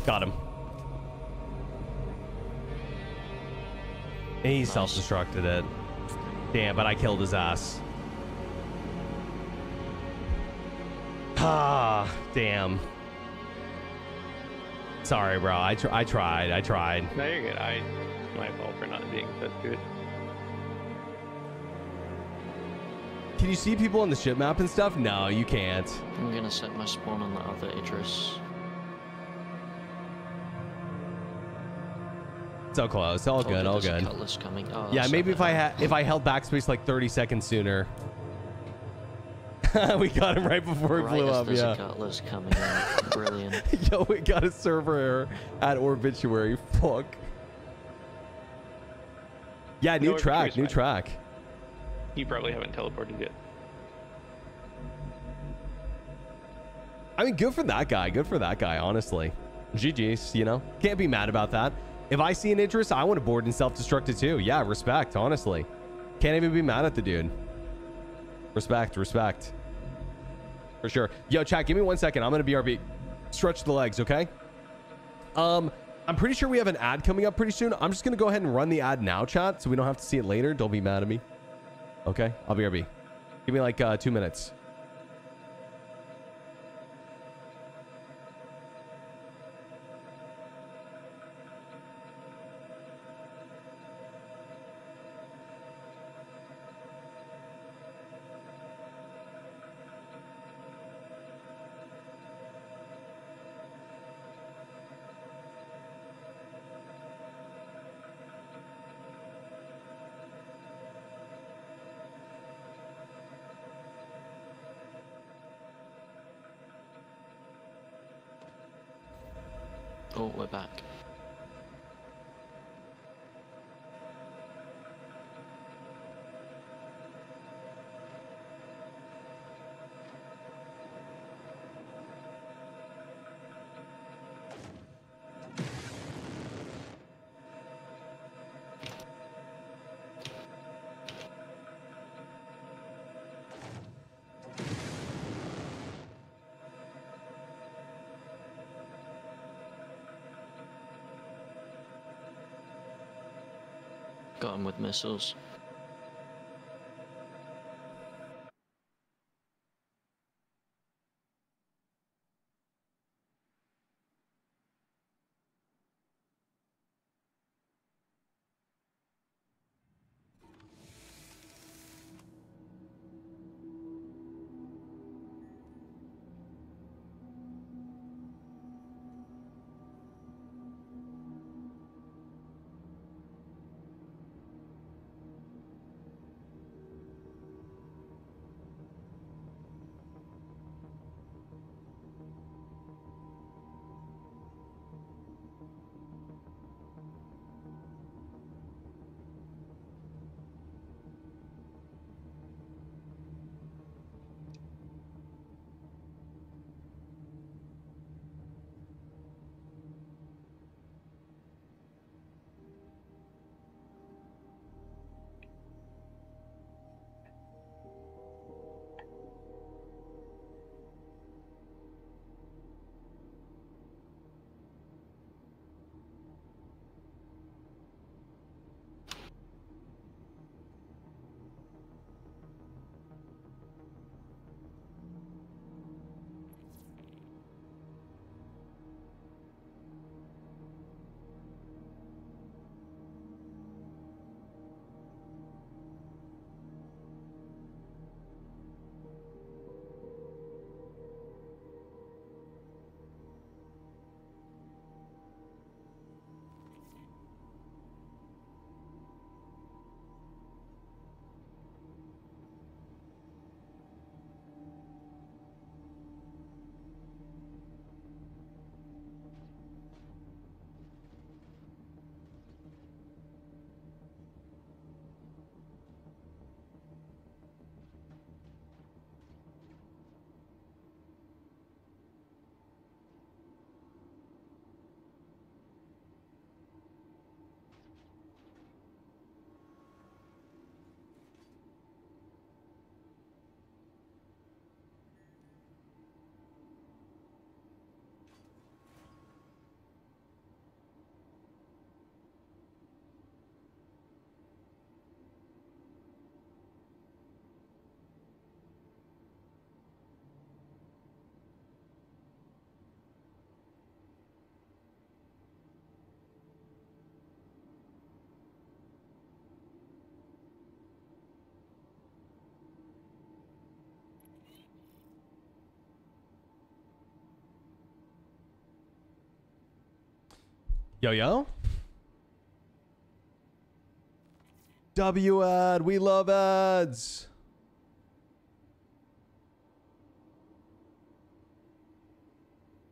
Got him. He self-destructed it. Damn, but I killed his ass. Ah, damn. Sorry, bro. I tried. No, you're good. My fault for not being set to it. Can you see people on the ship map and stuff? No, you can't. I'm gonna set my spawn on the other Idris. So close. All good. All good. Cutlass coming. Oh, Yeah, maybe if I held backspace like 30 seconds sooner. We got him right before he blew up. Yeah. A cutlass coming out. Brilliant. Yo, we got a server error at Orbituary. Fuck. Yeah, new track. New track. You probably haven't teleported yet. I mean, good for that guy. Good for that guy, honestly. GG's, you know? Can't be mad about that. If I see an interest, I want to board and self-destruct it too. Yeah, respect, honestly. Can't even be mad at the dude. Respect. For sure. Yo, chat, give me 1 second. I'm going to BRB. Stretch the legs, okay? I'm pretty sure we have an ad coming up pretty soon. I'm just going to go ahead and run the ad now, chat, so we don't have to see it later. Don't be mad at me. Okay, I'll BRB. Give me like 2 minutes. Oh, we're back. Got him with missiles. Yo, yo. W ad. We love ads.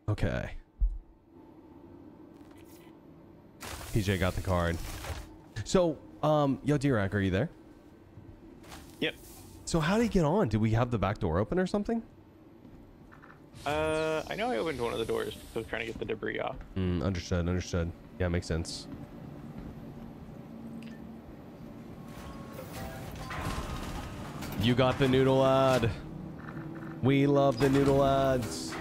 Okay. PJ got the card. So, yo, D-Rack, are you there? Yep. So how did he get on? Did we have the back door open or something? I know I opened one of the doors, so I was trying to get the debris off. Understood, understood. Yeah, makes sense. You got the noodle ad. We love the noodle ads.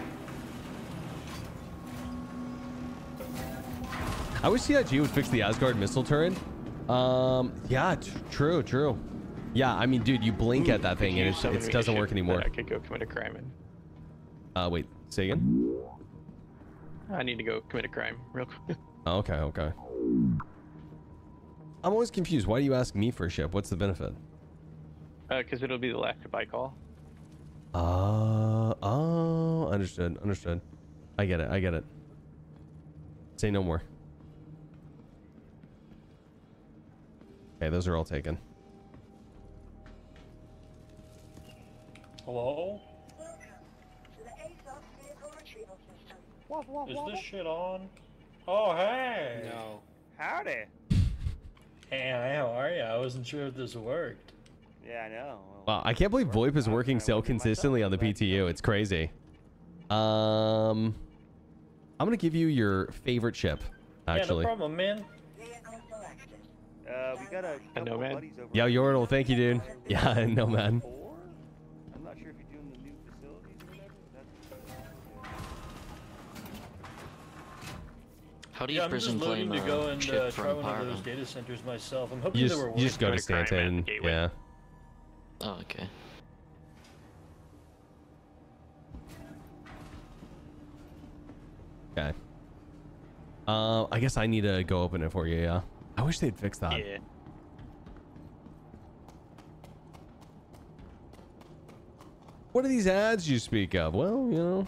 I wish CIG would fix the Asgard missile turret. Yeah, true, true. Yeah, I mean, dude, you blink at that thing and it doesn't work anymore. I could go commit a crime in. Wait, say again? I need to go commit a crime real quick. Oh, okay, okay. I'm always confused. Why do you ask me for a ship? What's the benefit? Because it'll be the last ship I call. Oh, understood, understood. I get it, I get it. Say no more. Okay, those are all taken. Hello? Is this shit on? Oh, hey! No. Howdy! Hey, how are ya? I wasn't sure if this worked. Yeah, I know. Wow, I can't believe VoIP is working so consistently on the PTU. It's crazy. I'm gonna give you your favorite ship, actually. Yeah, no problem, man. We got a couple buddies over. Yo, Yordle, thank you, dude. Yeah, no, man. I'm not sure if you're doing the new facilities or whatever. How do you I'm just prison loading claim to go and ship try from one of Pyro? those data centers myself. I'm hoping You they were just go to working. Stanton. Yeah. Oh, okay. Okay. I guess I need to go open it for you, yeah. I wish they'd fix that. Yeah. What are these ads you speak of? Well, you know.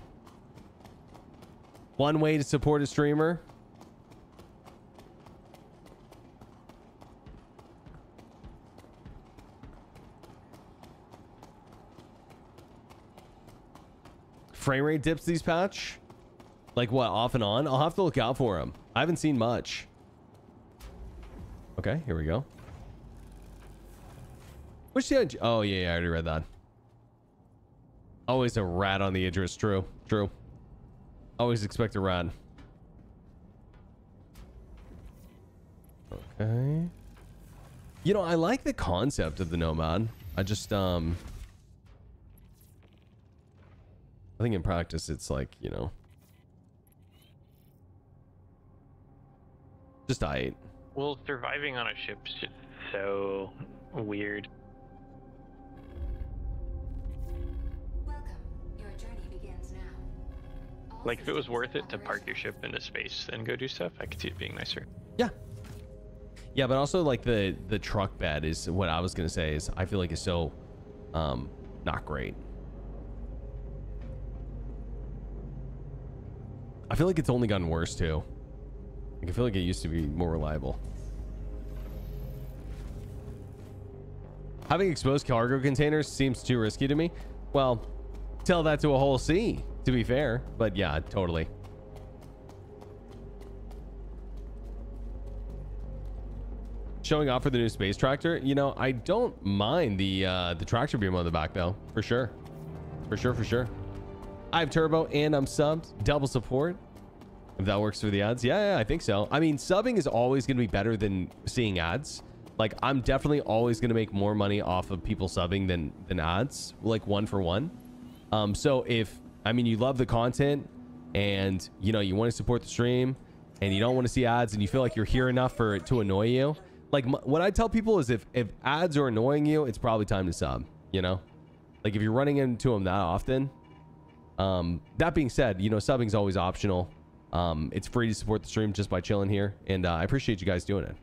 One way to support a streamer. Frame rate dips these patch? Like what, off and on? I'll have to look out for them. I haven't seen much. Okay, here we go. Which the oh yeah, I already read that. Always a rat on the Idris. True, true. Always expect a rat. Okay. You know, I like the concept of the Nomad. I just I think in practice it's like, you know, just I. Well, surviving on a ship's just so weird. Welcome. Your journey begins now. Like, if it was worth it to park your ship into space and go do stuff, I could see it being nicer. Yeah. Yeah, but also like the truck bed is what I was gonna say is I feel like it's so not great. I feel like it's only gotten worse too. Like, I feel like it used to be more reliable. Having exposed cargo containers seems too risky to me. Well, tell that to a whole sea, to be fair. But yeah, totally. Showing off for the new space tractor. You know, I don't mind the tractor beam on the back though, for sure. For sure, for sure. I have turbo and I'm subbed. Double support. If that works for the ads. Yeah, I think so. I mean, subbing is always going to be better than seeing ads. Like, I'm definitely always going to make more money off of people subbing than ads. Like, 1 for 1. So if, I mean, you love the content and, you know, you want to support the stream and you don't want to see ads and you feel like you're here enough for it to annoy you. Like, what I tell people is if ads are annoying you, it's probably time to sub, you know? Like, if you're running into them that often. That being said, you know, subbing is always optional. It's free to support the stream just by chilling here. And I appreciate you guys doing it.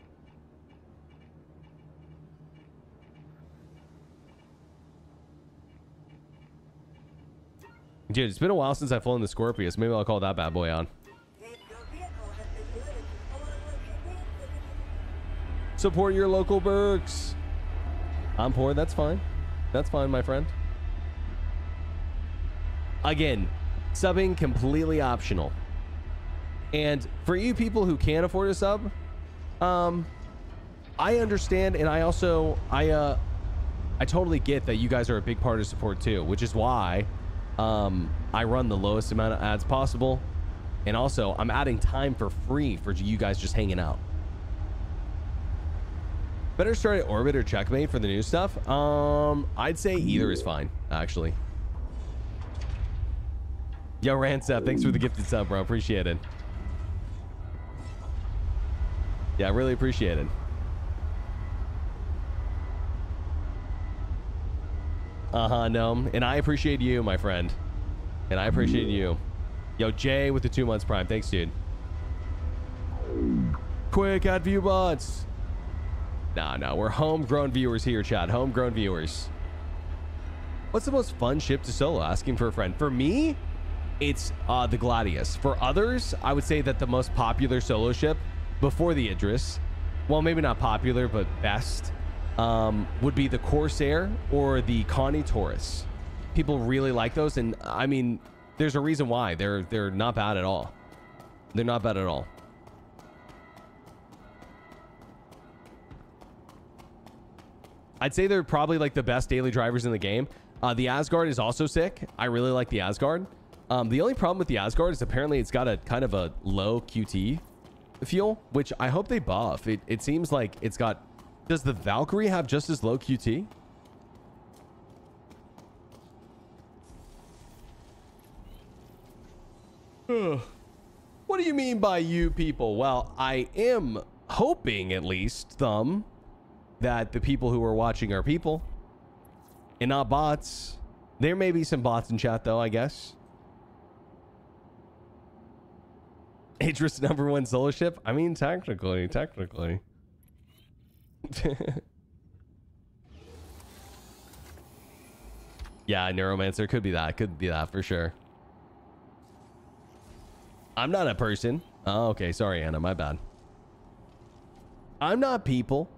Dude, it's been a while since I've flown the Scorpius. Maybe I'll call that bad boy on. Support your local Berks. I'm poor. That's fine. That's fine, my friend. Again, subbing completely optional. And for you people who can't afford a sub, I understand, and I also I totally get that you guys are a big part of support too, which is why I run the lowest amount of ads possible, and also I'm adding time for free for you guys just hanging out. Better start at Orbit or Checkmate for the new stuff. I'd say either is fine, actually. Yo, Ransep, thanks for the gifted sub, bro. Appreciate it. Yeah, I really appreciate it. No. And I appreciate you, my friend. And I appreciate you. Yo, Jay with the 2 months prime. Thanks, dude. Quick, add view bots. No. We're homegrown viewers here, chat. Homegrown viewers. What's the most fun ship to solo? Asking for a friend. For me, it's the Gladius. For others, I would say that the most popular solo ship before the Idris, well, maybe not popular, but best, would be the Corsair or the Connie Taurus. People really like those, and I mean, there's a reason why. They're not bad at all. They're not bad at all. I'd say they're probably like the best daily drivers in the game. The Asgard is also sick. I really like the Asgard. The only problem with the Asgard is apparently it's got a kind of a low QT fuel, which I hope they buff. It seems like it's got... Does the Valkyrie have just as low QT? What do you mean by you people? Well, I am hoping at least, Thumb, that the people who are watching are people and not bots. There may be some bots in chat though, I guess. Idris #1 solo ship? I mean, technically. Yeah, Neuromancer could be that for sure. I'm not a person. Oh, okay. Sorry, Anna. My bad. I'm not people.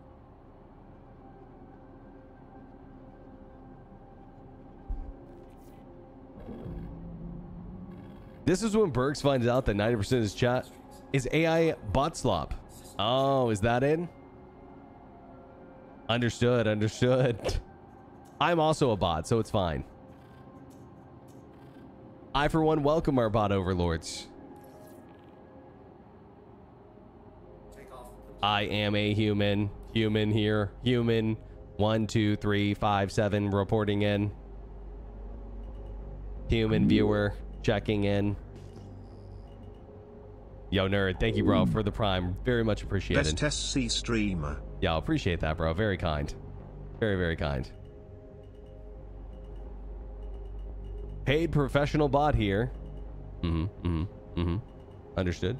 This is when Berks finds out that 90% of his chat is AI bot slop. Oh, is that it? Understood. I'm also a bot, so it's fine. I, for one, welcome our bot overlords. I am a human. Human here. Human. 1, 2, 3, 5, 7 reporting in. Human viewer checking in. Yo, nerd. Thank you, bro, for the prime. Very much appreciated. Best SC streamer. Yeah, I appreciate that, bro. Very kind. Very, very kind. Paid professional bot here. Understood.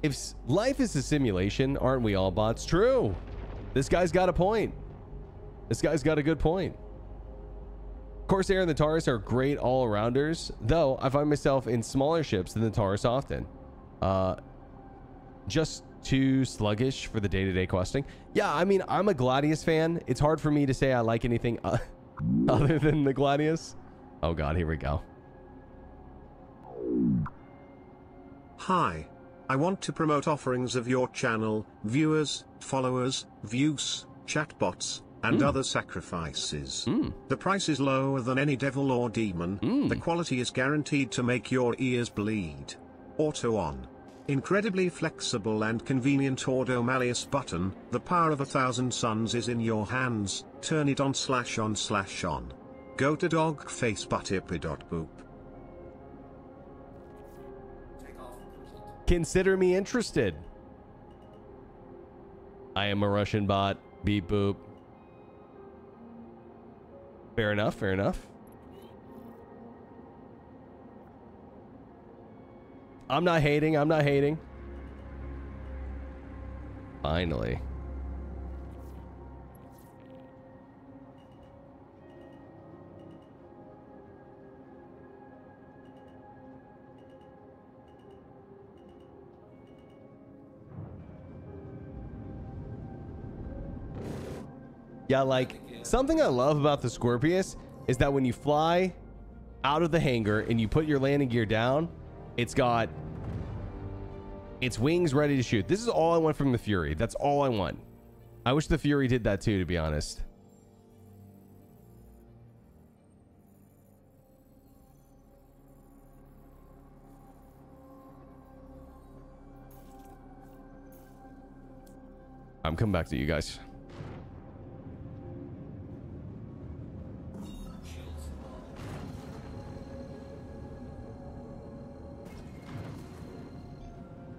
If life is a simulation, aren't we all bots? True. This guy's got a point. This guy's got a good point. Corsair and the Taurus are great all-arounders, though I find myself in smaller ships than the Taurus often. Just too sluggish for the day-to-day questing. Yeah, I mean, I'm a Gladius fan. It's hard for me to say I like anything other than the Gladius. Oh god, here we go. Hi. I want to promote offerings of your channel, viewers, followers, views, chatbots, and other sacrifices. The price is lower than any devil or demon. The quality is guaranteed to make your ears bleed. Auto on. Incredibly flexible and convenient auto malleus button. The power of 1,000 suns is in your hands. Turn it on/on/on. Go to dogfacebuttipy.boop. Consider me interested. I am a Russian bot. Beep boop. Fair enough. I'm not hating. Finally. Yeah, like something I love about the Scorpius is that when you fly out of the hangar and you put your landing gear down, it's got its wings ready to shoot. This is all I want from the Fury. That's all I want. I wish the Fury did that too, to be honest. I'm coming back to you guys.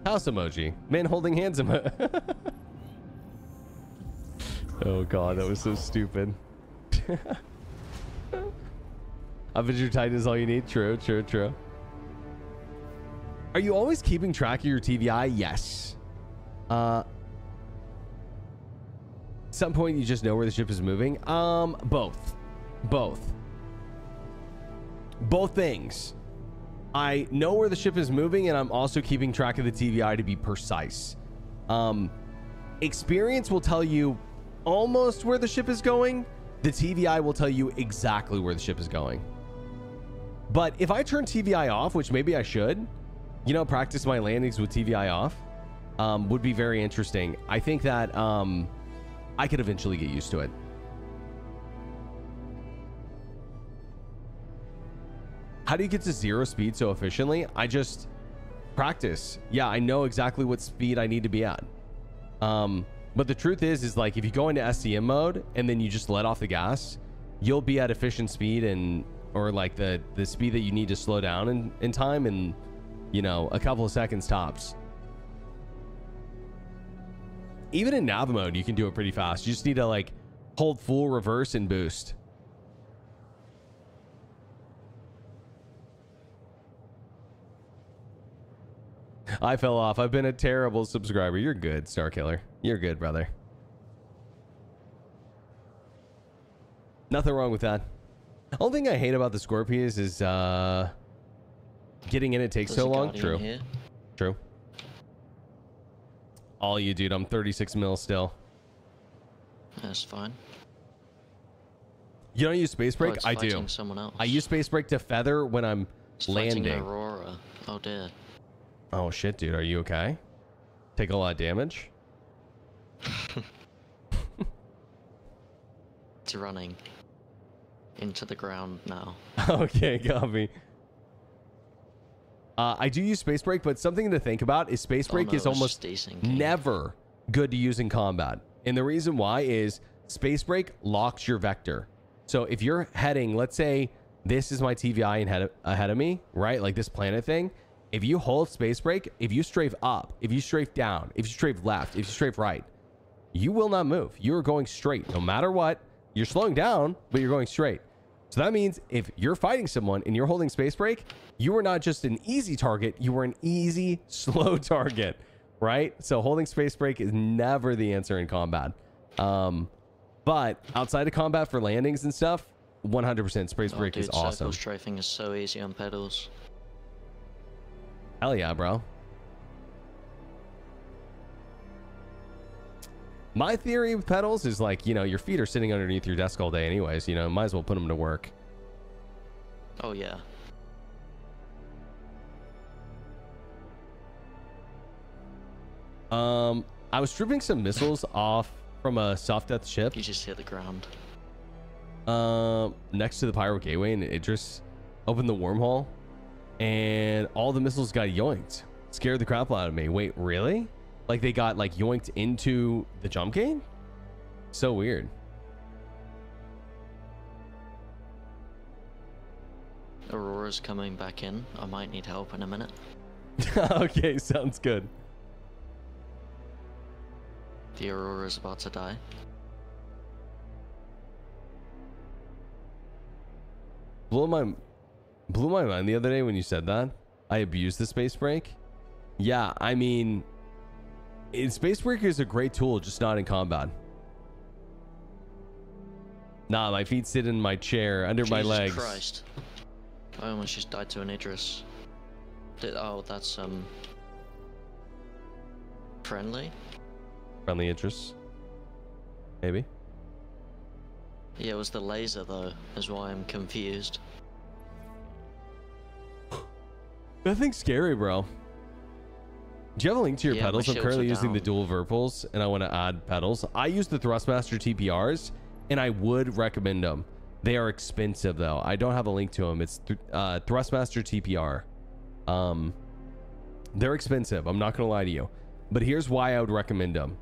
House emoji. Man holding hands emoji. Oh god, that was so stupid. Avenger Titan is all you need. True, true, true. Are you always keeping track of your TVI? Yes. Some point you just know where the ship is moving. Both things. I know where the ship is moving, and I'm also keeping track of the TVI to be precise. Experience will tell you almost where the ship is going. The TVI will tell you exactly where the ship is going. But if I turn TVI off, which maybe I should, you know, practice my landings with TVI off, would be very interesting. I think that I could eventually get used to it. How do you get to 0 speed so efficiently? I just practice. Yeah, I know exactly what speed I need to be at. But the truth is like if you go into SCM mode and then you just let off the gas, you'll be at efficient speed and or like the speed that you need to slow down in time in, you know, a couple of seconds tops. Even in nav mode, you can do it pretty fast. You just need to like hold full reverse and boost. I fell off. I've been a terrible subscriber. You're good, Star Killer. You're good, brother. Nothing wrong with that. The only thing I hate about the Scorpius is getting in it takes so long. True. Here. True. All you, dude. I'm 36 mil still. That's fine. You don't use space brake? Oh, I do. Someone else. I use space brake to feather when I'm landing. Aurora. Oh dear. Oh shit, dude. Are you okay? Take a lot of damage? It's running into the ground now. Okay, got me. I do use space brake, but something to think about is space brake is almost never good to use in combat. And the reason why is space brake locks your vector. So if you're heading, let's say this is my TVI and ahead of me, right? Like this planet thing. If you hold space brake, if you strafe up, if you strafe down, if you strafe left, if you strafe right, you will not move. You're going straight no matter what. You're slowing down, but you're going straight. So that means if you're fighting someone and you're holding space brake, you are not just an easy target, you are an easy, slow target, right? So holding space brake is never the answer in combat. But outside of combat for landings and stuff, 100% space brake is awesome. Circle strafing is so easy on pedals. Hell yeah, bro. My theory with pedals is like, you know, your feet are sitting underneath your desk all day anyways, you know, might as well put them to work. Oh yeah. I was stripping some missiles off from a soft death ship. You just hit the ground. Next to the Pyro Gateway, and Idris opened the wormhole and all the missiles got yoinked. Scared the crap out of me. Wait, really? Like they got like yoinked into the jump gate? So weird. Aurora's coming back in. I might need help in a minute. Okay, sounds good. The Aurora's about to die. Blew my mind the other day when you said that. I abused the space brake. Yeah, I mean, space brake is a great tool, just not in combat. Nah, my feet sit in my chair under my legs. Jesus Christ. I almost just died to an Idris. Oh, that's friendly? Friendly Idris. Maybe. Yeah, it was the laser though, is why I'm confused. Nothing's scary, bro. Do you have a link to your pedals? I'm currently using the dual Verpals, and I want to add pedals. I use the Thrustmaster TPRs, and I would recommend them. They are expensive, though. I don't have a link to them. It's Thrustmaster TPR. They're expensive. I'm not going to lie to you. But here's why I would recommend them.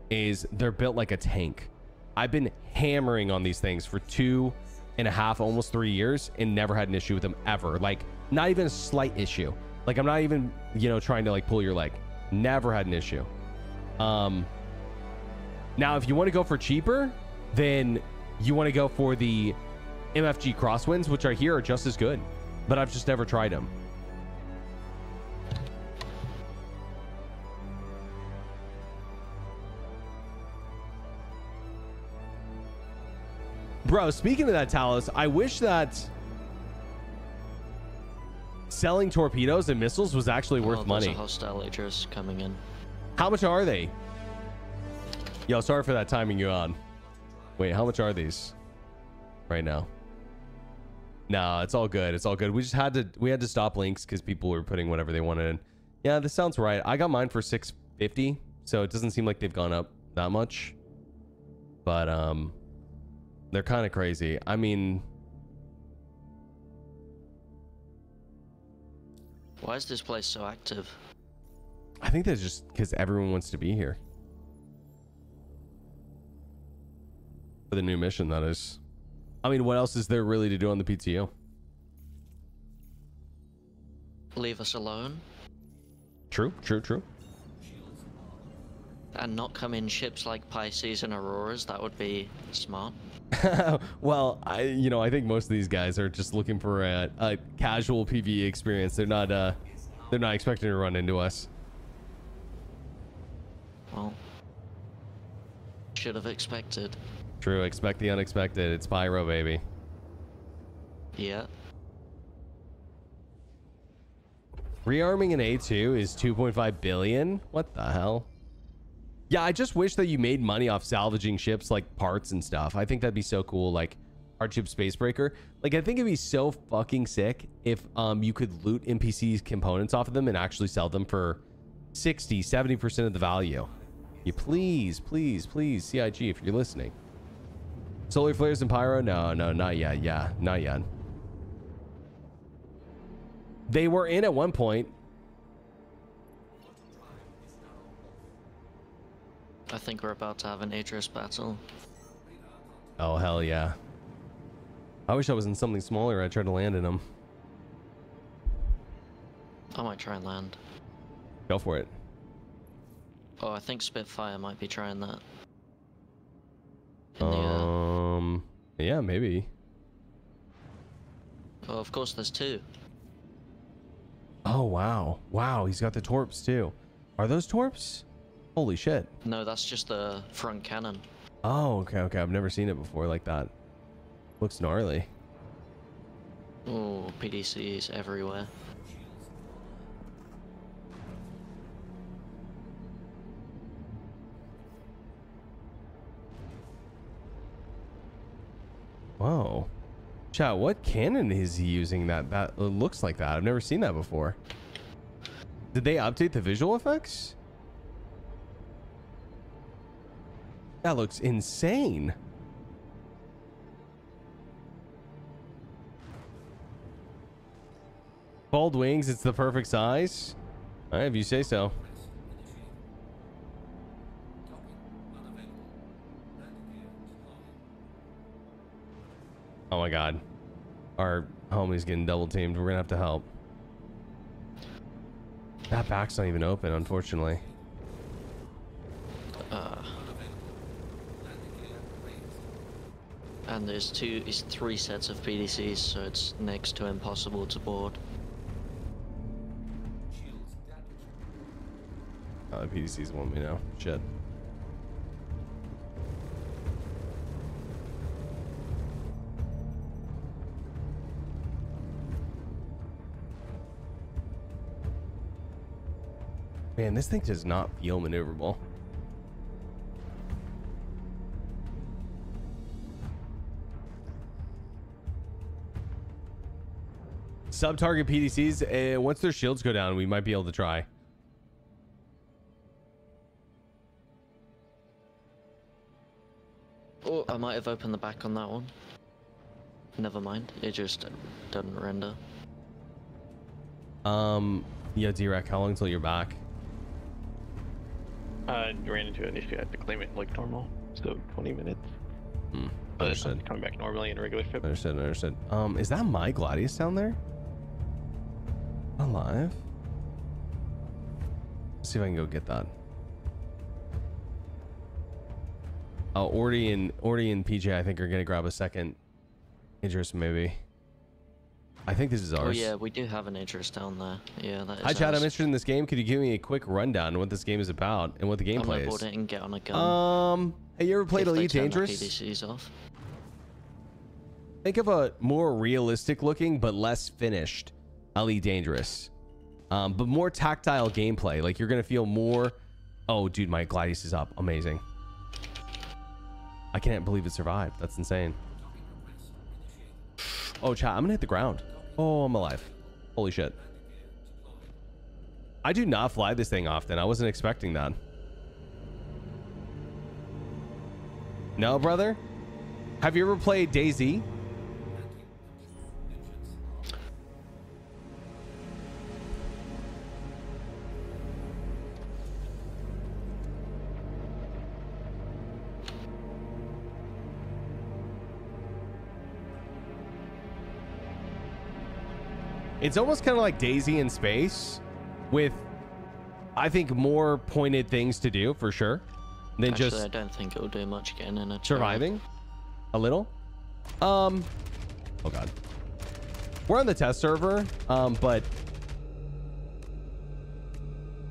Is they're built like a tank. I've been hammering on these things for 2.5, almost 3 years, and never had an issue with them ever. Like, not even a slight issue. Like, I'm not even, you know, trying to like pull your leg. Never had an issue. Now, if you want to go for cheaper, then you want to go for the MFG crosswinds, which I hear are just as good, but I've just never tried them. Bro, speaking of that, Talos, I wish that selling torpedoes and missiles was actually worth money. There's a hostile Idris coming in. How much are they? Yo, sorry for that timing you on. Wait, how much are these right now? No, it's all good. It's all good. We just had to stop links because people were putting whatever they wanted in. Yeah, this sounds right. I got mine for $650, so it doesn't seem like they've gone up that much. But they're kind of crazy. I mean, why is this place so active? I think that's just because everyone wants to be here. For the new mission, that is. I mean, what else is there really to do on the PTU? Leave us alone. True, true, true. And not come in ships like Pisces and Auroras. That would be smart. Well, I think most of these guys are just looking for a casual PvE experience. They're not expecting to run into us. Well, should have expected. True, expect the unexpected. It's Pyro, baby. Yeah. Rearming an A2 is 2.5 billion? What the hell? Yeah, I just wish that you made money off salvaging ships, like parts and stuff. I think that'd be so cool, like Hardship Spacebreaker. Like, I think it'd be so fucking sick if you could loot NPCs components off of them and actually sell them for 60, 70% of the value. You please, please, please, CIG, if you're listening. Solar flares and pyro? No, not yet. Yeah, not yet. They were in at one point. I think we're about to have an Idris battle. Oh, hell yeah. I wish I was in something smaller. I tried to land in them. I might try and land. Go for it. Oh, I think Spitfire might be trying that. Yeah, maybe. Oh, of course, there's two. Oh, wow. Wow, he's got the torps, too. Are those torps? Holy shit. No, that's just the front cannon. Oh, okay, okay. I've never seen it before like that. Looks gnarly. Oh, PDCs everywhere. Whoa. Chat, what cannon is he using that looks like that? I've never seen that before. Did they update the visual effects? That looks insane. Bald wings, it's the perfect size. All right, if you say so. Oh my god. Our homie's getting double teamed. We're gonna have to help. That back's not even open, unfortunately. And there's three sets of PDCs, so it's next to impossible to board. Oh, the PDCs want me now. Shit. Man, this thing does not feel maneuverable. Sub-target PDCs, once their shields go down, we might be able to try. Oh, I might have opened the back on that one. Never mind, it just doesn't render. Yeah, D-Rack, how long until you're back? I ran into an issue. I had to claim it like normal, so 20 minutes. But Understood. I'm coming back normally in a regular ship. Understood, understood. Is that my Gladius down there? Alive? Let's see if I can go get that. Oh, Orty and PJ, I think, are gonna grab a second Idris, maybe. I think this is ours. Oh yeah, we do have an Idris down there. Yeah, that is Hi, Chad. I'm ours. interested in this game. Could you give me a quick rundown on what this game is about and what the I'm gameplay gonna is? board it and get on a gun. Have you ever played If they Elite turn the Dangerous? PDCs off. Think of a more realistic looking but less finished Elite Dangerous, but more tactile gameplay. Like you're gonna feel more. Oh, dude, my Gladius is up. Amazing. I can't believe it survived. That's insane. Oh, chat. I'm gonna hit the ground. Oh, I'm alive. Holy shit. I do not fly this thing often. I wasn't expecting that. No, brother? Have you ever played DayZ? It's almost kind of like DayZ in space with, I think, more pointed things to do for sure than Actually, just I don't think it'll do much getting in a surviving a little. Oh god, we're on the test server, but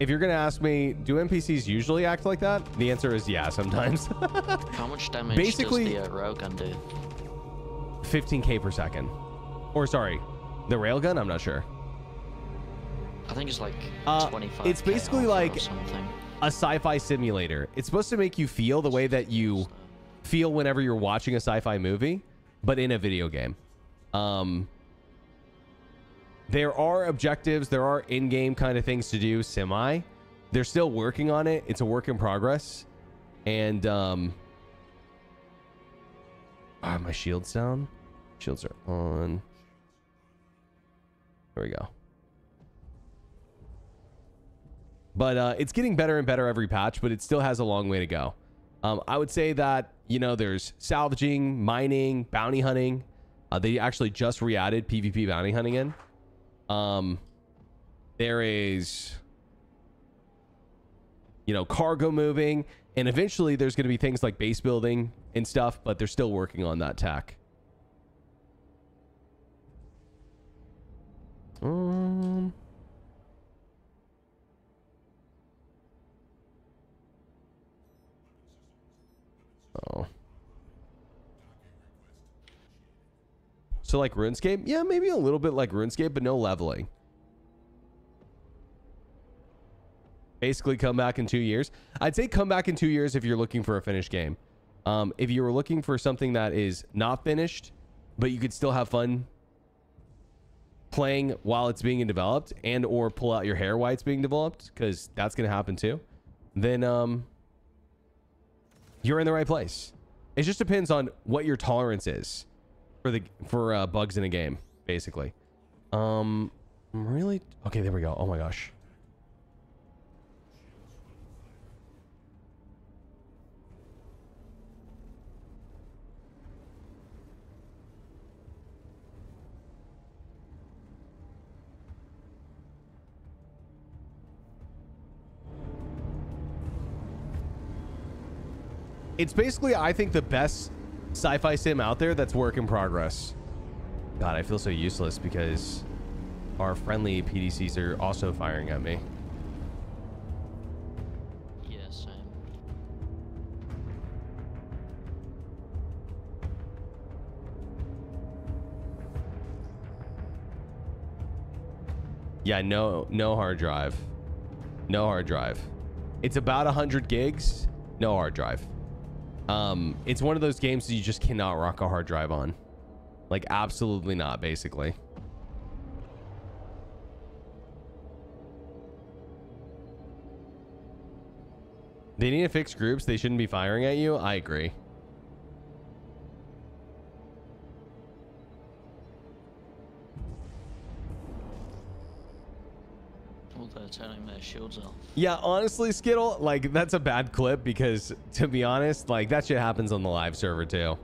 if you're gonna ask me, do NPCs usually act like that, the answer is yeah, sometimes. How much damage Basically, does the railgun do? 15k per second, or sorry, the railgun, I'm not sure. I think it's like 25. It's basically like something. a sci-fi simulator. It's supposed to make you feel the way that you feel whenever you're watching a sci-fi movie, but in a video game. There are objectives, there are in-game kind of things to do, semi. They're still working on it. It's a work in progress. And my shield's down. Shields are on. There we go. But it's getting better and better every patch, but it still has a long way to go. I would say that, you know, there's salvaging, mining, bounty hunting. They actually just re-added PvP bounty hunting in. There is, you know, cargo moving, and eventually there's going to be things like base building and stuff, but they're still working on that tech. Oh. So like RuneScape? Yeah, maybe a little bit like RuneScape, but no leveling. Basically come back in 2 years. I'd say come back in 2 years if you're looking for a finished game. If you were looking for something that is not finished, but you could still have fun playing while it's being developed, and or pull out your hair while it's being developed, because that's going to happen too, then you're in the right place. It just depends on what your tolerance is for bugs in a game, basically. Really? Okay, there we go. Oh my gosh. It's basically, I think, the best sci-fi sim out there that's work in progress. God, I feel so useless because our friendly PDCs are also firing at me. Yeah, same. Yeah, no hard drive. No hard drive. It's about 100 gigs. No hard drive. It's one of those games that you just cannot rock a hard drive on. Like, absolutely not, basically. They need to fix groups. They shouldn't be firing at you. I agree. Well, they're turning their shields off. Yeah, honestly, Skittle, like, that's a bad clip because, to be honest, like, that shit happens on the live server, too.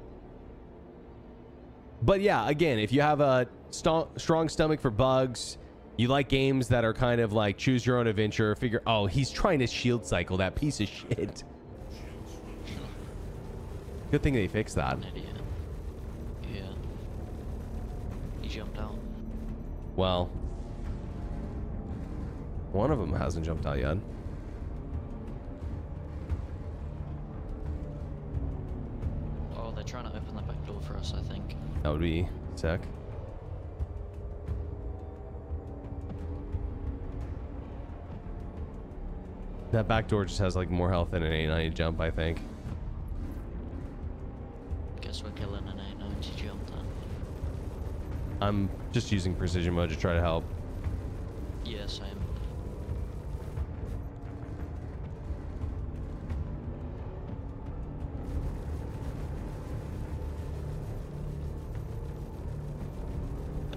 But yeah, again, if you have a strong stomach for bugs, you like games that are kind of like choose your own adventure, figure, oh, he's trying to shield cycle, that piece of shit. Good thing they fixed that. Idiot. Yeah. He jumped out. Well, one of them hasn't jumped out yet. Oh, they're trying to open the back door for us, I think. That would be sick. That back door just has like more health than an 890 jump, I think. Guess we're killing an 890 jump then. I'm just using precision mode to try to help. Yeah, same.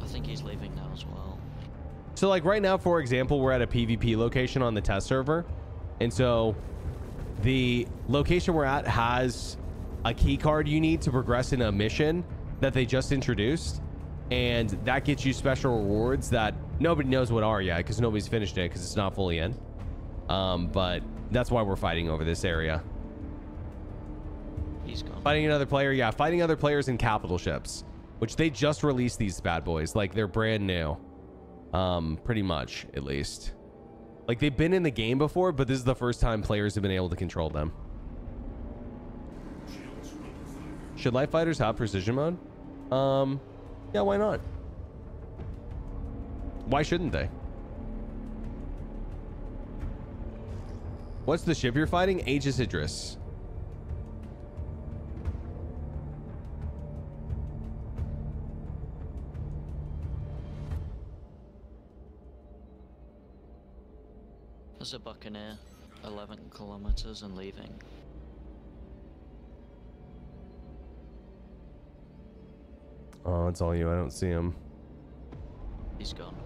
I think he's leaving now as well. So like right now, for example, we're at a PvP location on the test server. And so the location we're at has a key card you need to progress in a mission that they just introduced. And that gets you special rewards that nobody knows what are yet because nobody's finished it because it's not fully in. But that's why we're fighting over this area. He's gone. Fighting another player. Yeah, fighting other players in capital ships, which they just released these bad boys. Like they're brand new. Pretty much, at least. Like they've been in the game before, but this is the first time players have been able to control them. Should light fighters have precision mode? Yeah, why not? Why shouldn't they? What's the ship you're fighting? Aegis Idris. There's a Buccaneer, 11 kilometers and leaving. Oh, it's all you. I don't see him. He's gone.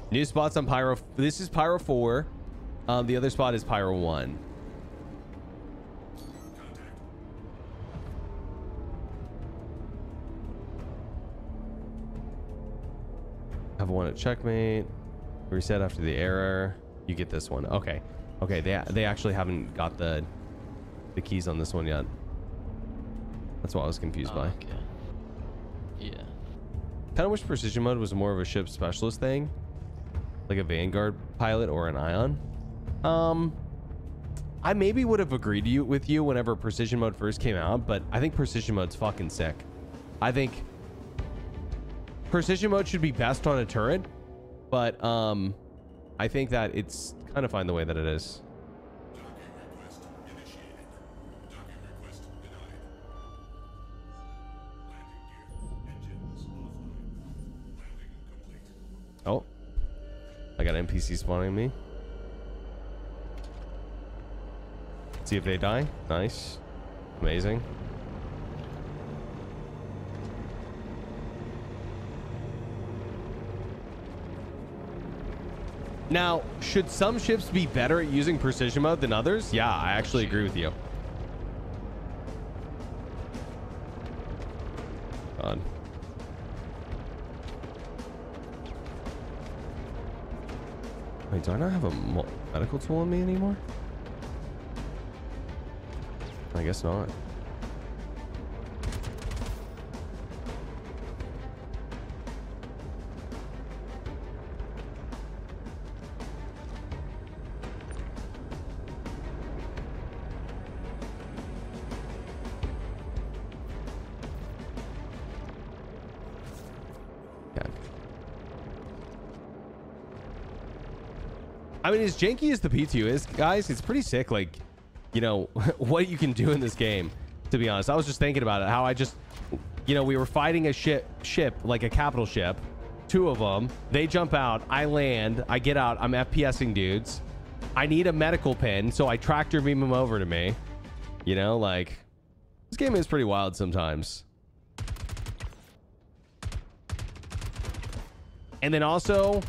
New spots on Pyro. This is Pyro 4. The other spot is Pyro 1. Have one at checkmate. Reset after the error. You get this one. Okay. Okay, they actually haven't got the keys on this one yet. That's what I was confused by. Okay. Yeah. Kind of wish precision mode was more of a ship specialist thing. Like a Vanguard pilot or an Ion. I maybe would have agreed with you whenever precision mode first came out, but I think precision mode's fucking sick. I think precision mode should be best on a turret, but I think that it's kind of fine the way that it is. Oh, I got NPC spawning me. See if they die. Nice. Amazing. Now, should some ships be better at using precision mode than others? Yeah, I actually agree with you. God. Wait, do I not have a medical tool on me anymore? I guess not. I mean, as janky as the PTU is, guys, it's pretty sick. Like, you know, what you can do in this game, to be honest. I was just thinking about it, how I just, you know, we were fighting a ship, like a capital ship, 2 of them. They jump out, I land, I get out, I'm FPSing dudes. I need a medical pin, so I tractor beam them over to me. You know, like, this game is pretty wild sometimes. And then also,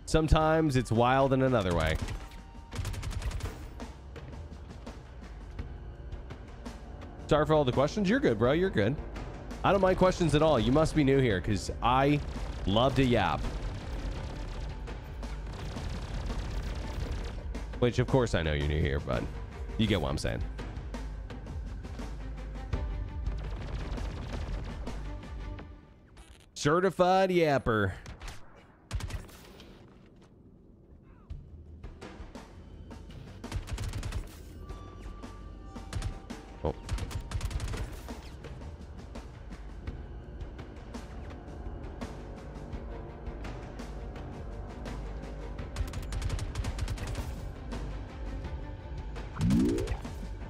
sometimes it's wild in another way. Sorry for all the questions. You're good, bro. You're good. I don't mind questions at all. You must be new here because I love to yap. Which, of course, I know you're new here, but you get what I'm saying. Certified yapper. Oh.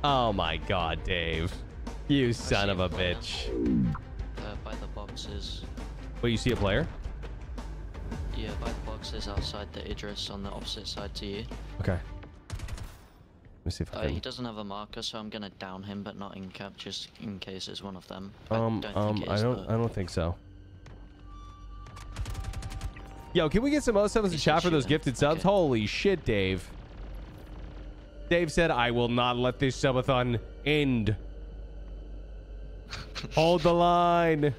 Oh my god, Dave. You son of a bitch. By the boxes. Wait, you see a player? Yeah, by the boxes outside the Idris on the opposite side to you. Okay. Let me see if I can... He doesn't have a marker, so I'm gonna down him, but not in cap, just in case it's one of them. I don't think so. Yo, can we get some 07s in chat for those gifted subs? Holy shit, Dave. Dave said, I will not let this subathon end. Hold the line.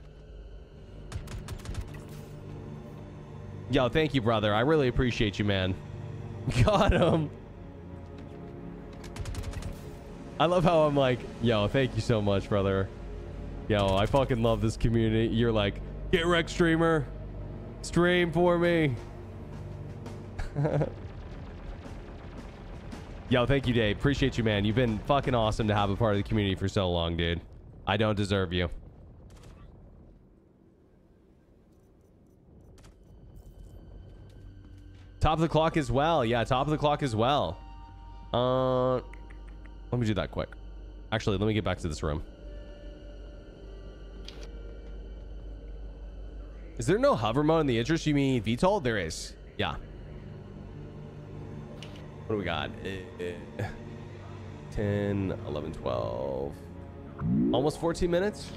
Yo, thank you, brother. I really appreciate you, man. Got him. I love how I'm like, yo, thank you so much, brother. Yo, I fucking love this community. You're like, get wrecked, streamer. Stream for me. Yo, thank you, Dave. Appreciate you, man. You've been fucking awesome to have a part of the community for so long, dude. I don't deserve you. Top of the clock as well. Yeah, top of the clock as well. Let me do that quick. Actually, let me get back to this room. Is there no hover mode in the Idris? You mean VTOL? There is. Yeah. What do we got? 10, 11, 12. Almost 14 minutes.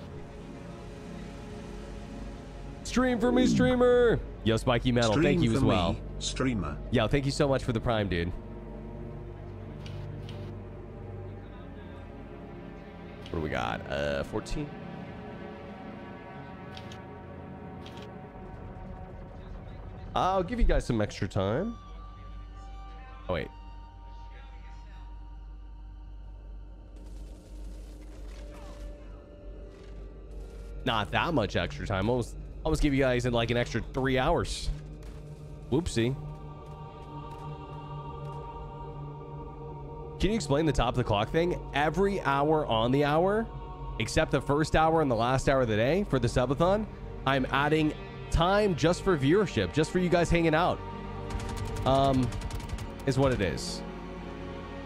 Stream for me, streamer. Yo, Spiky Metal, Stream thank you as well. Me, streamer. Yo, thank you so much for the Prime, dude. What do we got? 14. I'll give you guys some extra time. Oh, wait. Not that much extra time. Almost give you guys in like an extra 3 hours. Whoopsie. Can you explain the top of the clock thing? Every hour on the hour, except the first hour and the last hour of the day for the subathon, I'm adding time just for viewership, just for you guys hanging out. Is what it is.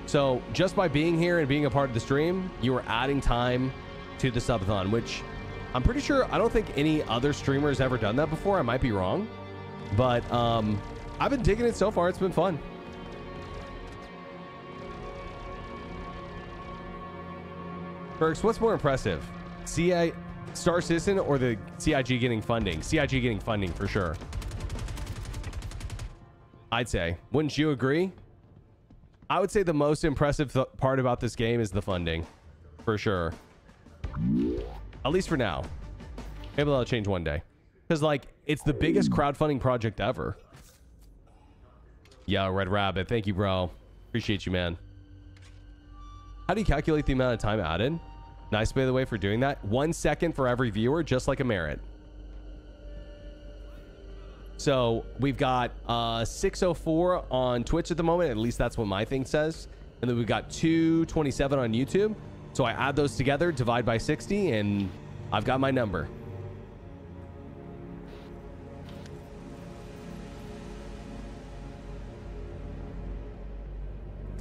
So just by being here and being a part of the stream, you are adding time to the subathon, which I'm pretty sure, I don't think any other streamer has ever done that before. I might be wrong, but I've been digging it so far. It's been fun. Berks, what's more impressive? Star Citizen or the CIG getting funding? CIG getting funding for sure. I'd say. Wouldn't you agree? I would say the most impressive part about this game is the funding. For sure. At least for now. Maybe that'll change one day. Because, like, it's the biggest crowdfunding project ever. Yeah, Red Rabbit. Thank you, bro. Appreciate you, man. How do you calculate the amount of time added? Nice, by the way, for doing that. 1 second for every viewer, just like a merit. So we've got 604 on Twitch at the moment. At least that's what my thing says. And then we've got 227 on YouTube. So I add those together, divide by 60, and I've got my number.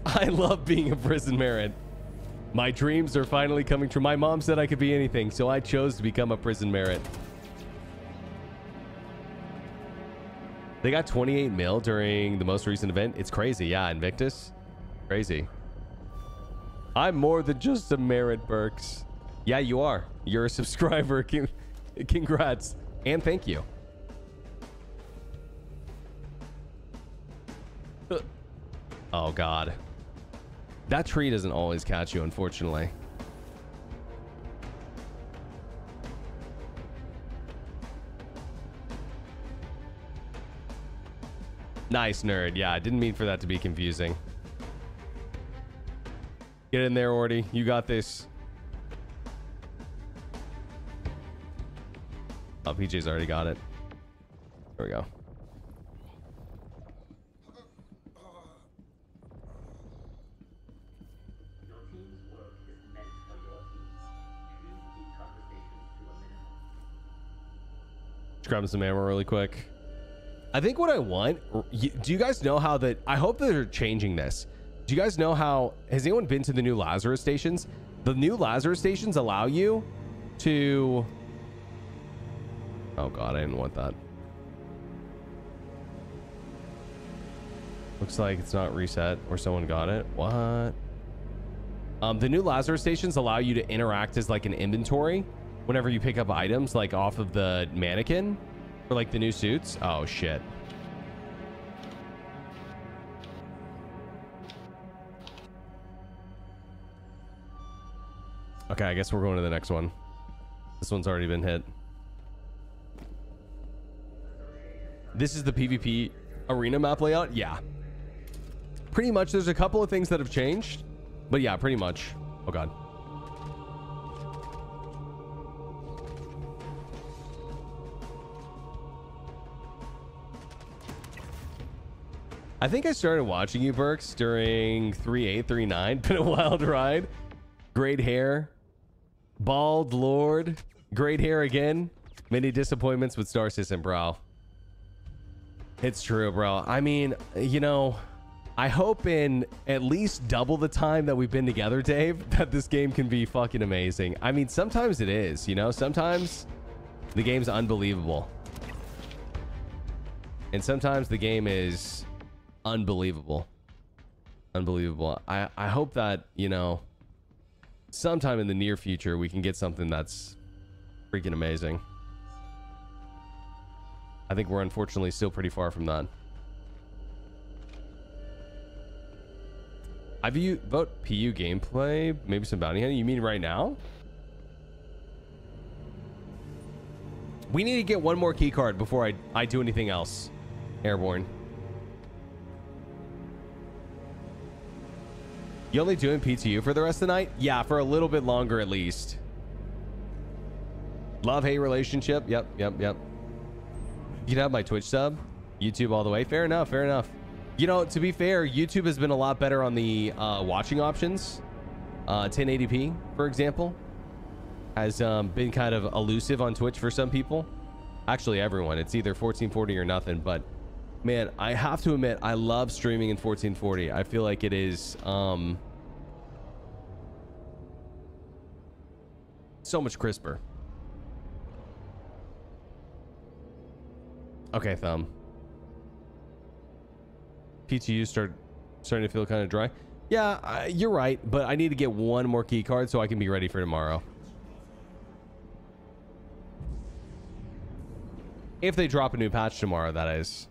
I love being a prison merit. My dreams are finally coming true. My mom said I could be anything, so I chose to become a prison merit. They got 28 mil during the most recent event. It's crazy. Yeah, Invictus. Crazy. I'm more than just a merit, Berks. Yeah, you are. You're a subscriber. Congrats. And thank you. Oh, God. That tree doesn't always catch you, unfortunately. Nice, nerd. Yeah, I didn't mean for that to be confusing. Get in there, Orty. You got this. Oh, PJ's already got it. There we go. Just grabbing some ammo really quick. I think what I want, do you guys know how that, I hope that they're changing this. Do you guys know how, has anyone been to the new Lazarus stations? The new Lazarus stations allow you to, oh God, I didn't want that. Looks like it's not reset or someone got it. What? The new Lazarus stations allow you to interact as like an inventory whenever you pick up items like off of the mannequin for like the new suits. Oh shit. Okay, I guess we're going to the next one. This one's already been hit. This is the PvP arena map layout? Yeah. Pretty much, there's a couple of things that have changed. But yeah, pretty much. Oh God. I think I started watching you, Berks, during 3839. Been a wild ride. Great hair. Bald Lord. Great hair again. Many disappointments with Star System, bro. It's true, bro. I mean, you know, I hope in at least double the time that we've been together, Dave, that this game can be fucking amazing. I mean, sometimes it is, you know? Sometimes the game's unbelievable. And sometimes the game is unbelievable. Unbelievable. I hope that, you know, sometime in the near future we can get something that's freaking amazing. I think we're unfortunately still pretty far from that. I view vote PU gameplay, maybe some bounty hunting. You mean right now? We need to get one more key card before I do anything else. Airborne. You only doing PTU for the rest of the night? Yeah, for a little bit longer at least. Love-hate relationship. Yep. You can have my Twitch sub. YouTube all the way. Fair enough. You know, to be fair, YouTube has been a lot better on the watching options. 1080p, for example, has been kind of elusive on Twitch for some people. Actually, everyone. It's either 1440 or nothing. But, man, I have to admit, I love streaming in 1440. I feel like it is so much crisper. Okay, Thumb. PTU starting to feel kind of dry. Yeah, you're right, but I need to get one more key card so I can be ready for tomorrow. If they drop a new patch tomorrow, that is.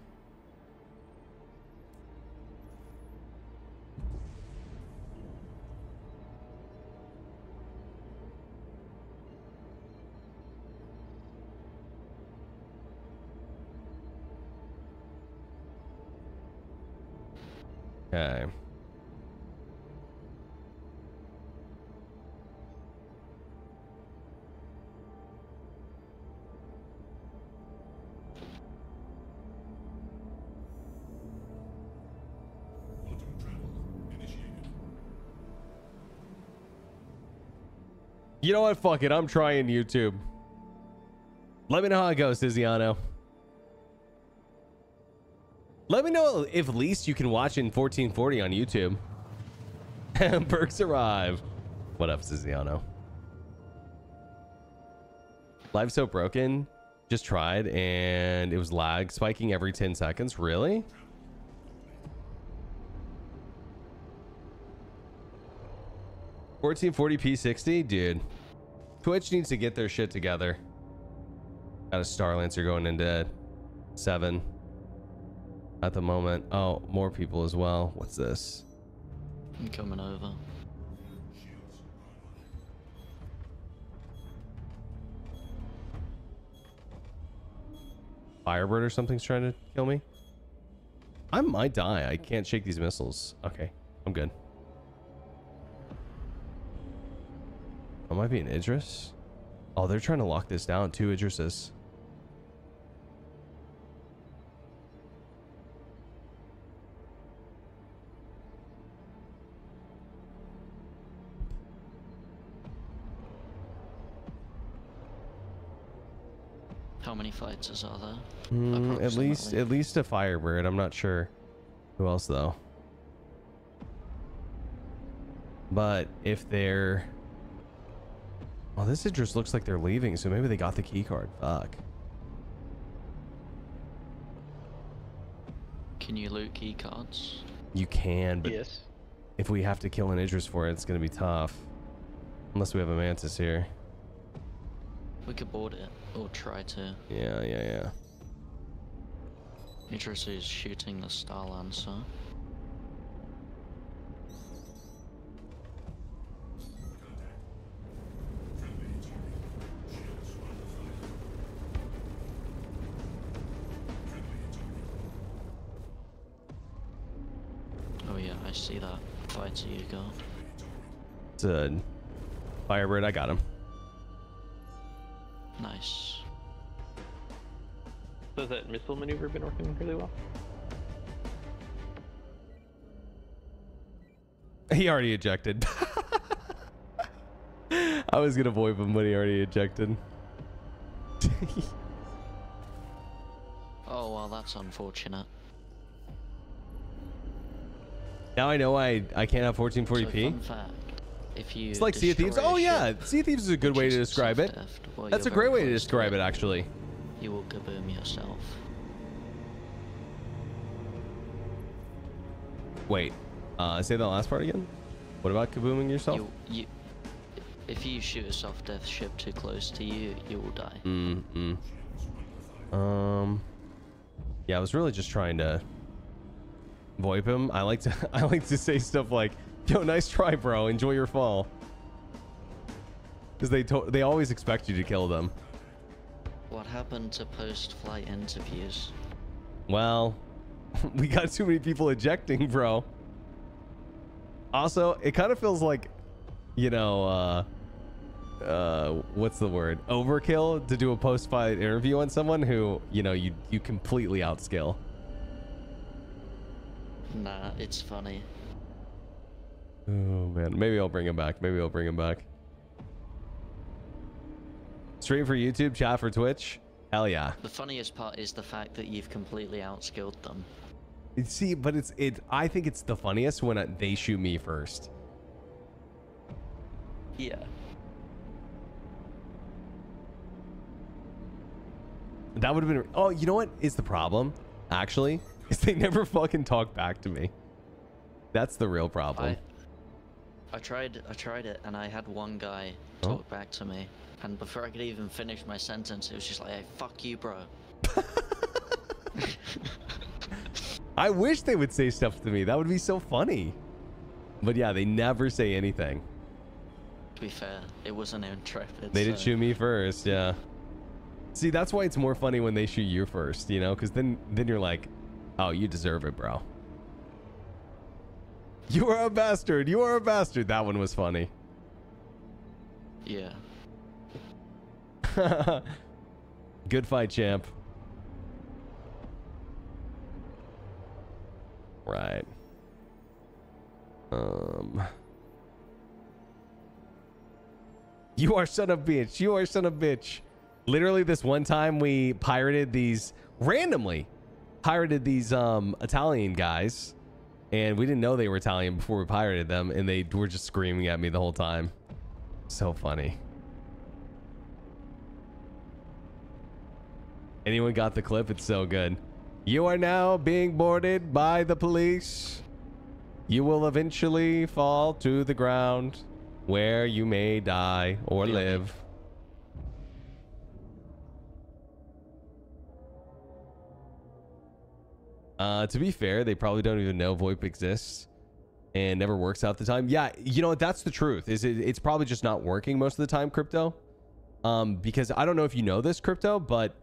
Okay. You know what? Fuck it. I'm trying YouTube. Let me know how it goes, Tiziano. Let me know if at least you can watch in 1440 on YouTube. Berks arrive. What up, Ziziano? Live's so broken. Just tried and it was lag spiking every 10 seconds. Really? $1440p 60, dude. Twitch needs to get their shit together. Got a Starlancer going into 7 at the moment. Oh, more people as well. What's this? I'm coming over. Firebird or something's trying to kill me. I might die. I can't shake these missiles. Okay, I'm good. Oh, might be an Idris. Oh, they're trying to lock this down. 2 Idrises. How many fighters are there? At least a Firebird. I'm not sure who else though. But if they're, well, this Idris looks like they're leaving, so maybe they got the key card. Fuck. Can you loot key cards? You can, but Yes. if we have to kill an Idris for it, it's gonna be tough. Unless we have a Mantis here. We could board it, or try to. Yeah. Idris is shooting the Starlancer. Oh yeah, I see that fighter you got. It's a Firebird. I got him. Nice. So has that missile maneuver been working really well? He already ejected. I was gonna void him, but he already ejected. Oh well, that's unfortunate. Now I know I can't have 1440p. Fun fact, if you It's like Sea of Thieves. destroy a Oh yeah, ship, Sea of Thieves is a good way to describe it. while That's a you're great very way to close describe it, actually. you will kaboom yourself. Wait, say that last part again. What about kabooming yourself? If you shoot a soft death ship too close to you, you will die. Yeah, I was really just trying to VoIP him. I like to say stuff like, "Yo, nice try, bro. Enjoy your fall," because they always expect you to kill them. What happened to post-flight interviews? Well, we got too many people ejecting, bro. Also, it kind of feels like, you know, what's the word? Overkill to do a post-fight interview on someone who, you know, you completely outskill. Nah, it's funny. Oh man, maybe I'll bring him back. Stream for YouTube, chat for Twitch. Hell yeah. The funniest part is the fact that you've completely outskilled them. See, but I think it's the funniest when they shoot me first. Yeah. That would have been. Oh, you know what is the problem? Actually, is they never fucking talk back to me. That's the real problem. I tried it, and I had one guy talk back to me, and before I could even finish my sentence, it was just like, "Hey, fuck you, bro." I wish they would say stuff to me. That would be so funny. But yeah, they never say anything. To be fair, it was an intrepid. They did shoot me first, yeah. See, that's why it's more funny when they shoot you first, you know, because then you're like, oh, you deserve it, bro. You are a bastard. You are a bastard. That one was funny. Yeah. Good fight, champ. Right. You are son of bitch. You are son of bitch. Literally this one time we pirated these randomly Italian guys, and we didn't know they were Italian before we pirated them, and they were just screaming at me the whole time. So funny. Anyone got the clip? It's so good. You are now being boarded by the police. You will eventually fall to the ground where you may die or live. To be fair, they probably don't even know VoIP exists and never works out the time. Yeah, you know what? That's the truth. It's probably just not working most of the time, Crypto. Because I don't know if you know this, Crypto, but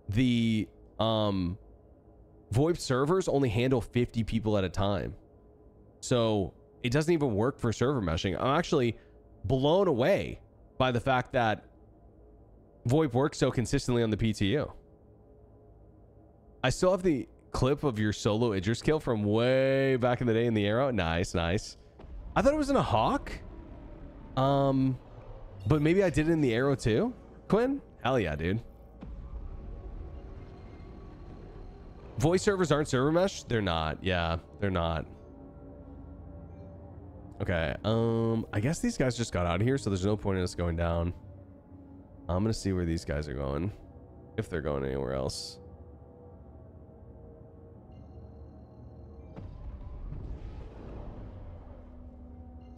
the VoIP servers only handle 50 people at a time. So it doesn't even work for server meshing. I'm actually blown away by the fact that VoIP works so consistently on the PTU. I still have the clip of your solo Idris kill from way back in the day in the Arrow. Nice, nice. I thought it was in a Hawk. But maybe I did it in the Arrow too. Quinn? Hell yeah, dude. Voice servers aren't server mesh? They're not. Yeah, they're not. Okay. I guess these guys just got out of here, so there's no point in us going down. I'm gonna see where these guys are going. If they're going anywhere else.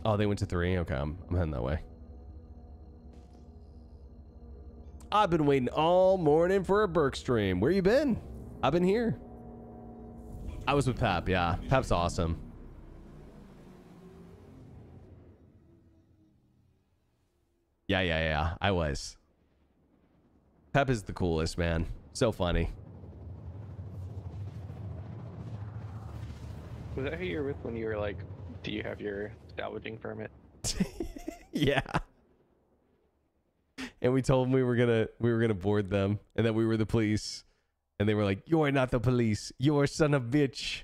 Oh, they went to 3. Okay, I'm heading that way. I've been waiting all morning for a Berk stream. Where you been? I've been here. I was with Pap, yeah. Pap's awesome. Yeah. I was. Pep is the coolest, man. So funny. Was that who you were with when you were like, do you have your salvaging permit? Yeah. And we told them we were gonna board them and that we were the police. And they were like, "You are not the police. You are son of bitch."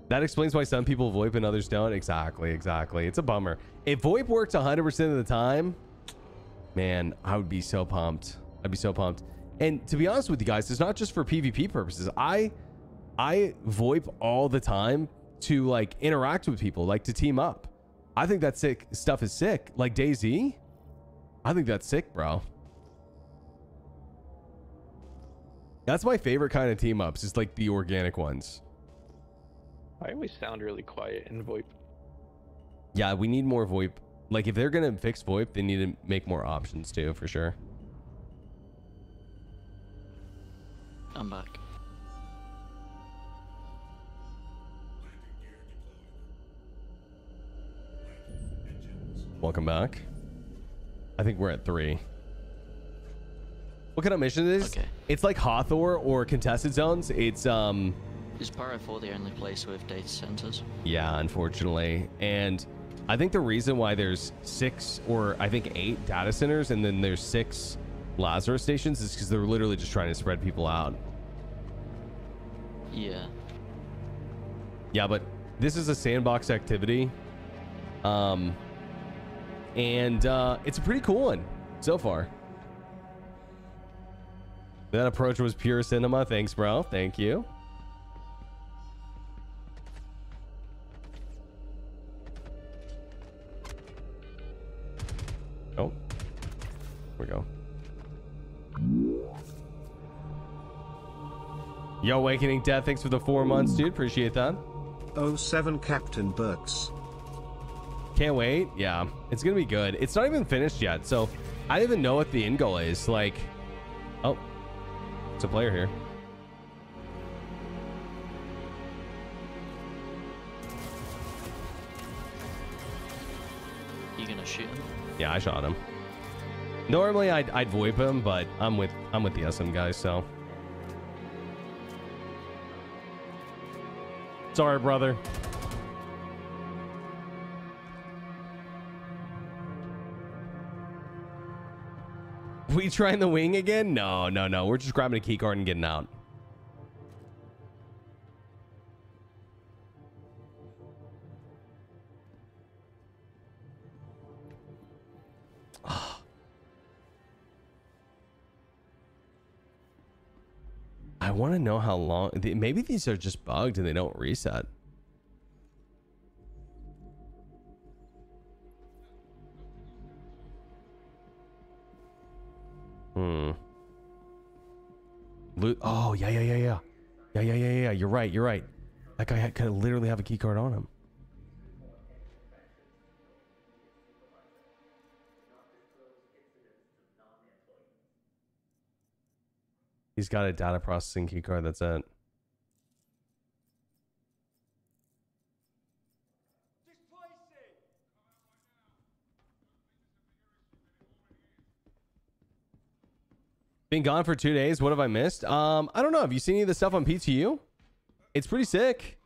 That explains why some people VoIP and others don't. Exactly. It's a bummer. If VoIP works 100% of the time, man, I would be so pumped. I'd be so pumped. And to be honest with you guys, it's not just for PvP purposes. I VoIP all the time to like interact with people, like to team up. I think that sick stuff is sick. Like DayZ, I think that's sick, bro. That's my favorite kind of team ups, is like the organic ones. I always sound really quiet in VoIP. Yeah, we need more VoIP. Like if they're gonna fix VoIP, they need to make more options too, for sure. I'm back. Welcome back. I think we're at 3. What kind of mission is? Okay. It's like Hathor or contested zones. It's Is Pyro 4 the only place with data centers? yeah, unfortunately. And I think the reason why there's 6 or I think 8 data centers and then there's 6 Lazarus stations is because they're literally just trying to spread people out. Yeah. Yeah, but this is a sandbox activity. And it's a pretty cool one so far. That approach was pure cinema. Thanks, bro. Thank you. Oh, here we go. Yo, Awakening Death, thanks for the 4 months, dude. Appreciate that. 07 Captain Berks. Can't wait. Yeah, it's gonna be good. It's not even finished yet, so I don't even know what the end goal is. Like, oh, it's a player here. You gonna shoot him? Yeah, I shot him. Normally I'd VoIP him, but I'm with the SM guys, so. Sorry, brother. We trying the wing again? No. We're just grabbing a key card and getting out. I want to know how long. Maybe these are just bugged and they don't reset. Oh, yeah, yeah, yeah, yeah. Yeah, yeah, yeah, yeah. You're right. You're right. That guy could literally have a key card on him. He's got a data processing key card. That's it. Been gone for 2 days. What have I missed? I don't know. Have you seen any of the stuff on PTU? It's pretty sick.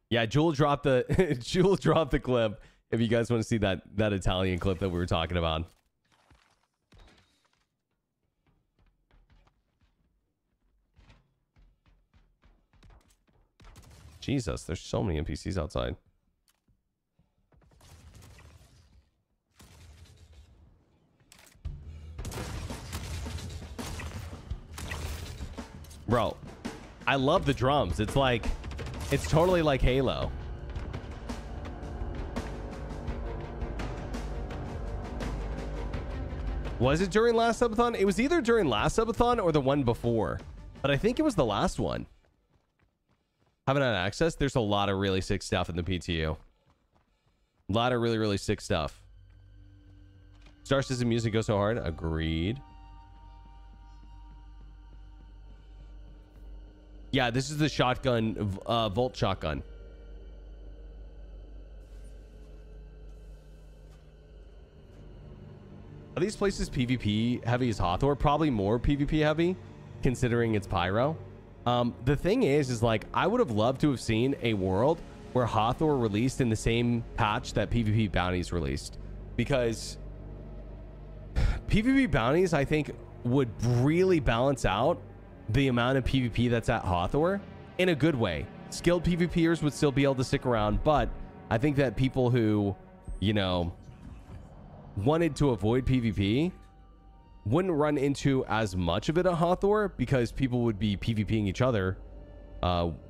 Yeah, Jewel dropped the Jewel dropped the clip. If you guys want to see that Italian clip that we were talking about. Jesus, there's so many NPCs outside. Bro, I love the drums. It's like, it's totally like Halo. Was it during last subathon? It was either during last subathon or the one before. But I think it was the last one. Haven't had access. There's a lot of really sick stuff in the PTU. A lot of really, really sick stuff. Star System music goes so hard. Agreed. Yeah, this is the shotgun, Volt shotgun. Are these places PvP heavy as Hathor? Probably more PvP heavy, considering it's Pyro. The thing is like, I would have loved to have seen a world where Hathor released in the same patch that PvP bounties released. Because PvP bounties, I think, would really balance out the amount of PvP that's at Hathor in a good way. Skilled PvPers would still be able to stick around, but I think that people who, you know, wanted to avoid PvP wouldn't run into as much of it at Hathor because people would be PvPing each other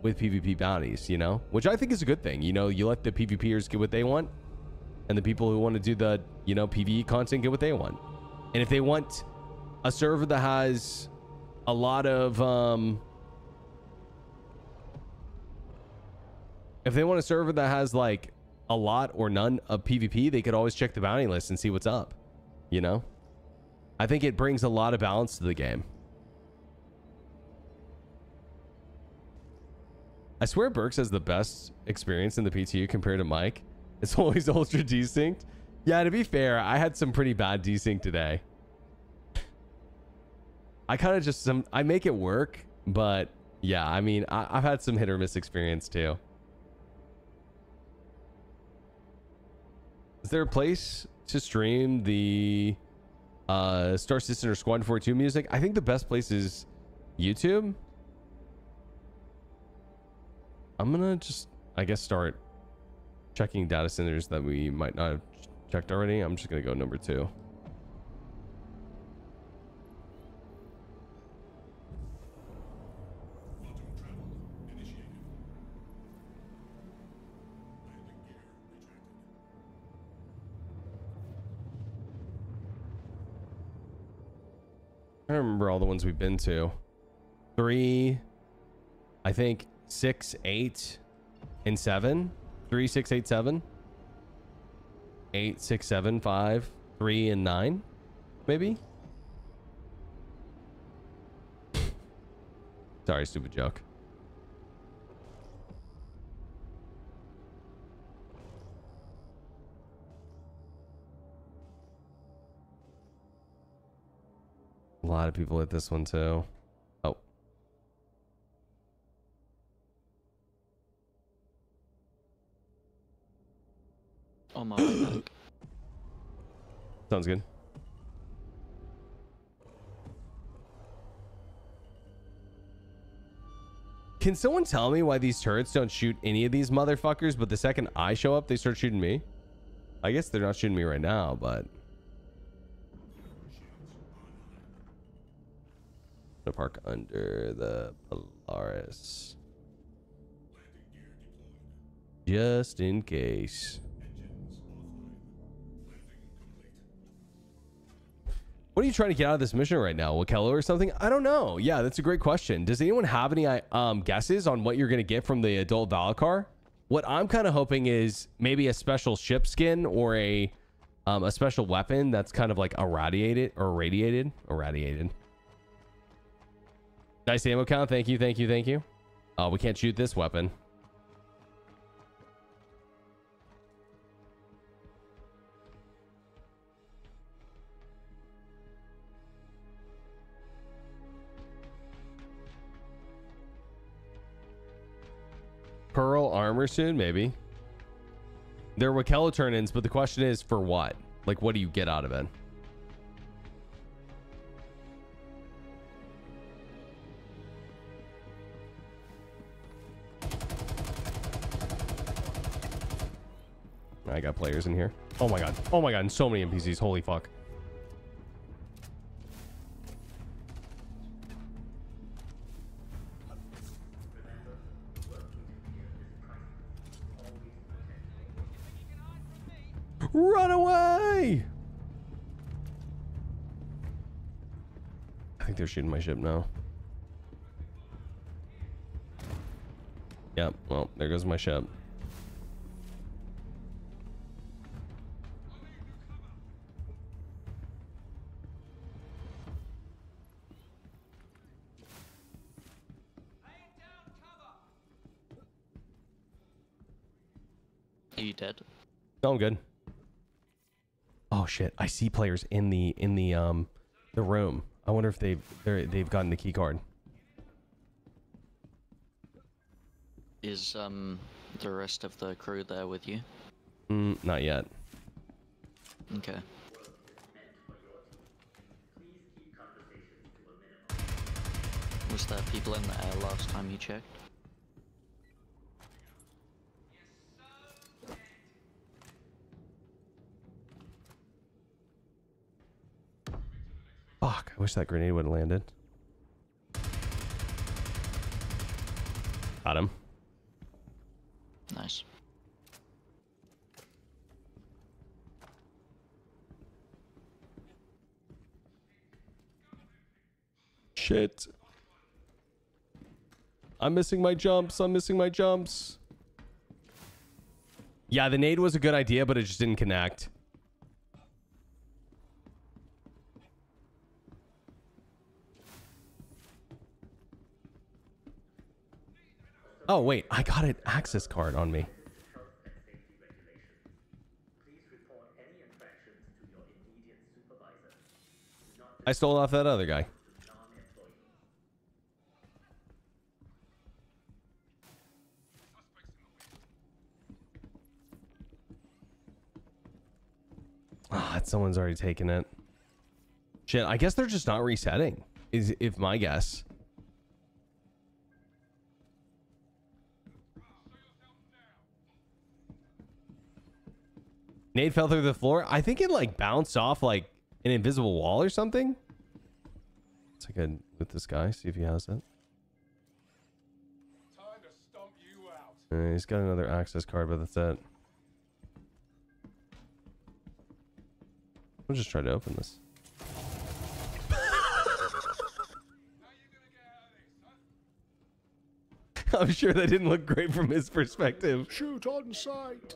with PvP bounties, you know, which I think is a good thing. You know, you let the PvPers get what they want, and the people who want to do the, you know, PvE content get what they want. And if they want a server that has a lot of if they want a server that has like a lot or none of PvP, they could always check the bounty list and see what's up, you know. I think it brings a lot of balance to the game. I swear Berks has the best experience in the PTU compared to Mike. It's always ultra desynced. Yeah, to be fair, I had some pretty bad desync today. I kind of just I make it work, but yeah, I mean, I've had some hit or miss experience too. Is there a place to stream the Star Citizen or Squad 42 music? I think the best place is YouTube. I'm gonna just, I guess, start checking data centers that we might not have checked already. I'm just gonna go number 2. I don't remember all the ones we've been to. 3, I think 6, 8, and 7. 3, 6, 8, 7. 8, 6, 7, 5, 3, and 9, maybe. Sorry, stupid joke. A lot of people at this one too. Oh. On my way back. Sounds good. Can someone tell me why these turrets don't shoot any of these motherfuckers, but the second I show up, they start shooting me? I guess they're not shooting me right now, but... to park under the Polaris. Just in case. What are you trying to get out of this mission right now? Wakello or something? I don't know. Yeah, that's a great question. Does anyone have any guesses on what you're going to get from the adult Valakar? What I'm kind of hoping is maybe a special ship skin or a special weapon that's kind of like irradiated. Nice ammo count. Thank you. We can't shoot this weapon. Pearl armor soon, maybe. There are Wakello turn-ins, but the question is for what? Like, what do you get out of it? I got players in here. Oh my god. Oh my god, and so many NPCs. Holy fuck. Run away! I think they're shooting my ship now. Yep, well, there goes my ship. Are you dead? No, I'm good. Oh shit! I see players in the room. I wonder if they've gotten the key card. Is the rest of the crew there with you? Not yet. Okay. Was there people in the air last time you checked? Fuck, I wish that grenade would have landed. Got him. Nice. Shit. I'm missing my jumps. Yeah, the nade was a good idea, but it just didn't connect. Oh, wait. I got an access card on me. I stole off that other guy. Ah, someone's already taken it. Shit, I guess they're just not resetting, if my guess. Nade fell through the floor. I think it like bounced off like an invisible wall or something. Let's take a with this guy, see if he has it. He's got another access card, but that's it. I'll just try to open this. I'm sure that didn't look great from his perspective. Shoot on sight.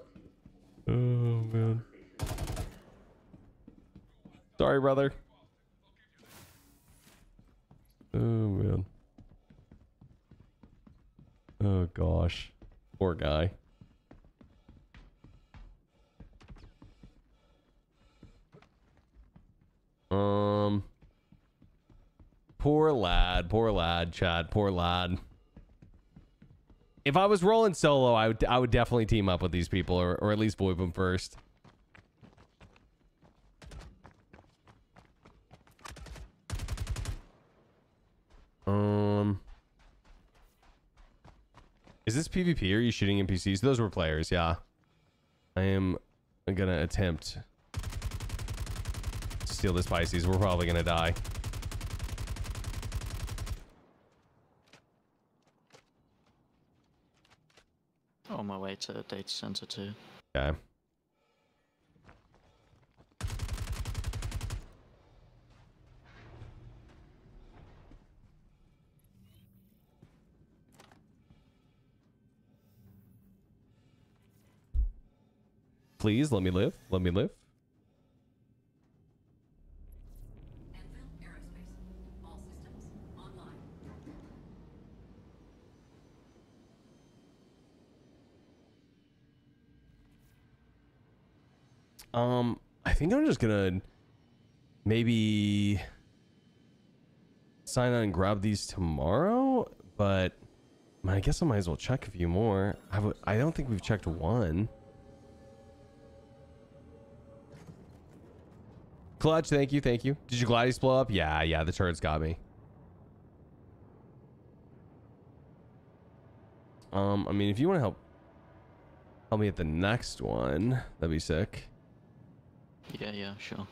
Oh, man. Sorry, brother. Oh, man. Oh, gosh. Poor guy. Poor lad, Chad. Poor lad. If I was rolling solo, I would definitely team up with these people, or at least VoIP them first. Is this PvP or are you shooting NPCs? Those were players, yeah. I am gonna attempt to steal this Pisces. We're probably gonna die. On my way to data center 2. Okay. please. Let me live. Let me live. I think I'm just gonna maybe sign on and grab these tomorrow, but I guess I might as well check a few more. I don't think we've checked one. Clutch, thank you, thank you. Did your gladies blow up? Yeah, the turrets got me. I mean, if you want to help me at the next one, that'd be sick. Yeah, sure.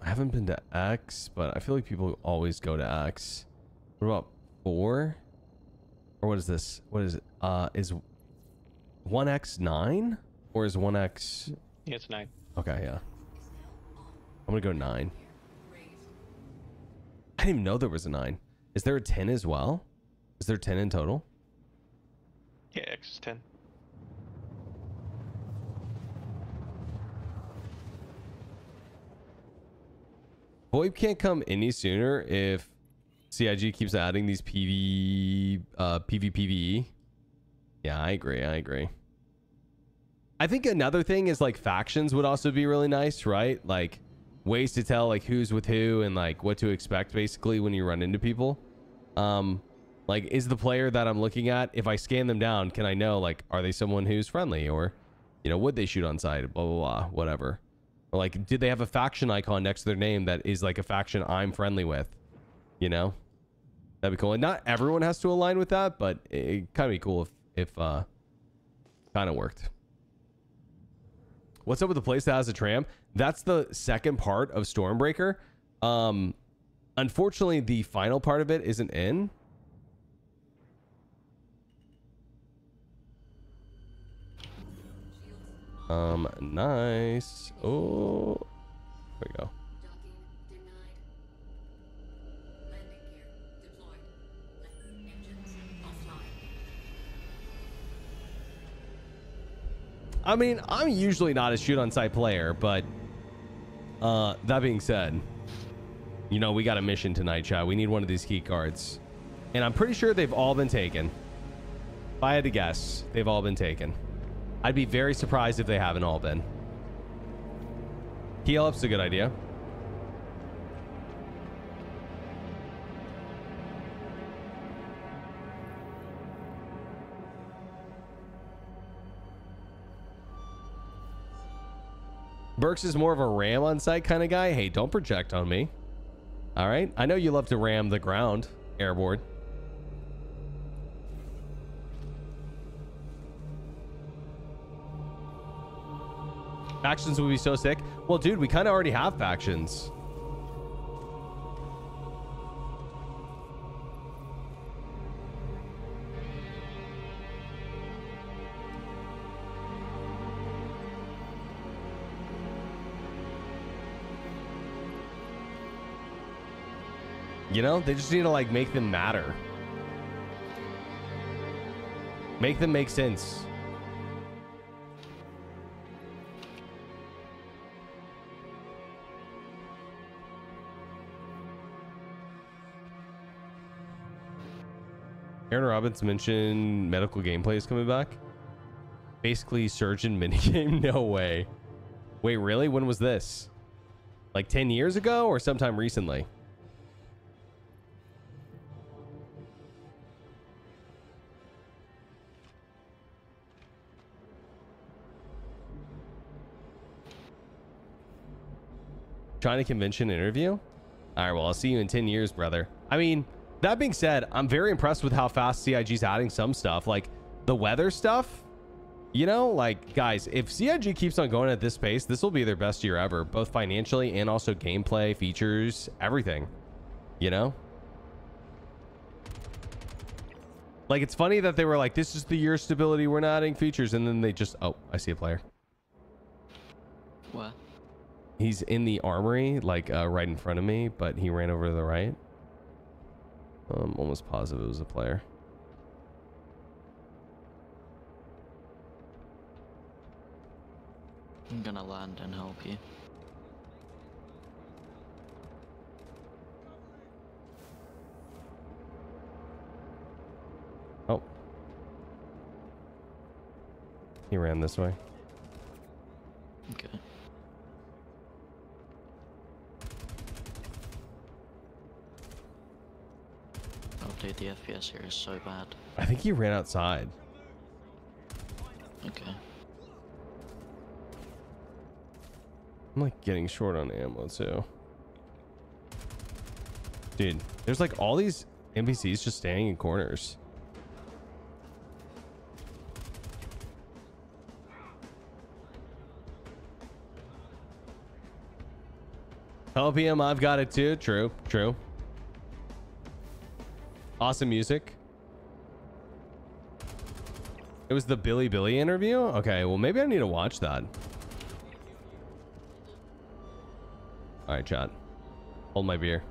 I haven't been to X, but I feel like people always go to X. What about 4? Or what is this? What is it? Is 1X 9? Or is 1X... Yeah, it's 9. Okay, yeah. I'm gonna go 9. I didn't even know there was a 9. Is there a 10 as well? Is there 10 in total? Yeah, X is 10. VoIP can't come any sooner if CIG keeps adding these PvPvE. Yeah, I agree. I think another thing is like factions would also be really nice, right? Like ways to tell like who's with who and like what to expect basically when you run into people. Like is the player that I'm looking at, if I scan them down, can I know like are they someone who's friendly, or you know, would they shoot on sight, blah blah blah, whatever. Or like did they have a faction icon next to their name that is like a faction I'm friendly with, you know? That'd be cool. And not everyone has to align with that, but it kind of be cool if kind of worked. What's up with the place that has a tram? That's the second part of Stormbreaker. Unfortunately, the final part of it isn't in. Nice. Oh, there we go. I mean, I'm usually not a shoot on sight player, but that being said, you know, we got a mission tonight, chat. We need one of these key cards. And I'm pretty sure they've all been taken. If I had to guess, they've all been taken. I'd be very surprised if they haven't all been. Heal up's a good idea. Berks is more of a ram on site kind of guy. Hey, don't project on me. All right. I know you love to ram the ground, airborne. Factions would be so sick. Well, dude, we kind of already have factions. You know, they just need to like make them matter. Make them make sense. Aaron Robbins mentioned medical gameplay is coming back. Basically, surgeon minigame. No way. Wait, really? When was this? Like 10 years ago or sometime recently? China convention interview? All right, well, I'll see you in 10 years, brother. I mean, that being said, I'm very impressed with how fast CIG's adding some stuff, like the weather stuff. You know, like, guys, if CIG keeps on going at this pace, this will be their best year ever, both financially and also gameplay, features, everything. You know? Like, it's funny that they were like, this is the year of stability, we're not adding features, and then they just, oh, I see a player. What? He's in the armory, like right in front of me, but he ran over to the right. I'm almost positive it was a player. I'm gonna land and help you. Oh. He ran this way. Okay. Oh dude, the FPS here is so bad. I think he ran outside. Okay. I'm like getting short on ammo too. Dude, there's like all these NPCs just standing in corners. LPM, I've got it too. True, true. Awesome music. It was the Billy interview? Okay, well maybe I need to watch that. All right, chat. Hold my beer.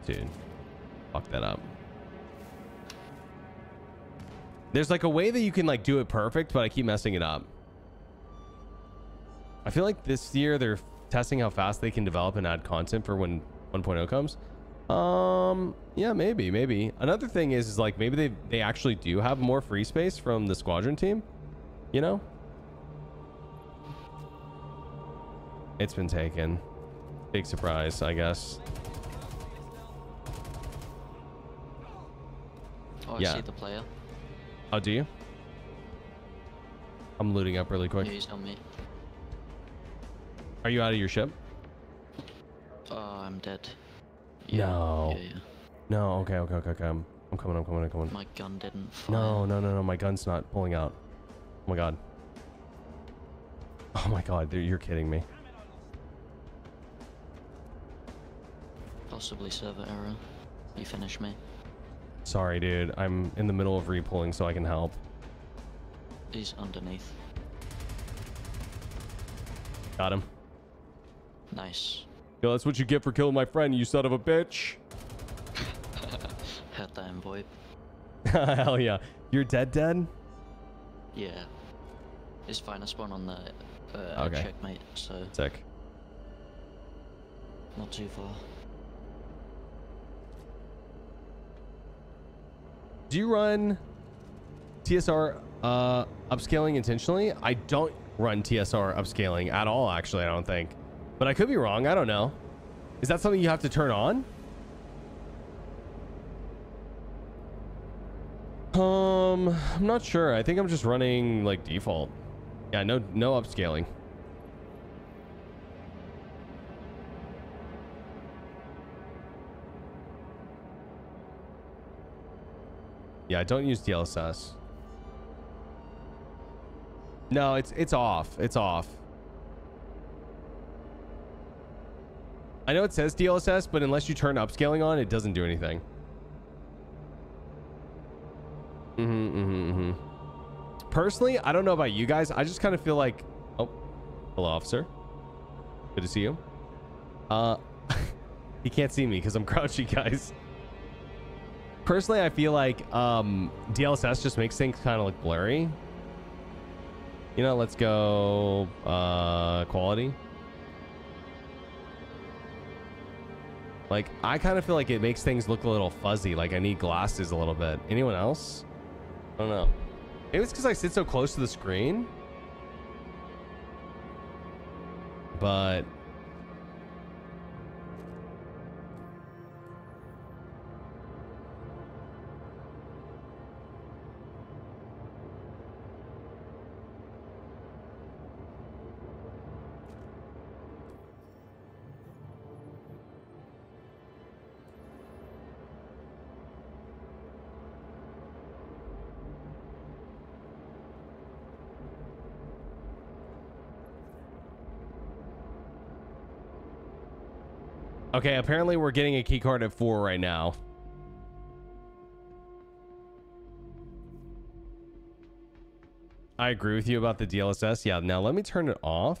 Dude, fuck that up. There's like a way that you can like do it perfect, but I keep messing it up. I feel like this year they're testing how fast they can develop and add content for when 1.0 comes. Yeah, maybe. Another thing is like maybe they actually do have more free space from the squadron team, you know? It's been taken. Big surprise, I guess. Oh, Yeah. I see the player. Oh, do you? I'm looting up really quick. Yeah, he's on me. Are you out of your ship? I'm dead. No. Yeah. No, okay. I'm coming. My gun didn't fire. No, my gun's not pulling out. Oh my god. Oh my god, dude, you're kidding me. Possibly server error. You finish me. Sorry, dude. I'm in the middle of repulling so I can help. He's underneath. Got him. Nice. Yo, that's what you get for killing my friend, you son of a bitch. Had that in VoIP. Hell yeah. You're dead? Yeah. It's fine. I spawn on the Okay. checkmate, so Sick. not too far. Do you run TSR upscaling intentionally? I don't run TSR upscaling at all, actually, I don't think. But I could be wrong. I don't know. Is that something you have to turn on? I'm not sure. I think I'm just running like default. Yeah, no upscaling. Yeah, I don't use DLSS. No, it's off. It's off. I know it says DLSS, but unless you turn upscaling on, it doesn't do anything. Personally, I don't know about you guys. I just kind of feel like... Oh, hello, officer. Good to see you. He can't see me because I'm crouching, guys. Personally, I feel like DLSS just makes things kind of look blurry. You know, let's go quality. Like, I kind of feel like it makes things look a little fuzzy. Like, I need glasses a little bit. Anyone else? I don't know. Maybe it's because I sit so close to the screen. But... Okay, apparently we're getting a key card at 4 right now. I agree with you about the DLSS. Yeah, now let me turn it off.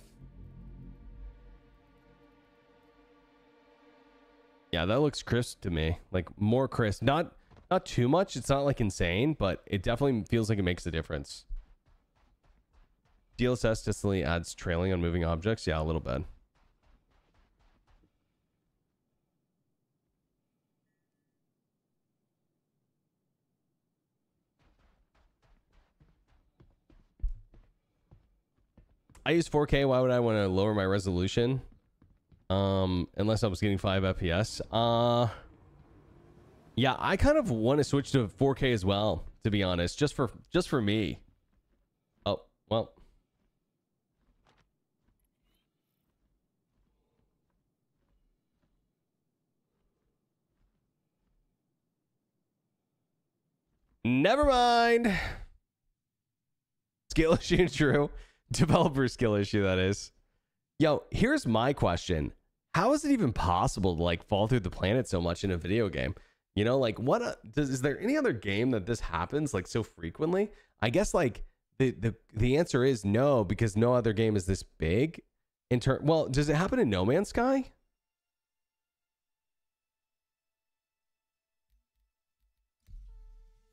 Yeah, that looks crisp to me. Like more crisp. Not too much. It's not like insane, but it definitely feels like it makes a difference. DLSS distantly adds trailing on moving objects. Yeah, a little bit. I use 4K. Why would I want to lower my resolution? Unless I was getting 5 FPS. Yeah, I kind of want to switch to 4K as well, to be honest, just for me. Oh, well. Never mind. Skill issue, true. Developer skill issue, that is. Yo, here's my question. How is it even possible to like fall through the planet so much in a video game? You know, like what is there any other game that this happens like so frequently? I guess like the answer is no, because no other game is this big in turn. Well, does it happen in No Man's Sky?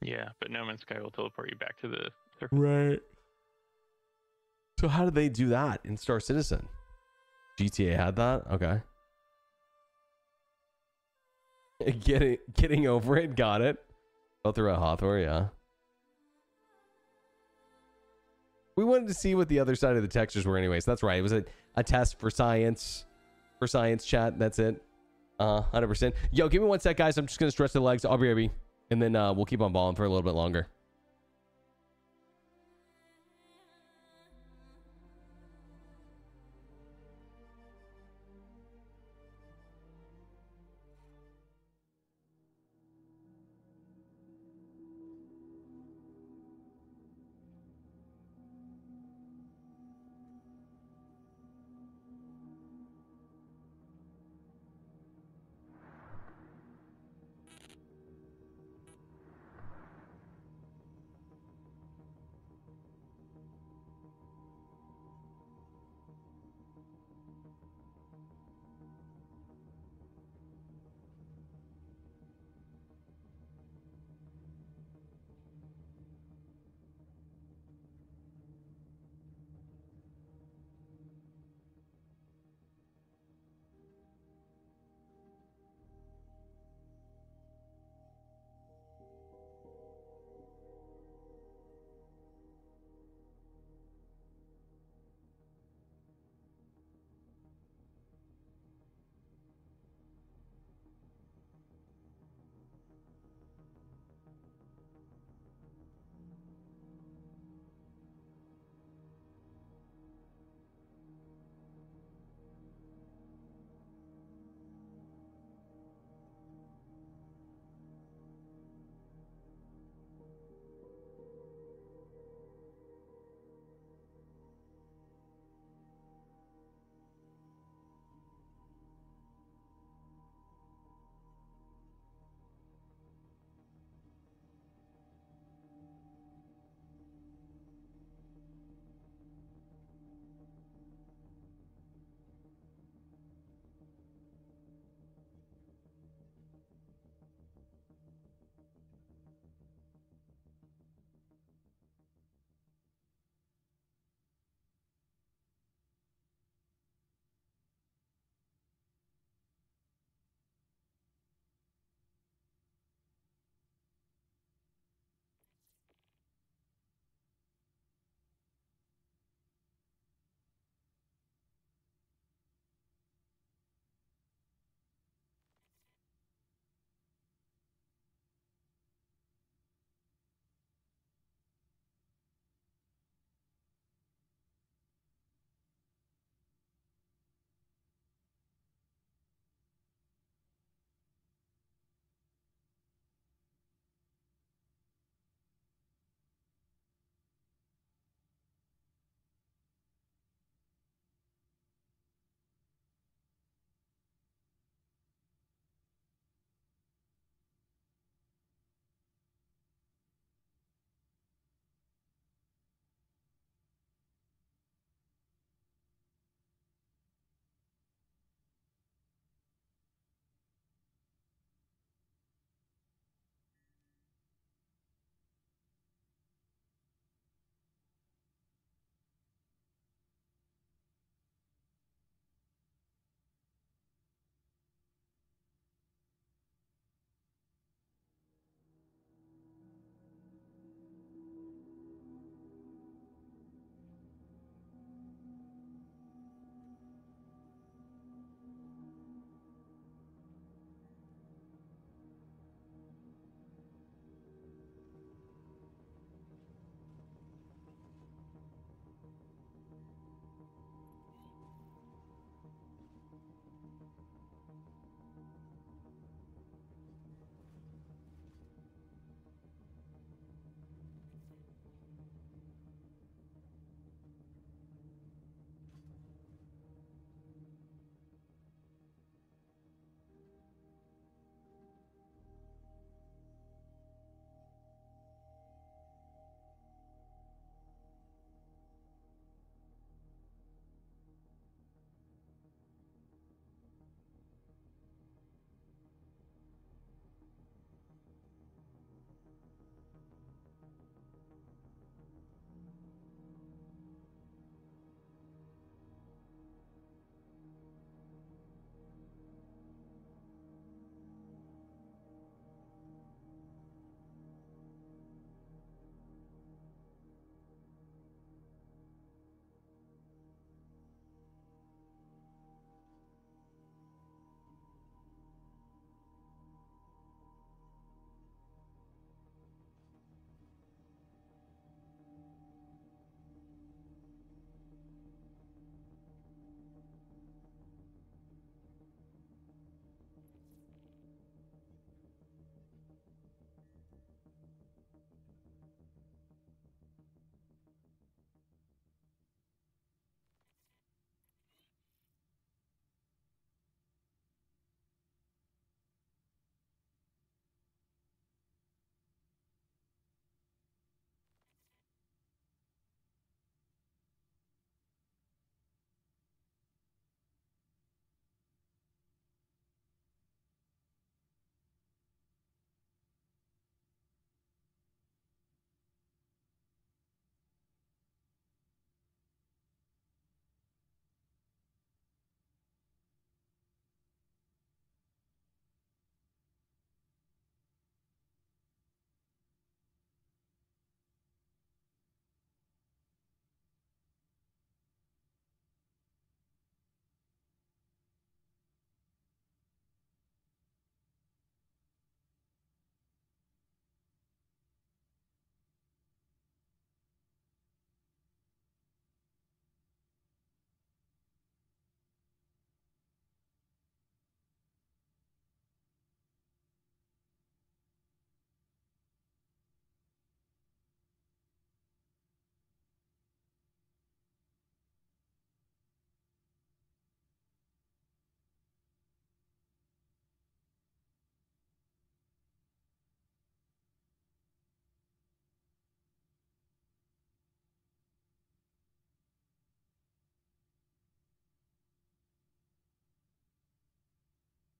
Yeah, but No Man's Sky will teleport you back to the surface. Right. So how did they do that in Star Citizen? GTA had that? Okay. Getting over it, got it. Go through a Hawthorne, yeah. We wanted to see what the other side of the textures were anyways. That's right. It was a test for science. For science chat. That's it. 100%. Yo, give me 1 sec, guys. I'm just going to stretch the legs. I'll be ready. And then we'll keep on balling for a little bit longer.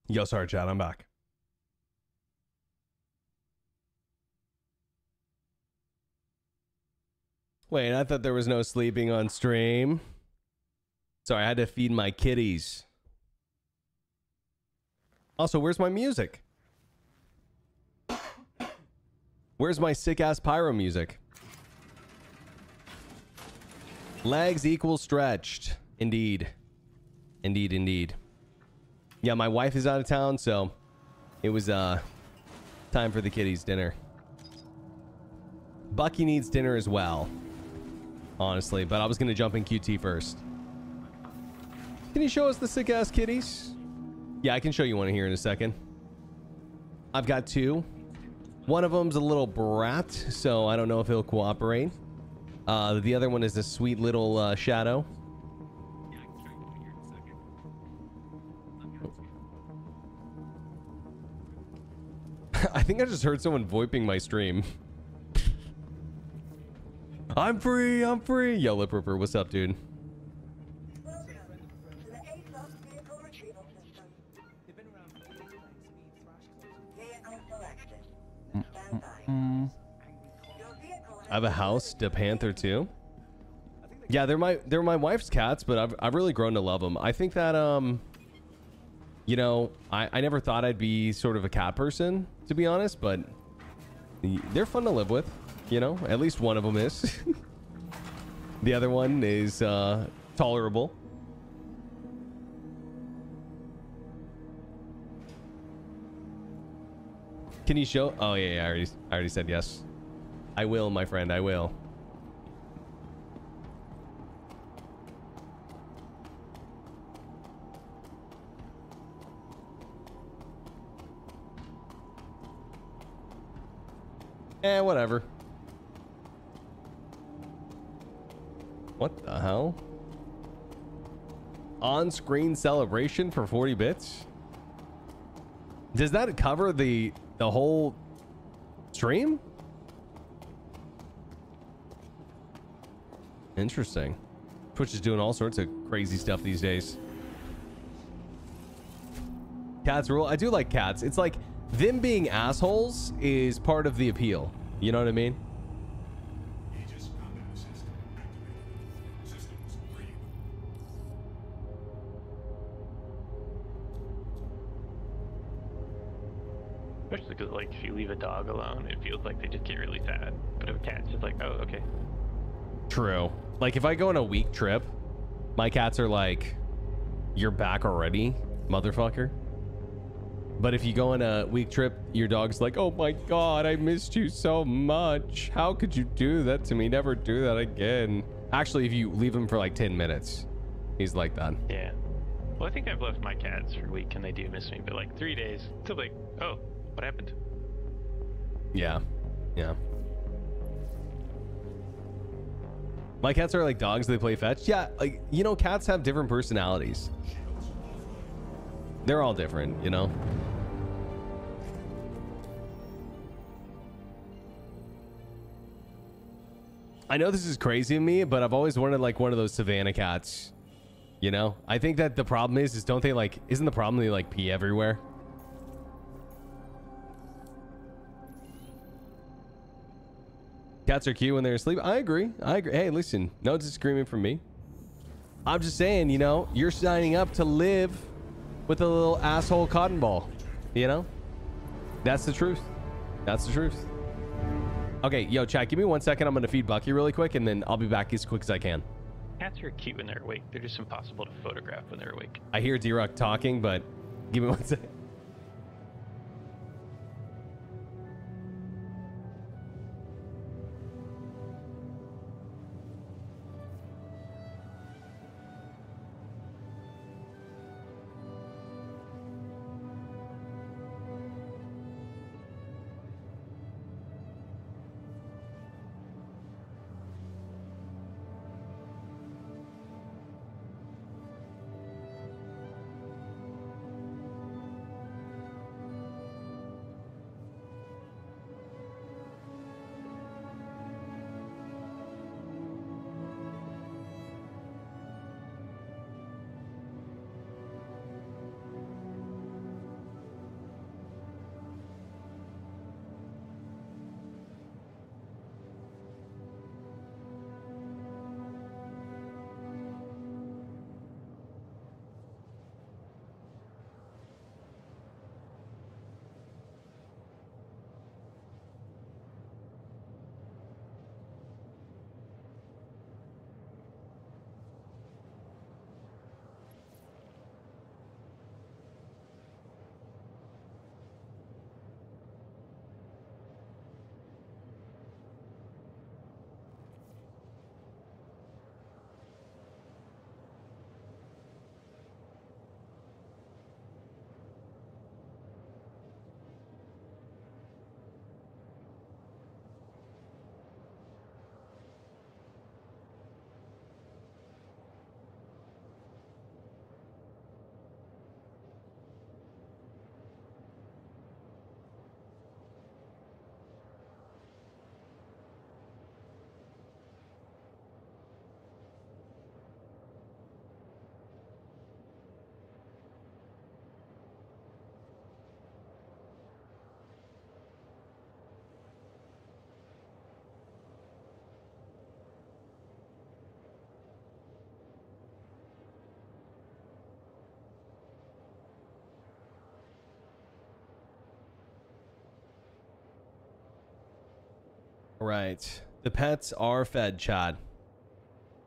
Yo, sorry, chat. I'm back. Wait, I thought there was no sleeping on stream. Sorry, I had to feed my kitties. Also, where's my music? Where's my sick-ass pyro music? Legs equal stretched. Indeed. Indeed, indeed. Yeah, my wife is out of town, so it was time for the kitties' dinner. Bucky needs dinner as well, honestly, but I was going to jump in QT first. Can you show us the sick-ass kitties? Yeah, I can show you one here in a second. I've got two. One of them's a little brat, so I don't know if he'll cooperate. The other one is a sweet little shadow. I think I just heard someone VoIPing my stream. I'm free, I'm free. Yo, Lip Ripper, what's up, dude? I have a house, the Panther too. Yeah, they're my wife's cats, but I've really grown to love them. I think that you know, I never thought I'd be sort of a cat person, to be honest, but they're fun to live with, you know? At least one of them is. The other one is tolerable. Can you show? Oh yeah, I already said yes. I will, my friend, I will. Whatever. What the hell? On-screen celebration for 40 bits? Does that cover the whole stream? Interesting. Twitch is doing all sorts of crazy stuff these days. Cats rule. I do like cats. It's like them being assholes is part of the appeal. You know what I mean? Especially because, like, if you leave a dog alone, it feels like they just get really sad. But if a cat's just like, oh, okay. True. Like, if I go on a week trip, my cats are like, you're back already, motherfucker. But if you go on a week trip, your dog's like, oh my god, I missed you so much. How could you do that to me? Never do that again. Actually, if you leave him for like 10 minutes, he's like that. Yeah. Well, I think I've left my cats for a week and they do miss me, but like 3 days, they're like, oh, what happened? Yeah. Yeah. My cats are like dogs, they play fetch. Yeah, like, you know, cats have different personalities. They're all different, you know? I know this is crazy of me, but I've always wanted like one of those Savannah cats. You know? I think that the problem is don't they like, isn't the problem they like pee everywhere? Cats are cute when they're asleep. I agree. I agree. Hey, listen, no disagreement from me. I'm just saying, you know, you're signing up to live with a little asshole cotton ball. You know? That's the truth. That's the truth. Okay, yo, chat, give me 1 second. I'm going to feed Bucky really quick, and then I'll be back as quick as I can. Cats are cute when they're awake. They're just impossible to photograph when they're awake. I hear D-Rock talking, but give me 1 second. All right. The pets are fed, Chad.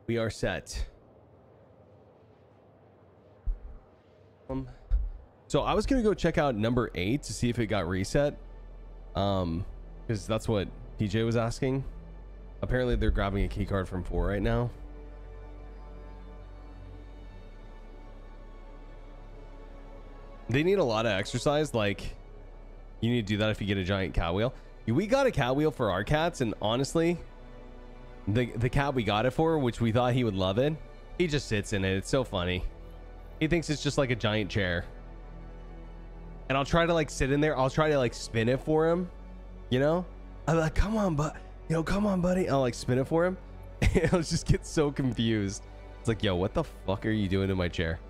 We are set. So I was going to go check out number 8 to see if it got reset. Because that's what TJ was asking. Apparently they're grabbing a key card from 4 right now. They need a lot of exercise. Like, you need to do that if you get a giant cat wheel. We got a cat wheel for our cats, and honestly, the cat we got it for, which we thought he would love it, he just sits in it. It's so funny. He thinks it's just like a giant chair. And I'll try to like sit in there. I'll try to like spin it for him. You know? I'm like, come on, come on, buddy. I'll like spin it for him. And I'll just get so confused. It's like, yo, what the fuck are you doing in my chair?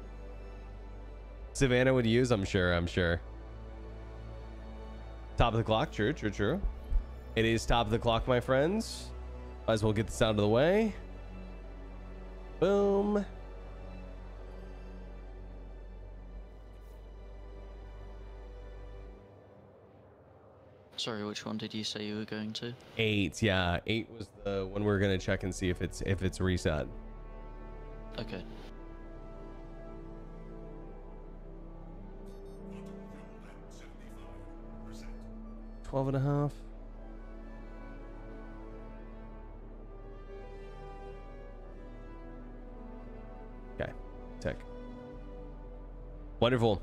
Savannah would use, I'm sure. Top of the clock. True. It is top of the clock, my friends. Might as well get this out of the way. Boom. Sorry, which one did you say you were going to? 8, yeah. 8 was the one we were gonna check and see if it's reset. Okay. 12.5. Okay, tick. Wonderful.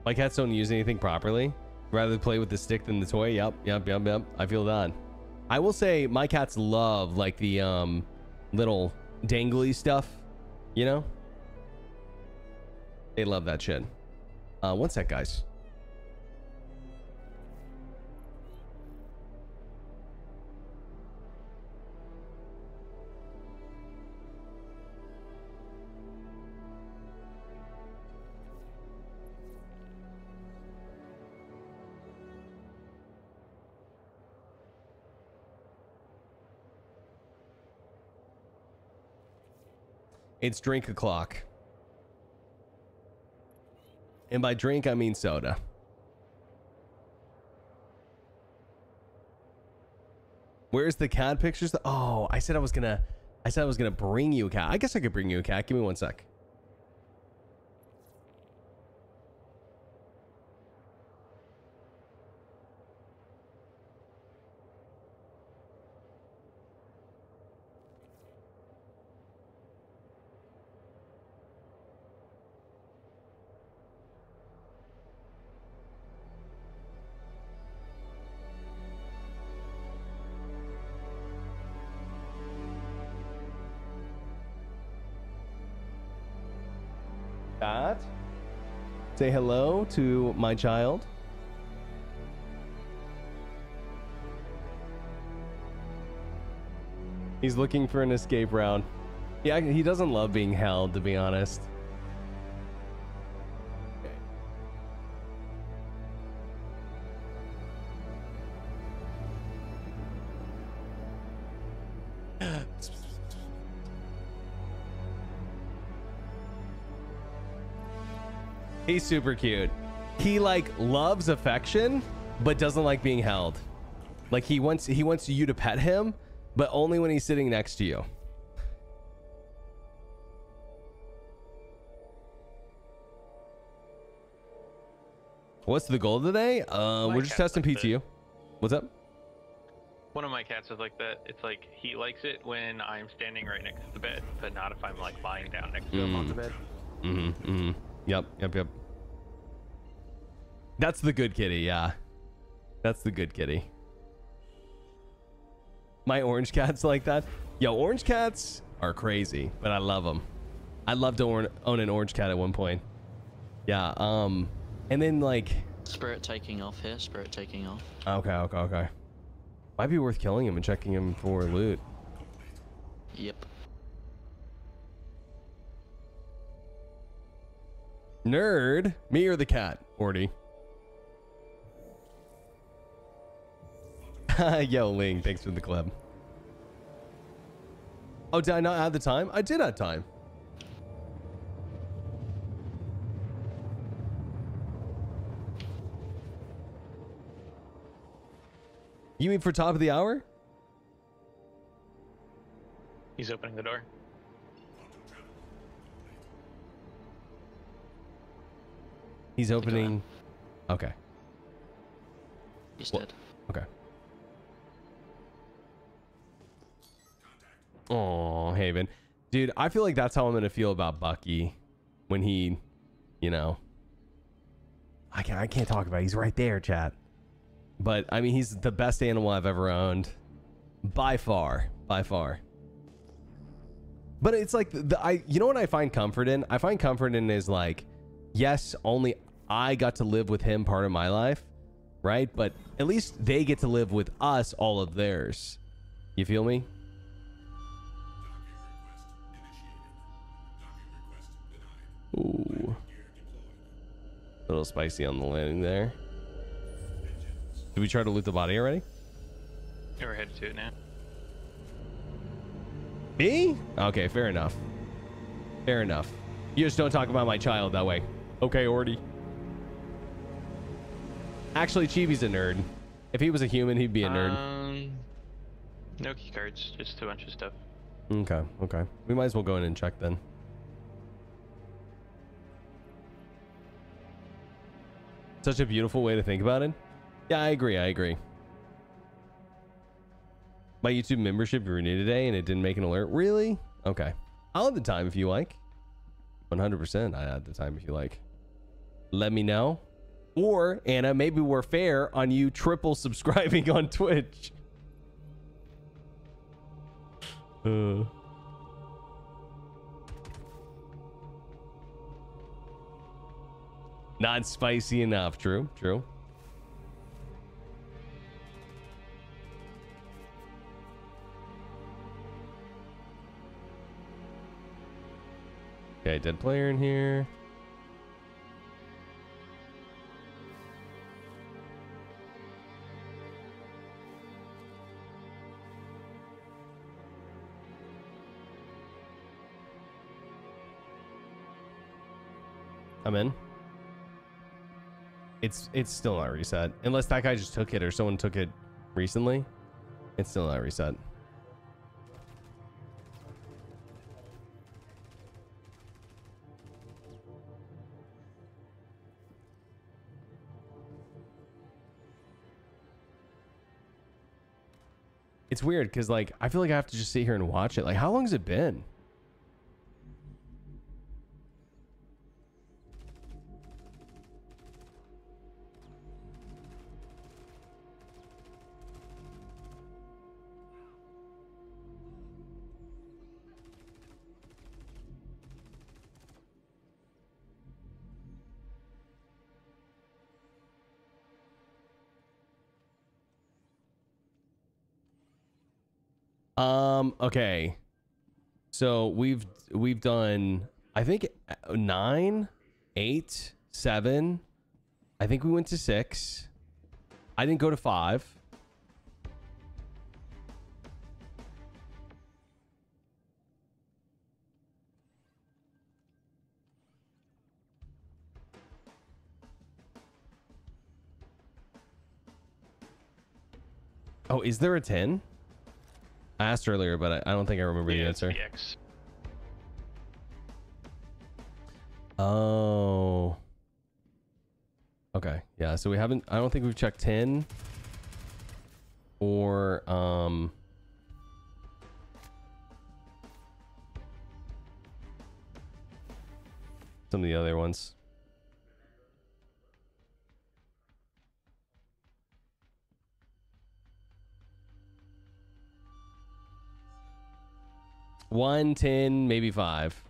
My cats don't use anything properly. Rather play with the stick than the toy. Yep. I feel that. I will say my cats love like the little dangly stuff, you know? They love that shit. One sec, guys. It's drink o'clock. And by drink, I mean soda. Where's the cat pictures? Oh, I said I was gonna bring you a cat. I guess I could bring you a cat. Give me one sec. Cat, say hello to my child. He's looking for an escape route. Yeah, he doesn't love being held, to be honest. He's super cute. He like loves affection, but doesn't like being held. Like he wants you to pet him, but only when he's sitting next to you. What's the goal today? We're just testing PTU. What's up? One of my cats is like that. It's like he likes it when I'm standing right next to the bed, but not if I'm like lying down next to him on the bed. Yep. That's the good kitty, yeah. That's the good kitty. My orange cat's like that. Yo, orange cats are crazy, but I love them. I'd love to own an orange cat at one point. Yeah, and then like... Spirit taking off here, spirit taking off. Okay. Might be worth killing him and checking him for loot. Yep. Nerd, me or the cat, Orty? Yo, Ling, thanks for the clip. Oh, did I not have the time? I did have time. You mean for top of the hour? He's opening the door. He's opening. Okay. He's dead. Okay. Oh, Haven. Dude, I feel like that's how I'm going to feel about Bucky when he, you know, I can't talk about it. He's right there, chat. But I mean, he's the best animal I've ever owned. By far. By far. But it's like, you know what I find comfort in? I find comfort in is like, yes, only I got to live with him part of my life, right? But at least they get to live with us all of theirs. You feel me? Ooh. A little spicy on the landing there. Did we try to loot the body already? Yeah, we're headed to it now. Me? Okay, fair enough. Fair enough. You just don't talk about my child that way. Okay, Orty. Actually, Chibi's a nerd. If he was a human, he'd be a nerd. No key cards, just a bunch of stuff. Okay, okay. We might as well go in and check then. Such a beautiful way to think about it. Yeah, I agree. I agree. My YouTube membership renewed today and it didn't make an alert. Really? Okay. I'll add the time if you like. 100%. I add the time if you like. Let me know. Or, Anna, maybe we're fair on you triple subscribing on Twitch. Not spicy enough. True, true. Okay, dead player in here. I'm in. It's still not reset. Unless that guy just took it or someone took it recently. It's still not reset. It's weird because like I feel like I have to just sit here and watch it. Like how long has it been? Okay. So we've done, I think 9, 8, 7. I think we went to 6. I didn't go to 5. Oh, is there a 10? I asked earlier, but I don't think I remember the answer. Oh. Okay. Yeah, so we haven't, I don't think we've checked 10 or some of the other ones. One, 10, maybe 5.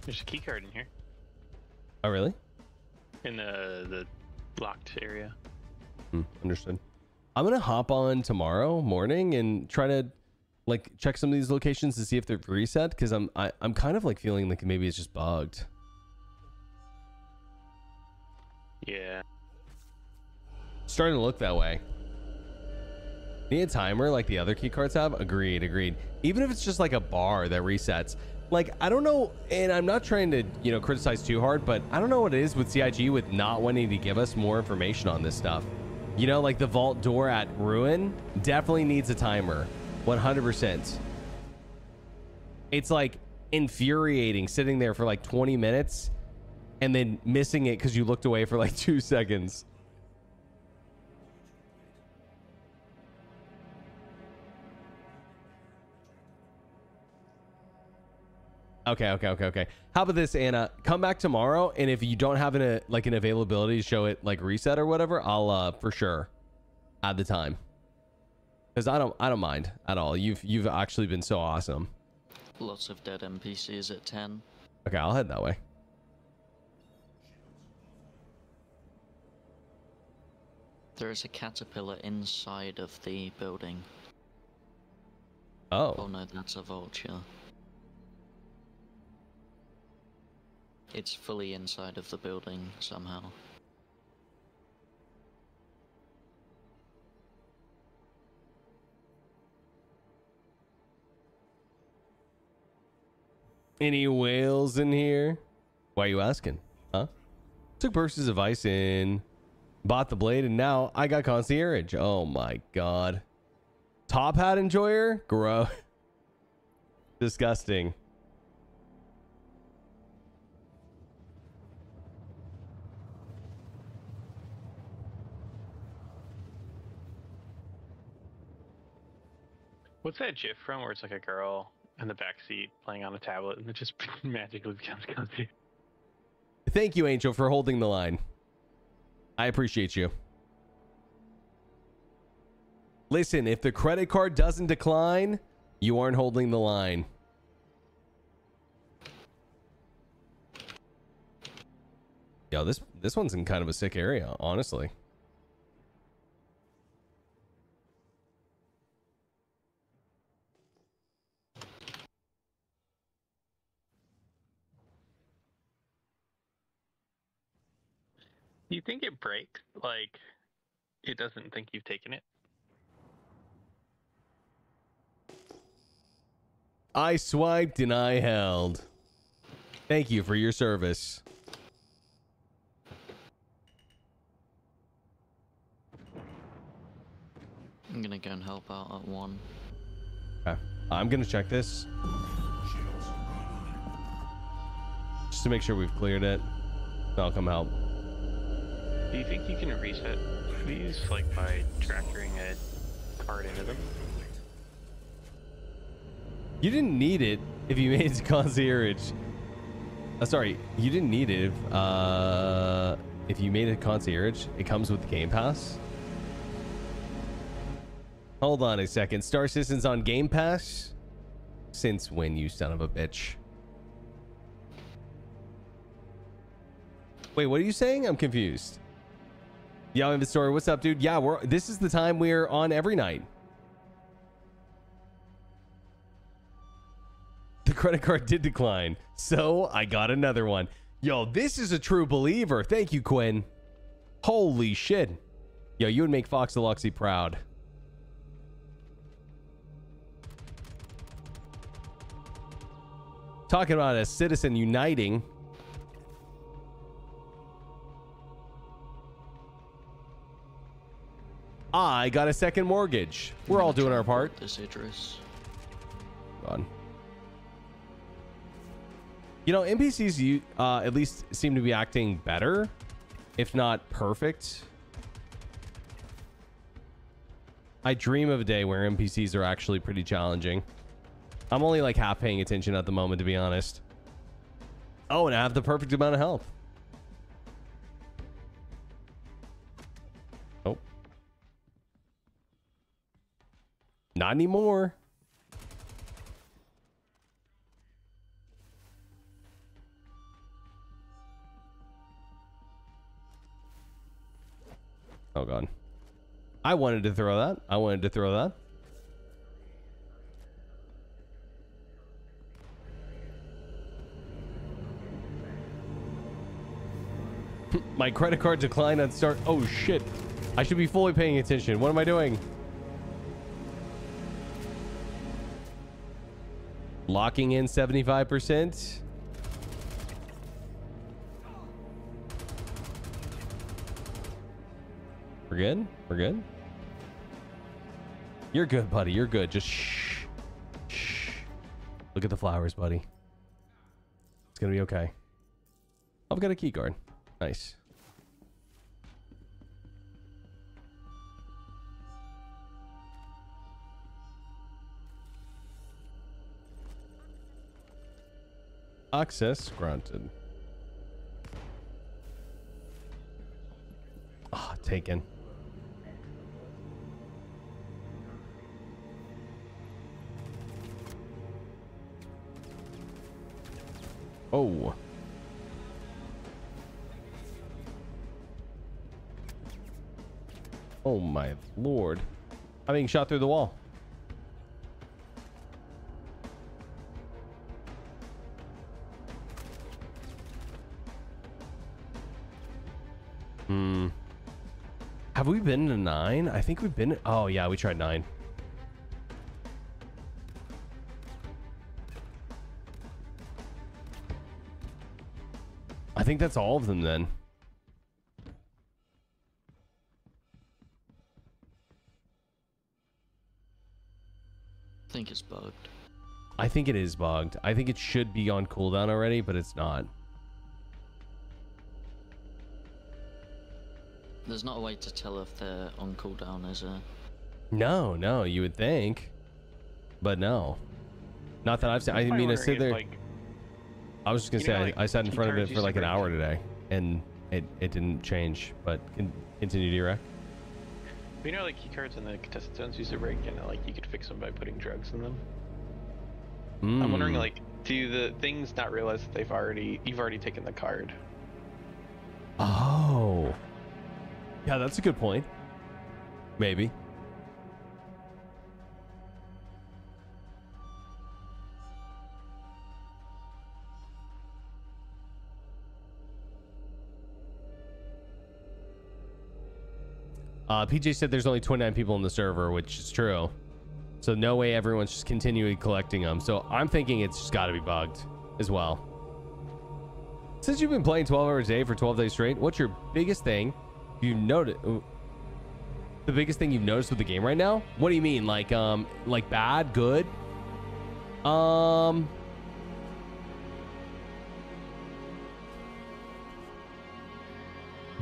There's a key card in here. Oh, really? In the locked area. Understood. I'm gonna hop on tomorrow morning and try to like check some of these locations to see if they're reset because I'm kind of like feeling like maybe it's just bugged. Yeah. Starting to look that way. Need a timer like the other key cards have? Agreed. Even if it's just like a bar that resets. like, I don't know, and I'm not trying to, you know, criticize too hard, but I don't know what it is with CIG with not wanting to give us more information on this stuff. You know, like the vault door at Ruin definitely needs a timer. 100%. It's like infuriating sitting there for like 20 minutes and then missing it because you looked away for like 2 seconds. Okay. How about this, Anna? Come back tomorrow, and if you don't have an availability to show it like reset or whatever, I'll for sure add the time. Because I don't mind at all. You've actually been so awesome. Lots of dead NPCs at 10. Okay, I'll head that way. There is a caterpillar inside of the building. Oh. Oh no, that's a vulture. It's fully inside of the building somehow. Any whales in here? Why are you asking? Huh? Took Berks' advice and bought the blade, and now I got concierge. Oh my god. Top hat enjoyer? Gross. Disgusting. What's that GIF from where it's like a girl in the back seat playing on a tablet and it just magically becomes concierge? Thank you, Angel, for holding the line. I appreciate you. Listen, if the credit card doesn't decline, you aren't holding the line. Yo, this one's in kind of a sick area, honestly. Do you think it breaks? Like, it doesn't think you've taken it? I swiped and I held. Thank you for your service. I'm gonna go and help out at 1. Okay. I'm gonna check this. Just to make sure we've cleared it. I'll come help. Do you think you can reset these, like, by tractoring a card into them? You didn't need it if you made it concierge. Sorry, you didn't need it if you made it concierge. It comes with the Game Pass. Hold on a second. Star Citizen's on Game Pass? Since when, you son of a bitch? Wait, what are you saying? I'm confused. Yo, Inventory, what's up, dude? Yeah, this is the time we're on every night. The credit card did decline, so I got another one. Yo, this is a true believer. Thank you, Quinn. Holy shit. Yo, you would make Fox Deluxe proud. Talking about a citizen uniting. I got a second mortgage. We're all doing our part. This Idris. God. You know, NPCs at least seem to be acting better, if not perfect. I dream of a day where NPCs are actually pretty challenging. I'm only like half paying attention at the moment, to be honest. Oh, and I have the perfect amount of health. Oh. Not anymore. Oh, God. I wanted to throw that. I wanted to throw that. My credit card declined on start. Oh, shit. I should be fully paying attention. What am I doing? Locking in 75%. We're good? We're good? You're good, buddy. You're good. Just shh. Shh. Look at the flowers, buddy. It's gonna be okay. I've got a key card. Nice. Access granted. Ah, taken. Oh. Oh my lord. I'm being shot through the wall. Have we been to 9? I think we've been... Oh, yeah, we tried 9. I think that's all of them then. I think it's bugged. I think it is bugged. I think it should be on cooldown already, but it's not. There's not a way to tell if they're on cooldown, is there? No, no, you would think. But no. Not that I've seen. I mean, I sit there... I was just going to say, I sat in front of it for like an hour today, and it didn't change, but continue to direct. You know, like, key cards in the contested zones use a break, and like, you could fix them by putting drugs in them. I'm wondering, like, do the things not realize that you've already taken the card? Oh. Yeah, that's a good point. Maybe. PJ said there's only 29 people in the server, which is true. So no way everyone's just continually collecting them. So I'm thinking it's just got to be bugged as well. Since you've been playing 12 hours a day for 12 days straight, what's your biggest thing you noticed? The biggest thing you've noticed with the game right now? What do you mean? Like bad, good?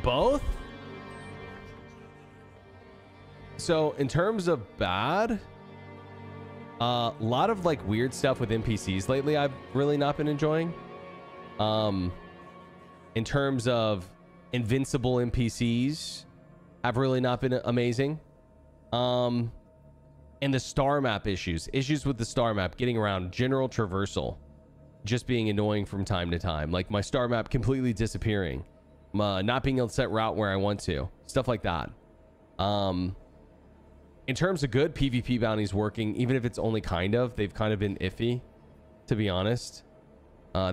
Both? So in terms of bad, a lot of like weird stuff with NPCs lately I've really not been enjoying. In terms of invincible NPCs have really not been amazing. And the star map issues with the star map, getting around, general traversal just being annoying from time to time, like my star map completely disappearing, not being able to set route where I want to, stuff like that. In terms of good, PvP bounties working, even if it's only kind of, they've kind of been iffy, to be honest.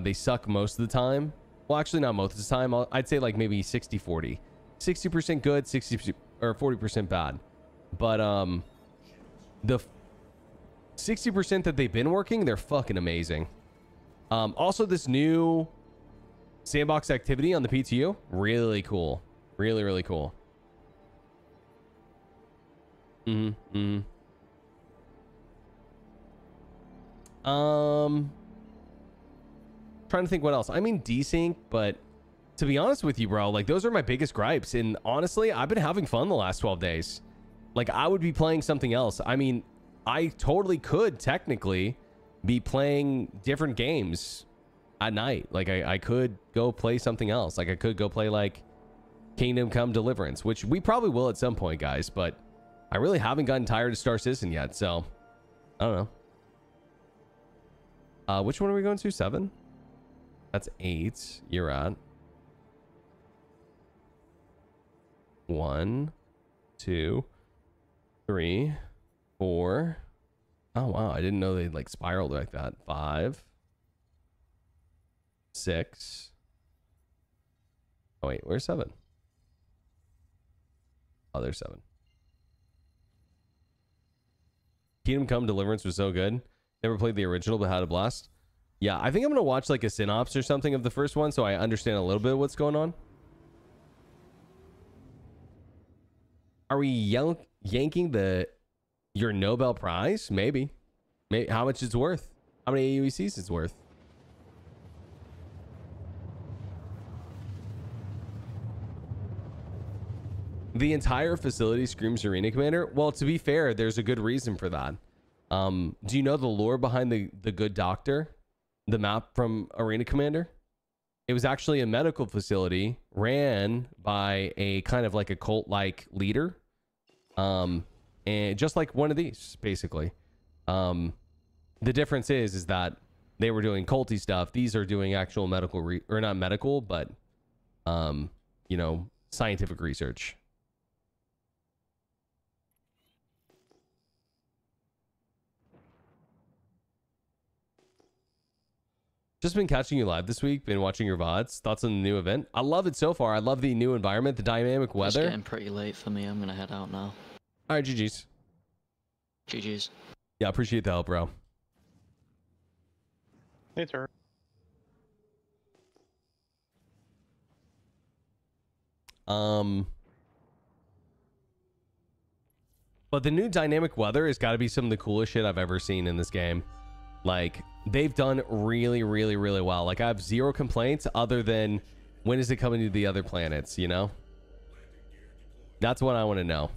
They suck most of the time. Well, actually not most of the time. I'd say like maybe 60-40. 60% good, 60 or 40% bad. But the 60% that they've been working, they're fucking amazing. Also, this new sandbox activity on the PTU, really cool. Really, really cool. Trying to think what else. I mean, desync, but to be honest with you, bro, like those are my biggest gripes. And honestly, I've been having fun the last 12 days. Like I would be playing something else. I mean, I totally could technically be playing different games at night. Like I could go play something else. Like I could go play like Kingdom Come Deliverance, which we probably will at some point, guys, but I really haven't gotten tired of Star Citizen yet, so I don't know. Which one are we going to? 7? That's 8. You're at 1, 2, 3, 4. Oh wow, I didn't know they like spiraled like that. 5, 6. Oh wait, where's 7? Oh, there's 7. Kingdom Come Deliverance was so good. Never played the original, but had a blast. Yeah, I think I'm gonna watch like a synopsis or something of the first one, so I understand a little bit of what's going on. Are we yanking your Nobel Prize? Maybe. Maybe. How much it's worth? How many AUECs it's worth? The entire facility screams Arena Commander. Well, to be fair, there's a good reason for that. Do you know the lore behind the Good Doctor? The map from Arena Commander? It was actually a medical facility ran by a kind of like a cult-like leader. And just like one of these, basically. The difference is that they were doing culty stuff. These are doing actual medical, or not medical, but, you know, scientific research. Just been catching you live this week. Been watching your VODs. Thoughts on the new event? I love it so far. I love the new environment, the dynamic weather. It's getting pretty late for me. I'm gonna head out now. All right, GG's. GG's. Yeah, appreciate the help, bro. Hey, sir. But the new dynamic weather has got to be some of the coolest shit I've ever seen in this game. Like, they've done really, really, really well. Like, I have zero complaints other than when is it coming to the other planets, you know? That's what I want to know.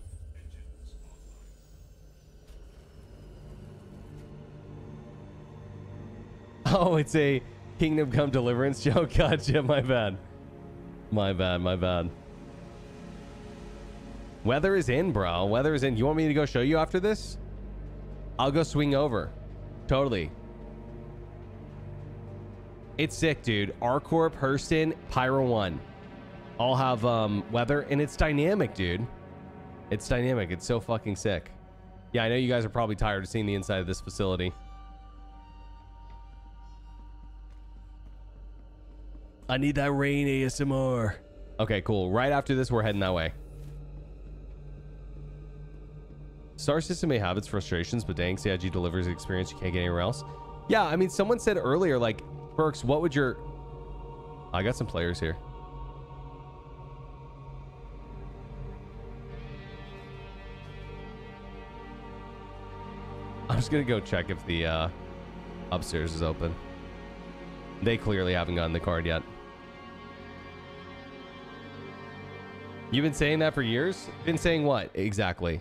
Oh, it's a Kingdom Come Deliverance joke? Gotcha, my bad. My bad, my bad. Weather is in, bro. Weather is in. You want me to go show you after this? I'll go swing over. Totally. It's sick, dude. Arcorp, Hurston, Pyro 1. All have weather, and it's dynamic, dude. It's dynamic. It's so fucking sick. Yeah, I know you guys are probably tired of seeing the inside of this facility. I need that rain ASMR. Okay, cool. Right after this, we're heading that way. Star System may have its frustrations, but dang, CIG delivers an experience you can't get anywhere else. Yeah, I mean, someone said earlier, like, Berks, what would your... I got some players here. I'm just gonna go check if the upstairs is open. They clearly haven't gotten the card yet. You've been saying that for years? Been saying what exactly?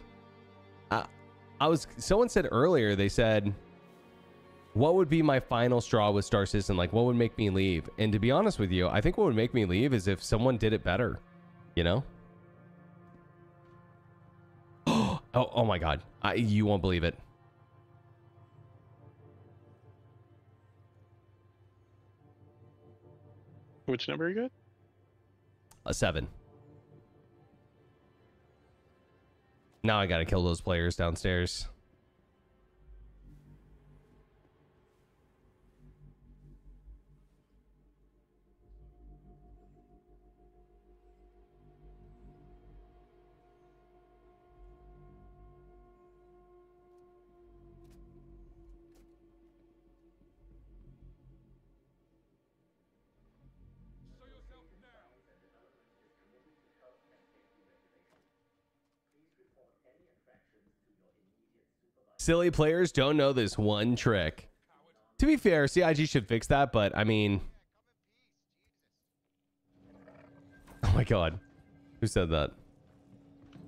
Someone said earlier, they said, what would be my final straw with Star Citizen? Like, what would make me leave? And to be honest with you, I think what would make me leave is if someone did it better, you know? Oh my God. You won't believe it. Which number you got? A 7. Now I gotta kill those players downstairs. Silly players don't know this one trick. To be fair, CIG should fix that, but I mean... Oh my God. Who said that?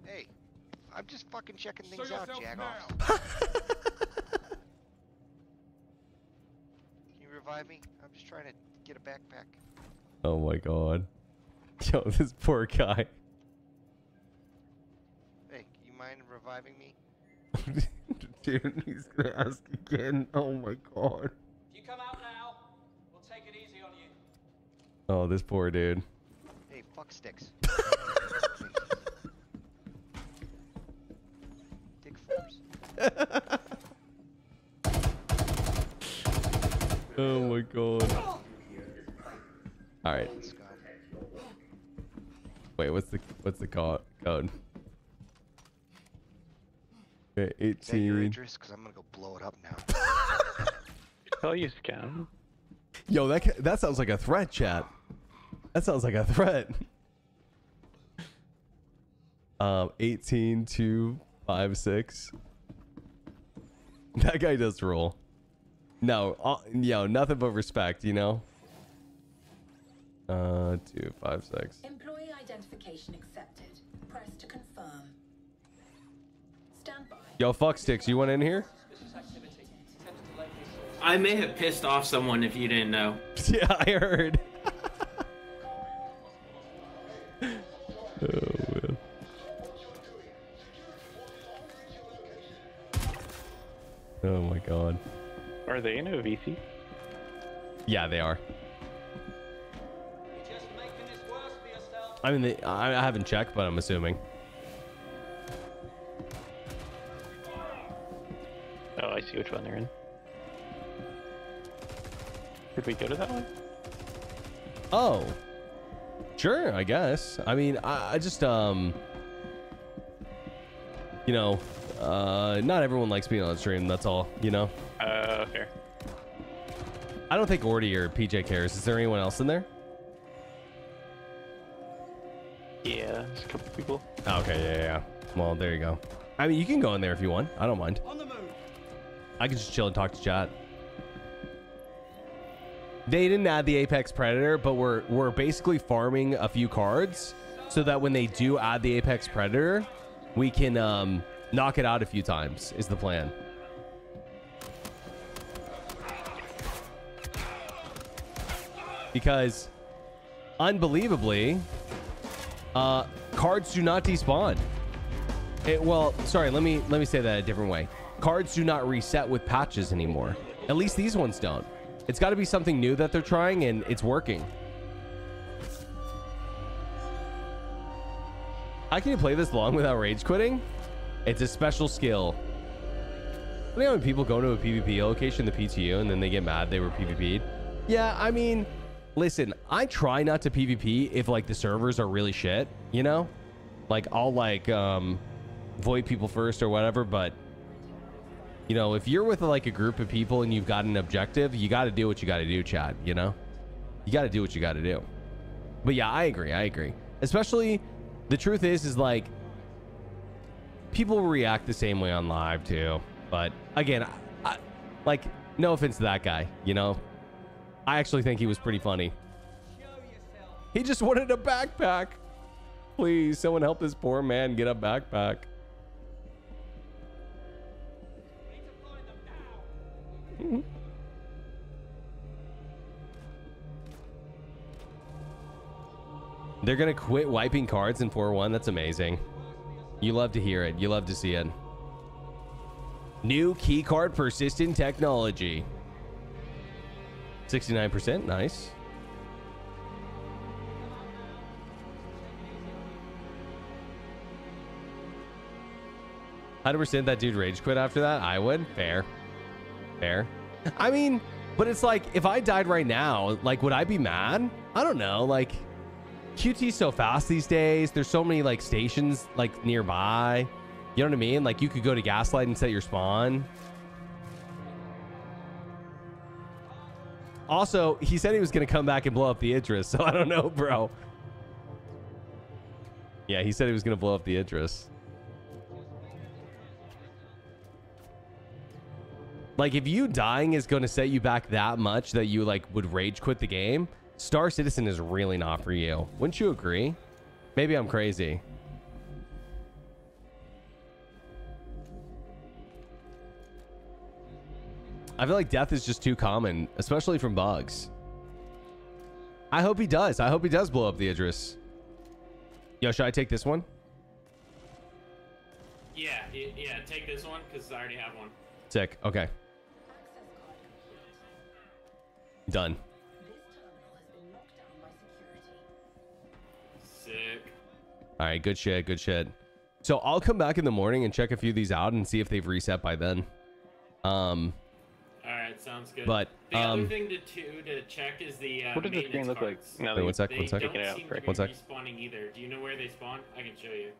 Hey, I'm just fucking checking things out, jagoff. Can you revive me? I'm just trying to get a backpack. Oh my God. Yo, this poor guy. Hey, you mind reviving me? Dude, he's gonna ask again. Oh my God. If you come out now, we'll take it easy on you. Oh, this poor dude. Hey, fuck sticks. Dick force. Oh my God. All right. Wait, what's the code? Okay, Is that your 18. address? Because I'm gonna go blow it up now. I'll use scan. Yo, that sounds like a threat, chat. That sounds like a threat. 18256. That guy does roll. No, yo, nothing but respect, you know. 256. Employee identification accepted. Press to confirm. Stand by. Yo, fuck sticks, you want in here? I may have pissed off someone if you didn't know. Yeah, I heard. Oh, man. Oh my god. Are they in a VC? Yeah, they are. I mean, I haven't checked, but I'm assuming. Oh, I see which one they're in. Could we go to that one? Oh. Sure, I guess. I mean, I just, you know, not everyone likes being on the stream, that's all, you know? Fair. I don't think Orty or PJ cares. Is there anyone else in there? Yeah, there's a couple people. Oh, okay, yeah. Well, there you go. I mean, you can go in there if you want. I don't mind. I can just chill and talk to chat. They didn't add the Apex Predator, but we're basically farming a few cards so that when they do add the Apex Predator, we can knock it out a few times, is the plan. Because, unbelievably, cards do not despawn. Well, sorry, let me say that a different way. Cards do not reset with patches anymore. At least these ones don't. It's got to be something new that they're trying, and it's working. How can you play this long without rage quitting? It's a special skill. You know when people go to a PvP location, the PTU, and then they get mad they were PvP'd? Yeah, I mean, listen, I try not to PvP if, like, the servers are really shit, you know? Like, I'll, like, void people first or whatever, but you know, if you're with like a group of people and you've got an objective, you got to do what you got to do, Chad, you know? You got to do what you got to do. But yeah, I agree. Especially, the truth is like, people react the same way on live too. But again, I, like, no offense to that guy, you know? I actually think he was pretty funny. He just wanted a backpack. Please, someone help this poor man get a backpack. They're gonna quit wiping cards in 4-1. That's amazing. You love to hear it. You love to see it. New keycard persistent technology. 69%. Nice. %. That dude rage quit after that. I would. Fair. I mean, but it's like, if I died right now, like, would I be mad? I don't know. Like, QT's so fast these days. There's so many like stations like nearby. You know what I mean? Like, you could go to Gaslight and set your spawn. Also, he said he was going to come back and blow up the Idris, so I don't know, bro. Yeah, he said he was going to blow up the Idris. Like, if you dying is going to set you back that much that you, like, would rage quit the game, Star Citizen is really not for you. Wouldn't you agree? Maybe I'm crazy. I feel like death is just too common, especially from bugs. I hope he does. I hope he does blow up the Idris. Yo, should I take this one? Yeah, take this one, because I already have one. Sick. Okay. Done. Sick. All right, good shit. So I'll come back in the morning and check a few of these out and see if they've reset by then. All right, sounds good. But the other thing to check is the what does the screen look like? Wait, one sec. They don't seem to be respawning either. Do you know where they spawn? I can show you.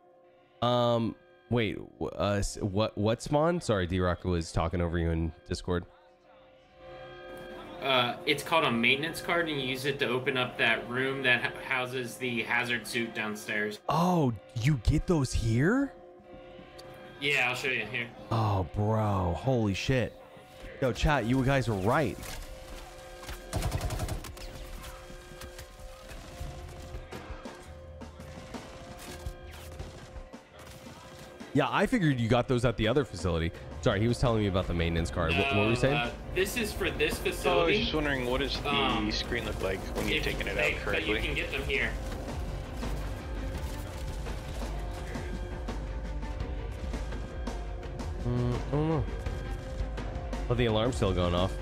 Wait, what spawn? Sorry, D-Rock was talking over you in Discord. It's called a maintenance card, and you use it to open up that room that houses the hazard suit downstairs. Oh, you get those here? Yeah, I'll show you here. Oh, bro. Holy shit. Yo, chat, you guys were right. Yeah, I figured you got those at the other facility. Sorry, he was telling me about the maintenance card. What were you saying? This is for this Oh, I facility. was just wondering, what does the screen look like when you've taken it out But correctly? you can get them here. I don't know. Oh, the alarm's still going off.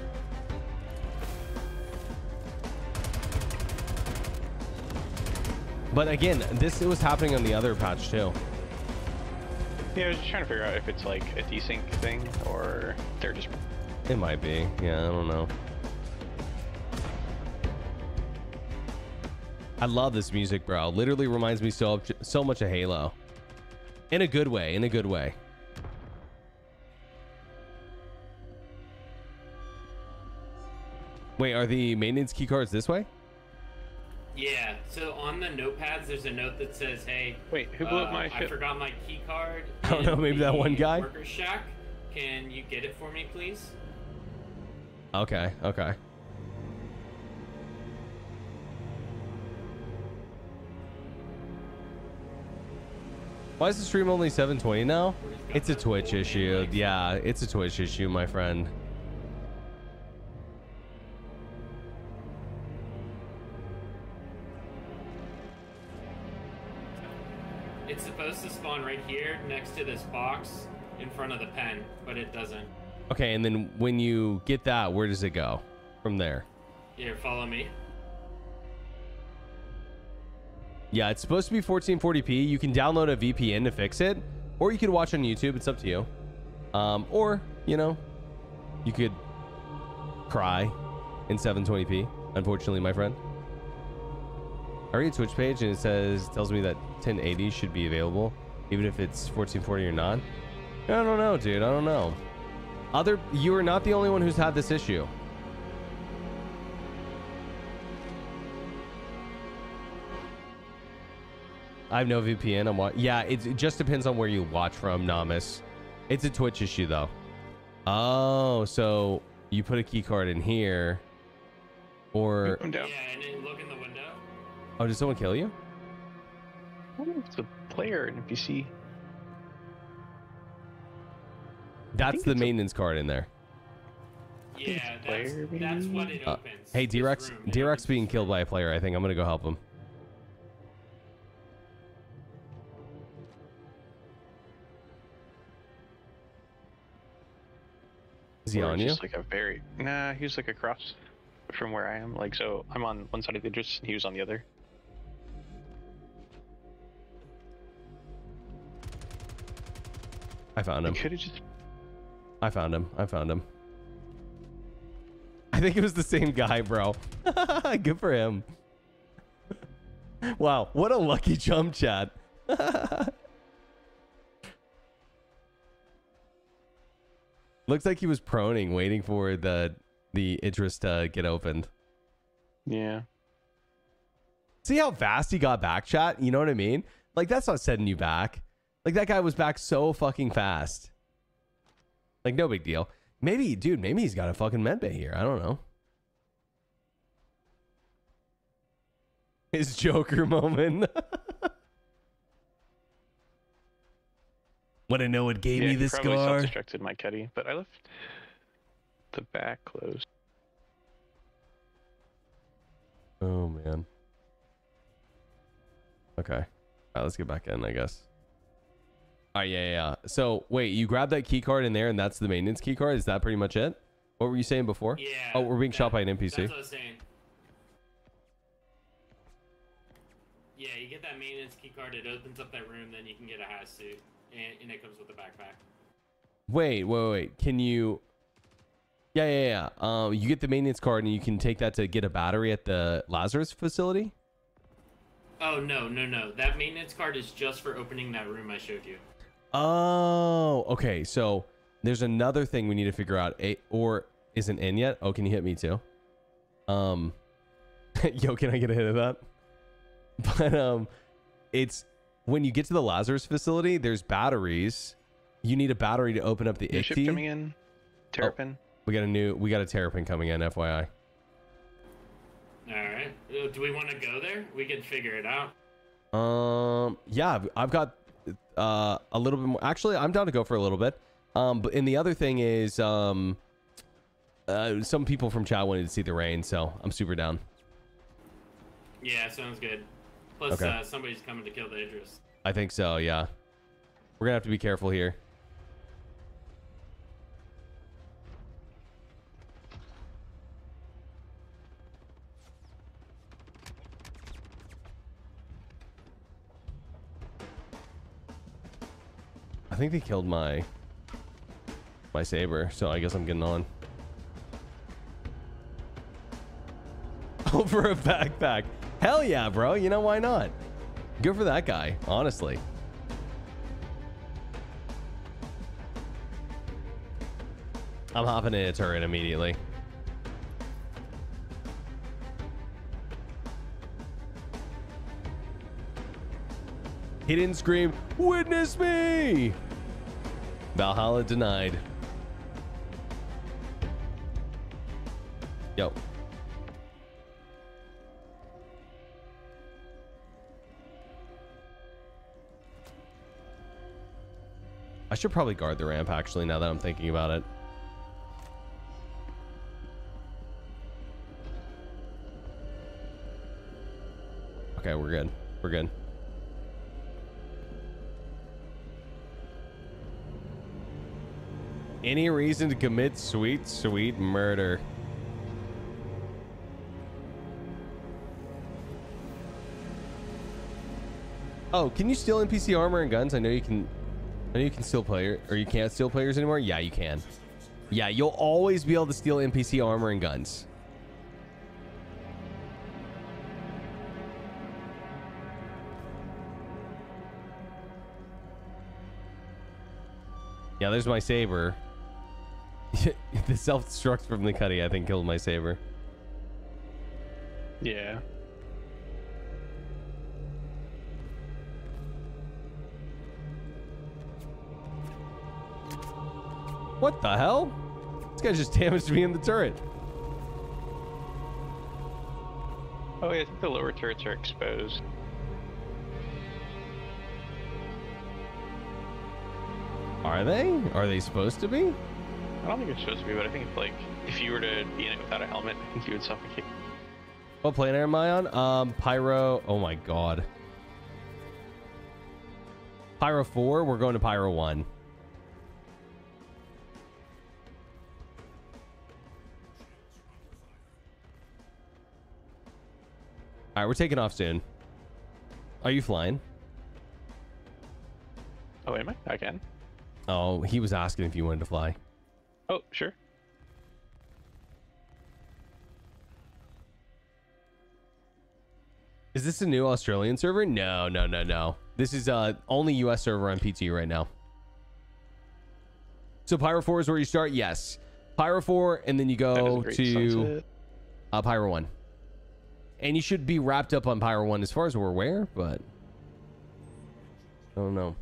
But again, this was happening on the other patch too. Yeah, I was just trying to figure out if it's like a desync thing or they're just... It might be. Yeah, I don't know. I love this music, bro. Literally reminds me so much of Halo. In a good way. In a good way. Wait, are the maintenance key cards this way? Yeah, so on the notepads, there's a note that says, hey, wait, who blew up my I ship? forgot my key card. I don't know, maybe that one guy? Worker shack. Can you get it for me, please? Okay, okay. Why is the stream only 720 now? It's a Twitch issue. Yeah, it's a Twitch issue, my friend. It's supposed to spawn right here next to this box in front of the pen, but it doesn't. Okay, and then when you get that, where does it go from there? Here, follow me. Yeah, it's supposed to be 1440p. You can download a VPN to fix it, or you could watch on YouTube. It's up to you. Or, you know, you could cry in 720p, unfortunately, my friend. I read a Twitch page and it tells me that 1080 should be available, even if it's 1440 or not. I don't know, dude. I don't know. You are not the only one who's had this issue. I have no VPN. Yeah, it just depends on where you watch from, Namus. It's a Twitch issue, though. Oh, so you put a key card in here, or... Yeah, and then look in the window. Oh, did someone kill you? It's a player, an NPC. That's the maintenance card in there. Yeah, that's what it opens. Hey, D-Rex being killed by a player, I think. I'm going to go help him. Is he Or on you? just like a very... Nah, he was like across from where I am. Like, so I'm on one side of the address and he was on the other. I found him. Could have just... I found him. I found him. I think it was the same guy, bro. Good for him. Wow, what a lucky jump, chat. Looks like he was proning, waiting for the Idris to get opened. Yeah. See how fast he got back, chat? You know what I mean? Like, that's not setting you back. Like, that guy was back so fucking fast. Like, no big deal. Maybe, dude, maybe he's got a fucking medbay here. I don't know. His Joker moment. Want to know what gave me this probably scar? self-destructed my caddy, but I left the back closed. Oh, man. Okay. All right, let's get back in, I guess. All right, yeah. So, wait, you grabbed that key card in there, and that's the maintenance key card? Is that pretty much it? What were you saying before? Yeah. Oh, we're being shot by an NPC. That's what I was saying. Yeah, you get that maintenance key card, it opens up that room, then you can get a haz suit, and it comes with a backpack. Wait. Can you... Yeah. You get the maintenance card, and you can take that to get a battery at the Lazarus facility? Oh, no. That maintenance card is just for opening that room I showed you. Oh, okay. So there's another thing we need to figure out. Or isn't in yet? Oh, can you hit me too? Yo, can I get a hit of that? But it's when you get to the Lazarus facility, there's batteries. You need a battery to open up the New ship ICTY. coming in. Terrapin. Oh, we got a Terrapin coming in, FYI. Alright. Do we want to go there? We can figure it out. Yeah, I've got a little bit more. Actually, I'm down to go for a little bit. But and the other thing is some people from chat wanted to see the rain, so I'm super down. Yeah, sounds good. Plus, Okay. Somebody's coming to kill the Idris. I think so, yeah. We're gonna have to be careful here. I think they killed my saber, so I guess I'm getting on. Oh, for a backpack. Hell yeah, bro. You know, why not? Good for that guy, honestly. I'm hopping in a turret immediately. He didn't scream, "Witness me!" Valhalla denied. Yo. I should probably guard the ramp, actually, now that I'm thinking about it. Okay, we're good. We're good. Any reason to commit sweet, sweet murder? Oh, can you steal NPC armor and guns? I know you can steal player, or you can't steal players anymore. Yeah, you can. Yeah, you'll always be able to steal NPC armor and guns. Yeah, there's my saber. The self-destruct from the cutty, I think, killed my saber. Yeah. What the hell? This guy just damaged me in the turret. Oh, yeah, I think the lower turrets are exposed. Are they? Are they supposed to be? I don't think it's supposed to be, but I think it's like, if you were to be in it without a helmet, I think you would suffocate. What planet am I on? Pyro. Oh my god. Pyro 4. We're going to Pyro 1. All right, we're taking off soon. Are you flying? Oh, am I? I can. Oh, he was asking if you wanted to fly. Oh, sure. Is this a new Australian server? No, no, no, no. This is only US server on PTU right now. So Pyro 4 is where you start? Yes. Pyro 4, and then you go to Pyro 1. And you should be wrapped up on Pyro 1 as far as we're aware, but I don't know.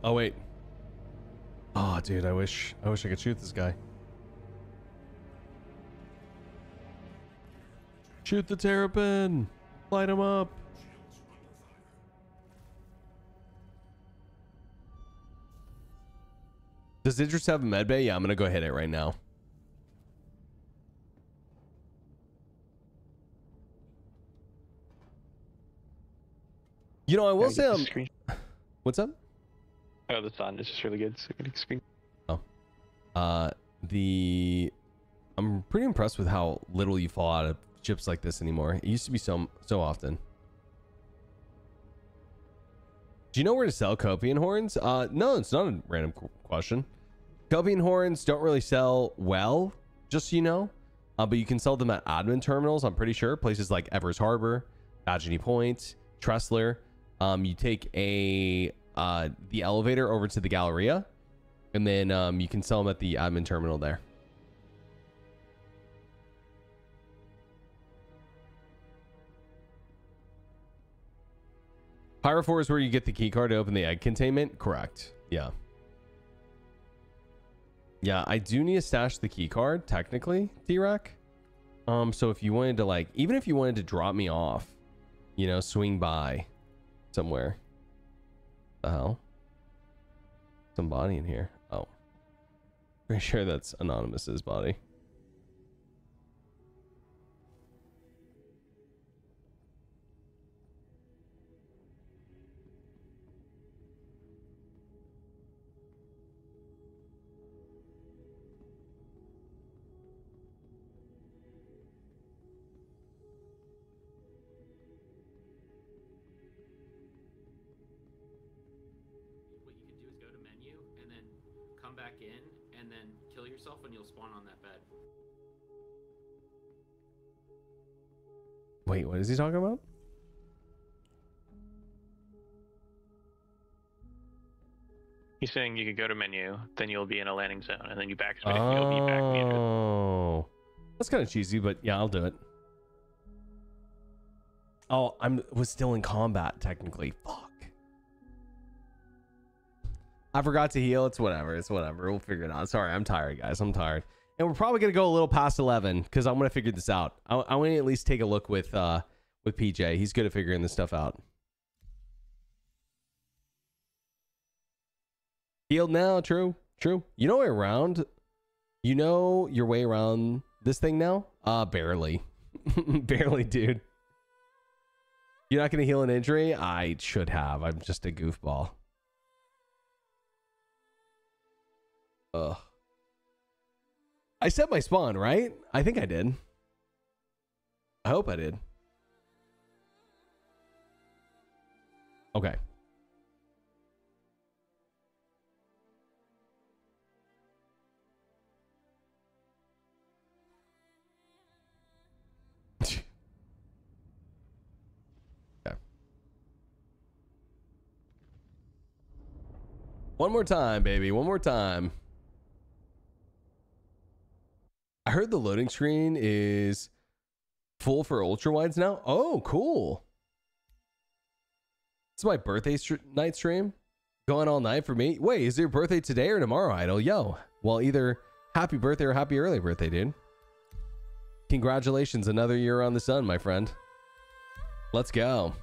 Oh wait. Oh dude, I wish I could shoot this guy. Shoot the Terrapin! Light him up! Does Idris have a medbay? Yeah, I'm gonna go hit it right now. You know, I will say what's up? Oh, the sun is just really good. So getting screen. Oh. I'm pretty impressed with how little you fall out of chips like this anymore. It used to be so often. Do you know where to sell Copian horns? No, it's not a random question. Copian horns don't really sell well, just so you know. But you can sell them at admin terminals, I'm pretty sure. Places like Evers Harbor, Badgeny Point, Tressler. You take the elevator over to the Galleria, and then you can sell them at the admin terminal there. Pyrophore is where you get the key card to open the egg containment. Correct. Yeah. Yeah, I do need to stash the key card, technically, D-Rack. So if you wanted to, like, even if you wanted to drop me off, you know, swing by somewhere. The hell? Some body in here. Oh. Pretty sure that's Anonymous's body. Back in and then kill yourself and you'll spawn on that bed. Wait, what is he talking about? He's saying you could go to menu, then you'll be in a landing zone, and then you backspace and you'll be back in the entrance. Oh, that's kind of cheesy, but yeah, I'll do it. Oh, was still in combat technically. Fuck. I forgot to heal. It's whatever. It's whatever. We'll figure it out. Sorry, I'm tired, guys. I'm tired. And we're probably going to go a little past 11 because I'm going to figure this out. I want to at least take a look with PJ. He's good at figuring this stuff out. Healed now. True. True. You know your way around this thing now? Barely. Barely, dude. You're not going to heal an injury? I should have. I'm just a goofball. Ugh. I set my spawn, right? I think I did. I hope I did. Okay. Okay. One more time, baby. One more time. I heard the loading screen is full for ultra wides now. Oh, cool. It's my birthday night stream. Going all night for me. Wait, is your birthday today or tomorrow, Idol? Yo, well, either happy birthday or happy early birthday, dude. Congratulations, another year on the sun, my friend. Let's go.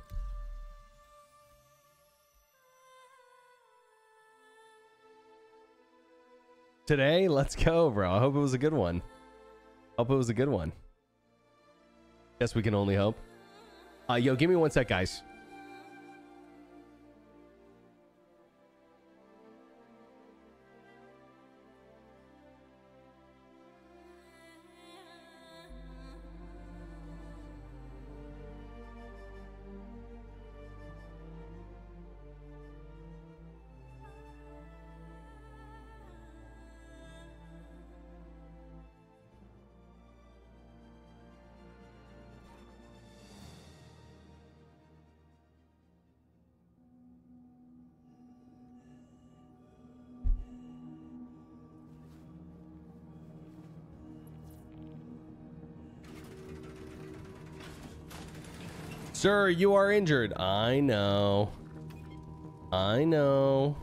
Today, let's go, bro. I hope it was a good one. Hope it was a good one. Guess we can only hope. Yo, give me one sec, guys. Sir, you are injured. I know. I know.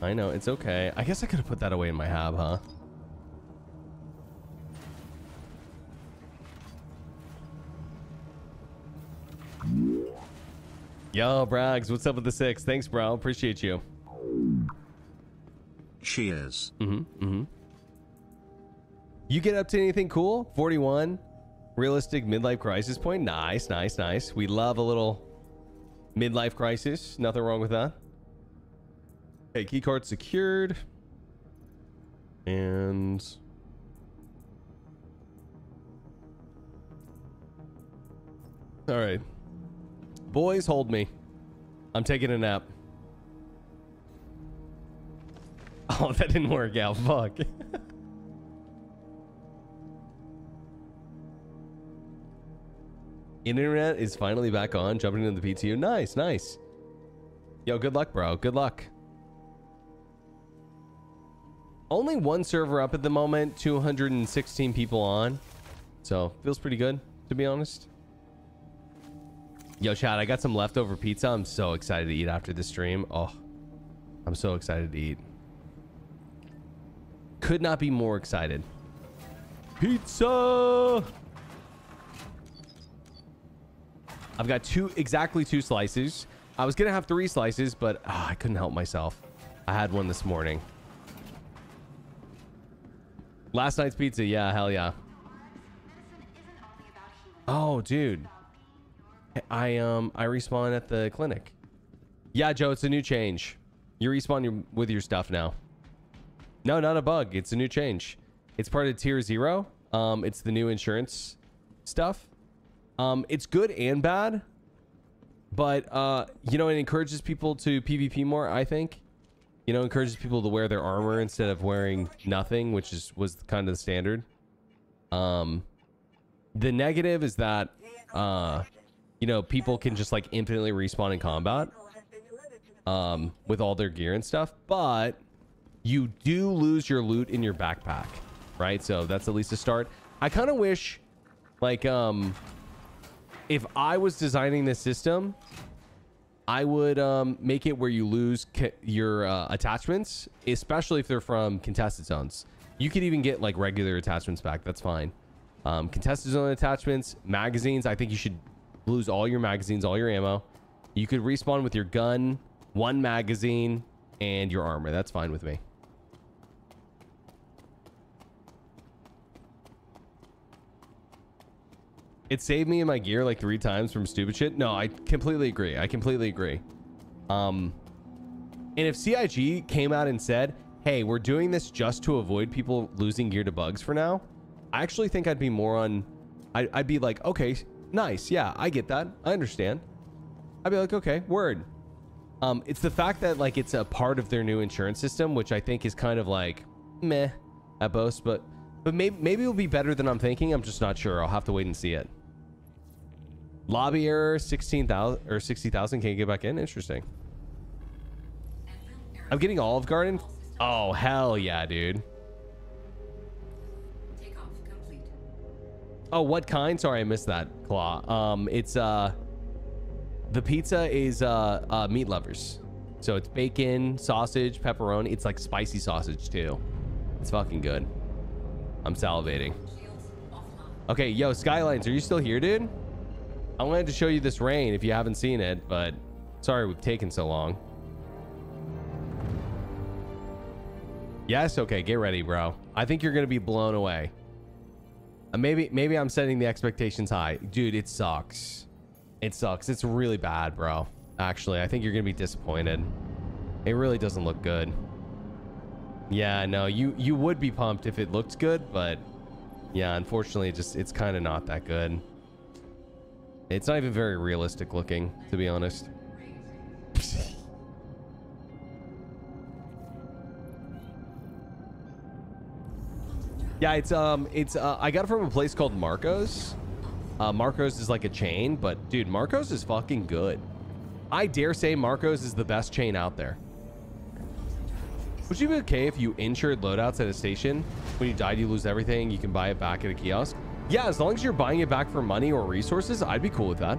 I know. It's okay. I guess I could have put that away in my hab, huh? Yo, Braggs, what's up with the 6? Thanks, bro. Appreciate you. Cheers. You get up to anything cool? 41. Realistic midlife crisis point. Nice, nice, nice. We love a little midlife crisis. Nothing wrong with that. Okay, keycard secured. And all right. Boys, hold me. I'm taking a nap. Oh, that didn't work out. Fuck. Internet is finally back on. Jumping into the PTU. Nice, nice. Yo, good luck, bro. Good luck. Only one server up at the moment. 216 people on. So, feels pretty good, to be honest. Yo, chat, I got some leftover pizza. I'm so excited to eat after this stream. Oh, I'm so excited to eat. Could not be more excited. Pizza! I've got exactly two slices. I was going to have 3 slices, but I couldn't help myself. I had one this morning. Last night's pizza. Yeah, hell yeah. Oh, dude. I respawn at the clinic. Yeah, Joe, it's a new change. You respawn with your stuff now. No, not a bug. It's a new change. It's part of tier 0. It's the new insurance stuff. It's good and bad, but you know, it encourages people to PvP more, I think. You know, encourages people to wear their armor instead of wearing nothing, which was kind of the standard. The negative is that you know, people can just like infinitely respawn in combat with all their gear and stuff, but you do lose your loot in your backpack, right? So that's at least a start. I kind of wish, like, if I was designing this system, I would make it where you lose your attachments, especially if they're from contested zones. You could even get like regular attachments back. That's fine. Contested zone attachments, magazines. I think you should lose all your magazines, all your ammo. You could respawn with your gun, 1 magazine, and your armor. That's fine with me. It saved me in my gear like 3 times from stupid shit. No, I completely agree. I completely agree. And if CIG came out and said, hey, we're doing this just to avoid people losing gear to bugs for now, I actually think I'd be more on... I'd be like, okay, nice. Yeah, I get that. I understand. I'd be like, okay, word. It's the fact that like it's a part of their new insurance system, which I think is kind of like meh at most, but maybe it'll be better than I'm thinking. I'm just not sure. I'll have to wait and see it. Lobby error 16,000 or 60,000. Can't get back in. Interesting. I'm getting Olive Garden. Oh, hell yeah, dude. Oh, what kind? Sorry, I missed that, Claw. It's the pizza is meat lovers. So it's bacon, sausage, pepperoni. It's like spicy sausage too. It's fucking good. I'm salivating. Okay, yo, Skylines, are you still here, dude? I wanted to show you this rain if you haven't seen it, but sorry we've taken so long. Yes, okay, get ready, bro. I think you're gonna be blown away. Maybe I'm setting the expectations high. Dude, it sucks. It sucks. It's really bad, bro. Actually, I think you're gonna be disappointed. It really doesn't look good. Yeah, no, you would be pumped if it looked good, but yeah, unfortunately, it's kind of not that good. It's not even very realistic looking, to be honest. Yeah, I got it from a place called Marco's. Marco's is like a chain, but dude, Marco's is fucking good. I dare say Marco's is the best chain out there. Would you be okay if you insured loadouts at a station? When you died, you lose everything. You can buy it back at a kiosk. Yeah, as long as you're buying it back for money or resources, I'd be cool with that.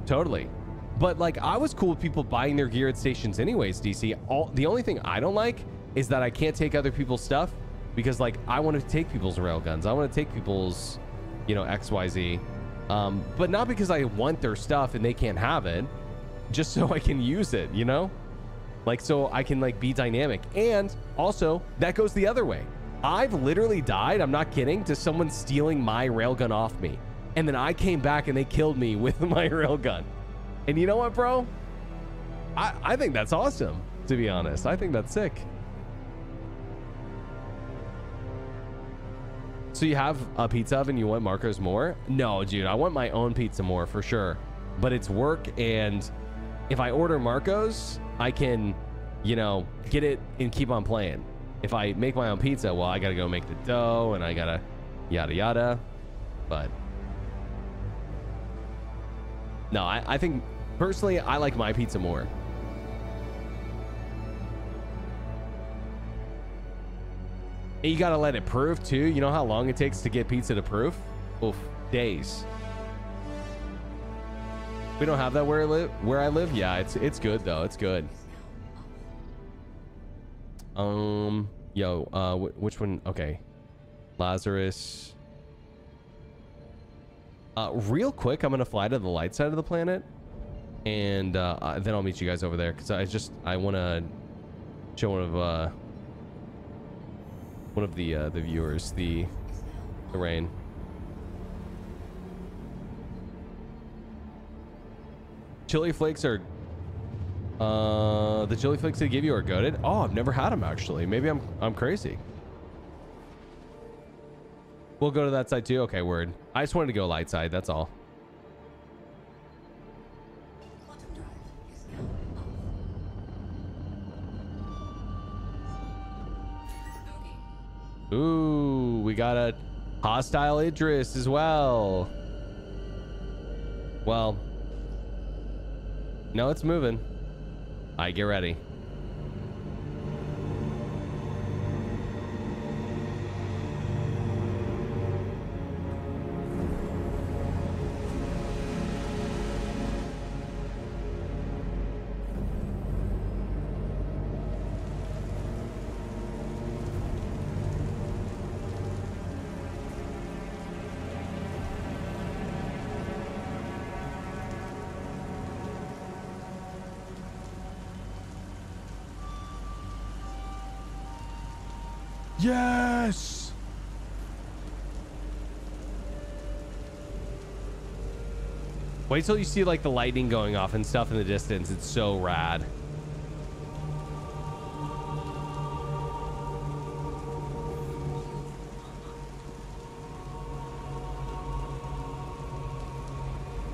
Totally. But like, I was cool with people buying their gear at stations anyways, DC. The only thing I don't like is that I can't take other people's stuff because like, I want to take people's railguns. I want to take people's, you know, XYZ. But not because I want their stuff and they can't have it, just so I can use it, you know? Like, so I can like be dynamic. And also that goes the other way. I've literally died, I'm not kidding, to someone stealing my railgun off me. And then I came back and they killed me with my railgun. And you know what, bro? I think that's awesome, to be honest. I think that's sick. So you have a pizza oven, you want Marco's more? No, dude, I want my own pizza more for sure. But it's work, and if I order Marco's, I can, you know, get it and keep on playing. if I make my own pizza, well, I gotta go make the dough and I gotta yada yada. But no, I think personally I like my pizza more. And you gotta let it proof too. You know how long it takes to get pizza to proof? Oof, days. We don't have that where I live. Yeah, it's good though. It's good. Which one? Okay, Lazarus. Real quick, I'm gonna fly to the light side of the planet, and then I'll meet you guys over there because I want to show one of the viewers the rain. Chili flakes are the chili flakes they give you are goated. Oh, I've never had them actually. Maybe I'm crazy. We'll go to that side too. Okay, word. I just wanted to go light side. That's all. Ooh, we got a hostile Idris as well. Well, no, it's moving. All right, get ready. Yes! Wait till you see like the lightning going off and stuff in the distance. It's so rad.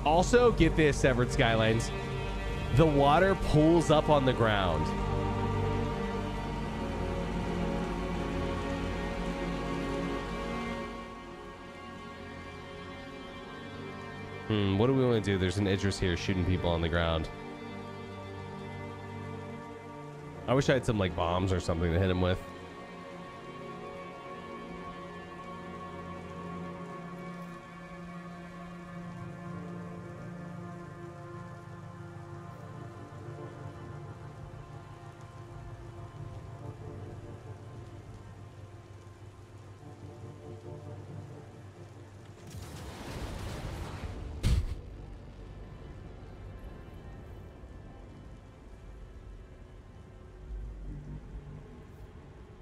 Also, get this, Severed Skylines. The water pulls up on the ground. What do we want to do? There's an Idris here shooting people on the ground. I wish I had some like bombs or something to hit him with.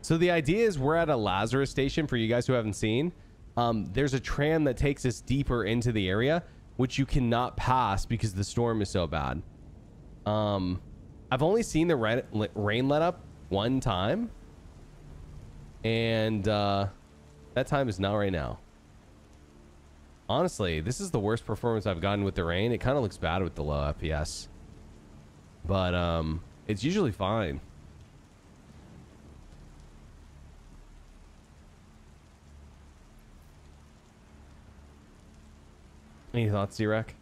So the idea is we're at a Lazarus station for you guys who haven't seen. There's a tram that takes us deeper into the area, which you cannot pass because the storm is so bad. I've only seen the rain let up one time. And that time is not right now. Honestly, this is the worst performance I've gotten with the rain. It kind of looks bad with the low FPS. But it's usually fine. Any thoughts, D-Rec?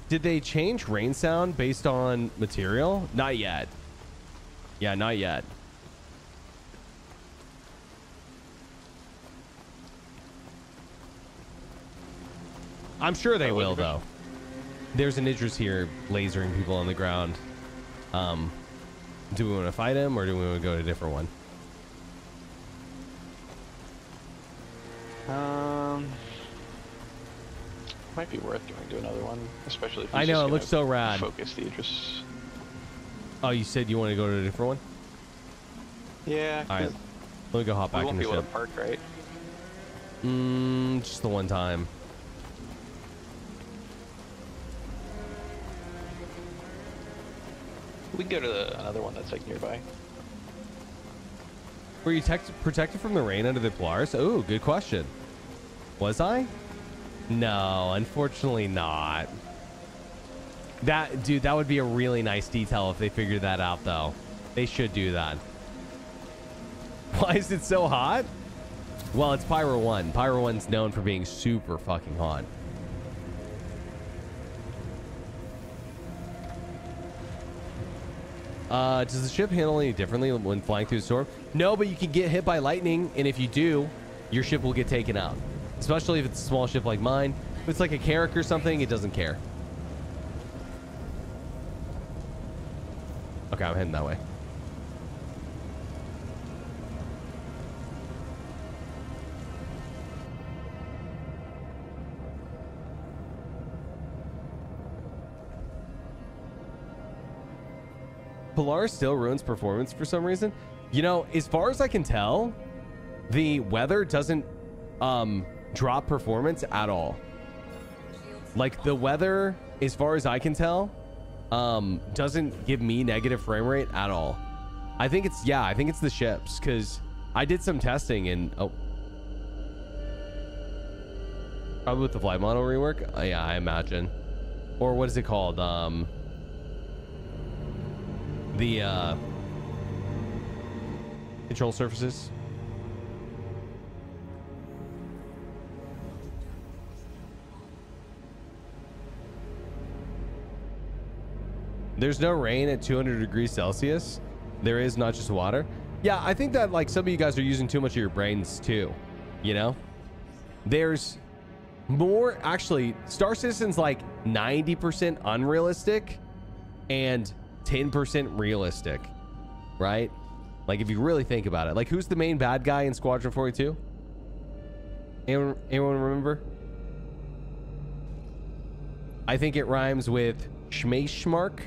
Did they change rain sound based on material? Not yet. Yeah, not yet. I'm sure they will, though. There's an Idris here lasering people on the ground. Do we want to fight him or do we want to go to a different one? Might be worth going to another one, especially if I know, it looks so rad. Focus the Idris. Oh, you said you want to go to a different one? Yeah. All right. Let me go hop back in the ship. We won't be able to park, right? Just the one time. We can go to another one that's like nearby. Were you protected from the rain under the Polaris? Oh, good question. Was I? No, unfortunately not. Dude, that would be a really nice detail if they figured that out, though. They should do that. Why is it so hot? Well, it's Pyro 1. Pyro 1's known for being super fucking hot. Does the ship handle any differently when flying through the storm? No, but you can get hit by lightning, and if you do, your ship will get taken out. Especially if it's a small ship like mine. If it's like a Carrack or something, it doesn't care. Okay, I'm heading that way. Polaris still ruins performance for some reason. You know, as far as I can tell, the weather doesn't drop performance at all. Like the weather, as far as I can tell, doesn't give me negative frame rate at all. I think it's, yeah, I think it's the ships, because I did some testing and probably with the flight model rework. Yeah, I imagine. Or what is it called? The control surfaces. There's no rain at 200 degrees Celsius. There is, not just water. Yeah, I think that like some of you guys are using too much of your brains too. You know, there's more, actually. Star Citizen's like 90% unrealistic and 10% realistic, right? Like if you really think about it, like who's the main bad guy in Squadron 42? Anyone remember? I think it rhymes with Schmeishmark,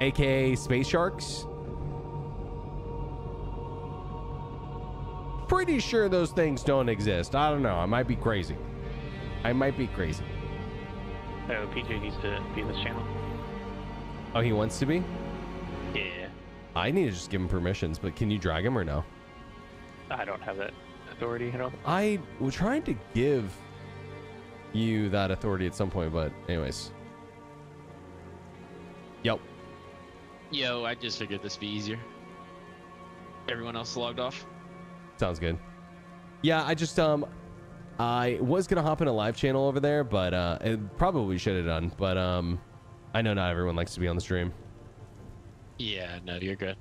aka Space Sharks. Pretty sure those things don't exist. I don't know. I might be crazy. I might be crazy. Oh, PJ needs to be in this channel. Oh, he wants to be? Yeah. I need to just give him permissions, but can you drag him or no? I don't have that authority at all. I was trying to give you that authority at some point, but anyways. Yep. Yo, I just figured this would be easier. Everyone else logged off? Sounds good. Yeah, I just I was gonna hop in a live channel over there, but it probably should have done, but I know not everyone likes to be on the stream. Yeah, no, you're good.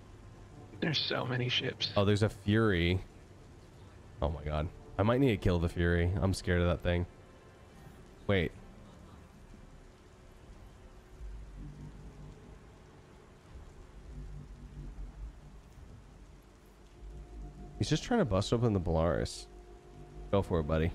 There's so many ships. Oh, there's a Fury. Oh my god. I might need to kill the Fury. I'm scared of that thing. Wait. He's just trying to bust open the Polaris. Go for it, buddy.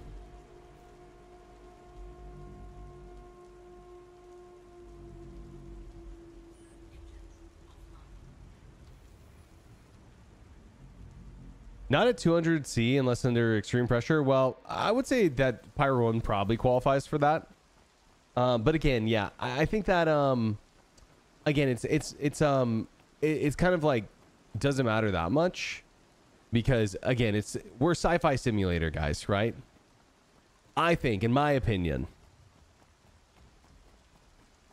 Not at 200 C unless under extreme pressure. Well, I would say that Pyro 1 probably qualifies for that. But again, yeah, I think that again, it's kind of like doesn't matter that much because again, we're sci-fi simulator guys, right? I think, in my opinion,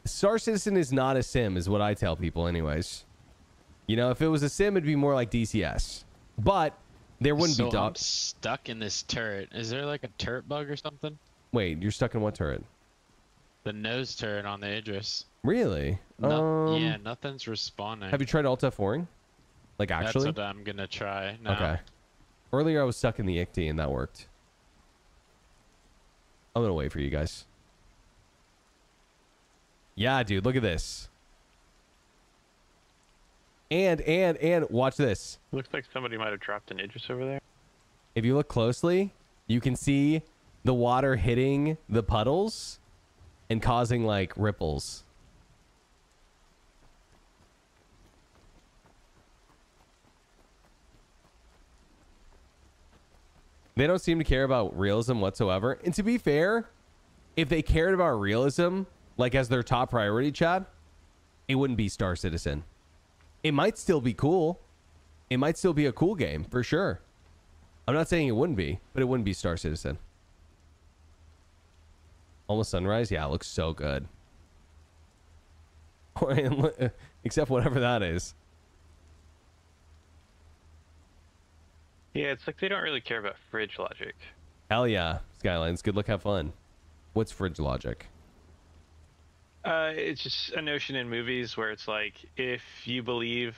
Star Citizen is not a sim, is what I tell people, anyways. You know, if it was a sim, it'd be more like DCS, but there wouldn't be I'm stuck in this turret. Is there like a turret bug or something? Wait, you're stuck in what turret? The nose turret on the Idris. Really? Yeah, nothing's responding. Have you tried Alt F4ing? Like actually? That's what I'm gonna try now. Okay. Earlier I was stuck in the ICT and that worked. I'm gonna wait for you guys. Yeah, dude, look at this. And watch this. Looks like somebody might have dropped an Idris over there. If you look closely, you can see the water hitting the puddles and causing like ripples. They don't seem to care about realism whatsoever. And to be fair, if they cared about realism, like as their top priority, Chad, it wouldn't be Star Citizen. It might still be cool. it might still be a cool game for sure. I'm not saying it wouldn't be, but it wouldn't be Star Citizen. Almost Sunrise, yeah, it looks so good. Except whatever that is. Yeah, it's like they don't really care about fridge logic. Hell yeah, Skylines. Good luck, have fun. What's fridge logic? It's just a notion in movies where it's like, if you believe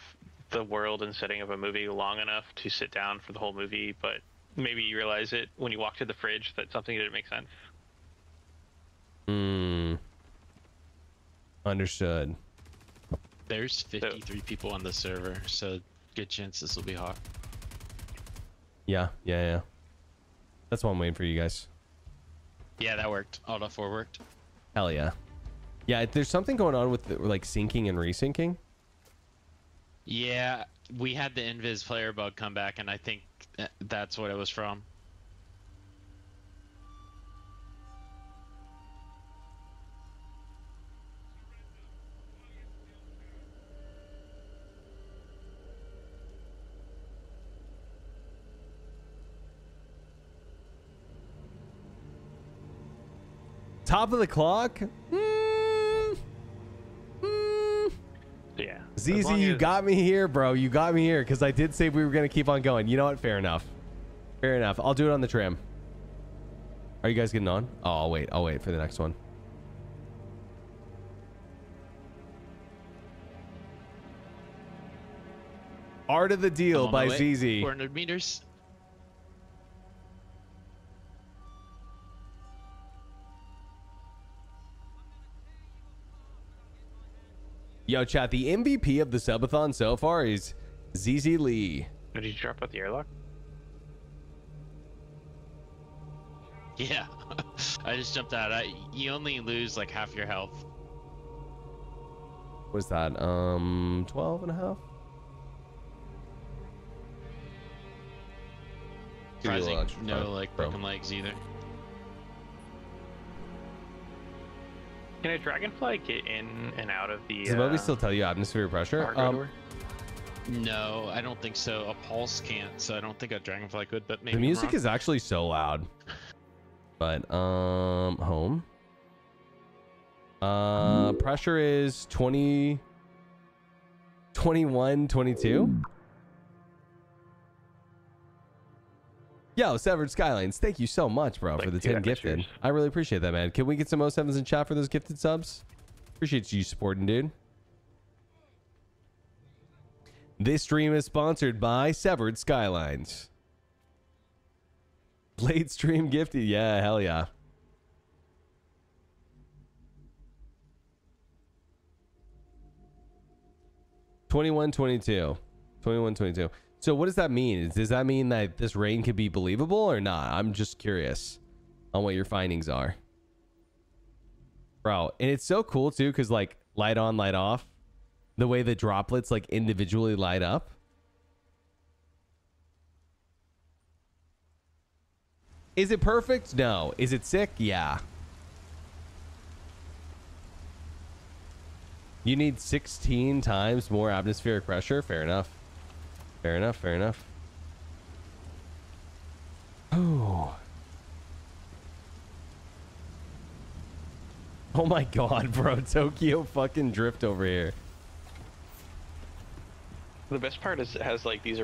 the world and setting of a movie long enough to sit down for the whole movie, but maybe you realize it when you walk to the fridge that something didn't make sense. Understood. There's 53 people on the server, so good chance this will be hot. Yeah. That's why I'm waiting for you guys. Yeah, that worked. Auto 4 worked. Hell yeah. Yeah, there's something going on with like syncing and resyncing. Yeah, we had the invis player bug come back, and I think that's what it was from. Top of the clock? Yeah. ZZ, you got me here, bro. You got me here because I did say we were going to keep on going. You know what? Fair enough. Fair enough. I'll do it on the tram. Are you guys getting on? Oh, I'll wait. I'll wait for the next one. Art of the Deal by ZZ. 400 meters. Yo, chat, the MVP of the subathon so far is ZZ Lee. Did you drop out the airlock? Yeah, I just jumped out. You only lose like half your health. What's that? 12 and a half? Surprising, no like broken legs either. Can a dragonfly get in and out of the... Does Moby still tell you atmosphere pressure? No, I don't think so. A pulse can't, so I don't think a dragonfly could, but maybe the music is actually so loud. But, home. Pressure is 20... 21, 22? Yo, Severed Skylines, thank you so much, bro, for the 10 gifted. I really appreciate that, man. Can we get some 07s in chat for those gifted subs? Appreciate you supporting, dude. This stream is sponsored by Severed Skylines. Late stream gifted. Yeah, hell yeah. $21, $22. $21, $22. So what does that mean? Does that mean that this rain could be believable or not? I'm just curious on what your findings are. Bro, and it's so cool too, because like light on, light off. The way the droplets like individually light up. Is it perfect? No. Is it sick? Yeah. You need 16 times more atmospheric pressure? Fair enough. Fair enough, fair enough. Oh. Oh my god, bro. Tokyo fucking drift over here. The best part is it has like these